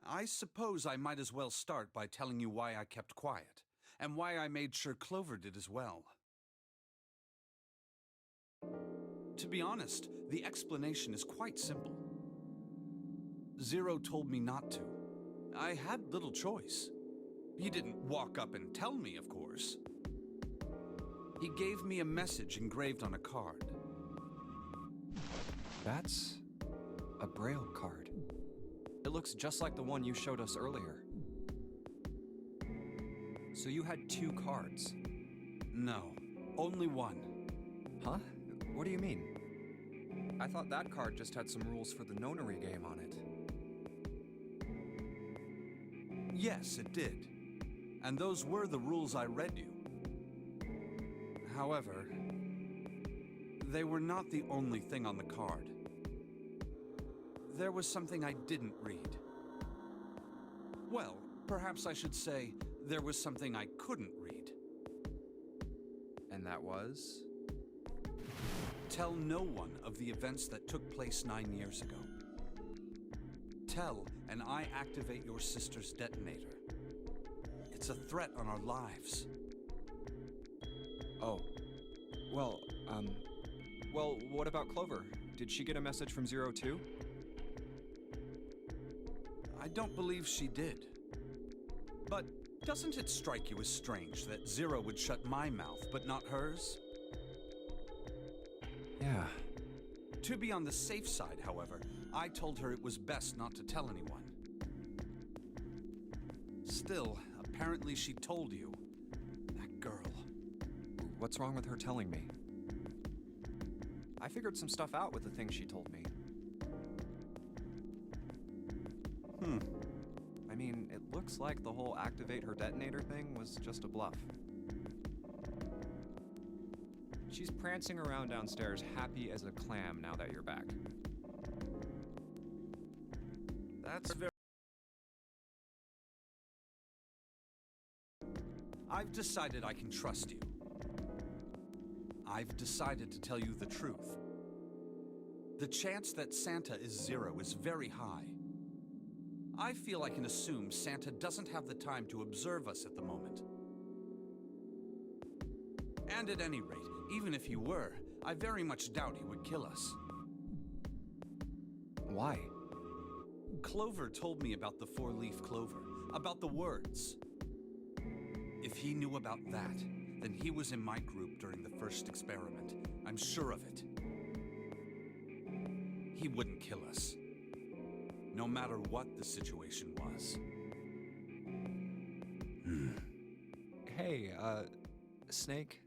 I suppose I might as well start by telling you why I kept quiet, and why I made sure Clover did as well. To be honest, the explanation is quite simple. Zero told me not to. I had little choice. He didn't walk up and tell me, of course. He gave me a message engraved on a card. That's a Braille card. It looks just like the one you showed us earlier. So you had 2 cards? No, only one. Huh? What do you mean? I thought that card just had some rules for the Janurary game on it. Yes, it did. And those were the rules I read you. However, they were not the only thing on the card. There was something I didn't read. Well, perhaps I should say, there was something I couldn't read. And that was? Tell no one of the events that took place 9 years ago. Tell, and I activate your sister's detonator. It's a threat on our lives. Oh. Well, what about Clover? Did she get a message from Zero too? I don't believe she did. But doesn't it strike you as strange that Zero would shut my mouth, but not hers? Yeah. To be on the safe side, however, I told her it was best not to tell anyone. Still, apparently she told you. That girl. What's wrong with her telling me? I figured some stuff out with the things she told me. I mean, it looks like the whole activate her detonator thing was just a bluff. She's prancing around downstairs happy as a clam now that you're back. That's very... I've decided I can trust you. I've decided to tell you the truth. The chance that Santa is Zero is very high. I feel I can assume Santa doesn't have the time to observe us at the moment. And at any rate, even if he were, I very much doubt he would kill us. Why? Clover told me about the 4-leaf clover, about the words. If he knew about that, then he was in my group during the first experiment. I'm sure of it. He wouldn't kill us. No matter what the situation was. Hey, Snake?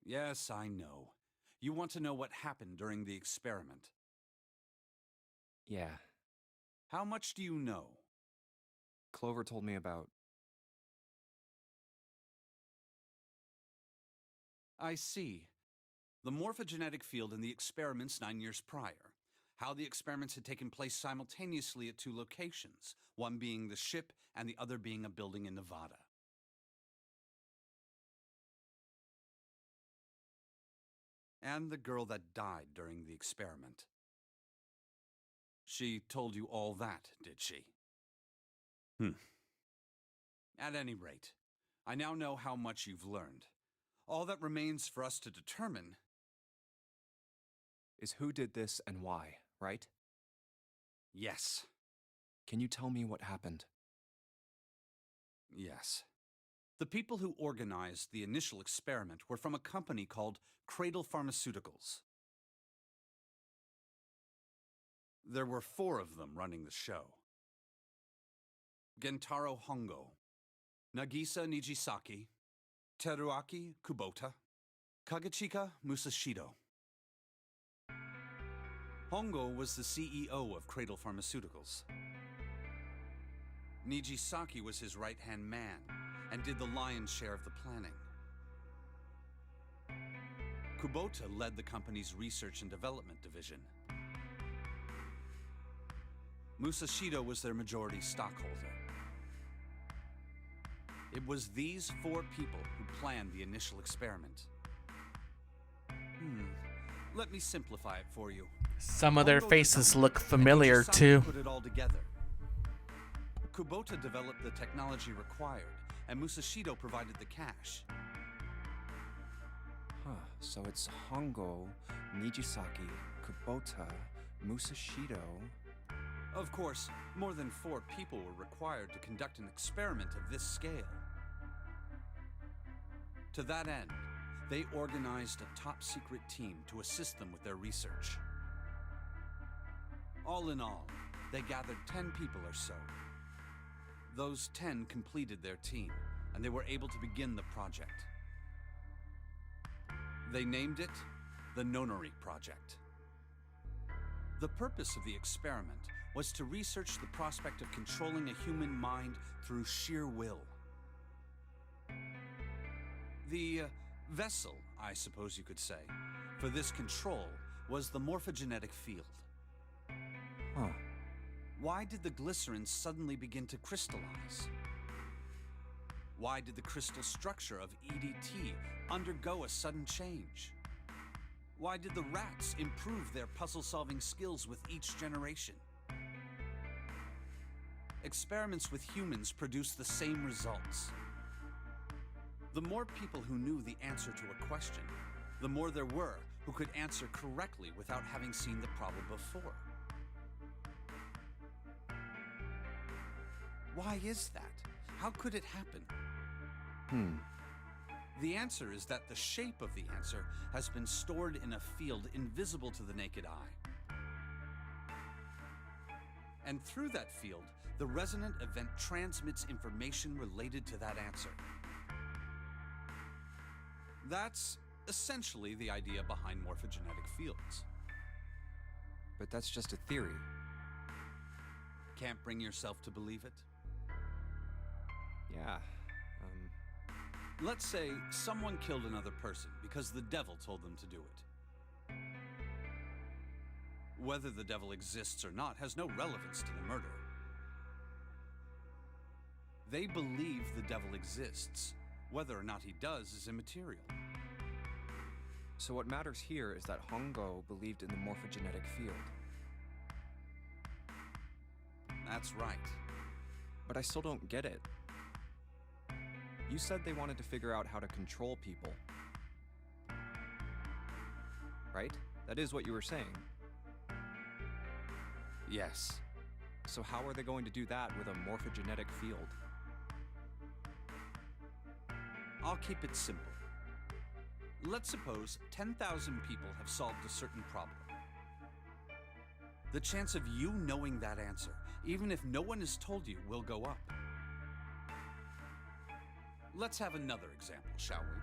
Yes, I know. You want to know what happened during the experiment? Yeah. How much do you know? Clover told me about... I see. The morphogenetic field in the experiments 9 years prior. How the experiments had taken place simultaneously at 2 locations, one being the ship and the other being a building in Nevada. And the girl that died during the experiment. She told you all that, did she? At any rate, I now know how much you've learned. All that remains for us to determine is who did this and why, right? Yes. Can you tell me what happened? Yes. The people who organized the initial experiment were from a company called Cradle Pharmaceuticals. There were 4 of them running the show. Gentaro Hongo, Nagisa Nijisaki, Teruaki Kubota, Kagechika Musashido. Hongo was the CEO of Cradle Pharmaceuticals. Nijisaki was his right-hand man and did the lion's share of the planning. Kubota led the company's research and development division. Musashido was their majority stockholder. It was these 4 people who planned the initial experiment. Let me simplify it for you. Some of their Hongo faces designed look and familiar Nijisaki too. Put it all together. Kubota developed the technology required, and Musashido provided the cash. So it's Hongo, Nijisaki, Kubota, Musashido. Of course, more than 4 people were required to conduct an experiment of this scale. To that end, they organized a top-secret team to assist them with their research. All in all, they gathered 10 people or so. Those 10 completed their team, and they were able to begin the project. They named it the Janurary Project. The purpose of the experiment was to research the prospect of controlling a human mind through sheer will. The vessel, I suppose you could say, for this control was the morphogenetic field. Why did the glycerin suddenly begin to crystallize? Why did the crystal structure of EDT undergo a sudden change? Why did the rats improve their puzzle-solving skills with each generation? Experiments with humans produce the same results. The more people who knew the answer to a question, the more there were who could answer correctly without having seen the problem before. Why is that? How could it happen? The answer is that the shape of the answer has been stored in a field invisible to the naked eye. And through that field, the resonant event transmits information related to that answer. That's essentially the idea behind morphogenetic fields. But that's just a theory. Can't bring yourself to believe it? Yeah. Let's say someone killed another person because the devil told them to do it. Whether the devil exists or not has no relevance to the murder. They believe the devil exists. Whether or not he does is immaterial. So what matters here is that Hongo believed in the morphogenetic field. That's right. But I still don't get it. You said they wanted to figure out how to control people. Right? That is what you were saying. Yes. So how are they going to do that with a morphogenetic field? I'll keep it simple. Let's suppose 10,000 people have solved a certain problem. The chance of you knowing that answer, even if no one has told you, will go up. Let's have another example, shall we?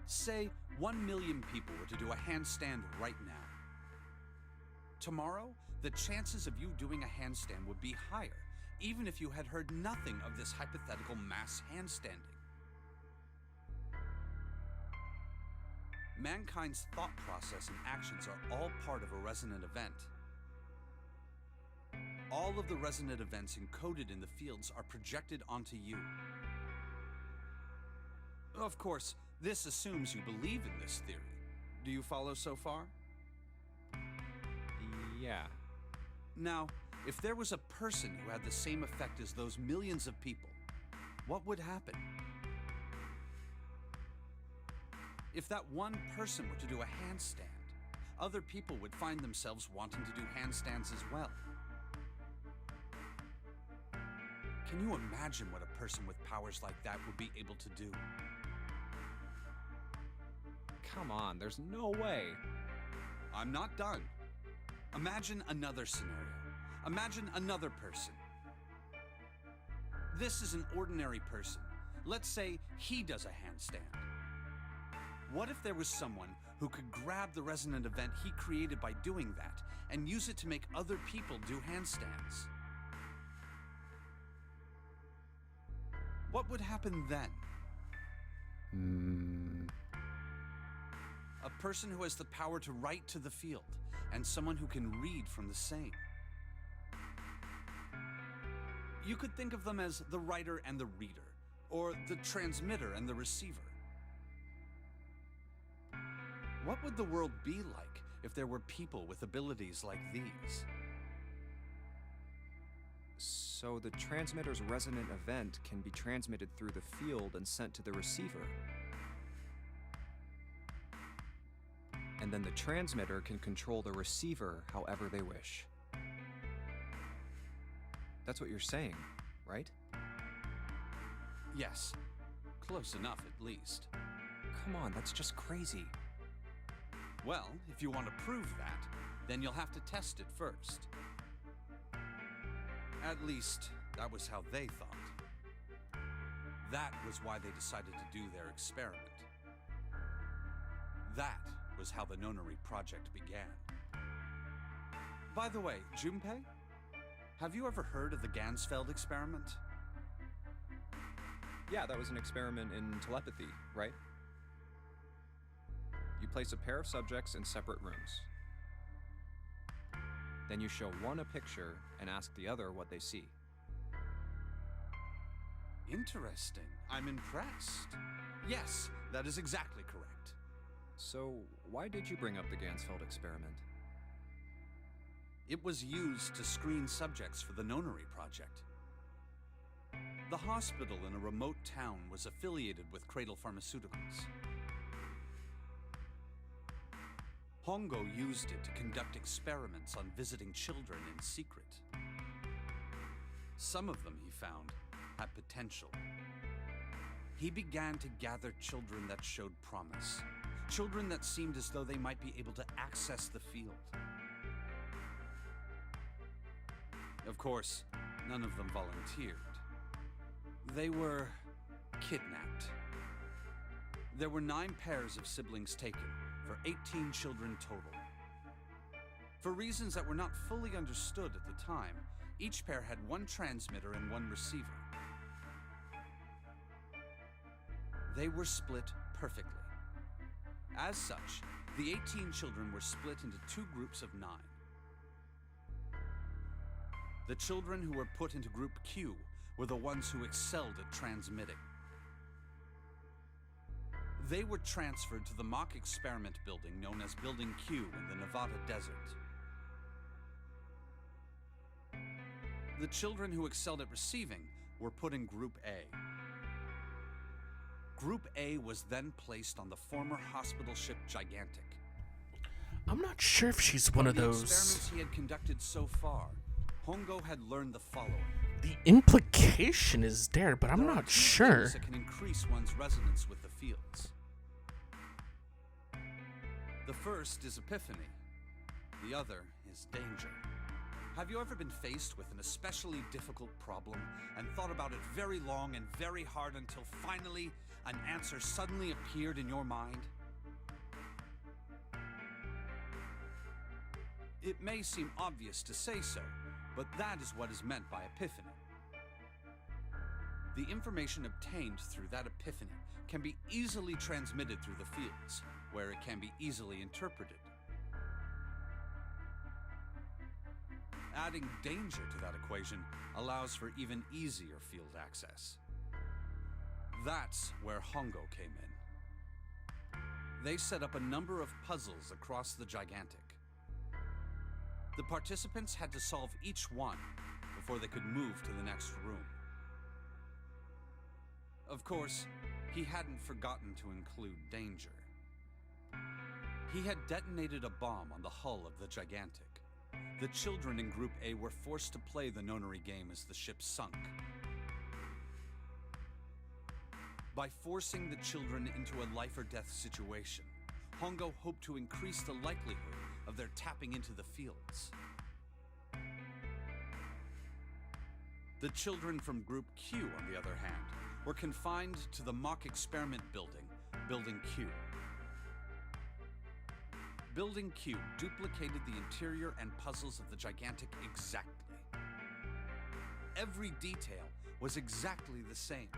Say 1 million people were to do a handstand right now. Tomorrow, the chances of you doing a handstand would be higher, even if you had heard nothing of this hypothetical mass handstanding. Mankind's thought process and actions are all part of a resonant event. All of the resonant events encoded in the fields are projected onto you. Of course, this assumes you believe in this theory. Do you follow so far? Yeah. Now, If there was a person who had the same effect as those millions of people, what would happen? If that one person were to do a handstand, other people would find themselves wanting to do handstands as well. Can you imagine what a person with powers like that would be able to do? Come on, there's no way. I'm not done. Imagine another scenario. Imagine another person. This is an ordinary person. Let's say he does a handstand. What if there was someone who could grab the resonant event he created by doing that and use it to make other people do handstands? What would happen then? A person who has the power to write to the field, and someone who can read from the same. You could think of them as the writer and the reader, or the transmitter and the receiver. What would the world be like if there were people with abilities like these? So the transmitter's resonant event can be transmitted through the field and sent to the receiver. And then the transmitter can control the receiver however they wish. That's what you're saying, right? Yes. Close enough, at least. Come on, that's just crazy. Well, if you want to prove that, then you'll have to test it first. At least, that was how they thought. That was why they decided to do their experiment. That was how the Nonary project began. By the way, Junpei, have you ever heard of the Gansfeld experiment? Yeah, that was an experiment in telepathy, right? You place a pair of subjects in separate rooms. Then you show one a picture and ask the other what they see. Interesting. I'm impressed. Yes, that is exactly correct. So, why did you bring up the Gansfeld experiment? It was used to screen subjects for the Nonary project. The hospital in a remote town was affiliated with Cradle Pharmaceuticals. Hongo used it to conduct experiments on visiting children in secret. Some of them, he found, had potential. He began to gather children that showed promise. Children that seemed as though they might be able to access the field. Of course, none of them volunteered. They were kidnapped. There were 9 pairs of siblings taken, for 18 children total. For reasons that were not fully understood at the time, each pair had 1 transmitter and 1 receiver. They were split perfectly. As such, the 18 children were split into 2 groups of 9. The children who were put into Group Q were the ones who excelled at transmitting. They were transferred to the mock experiment building known as Building Q in the Nevada desert. The children who excelled at receiving were put in Group A. Group A was then placed on the former hospital ship Gigantic. I'm not sure if she's one of those. From the experiments he had conducted so far, Hongo had learned the following. The implication is there, but I'm There are not 2 sure. things that can increase one's resonance with the fields. The first is epiphany. The other is danger. Have you ever been faced with an especially difficult problem and thought about it very long and very hard until finally an answer suddenly appeared in your mind? It may seem obvious to say so, but that is what is meant by epiphany. The information obtained through that epiphany can be easily transmitted through the fields, where it can be easily interpreted. Adding danger to that equation allows for even easier field access. That's where Hongo came in. They set up a number of puzzles across the Gigantic. The participants had to solve each one before they could move to the next room. Of course, he hadn't forgotten to include danger. He had detonated a bomb on the hull of the Gigantic. The children in Group A were forced to play the nonary game as the ship sunk. By forcing the children into a life-or-death situation, Hongo hoped to increase the likelihood of their tapping into the fields. The children from Group Q, on the other hand, were confined to the mock experiment building, Building Q. Building Q duplicated the interior and puzzles of the Gigantic exactly. Every detail was exactly the same.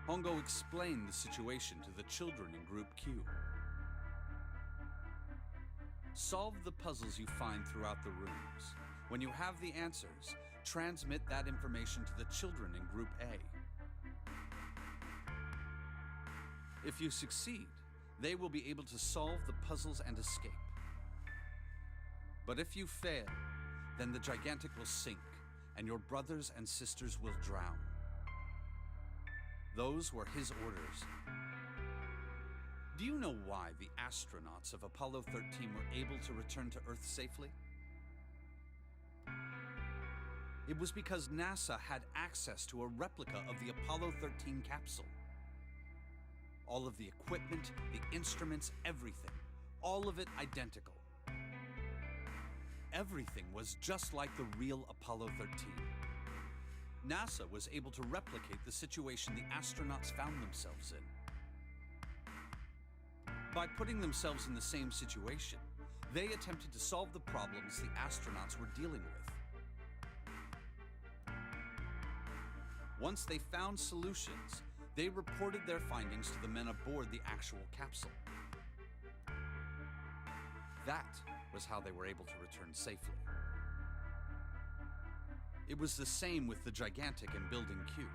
Hongo explained the situation to the children in Group Q. Solve the puzzles you find throughout the rooms. When you have the answers, transmit that information to the children in Group A. If you succeed, they will be able to solve the puzzles and escape. But if you fail, then the Gigantic will sink, and your brothers and sisters will drown. Those were his orders. Do you know why the astronauts of Apollo 13 were able to return to Earth safely? It was because NASA had access to a replica of the Apollo 13 capsule. All of the equipment, the instruments, everything. All of it identical. Everything was just like the real Apollo 13. NASA was able to replicate the situation the astronauts found themselves in. By putting themselves in the same situation, they attempted to solve the problems the astronauts were dealing with. Once they found solutions, they reported their findings to the men aboard the actual capsule. That was how they were able to return safely. It was the same with the Gigantic in Building Q.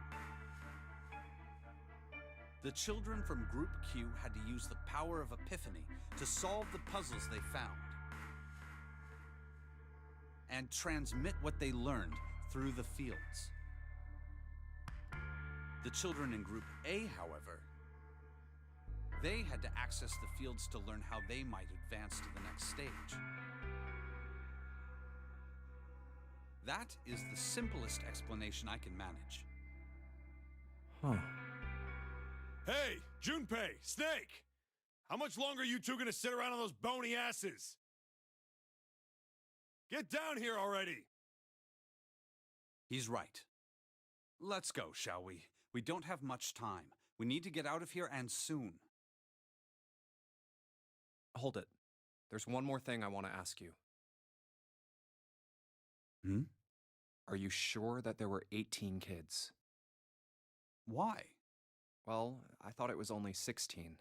The children from Group Q had to use the power of epiphany to solve the puzzles they found and transmit what they learned through the fields. The children in Group A, however, they had to access the fields to learn how they might advance to the next stage. That is the simplest explanation I can manage. Huh. Hey, Junpei, Snake! How much longer are you two gonna sit around on those bony asses? Get down here already! He's right. Let's go, shall we? We don't have much time. We need to get out of here, and soon. Hold it. There's one more thing I want to ask you. Are you sure that there were 18 kids? Why? Well, I thought it was only 16.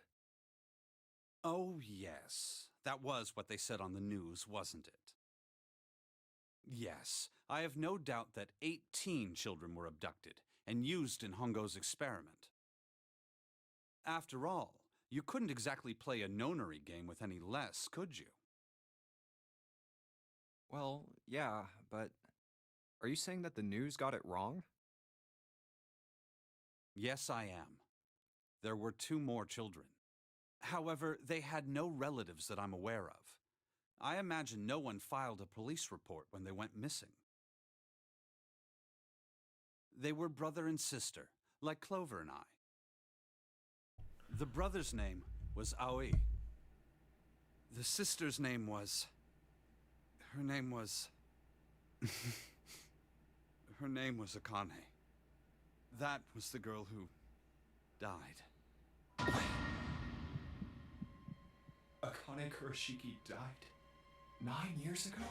Oh, yes. That was what they said on the news, wasn't it? Yes, I have no doubt that 18 children were abducted and used in Hongo's experiment. After all, you couldn't exactly play a nonary game with any less, could you? Well, yeah, but are you saying that the news got it wrong? Yes, I am. There were 2 more children. However, they had no relatives that I'm aware of. I imagine no one filed a police report when they went missing. They were brother and sister, like Clover and I. The brother's name was Aoi. The sister's name was... Her name was Akane. That was the girl who died. Akane Kurashiki died 9 years ago?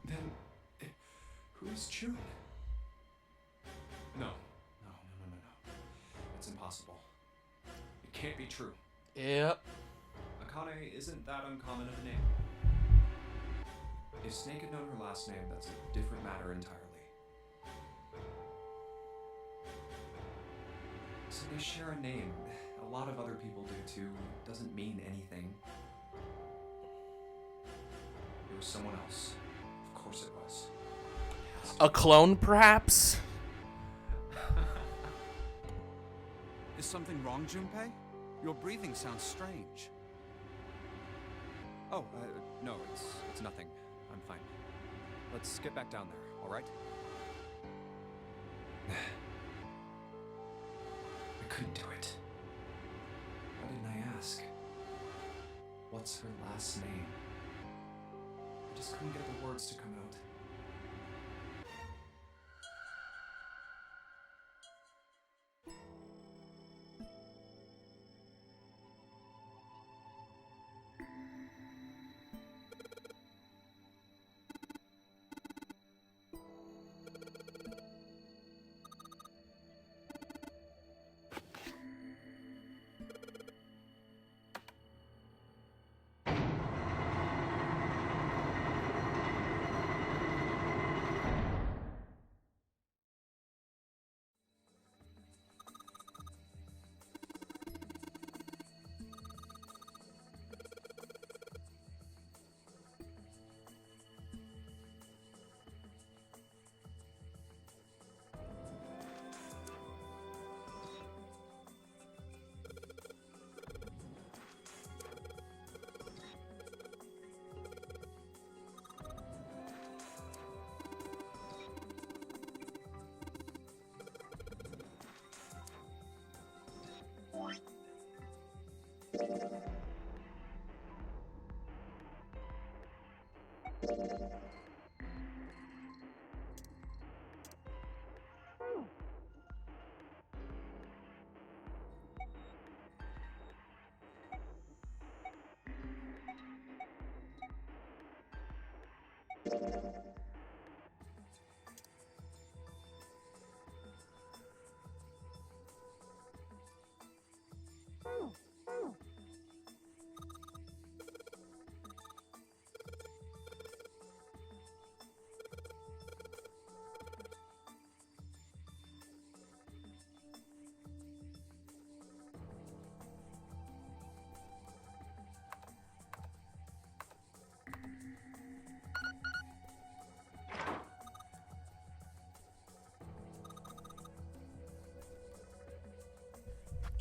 Then, who's June? No. It's impossible. It can't be true. Yep. Akane isn't that uncommon of a name. If Snake had known her last name, that's a different matter entirely. So they share a name. A lot of other people do too. It doesn't mean anything. It was someone else. Of course it was. A clone, perhaps? Is something wrong, Junpei? Your breathing sounds strange. Oh, no, it's nothing. I'm fine. Let's get back down there, all right? I couldn't do it. Why didn't I ask? What's her last name? I just couldn't get the words to come out.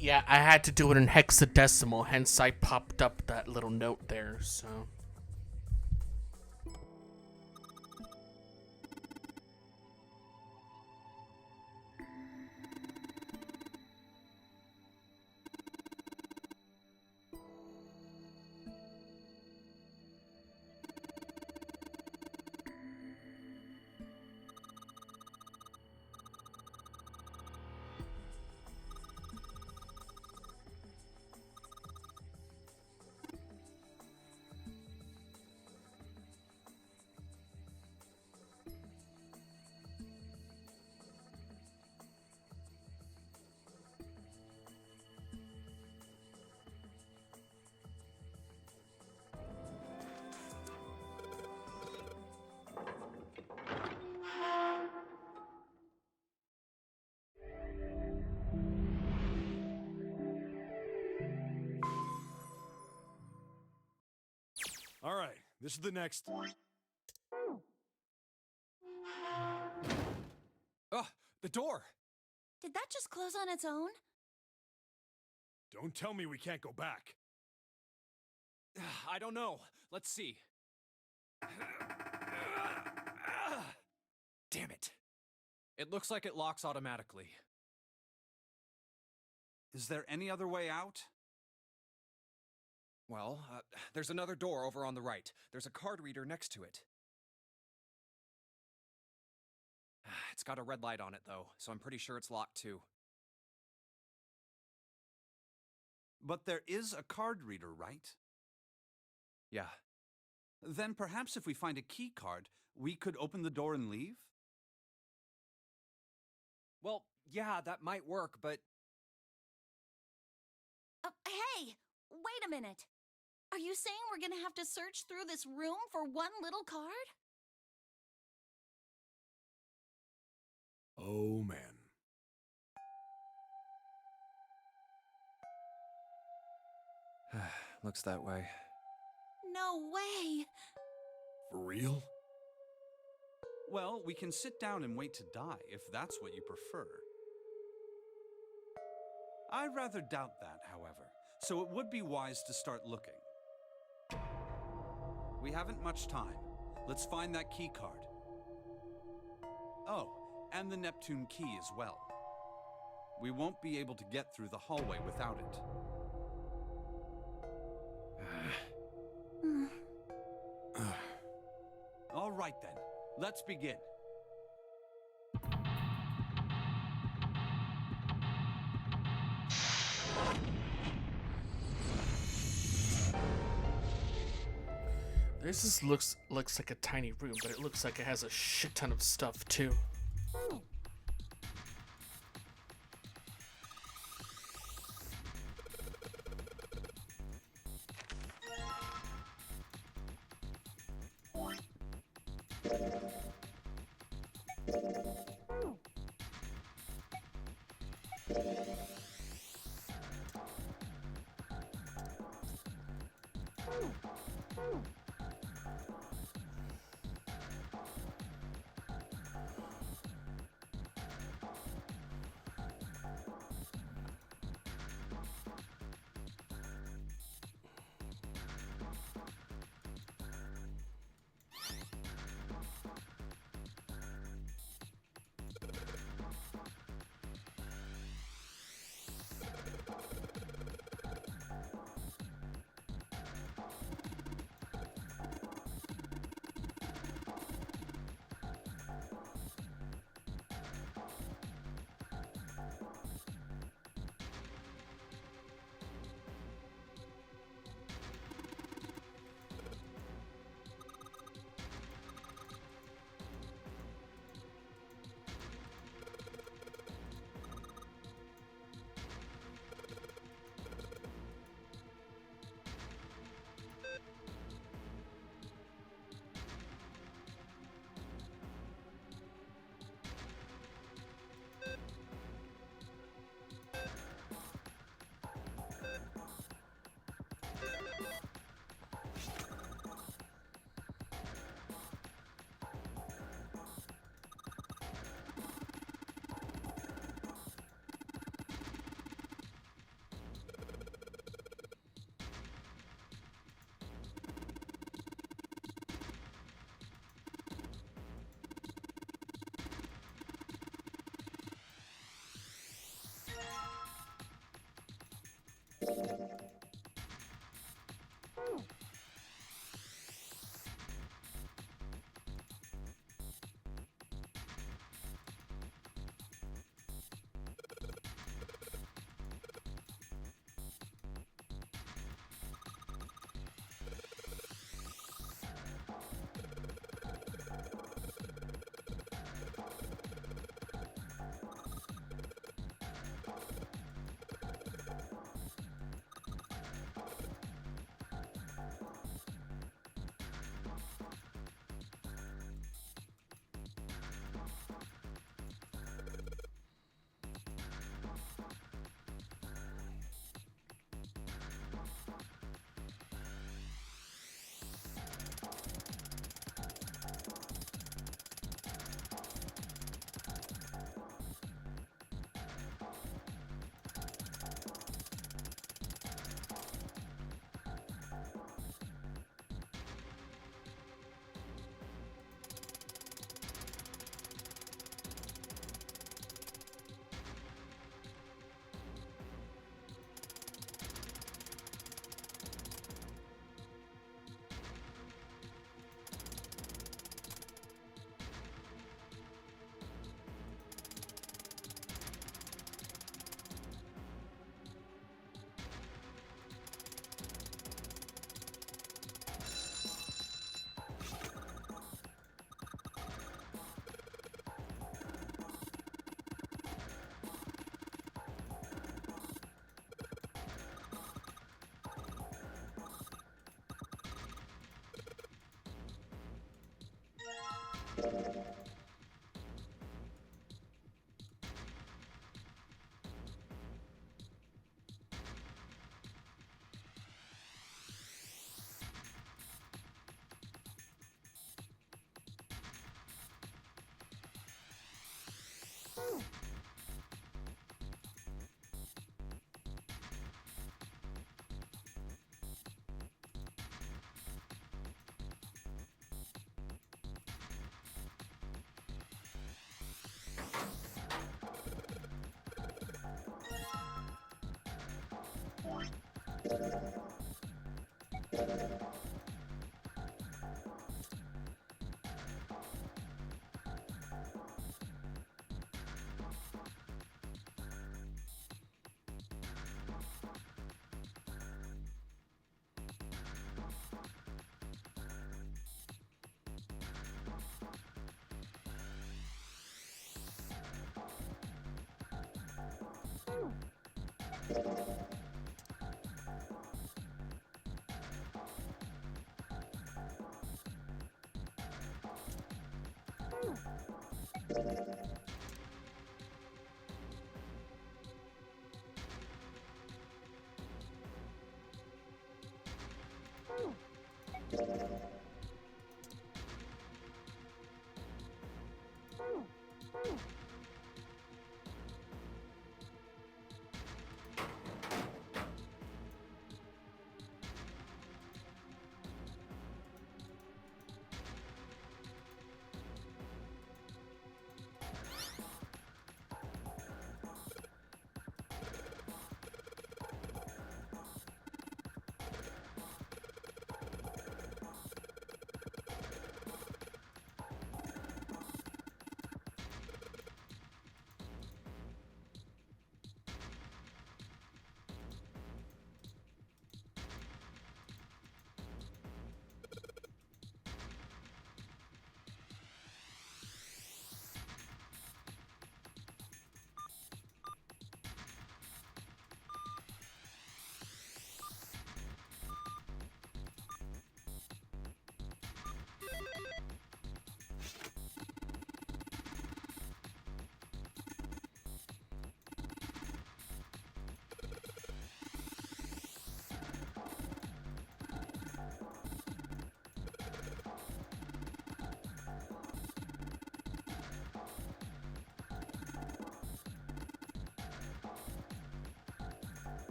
Yeah, I had to do it in hexadecimal, hence I popped up that little note there, so. All right, this is the next. Oh, the door! Did that just close on its own? Don't tell me we can't go back. I don't know. Let's see. Damn it. It looks like it locks automatically. Is there any other way out? Well, there's another door over on the right. There's a card reader next to it. It's got a red light on it, though, so I'm pretty sure it's locked, too. But there is a card reader, right? Yeah. Then perhaps if we find a key card, we could open the door and leave? Well, yeah, that might work, but... Hey! Wait a minute! Are you saying we're gonna have to search through this room for one little card? Oh, man. Looks that way. No way! For real? Well, we can sit down and wait to die, if that's what you prefer. I rather doubt that, however, so it would be wise to start looking. We haven't much time. Let's find that key card. Oh, and the Neptune key as well. We won't be able to get through the hallway without it. All right then, let's begin. This just looks like a tiny room, but it looks like it has a shit ton of stuff too.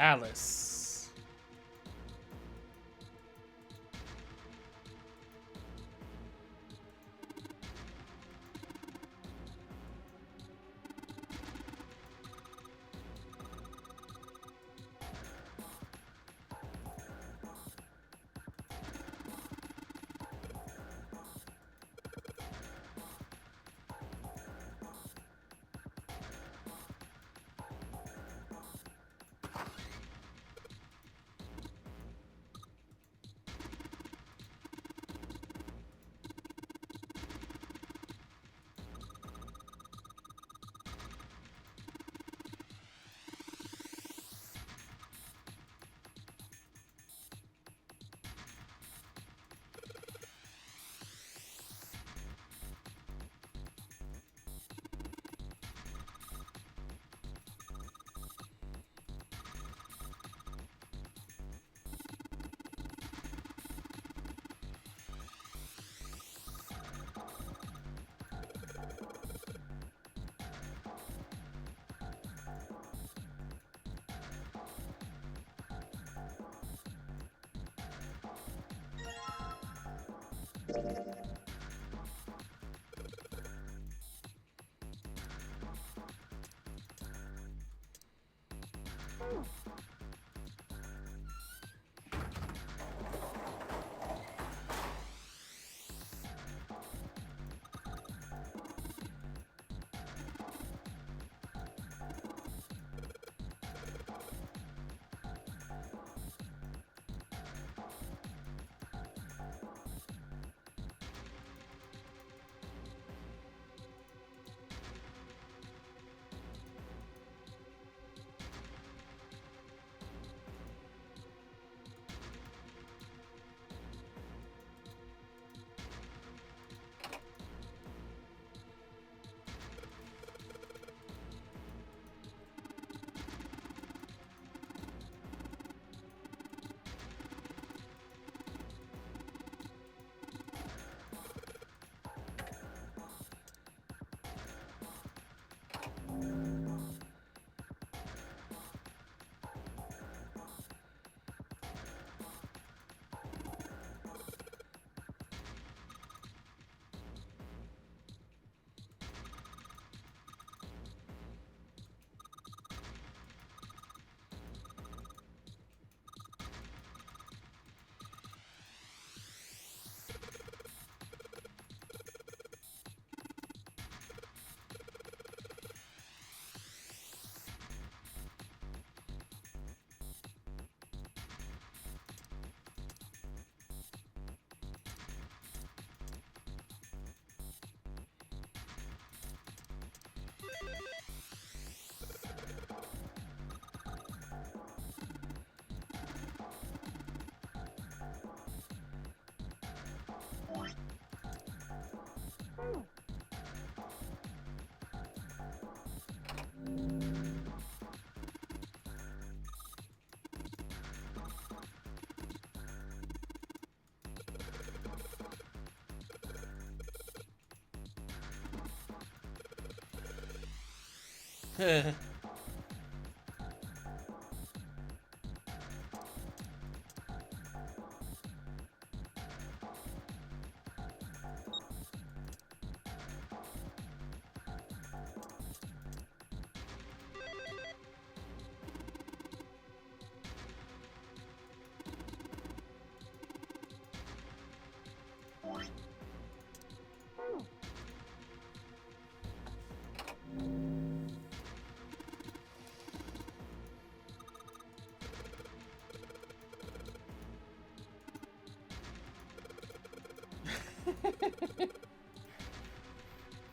Alice.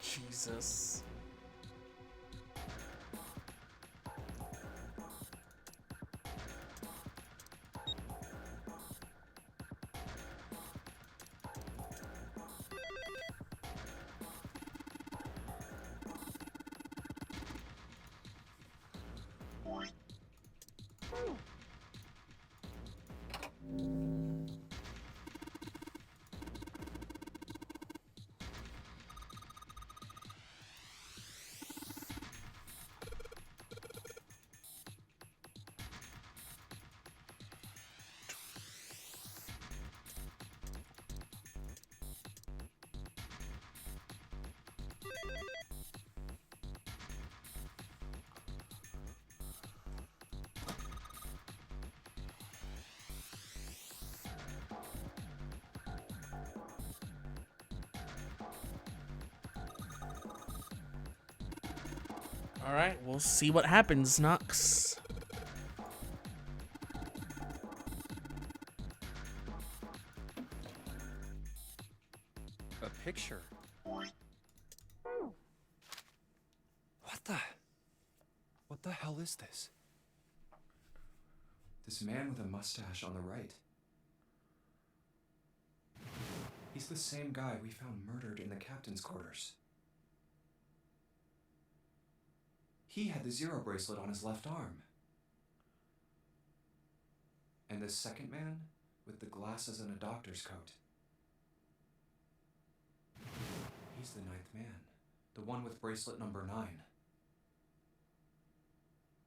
Jesus. All right, we'll see what happens, Knox. A picture. What the hell is this? This man with a mustache on the right. He's the same guy we found murdered in the captain's quarters. He had the Zero bracelet on his left arm. And this second man with the glasses and a doctor's coat. He's the ninth man, the one with bracelet number 9.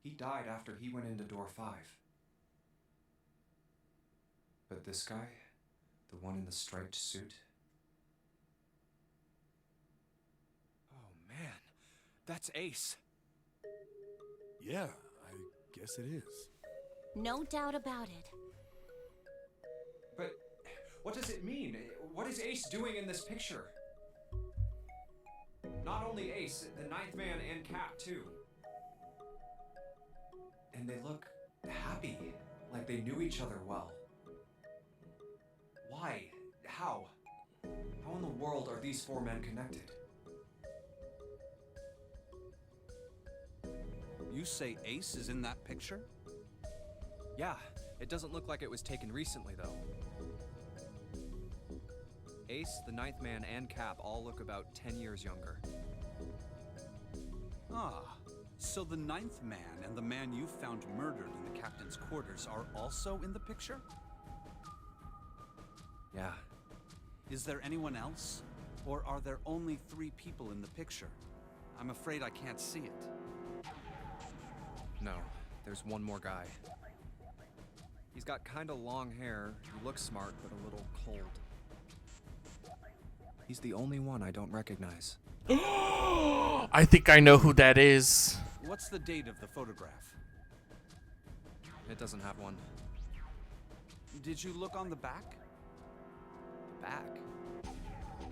He died after he went into door 5. But this guy, the one in the striped suit. Oh man, that's Ace. Yeah, I guess it is. No doubt about it. But what does it mean? What is Ace doing in this picture? Not only Ace, the ninth man and Cap too. And they look happy, like they knew each other well. Why? How? How in the world are these 4 men connected? You say Ace is in that picture? Yeah, it doesn't look like it was taken recently, though. Ace, the ninth man, and Cap all look about 10 years younger. Ah, so the ninth man and the man you found murdered in the captain's quarters are also in the picture? Yeah. Is there anyone else? Or are there only 3 people in the picture? I'm afraid I can't see it. No, there's one more guy. He's got kinda long hair, he looks smart, but a little cold. He's the only one I don't recognize. I think I know who that is. What's the date of the photograph? It doesn't have one. Did you look on the back? Back?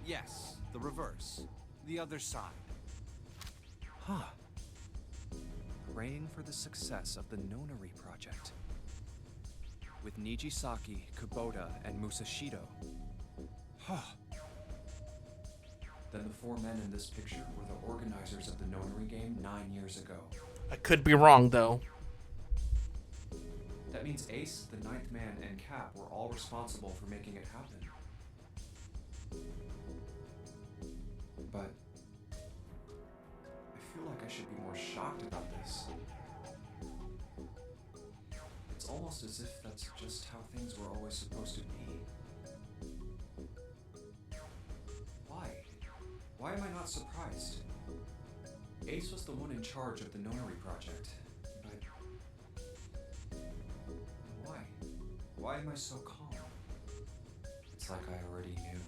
Yes, the reverse. The other side. Huh. Praying for the success of the Nonary project. With Nijisaki, Kubota, and Musashido. Huh. Then the 4 men in this picture were the organizers of the Nonary game 9 years ago. I could be wrong, though. That means Ace, the ninth man, and Cap were all responsible for making it happen. But I feel like I should be more shocked about this. It's almost as if that's just how things were always supposed to be. Why? Why am I not surprised? Ace was the one in charge of the Nonary project, but... Why? Why am I so calm? It's like I already knew.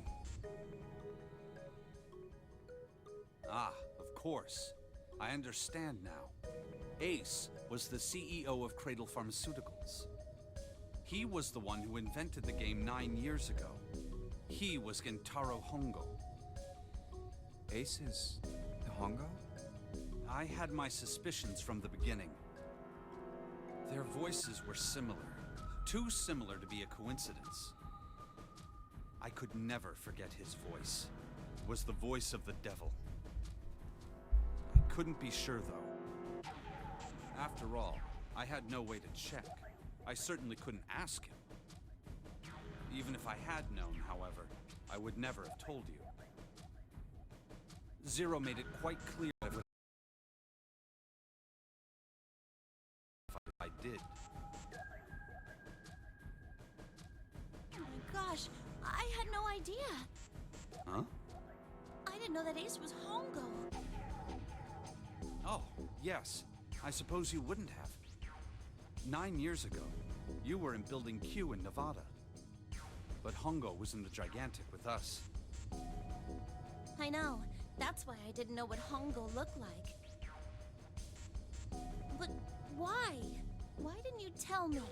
Ah, of course. I understand now. Ace was the CEO of Cradle Pharmaceuticals. He was the one who invented the game 9 years ago. He was Gentaro Hongo. Ace is Hongo? I had my suspicions from the beginning. Their voices were similar. Too similar to be a coincidence. I could never forget his voice. It was the voice of the devil. I couldn't be sure, though. After all, I had no way to check. I certainly couldn't ask him. Even if I had known, however, I would never have told you. Zero made it quite clear that if I did. Oh my gosh, I had no idea. Huh? I didn't know that Ace was Hongo. Oh, yes. I suppose you wouldn't have. 9 years ago, you were in Building Q in Nevada. But Hongo was in the Gigantic with us. I know. That's why I didn't know what Hongo looked like. But why? Why didn't you tell me?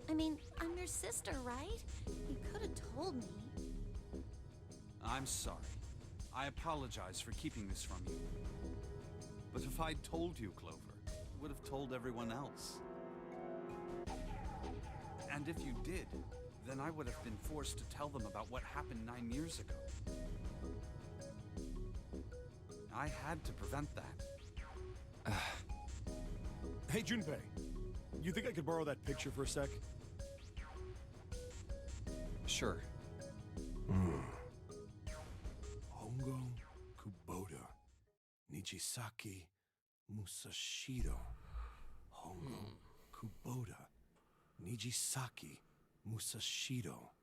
I mean, I'm your sister, right? You could have told me. I'm sorry. I apologize for keeping this from you. But if I'd told you, Clover, I would have told everyone else. And if you did, then I would have been forced to tell them about what happened 9 years ago. I had to prevent that. Hey, Junpei. You think I could borrow that picture for a sec? Sure. Hongo Kubota. Nijisaki Musashiro. Hongo Kubota. Nijisaki Musashiro.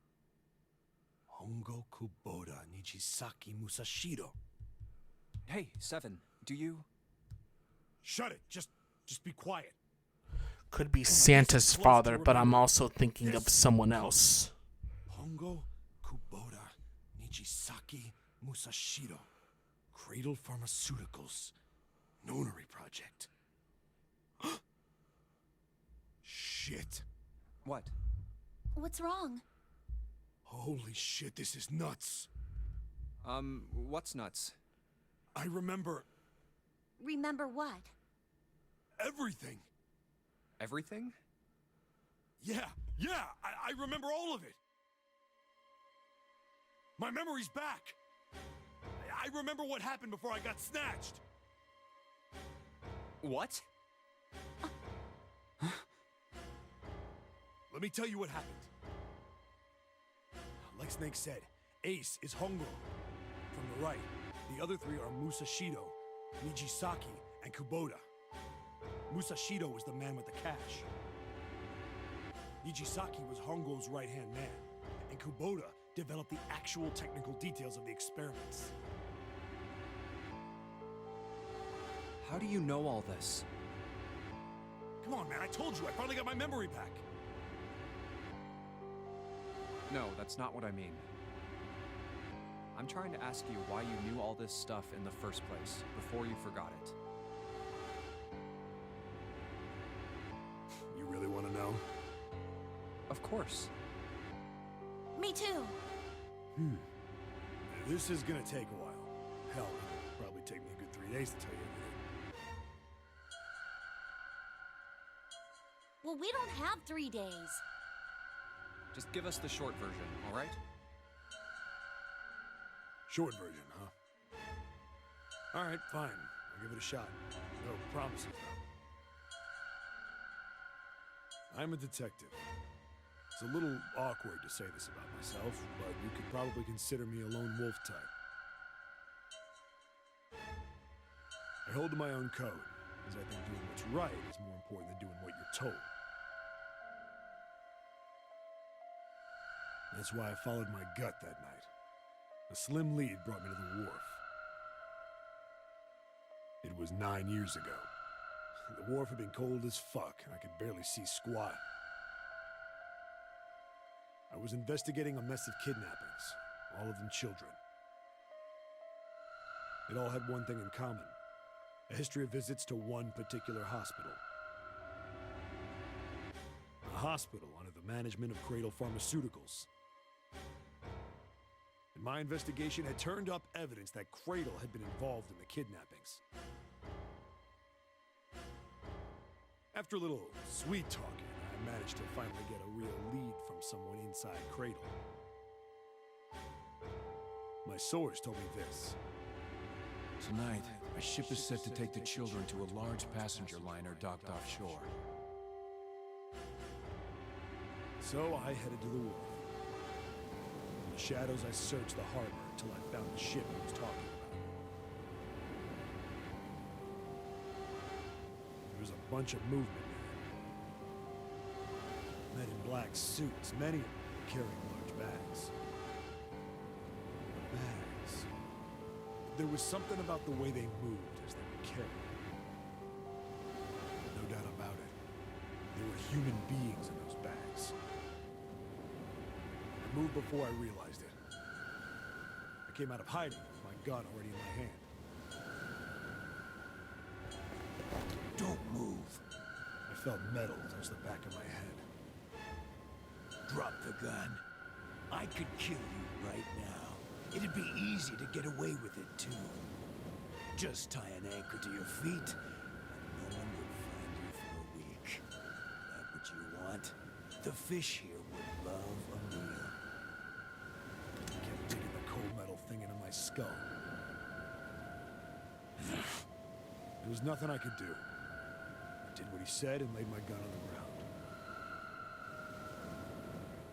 Hongo Kubota. Nijisaki Musashiro. Hey, Seven, do you... Shut it! Just be quiet. Could be Santa's father, but I'm also thinking of someone else. Hongo Kubota Nijisaki Musashiro. Cradle Pharmaceuticals. Nonary project. Shit. What? What's wrong? Holy shit, this is nuts. What's nuts? I remember Remember what? everything. Everything? Yeah, I remember all of it. My memory's back. I remember what happened before I got snatched. What? Let me tell you what happened. Like Snake said, Ace is Hongo. From the right, the other three are Musashido, Nijisaki, and Kubota. Musashido was the man with the cash. Nijisaki was Hongo's right-hand man, and Kubota developed the actual technical details of the experiments. How do you know all this? Come on, man, I told you, I finally got my memory back. No, that's not what I mean. I'm trying to ask you why you knew all this stuff in the first place, before you forgot it. You really want to know? Of course. Me too. This is gonna take a while. Hell, it'll probably take me a good 3 days to tell you everything. Well, we don't have 3 days. Just give us the short version, all right? Short version, huh? All right, fine. I'll give it a shot. No promises, though. I'm a detective. It's a little awkward to say this about myself, but you could probably consider me a lone wolf type. I hold to my own code, as I think doing what's right is more important than doing what you're told. That's why I followed my gut that night. A slim lead brought me to the wharf. It was 9 years ago. The wharf had been cold as fuck, and I could barely see squat. I was investigating a mess of kidnappings, all of them children. It all had one thing in common: a history of visits to one particular hospital. A hospital under the management of Cradle Pharmaceuticals. And my investigation had turned up evidence that Cradle had been involved in the kidnappings. After a little sweet talking, I managed to finally get a real lead from someone inside Cradle. My source told me this. Tonight, a ship is set to take the children to a large passenger liner docked offshore. So I headed to the wharf. In the shadows, I searched the harbor until I found the ship he was talking about. There was a bunch of movement there. Men in black suits, many of them carrying large bags. Bags. There was something about the way they moved as they were carried. No doubt about it. There were human beings in those bags. I moved before I realized it. I came out of hiding with my gun already in my hand. Don't move. I felt metal touch the back of my head. Drop the gun. I could kill you right now. It'd be easy to get away with it, too. Just tie an anchor to your feet, and no one would find you for a week. That what you want? The fish here would love a meal. I kept digging the cold metal thing into my skull. There was nothing I could do. I did what he said and laid my gun on the ground.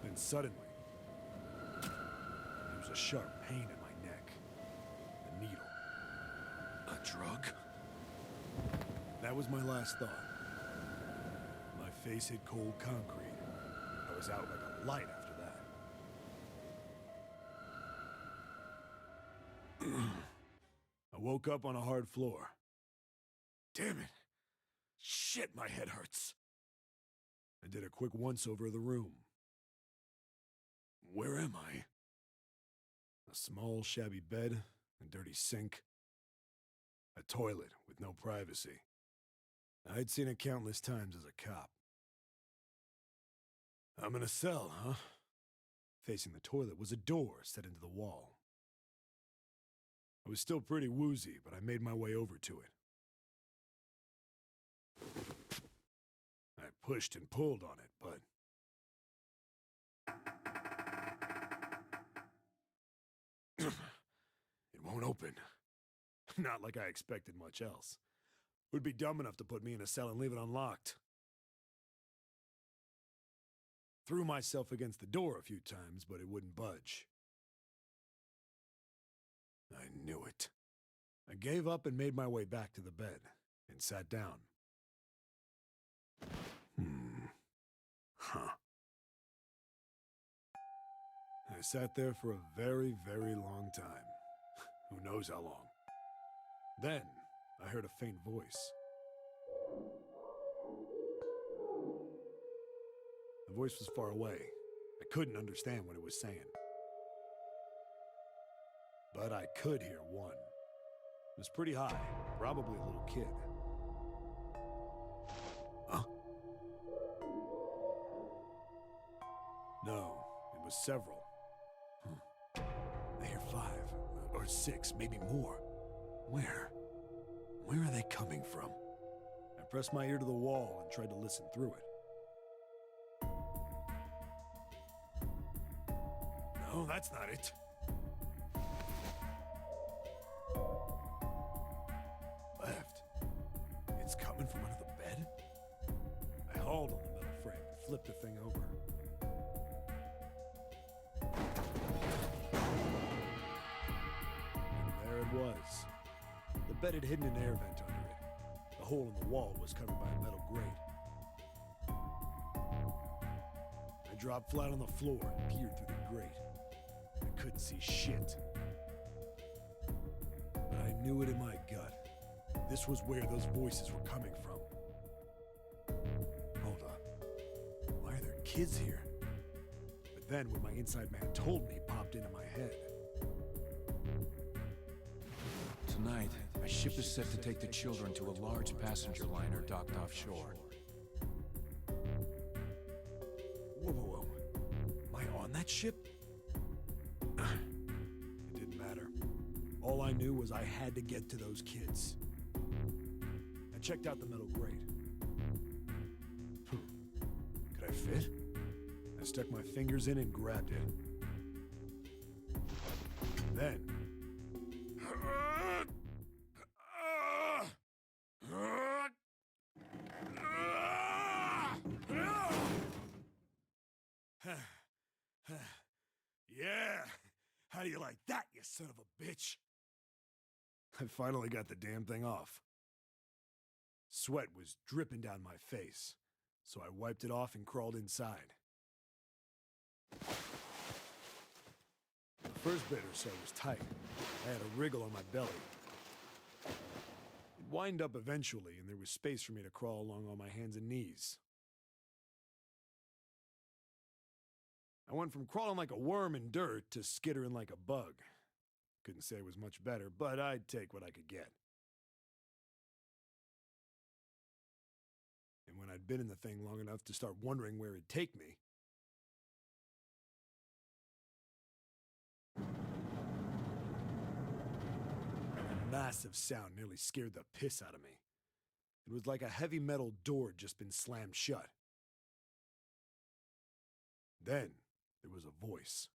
Then suddenly, there was a sharp pain in my neck. A needle. A drug? That was my last thought. My face hit cold concrete. I was out like a light after that. I woke up on a hard floor. Damn it! Shit, my head hurts. I did a quick once-over of the room. Where am I? A small, shabby bed, a dirty sink, a toilet with no privacy. I'd seen it countless times as a cop. I'm in a cell, huh? Facing the toilet was a door set into the wall. I was still pretty woozy, but I made my way over to it. I pushed and pulled on it, but... it won't open. Not like I expected much else. It would be dumb enough to put me in a cell and leave it unlocked. Threw myself against the door a few times, but it wouldn't budge. I knew it. I gave up and made my way back to the bed and sat down. Huh. I sat there for a very, very long time. Who knows how long. Then, I heard a faint voice. The voice was far away. I couldn't understand what it was saying. But I could hear one. It was pretty high, probably a little kid. Huh? No, it was several. I hear 5, or 6, maybe more. Where? Where are they coming from? I pressed my ear to the wall and tried to listen through it. No, that's not it. Left. It's coming from under the bed? I hauled on the metal frame and flipped the thing over. And there it was. The bed had hidden an air vent under it. The hole in the wall was covered by a metal grate. I dropped flat on the floor and peered through the grate. I couldn't see shit. But I knew it in my gut. this was where those voices were coming from. Hold on. Why are there kids here? But then what my inside man told me popped into my head. Tonight, a ship is set to take the children to a large passenger liner docked offshore. Whoa, whoa, whoa. Am I on that ship? It didn't matter. All I knew was I had to get to those kids. I checked out the metal grate. Could I fit? I stuck my fingers in and grabbed it. Then... Yeah! How do you like that, you son of a bitch? I finally got the damn thing off. Sweat was dripping down my face, so I wiped it off and crawled inside. The first bit or so was tight. I had a wriggle on my belly. It wind up eventually, and there was space for me to crawl along on my hands and knees. I went from crawling like a worm in dirt to skittering like a bug. Couldn't say it was much better, but I'd take what I could get. And when I'd been in the thing long enough to start wondering where it'd take me, a massive sound nearly scared the piss out of me. It was like a heavy metal door had just been slammed shut. Then there was a voice.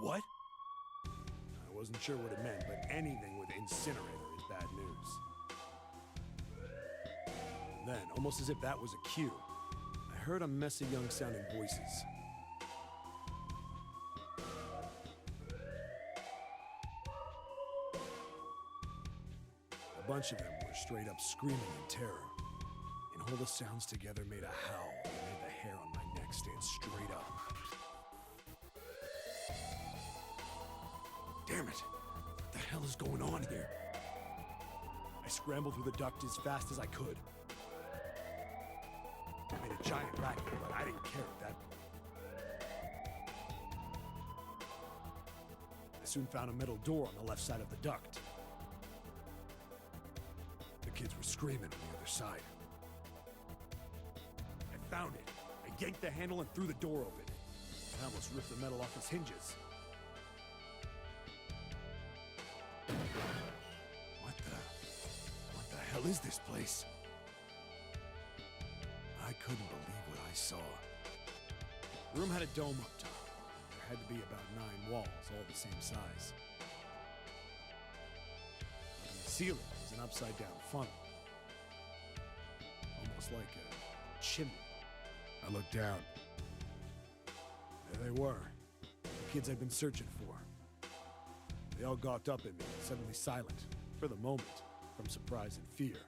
What? I wasn't sure what it meant, but anything with incinerator is bad news. Then, almost as if that was a cue, I heard a mess of young-sounding voices. A bunch of them were straight up screaming in terror, and all the sounds together made a howl that made the hair on my neck stand straight up. Damn it! What the hell is going on here? I scrambled through the duct as fast as I could. I made a giant racket, but I didn't care at that point. I soon found a metal door on the left side of the duct. The kids were screaming on the other side. I found it. I yanked the handle and threw the door open. I almost ripped the metal off its hinges. What the hell is this place? I couldn't believe what I saw. The room had a dome up top. There had to be about 9 walls, all the same size. On the ceiling was an upside-down funnel. Almost like a chimney. I looked down. There they were. The kids I'd been searching for. They all gawked up at me, suddenly silent, for the moment, from surprise and fear.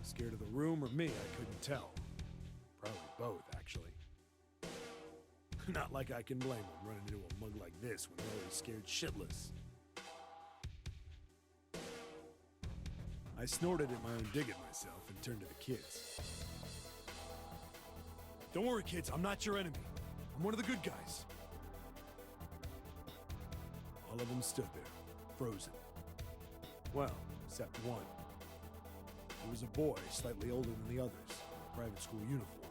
Scared of the room or me, I couldn't tell. Probably both, actually. Not like I can blame them running into a mug like this when they're already scared shitless. I snorted at my own dig at myself and turned to the kids. Don't worry, kids, I'm not your enemy. I'm one of the good guys. All of them stood there, frozen. Well, except one. He was a boy, slightly older than the others, in a private school uniform.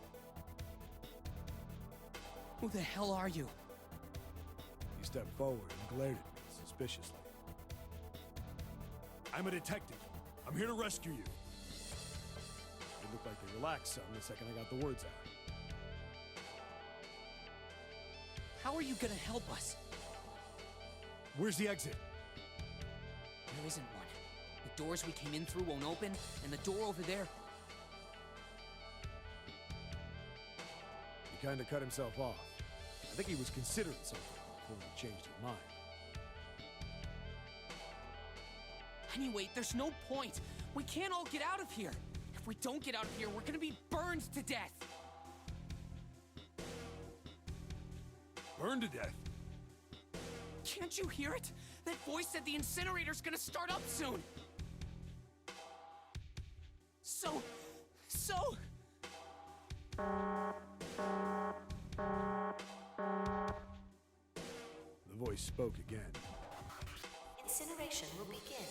Who the hell are you? He stepped forward and glared at me suspiciously. I'm a detective. I'm here to rescue you. It looked like they relaxed some the second I got the words out. How are you gonna help us? Where's the exit? There isn't one. doors we came in through won't open, and the door over there... He kinda cut himself off. I think he was considering something before he changed his mind. Anyway, there's no point. We can't all get out of here. If we don't get out of here, we're gonna be burned to death. Burned to death? Can't you hear it? That voice said the incinerator's gonna start up soon. So... The voice spoke again. Incineration will begin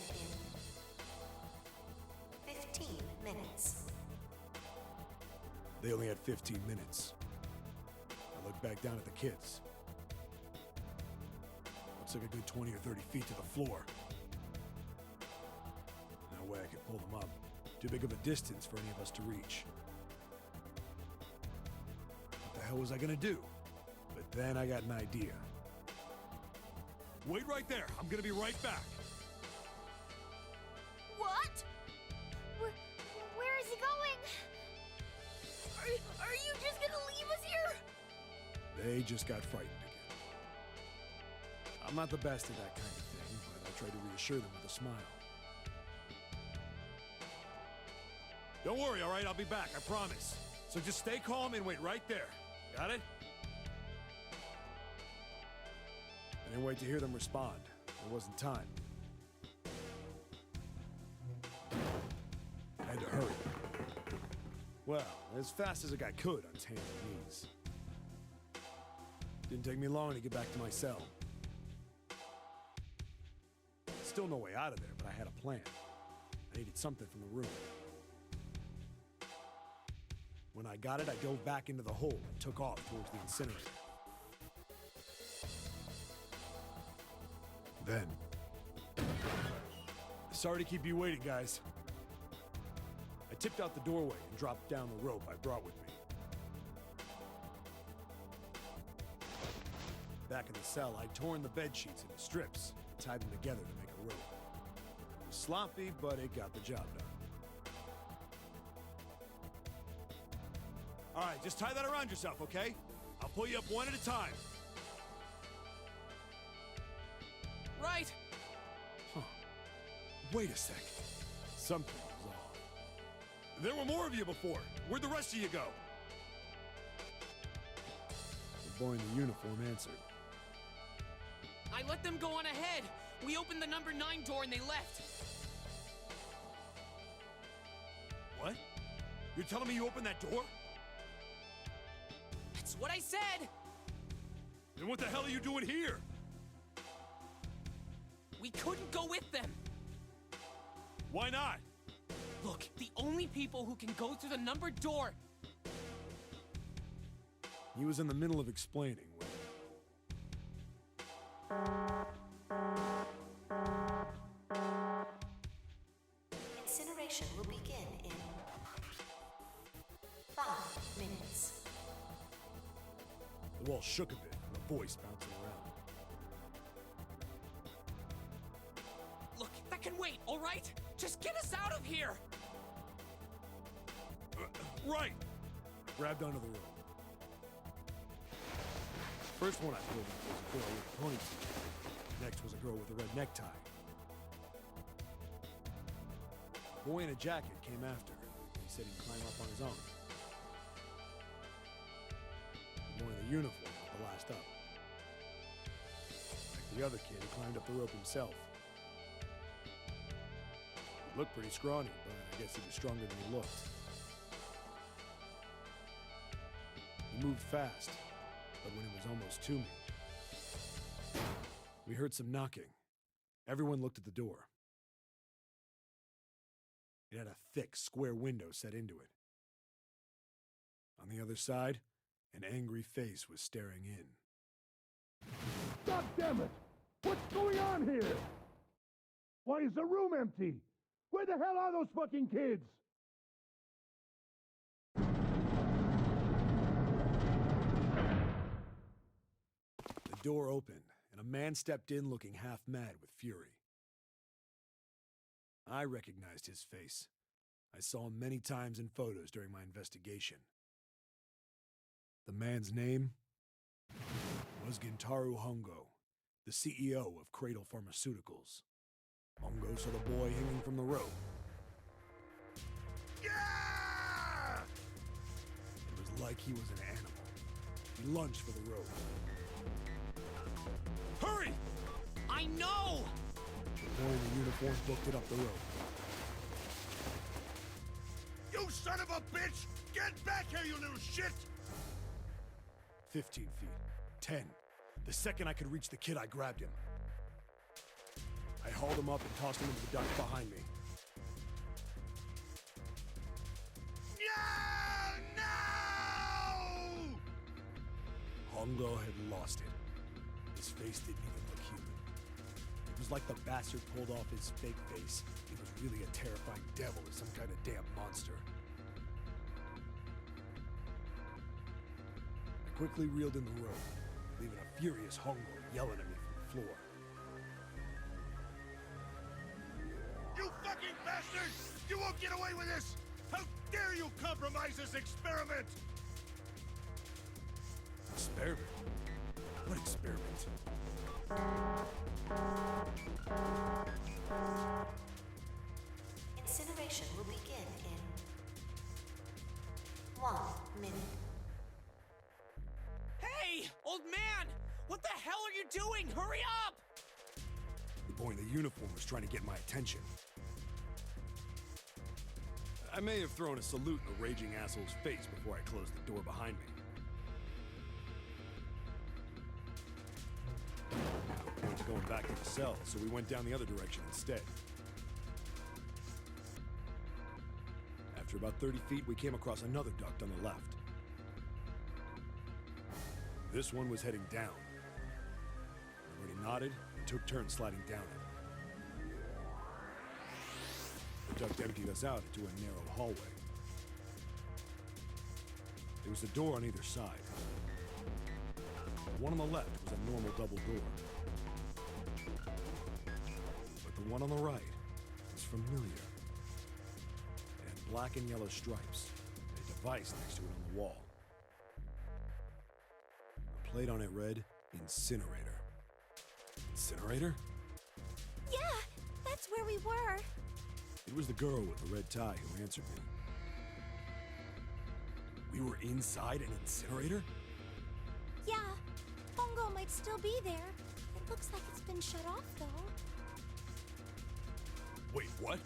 in 15 minutes. They only had 15 minutes. I looked back down at the kids. Looks like a good 20 or 30 feet to the floor. No way I could pull them up. Too big of a distance for any of us to reach. What the hell was I gonna do? But then I got an idea. Wait right there. I'm gonna be right back. What? Where is he going? Are you just gonna leave us here? They just got frightened again. I'm not the best at that kind of thing, but I tried to reassure them with a smile. Don't worry, all right? I'll be back, I promise. So just stay calm and wait right there. Got it? I didn't wait to hear them respond. There wasn't time. I had to hurry. Well, as fast as a guy could on his hands and knees. Didn't take me long to get back to my cell. Still no way out of there, but I had a plan. I needed something from the room. When I got it, I dove back into the hole and took off towards the incinerator. Then... Sorry to keep you waiting, guys. I tipped out the doorway and dropped down the rope I brought with me. Back in the cell, I'd torn the bed sheets into strips and tied them together to make a rope. It was sloppy, but it got the job done. All right, just tie that around yourself, okay? I'll pull you up one at a time. Right. Huh. Wait a sec. Something was off. There were more of you before. Where'd the rest of you go? The boy in the uniform answered. I let them go on ahead. We opened the number 9 door and they left. What? You're telling me you opened that door? That's what I said! Then what the hell are you doing here? We couldn't go with them! Why not? Look, the only people who can go through the numbered door... He was in the middle of explaining when... Incineration will begin in 5 minutes. The wall shook a bit, and a voice bouncing around. Look, that can wait, all right? Just get us out of here! Right! Grabbed onto the rope. First one I pulled was a girl with a ponytail. Next was a girl with a red necktie. A boy in a jacket came after her. He said he'd climb up on his own. The boy in the uniform was the last up. Like the other kid, he climbed up the rope himself. He looked pretty scrawny, but I guess he was stronger than he looked. He moved fast, but when it was almost to me, we heard some knocking. Everyone looked at the door. It had a thick, square window set into it. On the other side, an angry face was staring in. God damn it! What's going on here? Why is the room empty? Where the hell are those fucking kids? The door opened, and a man stepped in looking half mad with fury. I recognized his face. I saw him many times in photos during my investigation. The man's name was Gintaro Hongo, the CEO of Cradle Pharmaceuticals. Hongo saw the boy hanging from the rope. Yeah! It was like he was an animal. He lunged for the rope. Hurry! I know! The boy in the uniform booked it up the rope. You son of a bitch! Get back here, you little shit! 15 feet. 10. The second I could reach the kid, I grabbed him. I hauled him up and tossed him into the duct behind me. No! Hongo had lost it. His face didn't even look human. It was like the bastard pulled off his fake face. He was really a terrifying devil or some kind of damn monster. I quickly reeled in the rope, leaving a furious Hongo yelling at me from the floor. You fucking bastard! You won't get away with this! How dare you compromise this experiment! Experiment? What experiment? Incineration will begin in 1 minute. Hey, old man! What the hell are you doing? Hurry up! The boy in the uniform was trying to get my attention. I may have thrown a salute in the raging asshole's face before I closed the door behind me. No point going back to the cell, so we went down the other direction instead. After about 30 feet, we came across another duct on the left. This one was heading down. Everybody nodded and took turns sliding down it. The duct emptied us out into a narrow hallway. There was a door on either side. The one on the left was a normal double door. But the one on the right was familiar. It had black and yellow stripes, and a device next to it on the wall. The plate on it read, Incinerator. Incinerator? Yeah, that's where we were. It was the girl with the red tie who answered me. We were inside an incinerator? Yeah, Hongo might still be there. It looks like it's been shut off, though. Wait, what?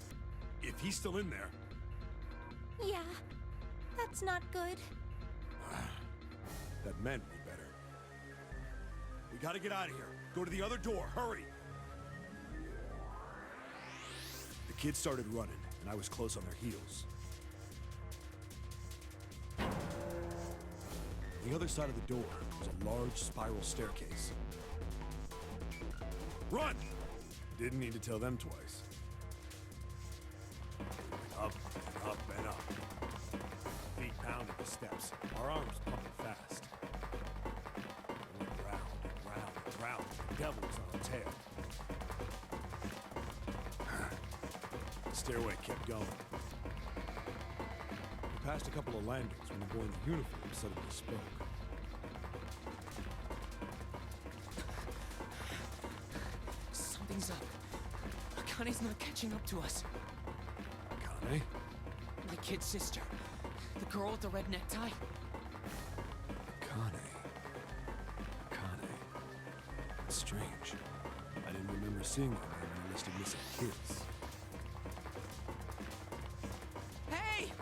If he's still in there... Yeah, that's not good. That meant we better. We gotta get out of here. Go to the other door, hurry! The kids started running, and I was close on their heels. On the other side of the door was a large spiral staircase. Run! Didn't need to tell them twice. Up and up and up. Feet pounded the steps, our arms pumping fast. We went round and round and round. The devil was on our tail. The stairway kept going. We passed a couple of landings when the boy in the uniform suddenly spoke. Something's up. Akane's not catching up to us. Akane? The kid's sister. The girl with the red necktie. Akane. That's strange. I didn't remember seeing that name on the list of missing kids. Hey!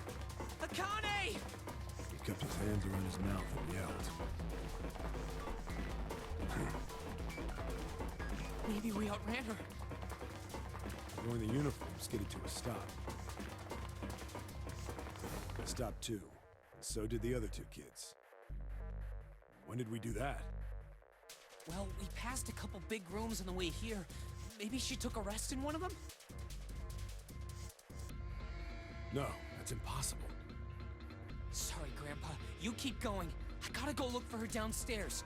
Akane! He kept his hands around his mouth and yelled. Maybe we outran her. The boy in the uniform skidded to a stop. I stopped too. So did the other two kids. When did we do that? Well, we passed a couple big rooms on the way here. Maybe she took a rest in one of them? No, that's impossible. Sorry, Grandpa. You keep going. I gotta go look for her downstairs.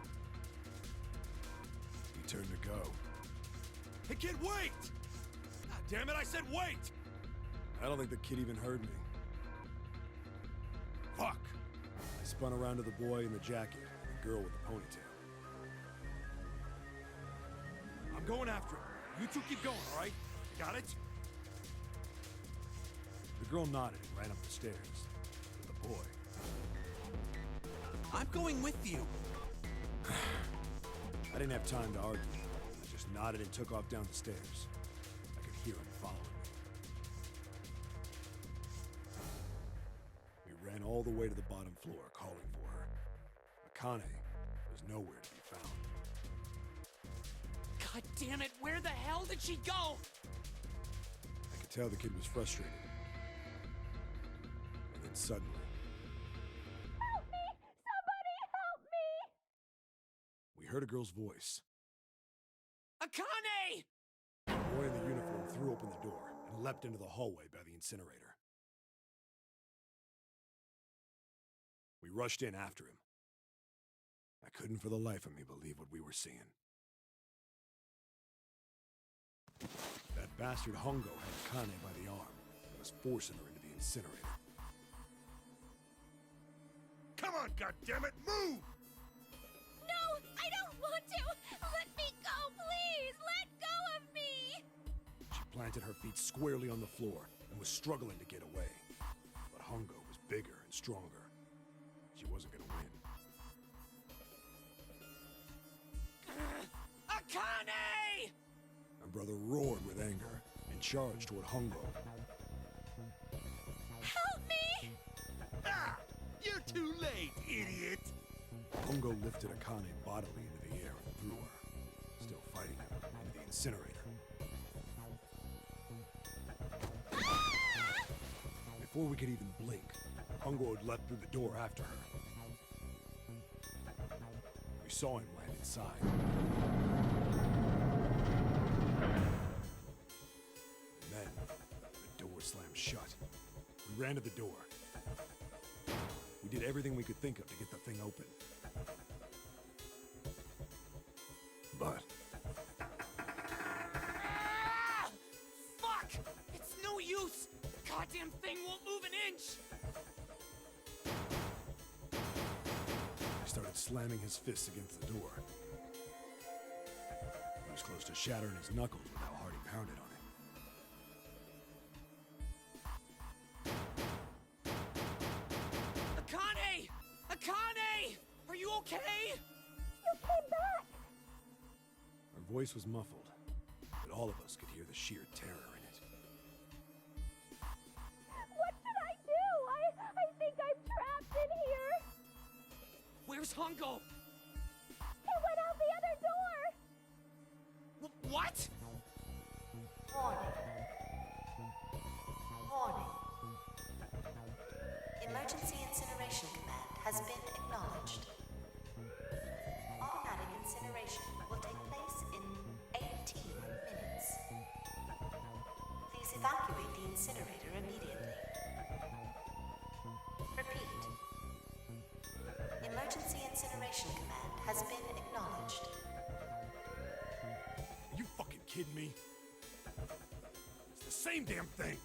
He turned to go. Hey kid, wait! God damn it, I said wait! I don't think the kid even heard me. Fuck! I spun around to the boy in the jacket, the girl with the ponytail. I'm going after him. You two keep going, all right? Got it? The girl nodded and ran up the stairs. The boy. I'm going with you. I didn't have time to argue. I just nodded and took off down the stairs. I could hear him following me. We ran all the way to the bottom floor, calling for her. Akane was nowhere to be found. God damn it, where the hell did she go? I could tell the kid was frustrated. And then suddenly, Help me! Somebody help me! we heard a girl's voice. Akane! The boy in the uniform threw open the door and leapt into the hallway by the incinerator. We rushed in after him. I couldn't for the life of me believe what we were seeing. That bastard Hongo had Akane by the arm and was forcing her into the incinerator. Come on, goddammit, move! No, I don't want to! Let me go, please! Let go of me! She planted her feet squarely on the floor and was struggling to get away. But Hongo was bigger and stronger. She wasn't gonna win. Akane! My brother roared with anger and charged toward Hongo. Help me! Ah! You're too late, idiot! Hongo lifted Akane bodily into the air and threw her, still fighting him, into the incinerator. Before we could even blink, Hongo had leapt through the door after her. We saw him land inside. And then, the door slammed shut. We ran to the door. We did everything we could think of to get the thing open. But Ah! Fuck! It's no use! The goddamn thing won't move an inch! he started slamming his fists against the door. He was close to shattering his knuckles with how hard he pounded on it. Akane! Akane! Are you okay? You came back! Her voice was muffled, but all of us could hear the sheer terror in it. What should I do? I think I'm trapped in here! Where's Hongo? He went out the other door! What? Warning. Warning. Emergency incineration command has been acknowledged. Automatic incineration will take place in 18 minutes. Please evacuate the incinerator immediately. Repeat. Emergency incineration command has been acknowledged. Are you fucking kidding me? It's the same damn thing!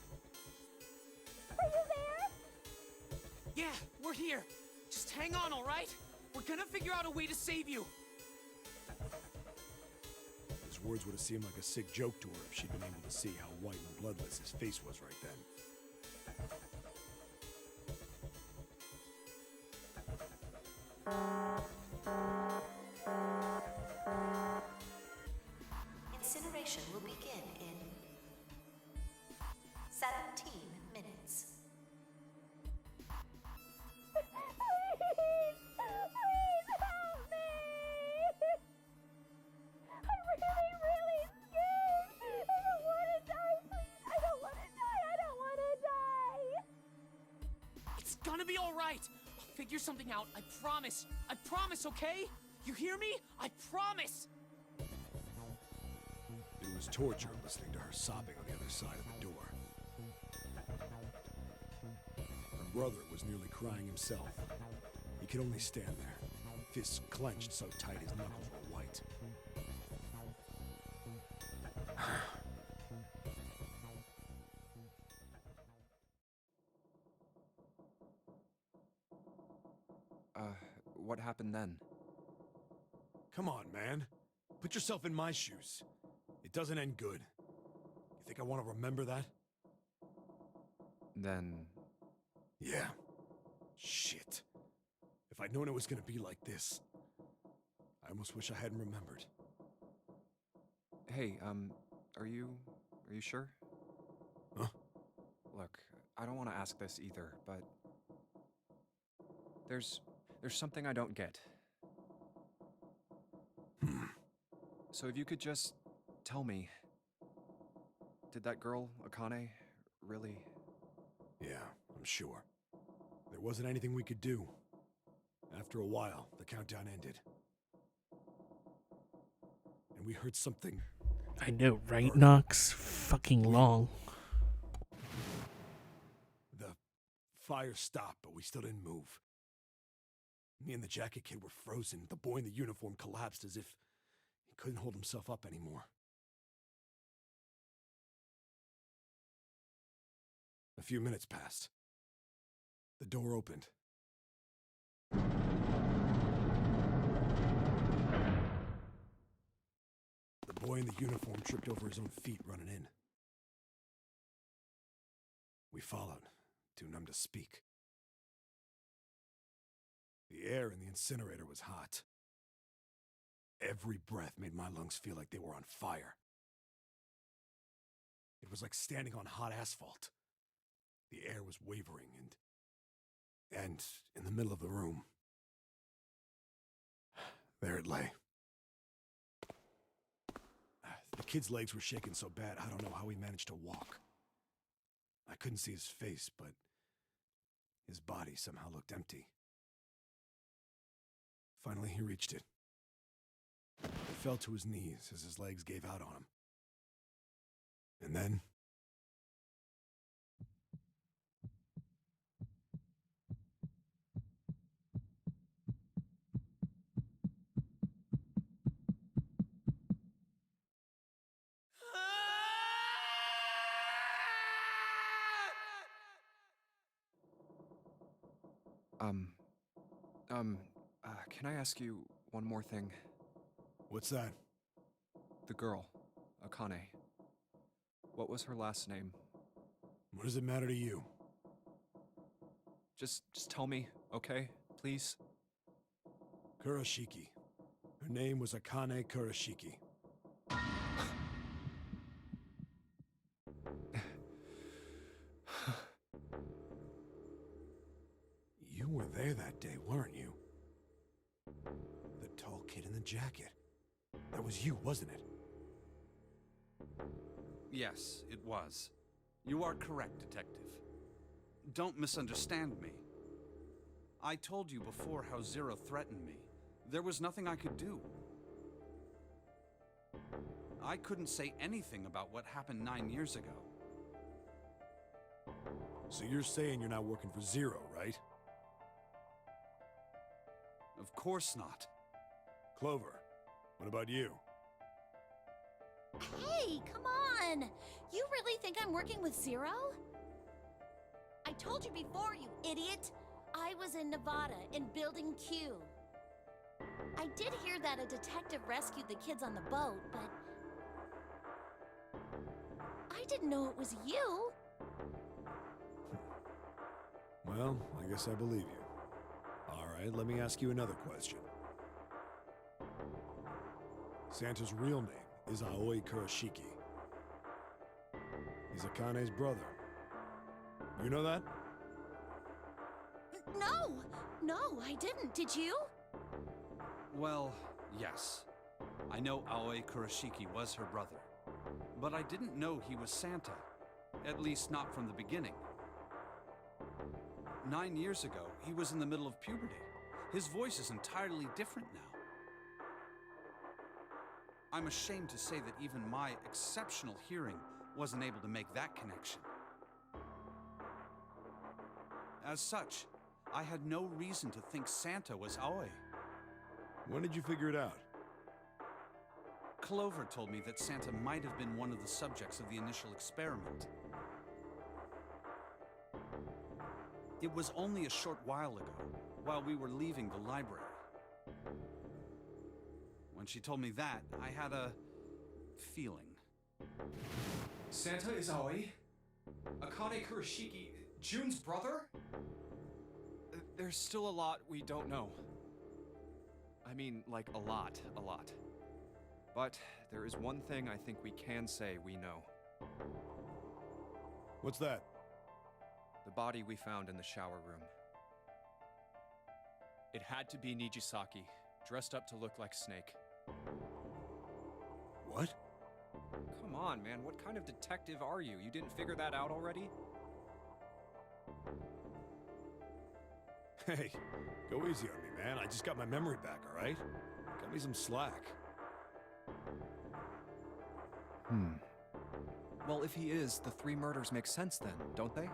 Are you there? Yeah, we're here. Just hang on, all right? We're gonna figure out a way to save you. His words would have seemed like a sick joke to her if she'd been able to see how white and bloodless his face was right then. Incineration will begin in 17 minutes. Please! Please help me! I'm really scared! I don't want to die, please! I don't want to die! I don't want to die! It's gonna be all right. I'll figure something out. I promise. I promise, okay? You hear me? I promise. It was torture listening to her sobbing on the other side of the door. Her brother was nearly crying himself. He could only stand there, fists clenched so tight his knuckles were white. what happened then? Come on, man. Put yourself in my shoes. It doesn't end good. You think I want to remember that? Then... Yeah. Shit. If I'd known it was gonna be like this, I almost wish I hadn't remembered. Hey, are you sure? Huh? Look, I don't want to ask this either, but... There's something I don't get. So if you could just tell me, did that girl, Akane, really... Yeah, I'm sure. There wasn't anything we could do. After a while, the countdown ended. And we heard something... I know, right, Nox? Fucking long. The fire stopped, but we still didn't move. Me and the jacket kid were frozen. The boy in the uniform collapsed as if he couldn't hold himself up anymore. A few minutes passed. The door opened. The boy in the uniform tripped over his own feet running in. We followed, too numb to speak. The air in the incinerator was hot. Every breath made my lungs feel like they were on fire. It was like standing on hot asphalt. The air was wavering and in the middle of the room, there it lay. The kid's legs were shaking so bad, I don't know how he managed to walk. I couldn't see his face, but his body somehow looked empty. Finally, he reached it. He fell to his knees as his legs gave out on him. And then... Can I ask you one more thing? What's that? The girl, Akane. What was her last name? What does it matter to you? Just tell me, okay? Please? Kurashiki. Her name was Akane Kurashiki. You were there that day, weren't you? The tall kid in the jacket. That was you, wasn't it? Yes, it was. You are correct, Detective. Don't misunderstand me. I told you before how Zero threatened me. There was nothing I could do. I couldn't say anything about what happened 9 years ago. So you're saying you're not working for Zero, right? Of course not. Clover, what about you? Hey, come on! You really think I'm working with Zero? I told you before, you idiot! I was in Nevada, in Building Q. I did hear that a detective rescued the kids on the boat, but... I didn't know it was you! Well, I guess I believe you. Alright, let me ask you another question. Santa's real name is Aoi Kurashiki. He's Akane's brother. You know that? No, I didn't. Did you? Well, yes. I know Aoi Kurashiki was her brother. But I didn't know he was Santa. At least not from the beginning. 9 years ago, he was in the middle of puberty. His voice is entirely different now. I'm ashamed to say that even my exceptional hearing wasn't able to make that connection. As such, I had no reason to think Santa was Aoi. When did you figure it out? Clover told me that Santa might have been one of the subjects of the initial experiment. It was only a short while ago, while we were leaving the library. When she told me that, I had a feeling. Santa is Aoi? Akane Kurashiki, June's brother? There's still a lot we don't know. I mean, like a lot. But there is one thing I think we can say we know. What's that? The body we found in the shower room. It had to be Nijisaki, dressed up to look like Snake. What? Come on, man, what kind of detective are you? You didn't figure that out already? Hey, go easy on me, man. I just got my memory back, all right? Cut me some slack. Well, if he is, the 3 murders make sense then, don't they?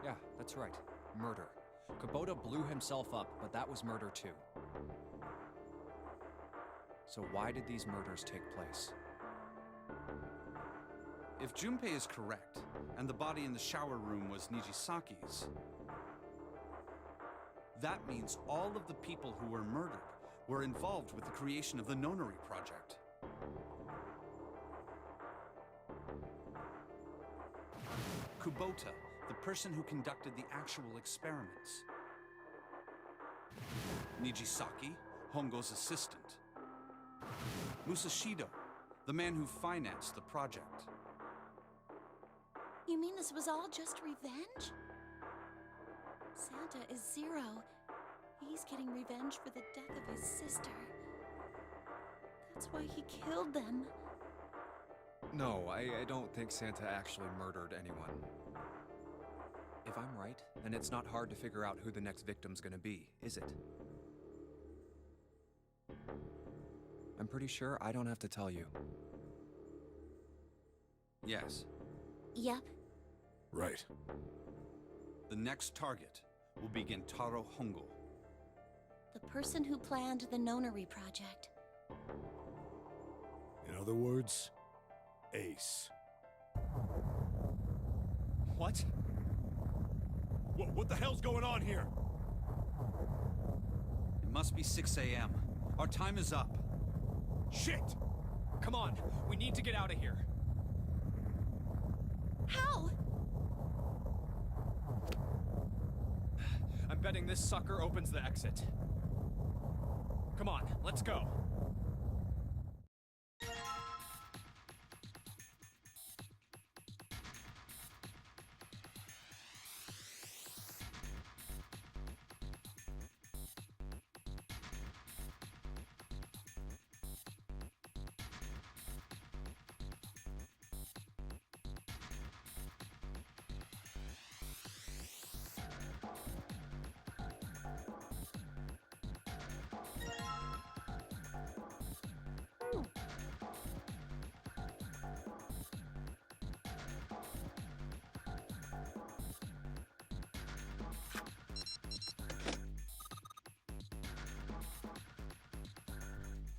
Yeah, that's right. Murder. Kubota blew himself up, but that was murder too. So why did these murders take place? If Junpei is correct, and the body in the shower room was Nijisaki's, that means all of the people who were murdered were involved with the creation of the Nonary project. Kubota, the person who conducted the actual experiments. Nijisaki, Hongo's assistant. Musashido, the man who financed the project. You mean this was all just revenge? Santa is Zero. He's getting revenge for the death of his sister. That's why he killed them. No, I don't think Santa actually murdered anyone. If I'm right, then it's not hard to figure out who the next victim's gonna be, is it? I'm pretty sure I don't have to tell you. Yes. Yep. Right. The next target will be Gentaro Hongo. The person who planned the Nonary project. In other words, Ace. What? What the hell's going on here? It must be 6 a.m. Our time is up. Shit! Come on, we need to get out of here. How? I'm betting this sucker opens the exit. Come on, let's go.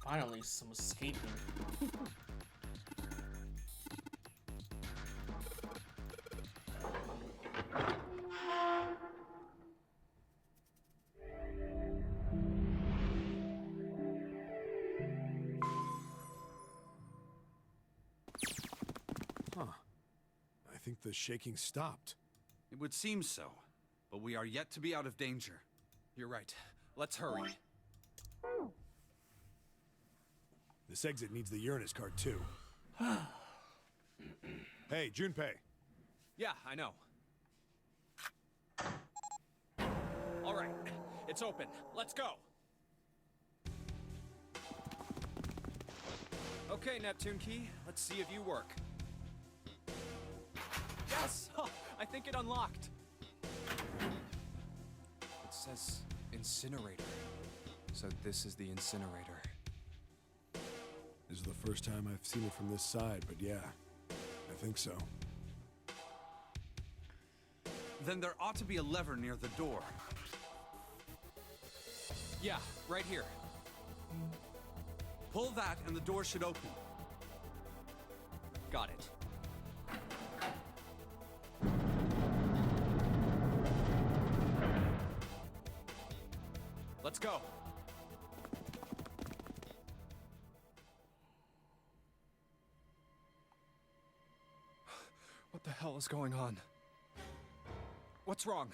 Finally, some escaping. Huh. I think the shaking stopped. It would seem so, but we are yet to be out of danger. You're right. Let's hurry. This exit needs the Uranus card, too. Hey, Junpei. Yeah, I know. All right, it's open. Let's go. Okay, Neptune Key, let's see if you work. Yes! Oh, I think it unlocked. It says incinerator. So this is the incinerator. This is the first time I've seen it from this side, but yeah, I think so. Then there ought to be a lever near the door. Yeah, right here. Pull that and the door should open. Got it. Let's go. What the hell is going on? What's wrong?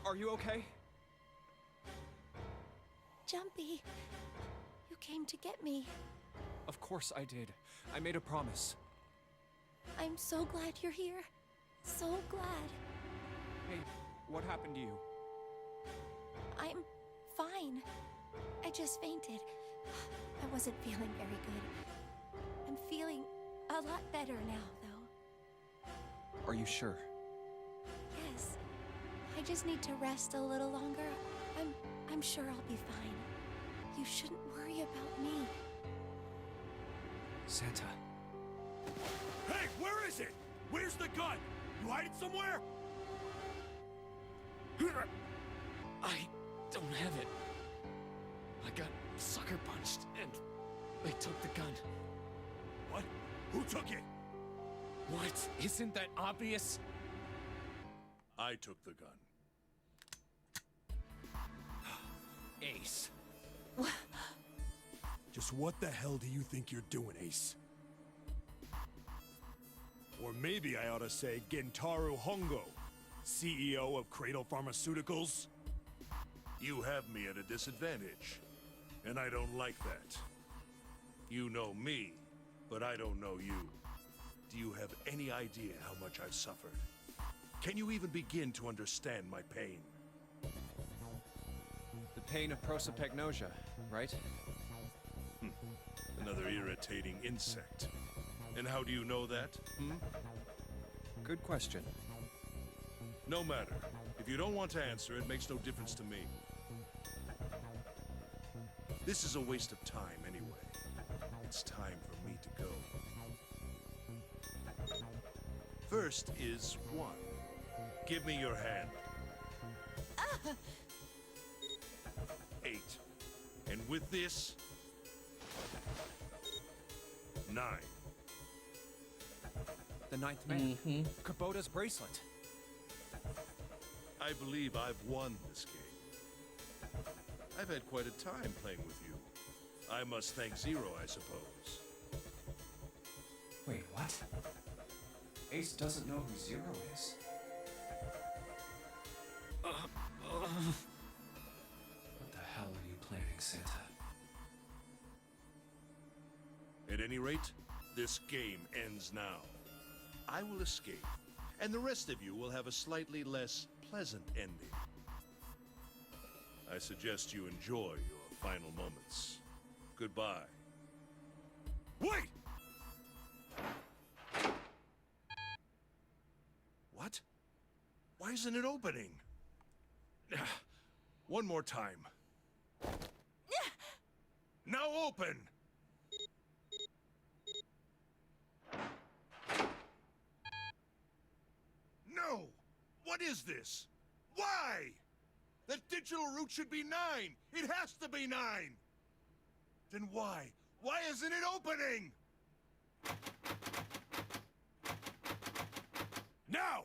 Are you okay? Jumpy, you came to get me. Of course I did. I made a promise. I'm so glad you're here. So glad. Hey, what happened to you? I'm fine. I just fainted. I wasn't feeling very good. I'm feeling a lot better now, though. Are you sure? Yes. I just need to rest a little longer. I'm sure I'll be fine. You shouldn't worry about me. Santa. Hey, where is it? Where's the gun? You hide it somewhere? I don't have it. I got sucker punched and they took the gun. What? Who took it? What? Isn't that obvious? I took the gun. Ace. Just what the hell do you think you're doing, Ace? Or maybe I ought to say Gentaro Hongo, CEO of Cradle Pharmaceuticals? You have me at a disadvantage, and I don't like that. You know me, but I don't know you. Do you have any idea how much I've suffered? Can you even begin to understand my pain? The pain of prosopagnosia, right? Another irritating insect. And how do you know that? Good question. No matter. If you don't want to answer, it makes no difference to me. This is a waste of time anyway. It's time for me to go. First is 1. Give me your hand. 8. And with this, 9. The 9th man. Kubota's bracelet. I believe I've won this game. I've had quite a time playing with you. I must thank Zero, I suppose. Wait, what? Ace doesn't know who Zero is. What the hell are you planning, Santa? At any rate, this game ends now. I will escape, and the rest of you will have a slightly less pleasant ending. I suggest you enjoy your final moments. Goodbye. Wait! What? Why isn't it opening? One more time. Now open! No! What is this? Why? That digital route should be 9! It has to be 9! Then why? Why isn't it opening? Now!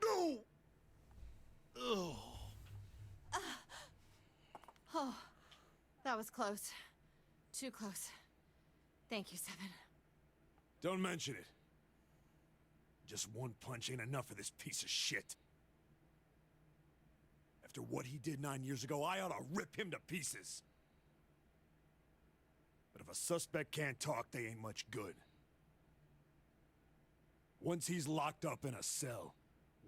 No! Oh. Oh, that was close. Too close. Thank you, Seven. Don't mention it. Just one punch ain't enough for this piece of shit. After what he did 9 years ago, I ought to rip him to pieces. But if a suspect can't talk, they ain't much good. Once he's locked up in a cell,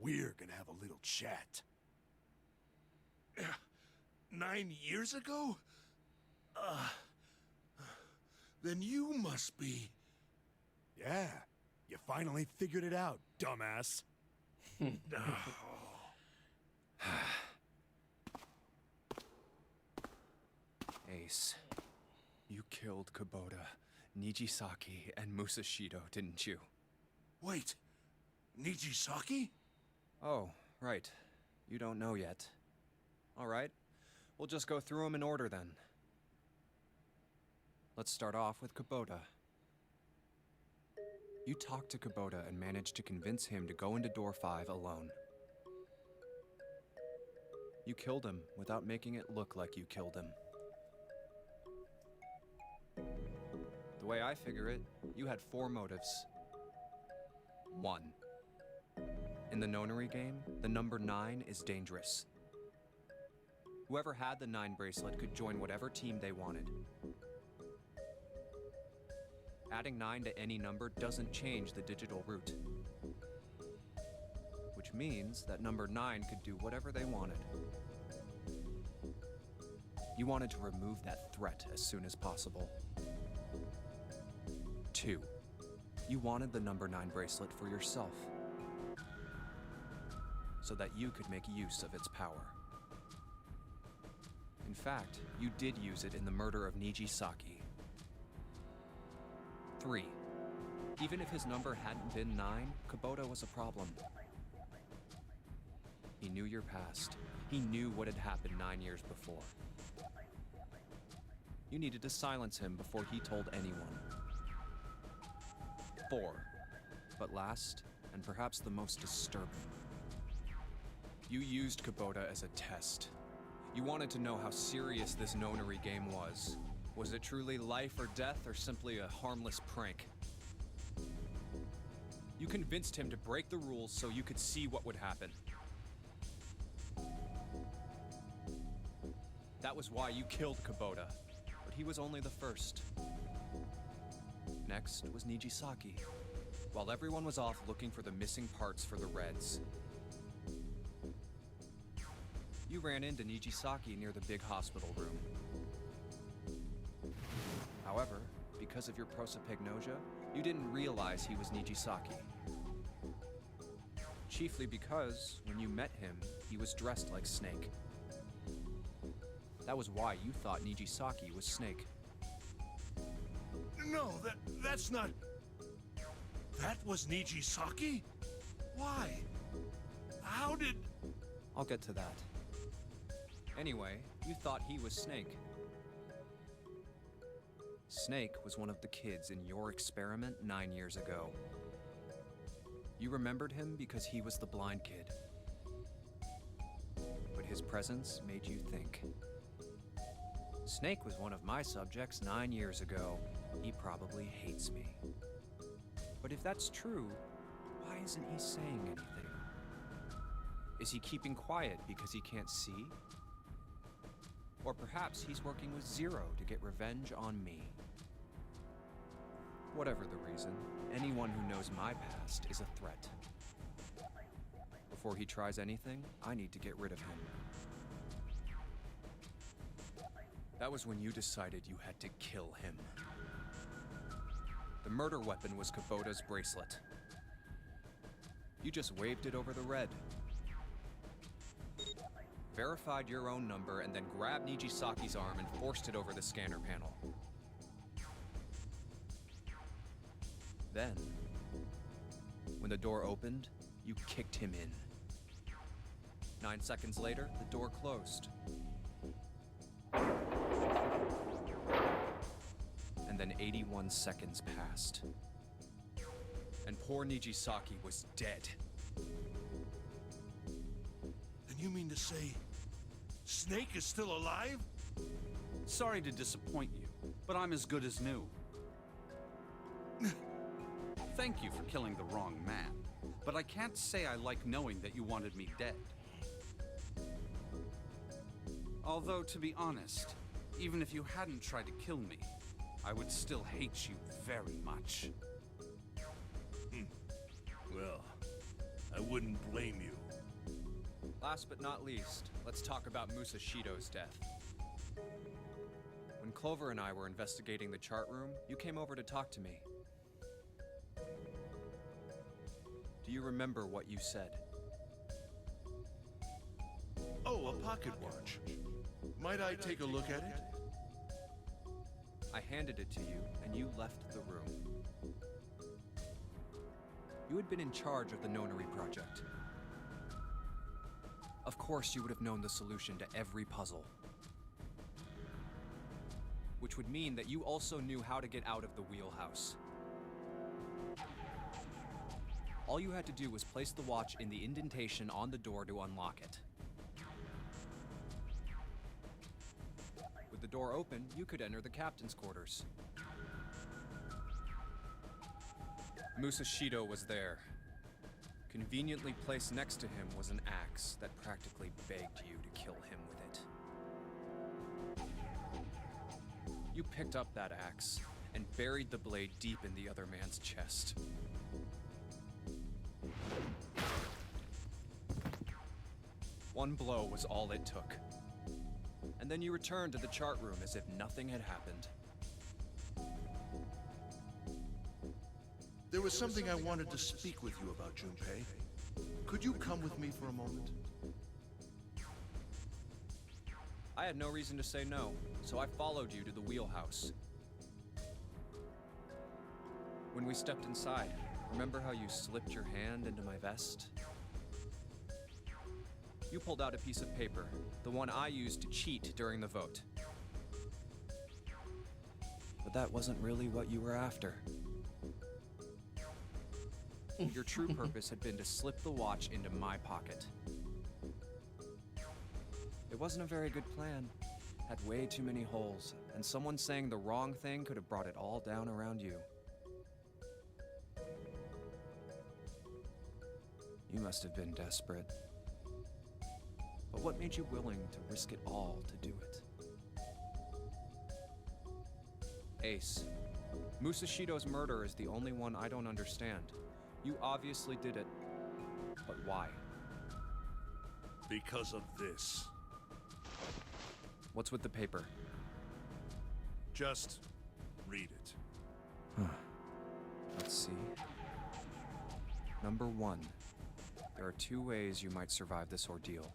we're gonna have a little chat. 9 years ago? Then you must be... Yeah, you finally figured it out, dumbass. Ace, you killed Kubota, Nijisaki, and Musashido, didn't you? Wait, Nijisaki? Oh, right. You don't know yet. All right, we'll just go through them in order then. Let's start off with Kubota. You talked to Kubota and managed to convince him to go into door 5 alone. You killed him without making it look like you killed him. The way I figure it, you had 4 motives. 1. In the nonary game, the number 9 is dangerous. Whoever had the 9 bracelet could join whatever team they wanted. Adding 9 to any number doesn't change the digital root. Which means that number 9 could do whatever they wanted. You wanted to remove that threat as soon as possible. 2. You wanted the number 9 bracelet for yourself, so that you could make use of its power. In fact, you did use it in the murder of Nijisaki. 3. Even if his number hadn't been 9, Kubota was a problem. He knew your past. He knew what had happened 9 years before. You needed to silence him before he told anyone. 4. But last, and perhaps the most disturbing. You used Kubota as a test. You wanted to know how serious this nonary game was. Was it truly life or death, or simply a harmless prank? You convinced him to break the rules so you could see what would happen. That was why you killed Kubota, but he was only the first. Next was Nijisaki, while everyone was off looking for the missing parts for the Reds. You ran into Nijisaki near the big hospital room. However, because of your prosopagnosia, you didn't realize he was Nijisaki. Chiefly because, when you met him, he was dressed like Snake. That was why you thought Nijisaki was Snake. No, that's not... That was Nijisaki? Why? How did... I'll get to that. Anyway, you thought he was Snake. Snake was one of the kids in your experiment 9 years ago. You remembered him because he was the blind kid. But his presence made you think. Snake was one of my subjects 9 years ago. He probably hates me. But if that's true, why isn't he saying anything? Is he keeping quiet because he can't see? Or perhaps he's working with Zero to get revenge on me. Whatever the reason, anyone who knows my past is a threat. Before he tries anything, I need to get rid of him. That was when you decided you had to kill him. The murder weapon was Kubota's bracelet. You just waved it over the red. Verified your own number and then grabbed Nijisaki's arm and forced it over the scanner panel. Then, when the door opened, you kicked him in. 9 seconds later, the door closed. And then 81 seconds passed. And poor Nijisaki was dead. And you mean to say Snake is still alive? Sorry to disappoint you, but I'm as good as new. Thank you for killing the wrong man, but I can't say I like knowing that you wanted me dead. Although, to be honest, even if you hadn't tried to kill me, I would still hate you very much. Well, I wouldn't blame you. Last but not least, let's talk about Musashido's death. When Clover and I were investigating the chart room, you came over to talk to me. Do you remember what you said? Oh, a pocket watch. Might I take a look at it? I handed it to you, and you left the room. You had been in charge of the nonary project. Of course, you would have known the solution to every puzzle. Which would mean that you also knew how to get out of the wheelhouse. All you had to do was place the watch in the indentation on the door to unlock it. door open, you could enter the captain's quarters. Musashido was there. Conveniently placed next to him was an axe that practically begged you to kill him with it. You picked up that axe and buried the blade deep in the other man's chest. One blow was all it took. And then you returned to the chart room as if nothing had happened. There was something I wanted to speak with you about, Junpei. Could you come with me for a moment? I had no reason to say no, so I followed you to the wheelhouse. When we stepped inside, remember how you slipped your hand into my vest? You pulled out a piece of paper, the one I used to cheat during the vote. But that wasn't really what you were after. Your true purpose had been to slip the watch into my pocket. It wasn't a very good plan. Had way too many holes, and someone saying the wrong thing could have brought it all down around you. You must have been desperate. But what made you willing to risk it all to do it? Ace, Musashido's murder is the only one I don't understand. You obviously did it, but why? Because of this. What's with the paper? Just read it. Let's see. Number 1. There are 2 ways you might survive this ordeal.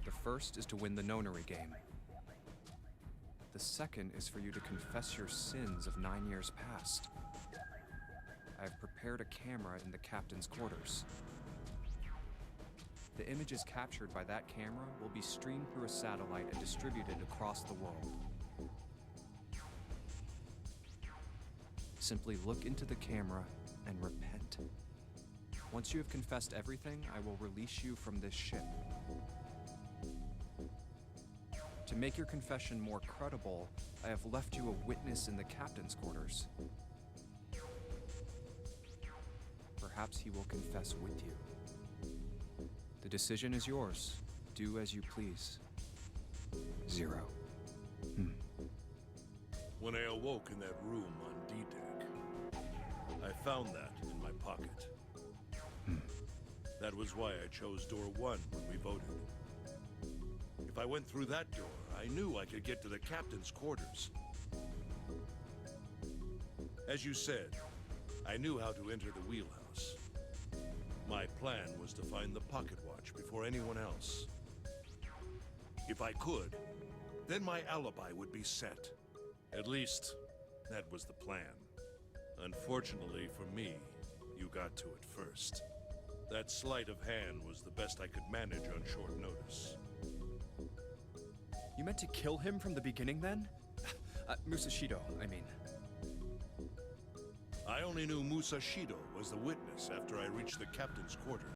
The first is to win the Nonary game. The second is for you to confess your sins of 9 years past. I have prepared a camera in the captain's quarters. The images captured by that camera will be streamed through a satellite and distributed across the world. Simply look into the camera and repent. Once you have confessed everything, I will release you from this ship. To make your confession more credible, I have left you a witness in the captain's quarters. Perhaps he will confess with you. The decision is yours. Do as you please. 0. When I awoke in that room on D-Deck, I found that in my pocket. That was why I chose door 1 when we voted. If I went through that door, I knew I could get to the captain's quarters. As you said, I knew how to enter the wheelhouse. My plan was to find the pocket watch before anyone else. If I could, then my alibi would be set. At least, that was the plan. Unfortunately for me, you got to it first. That sleight of hand was the best I could manage on short notice. You meant to kill him from the beginning then? Musashido, I mean. I only knew Musashido was the witness after I reached the captain's quarters.